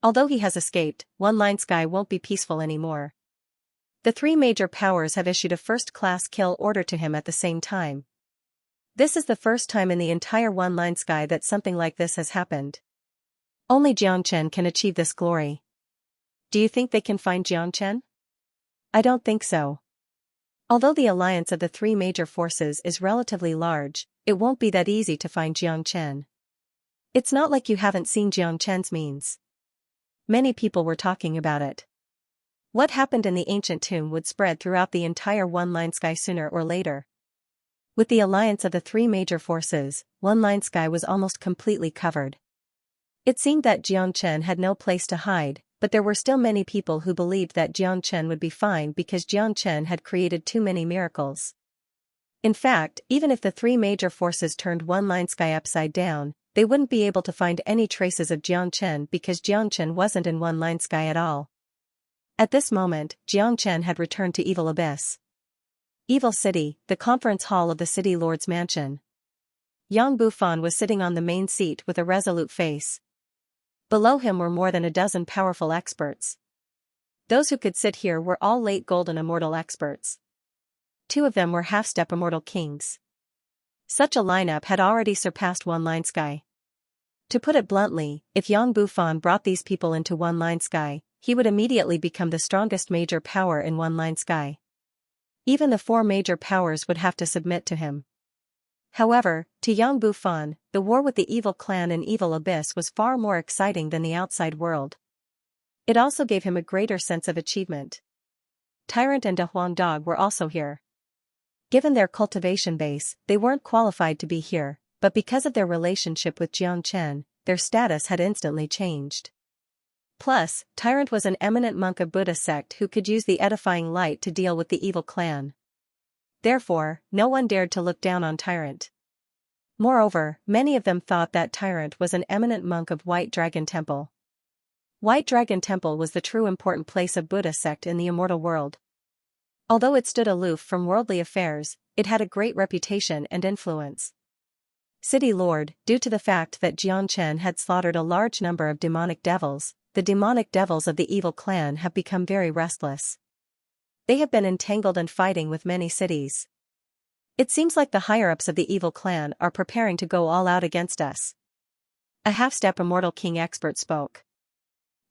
Although he has escaped, One Line Sky won't be peaceful anymore. The three major powers have issued a first-class kill order to him at the same time. This is the first time in the entire One Line Sky that something like this has happened. Only Jiang Chen can achieve this glory. Do you think they can find Jiang Chen? I don't think so. Although the alliance of the three major forces is relatively large, it won't be that easy to find Jiang Chen. It's not like you haven't seen Jiang Chen's means. Many people were talking about it. What happened in the ancient tomb would spread throughout the entire One Line Sky sooner or later. With the alliance of the three major forces, One Line Sky was almost completely covered. It seemed that Jiang Chen had no place to hide, but there were still many people who believed that Jiang Chen would be fine because Jiang Chen had created too many miracles. In fact, even if the three major forces turned One Line Sky upside down, they wouldn't be able to find any traces of Jiang Chen because Jiang Chen wasn't in One Line Sky at all. At this moment, Jiang Chen had returned to Evil Abyss. Evil City, the conference hall of the City Lord's mansion. Yang Bufan was sitting on the main seat with a resolute face. Below him were more than a dozen powerful experts. Those who could sit here were all late golden immortal experts. 2 of them were half-step immortal kings. Such a lineup had already surpassed One Line Sky. To put it bluntly, if Yang Bufan brought these people into One Line Sky, he would immediately become the strongest major power in One Line Sky. Even the 4 major powers would have to submit to him. However, to Yang Bufan, the war with the evil clan in Evil Abyss was far more exciting than the outside world. It also gave him a greater sense of achievement. Tyrant and De Huang Dog were also here. Given their cultivation base, they weren't qualified to be here, but because of their relationship with Jiang Chen, their status had instantly changed. Plus, Tyrant was an eminent monk of Buddha sect who could use the edifying light to deal with the evil clan. Therefore, no one dared to look down on Tyrant. Moreover, many of them thought that Tyrant was an eminent monk of White Dragon Temple. White Dragon Temple was the true important place of Buddha sect in the immortal world. Although it stood aloof from worldly affairs, it had a great reputation and influence. City Lord, due to the fact that Xianxia had slaughtered a large number of demonic devils, the demonic devils of the evil clan have become very restless. They have been entangled and fighting with many cities. It seems like the higher-ups of the evil clan are preparing to go all out against us. A half-step immortal king expert spoke.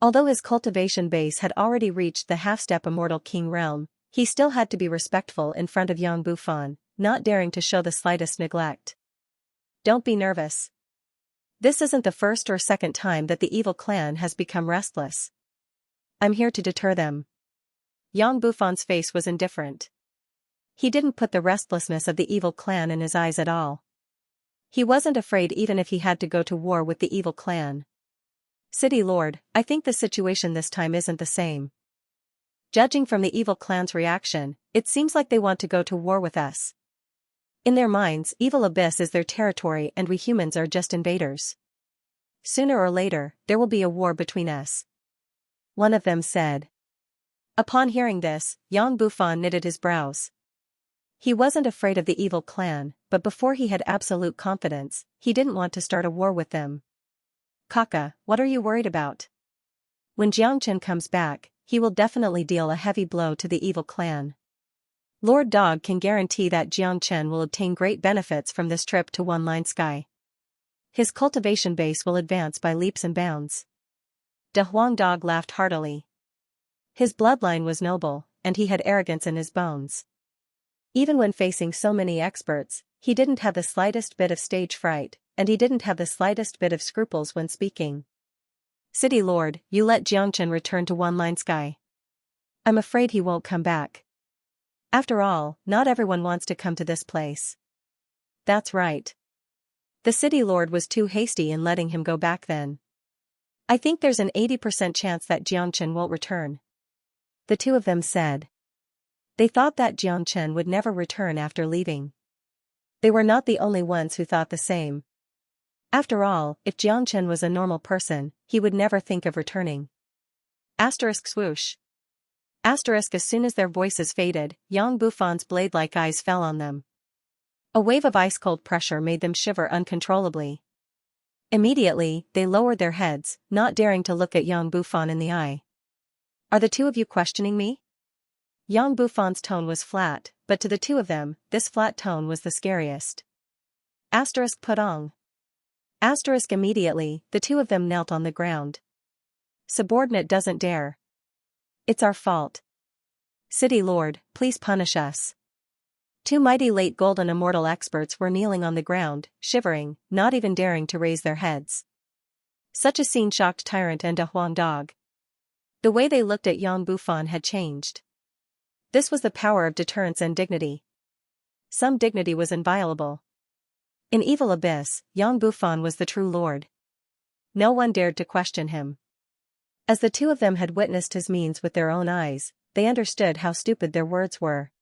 Although his cultivation base had already reached the half-step immortal king realm, he still had to be respectful in front of Yang Bufan, not daring to show the slightest neglect. Don't be nervous. This isn't the first or second time that the evil clan has become restless. I'm here to deter them. Yang Bufan's face was indifferent. He didn't put the restlessness of the evil clan in his eyes at all. He wasn't afraid even if he had to go to war with the evil clan. City Lord, I think the situation this time isn't the same. Judging from the evil clan's reaction, it seems like they want to go to war with us. In their minds, Evil Abyss is their territory and we humans are just invaders. Sooner or later, there will be a war between us. One of them said. Upon hearing this, Yang Bufan knitted his brows. He wasn't afraid of the evil clan, but before he had absolute confidence, he didn't want to start a war with them. Kaka, what are you worried about? When Xianxia comes back, he will definitely deal a heavy blow to the evil clan. Lord Dog can guarantee that Xianxia will obtain great benefits from this trip to One Line Sky. His cultivation base will advance by leaps and bounds. De Huang Dog laughed heartily. His bloodline was noble, and he had arrogance in his bones. Even when facing so many experts, he didn't have the slightest bit of stage fright, and he didn't have the slightest bit of scruples when speaking. City Lord, you let Xianxia return to One Line Sky. I'm afraid he won't come back. After all, not everyone wants to come to this place. That's right. The City Lord was too hasty in letting him go back then. I think there's an 80% chance that Xianxia won't return. The two of them said. They thought that Xianxia would never return after leaving. They were not the only ones who thought the same. After all, if Xianxia was a normal person, he would never think of returning. Asterisk swoosh. Asterisk as soon as their voices faded, Yang Bufan's blade-like eyes fell on them. A wave of ice-cold pressure made them shiver uncontrollably. Immediately, they lowered their heads, not daring to look at Yang Bufan in the eye. Are the two of you questioning me? Yang Bufan's tone was flat, but to the two of them, this flat tone was the scariest. Asterisk Pudong. Asterisk immediately, the two of them knelt on the ground. Subordinate doesn't dare. It's our fault. City Lord, please punish us. Two mighty late golden immortal experts were kneeling on the ground, shivering, not even daring to raise their heads. Such a scene shocked Tyrant and De Huang Dog. The way they looked at Yang Bufan had changed. This was the power of deterrence and dignity. Some dignity was inviolable. In Evil Abyss, Yang Bufan was the true lord. No one dared to question him. As the two of them had witnessed his means with their own eyes, they understood how stupid their words were.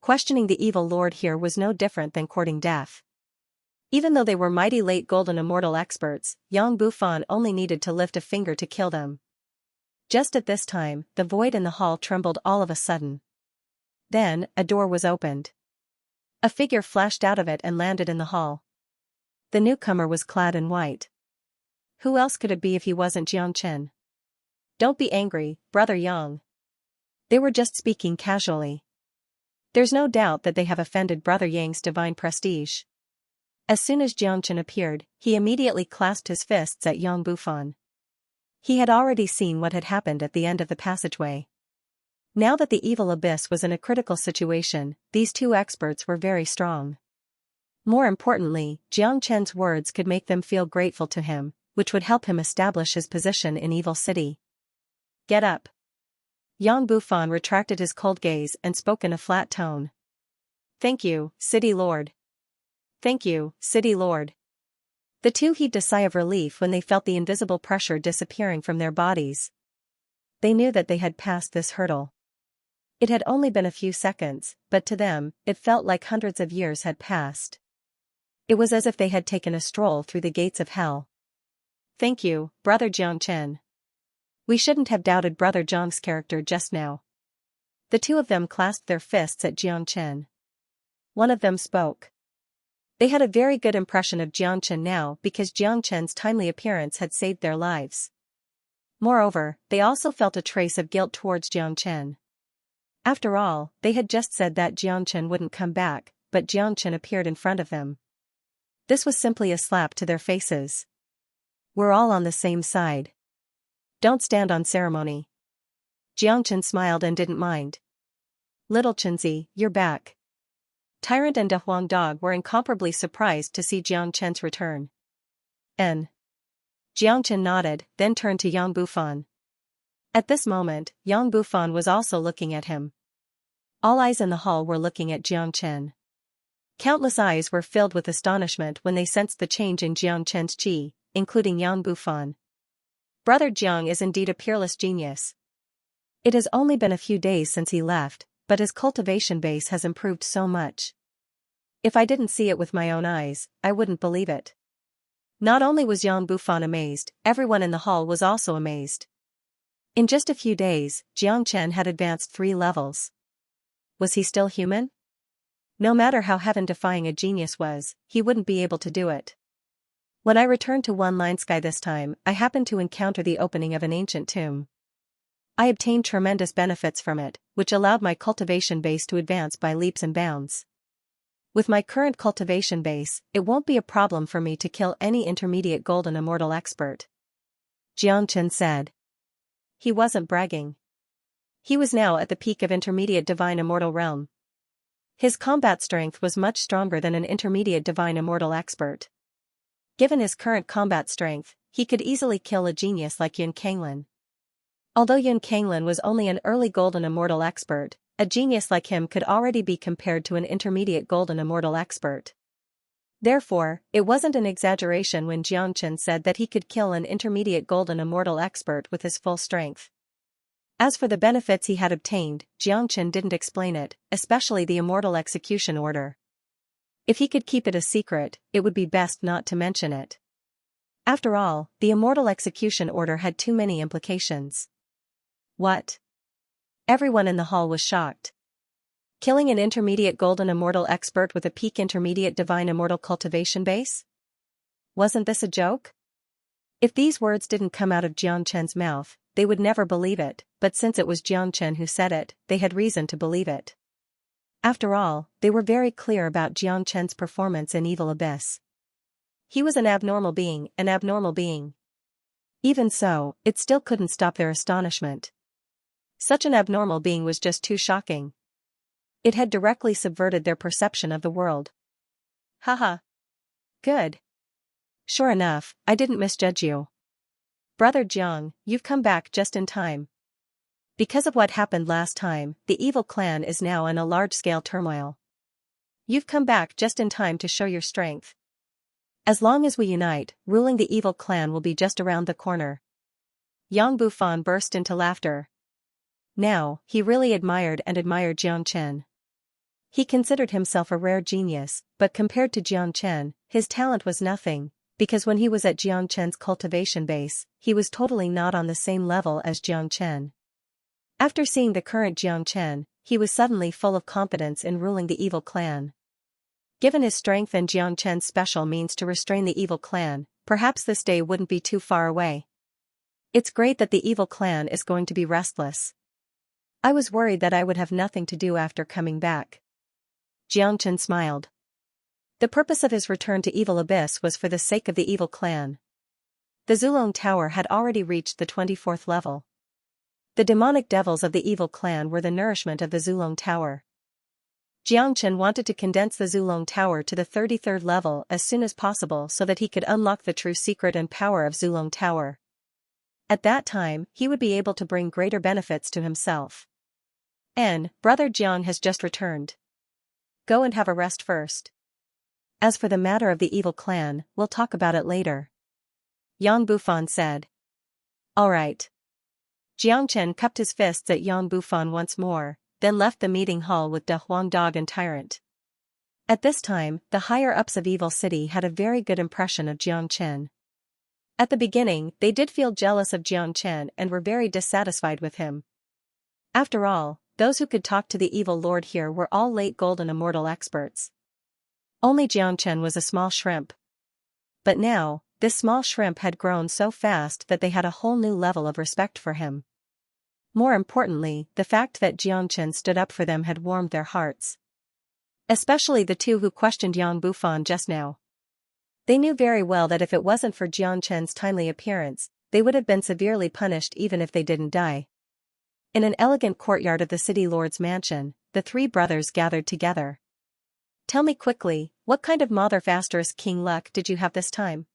Questioning the evil lord here was no different than courting death. Even though they were mighty late golden immortal experts, Yang Bufan only needed to lift a finger to kill them. Just at this time, the void in the hall trembled all of a sudden. Then, a door was opened. A figure flashed out of it and landed in the hall. The newcomer was clad in white. Who else could it be if he wasn't Xianxia? Don't be angry, Brother Yang. They were just speaking casually. There's no doubt that they have offended Brother Yang's divine prestige. As soon as Xianxia appeared, he immediately clasped his fists at Yang Bufan. He had already seen what had happened at the end of the passageway. Now that the Evil Abyss was in a critical situation, these two experts were very strong. More importantly, Xianxia's words could make them feel grateful to him, which would help him establish his position in Evil City. Get up. Yang Bufan retracted his cold gaze and spoke in a flat tone. Thank you, City Lord. Thank you, City Lord. The two heaved a sigh of relief when they felt the invisible pressure disappearing from their bodies. They knew that they had passed this hurdle. It had only been a few seconds, but to them, it felt like hundreds of years had passed. It was as if they had taken a stroll through the gates of hell. Thank you, Brother Xianxia. We shouldn't have doubted Brother Zhang's character just now. The two of them clasped their fists at Xianxia. One of them spoke. They had a very good impression of Xianxia now because Xianxia's timely appearance had saved their lives. Moreover, they also felt a trace of guilt towards Xianxia. After all, they had just said that Xianxia wouldn't come back, but Xianxia appeared in front of them. This was simply a slap to their faces. We're all on the same side. Don't stand on ceremony. Xianxia smiled and didn't mind. Little Chenzi, you're back. Tyrant and De Huang Dog were incomparably surprised to see Xianxia's return. Xianxia nodded, then turned to Yang Bufan. At this moment, Yang Bufan was also looking at him. All eyes in the hall were looking at Xianxia. Countless eyes were filled with astonishment when they sensed the change in Xianxia's qi, including Yang Bufan. Brother Jiang is indeed a peerless genius. It has only been a few days since he left, but his cultivation base has improved so much. If I didn't see it with my own eyes, I wouldn't believe it. Not only was Yang Bufan amazed, everyone in the hall was also amazed. In just a few days, Xianxia had advanced 3 levels. Was he still human? No matter how heaven-defying a genius was, he wouldn't be able to do it. When I returned to One Line Sky this time, I happened to encounter the opening of an ancient tomb. I obtained tremendous benefits from it, which allowed my cultivation base to advance by leaps and bounds. With my current cultivation base, it won't be a problem for me to kill any intermediate golden immortal expert. Xianxia said. He wasn't bragging. He was now at the peak of intermediate divine immortal realm. His combat strength was much stronger than an intermediate divine immortal expert. Given his current combat strength, he could easily kill a genius like Yun Kanglin. Although Yun Kanglin was only an early golden immortal expert, a genius like him could already be compared to an intermediate golden immortal expert. Therefore, it wasn't an exaggeration when Xianxia said that he could kill an intermediate golden immortal expert with his full strength. As for the benefits he had obtained, Xianxia didn't explain it, especially the immortal execution order. If he could keep it a secret, it would be best not to mention it. After all, the immortal execution order had too many implications. What? Everyone in the hall was shocked. Killing an intermediate golden immortal expert with a peak intermediate divine immortal cultivation base? Wasn't this a joke? If these words didn't come out of Xianxia's mouth, they would never believe it, but since it was Xianxia who said it, they had reason to believe it. After all, they were very clear about Xianxia's performance in Evil Abyss. He was an abnormal being. Even so, it still couldn't stop their astonishment. Such an abnormal being was just too shocking. It had directly subverted their perception of the world. Haha. Good. Sure enough, I didn't misjudge you. Brother Jiang, you've come back just in time. Because of what happened last time, the evil clan is now in a large-scale turmoil. You've come back just in time to show your strength. As long as we unite, ruling the evil clan will be just around the corner. Yang Bufan burst into laughter. Now, he really admired Xianxia. He considered himself a rare genius, but compared to Xianxia, his talent was nothing, because when he was at Xianxia's cultivation base, he was totally not on the same level as Xianxia. After seeing the current Xianxia, he was suddenly full of confidence in ruling the evil clan. Given his strength and Xianxia's special means to restrain the evil clan, perhaps this day wouldn't be too far away. It's great that the evil clan is going to be restless. I was worried that I would have nothing to do after coming back. Xianxia smiled. The purpose of his return to Evil Abyss was for the sake of the evil clan. The Zulong Tower had already reached the 24th level. The demonic devils of the evil clan were the nourishment of the Zulong Tower. Xianxia wanted to condense the Zulong Tower to the 33rd level as soon as possible so that he could unlock the true secret and power of Zulong Tower. At that time, he would be able to bring greater benefits to himself. Brother Jiang has just returned. Go and have a rest first. As for the matter of the evil clan, we'll talk about it later. Yang Bufan said. All right. Xianxia cupped his fists at Yang Bufan once more, then left the meeting hall with De Huang Dog and Tyrant. At this time, the higher-ups of Evil City had a very good impression of Xianxia. At the beginning, they did feel jealous of Xianxia and were very dissatisfied with him. After all, those who could talk to the evil lord here were all late golden immortal experts. Only Xianxia was a small shrimp. But now, this small shrimp had grown so fast that they had a whole new level of respect for him. More importantly, the fact that Xianxia stood up for them had warmed their hearts. Especially the two who questioned Yang Bufan just now. They knew very well that if it wasn't for Xianxia's timely appearance, they would have been severely punished even if they didn't die. In an elegant courtyard of the city lord's mansion, the three brothers gathered together. Tell me quickly, what kind of Motherfaster's king luck did you have this time?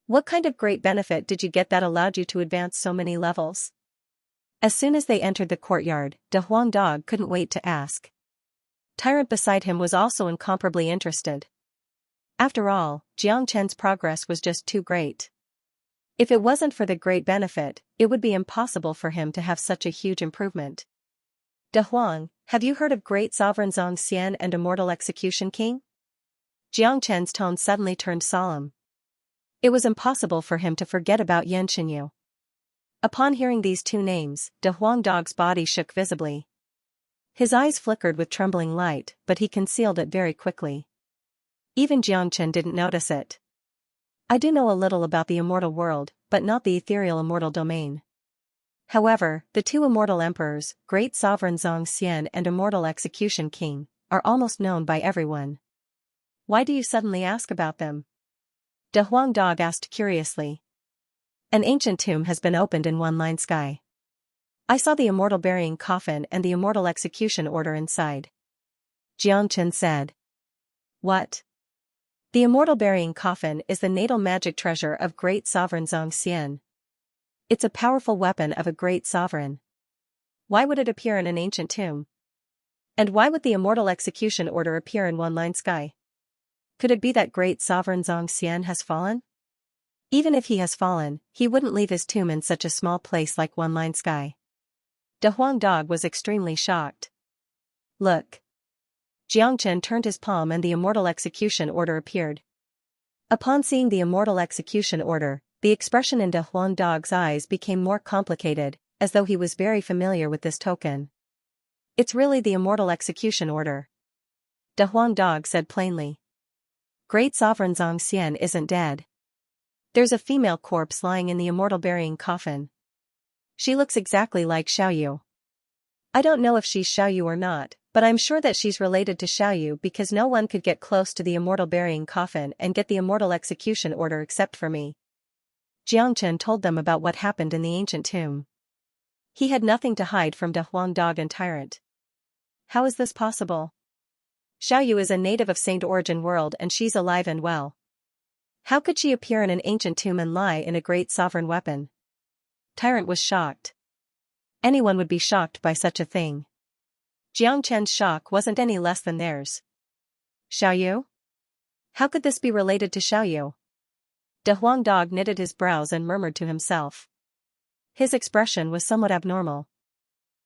What kind of great benefit did you get that allowed you to advance so many levels? As soon as they entered the courtyard, De Huang Dog couldn't wait to ask. Tyrant beside him was also incomparably interested. After all, Xianxia's progress was just too great. If it wasn't for the great benefit, it would be impossible for him to have such a huge improvement. De Huang, have you heard of great sovereign Xianxia and immortal execution king? Xianxia's tone suddenly turned solemn. It was impossible for him to forget about Yan Xinyu. Upon hearing these two names, De Huang Dog's body shook visibly. His eyes flickered with trembling light, but he concealed it very quickly. Even Xianxia didn't notice it. I do know a little about the immortal world, but not the ethereal immortal domain. However, the two immortal emperors, Great Sovereign Xianxia and Immortal Execution King, are almost known by everyone. Why do you suddenly ask about them? De Huang Dog asked curiously. An ancient tomb has been opened in One Line Sky. I saw the immortal burying coffin and the immortal execution order inside. Xianxia said. What? The immortal burying coffin is the natal magic treasure of Great Sovereign Xianxia. It's a powerful weapon of a great sovereign. Why would it appear in an ancient tomb? And why would the immortal execution order appear in One Line Sky? Could it be that Great Sovereign Xianxia has fallen? Even if he has fallen, he wouldn't leave his tomb in such a small place like One Line Sky. De Huang Dog was extremely shocked. Look. Xianxia turned his palm and the immortal execution order appeared. Upon seeing the immortal execution order, the expression in De Huang Dog's eyes became more complicated, as though he was very familiar with this token. It's really the immortal execution order. De Huang Dog said plainly. Great Sovereign Xianxia isn't dead. There's a female corpse lying in the immortal burying coffin. She looks exactly like Xiaoyu. I don't know if she's Xiaoyu or not, but I'm sure that she's related to Xiaoyu because no one could get close to the immortal burying coffin and get the immortal execution order except for me. Xianxia told them about what happened in the ancient tomb. He had nothing to hide from De Huang Dog and Tyrant. How is this possible? Xiaoyu is a native of Saint Origin World and she's alive and well. How could she appear in an ancient tomb and lie in a great sovereign weapon? Tyrant was shocked. Anyone would be shocked by such a thing. Xianxia's shock wasn't any less than theirs. Xiaoyu? How could this be related to Xiaoyu? De Huang Dog knitted his brows and murmured to himself. His expression was somewhat abnormal.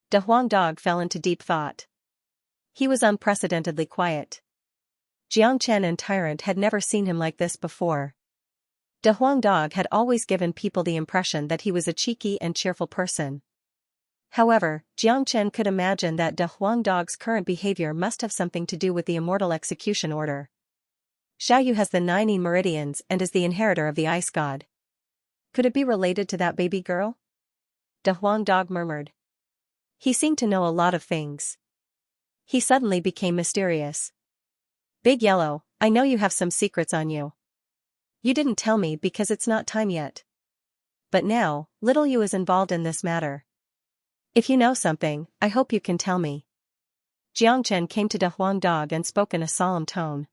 De Huang Dog fell into deep thought. He was unprecedentedly quiet. Xianxia and Tyrant had never seen him like this before. De Huang Dog had always given people the impression that he was a cheeky and cheerful person. However, Xianxia could imagine that De Huang Dog's current behavior must have something to do with the immortal execution order. Xiaoyu has the 9 meridians and is the inheritor of the ice god. Could it be related to that baby girl? De Huang Dog murmured. He seemed to know a lot of things. He suddenly became mysterious. Big Yellow, I know you have some secrets on you. You didn't tell me because it's not time yet. But now, Little You is involved in this matter. If you know something, I hope you can tell me. Xianxia came to De Huang Dog and spoke in a solemn tone.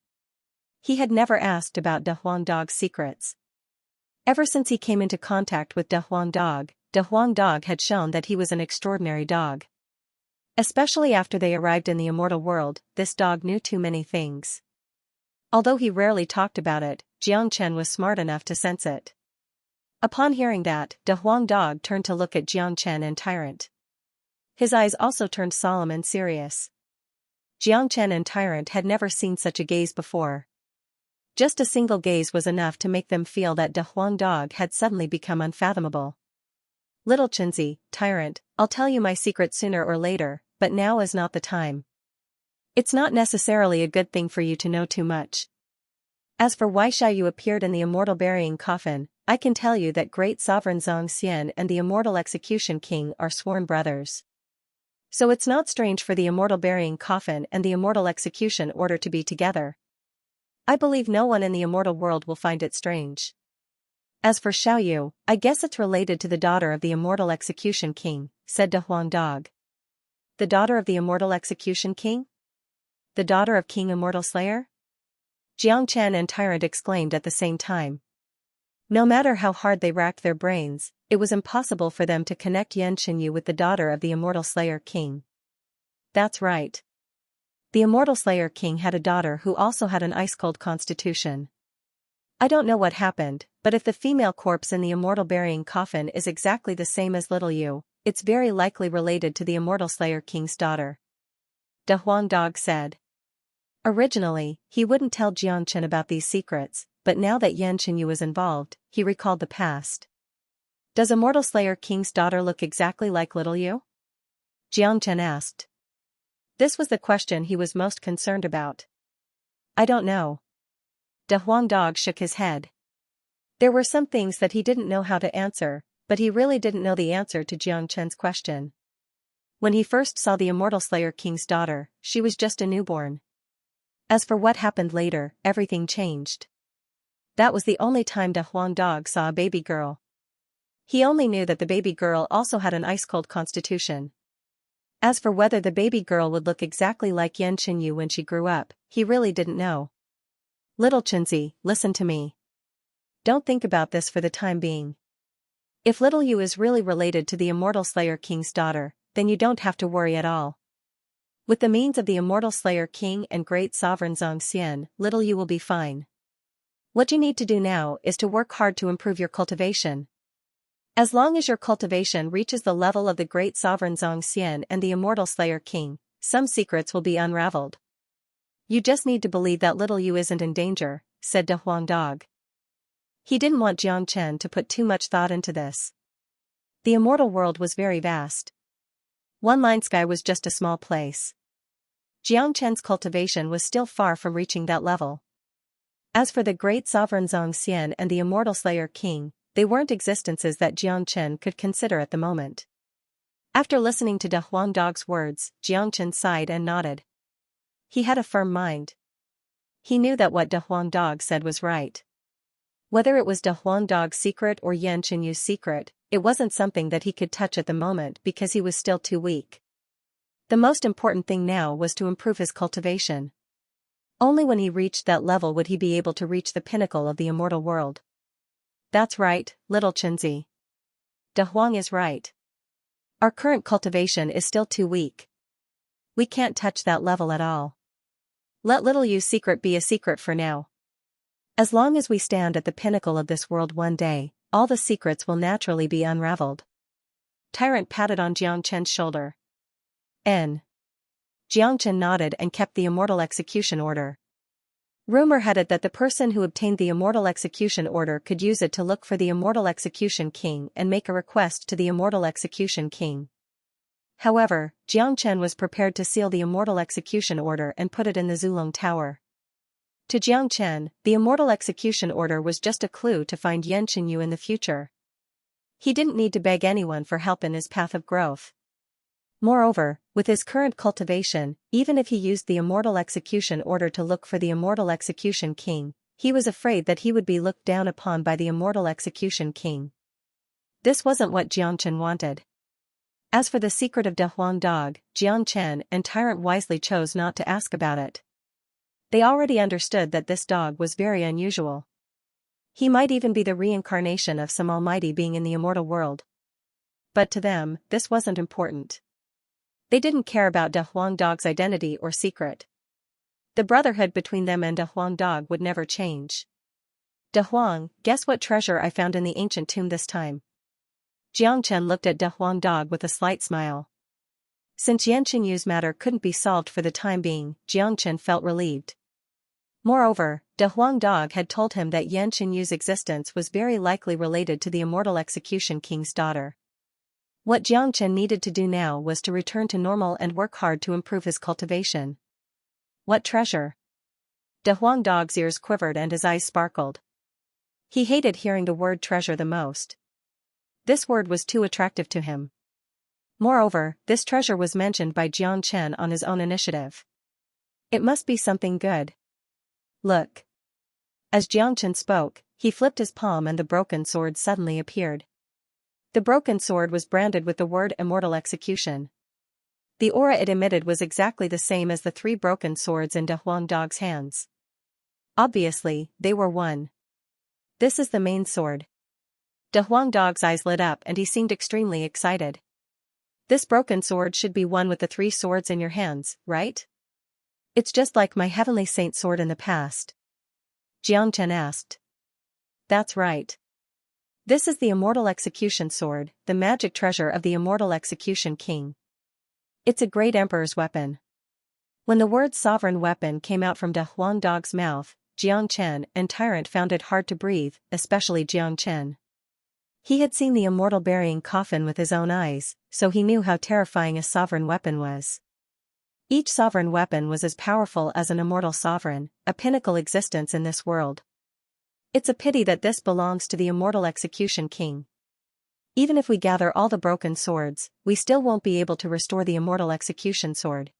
He had never asked about De Huang Dog's secrets. Ever since he came into contact with De Huang Dog had shown that he was an extraordinary dog. Especially after they arrived in the immortal world, this dog knew too many things. Although he rarely talked about it, Xianxia was smart enough to sense it. Upon hearing that, De Huang Dog turned to look at Xianxia and Tyrant. His eyes also turned solemn and serious. Xianxia and Tyrant had never seen such a gaze before. Just a single gaze was enough to make them feel that De Huang Dog had suddenly become unfathomable. Little Xianxia, tyrant, I'll tell you my secret sooner or later, but now is not the time. It's not necessarily a good thing for you to know too much. As for why Xiaoyu appeared in the immortal burying coffin, I can tell you that great sovereign Xianxia and the immortal execution king are sworn brothers. So it's not strange for the immortal burying coffin and the immortal execution order to be together. I believe no one in the immortal world will find it strange. As for Xiaoyu, I guess it's related to the daughter of the immortal execution king, said De Huang Dog. The daughter of the immortal execution king? The daughter of King Immortal Slayer? Jiang Chen and Tyrant exclaimed at the same time. No matter how hard they racked their brains, it was impossible for them to connect Yan Xinyu with the daughter of the Immortal Slayer King. That's right. The Immortal Slayer King had a daughter who also had an ice-cold constitution. I don't know what happened, but if the female corpse in the immortal burying coffin is exactly the same as little Yu, it's very likely related to the Immortal Slayer King's daughter. De Huang Dog said. Originally, he wouldn't tell Jiang Chen about these secrets, but now that Yan Xinyu was involved, he recalled the past. Does Immortal Slayer King's daughter look exactly like little Yu? Jiang Chen asked. This was the question he was most concerned about. I don't know. De Huang Dog shook his head. There were some things that he didn't know how to answer, but he really didn't know the answer to Jiang Chen's question. When he first saw the Immortal Slayer King's daughter, she was just a newborn. As for what happened later, everything changed. That was the only time De Huang Dog saw a baby girl. He only knew that the baby girl also had an ice-cold constitution. As for whether the baby girl would look exactly like Yan Xinyu when she grew up, he really didn't know. Little Xianxia, listen to me. Don't think about this for the time being. If little Yu is really related to the Immortal Slayer King's daughter, then you don't have to worry at all. With the means of the Immortal Slayer King and Great Sovereign Xianxia, little Yu will be fine. What you need to do now is to work hard to improve your cultivation. As long as your cultivation reaches the level of the Great Sovereign Xianxia and the Immortal Slayer King, some secrets will be unraveled. You just need to believe that little Yu isn't in danger, said De Huang Dog. He didn't want Jiang Chen to put too much thought into this. The immortal world was very vast. One line sky was just a small place. Jiang Chen's cultivation was still far from reaching that level. As for the Great Sovereign Xianxia and the Immortal Slayer King, they weren't existences that Jiang Chen could consider at the moment. After listening to De Huang Dog's words, Jiang Chen sighed and nodded. He had a firm mind. He knew that what De Huang Dog said was right. Whether it was De Huang Dog's secret or Yan Xinyu's secret, it wasn't something that he could touch at the moment because he was still too weak. The most important thing now was to improve his cultivation. Only when he reached that level would he be able to reach the pinnacle of the immortal world. That's right, little Xianxia. De Huang is right. Our current cultivation is still too weak. We can't touch that level at all. Let little Yu's secret be a secret for now. As long as we stand at the pinnacle of this world one day, all the secrets will naturally be unraveled. Tyrant patted on Jiang Chen's shoulder. Jiang Chen nodded and kept the immortal execution order. Rumor had it that the person who obtained the immortal execution order could use it to look for the immortal execution king and make a request to the immortal execution king. However, Jiang Chen was prepared to seal the immortal execution order and put it in the Zulong Tower. To Jiang Chen, the immortal execution order was just a clue to find Yan Xinyu in the future. He didn't need to beg anyone for help in his path of growth. Moreover, with his current cultivation, even if he used the immortal execution order to look for the immortal execution king, he was afraid that he would be looked down upon by the immortal execution king. This wasn't what Jiang Chen wanted. As for the secret of De Huang Dog, Jiang Chen and Tyrant wisely chose not to ask about it. They already understood that this dog was very unusual. He might even be the reincarnation of some almighty being in the immortal world. But to them, this wasn't important. They didn't care about De Huang Dog's identity or secret. The brotherhood between them and De Huang Dog would never change. De Huang, guess what treasure I found in the ancient tomb this time? Jiang Chen looked at De Huang Dog with a slight smile. Since Yan Xinyu's matter couldn't be solved for the time being, Jiang Chen felt relieved. Moreover, De Huang Dog had told him that Yan Qinyu's existence was very likely related to the immortal execution king's daughter. What Xianxia needed to do now was to return to normal and work hard to improve his cultivation. What treasure? De Huang Dog's ears quivered and his eyes sparkled. He hated hearing the word treasure the most. This word was too attractive to him. Moreover, this treasure was mentioned by Jiang Chen on his own initiative. It must be something good. Look. As Jiang Chen spoke, he flipped his palm and the broken sword suddenly appeared. The broken sword was branded with the word Immortal Execution. The aura it emitted was exactly the same as the 3 broken swords in De Huang Dog's hands. Obviously, they were one. This is the main sword. De Huang Dog's eyes lit up and he seemed extremely excited. This broken sword should be one with the 3 swords in your hands, right? It's just like my Heavenly Saint sword in the past. Jiang Chen asked. That's right. This is the Immortal Execution Sword, the magic treasure of the Immortal Execution King. It's a great emperor's weapon. When the word sovereign weapon came out from De Huang Dog's mouth, Jiang Chen and Tyrant found it hard to breathe, especially Jiang Chen. He had seen the immortal burying coffin with his own eyes, so he knew how terrifying a sovereign weapon was. Each sovereign weapon was as powerful as an immortal sovereign, a pinnacle existence in this world. It's a pity that this belongs to the Immortal Execution King. Even if we gather all the broken swords, we still won't be able to restore the Immortal Execution Sword.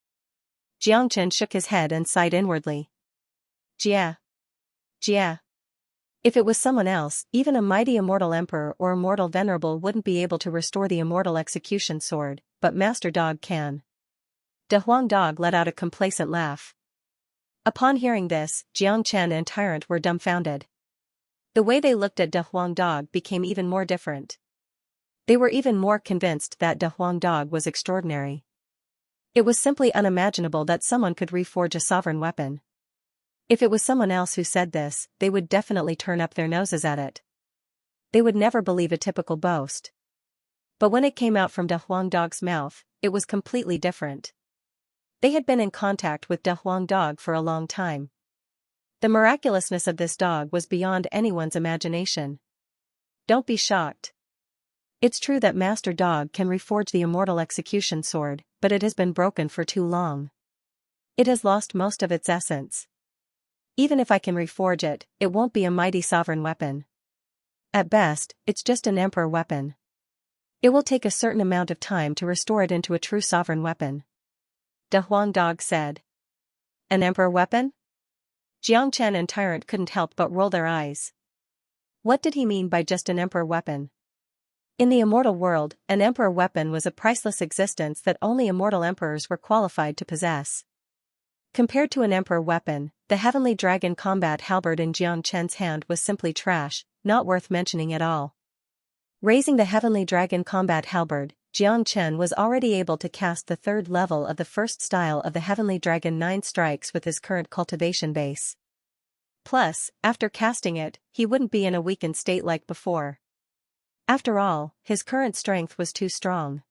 Jiang Chen shook his head and sighed inwardly. Jia. Jia. If it was someone else, even a mighty immortal emperor or immortal venerable wouldn't be able to restore the Immortal Execution Sword, but Master Dog can. De Huang Dog let out a complacent laugh. Upon hearing this, Jiang Chen and Tyrant were dumbfounded. The way they looked at De Huang Dog became even more different. They were even more convinced that De Huang Dog was extraordinary. It was simply unimaginable that someone could reforge a sovereign weapon. If it was someone else who said this, they would definitely turn up their noses at it. They would never believe a typical boast. But when it came out from De Huang Dog's mouth, it was completely different. They had been in contact with De Huang Dog for a long time. The miraculousness of this dog was beyond anyone's imagination. Don't be shocked. It's true that Master Dog can reforge the Immortal Execution Sword, but it has been broken for too long. It has lost most of its essence. Even if I can reforge it, it won't be a mighty sovereign weapon. At best, it's just an emperor weapon. It will take a certain amount of time to restore it into a true sovereign weapon. De Huang Dog said. An emperor weapon? Jiang Chen and Tyrant couldn't help but roll their eyes. What did he mean by just an emperor weapon? In the immortal world, an emperor weapon was a priceless existence that only immortal emperors were qualified to possess. Compared to an emperor weapon, the heavenly dragon combat halberd in Jiang Chen's hand was simply trash, not worth mentioning at all. Raising the heavenly dragon combat halberd, Jiang Chen was already able to cast the 3rd level of the first style of the heavenly dragon 9 strikes with his current cultivation base. Plus, after casting it, he wouldn't be in a weakened state like before. After all, his current strength was too strong.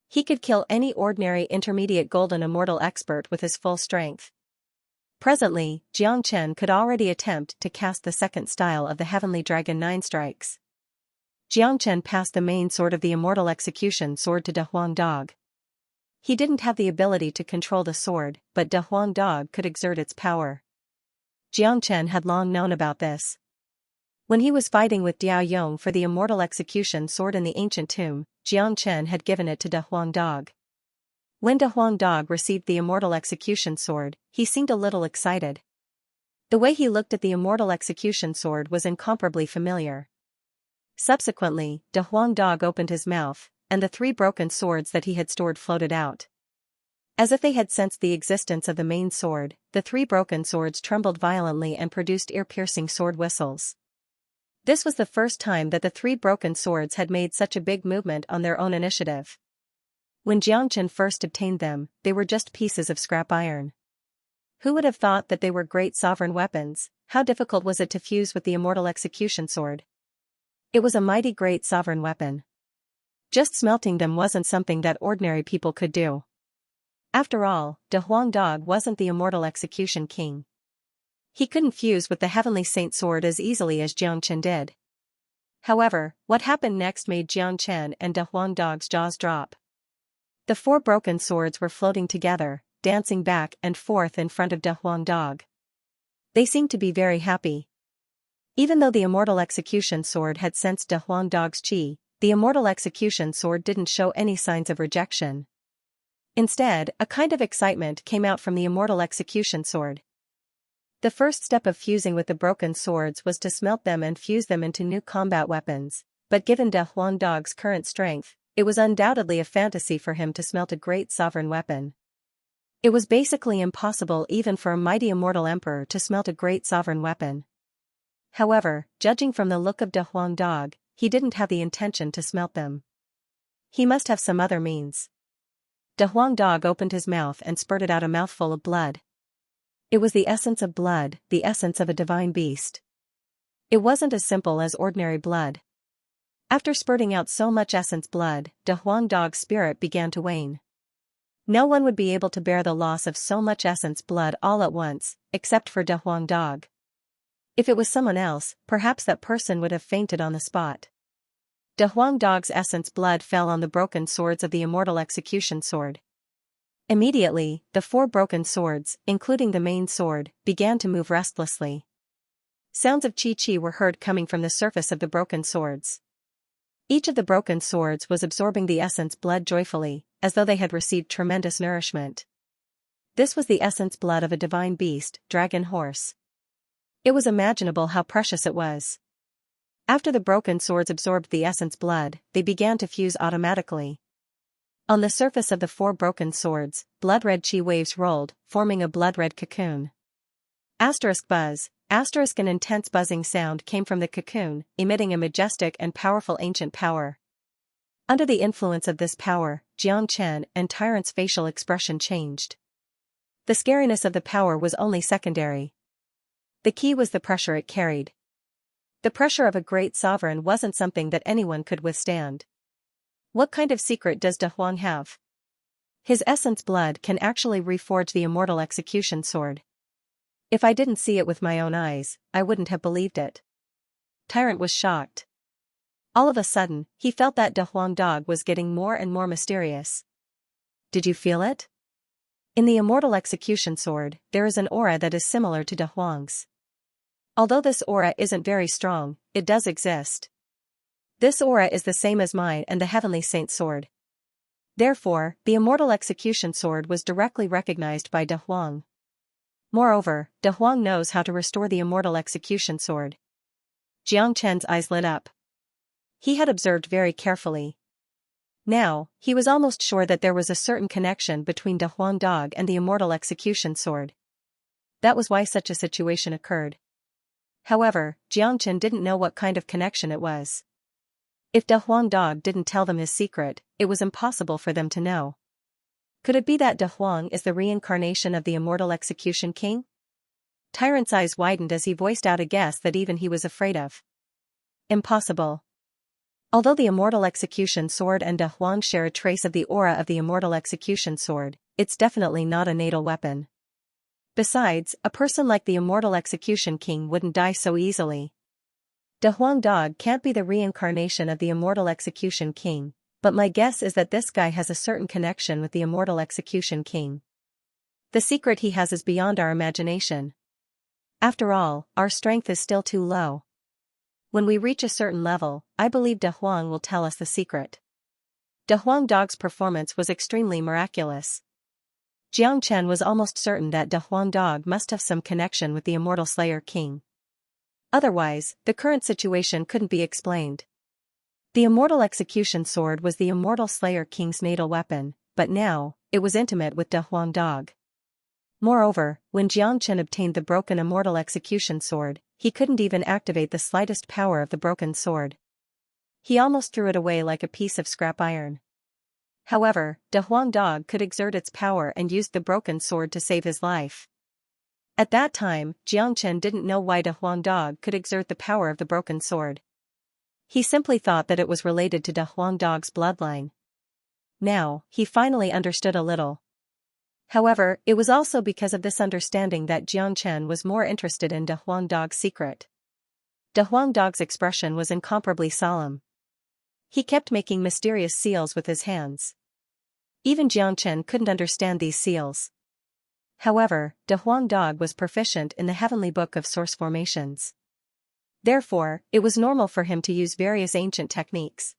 He could kill any ordinary intermediate golden immortal expert with his full strength. Presently, Jiang Chen could already attempt to cast the 2nd style of the heavenly dragon 9 strikes. Jiang Chen passed the main sword of the Immortal Execution Sword to De Huang Dog. He didn't have the ability to control the sword, but De Huang Dog could exert its power. Jiang Chen had long known about this. When he was fighting with Diao Yong for the Immortal Execution Sword in the ancient tomb, Jiang Chen had given it to De Huang Dog. When De Huang Dog received the Immortal Execution Sword, he seemed a little excited. The way he looked at the Immortal Execution Sword was incomparably familiar. Subsequently, De Huang Dog opened his mouth, and the 3 broken swords that he had stored floated out. As if they had sensed the existence of the main sword, the 3 broken swords trembled violently and produced ear-piercing sword whistles. This was the first time that the 3 broken swords had made such a big movement on their own initiative. When Jiang Chen first obtained them, they were just pieces of scrap iron. Who would have thought that they were great sovereign weapons? How difficult was it to fuse with the Immortal Execution Sword? It was a mighty great sovereign weapon. Just smelting them wasn't something that ordinary people could do. After all, De Huang Dog wasn't the Immortal Execution King. He couldn't fuse with the Heavenly Saint sword as easily as Xianxia did. However, what happened next made Xianxia and De Huangdog's jaws drop. The 4 broken swords were floating together, dancing back and forth in front of De Huangdog. They seemed to be very happy. Even though the immortal execution sword had sensed De Huangdog's qi, the immortal execution sword didn't show any signs of rejection. Instead, a kind of excitement came out from the immortal execution sword. The first step of fusing with the broken swords was to smelt them and fuse them into new combat weapons, but given De Huangdog's current strength, it was undoubtedly a fantasy for him to smelt a great sovereign weapon. It was basically impossible even for a mighty immortal emperor to smelt a great sovereign weapon. However, judging from the look of De Huangdog, he didn't have the intention to smelt them. He must have some other means. De Huangdog opened his mouth and spurted out a mouthful of blood. It was the essence of blood, the essence of a divine beast. It wasn't as simple as ordinary blood. After spurting out so much essence blood, De Huangdog's spirit began to wane. No one would be able to bear the loss of so much essence blood all at once, except for De Huangdog. If it was someone else, perhaps that person would have fainted on the spot. De Huangdog's essence blood fell on the broken swords of the immortal execution sword. Immediately, the 4 broken swords, including the main sword, began to move restlessly. Sounds of qi were heard coming from the surface of the broken swords. Each of the broken swords was absorbing the essence blood joyfully, as though they had received tremendous nourishment. This was the essence blood of a divine beast, dragon horse. It was imaginable how precious it was. After the broken swords absorbed the essence blood, they began to fuse automatically. On the surface of the 4 broken swords, blood-red qi waves rolled, forming a blood-red cocoon. Buzz, an intense buzzing sound came from the cocoon, emitting a majestic and powerful ancient power. Under the influence of this power, Xianxia and Tyrant's facial expression changed. The scariness of the power was only secondary. The key was the pressure it carried. The pressure of a great sovereign wasn't something that anyone could withstand. What kind of secret does De Huang have? His essence blood can actually reforge the immortal execution sword. If I didn't see it with my own eyes, I wouldn't have believed it. Tyrant was shocked. All of a sudden, he felt that De Huangdog was getting more and more mysterious. Did you feel it? In the immortal execution sword, there is an aura that is similar to De Huang's. Although this aura isn't very strong, it does exist. This aura is the same as mine and the Heavenly Saint sword. Therefore, the immortal execution sword was directly recognized by De Huang. Moreover, De Huang knows how to restore the immortal execution sword. Xianxia's eyes lit up. He had observed very carefully. Now, he was almost sure that there was a certain connection between De Huangdog and the immortal execution sword. That was why such a situation occurred. However, Xianxia didn't know what kind of connection it was. If De Huangdog didn't tell them his secret, it was impossible for them to know. Could it be that De Huang is the reincarnation of the immortal execution king? Tyrant's eyes widened as he voiced out a guess that even he was afraid of. Impossible. Although the immortal execution sword and De Huang share a trace of the aura of the immortal execution sword, it's definitely not a natal weapon. Besides, a person like the immortal execution king wouldn't die so easily. De Huangdog can't be the reincarnation of the immortal execution king, but my guess is that this guy has a certain connection with the immortal execution king. The secret he has is beyond our imagination. After all, our strength is still too low. When we reach a certain level, I believe De Huang will tell us the secret. De Huangdog's performance was extremely miraculous. Xianxia was almost certain that De Huangdog must have some connection with the immortal Slayer King. Otherwise, the current situation couldn't be explained. The immortal execution sword was the immortal Slayer King's natal weapon, but now, it was intimate with De Huangdog. Moreover, when Xianxia obtained the broken immortal execution sword, he couldn't even activate the slightest power of the broken sword. He almost threw it away like a piece of scrap iron. However, De Huangdog could exert its power and used the broken sword to save his life. At that time, Xianxia didn't know why De Huangdog could exert the power of the broken sword. He simply thought that it was related to De Huangdog's bloodline. Now, he finally understood a little. However, it was also because of this understanding that Xianxia was more interested in De Huangdog's secret. De Huangdog's expression was incomparably solemn. He kept making mysterious seals with his hands. Even Xianxia couldn't understand these seals. However, De Huangdog was proficient in the heavenly book of source formations. Therefore, it was normal for him to use various ancient techniques.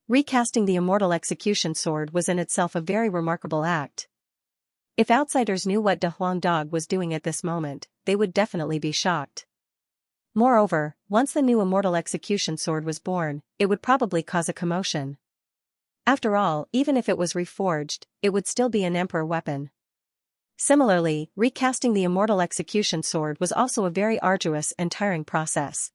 Recasting the immortal execution sword was in itself a very remarkable act. If outsiders knew what De Huangdog was doing at this moment, they would definitely be shocked. Moreover, once the new immortal execution sword was born, it would probably cause a commotion. After all, even if it was reforged, it would still be an emperor weapon. Similarly, recasting the immortal execution sword was also a very arduous and tiring process.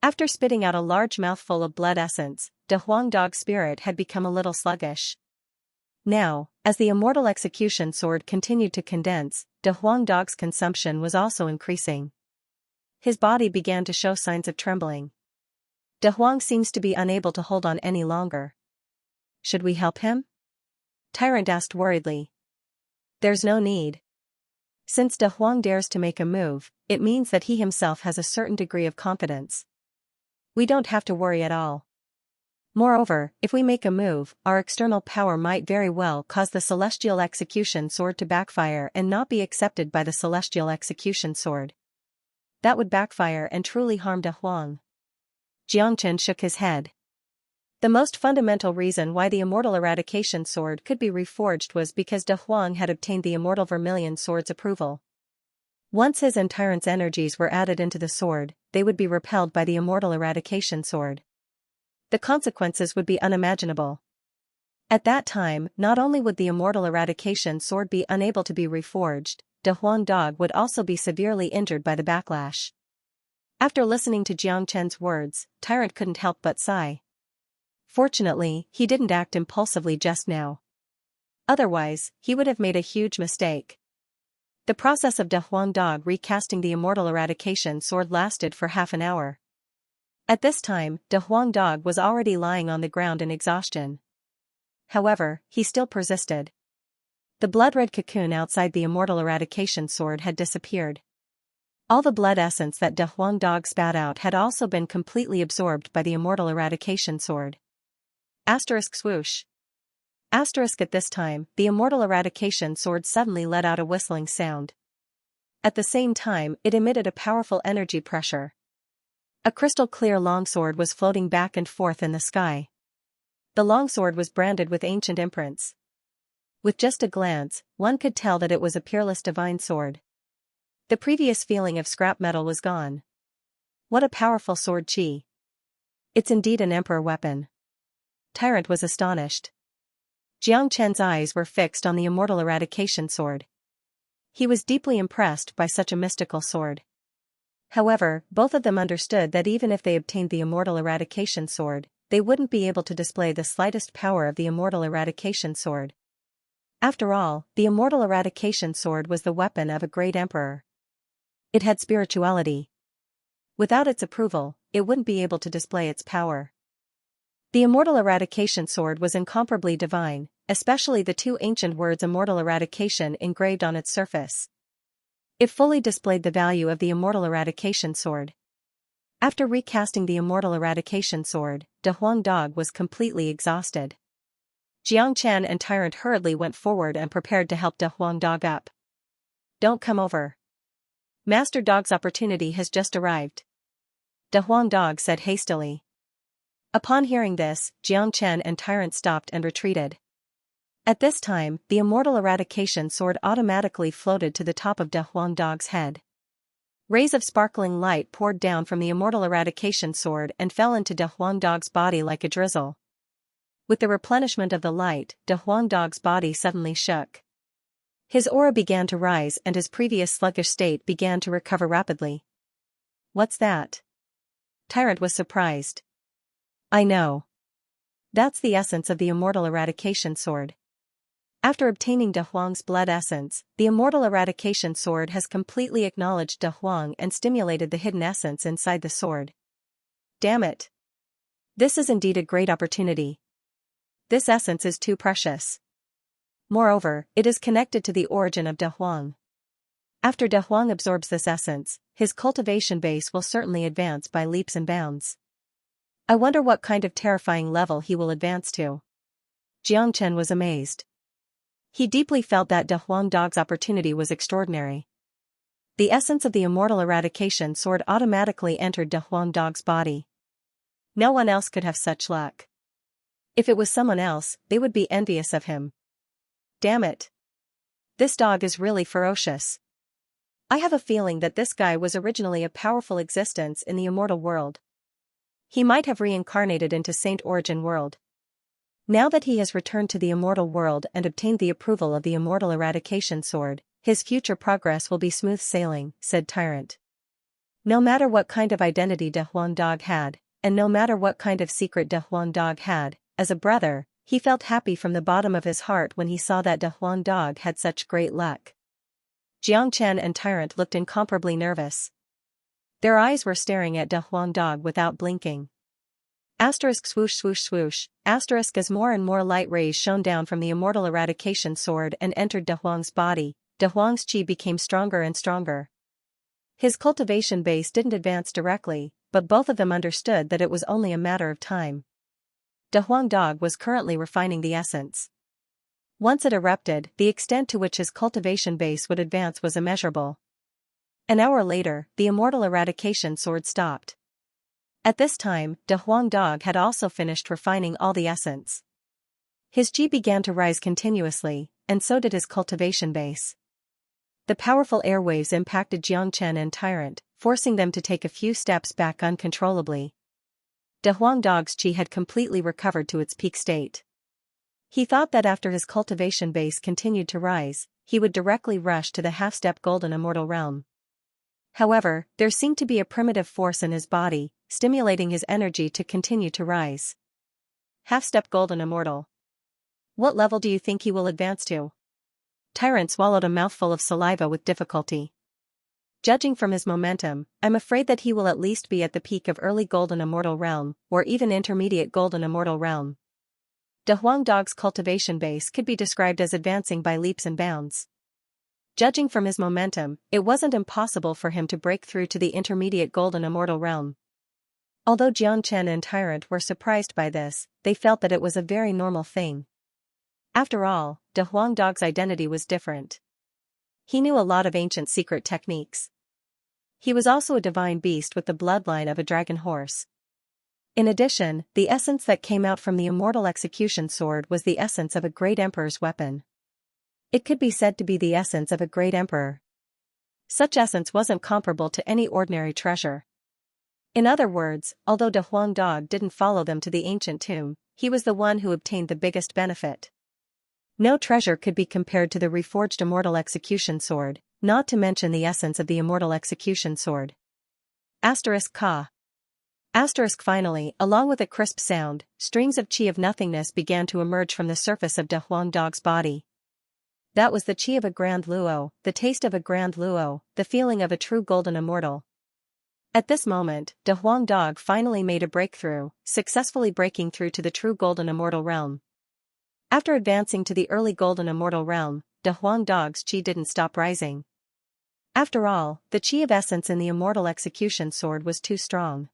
After spitting out a large mouthful of blood essence, De Huangdog's spirit had become a little sluggish. Now, as the immortal execution sword continued to condense, De Huangdog's consumption was also increasing. His body began to show signs of trembling. De Huang seems to be unable to hold on any longer. Should we help him? Tyrant asked worriedly. There's no need. Since De Huang dares to make a move, it means that he himself has a certain degree of confidence. We don't have to worry at all. Moreover, if we make a move, our external power might very well cause the celestial execution sword to backfire and not be accepted by the celestial execution sword. That would backfire and truly harm De Huang. Xianxia shook his head. The most fundamental reason why the immortal eradication sword could be reforged was because De Huang had obtained the immortal vermilion sword's approval. Once his and Tyrant's energies were added into the sword, they would be repelled by the immortal eradication sword. The consequences would be unimaginable. At that time, not only would the immortal eradication sword be unable to be reforged, De Huangdog would also be severely injured by the backlash. After listening to Xianxia's words, Tyrant couldn't help but sigh. Fortunately, he didn't act impulsively just now. Otherwise, he would have made a huge mistake. The process of De Huangdog recasting the immortal eradication sword lasted for half an hour. At this time, De Huangdog was already lying on the ground in exhaustion. However, he still persisted. The blood-red cocoon outside the immortal eradication sword had disappeared. All the blood essence that De Huangdog spat out had also been completely absorbed by the immortal eradication sword. Asterisk swoosh. Asterisk at this time, the immortal eradication sword suddenly let out a whistling sound. At the same time, it emitted a powerful energy pressure. A crystal-clear longsword was floating back and forth in the sky. The longsword was branded with ancient imprints. With just a glance, one could tell that it was a peerless divine sword. The previous feeling of scrap metal was gone. What a powerful sword chi. It's indeed an emperor weapon. Tyrant was astonished. Xianxia's eyes were fixed on the immortal eradication sword. He was deeply impressed by such a mystical sword. However, both of them understood that even if they obtained the immortal eradication sword, they wouldn't be able to display the slightest power of the immortal eradication sword. After all, the immortal eradication sword was the weapon of a great emperor. It had spirituality. Without its approval, it wouldn't be able to display its power. The immortal eradication sword was incomparably divine, especially the two ancient words immortal eradication engraved on its surface. It fully displayed the value of the immortal eradication sword. After recasting the immortal eradication sword, De Huangdog was completely exhausted. Xianxia and Tyrant hurriedly went forward and prepared to help De Huangdog up. Don't come over. Master Dog's opportunity has just arrived. De Huangdog said hastily. Upon hearing this, Xianxia and Tyrant stopped and retreated. At this time, the immortal eradication sword automatically floated to the top of De Huangdog's head. Rays of sparkling light poured down from the immortal eradication sword and fell into De Huangdog's body like a drizzle. With the replenishment of the light, De Huangdog's body suddenly shook. His aura began to rise and his previous sluggish state began to recover rapidly. What's that? Tyrant was surprised. I know. That's the essence of the immortal eradication sword. After obtaining De Huang's blood essence, the immortal eradication sword has completely acknowledged De Huang and stimulated the hidden essence inside the sword. Damn it. This is indeed a great opportunity. This essence is too precious. Moreover, it is connected to the origin of De Huang. After De Huang absorbs this essence, his cultivation base will certainly advance by leaps and bounds. I wonder what kind of terrifying level he will advance to. Xianxia was amazed. He deeply felt that De Huang Dog's opportunity was extraordinary. The essence of the immortal eradication sword automatically entered De Huang Dog's body. No one else could have such luck. If it was someone else, they would be envious of him. Damn it. This dog is really ferocious. I have a feeling that this guy was originally a powerful existence in the immortal world. He might have reincarnated into Saint Origin world. Now that he has returned to the immortal world and obtained the approval of the immortal eradication sword, his future progress will be smooth sailing, said Tyrant. No matter what kind of identity De Huang Dog had, and no matter what kind of secret De Huang Dog had, as a brother, he felt happy from the bottom of his heart when he saw that De Huang Dog had such great luck. Xianxia and Tyrant looked incomparably nervous. Their eyes were staring at De Huang Dog without blinking. Asterisk swoosh swoosh swoosh, asterisk as more and more light rays shone down from the immortal eradication sword and entered De Huang's body, De Huang's chi became stronger and stronger. His cultivation base didn't advance directly, but both of them understood that it was only a matter of time. De Huang Dog was currently refining the essence. Once it erupted, the extent to which his cultivation base would advance was immeasurable. An hour later, the immortal eradication sword stopped. At this time, De Huang Dog had also finished refining all the essence. His chi began to rise continuously, and so did his cultivation base. The powerful airwaves impacted Xianxia and Tyrant, forcing them to take a few steps back uncontrollably. De Huang Dog's chi had completely recovered to its peak state. He thought that after his cultivation base continued to rise, he would directly rush to the half-step golden immortal realm. However, there seemed to be a primitive force in his body, stimulating his energy to continue to rise. Half-step golden immortal. What level do you think he will advance to? Tyrant swallowed a mouthful of saliva with difficulty. Judging from his momentum, I'm afraid that he will at least be at the peak of early golden immortal realm, or even intermediate golden immortal realm. De Huang Dog's cultivation base could be described as advancing by leaps and bounds. Judging from his momentum, it wasn't impossible for him to break through to the intermediate golden immortal realm. Although Xianxia and Tyrant were surprised by this, they felt that it was a very normal thing. After all, De Huang Dog's identity was different. He knew a lot of ancient secret techniques. He was also a divine beast with the bloodline of a dragon horse. In addition, the essence that came out from the immortal execution sword was the essence of a great emperor's weapon. It could be said to be the essence of a great emperor. Such essence wasn't comparable to any ordinary treasure. In other words, although De Huang Dog didn't follow them to the ancient tomb, he was the one who obtained the biggest benefit. No treasure could be compared to the reforged immortal execution sword, not to mention the essence of the immortal execution sword. Asterisk ka. Asterisk finally, along with a crisp sound, strings of chi of nothingness began to emerge from the surface of De Huang Dog's body. That was the chi of a grand luo, the taste of a grand luo, the feeling of a true golden immortal. At this moment, De Huang Dog finally made a breakthrough, successfully breaking through to the true golden immortal realm. After advancing to the early golden immortal realm, De Huang Dog's chi didn't stop rising. After all, the chi of essence in the immortal execution sword was too strong.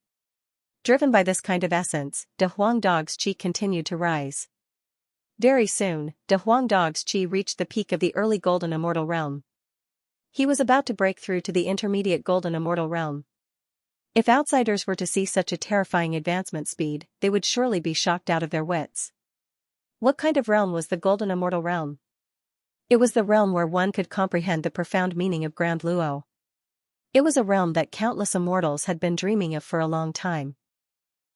Driven by this kind of essence, De Huang Dog's chi continued to rise. Very soon, De Huang Dog's chi reached the peak of the early golden immortal realm. He was about to break through to the intermediate golden immortal realm. If outsiders were to see such a terrifying advancement speed, they would surely be shocked out of their wits. What kind of realm was the golden immortal realm? It was the realm where one could comprehend the profound meaning of Grand Luo. It was a realm that countless immortals had been dreaming of for a long time.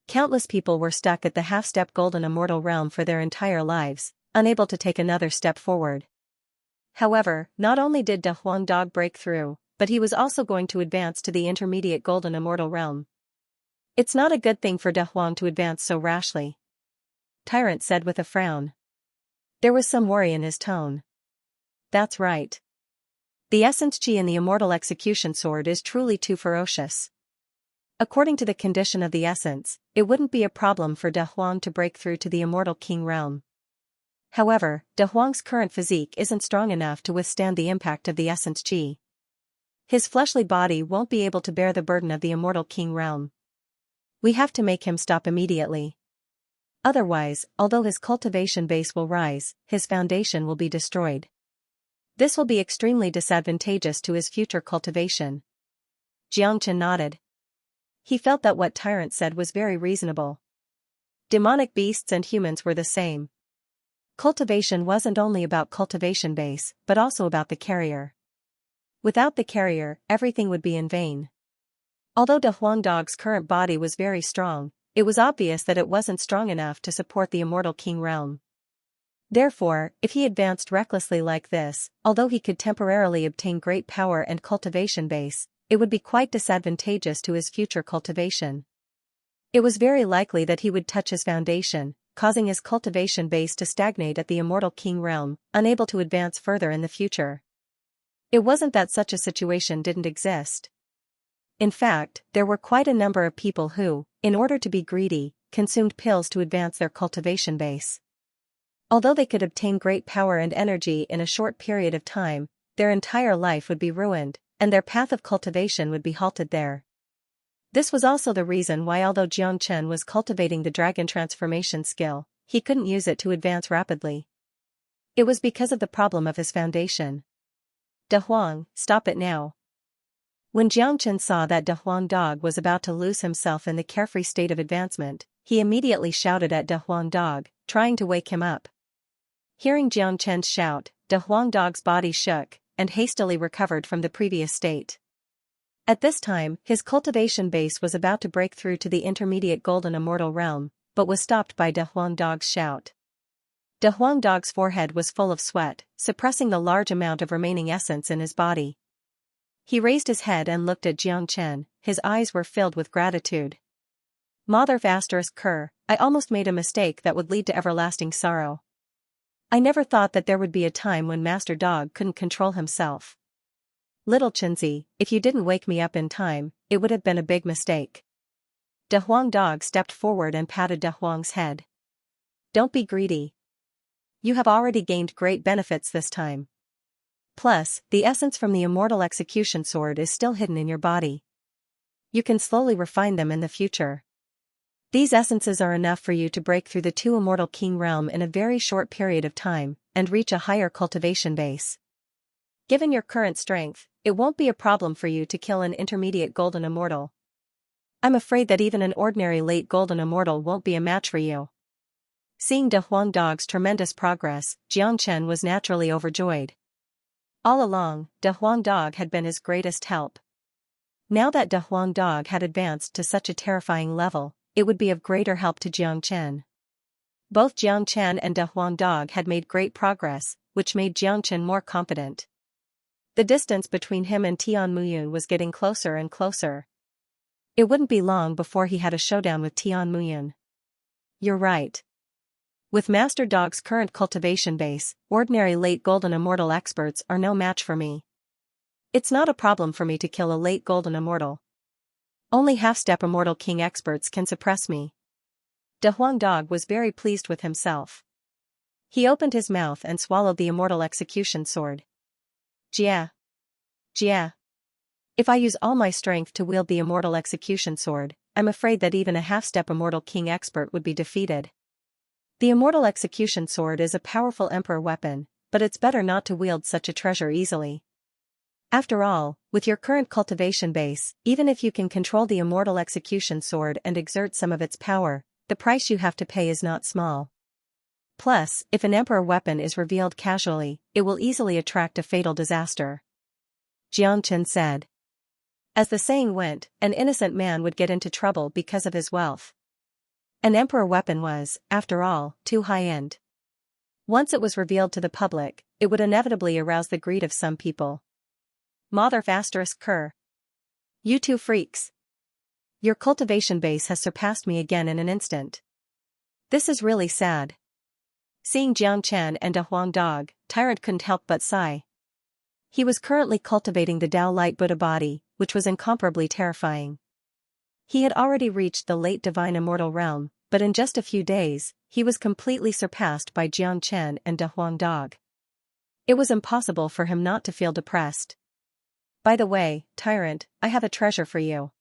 Countless people were stuck at the half-step golden immortal realm for their entire lives, unable to take another step forward. However, not only did De Huang Dog break through, but he was also going to advance to the intermediate golden immortal realm. It's not a good thing for De Huang to advance so rashly, Tyrant said with a frown. There was some worry in his tone. That's right. The essence chi in the immortal execution sword is truly too ferocious. According to the condition of the essence, it wouldn't be a problem for De Huang to break through to the immortal king realm. However, De Huang's current physique isn't strong enough to withstand the impact of the essence Qi. His fleshly body won't be able to bear the burden of the immortal king realm. We have to make him stop immediately. Otherwise, although his cultivation base will rise, his foundation will be destroyed. This will be extremely disadvantageous to his future cultivation. Xianxia nodded. He felt that what Tyrant said was very reasonable. Demonic beasts and humans were the same. Cultivation wasn't only about cultivation base, but also about the carrier. Without the carrier, everything would be in vain. Although De Huangdog's current body was very strong, it was obvious that it wasn't strong enough to support the immortal king realm. Therefore, if he advanced recklessly like this, although he could temporarily obtain great power and cultivation base, it would be quite disadvantageous to his future cultivation. It was very likely that he would touch his foundation, causing his cultivation base to stagnate at the immortal king realm, unable to advance further in the future. It wasn't that such a situation didn't exist. In fact, there were quite a number of people who, in order to be greedy, consumed pills to advance their cultivation base. Although they could obtain great power and energy in a short period of time, their entire life would be ruined, and their path of cultivation would be halted there. This was also the reason why, although Jiang Chen was cultivating the dragon transformation skill, he couldn't use it to advance rapidly. It was because of the problem of his foundation. De Huang, stop it now. When Jiang Chen saw that De Huangdog was about to lose himself in the carefree state of advancement, he immediately shouted at De Huangdog, trying to wake him up. Hearing Jiang Chen's shout, De Huangdog's body shook, and hastily recovered from the previous state. At this time, his cultivation base was about to break through to the intermediate golden immortal realm, but was stopped by De Huangdog's shout. De Huangdog's forehead was full of sweat, suppressing the large amount of remaining essence in his body. He raised his head and looked at Jiang Chen, his eyes were filled with gratitude. Mother **Ker, I almost made a mistake that would lead to everlasting sorrow. I never thought that there would be a time when Master Dog couldn't control himself. Little Chenzi, if you didn't wake me up in time, it would have been a big mistake. De Huangdog stepped forward and patted De Huang's head. Don't be greedy. You have already gained great benefits this time. Plus, the essence from the immortal execution sword is still hidden in your body. You can slowly refine them in the future. These essences are enough for you to break through the two immortal king realm in a very short period of time, and reach a higher cultivation base. Given your current strength, it won't be a problem for you to kill an intermediate golden immortal. I'm afraid that even an ordinary late golden immortal won't be a match for you. Seeing De Huangdog's tremendous progress, Jiang Chen was naturally overjoyed. All along, De Huangdog had been his greatest help. Now that De Huangdog had advanced to such a terrifying level, it would be of greater help to Jiang Chen. Both Jiang Chen and De Huangdog had made great progress, which made Jiang Chen more confident. The distance between him and Tian Muyun was getting closer and closer. It wouldn't be long before he had a showdown with Tian Muyun. You're right. With Master Dog's current cultivation base, ordinary late golden immortal experts are no match for me. It's not a problem for me to kill a late golden immortal. Only half-step immortal king experts can suppress me. De Huangdog was very pleased with himself. He opened his mouth and swallowed the immortal execution sword. Jia. Jia. If I use all my strength to wield the immortal execution sword, I'm afraid that even a half-step immortal king expert would be defeated. The immortal execution sword is a powerful emperor weapon, but it's better not to wield such a treasure easily. After all, with your current cultivation base, even if you can control the immortal execution sword and exert some of its power, the price you have to pay is not small. Plus, if an emperor weapon is revealed casually, it will easily attract a fatal disaster. Jiang Chen said. As the saying went, an innocent man would get into trouble because of his wealth. An emperor weapon was, after all, too high-end. Once it was revealed to the public, it would inevitably arouse the greed of some people. Mother **Ker. You two freaks. Your cultivation base has surpassed me again in an instant. This is really sad. Seeing Jiang Chen and De Huangdog, Tyrant couldn't help but sigh. He was currently cultivating the Tao Light Buddha body, which was incomparably terrifying. He had already reached the late divine immortal realm, but in just a few days, he was completely surpassed by Jiang Chen and De Huang Dog. It was impossible for him not to feel depressed. By the way, Tyrant, I have a treasure for you.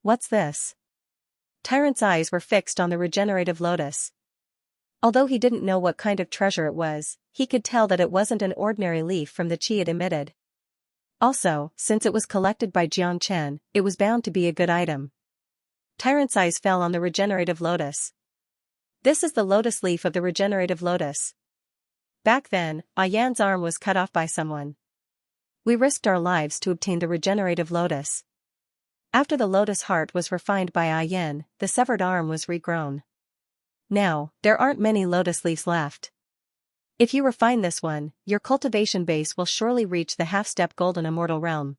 What's this? Tyrant's eyes were fixed on the regenerative lotus. Although he didn't know what kind of treasure it was, he could tell that it wasn't an ordinary leaf from the chi it emitted. Also, since it was collected by Jiang Chen, it was bound to be a good item. Tyrant's eyes fell on the regenerative lotus. This is the lotus leaf of the regenerative lotus. Back then, Yan's arm was cut off by someone. We risked our lives to obtain the regenerative lotus. After the lotus heart was refined by Yan, the severed arm was regrown. Now, there aren't many lotus leaves left. If you refine this one, your cultivation base will surely reach the half-step golden immortal realm.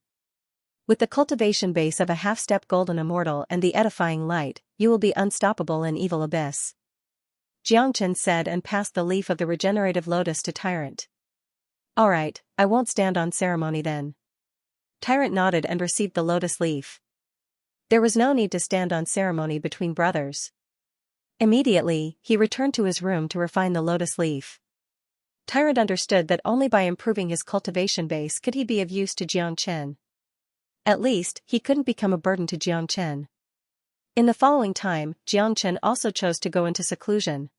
With the cultivation base of a half-step golden immortal and the edifying light, you will be unstoppable in evil abyss. Jiangchen said and passed the leaf of the regenerative lotus to Tyrant. Alright, I won't stand on ceremony then. Tyrant nodded and received the lotus leaf. There was no need to stand on ceremony between brothers. Immediately, he returned to his room to refine the lotus leaf. Tyrant understood that only by improving his cultivation base could he be of use to Jiang Chen. At least, he couldn't become a burden to Jiang Chen. In the following time, Jiang Chen also chose to go into seclusion.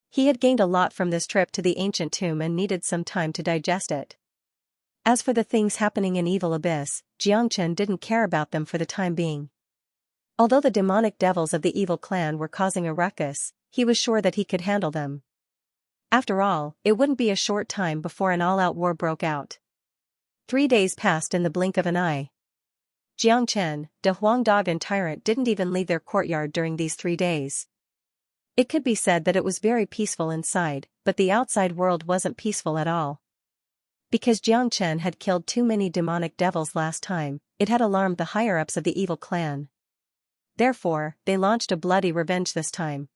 He had gained a lot from this trip to the ancient tomb and needed some time to digest it. As for the things happening in Evil Abyss, Jiang Chen didn't care about them for the time being. Although the demonic devils of the evil clan were causing a ruckus, he was sure that he could handle them. After all, it wouldn't be a short time before an all-out war broke out. 3 days passed in the blink of an eye. Jiang Chen, De Huang Dog and Tyrant didn't even leave their courtyard during these 3 days. It could be said that it was very peaceful inside, but the outside world wasn't peaceful at all. Because Jiang Chen had killed too many demonic devils last time, it had alarmed the higher-ups of the evil clan. Therefore, they launched a bloody revenge this time.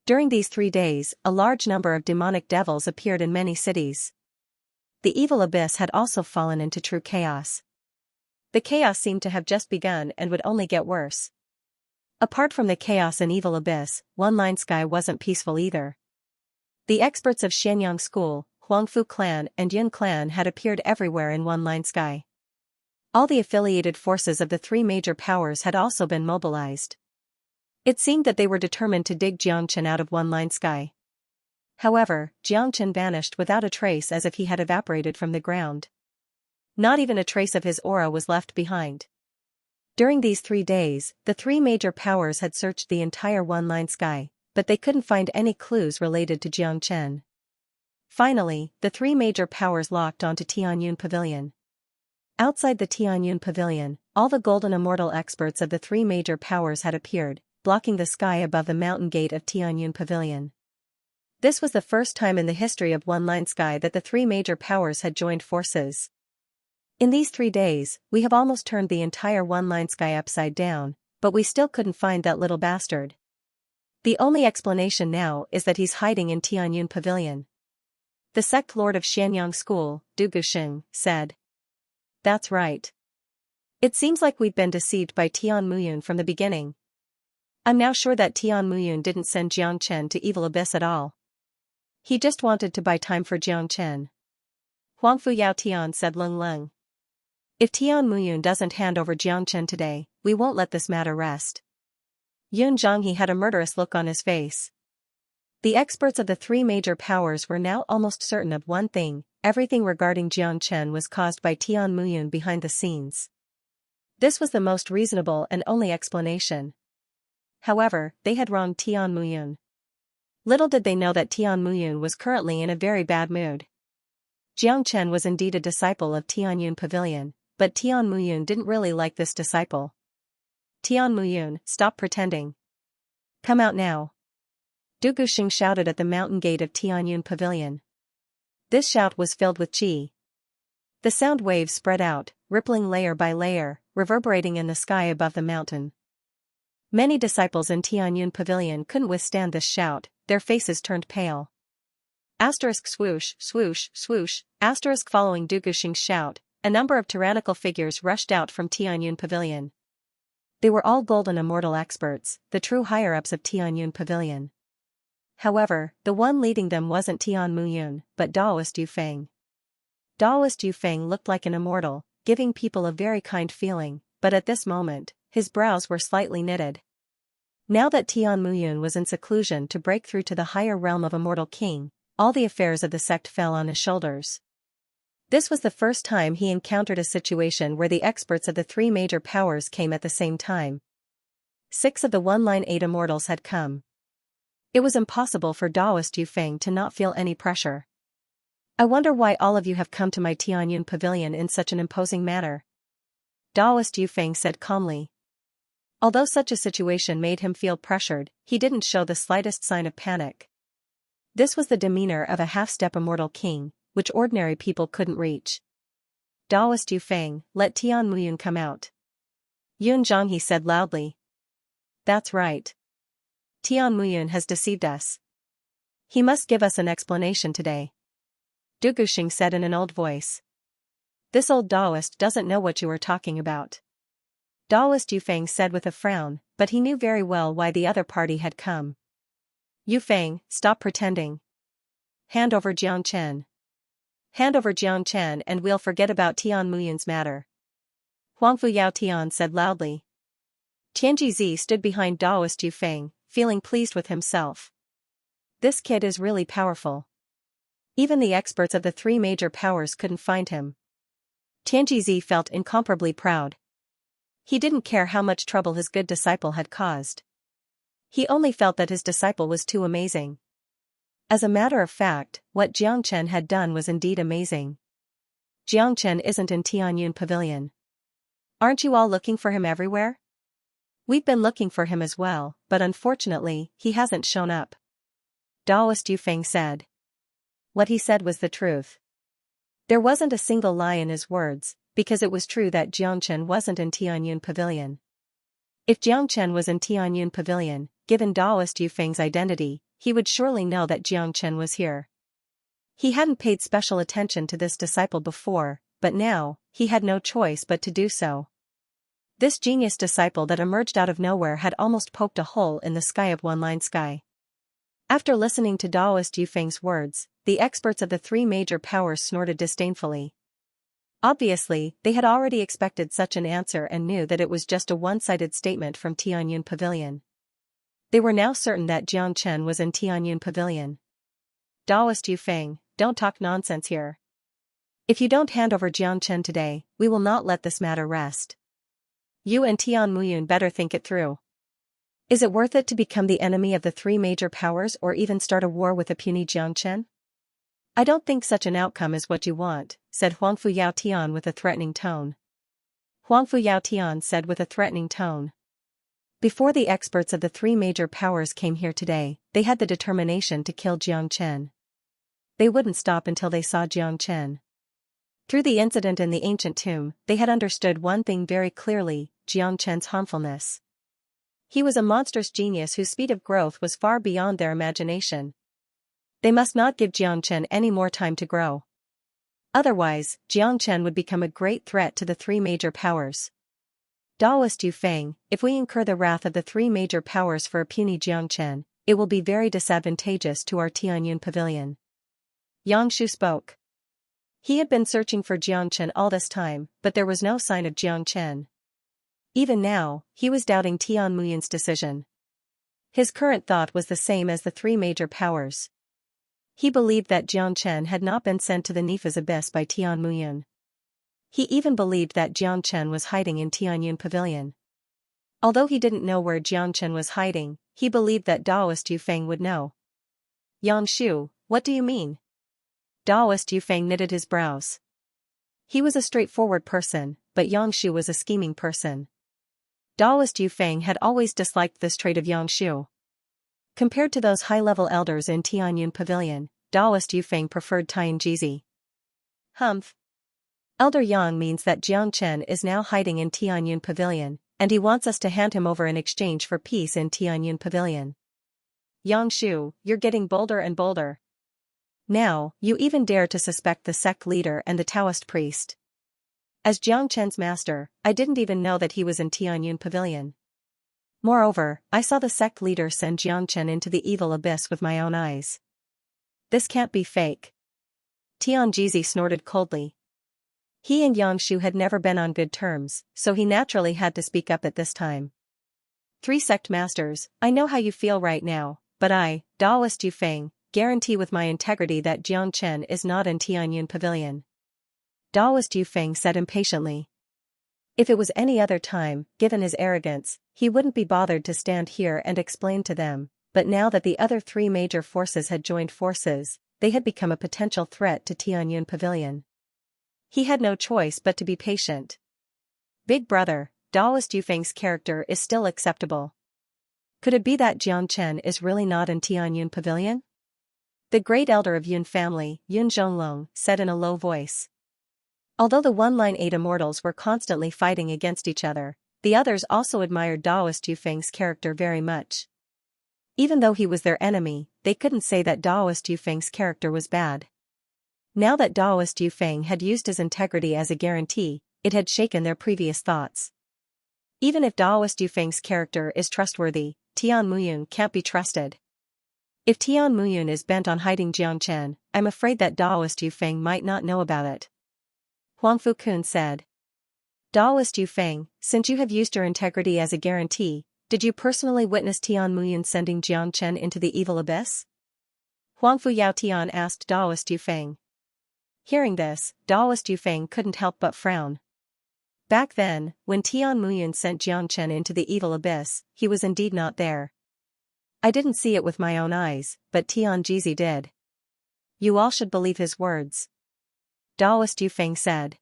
During these 3 days, a large number of demonic devils appeared in many cities. The evil abyss had also fallen into true chaos. The chaos seemed to have just begun and would only get worse. Apart from the chaos in Evil Abyss, One Line Sky wasn't peaceful either. The experts of Xianxia School, Huangfu Clan and Yun Clan had appeared everywhere in One Line Sky. All the affiliated forces of the 3 major powers had also been mobilized. It seemed that they were determined to dig Jiangchen out of One Line Sky. However, Jiangchen vanished without a trace as if he had evaporated from the ground. Not even a trace of his aura was left behind. During these 3 days, the 3 major powers had searched the entire One Line Sky, but they couldn't find any clues related to Jiangchen. Finally, the 3 major powers locked onto Tianyun Pavilion. Outside the Tianyun Pavilion, all the golden immortal experts of the 3 major powers had appeared, blocking the sky above the mountain gate of Tianyun Pavilion. This was the first time in the history of One Line Sky that the 3 major powers had joined forces. In these 3 days, we have almost turned the entire One Line Sky upside down, but we still couldn't find that little bastard. The only explanation now is that he's hiding in Tianyun Pavilion. The sect lord of Xianxia School, Du Gusheng, said. That's right. It seems like we've been deceived by Tian Muyun from the beginning. I'm now sure that Tian Muyun didn't send Jiang Chen to Evil Abyss at all. He just wanted to buy time for Jiang Chen. Huangfu Yao Tian said Lung Lung. If Tian Muyun doesn't hand over Jiang Chen today, we won't let this matter rest. Yun Zhanghe had a murderous look on his face. The experts of the 3 major powers were now almost certain of one thing: everything regarding Jiang Chen was caused by Tian Muyun behind the scenes. This was the most reasonable and only explanation. However, they had wronged Tian Muyun. Little did they know that Tian Muyun was currently in a very bad mood. Jiang Chen was indeed a disciple of Tianyun Pavilion, but Tian Muyun didn't really like this disciple. Tian Muyun, stop pretending. Come out now. Du Gusheng shouted at the mountain gate of Tianyun Pavilion. This shout was filled with qi. The sound waves spread out, rippling layer by layer, reverberating in the sky above the mountain. Many disciples in Tianyun Pavilion couldn't withstand this shout, their faces turned pale. Asterisk swoosh, swoosh, swoosh, asterisk following Du Gusheng's shout, a number of tyrannical figures rushed out from Tianyun Pavilion. They were all golden immortal experts, the true higher-ups of Tianyun Pavilion. However, the one leading them wasn't Tian Muyun, but Daoist Yufeng. Daoist Yufeng looked like an immortal, giving people a very kind feeling, but at this moment, his brows were slightly knitted. Now that Tian Muyun was in seclusion to break through to the higher realm of Immortal King, all the affairs of the sect fell on his shoulders. This was the first time he encountered a situation where the experts of the three major powers came at the same time. 6 of the one-line 8 immortals had come. It was impossible for Daoist Yufeng to not feel any pressure. I wonder why all of you have come to my Tianyun Pavilion in such an imposing manner. Daoist Yufeng said calmly. Although such a situation made him feel pressured, he didn't show the slightest sign of panic. This was the demeanor of a half-step immortal king, which ordinary people couldn't reach. Daoist Yufeng, let Tian Muyun come out. Yun Zhang, he said loudly. That's right. Tian Muyun has deceived us. He must give us an explanation today. Du Guxing said in an old voice. This old Daoist doesn't know what you are talking about. Daoist Yufeng said with a frown, but he knew very well why the other party had come. Yufeng, stop pretending. Hand over Jiang Chen. Hand over Jiang Chen and we'll forget about Tian Muyun's matter. Huangfu Yao Tian said loudly. Tianji Zi stood behind Daoist Yufeng, feeling pleased with himself. This kid is really powerful. Even the experts of the three major powers couldn't find him. Tianji Zi felt incomparably proud. He didn't care how much trouble his good disciple had caused. He only felt that his disciple was too amazing. As a matter of fact, what Jiang Chen had done was indeed amazing. Jiang Chen isn't in Tianyun Pavilion. Aren't you all looking for him everywhere? We've been looking for him as well, but unfortunately, he hasn't shown up. Daoist Yufeng said. What he said was the truth. There wasn't a single lie in his words, because it was true that Jiang Chen wasn't in Tianyun Pavilion. If Jiang Chen was in Tianyun Pavilion, given Daoist Yufeng's identity, he would surely know that Jiang Chen was here. He hadn't paid special attention to this disciple before, but now, he had no choice but to do so. This genius disciple that emerged out of nowhere had almost poked a hole in the sky of one-line sky. After listening to Daoist Yufeng's words, the experts of the three major powers snorted disdainfully. Obviously, they had already expected such an answer and knew that it was just a one-sided statement from Tianyun Pavilion. They were now certain that Jiang Chen was in Tianyun Pavilion. Daoist Yufeng, don't talk nonsense here. If you don't hand over Jiang Chen today, we will not let this matter rest. You and Tian Muyun better think it through. Is it worth it to become the enemy of the three major powers or even start a war with a puny Jiang Chen? I don't think such an outcome is what you want, said Huangfu Yao Tian with a threatening tone. Huangfu Yao Tian said with a threatening tone. Before the experts of the three major powers came here today, they had the determination to kill Jiang Chen. They wouldn't stop until they saw Jiang Chen. Through the incident in the ancient tomb, they had understood one thing very clearly, Jiang Chen's harmfulness. He was a monstrous genius whose speed of growth was far beyond their imagination. They must not give Jiang Chen any more time to grow. Otherwise, Jiang Chen would become a great threat to the three major powers. Daoist Yufeng, if we incur the wrath of the three major powers for a puny Jiang Chen, it will be very disadvantageous to our Tianyun Pavilion. Yang Shu spoke. He had been searching for Jiang Chen all this time, but there was no sign of Jiang Chen. Even now, he was doubting Tian Muyun's decision. His current thought was the same as the three major powers. He believed that Jiang Chen had not been sent to the Nifa's abyss by Tian Muyun. He even believed that Jiang Chen was hiding in Tianyun Pavilion. Although he didn't know where Jiang Chen was hiding, he believed that Daoist Yufeng would know. Yang Shu, what do you mean? Daoist Yufeng knitted his brows. He was a straightforward person, but Yang Shu was a scheming person. Daoist Yufeng had always disliked this trait of Yang Shu. Compared to those high-level elders in Tianyun Pavilion, Daoist Yufeng preferred Tianjizi. Humph. Elder Yang means that Jiang Chen is now hiding in Tianyun Pavilion, and he wants us to hand him over in exchange for peace in Tianyun Pavilion. Yang Shu, you're getting bolder and bolder. Now, you even dare to suspect the sect leader and the Taoist priest. As Jiang Chen's master, I didn't even know that he was in Tianyun Pavilion. Moreover, I saw the sect leader send Jiang Chen into the evil abyss with my own eyes. This can't be fake. Tian Jizi snorted coldly. He and Yang Shu had never been on good terms, so he naturally had to speak up at this time. Three sect masters, I know how you feel right now, but I, Daoist Yu Feng, guarantee with my integrity that Jiang Chen is not in Tianyun Pavilion. Daoist Yu Feng said impatiently. If it was any other time, given his arrogance, he wouldn't be bothered to stand here and explain to them, but now that the other three major forces had joined forces, they had become a potential threat to Tianyun Pavilion. He had no choice but to be patient. Big brother, Daoist Yu Feng's character is still acceptable. Could it be that Jiang Chen is really not in Tianyun Pavilion? The great elder of Yun family, Yun Zhonglong, said in a low voice. Although the one-line 8 immortals were constantly fighting against each other, the others also admired Daoist Yu Feng's character very much. Even though he was their enemy, they couldn't say that Daoist Yu Feng's character was bad. Now that Daoist Yu Feng had used his integrity as a guarantee, it had shaken their previous thoughts. Even if Daoist Yu Feng's character is trustworthy, Tian Muyun can't be trusted. If Tian Muyun is bent on hiding Jiang Chen, I'm afraid that Daoist Yu Feng might not know about it. Huang Fukun said. Daoist Yu Feng, since you have used your integrity as a guarantee, did you personally witness Tian Muyun sending Jiang Chen into the evil abyss? Huang Fu Yao Tian asked Daoist Yu Feng. Hearing this, Daoist Yu Feng couldn't help but frown. Back then, when Tian Muyun sent Jiang Chen into the evil abyss, he was indeed not there. I didn't see it with my own eyes, but Tian Jizi did. You all should believe his words. Daoist Yu Feng said.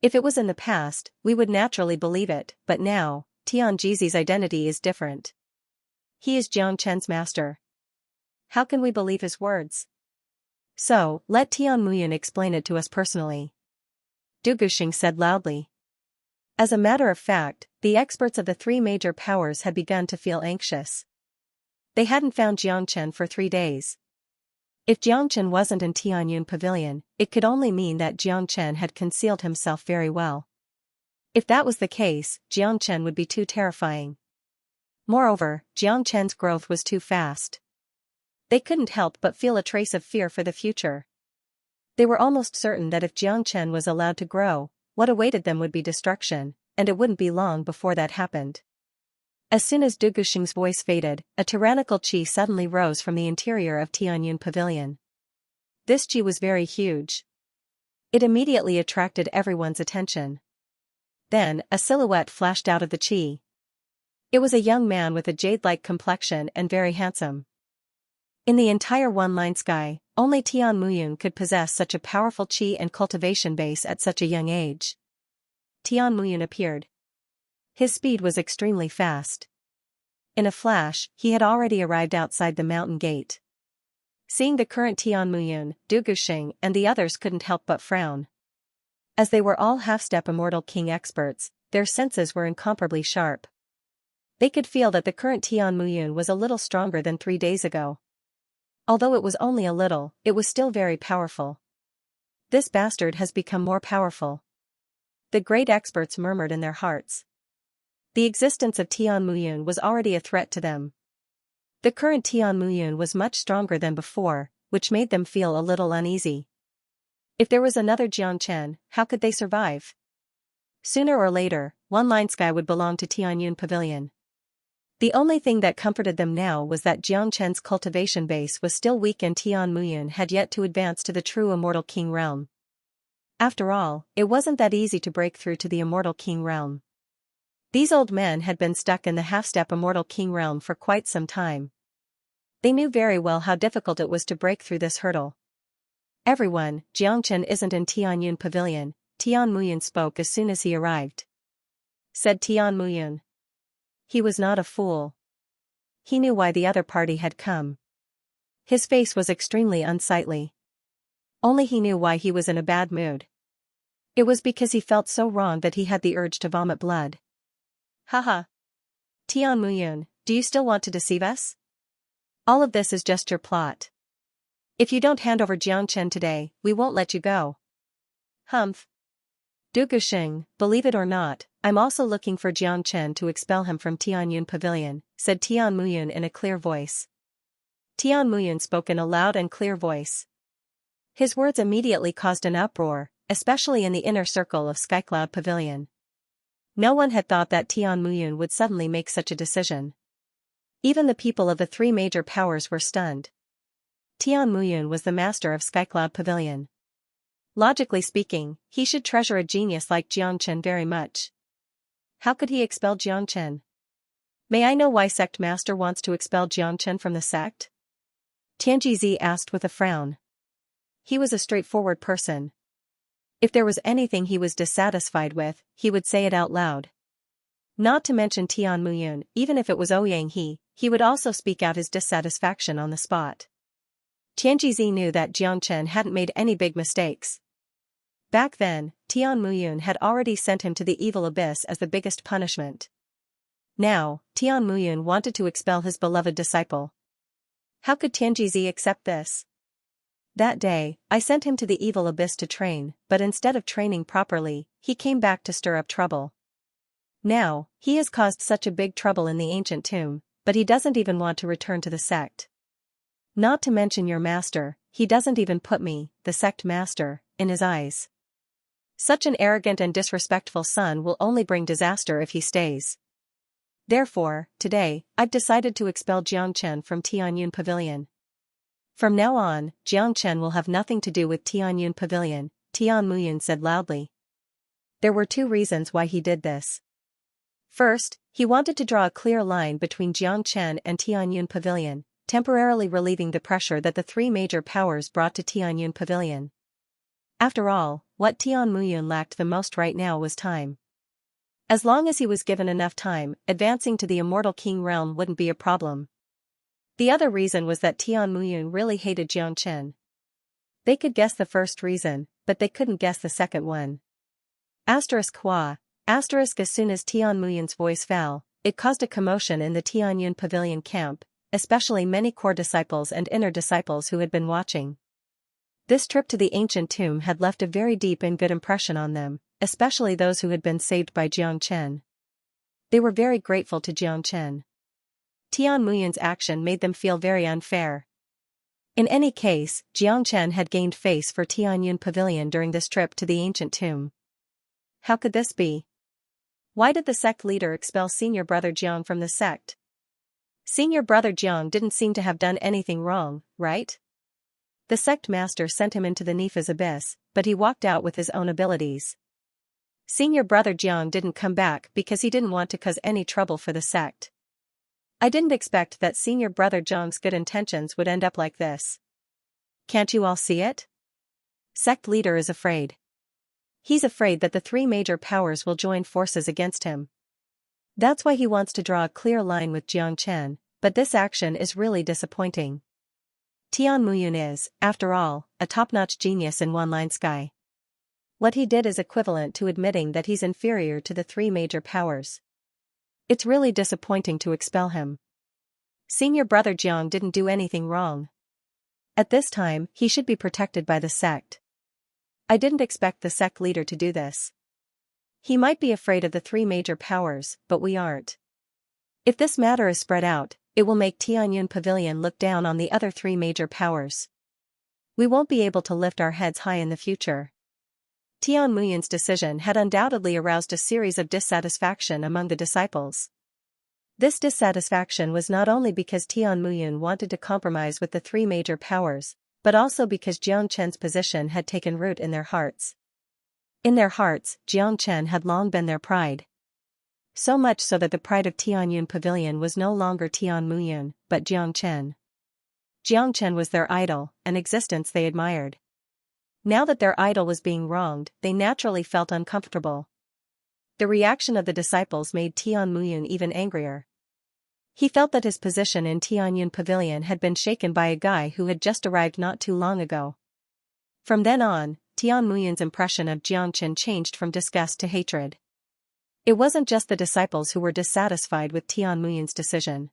If it was in the past, we would naturally believe it, but now, Tian Jizi's identity is different. He is Jiang Chen's master. How can we believe his words? So, let Tian Muyun explain it to us personally. Du Guxing said loudly. As a matter of fact, the experts of the three major powers had begun to feel anxious. They hadn't found Jiang Chen for 3 days. If Jiang Chen wasn't in Tianyun Pavilion, it could only mean that Jiang Chen had concealed himself very well. If that was the case, Jiang Chen would be too terrifying. Moreover, Jiang Chen's growth was too fast. They couldn't help but feel a trace of fear for the future. They were almost certain that if Jiang Chen was allowed to grow, what awaited them would be destruction, and it wouldn't be long before that happened. As soon as Du Guxing's voice faded, a tyrannical qi suddenly rose from the interior of Tianyun Pavilion. This qi was very huge. It immediately attracted everyone's attention. Then, a silhouette flashed out of the qi. It was a young man with a jade-like complexion and very handsome. In the entire one-line sky, only Tian Muyun could possess such a powerful qi and cultivation base at such a young age. Tian Muyun appeared. His speed was extremely fast. In a flash, he had already arrived outside the mountain gate. Seeing the current Tian Muyun, Du Guxing and the others couldn't help but frown. As they were all half-step immortal king experts, their senses were incomparably sharp. They could feel that the current Tian Muyun was a little stronger than 3 days ago. Although it was only a little, it was still very powerful. This bastard has become more powerful. The great experts murmured in their hearts. The existence of Tian Muyun was already a threat to them. The current Tian Muyun was much stronger than before, which made them feel a little uneasy. If there was another Jiang Chen, how could they survive? Sooner or later, One Line Sky would belong to Tianyun Pavilion. The only thing that comforted them now was that Jiang Chen's cultivation base was still weak and Tian Muyun had yet to advance to the true Immortal King realm. After all, it wasn't that easy to break through to the Immortal King realm. These old men had been stuck in the half-step Immortal King realm for quite some time. They knew very well how difficult it was to break through this hurdle. Everyone, Jiang Chen isn't in Tianyun Pavilion, Tian Muyun spoke as soon as he arrived. Said Tian Muyun. He was not a fool. He knew why the other party had come. His face was extremely unsightly. Only he knew why he was in a bad mood. It was because he felt so wrong that he had the urge to vomit blood. Haha. Tian Muyun, do you still want to deceive us? All of this is just your plot. If you don't hand over Jiang Chen today, we won't let you go. Humph. Du Guxing, believe it or not, I'm also looking for Jiang Chen to expel him from Tianyun Pavilion, said Tian Muyun in a clear voice. Tian Muyun spoke in a loud and clear voice. His words immediately caused an uproar, especially in the inner circle of Skycloud Pavilion. No one had thought that Tian Muyun would suddenly make such a decision. Even the people of the three major powers were stunned. Tian Muyun was the master of Skycloud Pavilion. Logically speaking, he should treasure a genius like Jiang Chen very much. How could he expel Jiang Chen? May I know why sect master wants to expel Jiang Chen from the sect? Tianjizi asked with a frown. He was a straightforward person. If there was anything he was dissatisfied with, he would say it out loud. Not to mention Tian Muyun, even if it was Ouyang he would also speak out his dissatisfaction on the spot. Tianjizi knew that Jiang Chen hadn't made any big mistakes. Back then, Tian Muyun had already sent him to the evil abyss as the biggest punishment. Now, Tian Muyun wanted to expel his beloved disciple. How could Tianjizi accept this? That day, I sent him to the evil abyss to train, but instead of training properly, he came back to stir up trouble. Now, he has caused such a big trouble in the ancient tomb, but he doesn't even want to return to the sect. Not to mention your master, he doesn't even put me, the sect master, in his eyes. Such an arrogant and disrespectful son will only bring disaster if he stays. Therefore, today, I've decided to expel Jiang Chen from Tianyun Pavilion. From now on, Jiang Chen will have nothing to do with Tianyun Pavilion, Tian Muyun said loudly. There were two reasons why he did this. First, he wanted to draw a clear line between Jiang Chen and Tianyun Pavilion, temporarily relieving the pressure that the three major powers brought to Tianyun Pavilion. After all, what Tian Muyun lacked the most right now was time. As long as he was given enough time, advancing to the Immortal King realm wouldn't be a problem. The other reason was that Tian Muyun really hated Jiang Chen. They could guess the first reason, but they couldn't guess the second one. Qua. As soon as Tian Muyun's voice fell, it caused a commotion in the Tianyun Pavilion camp, especially many core disciples and inner disciples who had been watching. This trip to the ancient tomb had left a very deep and good impression on them, especially those who had been saved by Jiang Chen. They were very grateful to Jiang Chen. Tian Muyun's action made them feel very unfair. In any case, Jiang Chen had gained face for Tianyun Pavilion during this trip to the ancient tomb. How could this be? Why did the sect leader expel senior brother Jiang from the sect? Senior brother Jiang didn't seem to have done anything wrong, right? The sect master sent him into the Nifa's abyss, but he walked out with his own abilities. Senior brother Jiang didn't come back because he didn't want to cause any trouble for the sect. I didn't expect that senior brother Jiang's good intentions would end up like this. Can't you all see it? Sect leader is afraid. He's afraid that the three major powers will join forces against him. That's why he wants to draw a clear line with Jiang Chen, but this action is really disappointing. Tian Muyun is, after all, a top-notch genius in one-line sky. What he did is equivalent to admitting that he's inferior to the three major powers. It's really disappointing to expel him. Senior brother Jiang didn't do anything wrong. At this time, he should be protected by the sect. I didn't expect the sect leader to do this. He might be afraid of the three major powers, but we aren't. If this matter is spread out, it will make Tianyun Pavilion look down on the other three major powers. We won't be able to lift our heads high in the future. Tian Muyun's decision had undoubtedly aroused a series of dissatisfaction among the disciples. This dissatisfaction was not only because Tian Muyun wanted to compromise with the three major powers, but also because Jiang Chen's position had taken root in their hearts. In their hearts, Jiang Chen had long been their pride. So much so that the pride of Tianyun Pavilion was no longer Tian Muyun, but Jiang Chen. Jiang Chen was their idol, an existence they admired. Now that their idol was being wronged, they naturally felt uncomfortable. The reaction of the disciples made Tian Muyun even angrier. He felt that his position in Tianyun Pavilion had been shaken by a guy who had just arrived not too long ago. From then on, Tian Muyun's impression of Jiang Chen changed from disgust to hatred. It wasn't just the disciples who were dissatisfied with Tian Muyun's decision.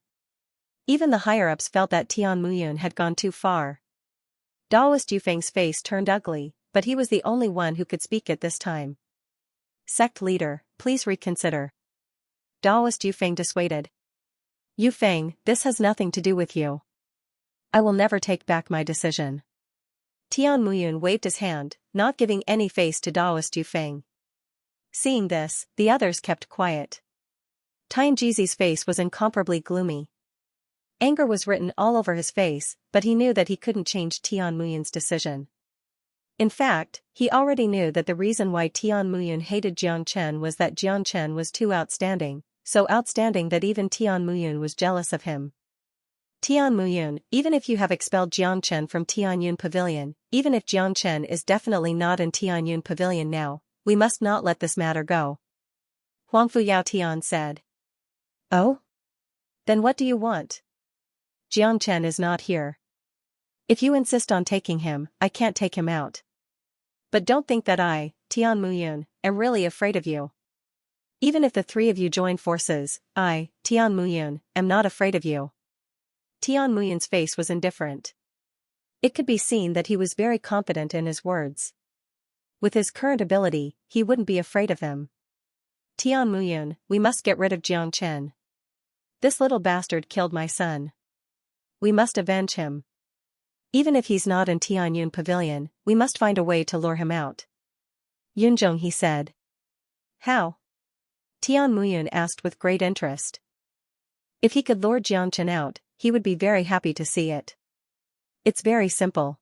Even the higher-ups felt that Tian Muyun had gone too far. Daoist Yufeng's face turned ugly, but he was the only one who could speak at this time. Sect leader, please reconsider. Daoist Yu Feng dissuaded. Yu Feng, this has nothing to do with you. I will never take back my decision. Tian Muyun waved his hand, not giving any face to Daoist Yu Feng. Seeing this, the others kept quiet. Tian Jizi's face was incomparably gloomy. Anger was written all over his face, but he knew that he couldn't change Tian Muyun's decision. In fact, he already knew that the reason why Tian Muyun hated Jiang Chen was that Jiang Chen was too outstanding, so outstanding that even Tian Muyun was jealous of him. Tian Muyun, even if you have expelled Jiang Chen from Tianyun Pavilion, even if Jiang Chen is definitely not in Tianyun Pavilion now, we must not let this matter go. Huangfu Yao Tian said. Oh? Then what do you want? Jiang Chen is not here. If you insist on taking him, I can't take him out. But don't think that I, Tian Muyun, am really afraid of you. Even if the three of you join forces, I, Tian Muyun, am not afraid of you. Tian Muyun's face was indifferent. It could be seen that he was very confident in his words. With his current ability, he wouldn't be afraid of them. Tian Muyun, we must get rid of Jiang Chen. This little bastard killed my son. We must avenge him. Even if he's not in Tianyun Pavilion, we must find a way to lure him out. Yunzhong, he said. How? Tian Muyun asked with great interest. If he could lure Jiang Chen out, he would be very happy to see it. It's very simple.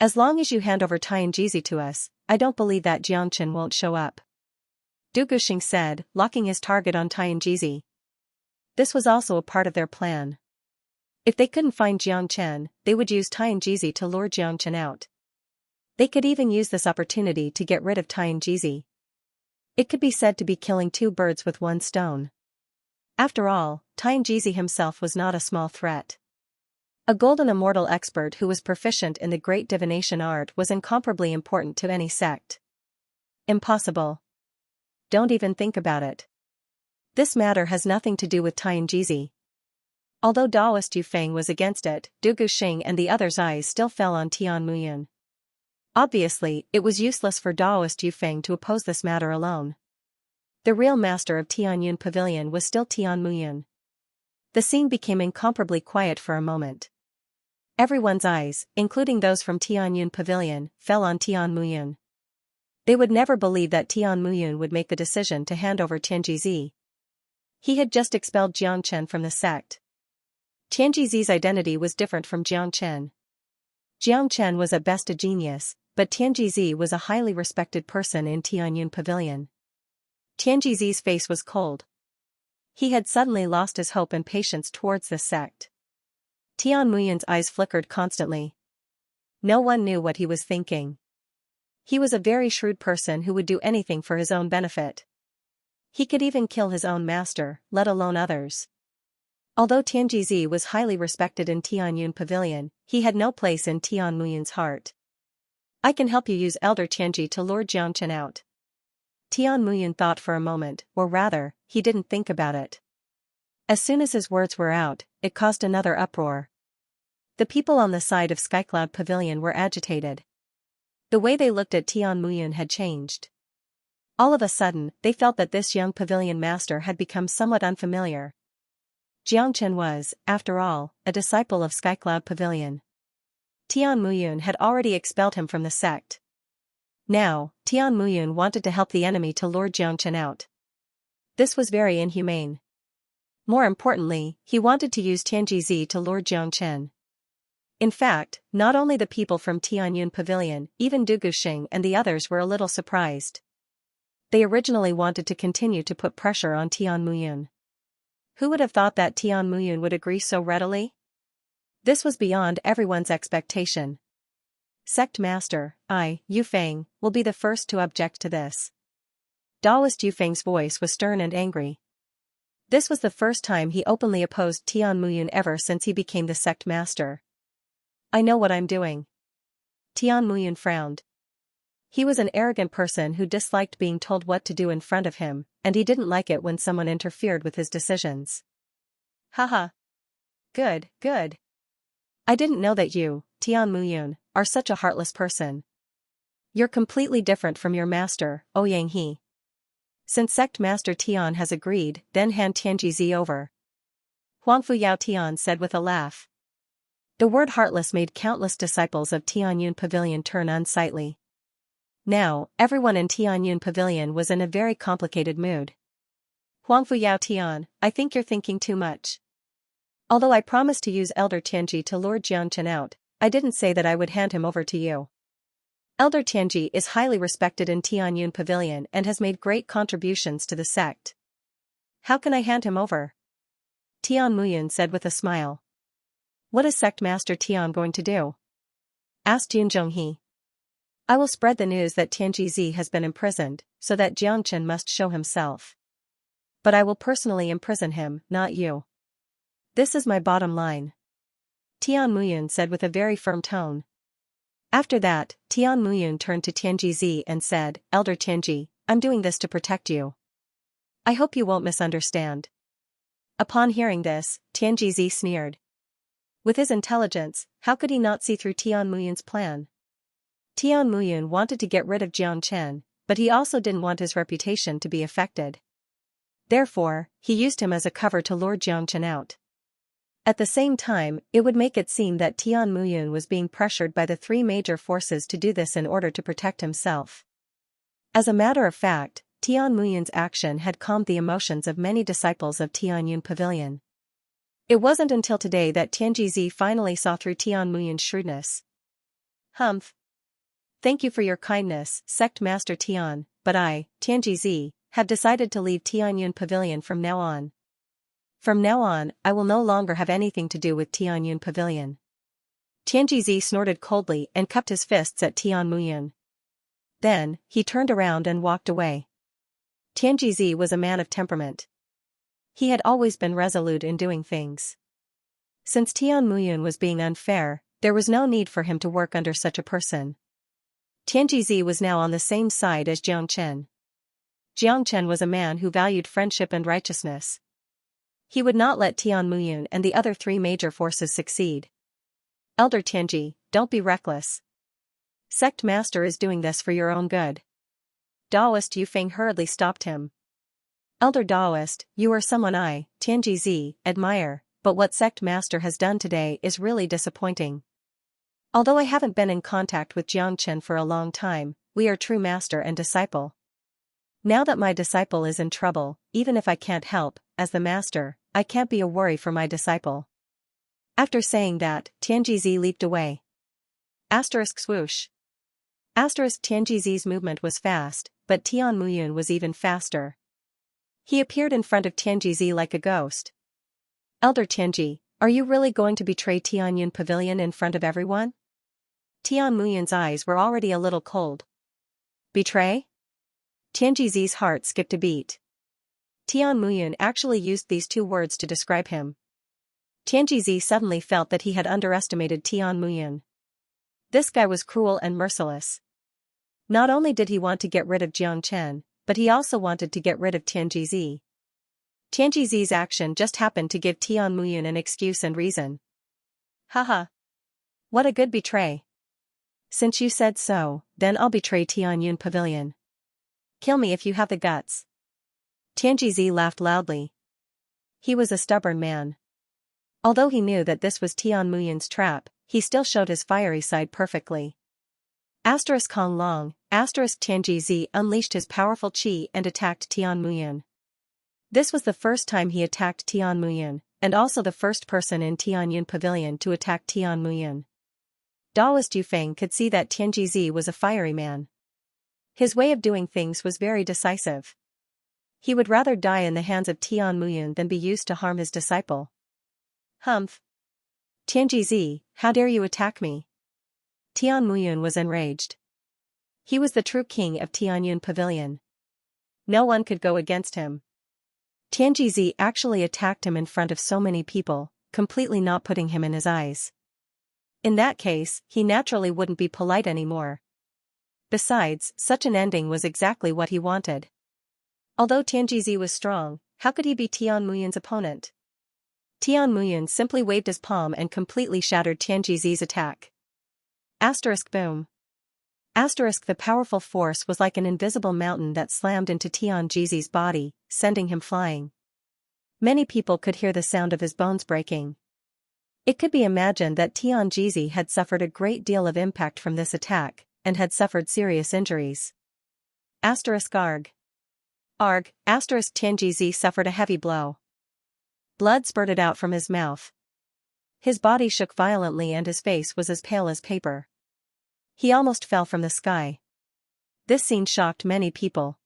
As long as you hand over Tian Jizi to us, I don't believe that Jiang Chen won't show up. Du Guxing said, locking his target on Tian Jizi. This was also a part of their plan. If they couldn't find Jiang Chen, they would use Tian Jizi to lure Jiang Chen out. They could even use this opportunity to get rid of Tian Jizi. It could be said to be killing two birds with one stone. After all, Tian Jizi himself was not a small threat. A golden immortal expert who was proficient in the great divination art was incomparably important to any sect. Impossible. Don't even think about it. This matter has nothing to do with Tian Jizi. Although Daoist Yu Feng was against it, Du Guxing and the others' eyes still fell on Tian Muyun. Obviously, it was useless for Daoist Yu Feng to oppose this matter alone. The real master of Tianyun Pavilion was still Tian Muyun. The scene became incomparably quiet for a moment. Everyone's eyes, including those from Tianyun Pavilion, fell on Tian Muyun. They would never believe that Tian Muyun would make the decision to hand over Tianjizi. He had just expelled Jiang Chen from the sect. Tianjizi's identity was different from Jiang Chen. Jiang Chen was at best a genius, but Tianjizi was a highly respected person in Tianyun Pavilion. Tianjizi's face was cold. He had suddenly lost his hope and patience towards this sect. Tian Muyun's eyes flickered constantly. No one knew what he was thinking. He was a very shrewd person who would do anything for his own benefit. He could even kill his own master, let alone others. Although Tianjizi was highly respected in Tianyun Pavilion, he had no place in Tian Muyun's heart. I can help you use Elder Tianji to lure Jiang Chen out. Tian Muyun thought for a moment, or rather, he didn't think about it. As soon as his words were out, it caused another uproar. The people on the side of Skycloud Pavilion were agitated. The way they looked at Tian Muyun had changed. All of a sudden, they felt that this young pavilion master had become somewhat unfamiliar. Jiang Chen was, after all, a disciple of Skycloud Pavilion. Tian Muyun had already expelled him from the sect. Now, Tian Muyun wanted to help the enemy to lure Jiang Chen out. This was very inhumane. More importantly, he wanted to use Tianjizi to lure Jiang Chen. In fact, not only the people from Tianyun Pavilion, even Du Guxing and the others were a little surprised. They originally wanted to continue to put pressure on Tian Muyun. Who would have thought that Tian Muyun would agree so readily? This was beyond everyone's expectation. Sect Master, Yu Feng, will be the first to object to this. Daoist Yu Feng's voice was stern and angry. This was the first time he openly opposed Tian Muyun ever since he became the sect master. I know what I'm doing. Tian Muyun frowned. He was an arrogant person who disliked being told what to do in front of him, and he didn't like it when someone interfered with his decisions. Haha. Good, good. I didn't know that you, Tian Muyun, are such a heartless person. You're completely different from your master, Ouyang He. Since Sect Master Tian has agreed, then hand Tianjizi over. Huangfu Yao Tian said with a laugh. The word heartless made countless disciples of Tianyun Pavilion turn unsightly. Now, everyone in Tianyun Pavilion was in a very complicated mood. Huangfu Yao Tian, I think you're thinking too much. Although I promised to use Elder Tianji to lure Jiangchen out, I didn't say that I would hand him over to you. Elder Tianji is highly respected in Tianyun Pavilion and has made great contributions to the sect. How can I hand him over? Tian Muyun said with a smile. What is Sect Master Tian going to do? Asked Yun Zhonghe. I will spread the news that Tianjizi has been imprisoned, so that Jiangchen must show himself. But I will personally imprison him, not you. This is my bottom line. Tian Muyun said with a very firm tone. After that, Tian Muyun turned to Tianjizi and said, Elder Tianji, I'm doing this to protect you. I hope you won't misunderstand. Upon hearing this, Tianjizi sneered. With his intelligence, how could he not see through Tian Muyun's plan? Tian Muyun wanted to get rid of Jiangchen, but he also didn't want his reputation to be affected. Therefore, he used him as a cover to lure Jiangchen out. At the same time, it would make it seem that Tian Muyun was being pressured by the three major forces to do this in order to protect himself. As a matter of fact, Tian Muyun's action had calmed the emotions of many disciples of Tianyun Pavilion. It wasn't until today that Tianjizi finally saw through Tian Muyun's shrewdness. Humph. Thank you for your kindness, Sect Master Tian, but I, Tianjizi, have decided to leave Tianyun Pavilion from now on. From now on, I will no longer have anything to do with Tianyun Pavilion. Tianjizi snorted coldly and cupped his fists at Tian Muyun. Then, he turned around and walked away. Tianjizi was a man of temperament. He had always been resolute in doing things. Since Tian Muyun was being unfair, there was no need for him to work under such a person. Tianjizi was now on the same side as Jiangchen. Jiangchen was a man who valued friendship and righteousness. He would not let Tian Muyun and the other three major forces succeed. Elder Tianji, don't be reckless. Sect Master is doing this for your own good. Daoist Yu Feng hurriedly stopped him. Elder Daoist, you are someone I, Tianjizi, admire, but what Sect Master has done today is really disappointing. Although I haven't been in contact with Jiangchen for a long time, we are true master and disciple. Now that my disciple is in trouble, even if I can't help, as the master, I can't be a worry for my disciple. After saying that, Tianjizi leaped away. Asterisk swoosh. Asterisk Tianjizi's movement was fast, but Tian Muyun was even faster. He appeared in front of Tianjizi like a ghost. Elder Tianji, are you really going to betray Tianyun Pavilion in front of everyone? Tian Muyun's eyes were already a little cold. Betray? Tianjizi's heart skipped a beat. Tian Muyun actually used these two words to describe him. Tianjizi suddenly felt that he had underestimated Tian Muyun. This guy was cruel and merciless. Not only did he want to get rid of Jiangchen, but he also wanted to get rid of Tianjizi. Tianjizi's action just happened to give Tian Muyun an excuse and reason. Haha. What a good betray. Since you said so, then I'll betray Tianyun Pavilion. Kill me if you have the guts. Tianjizi laughed loudly. He was a stubborn man. Although he knew that this was Tian Muyun's trap, he still showed his fiery side perfectly. Asterisk Hong Long, asterisk Tianjizi unleashed his powerful qi and attacked Tian Muyun. This was the first time he attacked Tian Muyun, and also the first person in Tianyun Pavilion to attack Tian Muyun. Daoist Yu Feng could see that Tianjizi was a fiery man. His way of doing things was very decisive. He would rather die in the hands of Tian Muyun than be used to harm his disciple. Humph. Tianjizi, how dare you attack me? Tian Muyun was enraged. He was the true king of Tianyun Pavilion. No one could go against him. Tianjizi actually attacked him in front of so many people, completely not putting him in his eyes. In that case, he naturally wouldn't be polite anymore. Besides, such an ending was exactly what he wanted. Although Tianjizi was strong, how could he be Tian Muyun's opponent? Tian Muyun simply waved his palm and completely shattered Tianjizi's attack. Asterisk boom. The powerful force was like an invisible mountain that slammed into Tianjizi's body, sending him flying. Many people could hear the sound of his bones breaking. It could be imagined that Tianjizi had suffered a great deal of impact from this attack, and had suffered serious injuries. Arg. Tianjizi suffered a heavy blow. Blood spurted out from his mouth. His body shook violently and his face was as pale as paper. He almost fell from the sky. This scene shocked many people.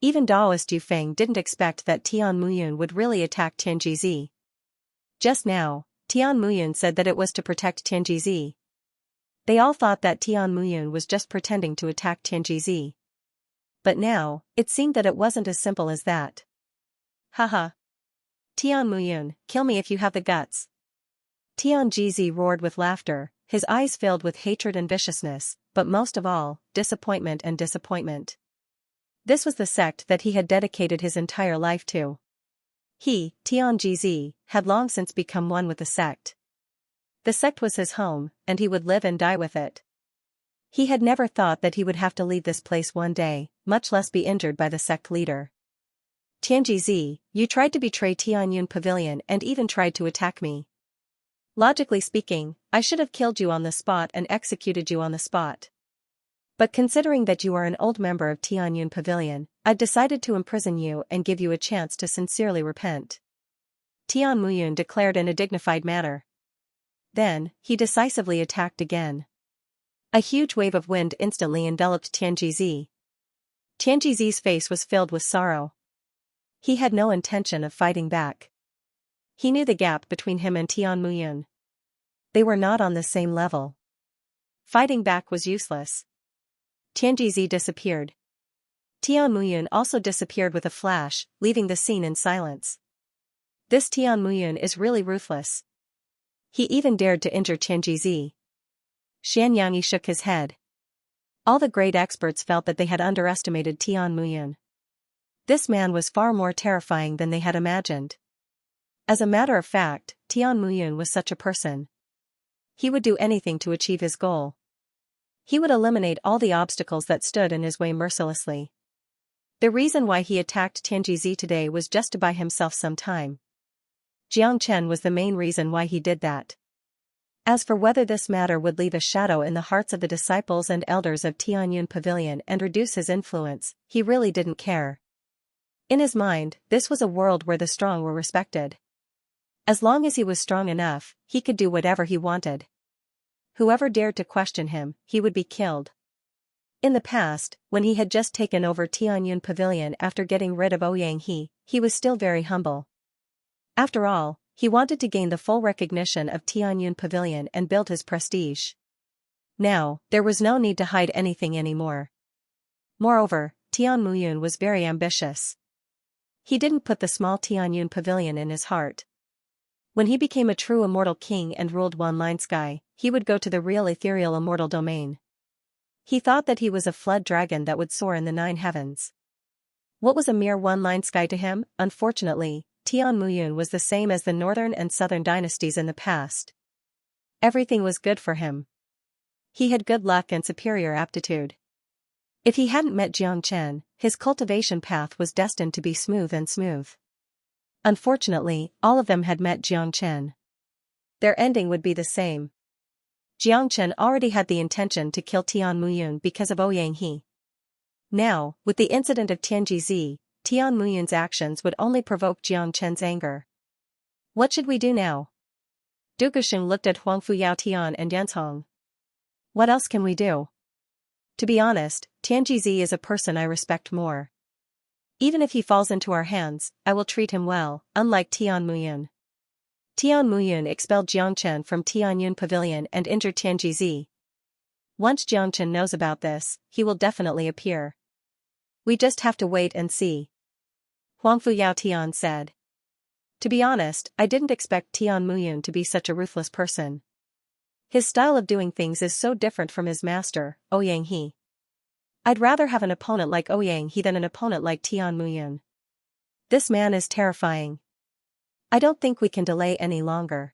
Even Daoist Yu Feng didn't expect that Tian Muyun would really attack Tianjizi. Just now, Tian Muyun said that it was to protect Tianjizi. They all thought that Tian Muyun was just pretending to attack Tianjizi. But now, it seemed that it wasn't as simple as that. Haha. Tian Muyun, kill me if you have the guts. Tianjizi roared with laughter, his eyes filled with hatred and viciousness, but most of all, disappointment and disappointment. This was the sect that he had dedicated his entire life to. He, Tianjizi, had long since become one with the sect. The sect was his home, and he would live and die with it. He had never thought that he would have to leave this place one day, much less be injured by the sect leader. Tianjizi, you tried to betray Tianyun Pavilion and even tried to attack me. Logically speaking, I should have killed you on the spot and executed you on the spot. But considering that you are an old member of Tianyun Pavilion, I've decided to imprison you and give you a chance to sincerely repent. Tian Muyun declared in a dignified manner. Then, he decisively attacked again. A huge wave of wind instantly enveloped Tianjizi. Tianjizi's face was filled with sorrow. He had no intention of fighting back. He knew the gap between him and Tian Muyun. They were not on the same level. Fighting back was useless. Tianjizi disappeared. Tian Muyun also disappeared with a flash, leaving the scene in silence. This Tian Muyun is really ruthless. He even dared to injure Tianjizi. Xianxia shook his head. All the great experts felt that they had underestimated Tian Muyun. This man was far more terrifying than they had imagined. As a matter of fact, Tian Muyun was such a person. He would do anything to achieve his goal. He would eliminate all the obstacles that stood in his way mercilessly. The reason why he attacked Tianjizi today was just to buy himself some time. Jiang Chen was the main reason why he did that. As for whether this matter would leave a shadow in the hearts of the disciples and elders of Tianyun Pavilion and reduce his influence, he really didn't care. In his mind, this was a world where the strong were respected. As long as he was strong enough, he could do whatever he wanted. Whoever dared to question him, he would be killed. In the past, when he had just taken over Tianyun Pavilion after getting rid of Ouyang he was still very humble. After all, he wanted to gain the full recognition of Tianyun Pavilion and build his prestige. Now, there was no need to hide anything anymore. Moreover, Tian Muyun was very ambitious. He didn't put the small Tianyun Pavilion in his heart. When he became a true immortal king and ruled one line sky, he would go to the real ethereal immortal domain. He thought that he was a flood dragon that would soar in the 9 heavens. What was a mere one-line sky to him? Unfortunately, Tian Muyun was the same as the northern and southern dynasties in the past. Everything was good for him. He had good luck and superior aptitude. If he hadn't met Jiang Chen, his cultivation path was destined to be smooth and smooth. Unfortunately, all of them had met Jiang Chen. Their ending would be the same. Jiang Chen already had the intention to kill Tian Muyun because of Ouyang. Now, with the incident of Tianjizi, Tian Muyun's actions would only provoke Jiang Chen's anger. What should we do now? Du Gusheng looked at Huang Fuyao Tian and Yanzhong. What else can we do? To be honest, Tianjizi is a person I respect more. Even if he falls into our hands, I will treat him well, unlike Tian Muyun. Tian Muyun expelled Jiang Chen from Tianyun Pavilion and injured Tianjizi. Once Jiang Chen knows about this, he will definitely appear. We just have to wait and see. Huang Fuyao Tian said. To be honest, I didn't expect Tian Muyun to be such a ruthless person. His style of doing things is so different from his master, Ouyang. I'd rather have an opponent like Ouyang than an opponent like Tian Muyun. This man is terrifying. I don't think we can delay any longer.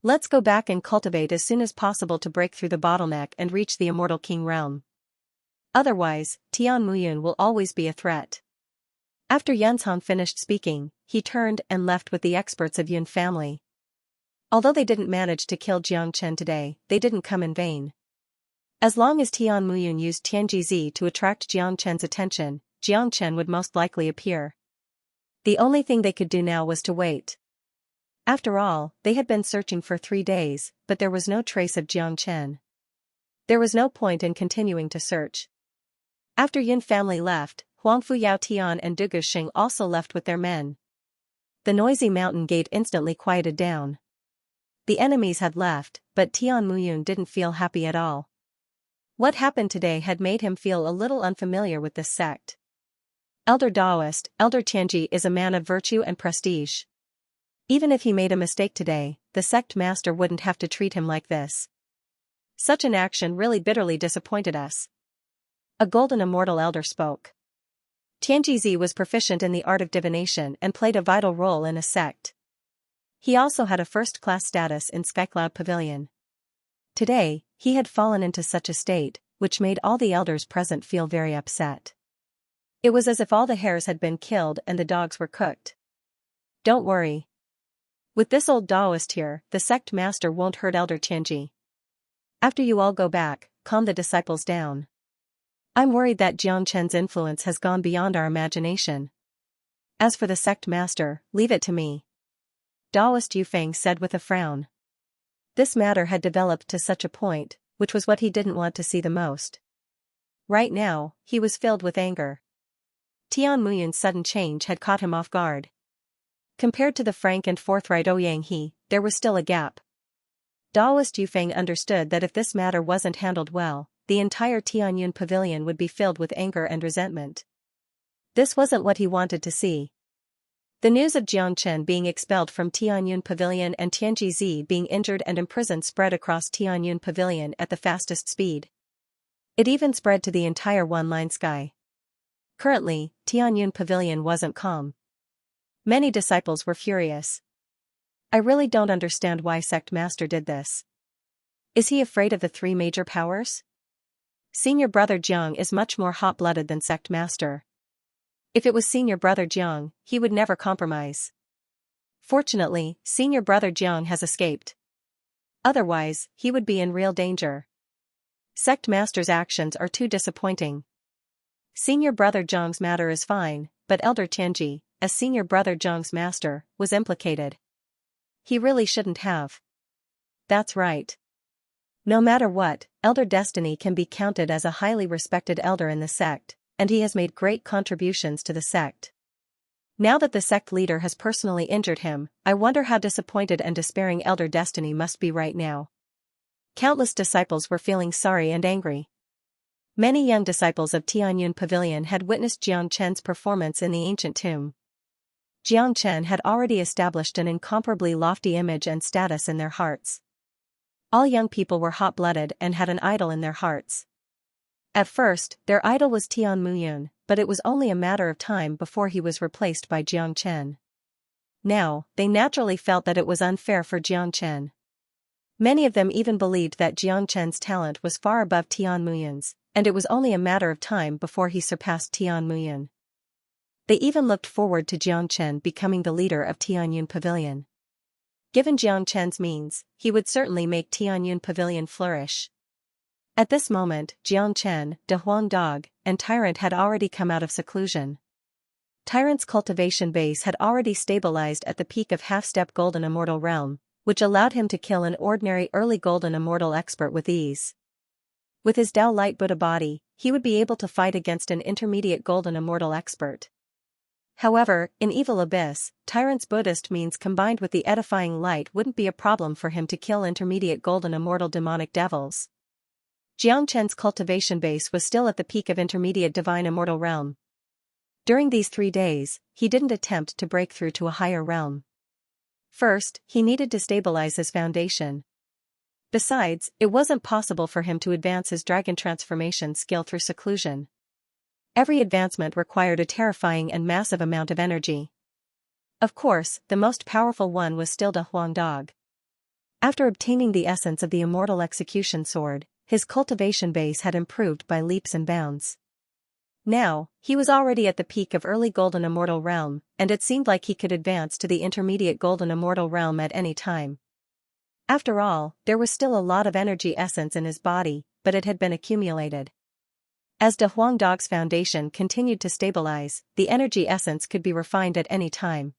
Let's go back and cultivate as soon as possible to break through the bottleneck and reach the Immortal King realm. Otherwise, Tian Muyun will always be a threat. After Yunshan finished speaking, he turned and left with the experts of Yun family. Although they didn't manage to kill Jiang Chen today, they didn't come in vain. As long as Tian Muyun used Tianjizi to attract Jiang Chen's attention, Jiang Chen would most likely appear. The only thing they could do now was to wait. After all, they had been searching for 3 days, but there was no trace of Jiang Chen. There was no point in continuing to search. After Yun family left, Huangfu Yao Tian and Dugu Xing also left with their men. The noisy mountain gate instantly quieted down. The enemies had left, but Tian Muyun didn't feel happy at all. What happened today had made him feel a little unfamiliar with this sect. Elder Taoist, Elder Tianji is a man of virtue and prestige. Even if he made a mistake today, the sect master wouldn't have to treat him like this. Such an action really bitterly disappointed us. A golden immortal elder spoke. Tianjizi was proficient in the art of divination and played a vital role in a sect. He also had a first-class status in Skycloud Pavilion. Today, he had fallen into such a state, which made all the elders present feel very upset. It was as if all the hares had been killed and the dogs were cooked. Don't worry. With this old Taoist here, the sect master won't hurt Elder Tianji. After you all go back, calm the disciples down. I'm worried that Jiang Chen's influence has gone beyond our imagination. As for the sect master, leave it to me. Taoist Yufeng said with a frown. This matter had developed to such a point, which was what he didn't want to see the most. Right now, he was filled with anger. Tian Muyun's sudden change had caught him off guard. Compared to the frank and forthright Ouyang He, there was still a gap. Taoist Yufeng understood that if this matter wasn't handled well, the entire Tianyun pavilion would be filled with anger and resentment. This wasn't what he wanted to see. The news of Jiang Chen being expelled from Tianyun Pavilion and Tianjizi being injured and imprisoned spread across Tianyun Pavilion at the fastest speed. It even spread to the entire one-line sky. Currently, Tianyun Pavilion wasn't calm. Many disciples were furious. I really don't understand why Sect Master did this. Is he afraid of the 3 major powers? Senior Brother Jiang is much more hot-blooded than Sect Master. If it was Senior Brother Jiang, he would never compromise. Fortunately, Senior Brother Jiang has escaped. Otherwise, he would be in real danger. Sect Master's actions are too disappointing. Senior Brother Jiang's matter is fine, but Elder Tianji, as Senior Brother Jiang's master, was implicated. He really shouldn't have. That's right. No matter what, Elder Destiny can be counted as a highly respected elder in the sect, and he has made great contributions to the sect. Now that the sect leader has personally injured him, I wonder how disappointed and despairing Elder Destiny must be right now. Countless disciples were feeling sorry and angry. Many young disciples of Tianyun Pavilion had witnessed Jiang Chen's performance in the ancient tomb. Jiang Chen had already established an incomparably lofty image and status in their hearts. All young people were hot-blooded and had an idol in their hearts. At first, their idol was Tian Muyun, but it was only a matter of time before he was replaced by Jiang Chen. Now, they naturally felt that it was unfair for Jiang Chen. Many of them even believed that Jiang Chen's talent was far above Tian Muyun's, and it was only a matter of time before he surpassed Tian Muyun. They even looked forward to Jiang Chen becoming the leader of Tianyun Pavilion. Given Jiang Chen's means, he would certainly make Tianyun Pavilion flourish. At this moment, Jiang Chen, De Huang Dog, and Tyrant had already come out of seclusion. Tyrant's cultivation base had already stabilized at the peak of half-step Golden Immortal Realm, which allowed him to kill an ordinary early Golden Immortal expert with ease. With his Dao Light Buddha body, he would be able to fight against an intermediate Golden Immortal expert. However, in Evil Abyss, Tyrant's Buddhist means combined with the edifying light wouldn't be a problem for him to kill intermediate Golden Immortal demonic devils. Jiang Chen's cultivation base was still at the peak of intermediate divine immortal realm. During these 3 days, he didn't attempt to break through to a higher realm. First, he needed to stabilize his foundation. Besides, it wasn't possible for him to advance his dragon transformation skill through seclusion. Every advancement required a terrifying and massive amount of energy. Of course, the most powerful one was still De Huang Dog. After obtaining the essence of the immortal execution sword, his cultivation base had improved by leaps and bounds. Now, he was already at the peak of early Golden Immortal Realm, and it seemed like he could advance to the intermediate Golden Immortal Realm at any time. After all, there was still a lot of energy essence in his body, but it had been accumulated. As De Huang Dog's foundation continued to stabilize, the energy essence could be refined at any time.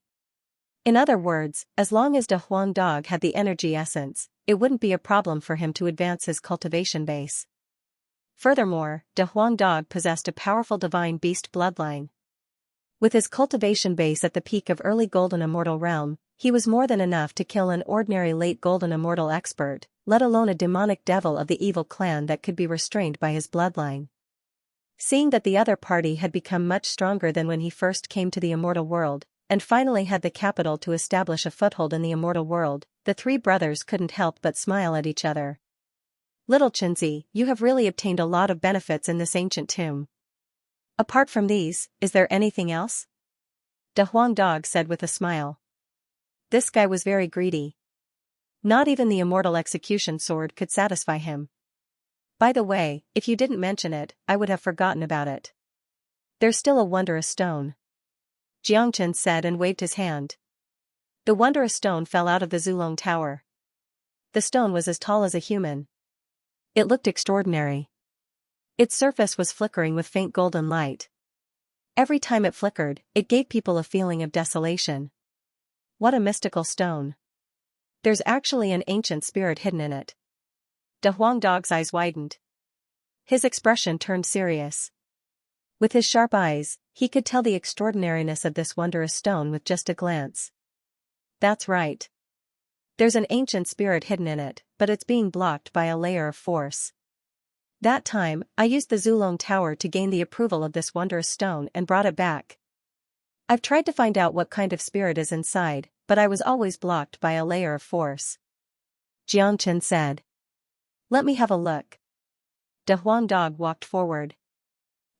In other words, as long as De Huang Dog had the energy essence, it wouldn't be a problem for him to advance his cultivation base. Furthermore, De Huang Dog possessed a powerful divine beast bloodline. With his cultivation base at the peak of early Golden Immortal Realm, he was more than enough to kill an ordinary late Golden Immortal expert, let alone a demonic devil of the evil clan that could be restrained by his bloodline. Seeing that the other party had become much stronger than when he first came to the immortal world, and finally had the capital to establish a foothold in the immortal world, the three brothers couldn't help but smile at each other. Little Xianxia, you have really obtained a lot of benefits in this ancient tomb. Apart from these, is there anything else? De Huang Dog said with a smile. This guy was very greedy. Not even the immortal execution sword could satisfy him. By the way, if you didn't mention it, I would have forgotten about it. There's still a wondrous stone. Xianxia said and waved his hand. The wondrous stone fell out of the Zulong Tower. The stone was as tall as a human. It looked extraordinary. Its surface was flickering with faint golden light. Every time it flickered, it gave people a feeling of desolation. What a mystical stone. There's actually an ancient spirit hidden in it. De Huang Dog's eyes widened. His expression turned serious. With his sharp eyes, he could tell the extraordinariness of this wondrous stone with just a glance. That's right. There's an ancient spirit hidden in it, but it's being blocked by a layer of force. That time, I used the Zulong Tower to gain the approval of this wondrous stone and brought it back. I've tried to find out what kind of spirit is inside, but I was always blocked by a layer of force. Xianxia said. Let me have a look. De Huang Dog walked forward.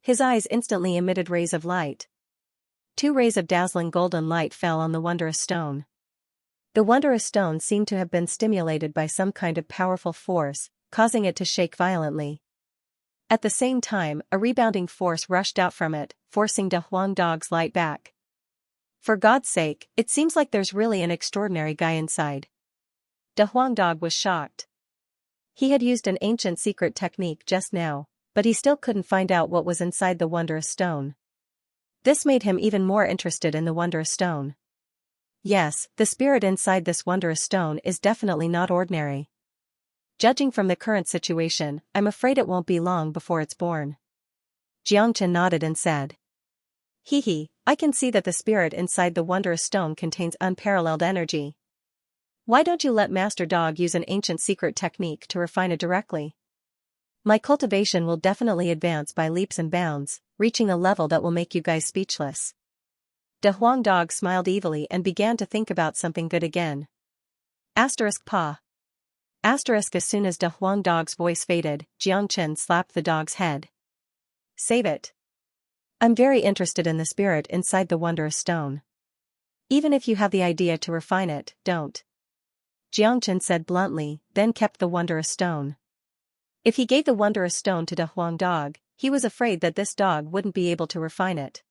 His eyes instantly emitted rays of light. 2 rays of dazzling golden light fell on the wondrous stone. The wondrous stone seemed to have been stimulated by some kind of powerful force, causing it to shake violently. At the same time, a rebounding force rushed out from it, forcing De Huang Dog's light back. For God's sake, it seems like there's really an extraordinary guy inside. De Huang Dog was shocked. He had used an ancient secret technique just now, but he still couldn't find out what was inside the wondrous stone. This made him even more interested in the wondrous stone. Yes, the spirit inside this wondrous stone is definitely not ordinary. Judging from the current situation, I'm afraid it won't be long before it's born. Xianxia nodded and said. I can see that the spirit inside the wondrous stone contains unparalleled energy. Why don't you let Master Dog use an ancient secret technique to refine it directly? My cultivation will definitely advance by leaps and bounds, reaching a level that will make you guys speechless. De Huang Dog smiled evilly and began to think about something good again. Pa. As soon as De Huang Dog's voice faded, Xianxia slapped the dog's head. Save it. I'm very interested in the spirit inside the wondrous stone. Even if you have the idea to refine it, don't. Xianxia said bluntly, then kept the wondrous stone. If he gave the wondrous stone to De Huang Dog, he was afraid that this dog wouldn't be able to refine it.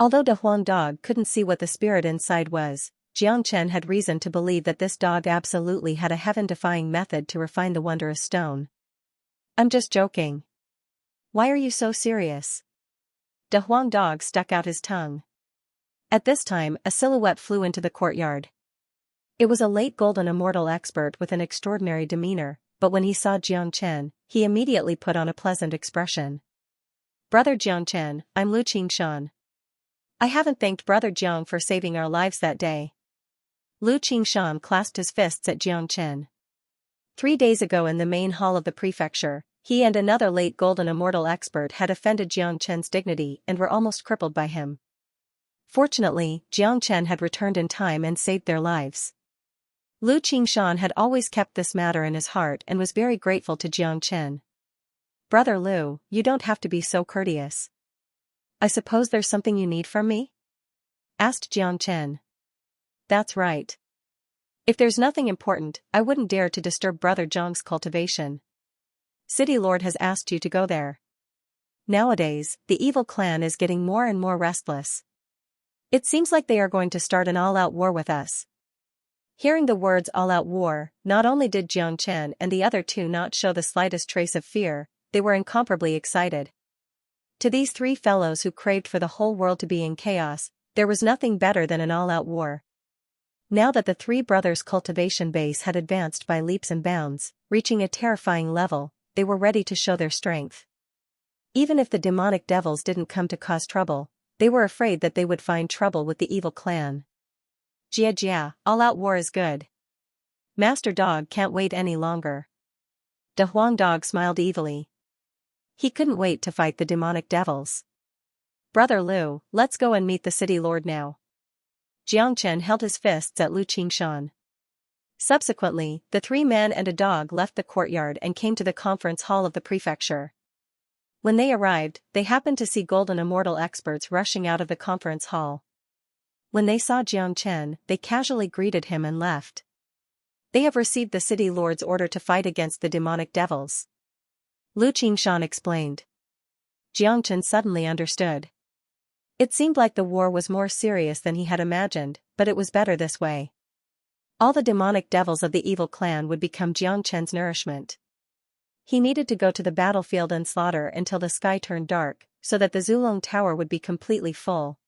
Although De Huang Dog couldn't see what the spirit inside was, Xianxia had reason to believe that this dog absolutely had a heaven-defying method to refine the wondrous stone. I'm just joking. Why are you so serious? De Huang Dog stuck out his tongue. At this time, a silhouette flew into the courtyard. It was a late Golden Immortal expert with an extraordinary demeanor, but when he saw Xianxia, he immediately put on a pleasant expression. Brother Xianxia, I'm Lu Qingshan. I haven't thanked Brother Jiang for saving our lives that day. Lu Qingshan clasped his fists at Xianxia. 3 days ago in the main hall of the prefecture, he and another late Golden Immortal expert had offended Xianxia's dignity and were almost crippled by him. Fortunately, Xianxia had returned in time and saved their lives. Lu Qingshan had always kept this matter in his heart and was very grateful to Xianxia. Brother Lu, you don't have to be so courteous. I suppose there's something you need from me? Asked Xianxia. That's right. If there's nothing important, I wouldn't dare to disturb Brother Zhang's cultivation. City Lord has asked you to go there. Nowadays, the evil clan is getting more and more restless. It seems like they are going to start an all-out war with us. Hearing the words all-out war, not only did Xianxia and the other two not show the slightest trace of fear, they were incomparably excited. To these three fellows who craved for the whole world to be in chaos, there was nothing better than an all-out war. Now that the three brothers' cultivation base had advanced by leaps and bounds, reaching a terrifying level, they were ready to show their strength. Even if the demonic devils didn't come to cause trouble, they were afraid that they would find trouble with the evil clan. Jia, all-out war is good. Master Dog can't wait any longer. De Huang Dog smiled evilly. He couldn't wait to fight the demonic devils. Brother Lu, let's go and meet the city lord now. Jiangchen held his fists at Lu Qingshan. Subsequently, the three men and a dog left the courtyard and came to the conference hall of the prefecture. When they arrived, they happened to see golden immortal experts rushing out of the conference hall. When they saw Jiangchen, they casually greeted him and left. They have received the city lord's order to fight against the demonic devils. Lu Qingshan explained. Jiangchen suddenly understood. It seemed like the war was more serious than he had imagined, but it was better this way. All the demonic devils of the evil clan would become Jiangchen's nourishment. He needed to go to the battlefield and slaughter until the sky turned dark, so that the Zulong Tower would be completely full.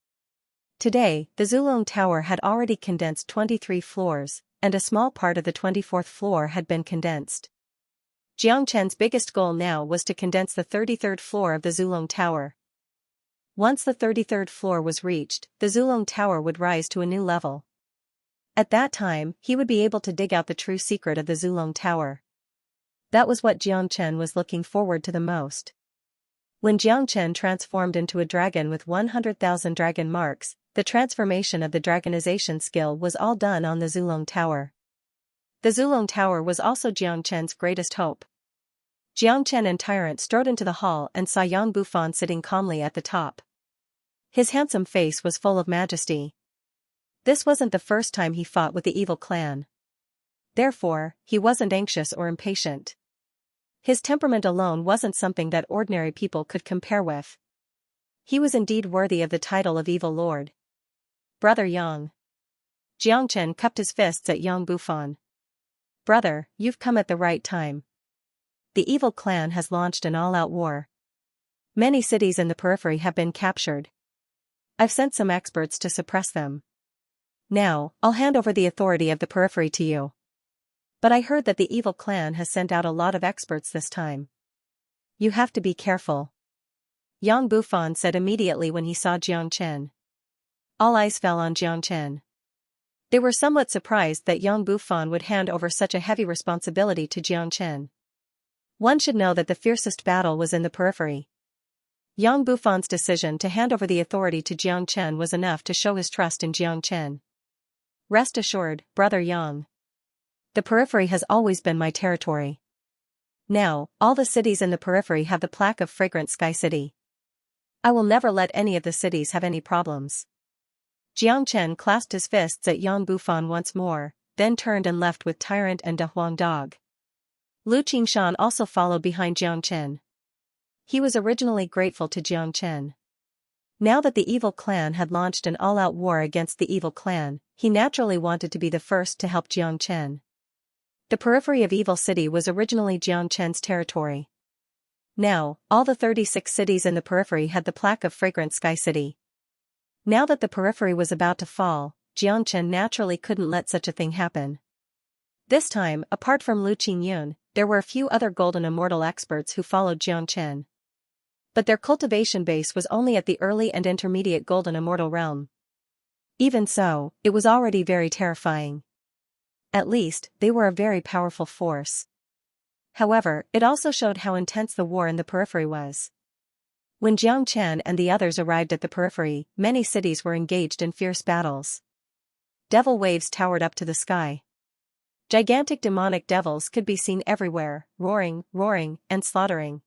Today, the Zulong Tower had already condensed 23 floors, and a small part of the 24th floor had been condensed. Jiangchen's biggest goal now was to condense the 33rd floor of the Zulong Tower. Once the 33rd floor was reached, the Zulong Tower would rise to a new level. At that time, he would be able to dig out the true secret of the Zulong Tower. That was what Jiangchen was looking forward to the most. When Jiangchen transformed into a dragon with 100,000 dragon marks, the transformation of the dragonization skill was all done on the Zulong Tower. The Zulong Tower was also Jiangchen's greatest hope. Jiangchen and Tyrant strode into the hall and saw Yang Bufan sitting calmly at the top. His handsome face was full of majesty. This wasn't the first time he fought with the evil clan. Therefore, he wasn't anxious or impatient. His temperament alone wasn't something that ordinary people could compare with. He was indeed worthy of the title of Evil Lord. Brother Yang. Jiangchen cupped his fists at Yang Bufan. Brother, you've come at the right time. The evil clan has launched an all-out war. Many cities in the periphery have been captured. I've sent some experts to suppress them. Now, I'll hand over the authority of the periphery to you. But I heard that the evil clan has sent out a lot of experts this time. You have to be careful. Yang Bufan said immediately when he saw Jiangchen. All eyes fell on Jiangchen. They were somewhat surprised that Yang Bufan would hand over such a heavy responsibility to Jiangchen. One should know that the fiercest battle was in the periphery. Yang Bufan's decision to hand over the authority to Jiangchen was enough to show his trust in Jiangchen. Rest assured, Brother Yang. The periphery has always been my territory. Now, all the cities in the periphery have the plaque of Fragrant Sky City. I will never let any of the cities have any problems. Jiangchen clasped his fists at Yang Bufan once more, then turned and left with Tyrant and De Huang Dog. Lu Qingshan also followed behind Jiangchen. He was originally grateful to Jiangchen. Now that the evil clan had launched an all-out war against the evil clan, he naturally wanted to be the first to help Jiangchen. The periphery of Evil City was originally Jiangchen's territory. Now, all the 36 cities in the periphery had the plaque of Fragrant Sky City. Now that the periphery was about to fall, Jiangchen naturally couldn't let such a thing happen. This time, apart from Lu Qingyun, there were a few other golden immortal experts who followed Jiangchen. But their cultivation base was only at the early and intermediate golden immortal realm. Even so, it was already very terrifying. At least, they were a very powerful force. However, it also showed how intense the war in the periphery was. When Jiangchen and the others arrived at the periphery, many cities were engaged in fierce battles. Devil waves towered up to the sky. Gigantic demonic devils could be seen everywhere, roaring, and slaughtering.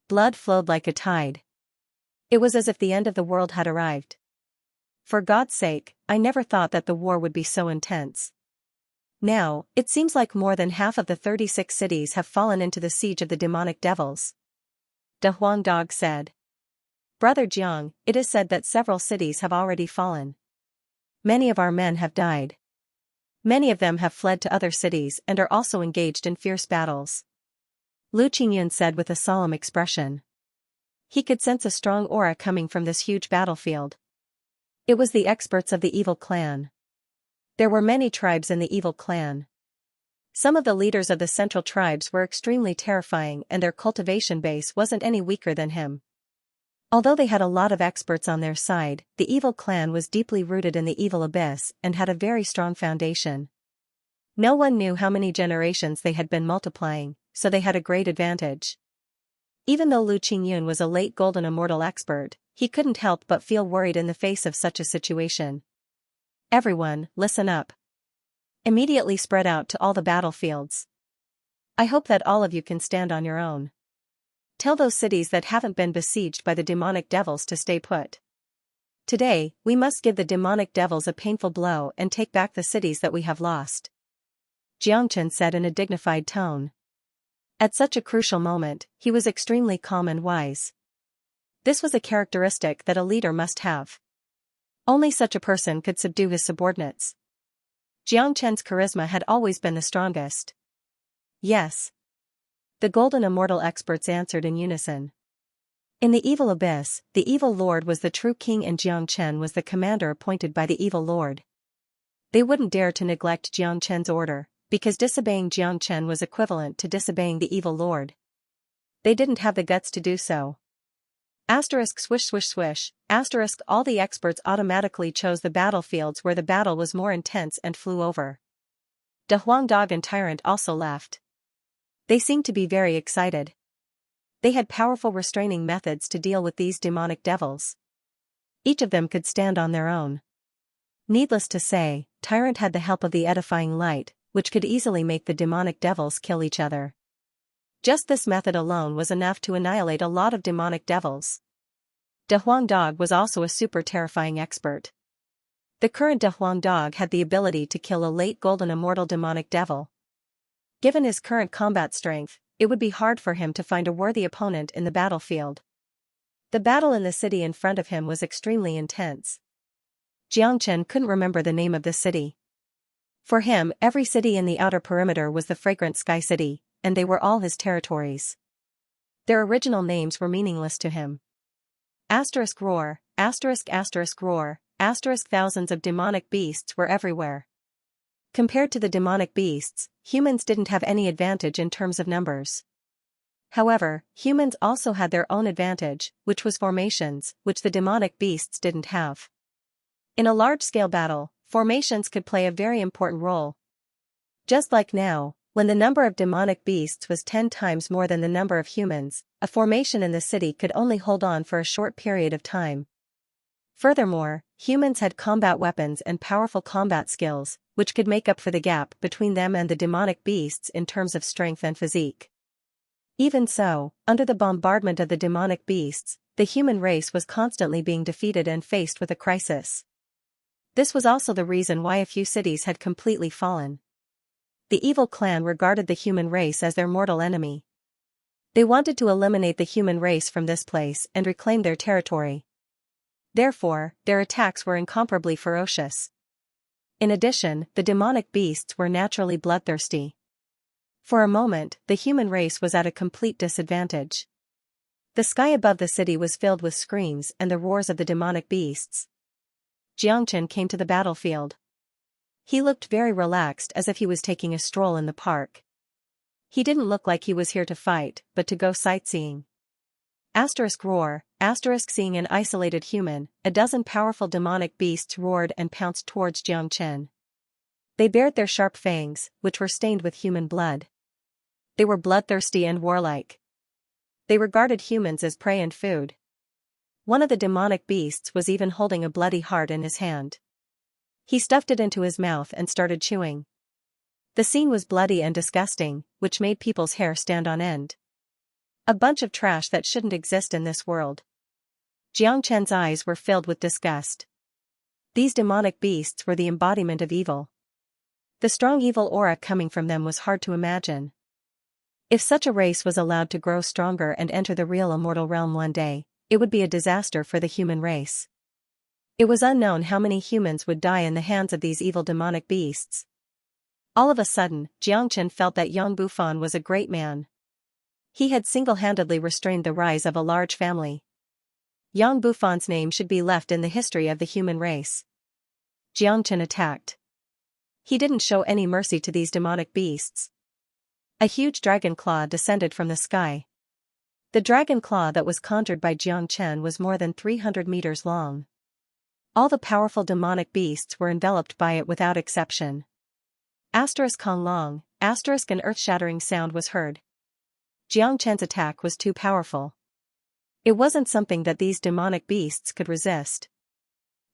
Blood flowed like a tide. It was as if the end of the world had arrived. For God's sake, I never thought that the war would be so intense. Now, it seems like more than half of the 36 cities have fallen into the siege of the demonic devils. De Huang Dog said. Brother Jiang, it is said that several cities have already fallen. Many of our men have died. Many of them have fled to other cities and are also engaged in fierce battles. Lu Qingyun said with a solemn expression. He could sense a strong aura coming from this huge battlefield. It was the experts of the evil clan. There were many tribes in the evil clan. Some of the leaders of the central tribes were extremely terrifying and their cultivation base wasn't any weaker than him. Although they had a lot of experts on their side, the evil clan was deeply rooted in the evil abyss and had a very strong foundation. No one knew how many generations they had been multiplying, so they had a great advantage. Even though Lu Qingyun was a late golden immortal expert, he couldn't help but feel worried in the face of such a situation. Everyone, listen up. Immediately spread out to all the battlefields. I hope that all of you can stand on your own. Tell those cities that haven't been besieged by the demonic devils to stay put. Today, we must give the demonic devils a painful blow and take back the cities that we have lost. Jiangchen said in a dignified tone. At such a crucial moment, he was extremely calm and wise. This was a characteristic that a leader must have. Only such a person could subdue his subordinates. Jiang Chen's charisma had always been the strongest. Yes. The golden immortal experts answered in unison. In the evil abyss, the evil lord was the true king and Jiang Chen was the commander appointed by the evil lord. They wouldn't dare to neglect Jiang Chen's order, because disobeying Jiang Chen was equivalent to disobeying the evil lord. They didn't have the guts to do so. Asterisk swish swish swish, asterisk all the experts automatically chose the battlefields where the battle was more intense and flew over. De Huang Dog and Tyrant also left. They seemed to be very excited. They had powerful restraining methods to deal with these demonic devils. Each of them could stand on their own. Needless to say, Tyrant had the help of the edifying light, which could easily make the demonic devils kill each other. Just this method alone was enough to annihilate a lot of demonic devils. De Huang Dog was also a super terrifying expert. The current De Huang Dog had the ability to kill a late golden immortal demonic devil. Given his current combat strength, it would be hard for him to find a worthy opponent in the battlefield. The battle in the city in front of him was extremely intense. Jiangchen couldn't remember the name of the city. For him, every city in the outer perimeter was the fragrant sky city, and they were all his territories. Their original names were meaningless to him. Asterisk roar, asterisk asterisk roar, asterisk thousands of demonic beasts were everywhere. Compared to the demonic beasts, humans didn't have any advantage in terms of numbers. However, humans also had their own advantage, which was formations, which the demonic beasts didn't have. In a large-scale battle, formations could play a very important role. Just like now, when the number of demonic beasts was 10 times more than the number of humans, a formation in the city could only hold on for a short period of time. Furthermore, humans had combat weapons and powerful combat skills, which could make up for the gap between them and the demonic beasts in terms of strength and physique. Even so, under the bombardment of the demonic beasts, the human race was constantly being defeated and faced with a crisis. This was also the reason why a few cities had completely fallen. The evil clan regarded the human race as their mortal enemy. They wanted to eliminate the human race from this place and reclaim their territory. Therefore, their attacks were incomparably ferocious. In addition, the demonic beasts were naturally bloodthirsty. For a moment, the human race was at a complete disadvantage. The sky above the city was filled with screams and the roars of the demonic beasts. Jiangchen came to the battlefield. He looked very relaxed as if he was taking a stroll in the park. He didn't look like he was here to fight, but to go sightseeing. Asterisk roar, asterisk seeing an isolated human, a dozen powerful demonic beasts roared and pounced towards Jiangchen. They bared their sharp fangs, which were stained with human blood. They were bloodthirsty and warlike. They regarded humans as prey and food. One of the demonic beasts was even holding a bloody heart in his hand. He stuffed it into his mouth and started chewing. The scene was bloody and disgusting, which made people's hair stand on end. A bunch of trash that shouldn't exist in this world. Jiangchen's eyes were filled with disgust. These demonic beasts were the embodiment of evil. The strong evil aura coming from them was hard to imagine. If such a race was allowed to grow stronger and enter the real immortal realm one day, it would be a disaster for the human race. It was unknown how many humans would die in the hands of these evil demonic beasts. All of a sudden, Xianxia felt that Yang Bufan was a great man. He had single-handedly restrained the rise of a large family. Yang Bufan's name should be left in the history of the human race. Xianxia attacked. He didn't show any mercy to these demonic beasts. A huge dragon claw descended from the sky. The dragon claw that was conjured by Xianxia was more than 300 meters long. All the powerful demonic beasts were enveloped by it without exception. Kong long, an earth-shattering sound was heard. Xianxia's attack was too powerful. It wasn't something that these demonic beasts could resist.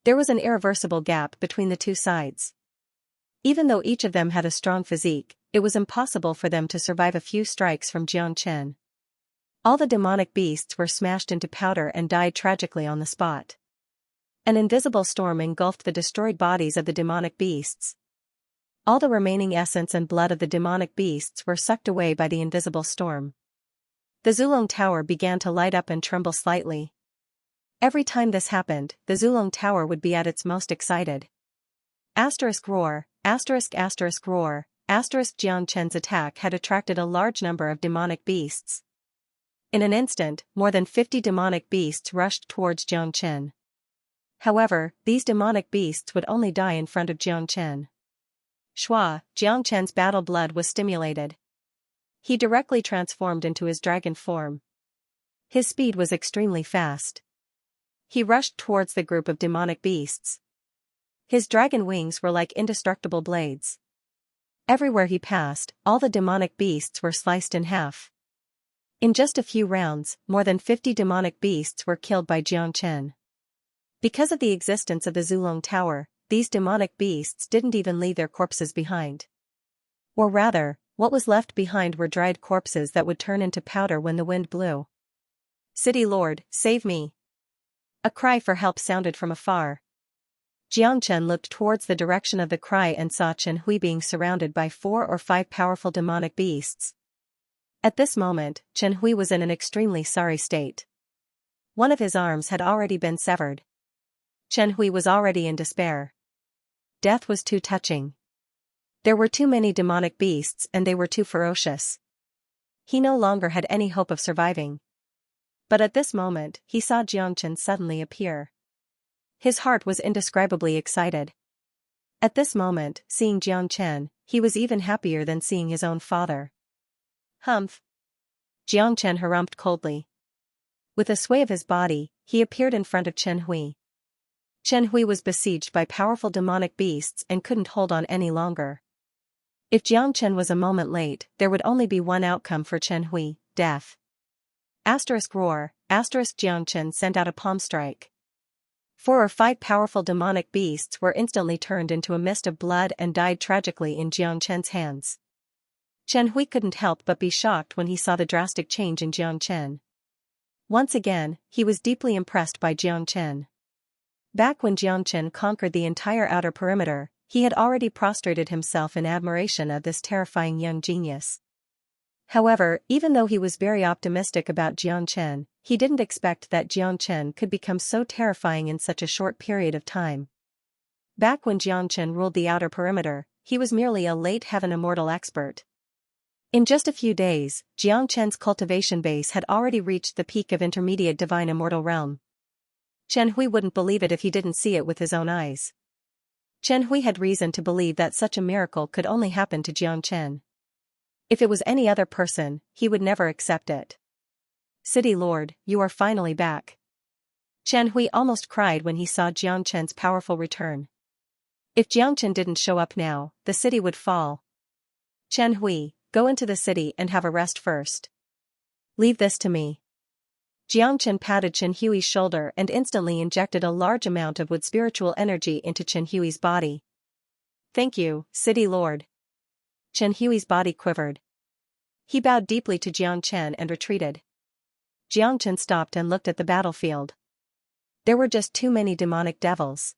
There was an irreversible gap between the two sides. Even though each of them had a strong physique, it was impossible for them to survive a few strikes from Xianxia. All the demonic beasts were smashed into powder and died tragically on the spot. An invisible storm engulfed the destroyed bodies of the demonic beasts. All the remaining essence and blood of the demonic beasts were sucked away by the invisible storm. The Zulong Tower began to light up and tremble slightly. Every time this happened, the Zulong Tower would be at its most excited. Roar, roar, Xianxia's attack had attracted a large number of demonic beasts. In an instant, more than 50 demonic beasts rushed towards Xianxia. However, these demonic beasts would only die in front of Xianxia. Xianxia's battle blood was stimulated. He directly transformed into his dragon form. His speed was extremely fast. He rushed towards the group of demonic beasts. His dragon wings were like indestructible blades. Everywhere he passed, all the demonic beasts were sliced in half. In just a few rounds, more than 50 demonic beasts were killed by Xianxia. Because of the existence of the Zulong Tower, these demonic beasts didn't even leave their corpses behind. Or rather, what was left behind were dried corpses that would turn into powder when the wind blew. "City Lord, save me!" A cry for help sounded from afar. Xianxia looked towards the direction of the cry and saw Chen Hui being surrounded by 4 or 5 powerful demonic beasts. At this moment, Chen Hui was in an extremely sorry state. One of his arms had already been severed. Chen Hui was already in despair. Death was too touching. There were too many demonic beasts and they were too ferocious. He no longer had any hope of surviving. But at this moment, he saw Xianxia suddenly appear. His heart was indescribably excited. At this moment, seeing Xianxia, he was even happier than seeing his own father. "Humph!" Xianxia harumphed coldly. With a sway of his body, he appeared in front of Chen Hui. Chen Hui was besieged by powerful demonic beasts and couldn't hold on any longer. If Xianxia was a moment late, there would only be one outcome for Chen Hui, death. Roar, Xianxia sent out a palm strike. 4 or 5 powerful demonic beasts were instantly turned into a mist of blood and died tragically in Xianxia's hands. Chen Hui couldn't help but be shocked when he saw the drastic change in Xianxia. Once again, he was deeply impressed by Xianxia. Back when Xianxia conquered the entire outer perimeter, he had already prostrated himself in admiration of this terrifying young genius. However, even though he was very optimistic about Xianxia, he didn't expect that Xianxia could become so terrifying in such a short period of time. Back when Xianxia ruled the outer perimeter, he was merely a late heaven immortal expert. In just a few days, Xianxia's cultivation base had already reached the peak of intermediate divine immortal realm. Chen Hui wouldn't believe it if he didn't see it with his own eyes. Chen Hui had reason to believe that such a miracle could only happen to Xianxia. If it was any other person, he would never accept it. "City Lord, you are finally back." Chen Hui almost cried when he saw Xianxia's powerful return. If Xianxia didn't show up now, the city would fall. "Chen Hui, go into the city and have a rest first. Leave this to me." Xianxia patted Chen Hui's shoulder and instantly injected a large amount of wood spiritual energy into Chen Hui's body. "Thank you, City Lord." Chen Hui's body quivered. He bowed deeply to Xianxia and retreated. Xianxia stopped and looked at the battlefield. There were just too many demonic devils.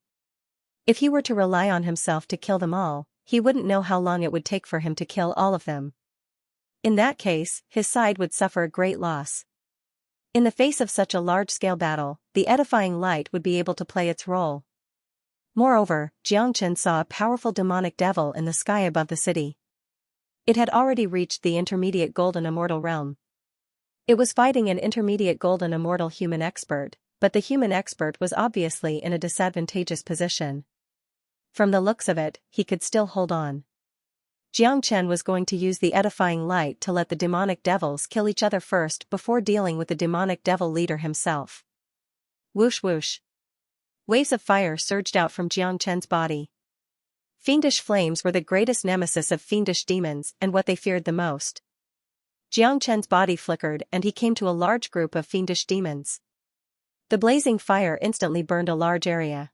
If he were to rely on himself to kill them all, he wouldn't know how long it would take for him to kill all of them. In that case, his side would suffer a great loss. In the face of such a large-scale battle, the edifying light would be able to play its role. Moreover, Xianxia saw a powerful demonic devil in the sky above the city. It had already reached the intermediate golden immortal realm. It was fighting an intermediate golden immortal human expert, but the human expert was obviously in a disadvantageous position. From the looks of it, he could still hold on. Xianxia was going to use the edifying light to let the demonic devils kill each other first before dealing with the demonic devil leader himself. Whoosh whoosh. Waves of fire surged out from Xianxia's body. Fiendish flames were the greatest nemesis of fiendish demons and what they feared the most. Xianxia's body flickered and he came to a large group of fiendish demons. The blazing fire instantly burned a large area.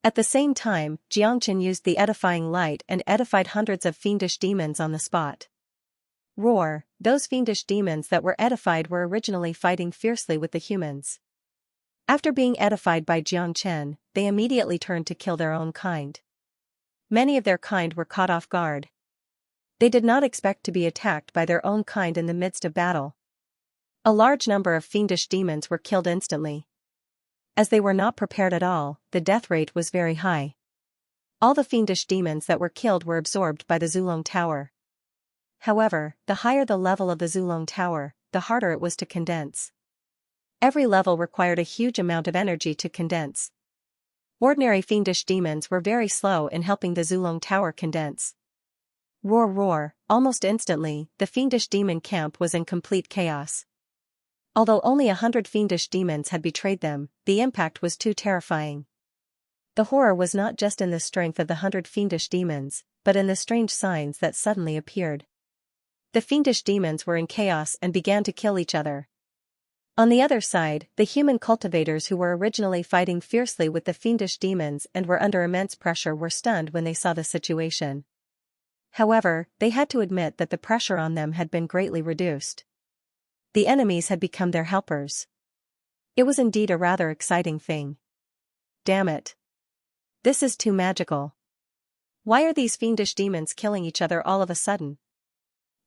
At the same time, Xianxia used the edifying light and edified hundreds of fiendish demons on the spot. Roar! Those fiendish demons that were edified were originally fighting fiercely with the humans. After being edified by Xianxia, they immediately turned to kill their own kind. Many of their kind were caught off guard. They did not expect to be attacked by their own kind in the midst of battle. A large number of fiendish demons were killed instantly. As they were not prepared at all, the death rate was very high. All the fiendish demons that were killed were absorbed by the Zulong Tower. However, the higher the level of the Zulong Tower, the harder it was to condense. Every level required a huge amount of energy to condense. Ordinary fiendish demons were very slow in helping the Zulong Tower condense. Roar roar, almost instantly, the fiendish demon camp was in complete chaos. Although only 100 fiendish demons had betrayed them, the impact was too terrifying. The horror was not just in the strength of the 100 fiendish demons, but in the strange signs that suddenly appeared. The fiendish demons were in chaos and began to kill each other. On the other side, the human cultivators who were originally fighting fiercely with the fiendish demons and were under immense pressure were stunned when they saw the situation. However, they had to admit that the pressure on them had been greatly reduced. The enemies had become their helpers. It was indeed a rather exciting thing. Damn it. This is too magical. Why are these fiendish demons killing each other all of a sudden?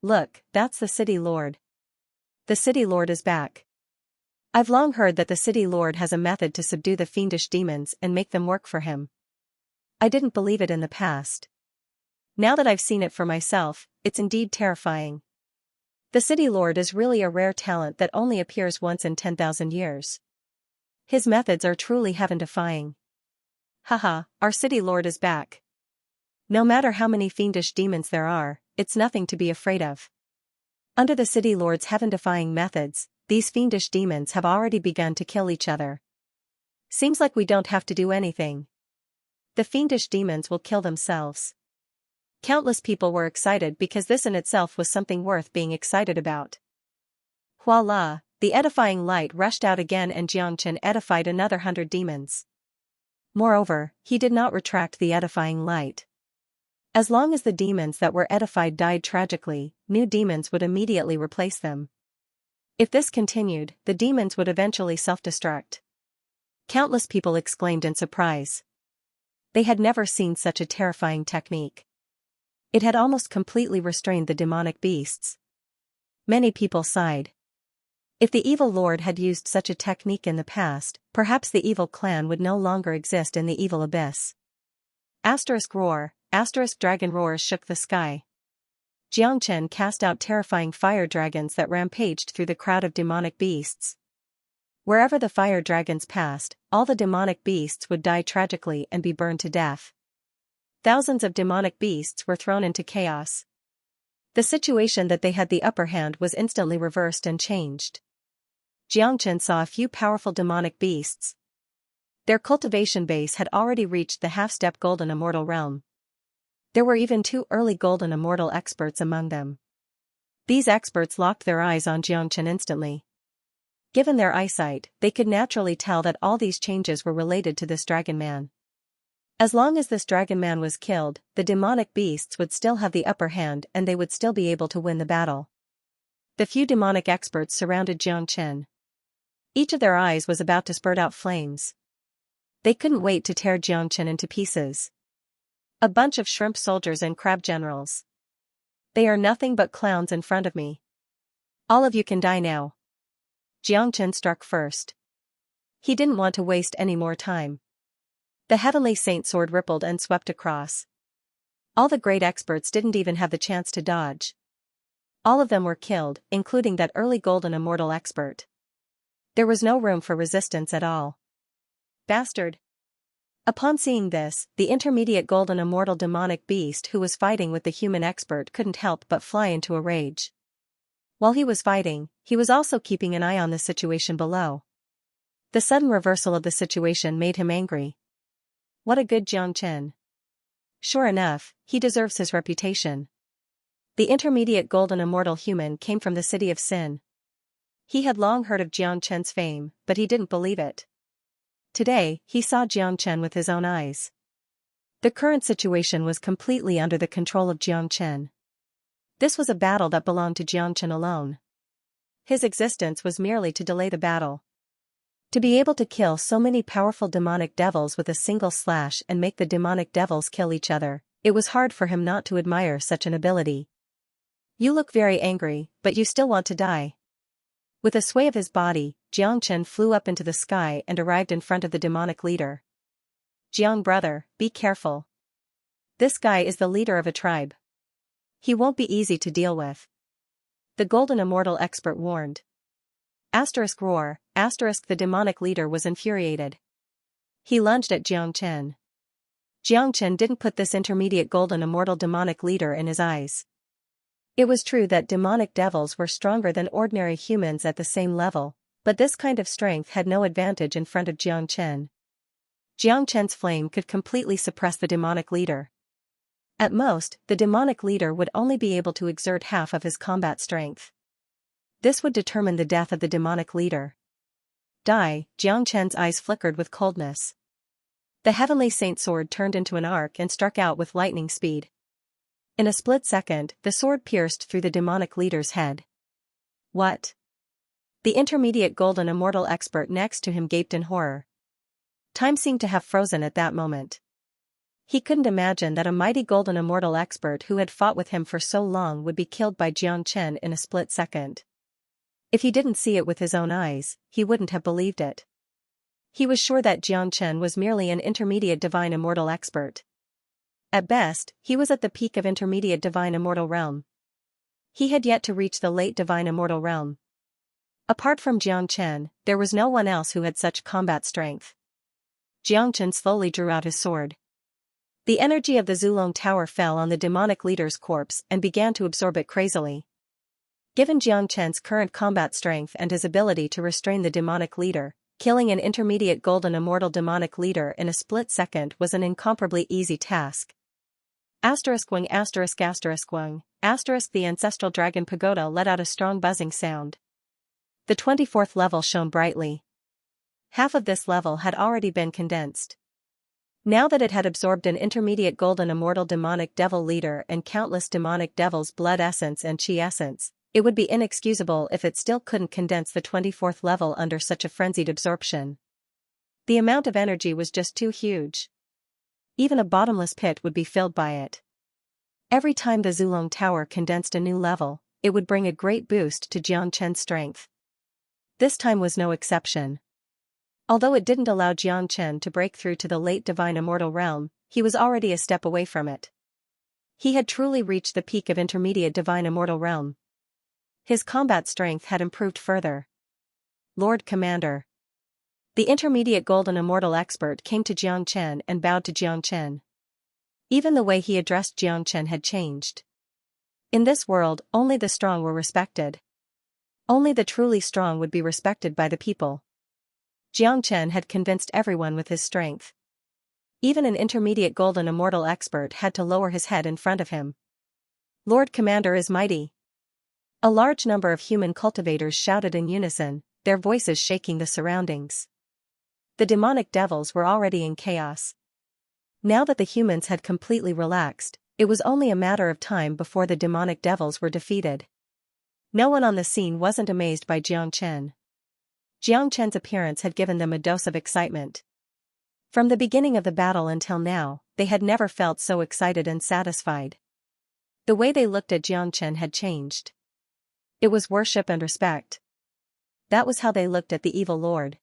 Look, that's the City Lord. The City Lord is back. I've long heard that the City Lord has a method to subdue the fiendish demons and make them work for him. I didn't believe it in the past. Now that I've seen it for myself, it's indeed terrifying. The City Lord is really a rare talent that only appears once in 10,000 years. His methods are truly heaven-defying. Haha, our City Lord is back. No matter how many fiendish demons there are, it's nothing to be afraid of. Under the City Lord's heaven-defying methods, these fiendish demons have already begun to kill each other. Seems like we don't have to do anything. The fiendish demons will kill themselves. Countless people were excited because this in itself was something worth being excited about. Voila, the edifying light rushed out again and Xianxia edified another 100 demons. Moreover, he did not retract the edifying light. As long as the demons that were edified died tragically, new demons would immediately replace them. If this continued, the demons would eventually self-destruct. Countless people exclaimed in surprise. They had never seen such a terrifying technique. It had almost completely restrained the demonic beasts. Many people sighed. If the evil lord had used such a technique in the past, perhaps the evil clan would no longer exist in the evil abyss. Asterisk roar, asterisk dragon roars shook the sky. Xianxia cast out terrifying fire dragons that rampaged through the crowd of demonic beasts. Wherever the fire dragons passed, all the demonic beasts would die tragically and be burned to death. Thousands of demonic beasts were thrown into chaos. The situation that they had the upper hand was instantly reversed and changed. Xianxia saw a few powerful demonic beasts. Their cultivation base had already reached the half-step golden immortal realm. There were even 2 early golden immortal experts among them. These experts locked their eyes on Xianxia instantly. Given their eyesight, they could naturally tell that all these changes were related to this dragon man. As long as this dragon man was killed, the demonic beasts would still have the upper hand and they would still be able to win the battle. The few demonic experts surrounded Xianxia. Each of their eyes was about to spurt out flames. They couldn't wait to tear Xianxia into pieces. A bunch of shrimp soldiers and crab generals. They are nothing but clowns in front of me. All of you can die now. Xianxia struck first. He didn't want to waste any more time. The heavenly saint sword rippled and swept across. All the great experts didn't even have the chance to dodge. All of them were killed, including that early golden immortal expert. There was no room for resistance at all. Bastard! Upon seeing this, the intermediate golden immortal demonic beast who was fighting with the human expert couldn't help but fly into a rage. While he was fighting, he was also keeping an eye on the situation below. The sudden reversal of the situation made him angry. What a good Xianxia. Sure enough, he deserves his reputation. The intermediate golden immortal human came from the city of Sin. He had long heard of Xianxia's fame, but he didn't believe it. Today, he saw Xianxia with his own eyes. The current situation was completely under the control of Xianxia. This was a battle that belonged to Xianxia alone. His existence was merely to delay the battle. To be able to kill so many powerful demonic devils with a single slash and make the demonic devils kill each other, it was hard for him not to admire such an ability. You look very angry, but you still want to die. With a sway of his body, Xianxia flew up into the sky and arrived in front of the demonic leader. Jiang brother, be careful. This guy is the leader of a tribe. He won't be easy to deal with. The golden immortal expert warned. Roar, the demonic leader was infuriated. He lunged at Xianxia. Xianxia didn't put this intermediate golden immortal demonic leader in his eyes. It was true that demonic devils were stronger than ordinary humans at the same level, but this kind of strength had no advantage in front of Xianxia. Xianxia's flame could completely suppress the demonic leader. At most, the demonic leader would only be able to exert half of his combat strength. This would determine the death of the demonic leader. Die, Xianxia's eyes flickered with coldness. The heavenly saint sword turned into an arc and struck out with lightning speed. In a split second, the sword pierced through the demonic leader's head. What? The intermediate golden immortal expert next to him gaped in horror. Time seemed to have frozen at that moment. He couldn't imagine that a mighty golden immortal expert who had fought with him for so long would be killed by Xianxia in a split second. If he didn't see it with his own eyes, he wouldn't have believed it. He was sure that Xianxia was merely an intermediate divine immortal expert. At best, he was at the peak of intermediate divine immortal realm. He had yet to reach the late divine immortal realm. Apart from Xianxia, there was no one else who had such combat strength. Xianxia slowly drew out his sword. The energy of the Zulong Tower fell on the demonic leader's corpse and began to absorb it crazily. Given Xianxia's current combat strength and his ability to restrain the demonic leader, killing an intermediate golden immortal demonic leader in a split second was an incomparably easy task. Wing, the ancestral dragon pagoda let out a strong buzzing sound. The 24th level shone brightly. Half of this level had already been condensed. Now that it had absorbed an intermediate golden immortal demonic devil leader and countless demonic devils' blood essence and chi essence, it would be inexcusable if it still couldn't condense the 24th level under such a frenzied absorption. The amount of energy was just too huge. Even a bottomless pit would be filled by it. Every time the Zulong Tower condensed a new level, it would bring a great boost to Xianxia's strength. This time was no exception. Although it didn't allow Xianxia to break through to the late divine immortal realm, he was already a step away from it. He had truly reached the peak of intermediate divine immortal realm. His combat strength had improved further. Lord Commander. The intermediate golden immortal expert came to Xianxia and bowed to Xianxia. Even the way he addressed Xianxia had changed. In this world, only the strong were respected. Only the truly strong would be respected by the people. Xianxia had convinced everyone with his strength. Even an intermediate golden immortal expert had to lower his head in front of him. Lord Commander is mighty. A large number of human cultivators shouted in unison, their voices shaking the surroundings. The demonic devils were already in chaos. Now that the humans had completely relaxed, it was only a matter of time before the demonic devils were defeated. No one on the scene wasn't amazed by Xianxia. Xianxia's appearance had given them a dose of excitement. From the beginning of the battle until now, they had never felt so excited and satisfied. The way they looked at Xianxia had changed. It was worship and respect. That was how they looked at the evil lord.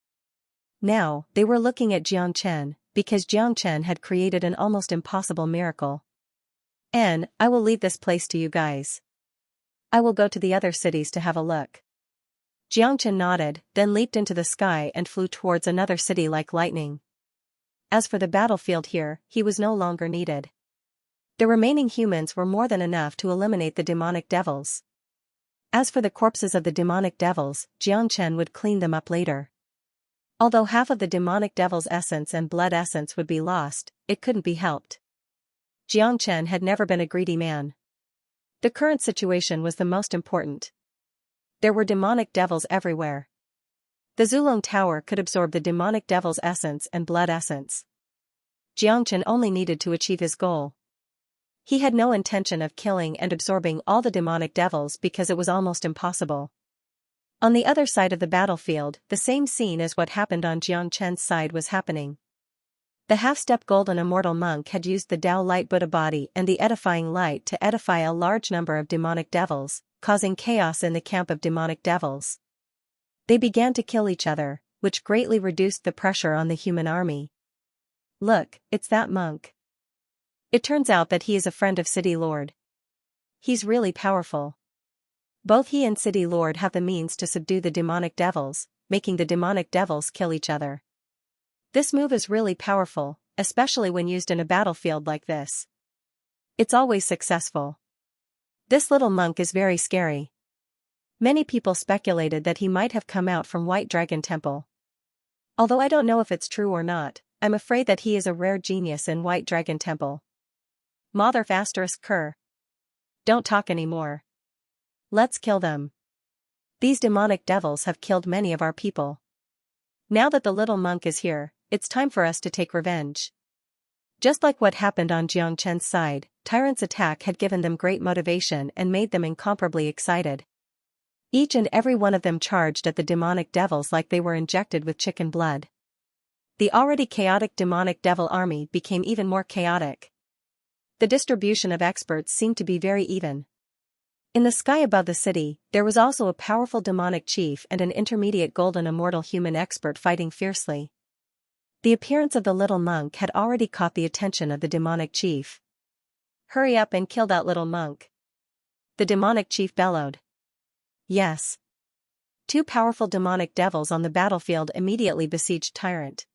Now, they were looking at Xianxia, because Xianxia had created an almost impossible miracle. "And I will leave this place to you guys. I will go to the other cities to have a look." Xianxia nodded, then leaped into the sky and flew towards another city like lightning. As for the battlefield here, he was no longer needed. The remaining humans were more than enough to eliminate the demonic devils. As for the corpses of the demonic devils, Xianxia would clean them up later. Although half of the demonic devil's essence and blood essence would be lost, it couldn't be helped. Xianxia had never been a greedy man. The current situation was the most important. There were demonic devils everywhere. The Zulong Tower could absorb the demonic devil's essence and blood essence. Xianxia only needed to achieve his goal. He had no intention of killing and absorbing all the demonic devils because it was almost impossible. On the other side of the battlefield, the same scene as what happened on Xianxia's side was happening. The half-step golden immortal monk had used the Tao light Buddha body and the edifying light to edify a large number of demonic devils, causing chaos in the camp of demonic devils. They began to kill each other, which greatly reduced the pressure on the human army. "Look, it's that monk. It turns out that he is a friend of City Lord. He's really powerful. Both he and City Lord have the means to subdue the demonic devils, making the demonic devils kill each other. This move is really powerful, especially when used in a battlefield like this. It's always successful. This little monk is very scary." Many people speculated that he might have come out from White Dragon Temple. Although I don't know if it's true or not, I'm afraid that he is a rare genius in White Dragon Temple. Mother **Cur. Don't talk anymore. Let's kill them. These demonic devils have killed many of our people. Now that the little monk is here, it's time for us to take revenge. Just like what happened on Xianxia's side, Tyrant's attack had given them great motivation and made them incomparably excited. Each and every one of them charged at the demonic devils like they were injected with chicken blood. The already chaotic demonic devil army became even more chaotic. The distribution of experts seemed to be very even. In the sky above the city, there was also a powerful demonic chief and an intermediate golden immortal human expert fighting fiercely. The appearance of the little monk had already caught the attention of the demonic chief. "Hurry up and kill that little monk," the demonic chief bellowed. Yes. Two powerful demonic devils on the battlefield immediately besieged Tyrant.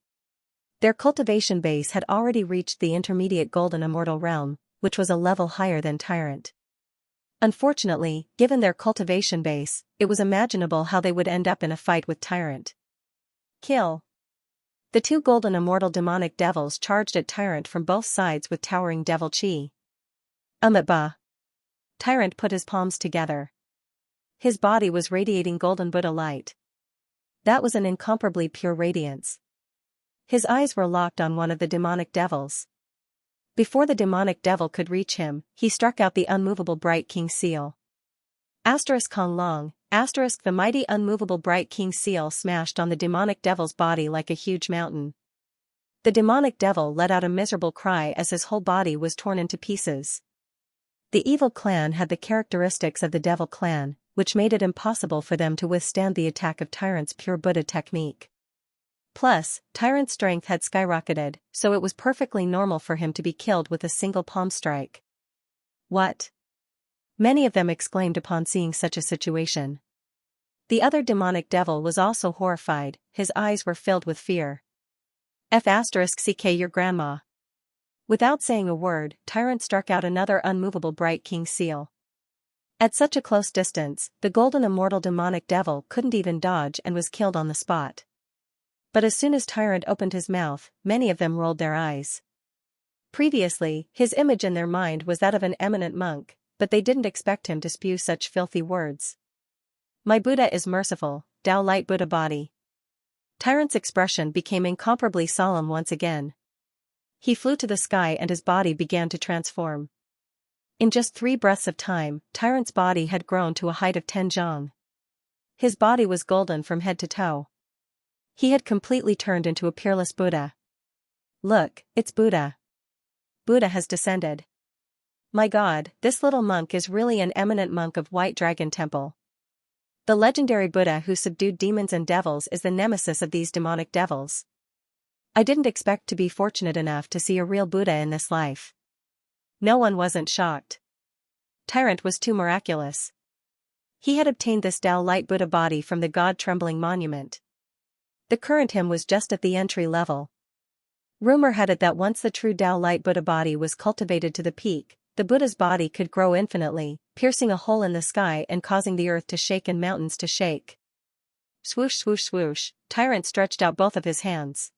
Their cultivation base had already reached the intermediate golden immortal realm, which was a level higher than Tyrant. Unfortunately, given their cultivation base, it was imaginable how they would end up in a fight with Tyrant. Kill. The two golden immortal demonic devils charged at Tyrant from both sides with towering devil chi. Ba. Tyrant put his palms together. His body was radiating golden Buddha light. That was an incomparably pure radiance. His eyes were locked on one of the demonic devils. Before the demonic devil could reach him, he struck out the unmovable bright king seal. Kong Long, the mighty unmovable bright king seal smashed on the demonic devil's body like a huge mountain. The demonic devil let out a miserable cry as his whole body was torn into pieces. The evil clan had the characteristics of the devil clan, which made it impossible for them to withstand the attack of Tyrant's pure Buddha technique. Plus, Tyrant's strength had skyrocketed, so it was perfectly normal for him to be killed with a single palm strike. What? Many of them exclaimed upon seeing such a situation. The other demonic devil was also horrified, his eyes were filled with fear. *CK your grandma. Without saying a word, Tyrant struck out another unmovable bright king seal. At such a close distance, the golden immortal demonic devil couldn't even dodge and was killed on the spot. But as soon as Tyrant opened his mouth, many of them rolled their eyes. Previously, his image in their mind was that of an eminent monk, but they didn't expect him to spew such filthy words. "My Buddha is merciful, Tao light Buddha body." Tyrant's expression became incomparably solemn once again. He flew to the sky and his body began to transform. In just 3 breaths of time, Tyrant's body had grown to a height of 10 zhang. His body was golden from head to toe. He had completely turned into a peerless Buddha. "Look, it's Buddha." Buddha has descended. My God, this little monk is really an eminent monk of White Dragon Temple. The legendary Buddha who subdued demons and devils is the nemesis of these demonic devils. I didn't expect to be fortunate enough to see a real Buddha in this life. No one wasn't shocked. Tyrant was too miraculous. He had obtained this Tao Light Buddha body from the God-trembling monument. The current him was just at the entry level. Rumor had it that once the true Tao Light Buddha body was cultivated to the peak, the Buddha's body could grow infinitely, piercing a hole in the sky and causing the earth to shake and mountains to shake. Swoosh swoosh swoosh, Tyrant stretched out both of his hands.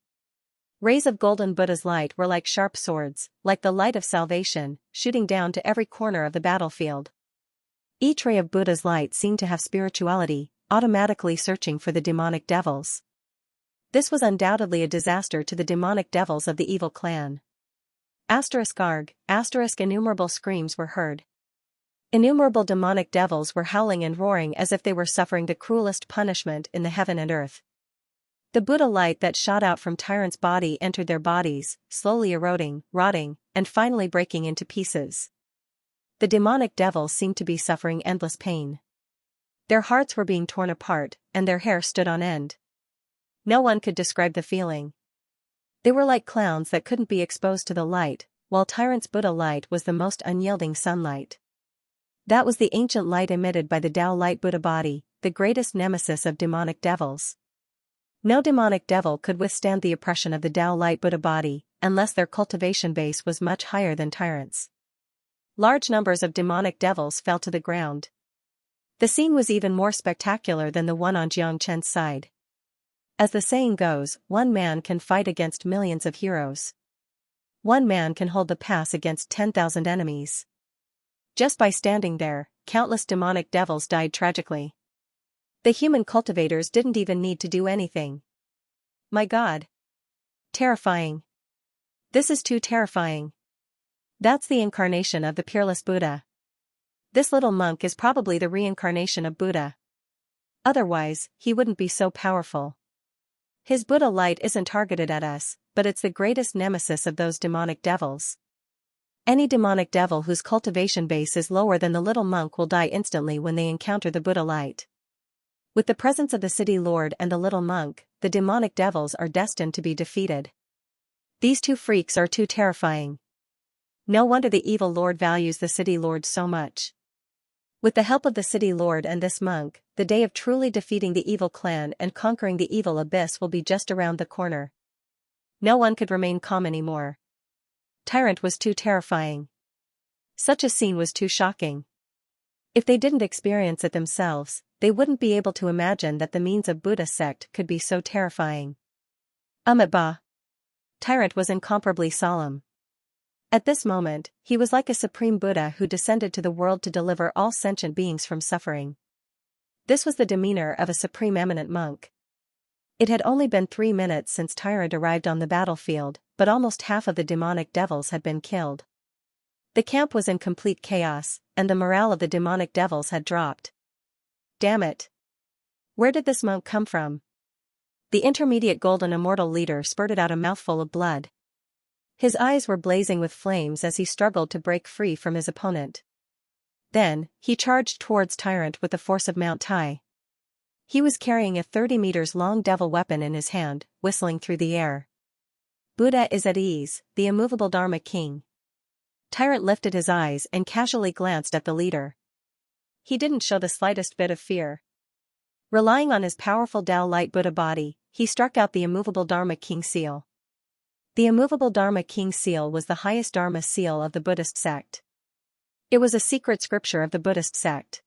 Rays of golden Buddha's light were like sharp swords, like the light of salvation, shooting down to every corner of the battlefield. Each ray of Buddha's light seemed to have spirituality, automatically searching for the demonic devils. This was undoubtedly a disaster to the demonic devils of the evil clan. Arg, innumerable screams were heard. Innumerable demonic devils were howling and roaring as if they were suffering the cruelest punishment in the heaven and earth. The Buddha light that shot out from Tyrant's body entered their bodies, slowly eroding, rotting, and finally breaking into pieces. The demonic devils seemed to be suffering endless pain. Their hearts were being torn apart, and their hair stood on end. No one could describe the feeling. They were like clowns that couldn't be exposed to the light, while Tyrant's Buddha light was the most unyielding sunlight. That was the ancient light emitted by the Tao Light Buddha body, the greatest nemesis of demonic devils. No demonic devil could withstand the oppression of the Tao Light Buddha body, unless their cultivation base was much higher than Tyrant's. Large numbers of demonic devils fell to the ground. The scene was even more spectacular than the one on Xianxia's side. As the saying goes, one man can fight against millions of heroes. One man can hold the pass against 10,000 enemies. Just by standing there, countless demonic devils died tragically. The human cultivators didn't even need to do anything. My God! Terrifying. This is too terrifying. That's the incarnation of the peerless Buddha. This little monk is probably the reincarnation of Buddha. Otherwise, he wouldn't be so powerful. His Buddha light isn't targeted at us, but it's the greatest nemesis of those demonic devils. Any demonic devil whose cultivation base is lower than the little monk will die instantly when they encounter the Buddha light. With the presence of the city lord and the little monk, the demonic devils are destined to be defeated. These two freaks are too terrifying. No wonder the evil lord values the city lord so much. With the help of the city lord and this monk, the day of truly defeating the evil clan and conquering the evil abyss will be just around the corner. No one could remain calm anymore. Tyrant was too terrifying. Such a scene was too shocking. If they didn't experience it themselves, they wouldn't be able to imagine that the means of Buddha sect could be so terrifying. Ba. Tyrant was incomparably solemn. At this moment, he was like a supreme Buddha who descended to the world to deliver all sentient beings from suffering. This was the demeanor of a supreme eminent monk. It had only been 3 minutes since Tyrant arrived on the battlefield, but almost half of the demonic devils had been killed. The camp was in complete chaos, and the morale of the demonic devils had dropped. Damn it! Where did this monk come from? The intermediate golden immortal leader spurted out a mouthful of blood. His eyes were blazing with flames as he struggled to break free from his opponent. Then, he charged towards Tyrant with the force of Mount Tai. He was carrying a 30 meters long devil weapon in his hand, whistling through the air. Buddha is at ease, the immovable Dharma king. Tyrant lifted his eyes and casually glanced at the leader. He didn't show the slightest bit of fear. Relying on his powerful Tao Light Buddha body, he struck out the immovable Dharma king seal. The immovable Dharma king seal was the highest Dharma seal of the Buddhist sect. It was a secret scripture of the Buddhist sect.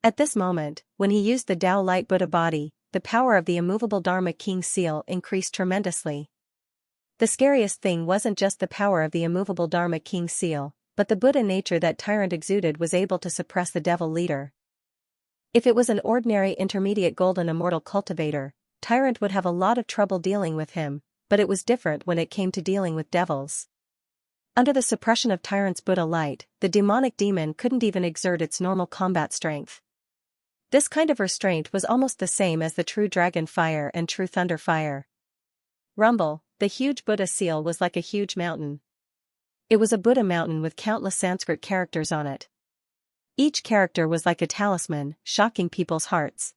At this moment, when he used the Tao Light Buddha body, the power of the immovable Dharma king seal increased tremendously. The scariest thing wasn't just the power of the immovable Dharma king seal, but the Buddha nature that Tyrant exuded was able to suppress the devil leader. If it was an ordinary intermediate golden immortal cultivator, Tyrant would have a lot of trouble dealing with him, but it was different when it came to dealing with devils. Under the suppression of Tyrant's Buddha light, the demonic demon couldn't even exert its normal combat strength. This kind of restraint was almost the same as the true dragon fire and true thunder fire. Rumble, the huge Buddha seal was like a huge mountain. It was a Buddha mountain with countless Sanskrit characters on it. Each character was like a talisman, shocking people's hearts.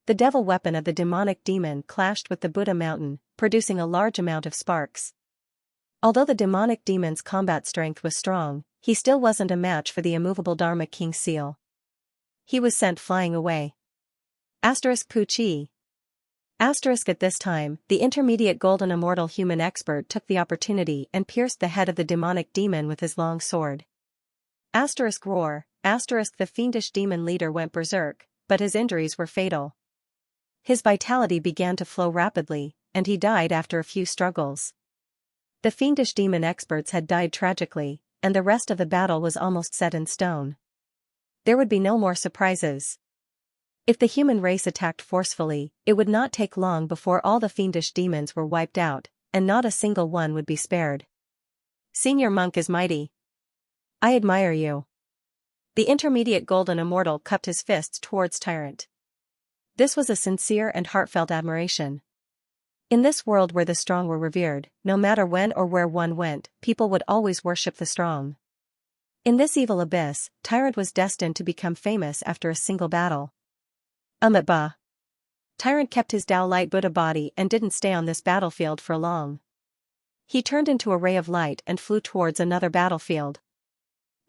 The devil weapon of the demonic demon clashed with the Buddha mountain, producing a large amount of sparks. Although the demonic demon's combat strength was strong, he still wasn't a match for the immovable Dharma King seal. He was sent flying away. Puchi. At this time, the intermediate golden immortal human expert took the opportunity and pierced the head of the demonic demon with his long sword. Roar. The fiendish demon leader went berserk, but his injuries were fatal. His vitality began to flow rapidly, and he died after a few struggles. The fiendish demon experts had died tragically, and the rest of the battle was almost set in stone. There would be no more surprises. If the human race attacked forcefully, it would not take long before all the fiendish demons were wiped out, and not a single one would be spared. Senior monk is mighty. I admire you. The intermediate golden immortal cupped his fists towards Tyrant. This was a sincere and heartfelt admiration. In this world where the strong were revered, no matter when or where one went, people would always worship the strong. In this evil abyss, Tyrant was destined to become famous after a single battle. Ba. Tyrant kept his Tao Light Buddha body and didn't stay on this battlefield for long. He turned into a ray of light and flew towards another battlefield.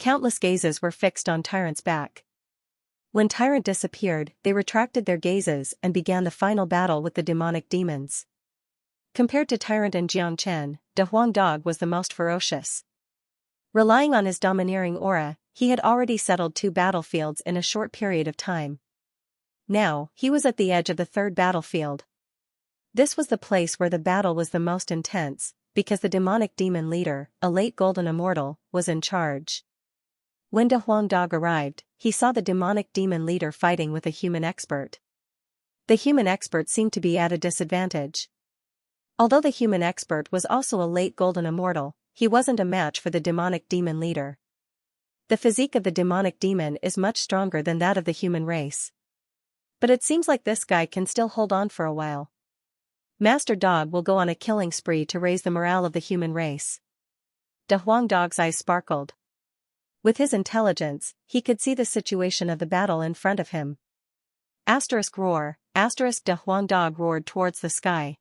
Countless gazes were fixed on Tyrant's back. When Tyrant disappeared, they retracted their gazes and began the final battle with the demonic demons. Compared to Tyrant and Xianxia, De Huang Dog was the most ferocious. Relying on his domineering aura, he had already settled 2 battlefields in a short period of time. Now, he was at the edge of the 3rd battlefield. This was the place where the battle was the most intense, because the demonic demon leader, a late golden immortal, was in charge. When De Huang Dog arrived, he saw the demonic demon leader fighting with a human expert. The human expert seemed to be at a disadvantage. Although the human expert was also a late golden immortal, he wasn't a match for the demonic demon leader. The physique of the demonic demon is much stronger than that of the human race. But it seems like this guy can still hold on for a while. Master Dog will go on a killing spree to raise the morale of the human race. De Huang Dog's eyes sparkled. With his intelligence, he could see the situation of the battle in front of him. Roar. De Huang Dog roared towards the sky.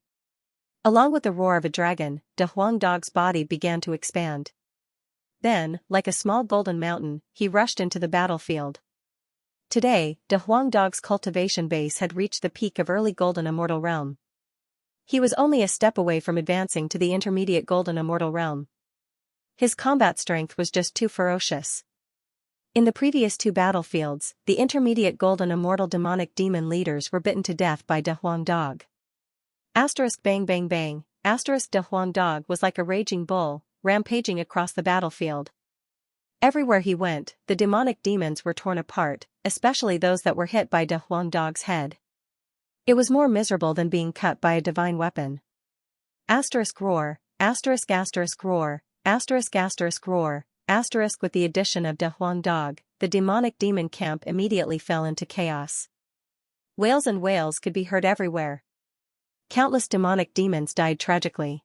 Along with the roar of a dragon, De Huang Dog's body began to expand. Then, like a small golden mountain, he rushed into the battlefield. Today, De Huang Dog's cultivation base had reached the peak of early golden immortal realm. He was only a step away from advancing to the intermediate golden immortal realm. His combat strength was just too ferocious. In the previous 2 battlefields, the intermediate golden immortal demonic demon leaders were bitten to death by De Huang Dog. Bang bang bang. De Huang Dog was like a raging bull, rampaging across the battlefield. Everywhere he went, the demonic demons were torn apart, especially those that were hit by De Huang Dog's head. It was more miserable than being cut by a divine weapon. Roar. Roar. With the addition of De Huang Dog, the demonic demon camp immediately fell into chaos. Wails and wails could be heard everywhere. Countless demonic demons died tragically.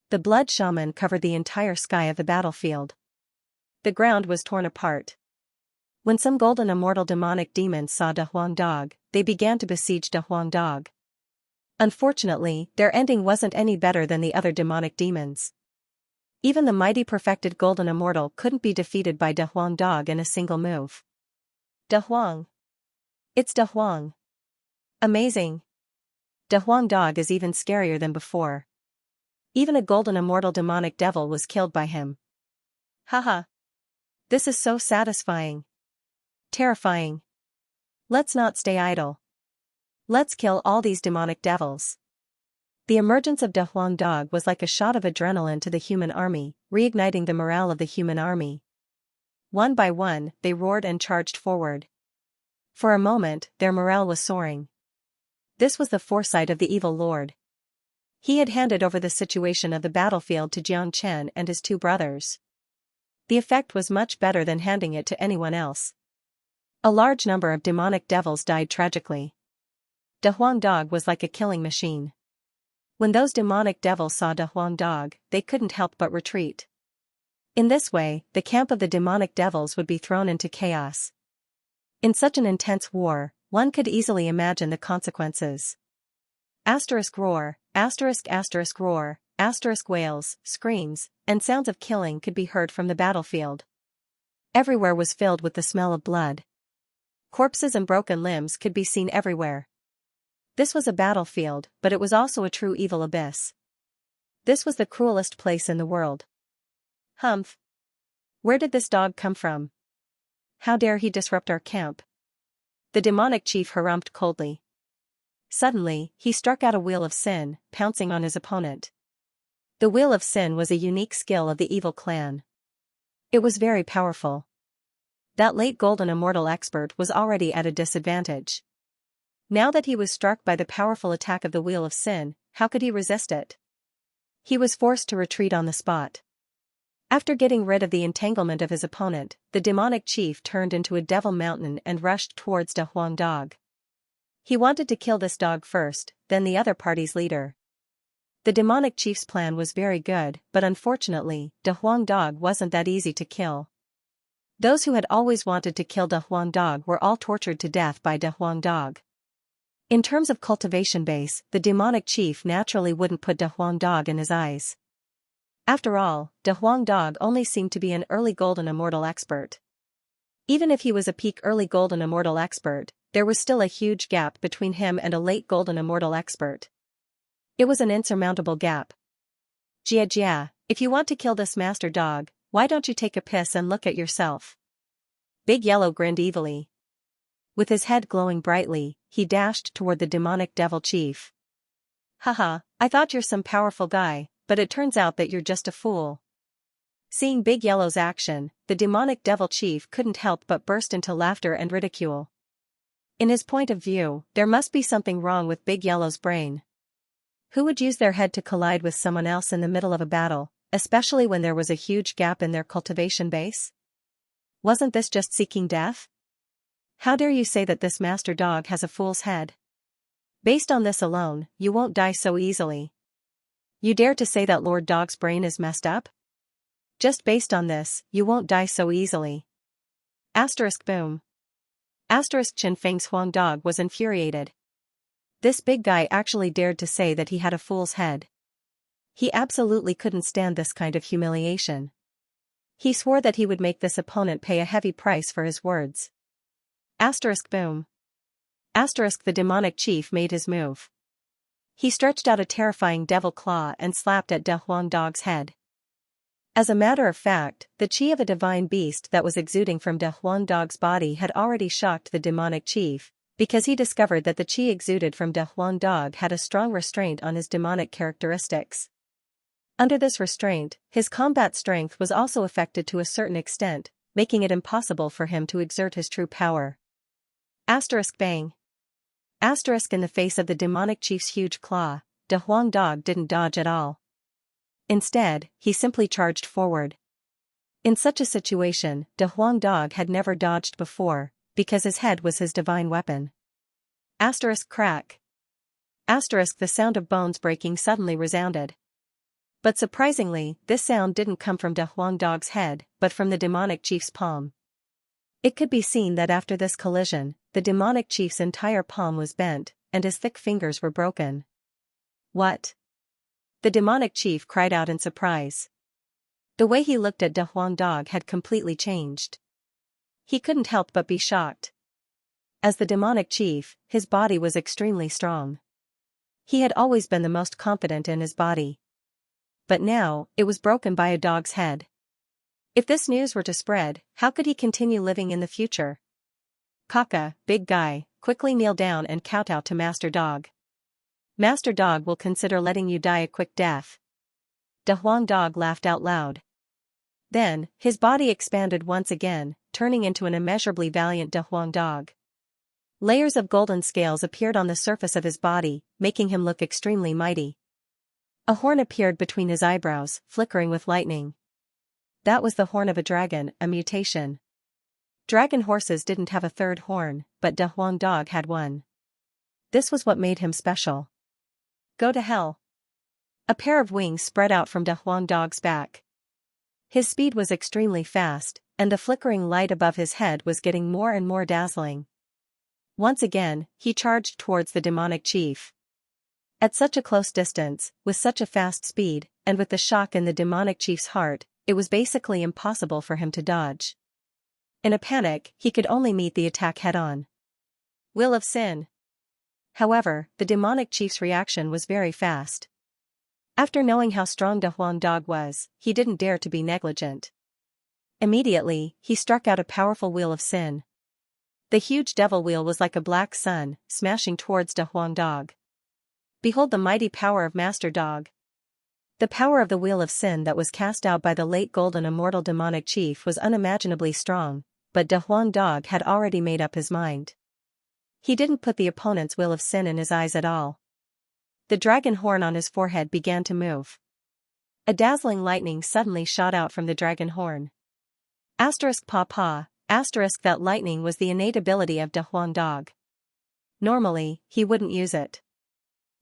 The blood shaman covered the entire sky of the battlefield. The ground was torn apart. When some golden immortal demonic demons saw De Huang Dog, they began to besiege De Huang Dog. Unfortunately, their ending wasn't any better than the other demonic demons. Even the mighty perfected golden immortal couldn't be defeated by De Huang Dog in a single move. De Huang. It's De Huang. Amazing. De Huang Dog is even scarier than before. Even a golden immortal demonic devil was killed by him. Haha. This is so satisfying. Terrifying. Let's not stay idle. Let's kill all these demonic devils. The emergence of De Huang Dog was like a shot of adrenaline to the human army, reigniting the morale of the human army. One by one, they roared and charged forward. For a moment, their morale was soaring. This was the foresight of the evil lord. He had handed over the situation of the battlefield to Xianxia and his 2 brothers. The effect was much better than handing it to anyone else. A large number of demonic devils died tragically. De Huang Dog was like a killing machine. When those demonic devils saw De Huang Dog, they couldn't help but retreat. In this way, the camp of the demonic devils would be thrown into chaos. In such an intense war, one could easily imagine the consequences. Roar, roar, wails, screams, and sounds of killing could be heard from the battlefield. Everywhere was filled with the smell of blood. Corpses and broken limbs could be seen everywhere. This was a battlefield, but it was also a true evil abyss. This was the cruelest place in the world. Humph! Where did this dog come from? How dare he disrupt our camp? The demonic chief harumphed coldly. Suddenly, he struck out a wheel of sin, pouncing on his opponent. The wheel of sin was a unique skill of the evil clan. It was very powerful. That late golden immortal expert was already at a disadvantage. Now that he was struck by the powerful attack of the wheel of sin, how could he resist it? He was forced to retreat on the spot. After getting rid of the entanglement of his opponent, the demonic chief turned into a devil mountain and rushed towards Da Huang Dog. He wanted to kill this dog first, then the other party's leader. The demonic chief's plan was very good, but unfortunately, Da Huang Dog wasn't that easy to kill. Those who had always wanted to kill Da Huang Dog were all tortured to death by Da Huang Dog. In terms of cultivation base, the demonic chief naturally wouldn't put Da Huang Dog in his eyes. After all, Da Huang Dog only seemed to be an early golden immortal expert. Even if he was a peak early golden immortal expert, there was still a huge gap between him and a late golden immortal expert. It was an insurmountable gap. Jia, if you want to kill this master dog, why don't you take a piss and look at yourself? Big Yellow grinned evilly. With his head glowing brightly, he dashed toward the demonic devil chief. Haha, I thought you're some powerful guy, but it turns out that you're just a fool. Seeing Big Yellow's action, the demonic devil chief couldn't help but burst into laughter and ridicule. In his point of view, there must be something wrong with Big Yellow's brain. Who would use their head to collide with someone else in the middle of a battle, especially when there was a huge gap in their cultivation base? Wasn't this just seeking death? How dare you say that this master dog has a fool's head? Based on this alone, you won't die so easily. You dare to say that Lord Dog's brain is messed up? Just based on this, you won't die so easily. Boom. Chen Feng's Huang Dog was infuriated. This big guy actually dared to say that he had a fool's head. He absolutely couldn't stand this kind of humiliation. He swore that he would make this opponent pay a heavy price for his words. Boom. The demonic chief made his move. He stretched out a terrifying devil claw and slapped at Da Huang Dog's head. As a matter of fact, the chi of a divine beast that was exuding from Da Huang Dog's body had already shocked the demonic chief, because he discovered that the chi exuded from Da Huang Dog had a strong restraint on his demonic characteristics. Under this restraint, his combat strength was also affected to a certain extent, making it impossible for him to exert his true power. Bang. In the face of the demonic chief's huge claw, Da Huang Dog didn't dodge at all. Instead, he simply charged forward. In such a situation, Da Huang Dog had never dodged before, because his head was his divine weapon. Crack. The sound of bones breaking suddenly resounded. But surprisingly, this sound didn't come from Da Huang Dog's head, but from the demonic chief's palm. It could be seen that after this collision, the demonic chief's entire palm was bent, and his thick fingers were broken. What? The demonic chief cried out in surprise. The way he looked at Da Huang Dog had completely changed. He couldn't help but be shocked. As the demonic chief, his body was extremely strong. He had always been the most confident in his body. But now, it was broken by a dog's head. If this news were to spread, how could he continue living in the future? Kaka, big guy, quickly kneel down and kowtow to Master Dog. Master Dog will consider letting you die a quick death. Da Huang Dog laughed out loud. Then, his body expanded once again, turning into an immeasurably valiant Da Huang Dog. Layers of golden scales appeared on the surface of his body, making him look extremely mighty. A horn appeared between his eyebrows, flickering with lightning. That was the horn of a dragon, a mutation. Dragon horses didn't have a third horn, but Da Huang Dog had one. This was what made him special. Go to hell. A pair of wings spread out from Da Huang Dog's back. His speed was extremely fast, and the flickering light above his head was getting more and more dazzling. Once again, he charged towards the demonic chief. At such a close distance, with such a fast speed, and with the shock in the demonic chief's heart, it was basically impossible for him to dodge. In a panic, he could only meet the attack head-on. Will of Sin. However, the demonic chief's reaction was very fast. After knowing how strong Da Huang Dog was, he didn't dare to be negligent. Immediately, he struck out a powerful Wheel of Sin. The huge devil wheel was like a black sun, smashing towards Da Huang Dog. Behold the mighty power of Master Dog. The power of the Wheel of Sin that was cast out by the late golden immortal demonic chief was unimaginably strong, but Da Huang Dog had already made up his mind. He didn't put the opponent's Wheel of Sin in his eyes at all. The dragon horn on his forehead began to move. A dazzling lightning suddenly shot out from the dragon horn. Papa, that lightning was the innate ability of Da Huang Dog. Normally, he wouldn't use it.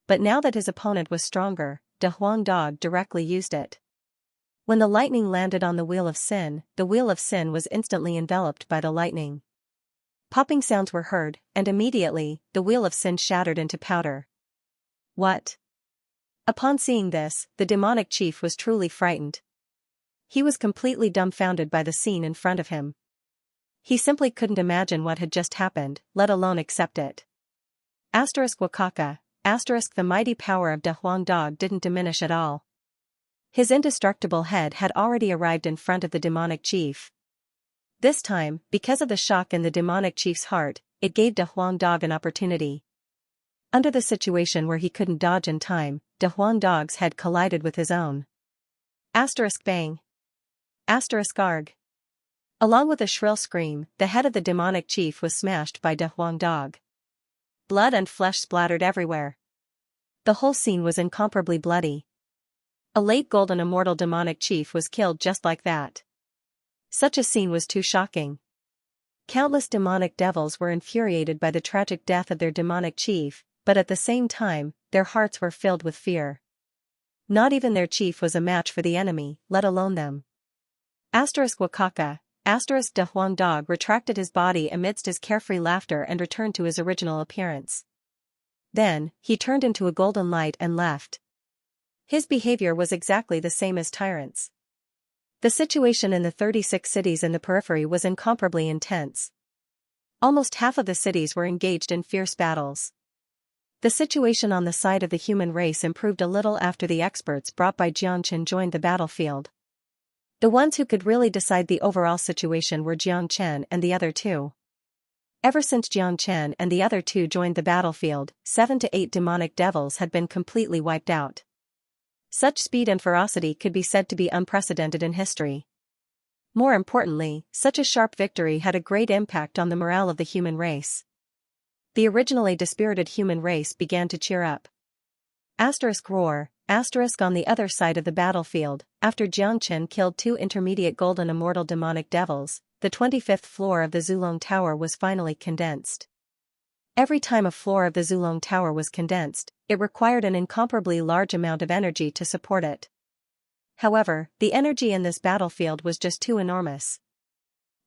But now that his opponent was stronger, Da Huang Dog directly used it. When the lightning landed on the Wheel of Sin was instantly enveloped by the lightning. Popping sounds were heard, and immediately, the Wheel of Sin shattered into powder. What? Upon seeing this, the demonic chief was truly frightened. He was completely dumbfounded by the scene in front of him. He simply couldn't imagine what had just happened, let alone accept it. Wakaka, the mighty power of Da Huang Dog didn't diminish at all. His indestructible head had already arrived in front of the demonic chief. This time, because of the shock in the demonic chief's heart, it gave Da Huang Dog an opportunity. Under the situation where he couldn't dodge in time, Da Huang Dog's head collided with his own. Bang. Arg. Along with a shrill scream, the head of the demonic chief was smashed by Da Huang Dog. Blood and flesh splattered everywhere. The whole scene was incomparably bloody. A late golden immortal demonic chief was killed just like that. Such a scene was too shocking. Countless demonic devils were infuriated by the tragic death of their demonic chief, but at the same time, their hearts were filled with fear. Not even their chief was a match for the enemy, let alone them. Wakaka, Da Huang Dog retracted his body amidst his carefree laughter and returned to his original appearance. Then, he turned into a golden light and left. His behavior was exactly the same as tyrants. The situation in the 36 cities in the periphery was incomparably intense. Almost half of the cities were engaged in fierce battles. The situation on the side of the human race improved a little after the experts brought by Xianxia joined the battlefield. The ones who could really decide the overall situation were Xianxia and the other two. Ever since Xianxia and the other two joined the battlefield, 7 to 8 demonic devils had been completely wiped out. Such speed and ferocity could be said to be unprecedented in history. More importantly, such a sharp victory had a great impact on the morale of the human race. The originally dispirited human race began to cheer up. Roar, on the other side of the battlefield, after Xianxia killed 2 intermediate golden immortal demonic devils, the 25th floor of the Zulong Tower was finally condensed. Every time a floor of the Zulong Tower was condensed, it required an incomparably large amount of energy to support it. However, the energy in this battlefield was just too enormous.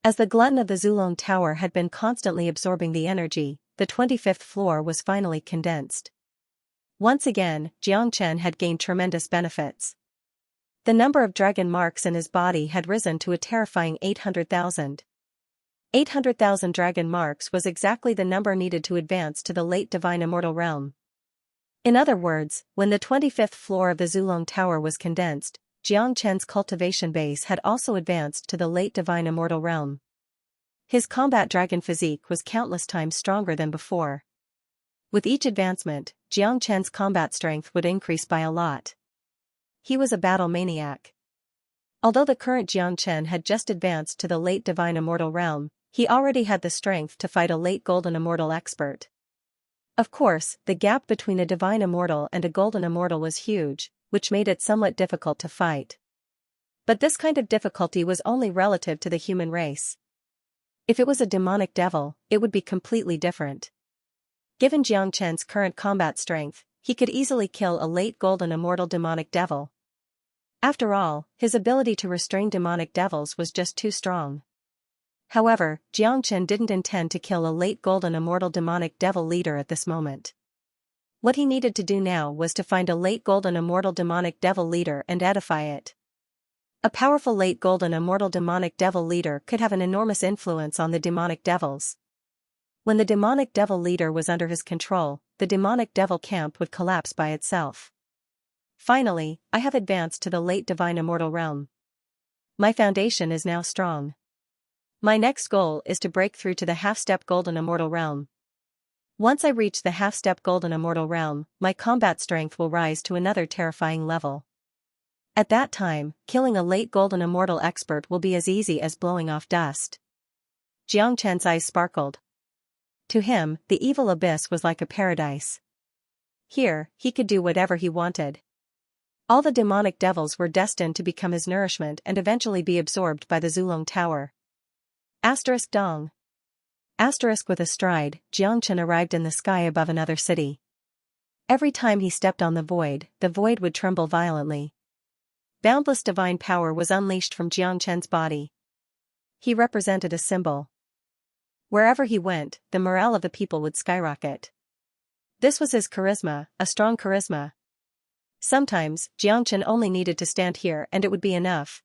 As the glutton of the Zulong Tower had been constantly absorbing the energy, the 25th floor was finally condensed. Once again, Xianxia had gained tremendous benefits. The number of dragon marks in his body had risen to a terrifying 800,000. 800,000 dragon marks was exactly the number needed to advance to the late divine immortal realm. In other words, when the 25th floor of the Zulong Tower was condensed, Xianxia's cultivation base had also advanced to the late divine immortal realm. His combat dragon physique was countless times stronger than before. With each advancement, Xianxia's combat strength would increase by a lot. He was a battle maniac. Although the current Xianxia had just advanced to the late divine immortal realm, he already had the strength to fight a late golden immortal expert. Of course, the gap between a divine immortal and a golden immortal was huge, which made it somewhat difficult to fight. But this kind of difficulty was only relative to the human race. If it was a demonic devil, it would be completely different. Given Xianxia's current combat strength, he could easily kill a late golden immortal demonic devil. After all, his ability to restrain demonic devils was just too strong. However, Xianxia didn't intend to kill a late golden immortal demonic devil leader at this moment. What he needed to do now was to find a late golden immortal demonic devil leader and edify it. A powerful late golden immortal demonic devil leader could have an enormous influence on the demonic devils. When the demonic devil leader was under his control, the demonic devil camp would collapse by itself. Finally, I have advanced to the late divine immortal realm. My foundation is now strong. My next goal is to break through to the half-step golden immortal realm. Once I reach the half-step golden immortal realm, my combat strength will rise to another terrifying level. At that time, killing a late golden immortal expert will be as easy as blowing off dust. Xianxia's eyes sparkled. To him, the evil abyss was like a paradise. Here, he could do whatever he wanted. All the demonic devils were destined to become his nourishment and eventually be absorbed by the Zulong Tower. Dong. With a stride, Xianxia arrived in the sky above another city. Every time he stepped on the void would tremble violently. Boundless divine power was unleashed from Xianxia's body. He represented a symbol. Wherever he went, the morale of the people would skyrocket. This was his charisma, a strong charisma. Sometimes, Xianxia only needed to stand here and it would be enough.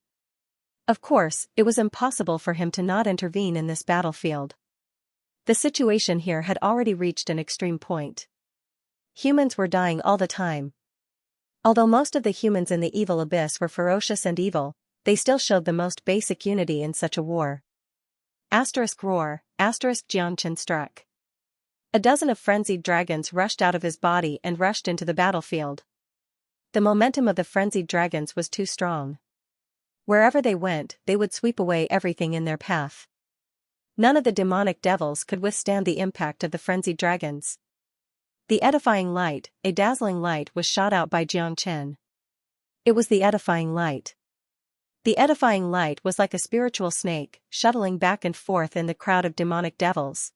Of course, it was impossible for him to not intervene in this battlefield. The situation here had already reached an extreme point. Humans were dying all the time. Although most of the humans in the evil abyss were ferocious and evil, they still showed the most basic unity in such a war. Roar, Xianxia struck. A dozen of frenzied dragons rushed out of his body and rushed into the battlefield. The momentum of the frenzied dragons was too strong. Wherever they went, they would sweep away everything in their path. None of the demonic devils could withstand the impact of the frenzied dragons. The edifying light, a dazzling light, was shot out by Xianxia. It was the edifying light. The edifying light was like a spiritual snake, shuttling back and forth in the crowd of demonic devils.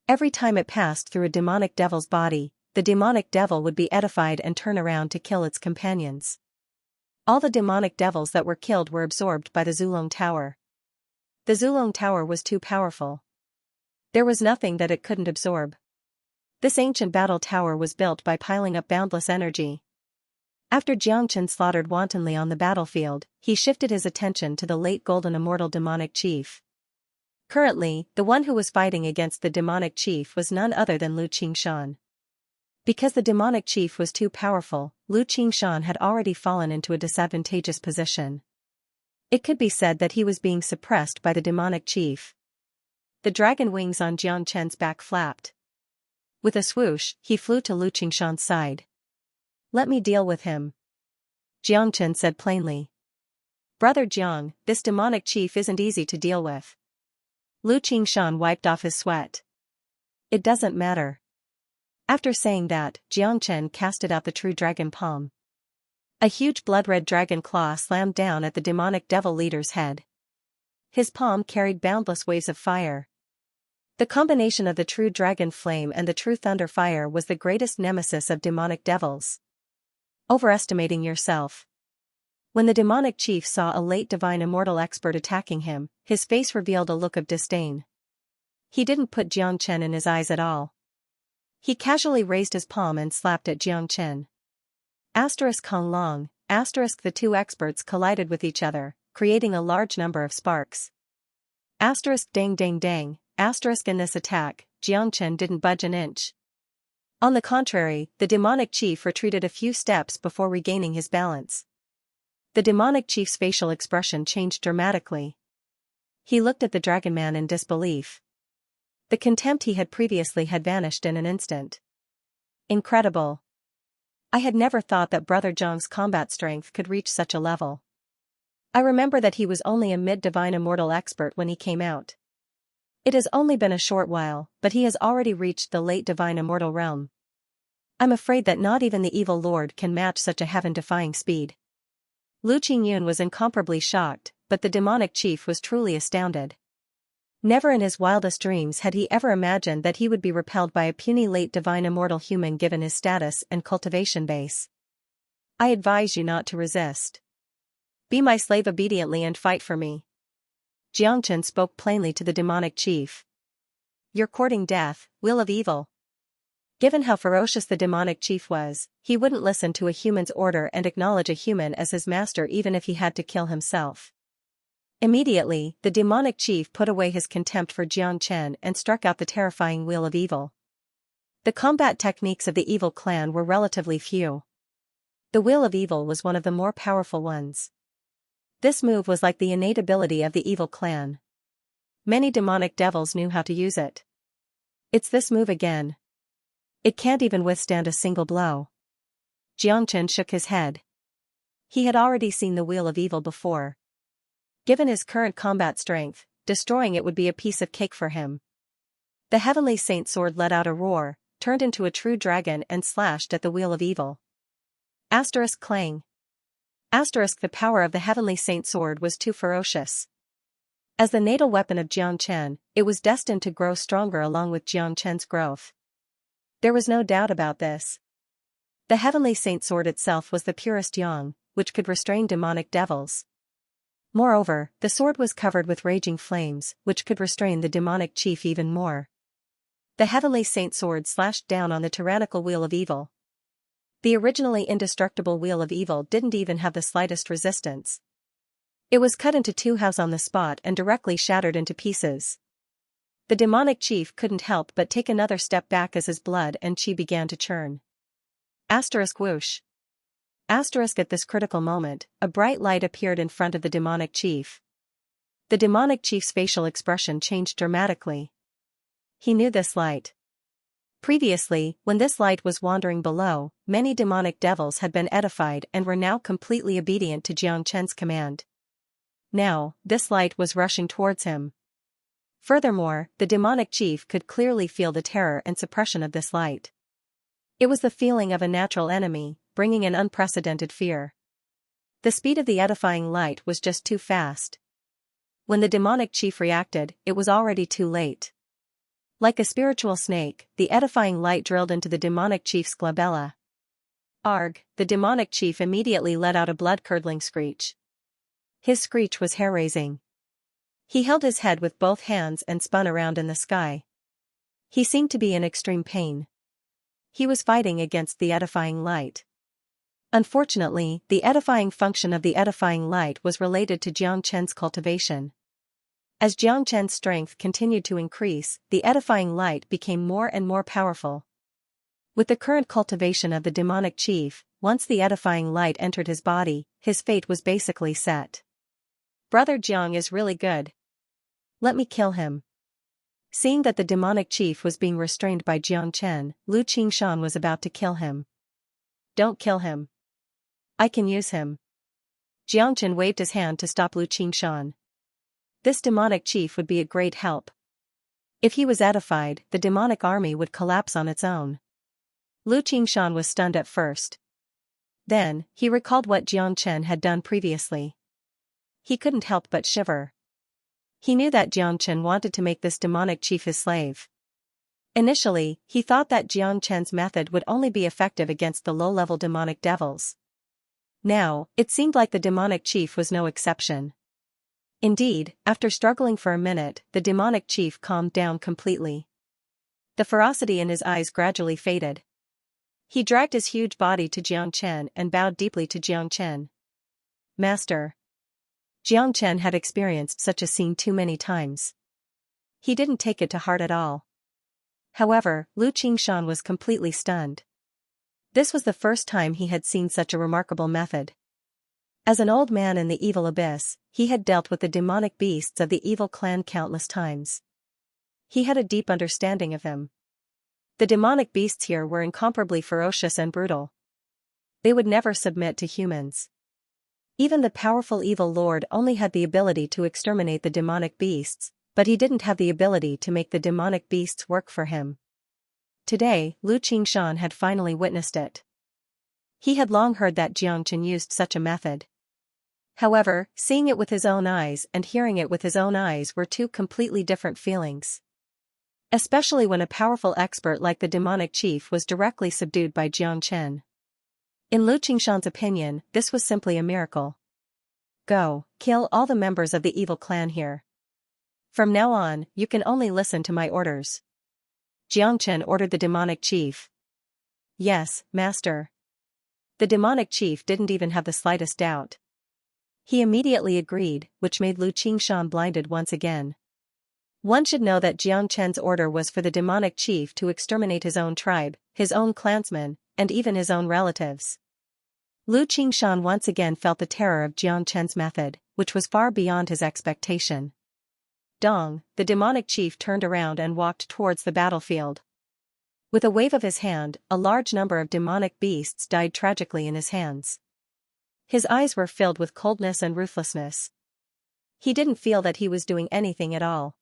Every time it passed through a demonic devil's body, the demonic devil would be edified and turn around to kill its companions. All the demonic devils that were killed were absorbed by the Zulong Tower. The Zulong Tower was too powerful. There was nothing that it couldn't absorb. This ancient battle tower was built by piling up boundless energy. After Xianxia slaughtered wantonly on the battlefield, he shifted his attention to the late golden immortal demonic chief. Currently, the one who was fighting against the demonic chief was none other than Lu Qingshan. Because the demonic chief was too powerful, Lu Qingshan had already fallen into a disadvantageous position. It could be said that he was being suppressed by the demonic chief. The dragon wings on Xianxia's back flapped. With a swoosh, he flew to Lu Qingshan's side. "Let me deal with him," Xianxia said plainly. "Brother Jiang, this demonic chief isn't easy to deal with." Lu Qingshan wiped off his sweat. "It doesn't matter." After saying that, Xianxia casted out the true dragon palm. A huge blood-red dragon claw slammed down at the demonic devil leader's head. His palm carried boundless waves of fire. The combination of the true dragon flame and the true thunder fire was the greatest nemesis of demonic devils. Overestimating yourself. When the demonic chief saw a late divine immortal expert attacking him, his face revealed a look of disdain. He didn't put Xianxia in his eyes at all. He casually raised his palm and slapped at Xianxia. Kong Long, the two experts collided with each other, creating a large number of sparks. Dang dang dang, in this attack, Xianxia didn't budge an inch. On the contrary, the demonic chief retreated a few steps before regaining his balance. The demonic chief's facial expression changed dramatically. He looked at the dragon man in disbelief. The contempt he had previously had vanished in an instant. Incredible. I had never thought that Brother Zhang's combat strength could reach such a level. I remember that he was only a mid-divine immortal expert when he came out. It has only been a short while, but he has already reached the late divine immortal realm. I'm afraid that not even the evil lord can match such a heaven-defying speed. Lu Qingyun was incomparably shocked, but the demonic chief was truly astounded. Never in his wildest dreams had he ever imagined that he would be repelled by a puny late divine immortal human given his status and cultivation base. I advise you not to resist. Be my slave obediently and fight for me. Xianxia spoke plainly to the demonic chief. You're courting death, will of evil. Given how ferocious the demonic chief was, he wouldn't listen to a human's order and acknowledge a human as his master even if he had to kill himself. Immediately, the demonic chief put away his contempt for Xianxia and struck out the terrifying wheel of evil. The combat techniques of the evil clan were relatively few. The wheel of evil was one of the more powerful ones. This move was like the innate ability of the evil clan. Many demonic devils knew how to use it. It's this move again. It can't even withstand a single blow. Xianxia shook his head. He had already seen the wheel of evil before. Given his current combat strength, destroying it would be a piece of cake for him. The heavenly saint sword let out a roar, turned into a true dragon and slashed at the wheel of evil. Asterisk clang. Asterisk the power of the heavenly saint sword was too ferocious. As the natal weapon of Xianxia, it was destined to grow stronger along with Xianxia's growth. There was no doubt about this. The heavenly saint sword itself was the purest yang, which could restrain demonic devils. Moreover, the sword was covered with raging flames, which could restrain the demonic chief even more. The heavenly saint sword slashed down on the tyrannical wheel of evil. The originally indestructible wheel of evil didn't even have the slightest resistance. It was cut into two halves on the spot and directly shattered into pieces. The demonic chief couldn't help but take another step back as his blood and chi began to churn. Asterisk whoosh. Asterisk at this critical moment, a bright light appeared in front of the demonic chief. The demonic chief's facial expression changed dramatically. He knew this light. Previously, when this light was wandering below, many demonic devils had been edified and were now completely obedient to Xianxia's command. Now, this light was rushing towards him. Furthermore, the demonic chief could clearly feel the terror and suppression of this light. It was the feeling of a natural enemy, bringing an unprecedented fear. The speed of the edifying light was just too fast. When the demonic chief reacted, it was already too late. Like a spiritual snake, the edifying light drilled into the demonic chief's glabella. Arg, the demonic chief immediately let out a blood-curdling screech. His screech was hair-raising. He held his head with both hands and spun around in the sky. He seemed to be in extreme pain. He was fighting against the edifying light. Unfortunately, the edifying function of the edifying light was related to Xianxia's cultivation. As Xianxia's strength continued to increase, the edifying light became more and more powerful. With the current cultivation of the demonic chief, once the edifying light entered his body, his fate was basically set. Brother Jiang is really good. Let me kill him. Seeing that the demonic chief was being restrained by Xianxia, Lu Qingshan was about to kill him. Don't kill him. I can use him. Xianxia waved his hand to stop Lu Qingshan. This demonic chief would be a great help. If he was edified, the demonic army would collapse on its own. Lu Qingshan was stunned at first. Then, he recalled what Xianxia had done previously. He couldn't help but shiver. He knew that Xianxia wanted to make this demonic chief his slave. Initially, he thought that Xianxia's method would only be effective against the low-level demonic devils. Now, it seemed like the demonic chief was no exception. Indeed, after struggling for a minute, the demonic chief calmed down completely. The ferocity in his eyes gradually faded. He dragged his huge body to Xianxia and bowed deeply to Xianxia. Master. Xianxia had experienced such a scene too many times. He didn't take it to heart at all. However, Lu Qingshan was completely stunned. This was the first time he had seen such a remarkable method. As an old man in the evil abyss, he had dealt with the demonic beasts of the evil clan countless times. He had a deep understanding of them. The demonic beasts here were incomparably ferocious and brutal. They would never submit to humans. Even the powerful evil lord only had the ability to exterminate the demonic beasts, but he didn't have the ability to make the demonic beasts work for him. Today, Lu Qingshan had finally witnessed it. He had long heard that Xianxia used such a method. However, seeing it with his own eyes and hearing it with his own eyes were two completely different feelings. Especially when a powerful expert like the demonic chief was directly subdued by Xianxia. In Lu Qingshan's opinion, this was simply a miracle. Go, kill all the members of the evil clan here. From now on, you can only listen to my orders. Xianxia ordered the demonic chief. Yes, master. The demonic chief didn't even have the slightest doubt. He immediately agreed, which made Lu Qingshan blinded once again. One should know that Xianxia's order was for the demonic chief to exterminate his own tribe, his own clansmen, and even his own relatives. Lu Qingshan once again felt the terror of Xianxia's method, which was far beyond his expectation. Dong, the demonic chief turned around and walked towards the battlefield. With a wave of his hand, a large number of demonic beasts died tragically in his hands. His eyes were filled with coldness and ruthlessness. He didn't feel that he was doing anything at all.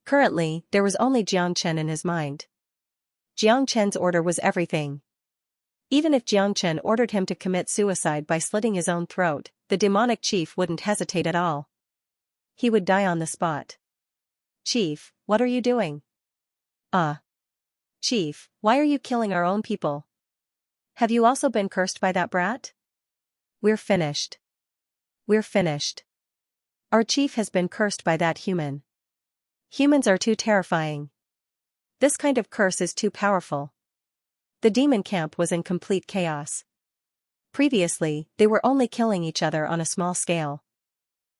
Currently, there was only Xianxia in his mind. Xianxia's order was everything. Even if Xianxia ordered him to commit suicide by slitting his own throat, the demonic chief wouldn't hesitate at all. He would die on the spot. Chief, what are you doing? Chief, why are you killing our own people? Have you also been cursed by that brat? We're finished. We're finished. Our chief has been cursed by that human. Humans are too terrifying. This kind of curse is too powerful. The demon camp was in complete chaos. Previously, they were only killing each other on a small scale.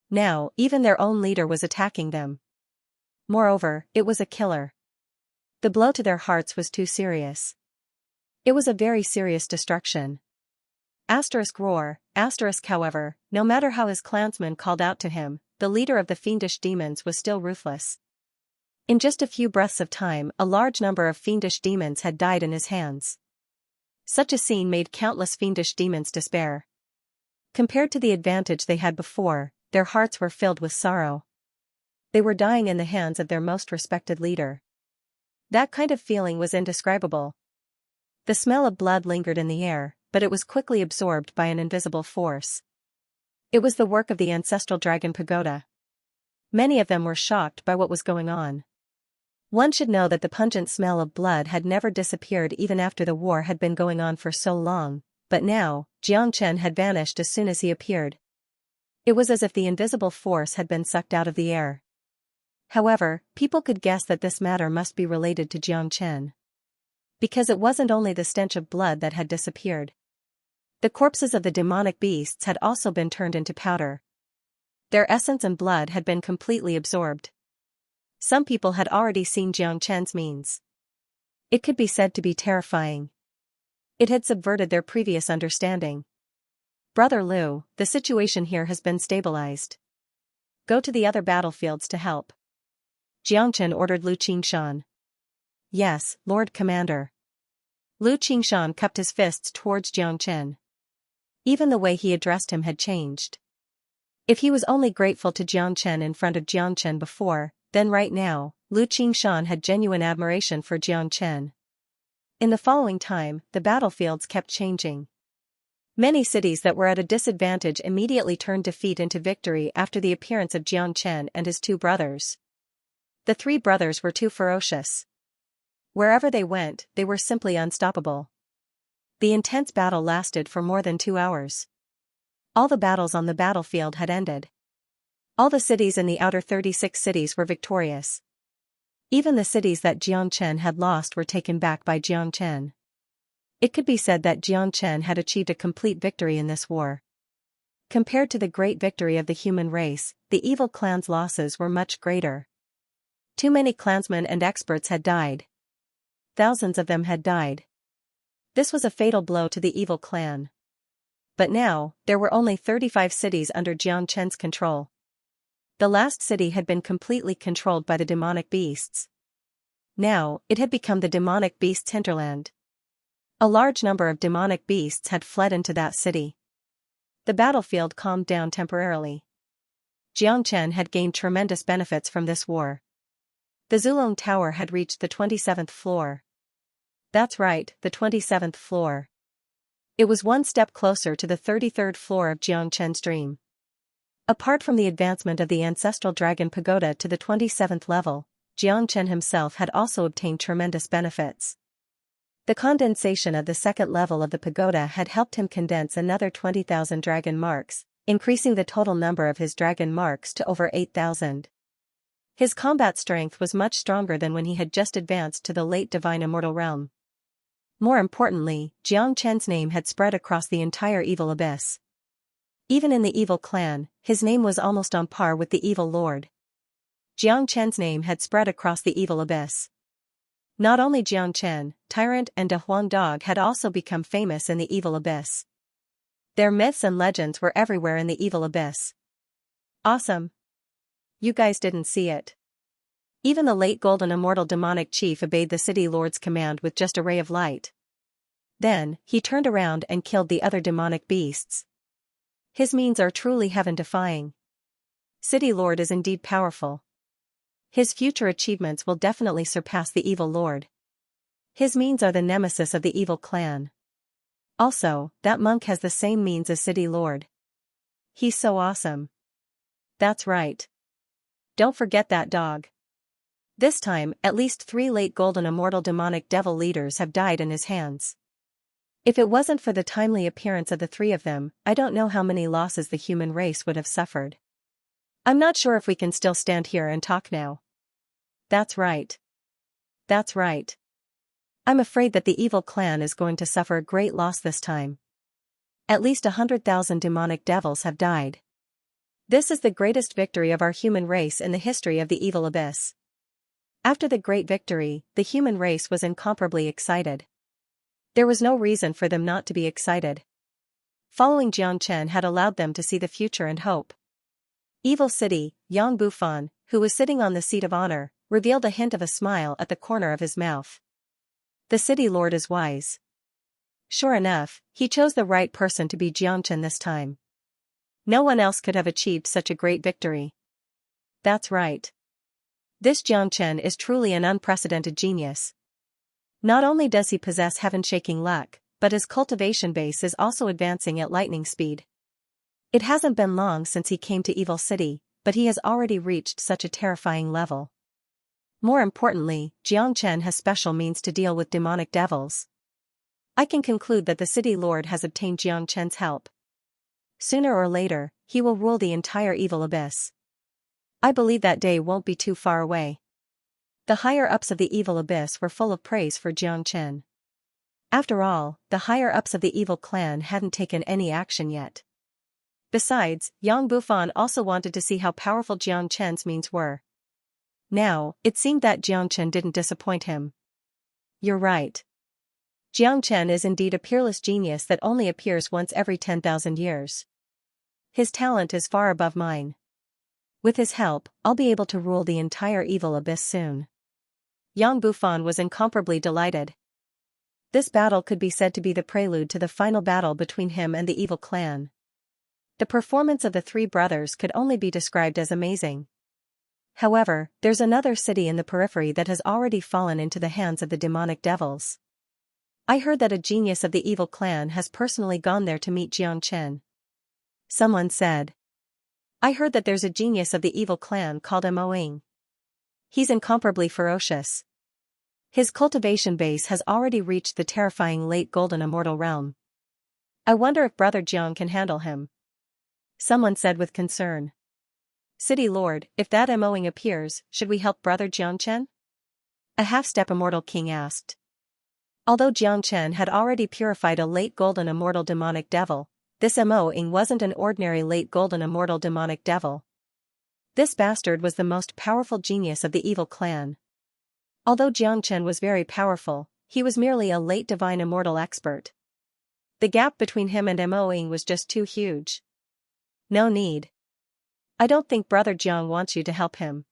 Now, even their own leader was attacking them. Moreover, it was a killer. The blow to their hearts was too serious. It was a very serious destruction. Roar, however, no matter how his clansmen called out to him, the leader of the fiendish demons was still ruthless. In just a few breaths of time, a large number of fiendish demons had died in his hands. Such a scene made countless fiendish demons despair. Compared to the advantage they had before, their hearts were filled with sorrow. They were dying in the hands of their most respected leader. That kind of feeling was indescribable. The smell of blood lingered in the air, but it was quickly absorbed by an invisible force. It was the work of the ancestral dragon pagoda. Many of them were shocked by what was going on. One should know that the pungent smell of blood had never disappeared even after the war had been going on for so long, but now, Xianxia had vanished as soon as he appeared. It was as if the invisible force had been sucked out of the air. However, people could guess that this matter must be related to Xianxia. Because it wasn't only the stench of blood that had disappeared. The corpses of the demonic beasts had also been turned into powder. Their essence and blood had been completely absorbed. Some people had already seen Xianxia's means. It could be said to be terrifying. It had subverted their previous understanding. Brother Lu, the situation here has been stabilized. Go to the other battlefields to help. Xianxia ordered Lu Qingshan. Yes, Lord Commander. Lu Qingshan cupped his fists towards Xianxia. Even the way he addressed him had changed. If he was only grateful to Xianxia in front of Xianxia before, then right now, Lu Qingshan had genuine admiration for Xianxia. In the following time, the battlefields kept changing. Many cities that were at a disadvantage immediately turned defeat into victory after the appearance of Xianxia and his two brothers. The three brothers were too ferocious. Wherever they went, they were simply unstoppable. The intense battle lasted for more than 2 hours. All the battles on the battlefield had ended. All the cities in the outer 36 cities were victorious. Even the cities that Xianxia had lost were taken back by Xianxia. It could be said that Xianxia had achieved a complete victory in this war. Compared to the great victory of the human race, the evil clan's losses were much greater. Too many clansmen and experts had died. Thousands of them had died. This was a fatal blow to the evil clan. But now, there were only 35 cities under Xianxia's control. The last city had been completely controlled by the demonic beasts. Now, it had become the demonic beasts' hinterland. A large number of demonic beasts had fled into that city. The battlefield calmed down temporarily. Xianxia had gained tremendous benefits from this war. The Zulong Tower had reached the 27th floor. That's right, the 27th floor. It was one step closer to the 33rd floor of Xianxia's dream. Apart from the advancement of the ancestral dragon pagoda to the 27th level, Xianxia himself had also obtained tremendous benefits. The condensation of the second level of the pagoda had helped him condense another 20,000 dragon marks, increasing the total number of his dragon marks to over 8,000. His combat strength was much stronger than when he had just advanced to the late divine immortal realm. More importantly, Jiang Chen's name had spread across the entire evil abyss. Even in the evil clan, his name was almost on par with the evil lord. Jiang Chen's name had spread across the evil abyss. Not only Jiang Chen, Tyrant and De Huang Dog had also become famous in the evil abyss. Their myths and legends were everywhere in the evil abyss. Awesome. You guys didn't see it. Even the late golden immortal demonic chief obeyed the city lord's command with just a ray of light. Then, he turned around and killed the other demonic beasts. His means are truly heaven-defying. City Lord is indeed powerful. His future achievements will definitely surpass the evil lord. His means are the nemesis of the evil clan. Also, that monk has the same means as City Lord. He's so awesome. That's right. Don't forget that dog. This time, at least 3 late golden immortal demonic devil leaders have died in his hands. If it wasn't for the timely appearance of the 3 of them, I don't know how many losses the human race would have suffered. I'm not sure if we can still stand here and talk now. That's right. That's right. I'm afraid that the evil clan is going to suffer a great loss this time. At least 100,000 demonic devils have died. This is the greatest victory of our human race in the history of the evil abyss. After the great victory, the human race was incomparably excited. There was no reason for them not to be excited. Following Jiang Chen had allowed them to see the future and hope. Evil City, Yang Bufan, who was sitting on the seat of honor, revealed a hint of a smile at the corner of his mouth. The city lord is wise. Sure enough, he chose the right person to be Jiang Chen this time. No one else could have achieved such a great victory. That's right. This Jiang Chen is truly an unprecedented genius. Not only does he possess heaven-shaking luck, but his cultivation base is also advancing at lightning speed. It hasn't been long since he came to Evil City, but he has already reached such a terrifying level. More importantly, Jiang Chen has special means to deal with demonic devils. I can conclude that the city lord has obtained Jiang Chen's help. Sooner or later, he will rule the entire evil abyss. I believe that day won't be too far away. The higher-ups of the evil abyss were full of praise for Jiang Chen. After all, the higher-ups of the evil clan hadn't taken any action yet. Besides, Yang Bufan also wanted to see how powerful Jiang Chen's means were. Now, it seemed that Jiang Chen didn't disappoint him. You're right. Jiang Chen is indeed a peerless genius that only appears once every 10,000 years. His talent is far above mine. With his help, I'll be able to rule the entire evil abyss soon. Yang Bufan was incomparably delighted. This battle could be said to be the prelude to the final battle between him and the evil clan. The performance of the 3 brothers could only be described as amazing. However, there's another city in the periphery that has already fallen into the hands of the demonic devils. I heard that a genius of the evil clan has personally gone there to meet Jiang Chen. Someone said. I heard that there's a genius of the evil clan called Moing. He's incomparably ferocious. His cultivation base has already reached the terrifying late golden immortal realm. I wonder if Brother Jiang can handle him. Someone said with concern. City Lord, if that Moing appears, should we help Brother Jiang Chen? A half-step immortal king asked. Although Jiang Chen had already purified a late golden immortal demonic devil, this Moing wasn't an ordinary late golden immortal demonic devil. This bastard was the most powerful genius of the evil clan. Although Jiang Chen was very powerful, he was merely a late divine immortal expert. The gap between him and Moing was just too huge. No need. I don't think Brother Jiang wants you to help him.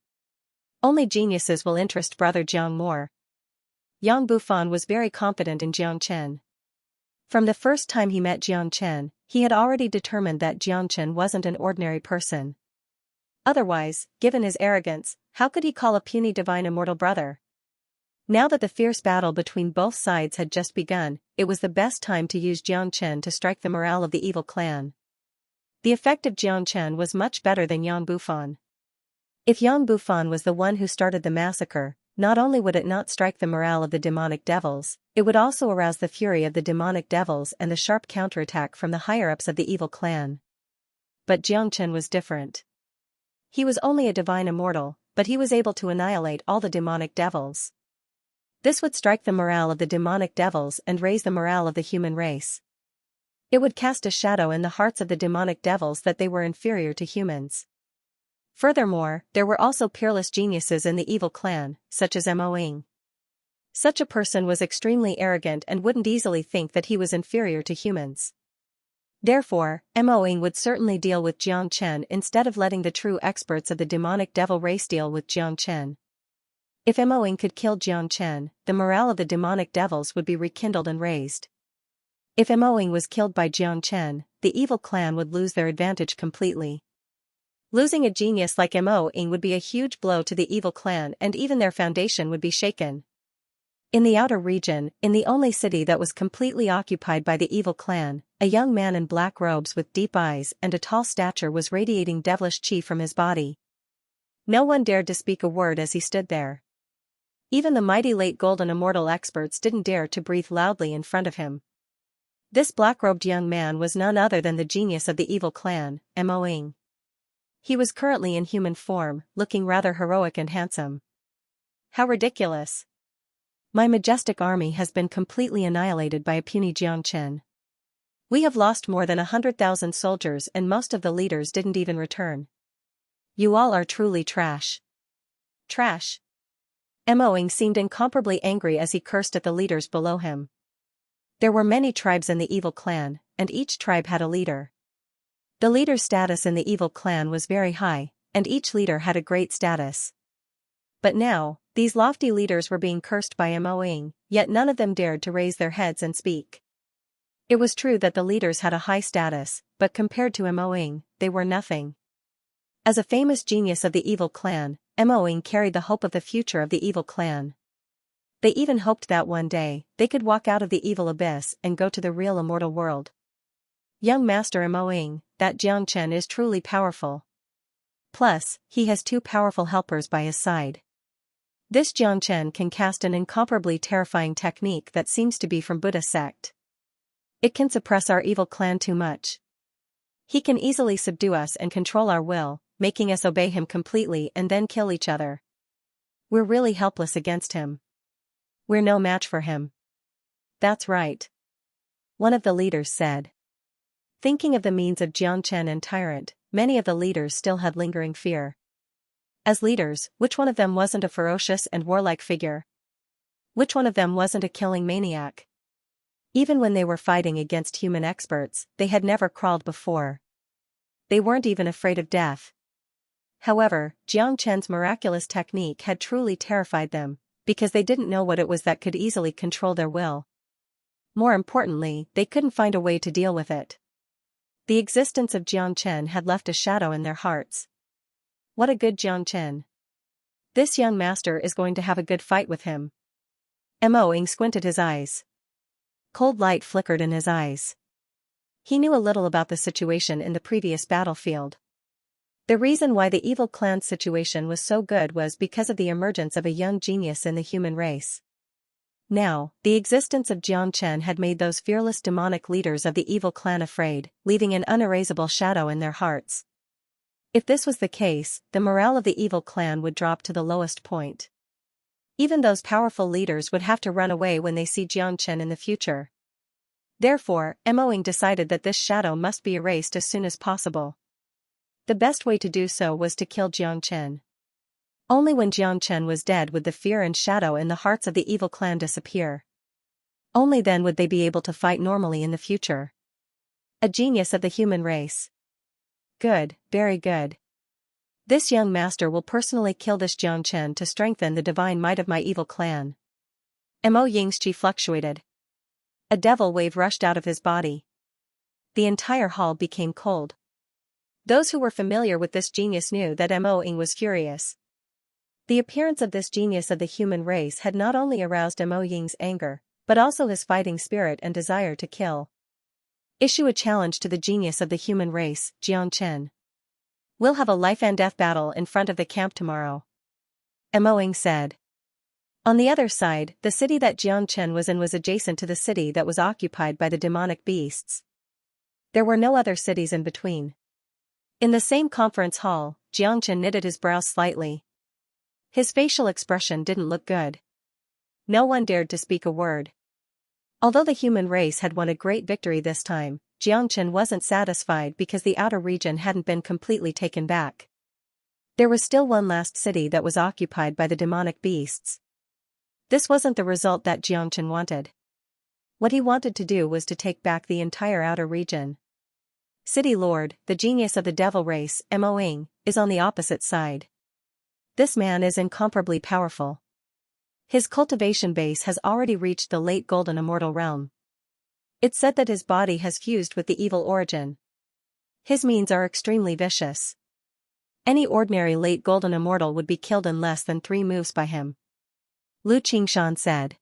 Only geniuses will interest Brother Jiang more. Yang Bufan was very confident in Jiang Chen. From the first time he met Jiang Chen, he had already determined that Jiang Chen wasn't an ordinary person. Otherwise, given his arrogance, how could he call a puny divine immortal brother? Now that the fierce battle between both sides had just begun, it was the best time to use Jiang Chen to strike the morale of the evil clan. The effect of Jiang Chen was much better than Yang Bufan. If Yang Bufan was the one who started the massacre, not only would it not strike the morale of the demonic devils, it would also arouse the fury of the demonic devils and the sharp counterattack from the higher-ups of the evil clan. but Xianxia was different. He was only a divine immortal, but he was able to annihilate all the demonic devils. This would strike the morale of the demonic devils and raise the morale of the human race. It would cast a shadow in the hearts of the demonic devils that they were inferior to humans. Furthermore, there were also peerless geniuses in the evil clan, such as Mo Ying. Such a person was extremely arrogant and wouldn't easily think that he was inferior to humans. Therefore, Mo Ying would certainly deal with Xianxia instead of letting the true experts of the demonic devil race deal with Xianxia. If Mo Ying could kill Xianxia, the morale of the demonic devils would be rekindled and raised. If Mo Ying was killed by Xianxia, the evil clan would lose their advantage completely. Losing a genius like Mo Ying would be a huge blow to the evil clan, and even their foundation would be shaken. In the outer region, in the only city that was completely occupied by the evil clan, a young man in black robes with deep eyes and a tall stature was radiating devilish chi from his body. No one dared to speak a word as he stood there. Even the mighty late golden immortal experts didn't dare to breathe loudly in front of him. This black-robed young man was none other than the genius of the evil clan, Mo Ying. He was currently in human form, looking rather heroic and handsome. How ridiculous! My majestic army has been completely annihilated by a puny Xianxia. We have lost more than 100,000 soldiers and most of the leaders didn't even return. You all are truly trash. Trash. Mo Ying seemed incomparably angry as he cursed at the leaders below him. There were many tribes in the evil clan, and each tribe had a leader. The leader's status in the evil clan was very high, and each leader had a great status. But now, these lofty leaders were being cursed by Mo Ying, yet none of them dared to raise their heads and speak. It was true that the leaders had a high status, but compared to Mo Ying, they were nothing. As a famous genius of the evil clan, Mo Ying carried the hope of the future of the evil clan. They even hoped that one day, they could walk out of the evil abyss and go to the real immortal world. Young Master Mo Ying, that Xianxia is truly powerful. Plus, he has two powerful helpers by his side. This Xianxia can cast an incomparably terrifying technique that seems to be from Buddha sect. It can suppress our evil clan too much. He can easily subdue us and control our will, making us obey him completely and then kill each other. We're really helpless against him. We're no match for him. That's right. One of the leaders said. Thinking of the means of Xianxia and tyrant, many of the leaders still had lingering fear. As leaders, which one of them wasn't a ferocious and warlike figure? Which one of them wasn't a killing maniac? Even when they were fighting against human experts, they had never crawled before. They weren't even afraid of death. However, Xianxia's miraculous technique had truly terrified them, because they didn't know what it was that could easily control their will. More importantly, they couldn't find a way to deal with it. The existence of Xianxia had left a shadow in their hearts. What a good Xianxia. This young master is going to have a good fight with him. Mo Ying squinted his eyes. Cold light flickered in his eyes. He knew a little about the situation in the previous battlefield. The reason why the evil clan's situation was so good was because of the emergence of a young genius in the human race. Now, the existence of Xianxia had made those fearless demonic leaders of the evil clan afraid, leaving an unerasable shadow in their hearts. If this was the case, the morale of the evil clan would drop to the lowest point. Even those powerful leaders would have to run away when they see Xianxia in the future. Therefore, Mo Ying decided that this shadow must be erased as soon as possible. The best way to do so was to kill Xianxia. Only when Xianxia was dead would the fear and shadow in the hearts of the evil clan disappear. Only then would they be able to fight normally in the future. A genius of the human race. Good, very good. This young master will personally kill this Xianxia to strengthen the divine might of my evil clan. Mo Ying's chi fluctuated. A devil wave rushed out of his body. The entire hall became cold. Those who were familiar with this genius knew that Mo Ying was furious. The appearance of this genius of the human race had not only aroused Mo Ying's anger, but also his fighting spirit and desire to kill. Issue a challenge to the genius of the human race, Xianxia. We'll have a life and death battle in front of the camp tomorrow. Mo Ying said. On the other side, the city that Xianxia was in was adjacent to the city that was occupied by the demonic beasts. There were no other cities in between. In the same conference hall, Xianxia knitted his brows slightly. His facial expression didn't look good. No one dared to speak a word. Although the human race had won a great victory this time, Xianxia wasn't satisfied because the outer region hadn't been completely taken back. There was still one last city that was occupied by the demonic beasts. This wasn't the result that Xianxia wanted. What he wanted to do was to take back the entire outer region. City Lord, the genius of the devil race, Moing, is on the opposite side. This man is incomparably powerful. His cultivation base has already reached the late golden immortal realm. It's said that his body has fused with the evil origin. His means are extremely vicious. Any ordinary late golden immortal would be killed in less than 3 moves by him. Lu Qingshan said.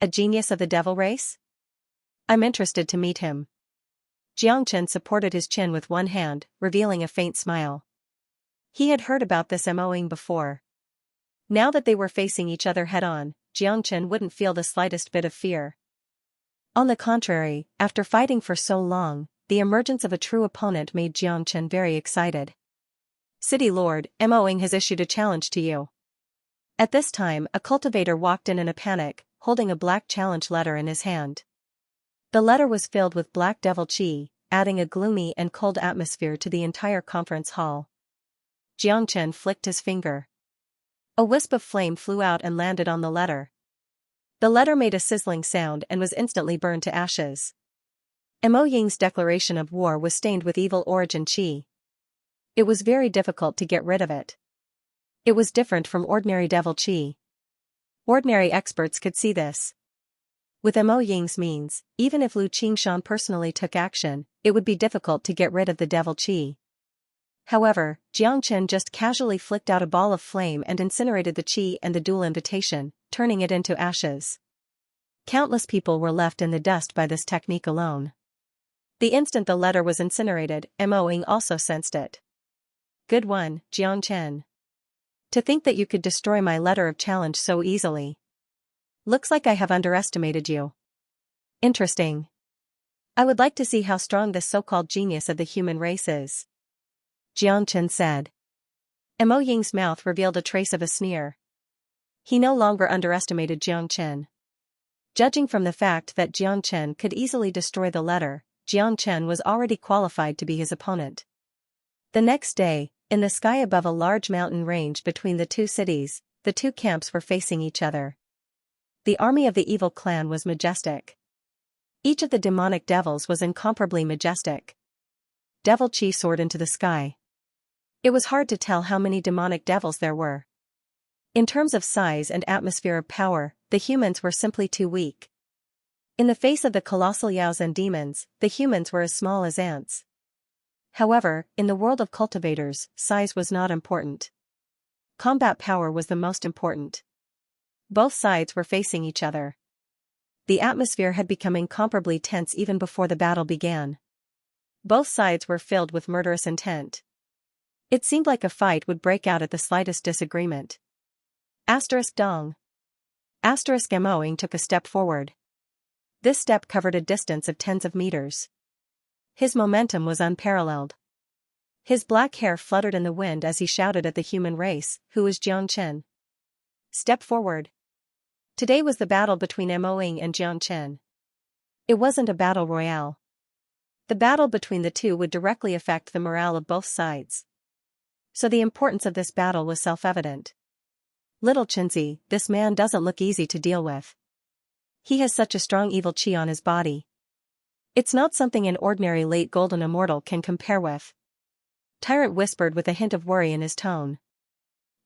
A genius of the devil race? I'm interested to meet him. Jiangchen supported his chin with one hand, revealing a faint smile. He had heard about this Moing before. Now that they were facing each other head-on, Jiangchen wouldn't feel the slightest bit of fear. On the contrary, after fighting for so long, the emergence of a true opponent made Jiangchen very excited. City Lord, Moing has issued a challenge to you. At this time, a cultivator walked in a panic, holding a black challenge letter in his hand. The letter was filled with black devil chi, adding a gloomy and cold atmosphere to the entire conference hall. Jiangchen flicked his finger. A wisp of flame flew out and landed on the letter. The letter made a sizzling sound and was instantly burned to ashes. Mo Ying's declaration of war was stained with evil origin chi. It was very difficult to get rid of it. It was different from ordinary devil chi. Ordinary experts could see this. With Mo Ying's means, even if Lu Qingshan personally took action, it would be difficult to get rid of the devil chi. However, Jiangchen just casually flicked out a ball of flame and incinerated the chi and the dual invitation, turning it into ashes. Countless people were left in the dust by this technique alone. The instant the letter was incinerated, Mo Ying also sensed it. Good one, Jiangchen. To think that you could destroy my letter of challenge so easily. Looks like I have underestimated you. Interesting. I would like to see how strong this so-called genius of the human race is. Jiangchen said. Mo Ying's mouth revealed a trace of a sneer. He no longer underestimated Jiangchen. Judging from the fact that Jiangchen could easily destroy the letter, Jiangchen was already qualified to be his opponent. The next day, in the sky above a large mountain range between the two cities, the two camps were facing each other. The army of the evil clan was majestic. Each of the demonic devils was incomparably majestic. Devil chi soared into the sky. It was hard to tell how many demonic devils there were. In terms of size and atmosphere of power, the humans were simply too weak. In the face of the colossal Yaozhen demons, the humans were as small as ants. However, in the world of cultivators, size was not important. Combat power was the most important. Both sides were facing each other. The atmosphere had become incomparably tense even before the battle began. Both sides were filled with murderous intent. It seemed like a fight would break out at the slightest disagreement. Dong. Moing took a step forward. This step covered a distance of tens of meters. His momentum was unparalleled. His black hair fluttered in the wind as he shouted at the human race, who was Jiangchen. Step forward. Today was the battle between Mo Ying and Jiangchen. It wasn't a battle royale. The battle between the two would directly affect the morale of both sides. So the importance of this battle was self-evident. Little Chinzi, this man doesn't look easy to deal with. He has such a strong evil chi on his body. It's not something an ordinary late golden immortal can compare with. Tyrant whispered with a hint of worry in his tone.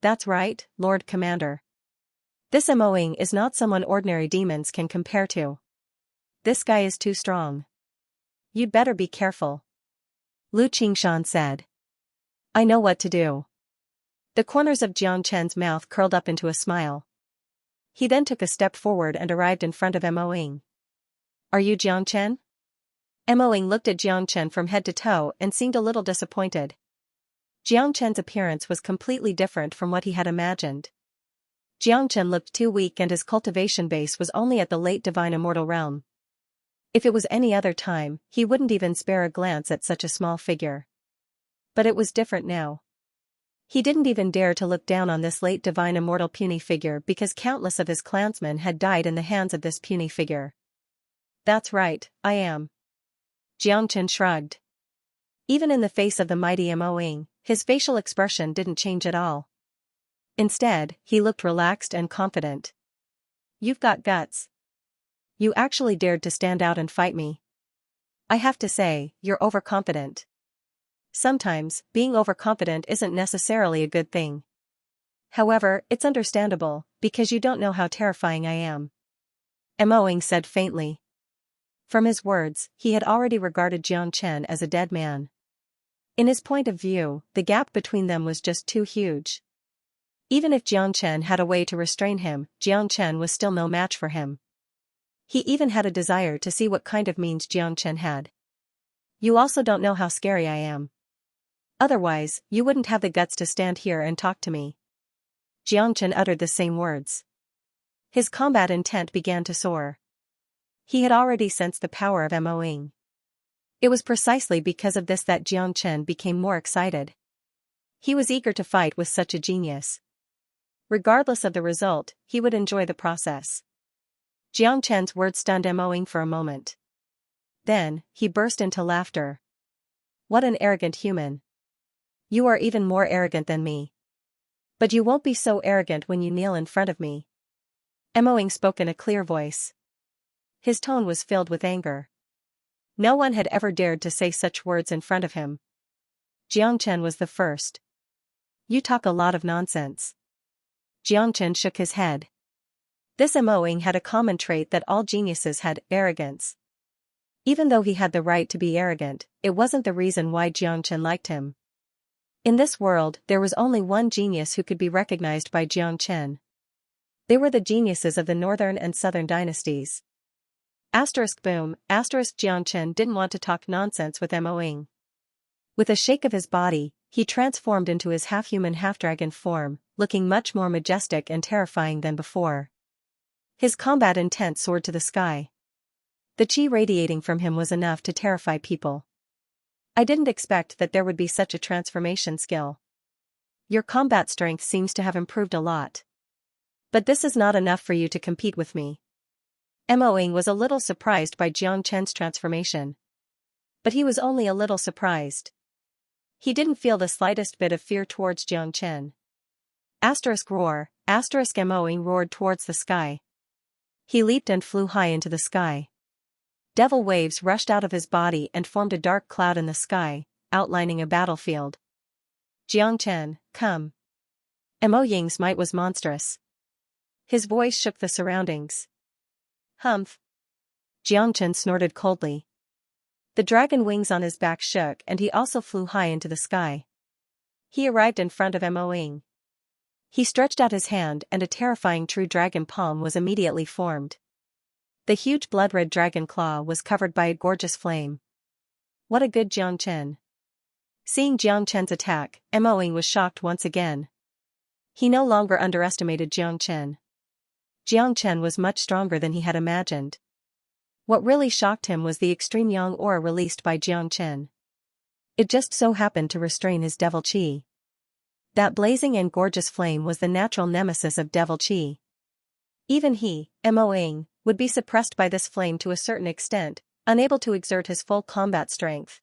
That's right, Lord Commander. This Mo Ying is not someone ordinary demons can compare to. This guy is too strong. You'd better be careful. Lu Qingshan said. I know what to do. The corners of Jiangchen's mouth curled up into a smile. He then took a step forward and arrived in front of Mo Ying. Are you Jiangchen? Mo Ying looked at Jiangchen from head to toe and seemed a little disappointed. Jiangchen's appearance was completely different from what he had imagined. Jiangchen looked too weak and his cultivation base was only at the late divine immortal realm. If it was any other time, he wouldn't even spare a glance at such a small figure. But it was different now. He didn't even dare to look down on this late divine immortal puny figure because countless of his clansmen had died in the hands of this puny figure. That's right, I am. Xianxia shrugged. Even in the face of the mighty Mo Ying, his facial expression didn't change at all. Instead, he looked relaxed and confident. You've got guts. You actually dared to stand out and fight me. I have to say, you're overconfident. Sometimes, being overconfident isn't necessarily a good thing. However, it's understandable, because you don't know how terrifying I am. Mo Ying said faintly. From his words, he had already regarded Xianxia as a dead man. In his point of view, the gap between them was just too huge. Even if Xianxia had a way to restrain him, Xianxia was still no match for him. He even had a desire to see what kind of means Xianxia had. You also don't know how scary I am. Otherwise, you wouldn't have the guts to stand here and talk to me. Xianxia uttered the same words. His combat intent began to soar. He had already sensed the power of Mo Ying. It was precisely because of this that Xianxia became more excited. He was eager to fight with such a genius. Regardless of the result, he would enjoy the process. Xianxia's words stunned Mo Ying for a moment. Then, he burst into laughter. What an arrogant human. You are even more arrogant than me. But you won't be so arrogant when you kneel in front of me. Mo Ying spoke in a clear voice. His tone was filled with anger. No one had ever dared to say such words in front of him. Xianxia was the first. You talk a lot of nonsense. Xianxia shook his head. This Mo Ying had a common trait that all geniuses had, arrogance. Even though he had the right to be arrogant, it wasn't the reason why Xianxia liked him. In this world, there was only one genius who could be recognized by Xianxia. They were the geniuses of the northern and southern dynasties. Boom, Xianxia didn't want to talk nonsense with Mo Ying. With a shake of his body, he transformed into his half-human half-dragon form, looking much more majestic and terrifying than before. His combat intent soared to the sky. The chi radiating from him was enough to terrify people. I didn't expect that there would be such a transformation skill. Your combat strength seems to have improved a lot. But this is not enough for you to compete with me. Mo Ying was a little surprised by Xianxia's transformation. But he was only a little surprised. He didn't feel the slightest bit of fear towards Xianxia. Roar, Mo Ying roared towards the sky. He leaped and flew high into the sky. Devil waves rushed out of his body and formed a dark cloud in the sky, outlining a battlefield. Xianxia, come. Mo Ying's might was monstrous. His voice shook the surroundings. Humph. Xianxia snorted coldly. The dragon wings on his back shook and he also flew high into the sky. He arrived in front of Mo Ying. He stretched out his hand and a terrifying true dragon palm was immediately formed. The huge blood-red dragon claw was covered by a gorgeous flame. What a good Xianxia. Seeing Xianxia's attack, Mo Ying was shocked once again. He no longer underestimated Xianxia. Xianxia was much stronger than he had imagined. What really shocked him was the extreme yang aura released by Xianxia. It just so happened to restrain his devil chi. That blazing and gorgeous flame was the natural nemesis of devil chi. Even he, Mo Ying, would be suppressed by this flame to a certain extent, unable to exert his full combat strength.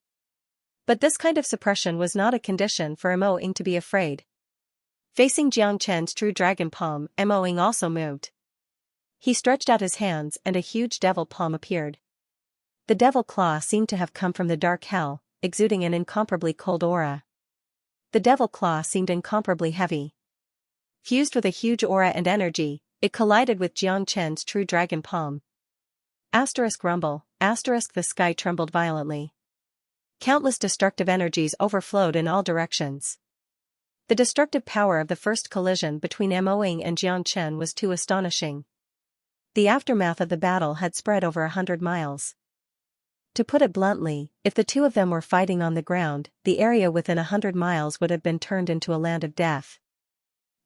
But this kind of suppression was not a condition for Mo Ying to be afraid. Facing Xianxia's true dragon palm, Mo Ying also moved. He stretched out his hands and a huge devil palm appeared. The devil claw seemed to have come from the dark hell, exuding an incomparably cold aura. The devil claw seemed incomparably heavy. Fused with a huge aura and energy, it collided with Xianxia's true dragon palm. Rumble, the sky trembled violently. Countless destructive energies overflowed in all directions. The destructive power of the first collision between Mo Ying and Xianxia was too astonishing. The aftermath of the battle had spread over 100 miles. To put it bluntly, if the two of them were fighting on the ground, the area within 100 miles would have been turned into a land of death.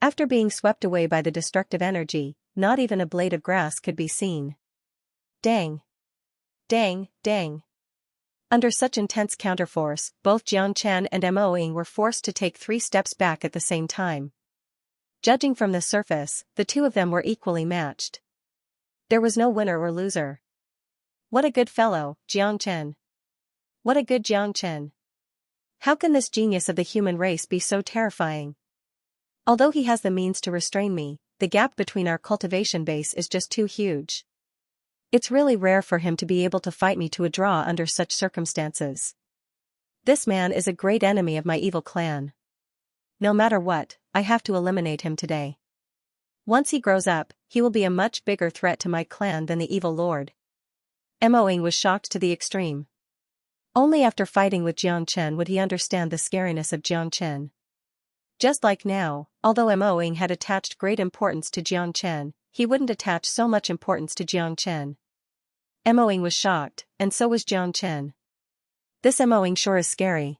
After being swept away by the destructive energy, not even a blade of grass could be seen. Dang! Dang, dang! Under such intense counterforce, both Xianxia and Mo Ying were forced to take 3 steps back at the same time. Judging from the surface, the two of them were equally matched. There was no winner or loser. What a good fellow, Xianxia. What a good Xianxia. How can this genius of the human race be so terrifying? Although he has the means to restrain me, the gap between our cultivation base is just too huge. It's really rare for him to be able to fight me to a draw under such circumstances. This man is a great enemy of my evil clan. No matter what, I have to eliminate him today. Once he grows up, he will be a much bigger threat to my clan than the evil lord. Mo Ying was shocked to the extreme. Only after fighting with Xianxia would he understand the scariness of Xianxia. Just like now, although Mo Ying had attached great importance to Xianxia, he wouldn't attach so much importance to Xianxia. Mo Ying was shocked, and so was Xianxia. This Mo Ying sure is scary.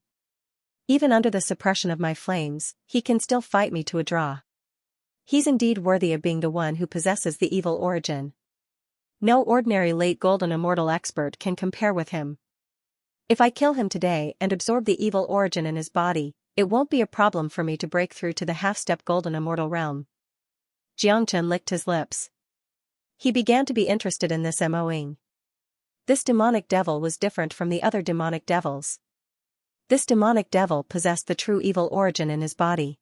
Even under the suppression of my flames, he can still fight me to a draw. He's indeed worthy of being the one who possesses the evil origin. No ordinary late golden immortal expert can compare with him. If I kill him today and absorb the evil origin in his body, it won't be a problem for me to break through to the half-step golden immortal realm. Xianxia licked his lips. He began to be interested in this Mo Ying. This demonic devil was different from the other demonic devils. This demonic devil possessed the true evil origin in his body.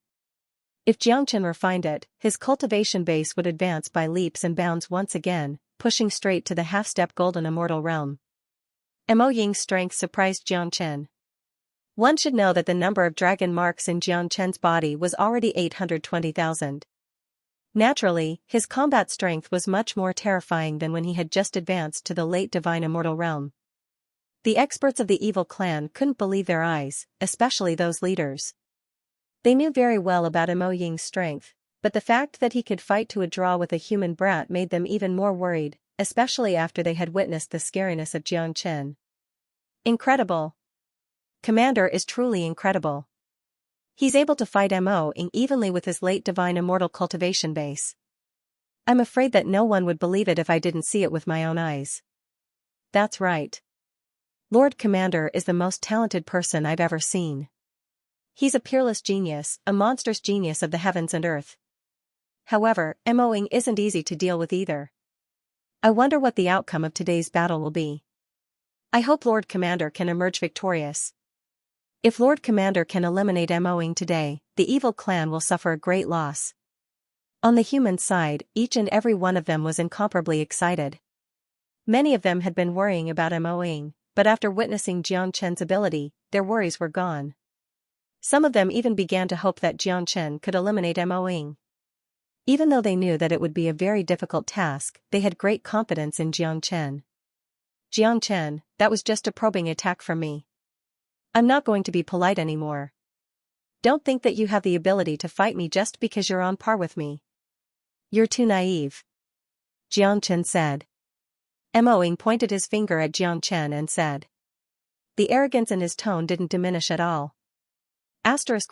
If Xianxia refined it, his cultivation base would advance by leaps and bounds once again, pushing straight to the half-step golden immortal realm. Mo Ying's strength surprised Xianxia. One should know that the number of dragon marks in Xianxia's body was already 820,000. Naturally, his combat strength was much more terrifying than when he had just advanced to the late divine immortal realm. The experts of the evil clan couldn't believe their eyes, especially those leaders. They knew very well about Mo Ying's strength, but the fact that he could fight to a draw with a human brat made them even more worried, especially after they had witnessed the scariness of Xianxia. Incredible. Commander is truly incredible. He's able to fight Mo Ying evenly with his late divine immortal cultivation base. I'm afraid that no one would believe it if I didn't see it with my own eyes. That's right. Lord Commander is the most talented person I've ever seen. He's a peerless genius, a monstrous genius of the heavens and earth. However, Mo Ying isn't easy to deal with either. I wonder what the outcome of today's battle will be. I hope Lord Commander can emerge victorious. If Lord Commander can eliminate Mo Ying today, the evil clan will suffer a great loss. On the human side, each and every one of them was incomparably excited. Many of them had been worrying about Mo Ying, but after witnessing Xianxia's ability, their worries were gone. Some of them even began to hope that Xianxia could eliminate Mo Ying. Even though they knew that it would be a very difficult task, they had great confidence in Xianxia. Xianxia, that was just a probing attack from me. I'm not going to be polite anymore. Don't think that you have the ability to fight me just because you're on par with me. You're too naive. Xianxia said. Mo Ying pointed his finger at Xianxia and said. The arrogance in his tone didn't diminish at all.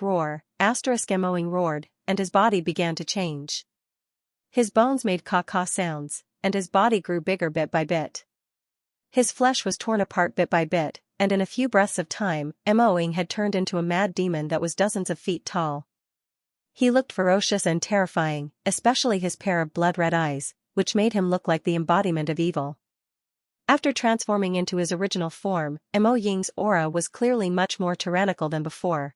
Roar, Mo Ying roared, and his body began to change. His bones made caw-caw sounds, and his body grew bigger bit by bit. His flesh was torn apart bit by bit, and in a few breaths of time, Mo Ying had turned into a mad demon that was dozens of feet tall. He looked ferocious and terrifying, especially his pair of blood-red eyes, which made him look like the embodiment of evil. After transforming into his original form, Mo Ying's aura was clearly much more tyrannical than before.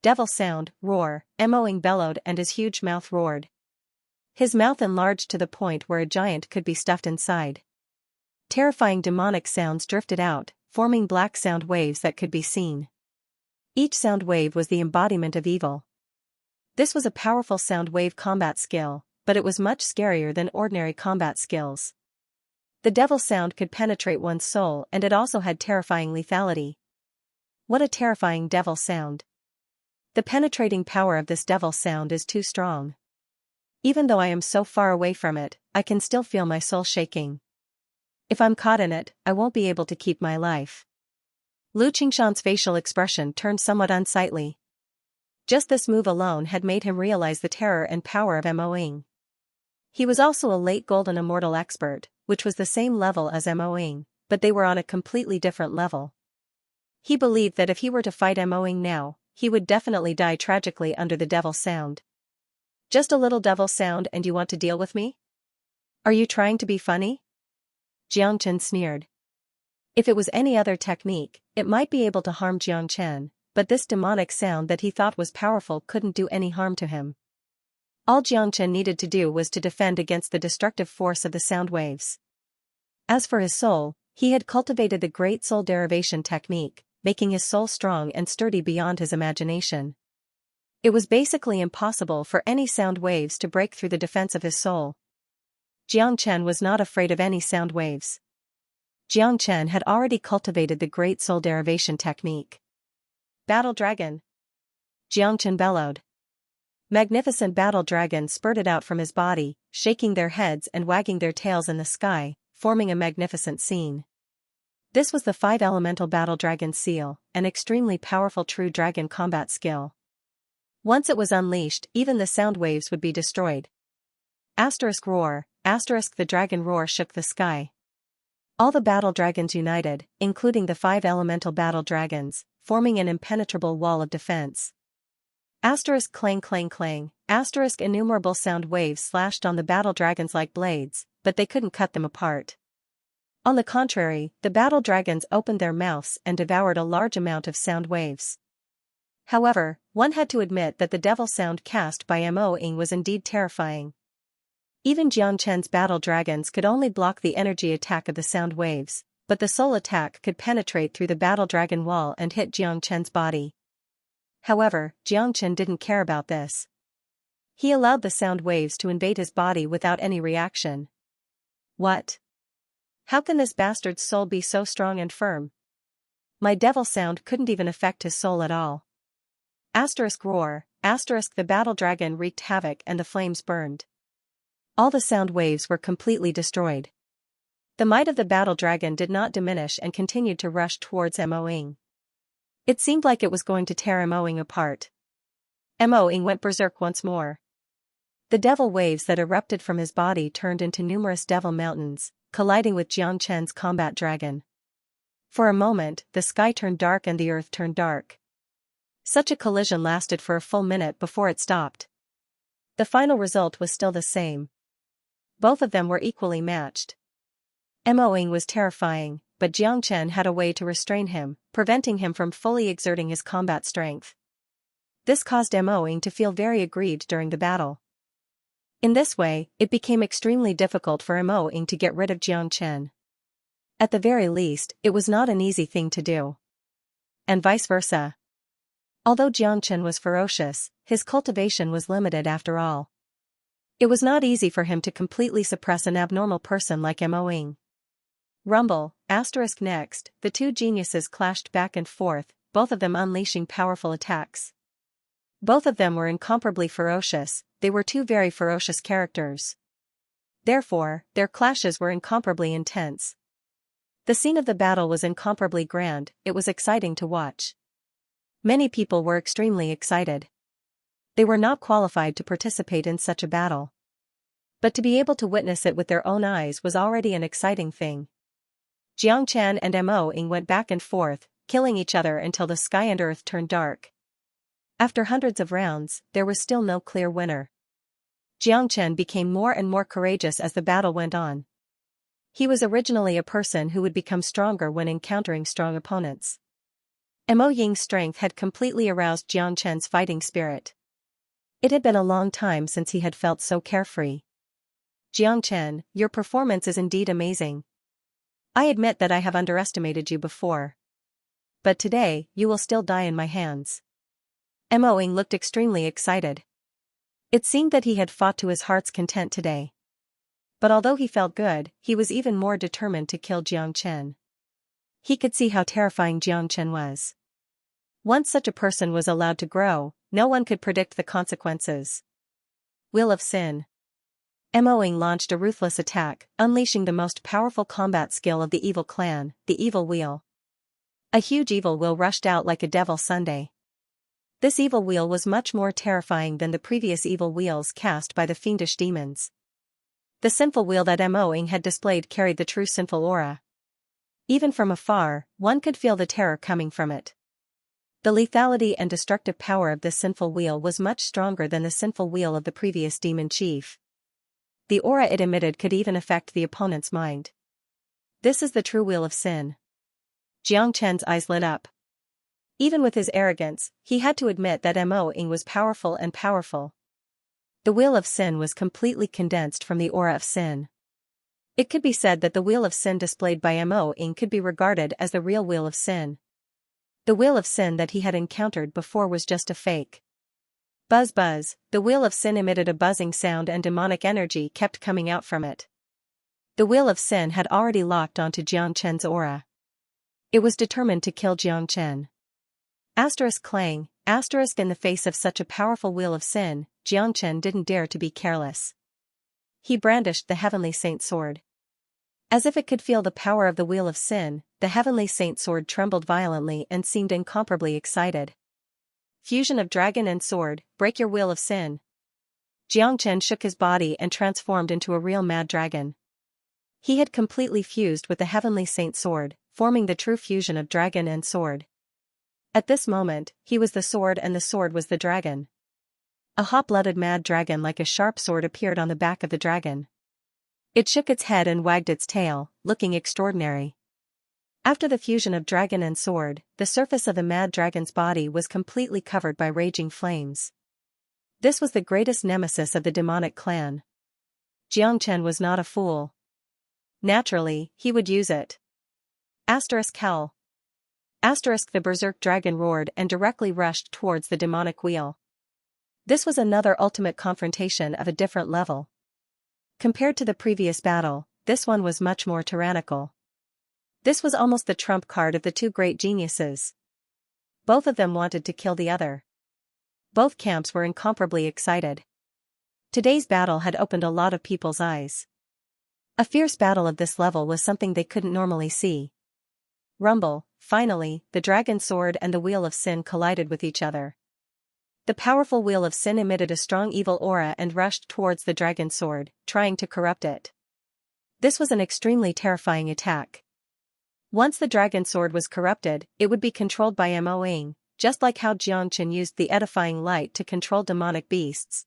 Devil sound, roar, Mo Ying bellowed and his huge mouth roared. His mouth enlarged to the point where a giant could be stuffed inside. Terrifying demonic sounds drifted out, forming black sound waves that could be seen. Each sound wave was the embodiment of evil. This was a powerful sound wave combat skill, but it was much scarier than ordinary combat skills. The devil sound could penetrate one's soul, and it also had terrifying lethality. What a terrifying devil sound. The penetrating power of this devil sound is too strong. Even though I am so far away from it, I can still feel my soul shaking. If I'm caught in it, I won't be able to keep my life. Lu Qingshan's facial expression turned somewhat unsightly. Just this move alone had made him realize the terror and power of Mo Ying. He was also a late golden immortal expert, which was the same level as Mo Ying, but they were on a completely different level. He believed that if he were to fight Mo-ing now, he would definitely die tragically under the devil sound. Just a little devil sound and you want to deal with me? Are you trying to be funny? Xianxia sneered. If it was any other technique, it might be able to harm Xianxia, but this demonic sound that he thought was powerful couldn't do any harm to him. All Xianxia needed to do was to defend against the destructive force of the sound waves. As for his soul, he had cultivated the great soul derivation technique, making his soul strong and sturdy beyond his imagination. It was basically impossible for any sound waves to break through the defense of his soul. Xianxia was not afraid of any sound waves. Xianxia had already cultivated the great soul derivation technique. Battle dragon! Xianxia bellowed. Magnificent battle dragons spurted out from his body, shaking their heads and wagging their tails in the sky, forming a magnificent scene. This was the 5-elemental battle dragon seal, an extremely powerful true dragon combat skill. Once it was unleashed, even the sound waves would be destroyed. Roar, the dragon roar shook the sky. All the battle dragons united, including the 5-elemental battle dragons, forming an impenetrable wall of defense. Clang clang clang, innumerable sound waves slashed on the battle dragons like blades, but they couldn't cut them apart. On the contrary, the battle dragons opened their mouths and devoured a large amount of sound waves. However, one had to admit that the devil sound cast by Mo-ing was indeed terrifying. Even Xianxia's battle dragons could only block the energy attack of the sound waves, but the soul attack could penetrate through the battle dragon wall and hit Xianxia's body. However, Xianxia didn't care about this. He allowed the sound waves to invade his body without any reaction. What? How can this bastard's soul be so strong and firm? My devil sound couldn't even affect his soul at all. Roar, the battle dragon wreaked havoc and the flames burned. All the sound waves were completely destroyed. The might of the battle dragon did not diminish and continued to rush towards Mo-ing. It seemed like it was going to tear Mo-ing apart. Mo-ing went berserk once more. The devil waves that erupted from his body turned into numerous devil mountains, colliding with Xianxia's combat dragon. For a moment, the sky turned dark and the earth turned dark. Such a collision lasted for a full minute before it stopped. The final result was still the same. Both of them were equally matched. Mo-ing was terrifying, but Xianxia had a way to restrain him, preventing him from fully exerting his combat strength. This caused Mo-ing to feel very aggrieved during the battle. In this way, it became extremely difficult for Mo-ing to get rid of Xianxia. At the very least, it was not an easy thing to do. And vice versa. Although Xianxia was ferocious, his cultivation was limited after all. It was not easy for him to completely suppress an abnormal person like Mo-ing. Rumble, next, the two geniuses clashed back and forth, both of them unleashing powerful attacks. Both of them were incomparably ferocious, they were two very ferocious characters. Therefore, their clashes were incomparably intense. The scene of the battle was incomparably grand, it was exciting to watch. Many people were extremely excited. They were not qualified to participate in such a battle. But to be able to witness it with their own eyes was already an exciting thing. Xianxia and Mo-ing went back and forth, killing each other until the sky and earth turned dark. After hundreds of rounds, there was still no clear winner. Xianxia became more and more courageous as the battle went on. He was originally a person who would become stronger when encountering strong opponents. Mo-ing's strength had completely aroused Xianxia's fighting spirit. It had been a long time since he had felt so carefree. Xianxia, your performance is indeed amazing. I admit that I have underestimated you before. But today, you will still die in my hands. Mo-ing looked extremely excited. It seemed that he had fought to his heart's content today. But although he felt good, he was even more determined to kill Xianxia. He could see how terrifying Xianxia was. Once such a person was allowed to grow, no one could predict the consequences. Wheel of Sin. Mo-ing launched a ruthless attack, unleashing the most powerful combat skill of the evil clan, the Evil Wheel. A huge evil wheel rushed out like a devil sundae. This evil wheel was much more terrifying than the previous evil wheels cast by the fiendish demons. The sinful wheel that Mo-ing had displayed carried the true sinful aura. Even from afar, one could feel the terror coming from it. The lethality and destructive power of this sinful wheel was much stronger than the sinful wheel of the previous demon chief. The aura it emitted could even affect the opponent's mind. This is the true wheel of sin. Jiang Chen's eyes lit up. Even with his arrogance, he had to admit that Mo Ying was powerful and powerful. The wheel of sin was completely condensed from the aura of sin. It could be said that the wheel of sin displayed by Mo Ying could be regarded as the real wheel of sin. The wheel of sin that he had encountered before was just a fake. Buzz buzz, the wheel of sin emitted a buzzing sound and demonic energy kept coming out from it. The wheel of sin had already locked onto Jiang Chen's aura. It was determined to kill Jiang Chen. Asterisk clang, asterisk in the face of such a powerful wheel of sin, Jiang Chen didn't dare to be careless. He brandished the heavenly saint sword. As if it could feel the power of the wheel of sin, the heavenly saint sword trembled violently and seemed incomparably excited. Fusion of dragon and sword, break your wheel of sin. Jiang Chen shook his body and transformed into a real mad dragon. He had completely fused with the heavenly saint sword, forming the true fusion of dragon and sword. At this moment, he was the sword and the sword was the dragon. A hot-blooded mad dragon like a sharp sword appeared on the back of the dragon. It shook its head and wagged its tail, looking extraordinary. After the fusion of dragon and sword, the surface of the mad dragon's body was completely covered by raging flames. This was the greatest nemesis of the demonic clan. Jiang Chen was not a fool. Naturally, he would use it. Asterisk hell. Asterisk the berserk dragon roared and directly rushed towards the demonic wheel. This was another ultimate confrontation of a different level. Compared to the previous battle, this one was much more tyrannical. This was almost the trump card of the two great geniuses. Both of them wanted to kill the other. Both camps were incomparably excited. Today's battle had opened a lot of people's eyes. A fierce battle of this level was something they couldn't normally see. Rumble, finally, the dragon sword and the wheel of sin collided with each other. The powerful wheel of sin emitted a strong evil aura and rushed towards the dragon sword, trying to corrupt it. This was an extremely terrifying attack. Once the dragon sword was corrupted, it would be controlled by Mo Ying, just like how Jiang Chen used the edifying light to control demonic beasts.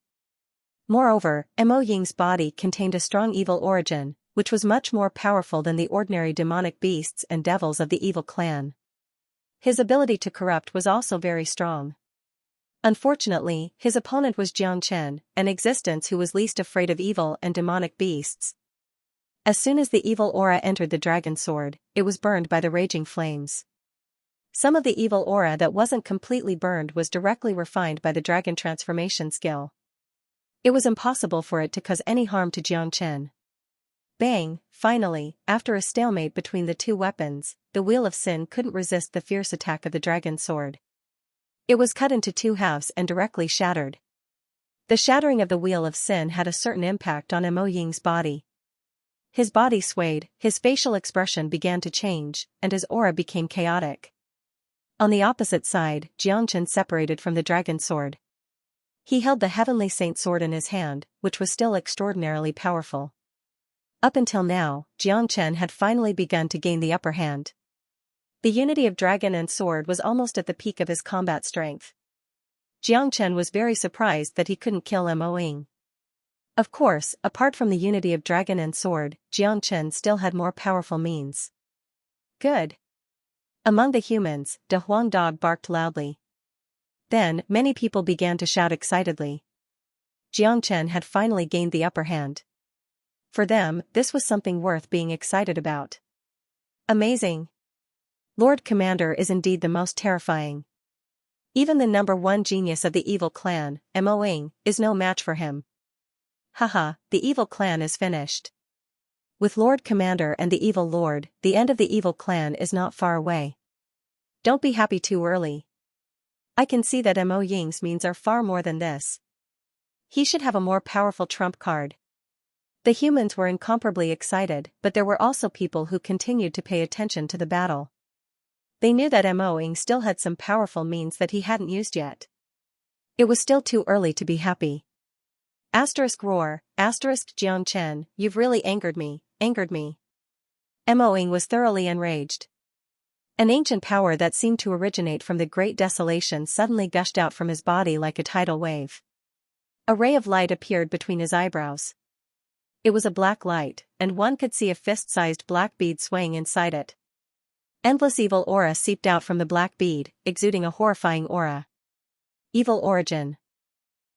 Moreover, Mo Ying's body contained a strong evil origin, which was much more powerful than the ordinary demonic beasts and devils of the evil clan. His ability to corrupt was also very strong. Unfortunately, his opponent was Jiang Chen, an existence who was least afraid of evil and demonic beasts. As soon as the evil aura entered the dragon sword, it was burned by the raging flames. Some of the evil aura that wasn't completely burned was directly refined by the dragon transformation skill. It was impossible for it to cause any harm to Jiang Chen. Bang! Finally, after a stalemate between the two weapons, the wheel of sin couldn't resist the fierce attack of the dragon sword. It was cut into two halves and directly shattered. The shattering of the wheel of sin had a certain impact on Mo Ying's body. His body swayed, his facial expression began to change, and his aura became chaotic. On the opposite side, Jiang Chen separated from the dragon sword. He held the heavenly saint sword in his hand, which was still extraordinarily powerful. Up until now, Jiang Chen had finally begun to gain the upper hand. The unity of dragon and sword was almost at the peak of his combat strength. Jiang Chen was very surprised that he couldn't kill Mo Ying. Of course, apart from the unity of dragon and sword, Jiang Chen still had more powerful means. Good. Among the humans, De Huang Dog barked loudly. Then, many people began to shout excitedly. Jiang Chen had finally gained the upper hand. For them, this was something worth being excited about. Amazing. Lord Commander is indeed the most terrifying. Even the number one genius of the evil clan, Mo Ying, is no match for him. Haha, the evil clan is finished. With Lord Commander and the evil lord, the end of the evil clan is not far away. Don't be happy too early. I can see that Mo Ying's means are far more than this. He should have a more powerful trump card. The humans were incomparably excited, but there were also people who continued to pay attention to the battle. They knew that Mo Ying still had some powerful means that he hadn't used yet. It was still too early to be happy. Asterisk roar, asterisk Jiang Chen, you've really angered me, angered me. Mo Ying was thoroughly enraged. An ancient power that seemed to originate from the great desolation suddenly gushed out from his body like a tidal wave. A ray of light appeared between his eyebrows. It was a black light, and one could see a fist-sized black bead swaying inside it. Endless evil aura seeped out from the black bead, exuding a horrifying aura. Evil origin.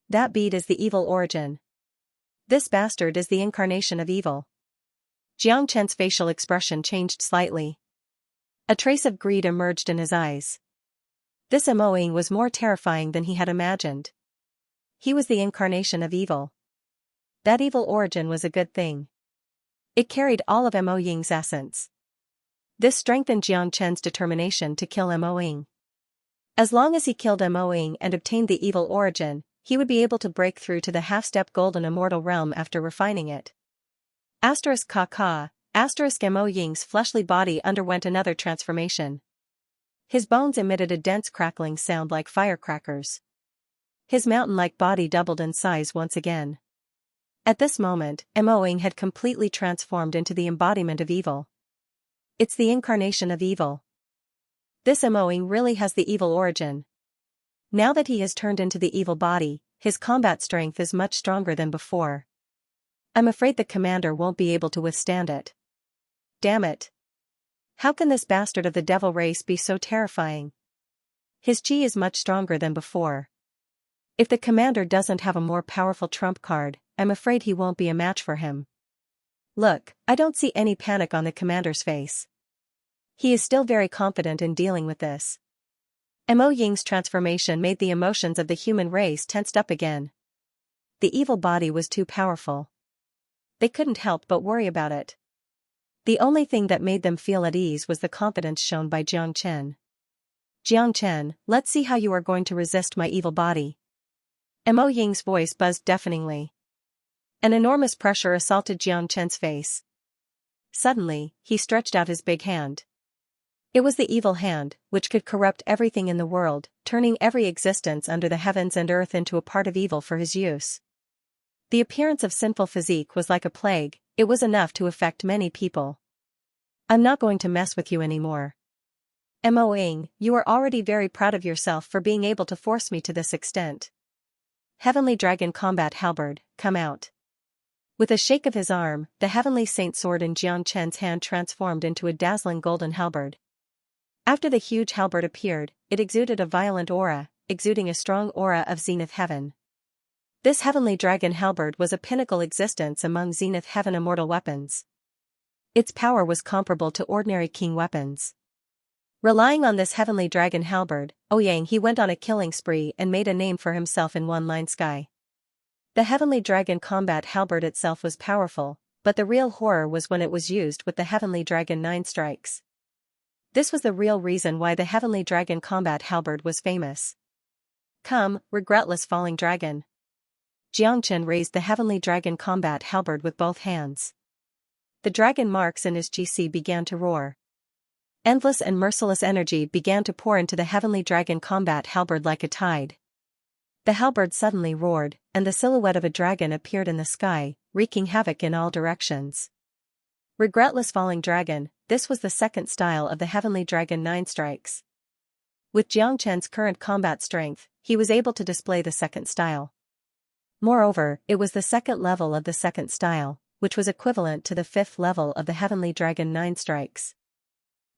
That bead is the evil origin. This bastard is the incarnation of evil. Xianxia's facial expression changed slightly. A trace of greed emerged in his eyes. This Mo Ying was more terrifying than he had imagined. He was the incarnation of evil. That evil origin was a good thing. It carried all of Mo Ying's essence. This strengthened Xianxia's determination to kill Mo Ying. As long as he killed Mo Ying and obtained the evil origin, he would be able to break through to the half-step golden immortal realm after refining it. **Ka. Mo Ying's fleshly body underwent another transformation. His bones emitted a dense crackling sound like firecrackers. His mountain-like body doubled in size once again. At this moment, Mo Ying had completely transformed into the embodiment of evil. It's the incarnation of evil. This Mo Ying really has the evil origin. Now that he has turned into the evil body, his combat strength is much stronger than before. I'm afraid the commander won't be able to withstand it. Damn it. How can this bastard of the devil race be so terrifying? His chi is much stronger than before. If the commander doesn't have a more powerful trump card, I'm afraid he won't be a match for him. Look, I don't see any panic on the commander's face. He is still very confident in dealing with this. Mo Ying's transformation made the emotions of the human race tensed up again. The evil body was too powerful. They couldn't help but worry about it. The only thing that made them feel at ease was the confidence shown by Xianxia. Xianxia, let's see how you are going to resist my evil body. Mo Ying's voice buzzed deafeningly. An enormous pressure assaulted Xianxia's face. Suddenly, he stretched out his big hand. It was the evil hand, which could corrupt everything in the world, turning every existence under the heavens and earth into a part of evil for his use. The appearance of sinful physique was like a plague, it was enough to affect many people. I'm not going to mess with you anymore. Mo Ying, you are already very proud of yourself for being able to force me to this extent. Heavenly Dragon Combat Halberd, come out. With a shake of his arm, the Heavenly Saint sword in Xianxia's hand transformed into a dazzling golden halberd. After the huge halberd appeared, it exuded a violent aura, exuding a strong aura of Zenith Heaven. This Heavenly Dragon halberd was a pinnacle existence among Zenith Heaven immortal weapons. Its power was comparable to ordinary king weapons. Relying on this Heavenly Dragon halberd, Ouyang he went on a killing spree and made a name for himself in one-line sky. The Heavenly Dragon Combat Halberd itself was powerful, but the real horror was when it was used with the Heavenly Dragon 9 strikes. This was the real reason why the Heavenly Dragon Combat Halberd was famous. Come, regretless falling dragon. Xianxia raised the Heavenly Dragon Combat Halberd with both hands. The dragon marks in his GC began to roar. Endless and merciless energy began to pour into the Heavenly Dragon Combat Halberd like a tide. The halberd suddenly roared, and the silhouette of a dragon appeared in the sky, wreaking havoc in all directions. Regretless falling dragon, this was the second style of the Heavenly Dragon 9 strikes. With Xianxia's current combat strength, he was able to display the second style. Moreover, it was the second level of the second style, which was equivalent to the fifth level of the Heavenly Dragon 9 strikes.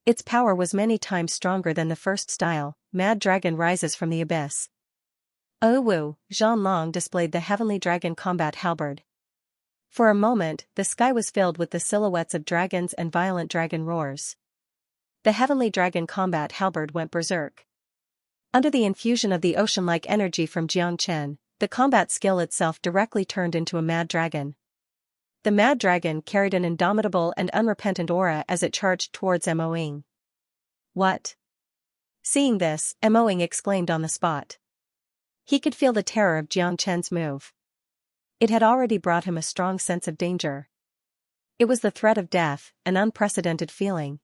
Its power was many times stronger than the first style. Mad Dragon rises from the abyss. Wu, Zhan Long displayed the Heavenly Dragon Combat Halberd. For a moment, the sky was filled with the silhouettes of dragons and violent dragon roars. The Heavenly Dragon Combat Halberd went berserk. Under the infusion of the ocean-like energy from Xianxia, the combat skill itself directly turned into a mad dragon. The mad dragon carried an indomitable and unrepentant aura as it charged towards Mo Ying. What? Seeing this, Mo Ying exclaimed on the spot. He could feel the terror of Xianxia's move. It had already brought him a strong sense of danger. It was the threat of death, an unprecedented feeling.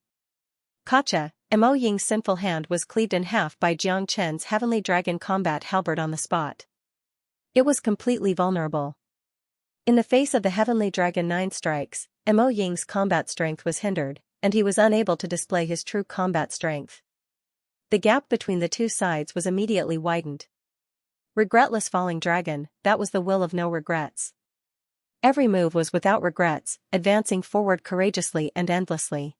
Gotcha! Mo Ying's sinful hand was cleaved in half by Xianxia's Heavenly Dragon Combat Halberd on the spot. It was completely vulnerable. In the face of the Heavenly Dragon 9 strikes, Mo Ying's combat strength was hindered, and he was unable to display his true combat strength. The gap between the two sides was immediately widened. Regretless falling dragon, that was the will of no regrets. Every move was without regrets, advancing forward courageously and endlessly.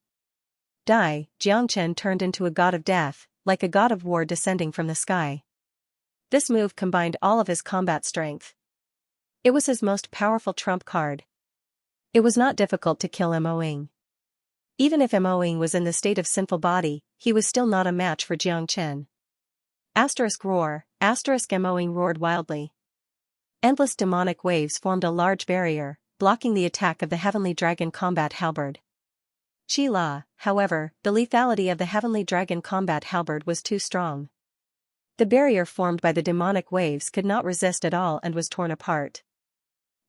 Xianxia turned into a god of death, like a god of war descending from the sky. This move combined all of his combat strength. It was his most powerful trump card. It was not difficult to kill Mo. Even if Mo was in the state of sinful body, he was still not a match for Xianxia. Roar, Mo roared wildly. Endless demonic waves formed a large barrier, blocking the attack of the heavenly dragon combat halberd. However, the lethality of the heavenly dragon combat halberd was too strong. The barrier formed by the demonic waves could not resist at all and was torn apart.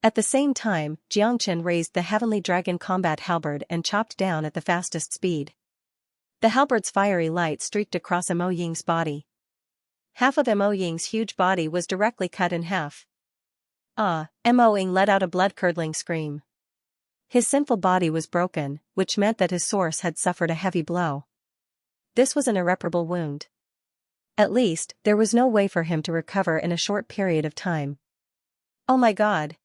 At the same time, Xianxia raised the heavenly dragon combat halberd and chopped down at the fastest speed. The halberd's fiery light streaked across Mo Ying's body. Half of Mo Ying's huge body was directly cut in half. Mo Ying let out a blood-curdling scream. His sinful body was broken, which meant that his source had suffered a heavy blow. This was an irreparable wound. At least, there was no way for him to recover in a short period of time. Oh my god!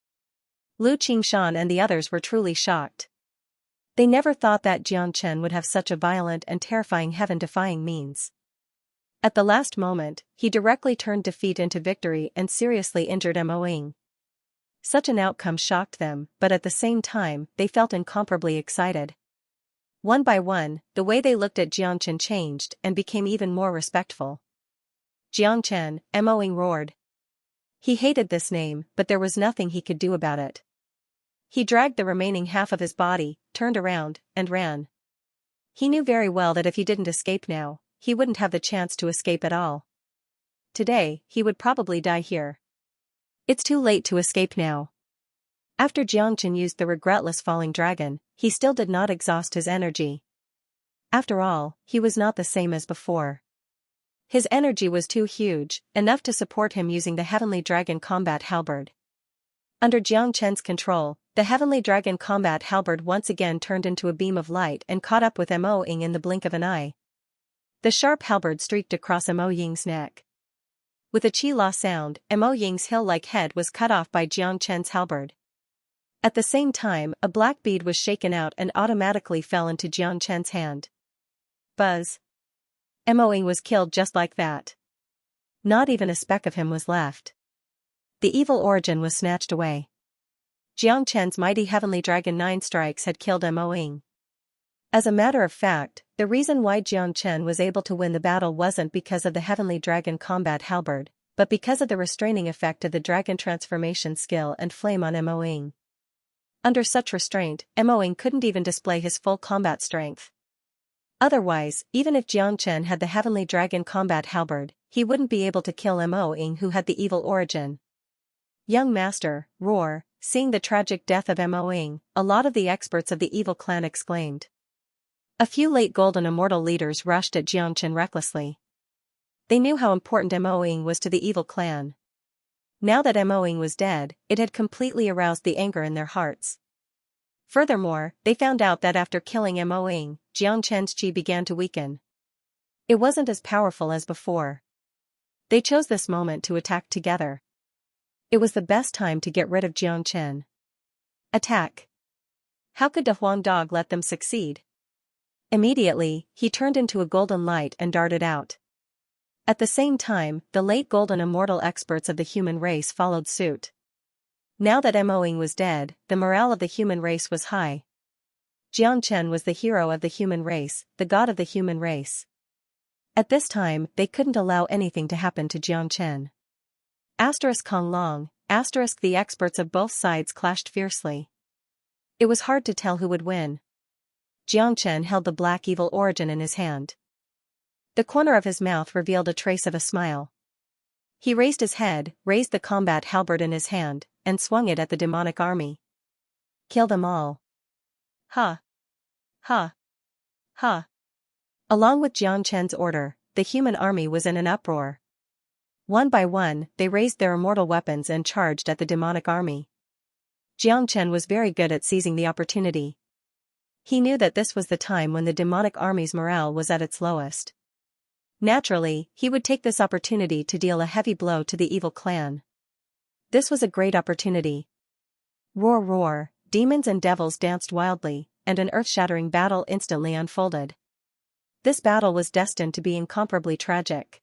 Lu Qingshan and the others were truly shocked. They never thought that Xianxia would have such a violent and terrifying heaven-defying means. At the last moment, he directly turned defeat into victory and seriously injured Mo Ying. Such an outcome shocked them, but at the same time, they felt incomparably excited. One by one, the way they looked at Xianxia changed and became even more respectful. Xianxia, Mo Ying roared. He hated this name, but there was nothing he could do about it. He dragged the remaining half of his body, turned around, and ran. He knew very well that if he didn't escape now, he wouldn't have the chance to escape at all. Today, he would probably die here. It's too late to escape now. After Xianxia used the regretless falling dragon, he still did not exhaust his energy. After all, he was not the same as before. His energy was too huge, enough to support him using the heavenly dragon combat halberd. Under Xianxia's control, the heavenly dragon combat halberd once again turned into a beam of light and caught up with Mo Ying in the blink of an eye. The sharp halberd streaked across Mo Ying's neck. With a chi-la sound, Mo Ying's hill-like head was cut off by Xianxia's halberd. At the same time, a black bead was shaken out and automatically fell into Xianxia's hand. Buzz. Mo Ying was killed just like that. Not even a speck of him was left. The evil origin was snatched away. Xianxia's mighty heavenly dragon 9 strikes had killed Mo Ying. As a matter of fact, the reason why Xianxia was able to win the battle wasn't because of the heavenly dragon combat halberd, but because of the restraining effect of the dragon transformation skill and flame on Mo Ying. Under such restraint, Mo Ying couldn't even display his full combat strength. Otherwise, even if Xianxia had the heavenly dragon combat halberd, he wouldn't be able to kill Mo Ying who had the evil origin. Young master, roar, seeing the tragic death of Mo Ying, a lot of the experts of the evil clan exclaimed. A few late golden immortal leaders rushed at Xianxia recklessly. They knew how important Mo Ying was to the evil clan. Now that Mo Ying was dead, it had completely aroused the anger in their hearts. Furthermore, they found out that after killing Mo Ying, Xianxia's chi began to weaken. It wasn't as powerful as before. They chose this moment to attack together. It was the best time to get rid of Xianxia. Attack! How could the Huang dog let them succeed? Immediately, he turned into a golden light and darted out. At the same time, the late golden immortal experts of the human race followed suit. Now that Mo Ying was dead, the morale of the human race was high. Xianxia was the hero of the human race, the god of the human race. At this time, they couldn't allow anything to happen to Xianxia. Kong Long, the experts of both sides clashed fiercely. It was hard to tell who would win. Xianxia held the black evil origin in his hand. The corner of his mouth revealed a trace of a smile. He raised his head, raised the combat halberd in his hand, and swung it at the demonic army. Kill them all. Ha! Ha! Ha! Along with Xianxia's order, the human army was in an uproar. One by one, they raised their immortal weapons and charged at the demonic army. Xianxia was very good at seizing the opportunity. He knew that this was the time when the demonic army's morale was at its lowest. Naturally, he would take this opportunity to deal a heavy blow to the evil clan. This was a great opportunity. Roar roar, demons and devils danced wildly, and an earth-shattering battle instantly unfolded. This battle was destined to be incomparably tragic.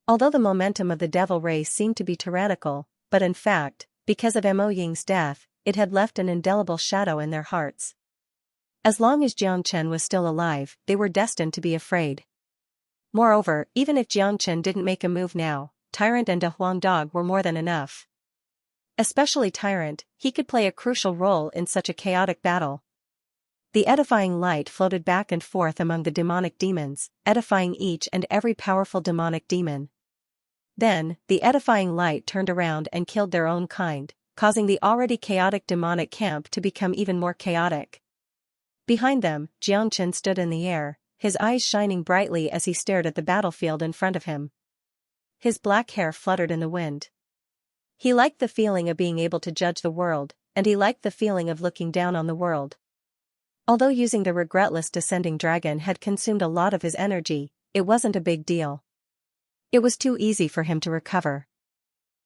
Although the momentum of the devil race seemed to be tyrannical, but in fact, because of Mo Ying's death, it had left an indelible shadow in their hearts. As long as Xianxia was still alive, they were destined to be afraid. Moreover, even if Xianxia didn't make a move now, Tyrant and a Huang Dog were more than enough. Especially Tyrant, he could play a crucial role in such a chaotic battle. The edifying light floated back and forth among the demonic demons, edifying each and every powerful demonic demon. Then, the edifying light turned around and killed their own kind, causing the already chaotic demonic camp to become even more chaotic. Behind them, Xianxia stood in the air, his eyes shining brightly as he stared at the battlefield in front of him. His black hair fluttered in the wind. He liked the feeling of being able to judge the world, and he liked the feeling of looking down on the world. Although using the regretless descending dragon had consumed a lot of his energy, it wasn't a big deal. It was too easy for him to recover.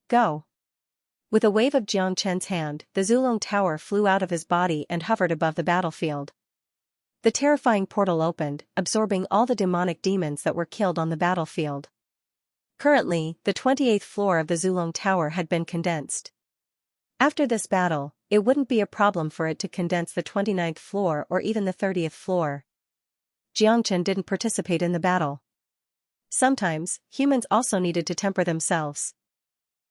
Go! With a wave of Xianxia's hand, the Zulong Tower flew out of his body and hovered above the battlefield. The terrifying portal opened, absorbing all the demonic demons that were killed on the battlefield. Currently, the 28th floor of the Zulong Tower had been condensed. After this battle, it wouldn't be a problem for it to condense the 29th floor or even the 30th floor. Xianxia didn't participate in the battle. Sometimes, humans also needed to temper themselves.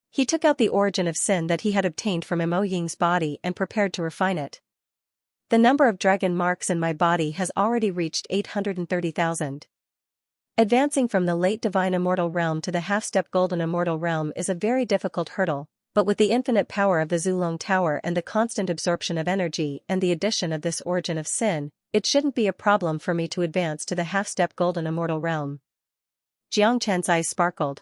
He took out the origin of sin that he had obtained from Mo Ying's body and prepared to refine it. The number of dragon marks in my body has already reached 830,000. Advancing from the late divine immortal realm to the half-step golden immortal realm is a very difficult hurdle, but with the infinite power of the Zulong Tower and the constant absorption of energy and the addition of this origin of sin, it shouldn't be a problem for me to advance to the half-step golden immortal realm. Xianxia's eyes sparkled.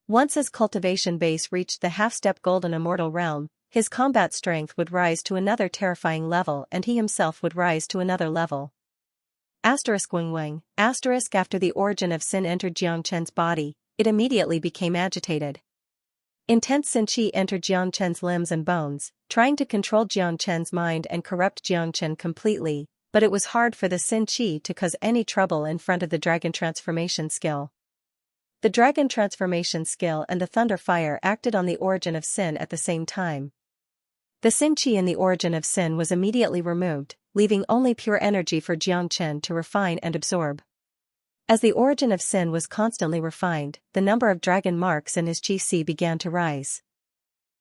Once his cultivation base reached the half-step golden immortal realm, his combat strength would rise to another terrifying level and he himself would rise to another level. Wing. After the origin of sin entered Xianxia's body, it immediately became agitated. Intense sin qi entered Xianxia's limbs and bones, trying to control Xianxia's mind and corrupt Xianxia completely, but it was hard for the sin qi to cause any trouble in front of the dragon transformation skill. The dragon transformation skill and the thunder fire acted on the origin of sin at the same time. The sin qi in the origin of sin was immediately removed, leaving only pure energy for Xianxia to refine and absorb. As the origin of sin was constantly refined, the number of dragon marks in his qi began to rise.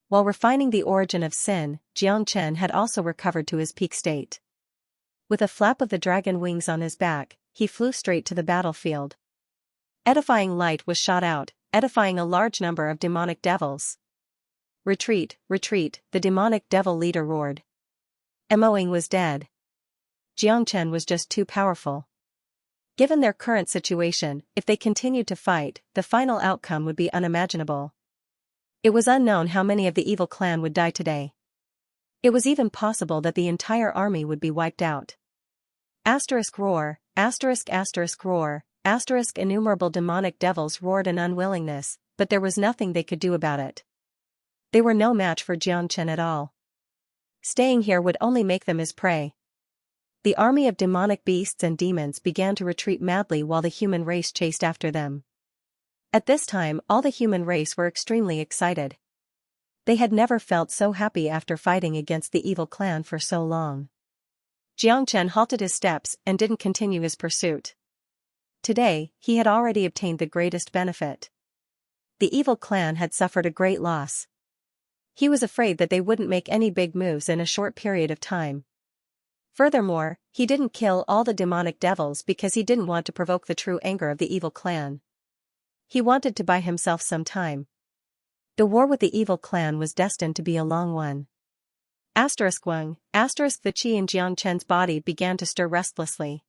While refining the origin of sin, Xianxia had also recovered to his peak state. With a flap of the dragon wings on his back, he flew straight to the battlefield. Edifying light was shot out, edifying a large number of demonic devils. Retreat, retreat, the demonic devil leader roared. Mo Ying was dead. Xianxia was just too powerful. Given their current situation, if they continued to fight, the final outcome would be unimaginable. It was unknown how many of the evil clan would die today. It was even possible that the entire army would be wiped out. Roar, roar, innumerable demonic devils roared in unwillingness, but there was nothing they could do about it. They were no match for Xianxia at all. Staying here would only make them his prey. The army of demonic beasts and demons began to retreat madly while the human race chased after them. At this time, all the human race were extremely excited. They had never felt so happy after fighting against the evil clan for so long. Xianxia halted his steps and didn't continue his pursuit. Today, he had already obtained the greatest benefit. The evil clan had suffered a great loss. He was afraid that they wouldn't make any big moves in a short period of time. Furthermore, he didn't kill all the demonic devils because he didn't want to provoke the true anger of the evil clan. He wanted to buy himself some time. The war with the evil clan was destined to be a long one. The qi in Xianxia's body began to stir restlessly.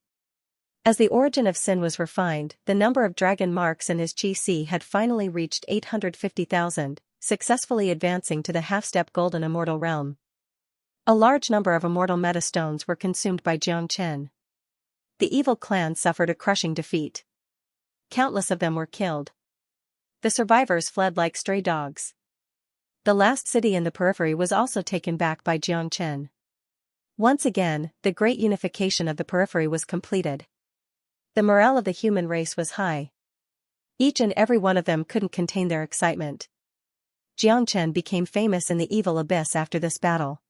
As the origin of sin was refined, the number of dragon marks in his qi had finally reached 850,000, successfully advancing to the half-step golden immortal realm. A large number of immortal metastones were consumed by Xianxia. The evil clan suffered a crushing defeat. Countless of them were killed. The survivors fled like stray dogs. The last city in the periphery was also taken back by Xianxia. Once again, the great unification of the periphery was completed. The morale of the human race was high. Each and every one of them couldn't contain their excitement. Xianxia became famous in the evil abyss after this battle.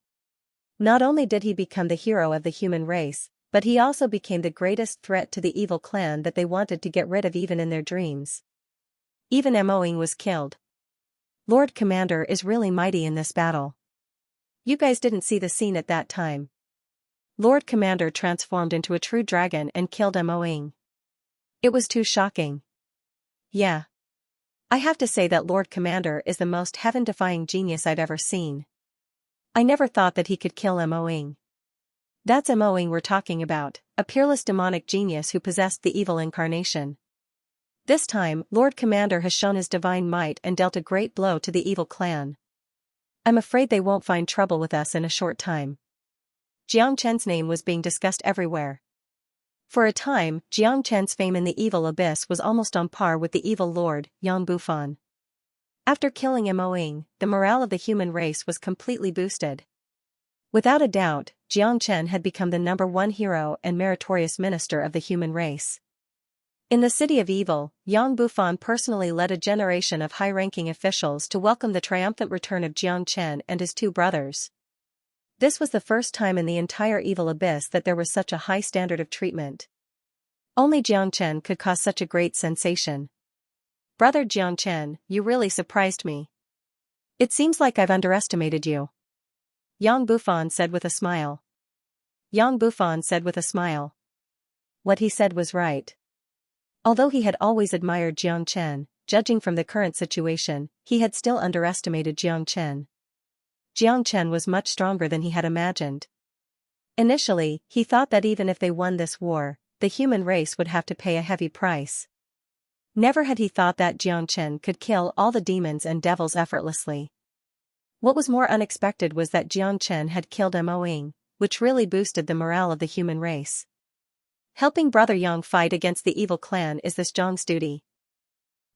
Not only did he become the hero of the human race, but he also became the greatest threat to the evil clan that they wanted to get rid of even in their dreams. Even Moing was killed. Lord Commander is really mighty in this battle. You guys didn't see the scene at that time. Lord Commander transformed into a true dragon and killed Moing. It was too shocking. Yeah. I have to say that Lord Commander is the most heaven-defying genius I've ever seen. I never thought that he could kill Moing. That's Moing we're talking about, a peerless demonic genius who possessed the evil incarnation. This time, Lord Commander has shown his divine might and dealt a great blow to the evil clan. I'm afraid they won't find trouble with us in a short time. Xianxia's name was being discussed everywhere. For a time, Xianxia's fame in the evil abyss was almost on par with the evil lord, Yang Bufan. After killing Moing, the morale of the human race was completely boosted. Without a doubt, Xianxia had become the #1 hero and meritorious minister of the human race. In the city of evil, Yang Bufan personally led a generation of high-ranking officials to welcome the triumphant return of Xianxia and his two brothers. This was the first time in the entire evil abyss that there was such a high standard of treatment. Only Xianxia could cause such a great sensation. Brother Xianxia, you really surprised me. It seems like I've underestimated you. Yang Bufan said with a smile. Yang Bufan said with a smile. What he said was right. Although he had always admired Xianxia, judging from the current situation, he had still underestimated Xianxia. Xianxia was much stronger than he had imagined. Initially, he thought that even if they won this war, the human race would have to pay a heavy price. Never had he thought that Xianxia could kill all the demons and devils effortlessly. What was more unexpected was that Xianxia had killed Moing, which really boosted the morale of the human race. Helping Brother Yang fight against the evil clan is this Zhang's duty.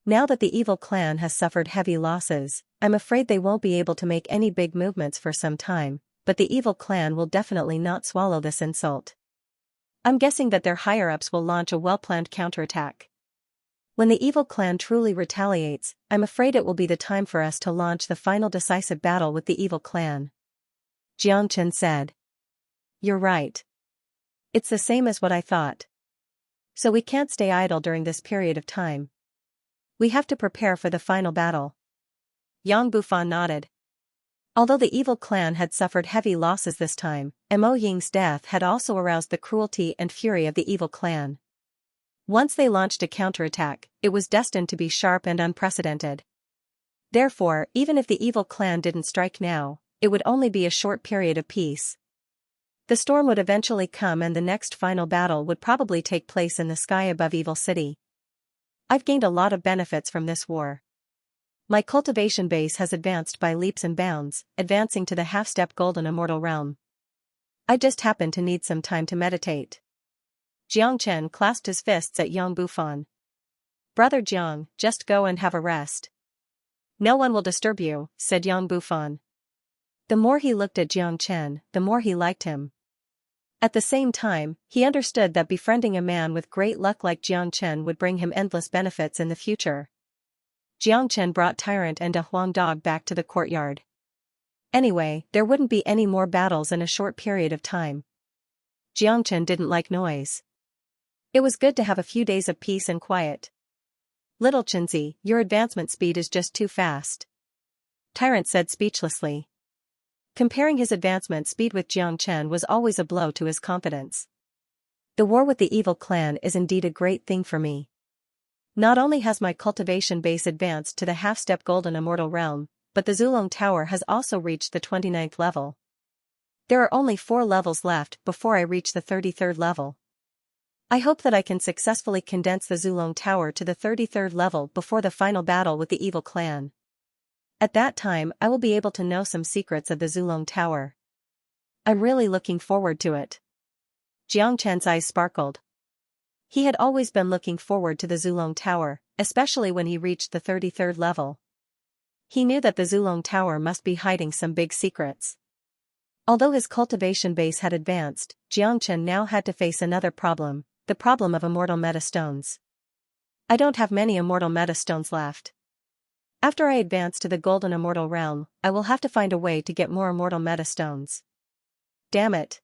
Now that the evil clan has suffered heavy losses, I'm afraid they won't be able to make any big movements for some time, but the evil clan will definitely not swallow this insult. I'm guessing that their higher-ups will launch a well-planned counterattack. When the evil clan truly retaliates, I'm afraid it will be the time for us to launch the final decisive battle with the evil clan. Xianxia said. You're right. It's the same as what I thought. So we can't stay idle during this period of time. We have to prepare for the final battle. Yang Bufan nodded. Although the evil clan had suffered heavy losses this time, Mo Ying's death had also aroused the cruelty and fury of the evil clan. Once they launched a counterattack, it was destined to be sharp and unprecedented. Therefore, even if the evil clan didn't strike now, it would only be a short period of peace. The storm would eventually come and the next final battle would probably take place in the sky above Evil City. I've gained a lot of benefits from this war. My cultivation base has advanced by leaps and bounds, advancing to the half-step golden immortal realm. I just happen to need some time to meditate. Xianxia clasped his fists at Yang Bufan. Brother Jiang, just go and have a rest. No one will disturb you, said Yang Bufan. The more he looked at Xianxia, the more he liked him. At the same time, he understood that befriending a man with great luck like Xianxia would bring him endless benefits in the future. Xianxia brought Tyrant and a Huang dog back to the courtyard. Anyway, there wouldn't be any more battles in a short period of time. Xianxia didn't like noise. It was good to have a few days of peace and quiet. Little Chinzi, your advancement speed is just too fast. Tyrant said speechlessly. Comparing his advancement speed with Xianxia was always a blow to his confidence. The war with the evil clan is indeed a great thing for me. Not only has my cultivation base advanced to the half-step golden immortal realm, but the Zulong Tower has also reached the 29th level. There are only 4 levels left before I reach the 33rd level. I hope that I can successfully condense the Zulong Tower to the 33rd level before the final battle with the evil clan. At that time I will be able to know some secrets of the Zulong Tower. I'm really looking forward to it. Jiang Chen's eyes sparkled. He had always been looking forward to the Zulong Tower, especially when he reached the 33rd level. He knew that the Zulong Tower must be hiding some big secrets. Although his cultivation base had advanced, Jiang Chen now had to face another problem, the problem of immortal metastones. I don't have many immortal metastones left. After I advance to the golden immortal realm, I will have to find a way to get more immortal metastones. Damn it.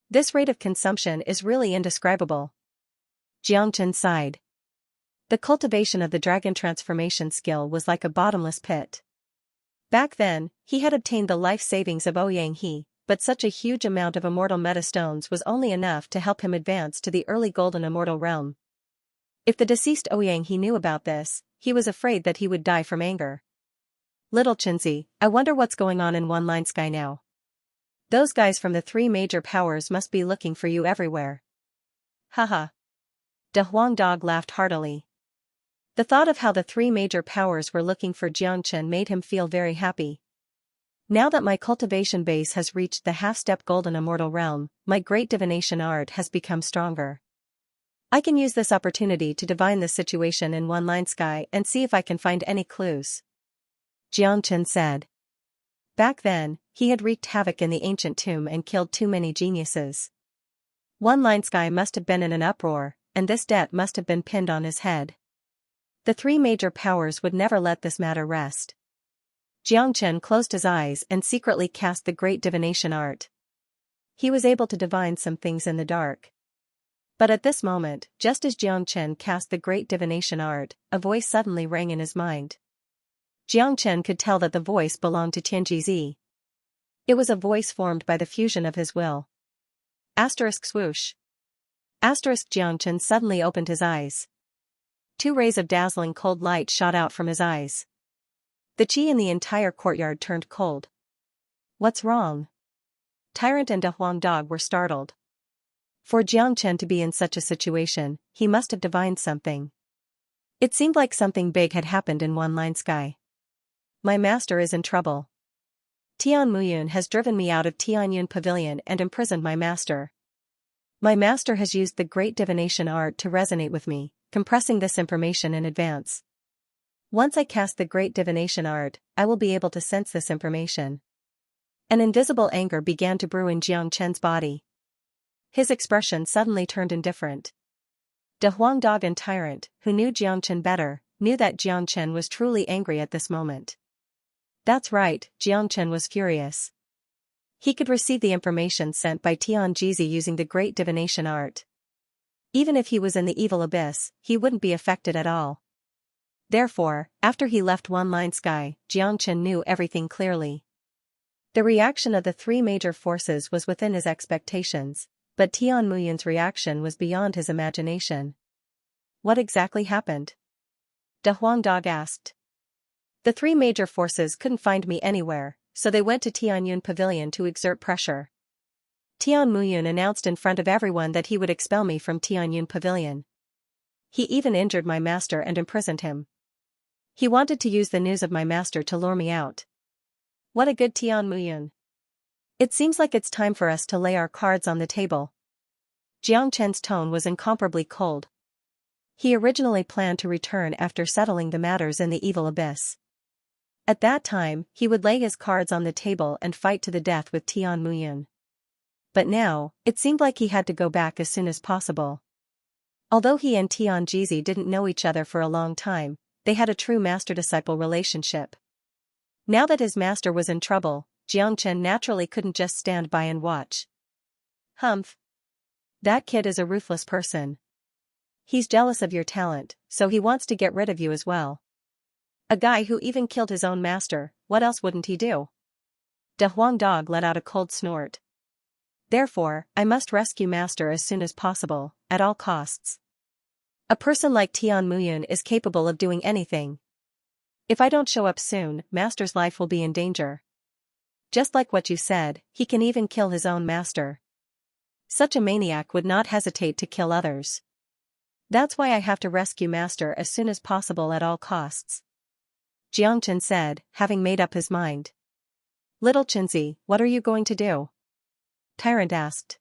This rate of consumption is really indescribable. Jiang Chen sighed. The cultivation of the dragon transformation skill was like a bottomless pit. Back then, he had obtained the life savings of Ouyang He, but such a huge amount of immortal metastones was only enough to help him advance to the early golden immortal realm. If the deceased Ouyang He knew about this, he was afraid that he would die from anger. Little Chinzi, I wonder what's going on in One Line Sky now. Those guys from the three major powers must be looking for you everywhere. Haha. De Huang Dog laughed heartily. The thought of how the three major powers were looking for Jiang Chen made him feel very happy. Now that my cultivation base has reached the half-step golden immortal realm, my great divination art has become stronger. I can use this opportunity to divine the situation in One Line Sky and see if I can find any clues. Jiang Chen said. Back then, he had wreaked havoc in the ancient tomb and killed too many geniuses. One Line Sky must have been in an uproar, and this debt must have been pinned on his head. The three major powers would never let this matter rest. Jiang Chen closed his eyes and secretly cast the great divination art. He was able to divine some things in the dark. But at this moment, just as Jiang Chen cast the great divination art, a voice suddenly rang in his mind. Jiang Chen could tell that the voice belonged to Tianjizi. It was a voice formed by the fusion of his will. Asterisk swoosh. Asterisk Jiang Chen suddenly opened his eyes. 2 rays of dazzling cold light shot out from his eyes. The qi in the entire courtyard turned cold. What's wrong? Tyrant and De Huang Dog were startled. For Jiang Chen to be in such a situation, he must have divined something. It seemed like something big had happened in One Line Sky. My master is in trouble. Tian Muyun has driven me out of Tianyun Pavilion and imprisoned my master. My master has used the great divination art to resonate with me, compressing this information in advance. Once I cast the great divination art, I will be able to sense this information. An invisible anger began to brew in Jiang Chen's body. His expression suddenly turned indifferent. De Huang Dog and Tyrant, who knew Jiang Chen better, knew that Jiang Chen was truly angry at this moment. That's right, Jiang Chen was furious. He could receive the information sent by Tianjizi using the great divination art. Even if he was in the evil abyss, he wouldn't be affected at all. Therefore, after he left One Line Sky, Jiang Chen knew everything clearly. The reaction of the three major forces was within his expectations, but Tian Muyun's reaction was beyond his imagination. What exactly happened? De Huang Dog asked. The three major forces couldn't find me anywhere, so they went to Tianyun Pavilion to exert pressure. Tian Muyun announced in front of everyone that he would expel me from Tianyun Pavilion. He even injured my master and imprisoned him. He wanted to use the news of my master to lure me out. What a good Tian Muyun. It seems like it's time for us to lay our cards on the table. Jiang Chen's tone was incomparably cold. He originally planned to return after settling the matters in the evil abyss. At that time, he would lay his cards on the table and fight to the death with Tian Muyun. But now, it seemed like he had to go back as soon as possible. Although he and Tianjizi didn't know each other for a long time, they had a true master-disciple relationship. Now that his master was in trouble, Jiang Chen naturally couldn't just stand by and watch. Humph. That kid is a ruthless person. He's jealous of your talent, so he wants to get rid of you as well. A guy who even killed his own master, what else wouldn't he do? De Huang Dog let out a cold snort. Therefore, I must rescue master as soon as possible, at all costs. A person like Tian Muyun is capable of doing anything. If I don't show up soon, master's life will be in danger. Just like what you said, he can even kill his own master. Such a maniac would not hesitate to kill others. That's why I have to rescue master as soon as possible at all costs. Jiang Chen said, having made up his mind. Little Chinzi, what are you going to do? Tyrant asked.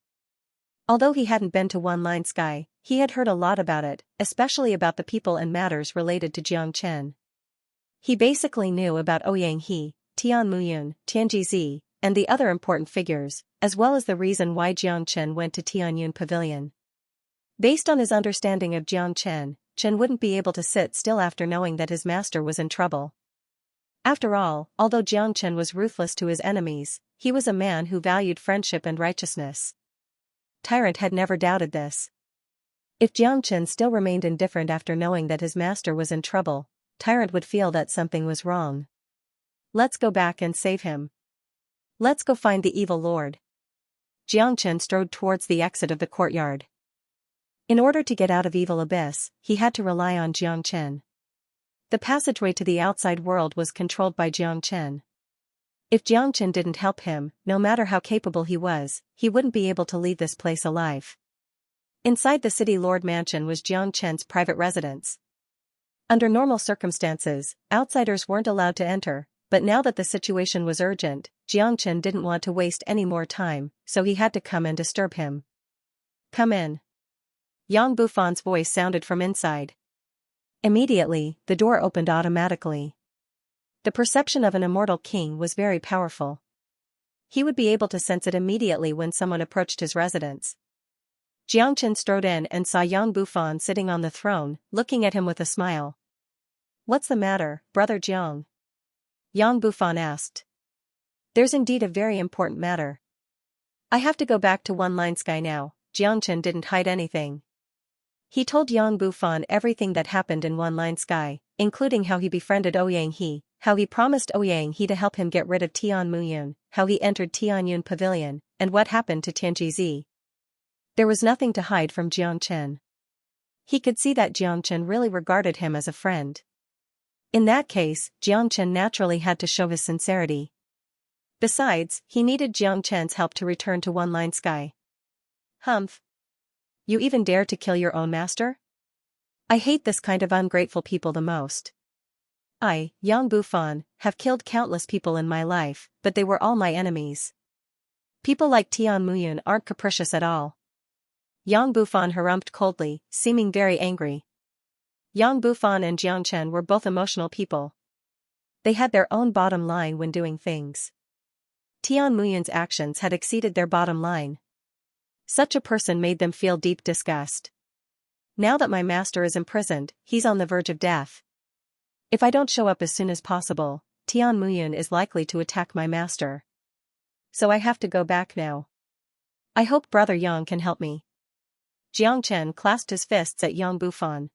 Although he hadn't been to One Line Sky, he had heard a lot about it, especially about the people and matters related to Jiangchen. He basically knew about Ouyang He, Tian Muyun, Tianjizi, and the other important figures, as well as the reason why Jiangchen went to Tianyun Pavilion. Based on his understanding of Jiangchen, Chen wouldn't be able to sit still after knowing that his master was in trouble. After all, although Jiangchen was ruthless to his enemies, he was a man who valued friendship and righteousness. Tyrant had never doubted this. If Jiangchen still remained indifferent after knowing that his master was in trouble, Tyrant would feel that something was wrong. Let's go back and save him. Let's go find the evil lord. Jiangchen strode towards the exit of the courtyard. In order to get out of Evil Abyss, he had to rely on Jiangchen. The passageway to the outside world was controlled by Jiangchen. If Jiangchen didn't help him, no matter how capable he was, he wouldn't be able to leave this place alive. Inside the city lord mansion was Jiangchen's private residence. Under normal circumstances, outsiders weren't allowed to enter, but now that the situation was urgent, Jiangchen didn't want to waste any more time, so he had to come and disturb him. Come in. Yang Bufan's voice sounded from inside. Immediately, the door opened automatically. The perception of an immortal king was very powerful. He would be able to sense it immediately when someone approached his residence. Jiangchen strode in and saw Yang Bufan sitting on the throne, looking at him with a smile. What's the matter, Brother Jiang? Yang Bufan asked. There's indeed a very important matter. I have to go back to One Line Sky now. Jiangchen didn't hide anything. He told Yang Bufan everything that happened in One Line Sky, including how he befriended Ouyang He, how he promised Ouyang He to help him get rid of Tian Muyun, how he entered Tianyun Pavilion, and what happened to Tianjizi. There was nothing to hide from Jiangchen. He could see that Jiangchen really regarded him as a friend. In that case, Jiangchen naturally had to show his sincerity. Besides, he needed Jiangchen's help to return to One Line Sky. Humph. You even dare to kill your own master? I hate this kind of ungrateful people the most. I, Yang Bufan, have killed countless people in my life, but they were all my enemies. People like Tian Muyun aren't capricious at all. Yang Bufan harumphed coldly, seeming very angry. Yang Bufan and Jiangchen were both emotional people. They had their own bottom line when doing things. Tian Muyun's actions had exceeded their bottom line. Such a person made them feel deep disgust. Now that my master is imprisoned, he's on the verge of death. If I don't show up as soon as possible, Tian Muyun is likely to attack my master. So I have to go back now. I hope Brother Yang can help me. Jiangchen clasped his fists at Yang Bufan.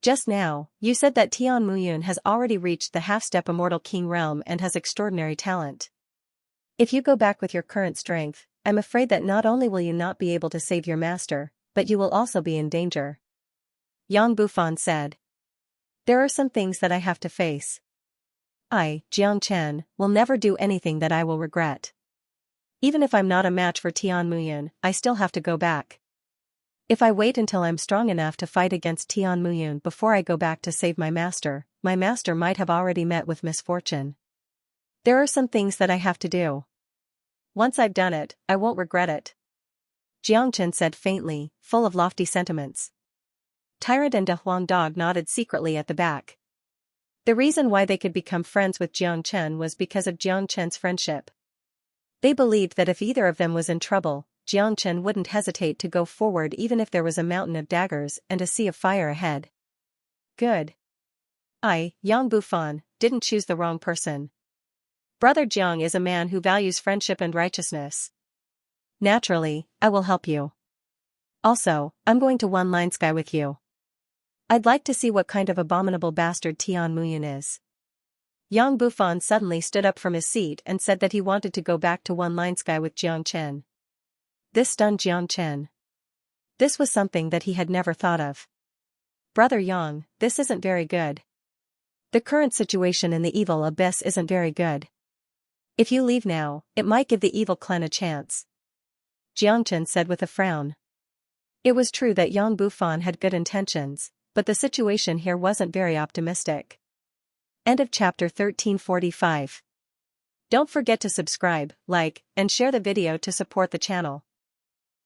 Just now, you said that Tian Muyun has already reached the half-step immortal king realm and has extraordinary talent. If you go back with your current strength, I'm afraid that not only will you not be able to save your master, but you will also be in danger. Yang Bufan said. There are some things that I have to face. I, Jiangchen, will never do anything that I will regret. Even if I'm not a match for Tian Muyun, I still have to go back. If I wait until I'm strong enough to fight against Tian Muyun before I go back to save my master might have already met with misfortune. There are some things that I have to do. Once I've done it, I won't regret it. Jiangchen said faintly, full of lofty sentiments. Tyrant and De Huang Dog nodded secretly at the back. The reason why they could become friends with Jiangchen was because of Jiangchen's friendship. They believed that if either of them was in trouble, Jiangchen wouldn't hesitate to go forward even if there was a mountain of daggers and a sea of fire ahead. Good. I, Yang Bufan, didn't choose the wrong person. Brother Jiang is a man who values friendship and righteousness. Naturally, I will help you. Also, I'm going to One Line Sky with you. I'd like to see what kind of abominable bastard Tian Muyun is. Yang Bufan suddenly stood up from his seat and said that he wanted to go back to One Line Sky with Jiangchen. This stunned Jiangchen. This was something that he had never thought of. Brother Yang, this isn't very good. The current situation in the Evil Abyss isn't very good. If you leave now, it might give the evil clan a chance. Jiangchen said with a frown. It was true that Yang Bufan had good intentions, but the situation here wasn't very optimistic. End of chapter 1345. Don't forget to subscribe, like, and share the video to support the channel.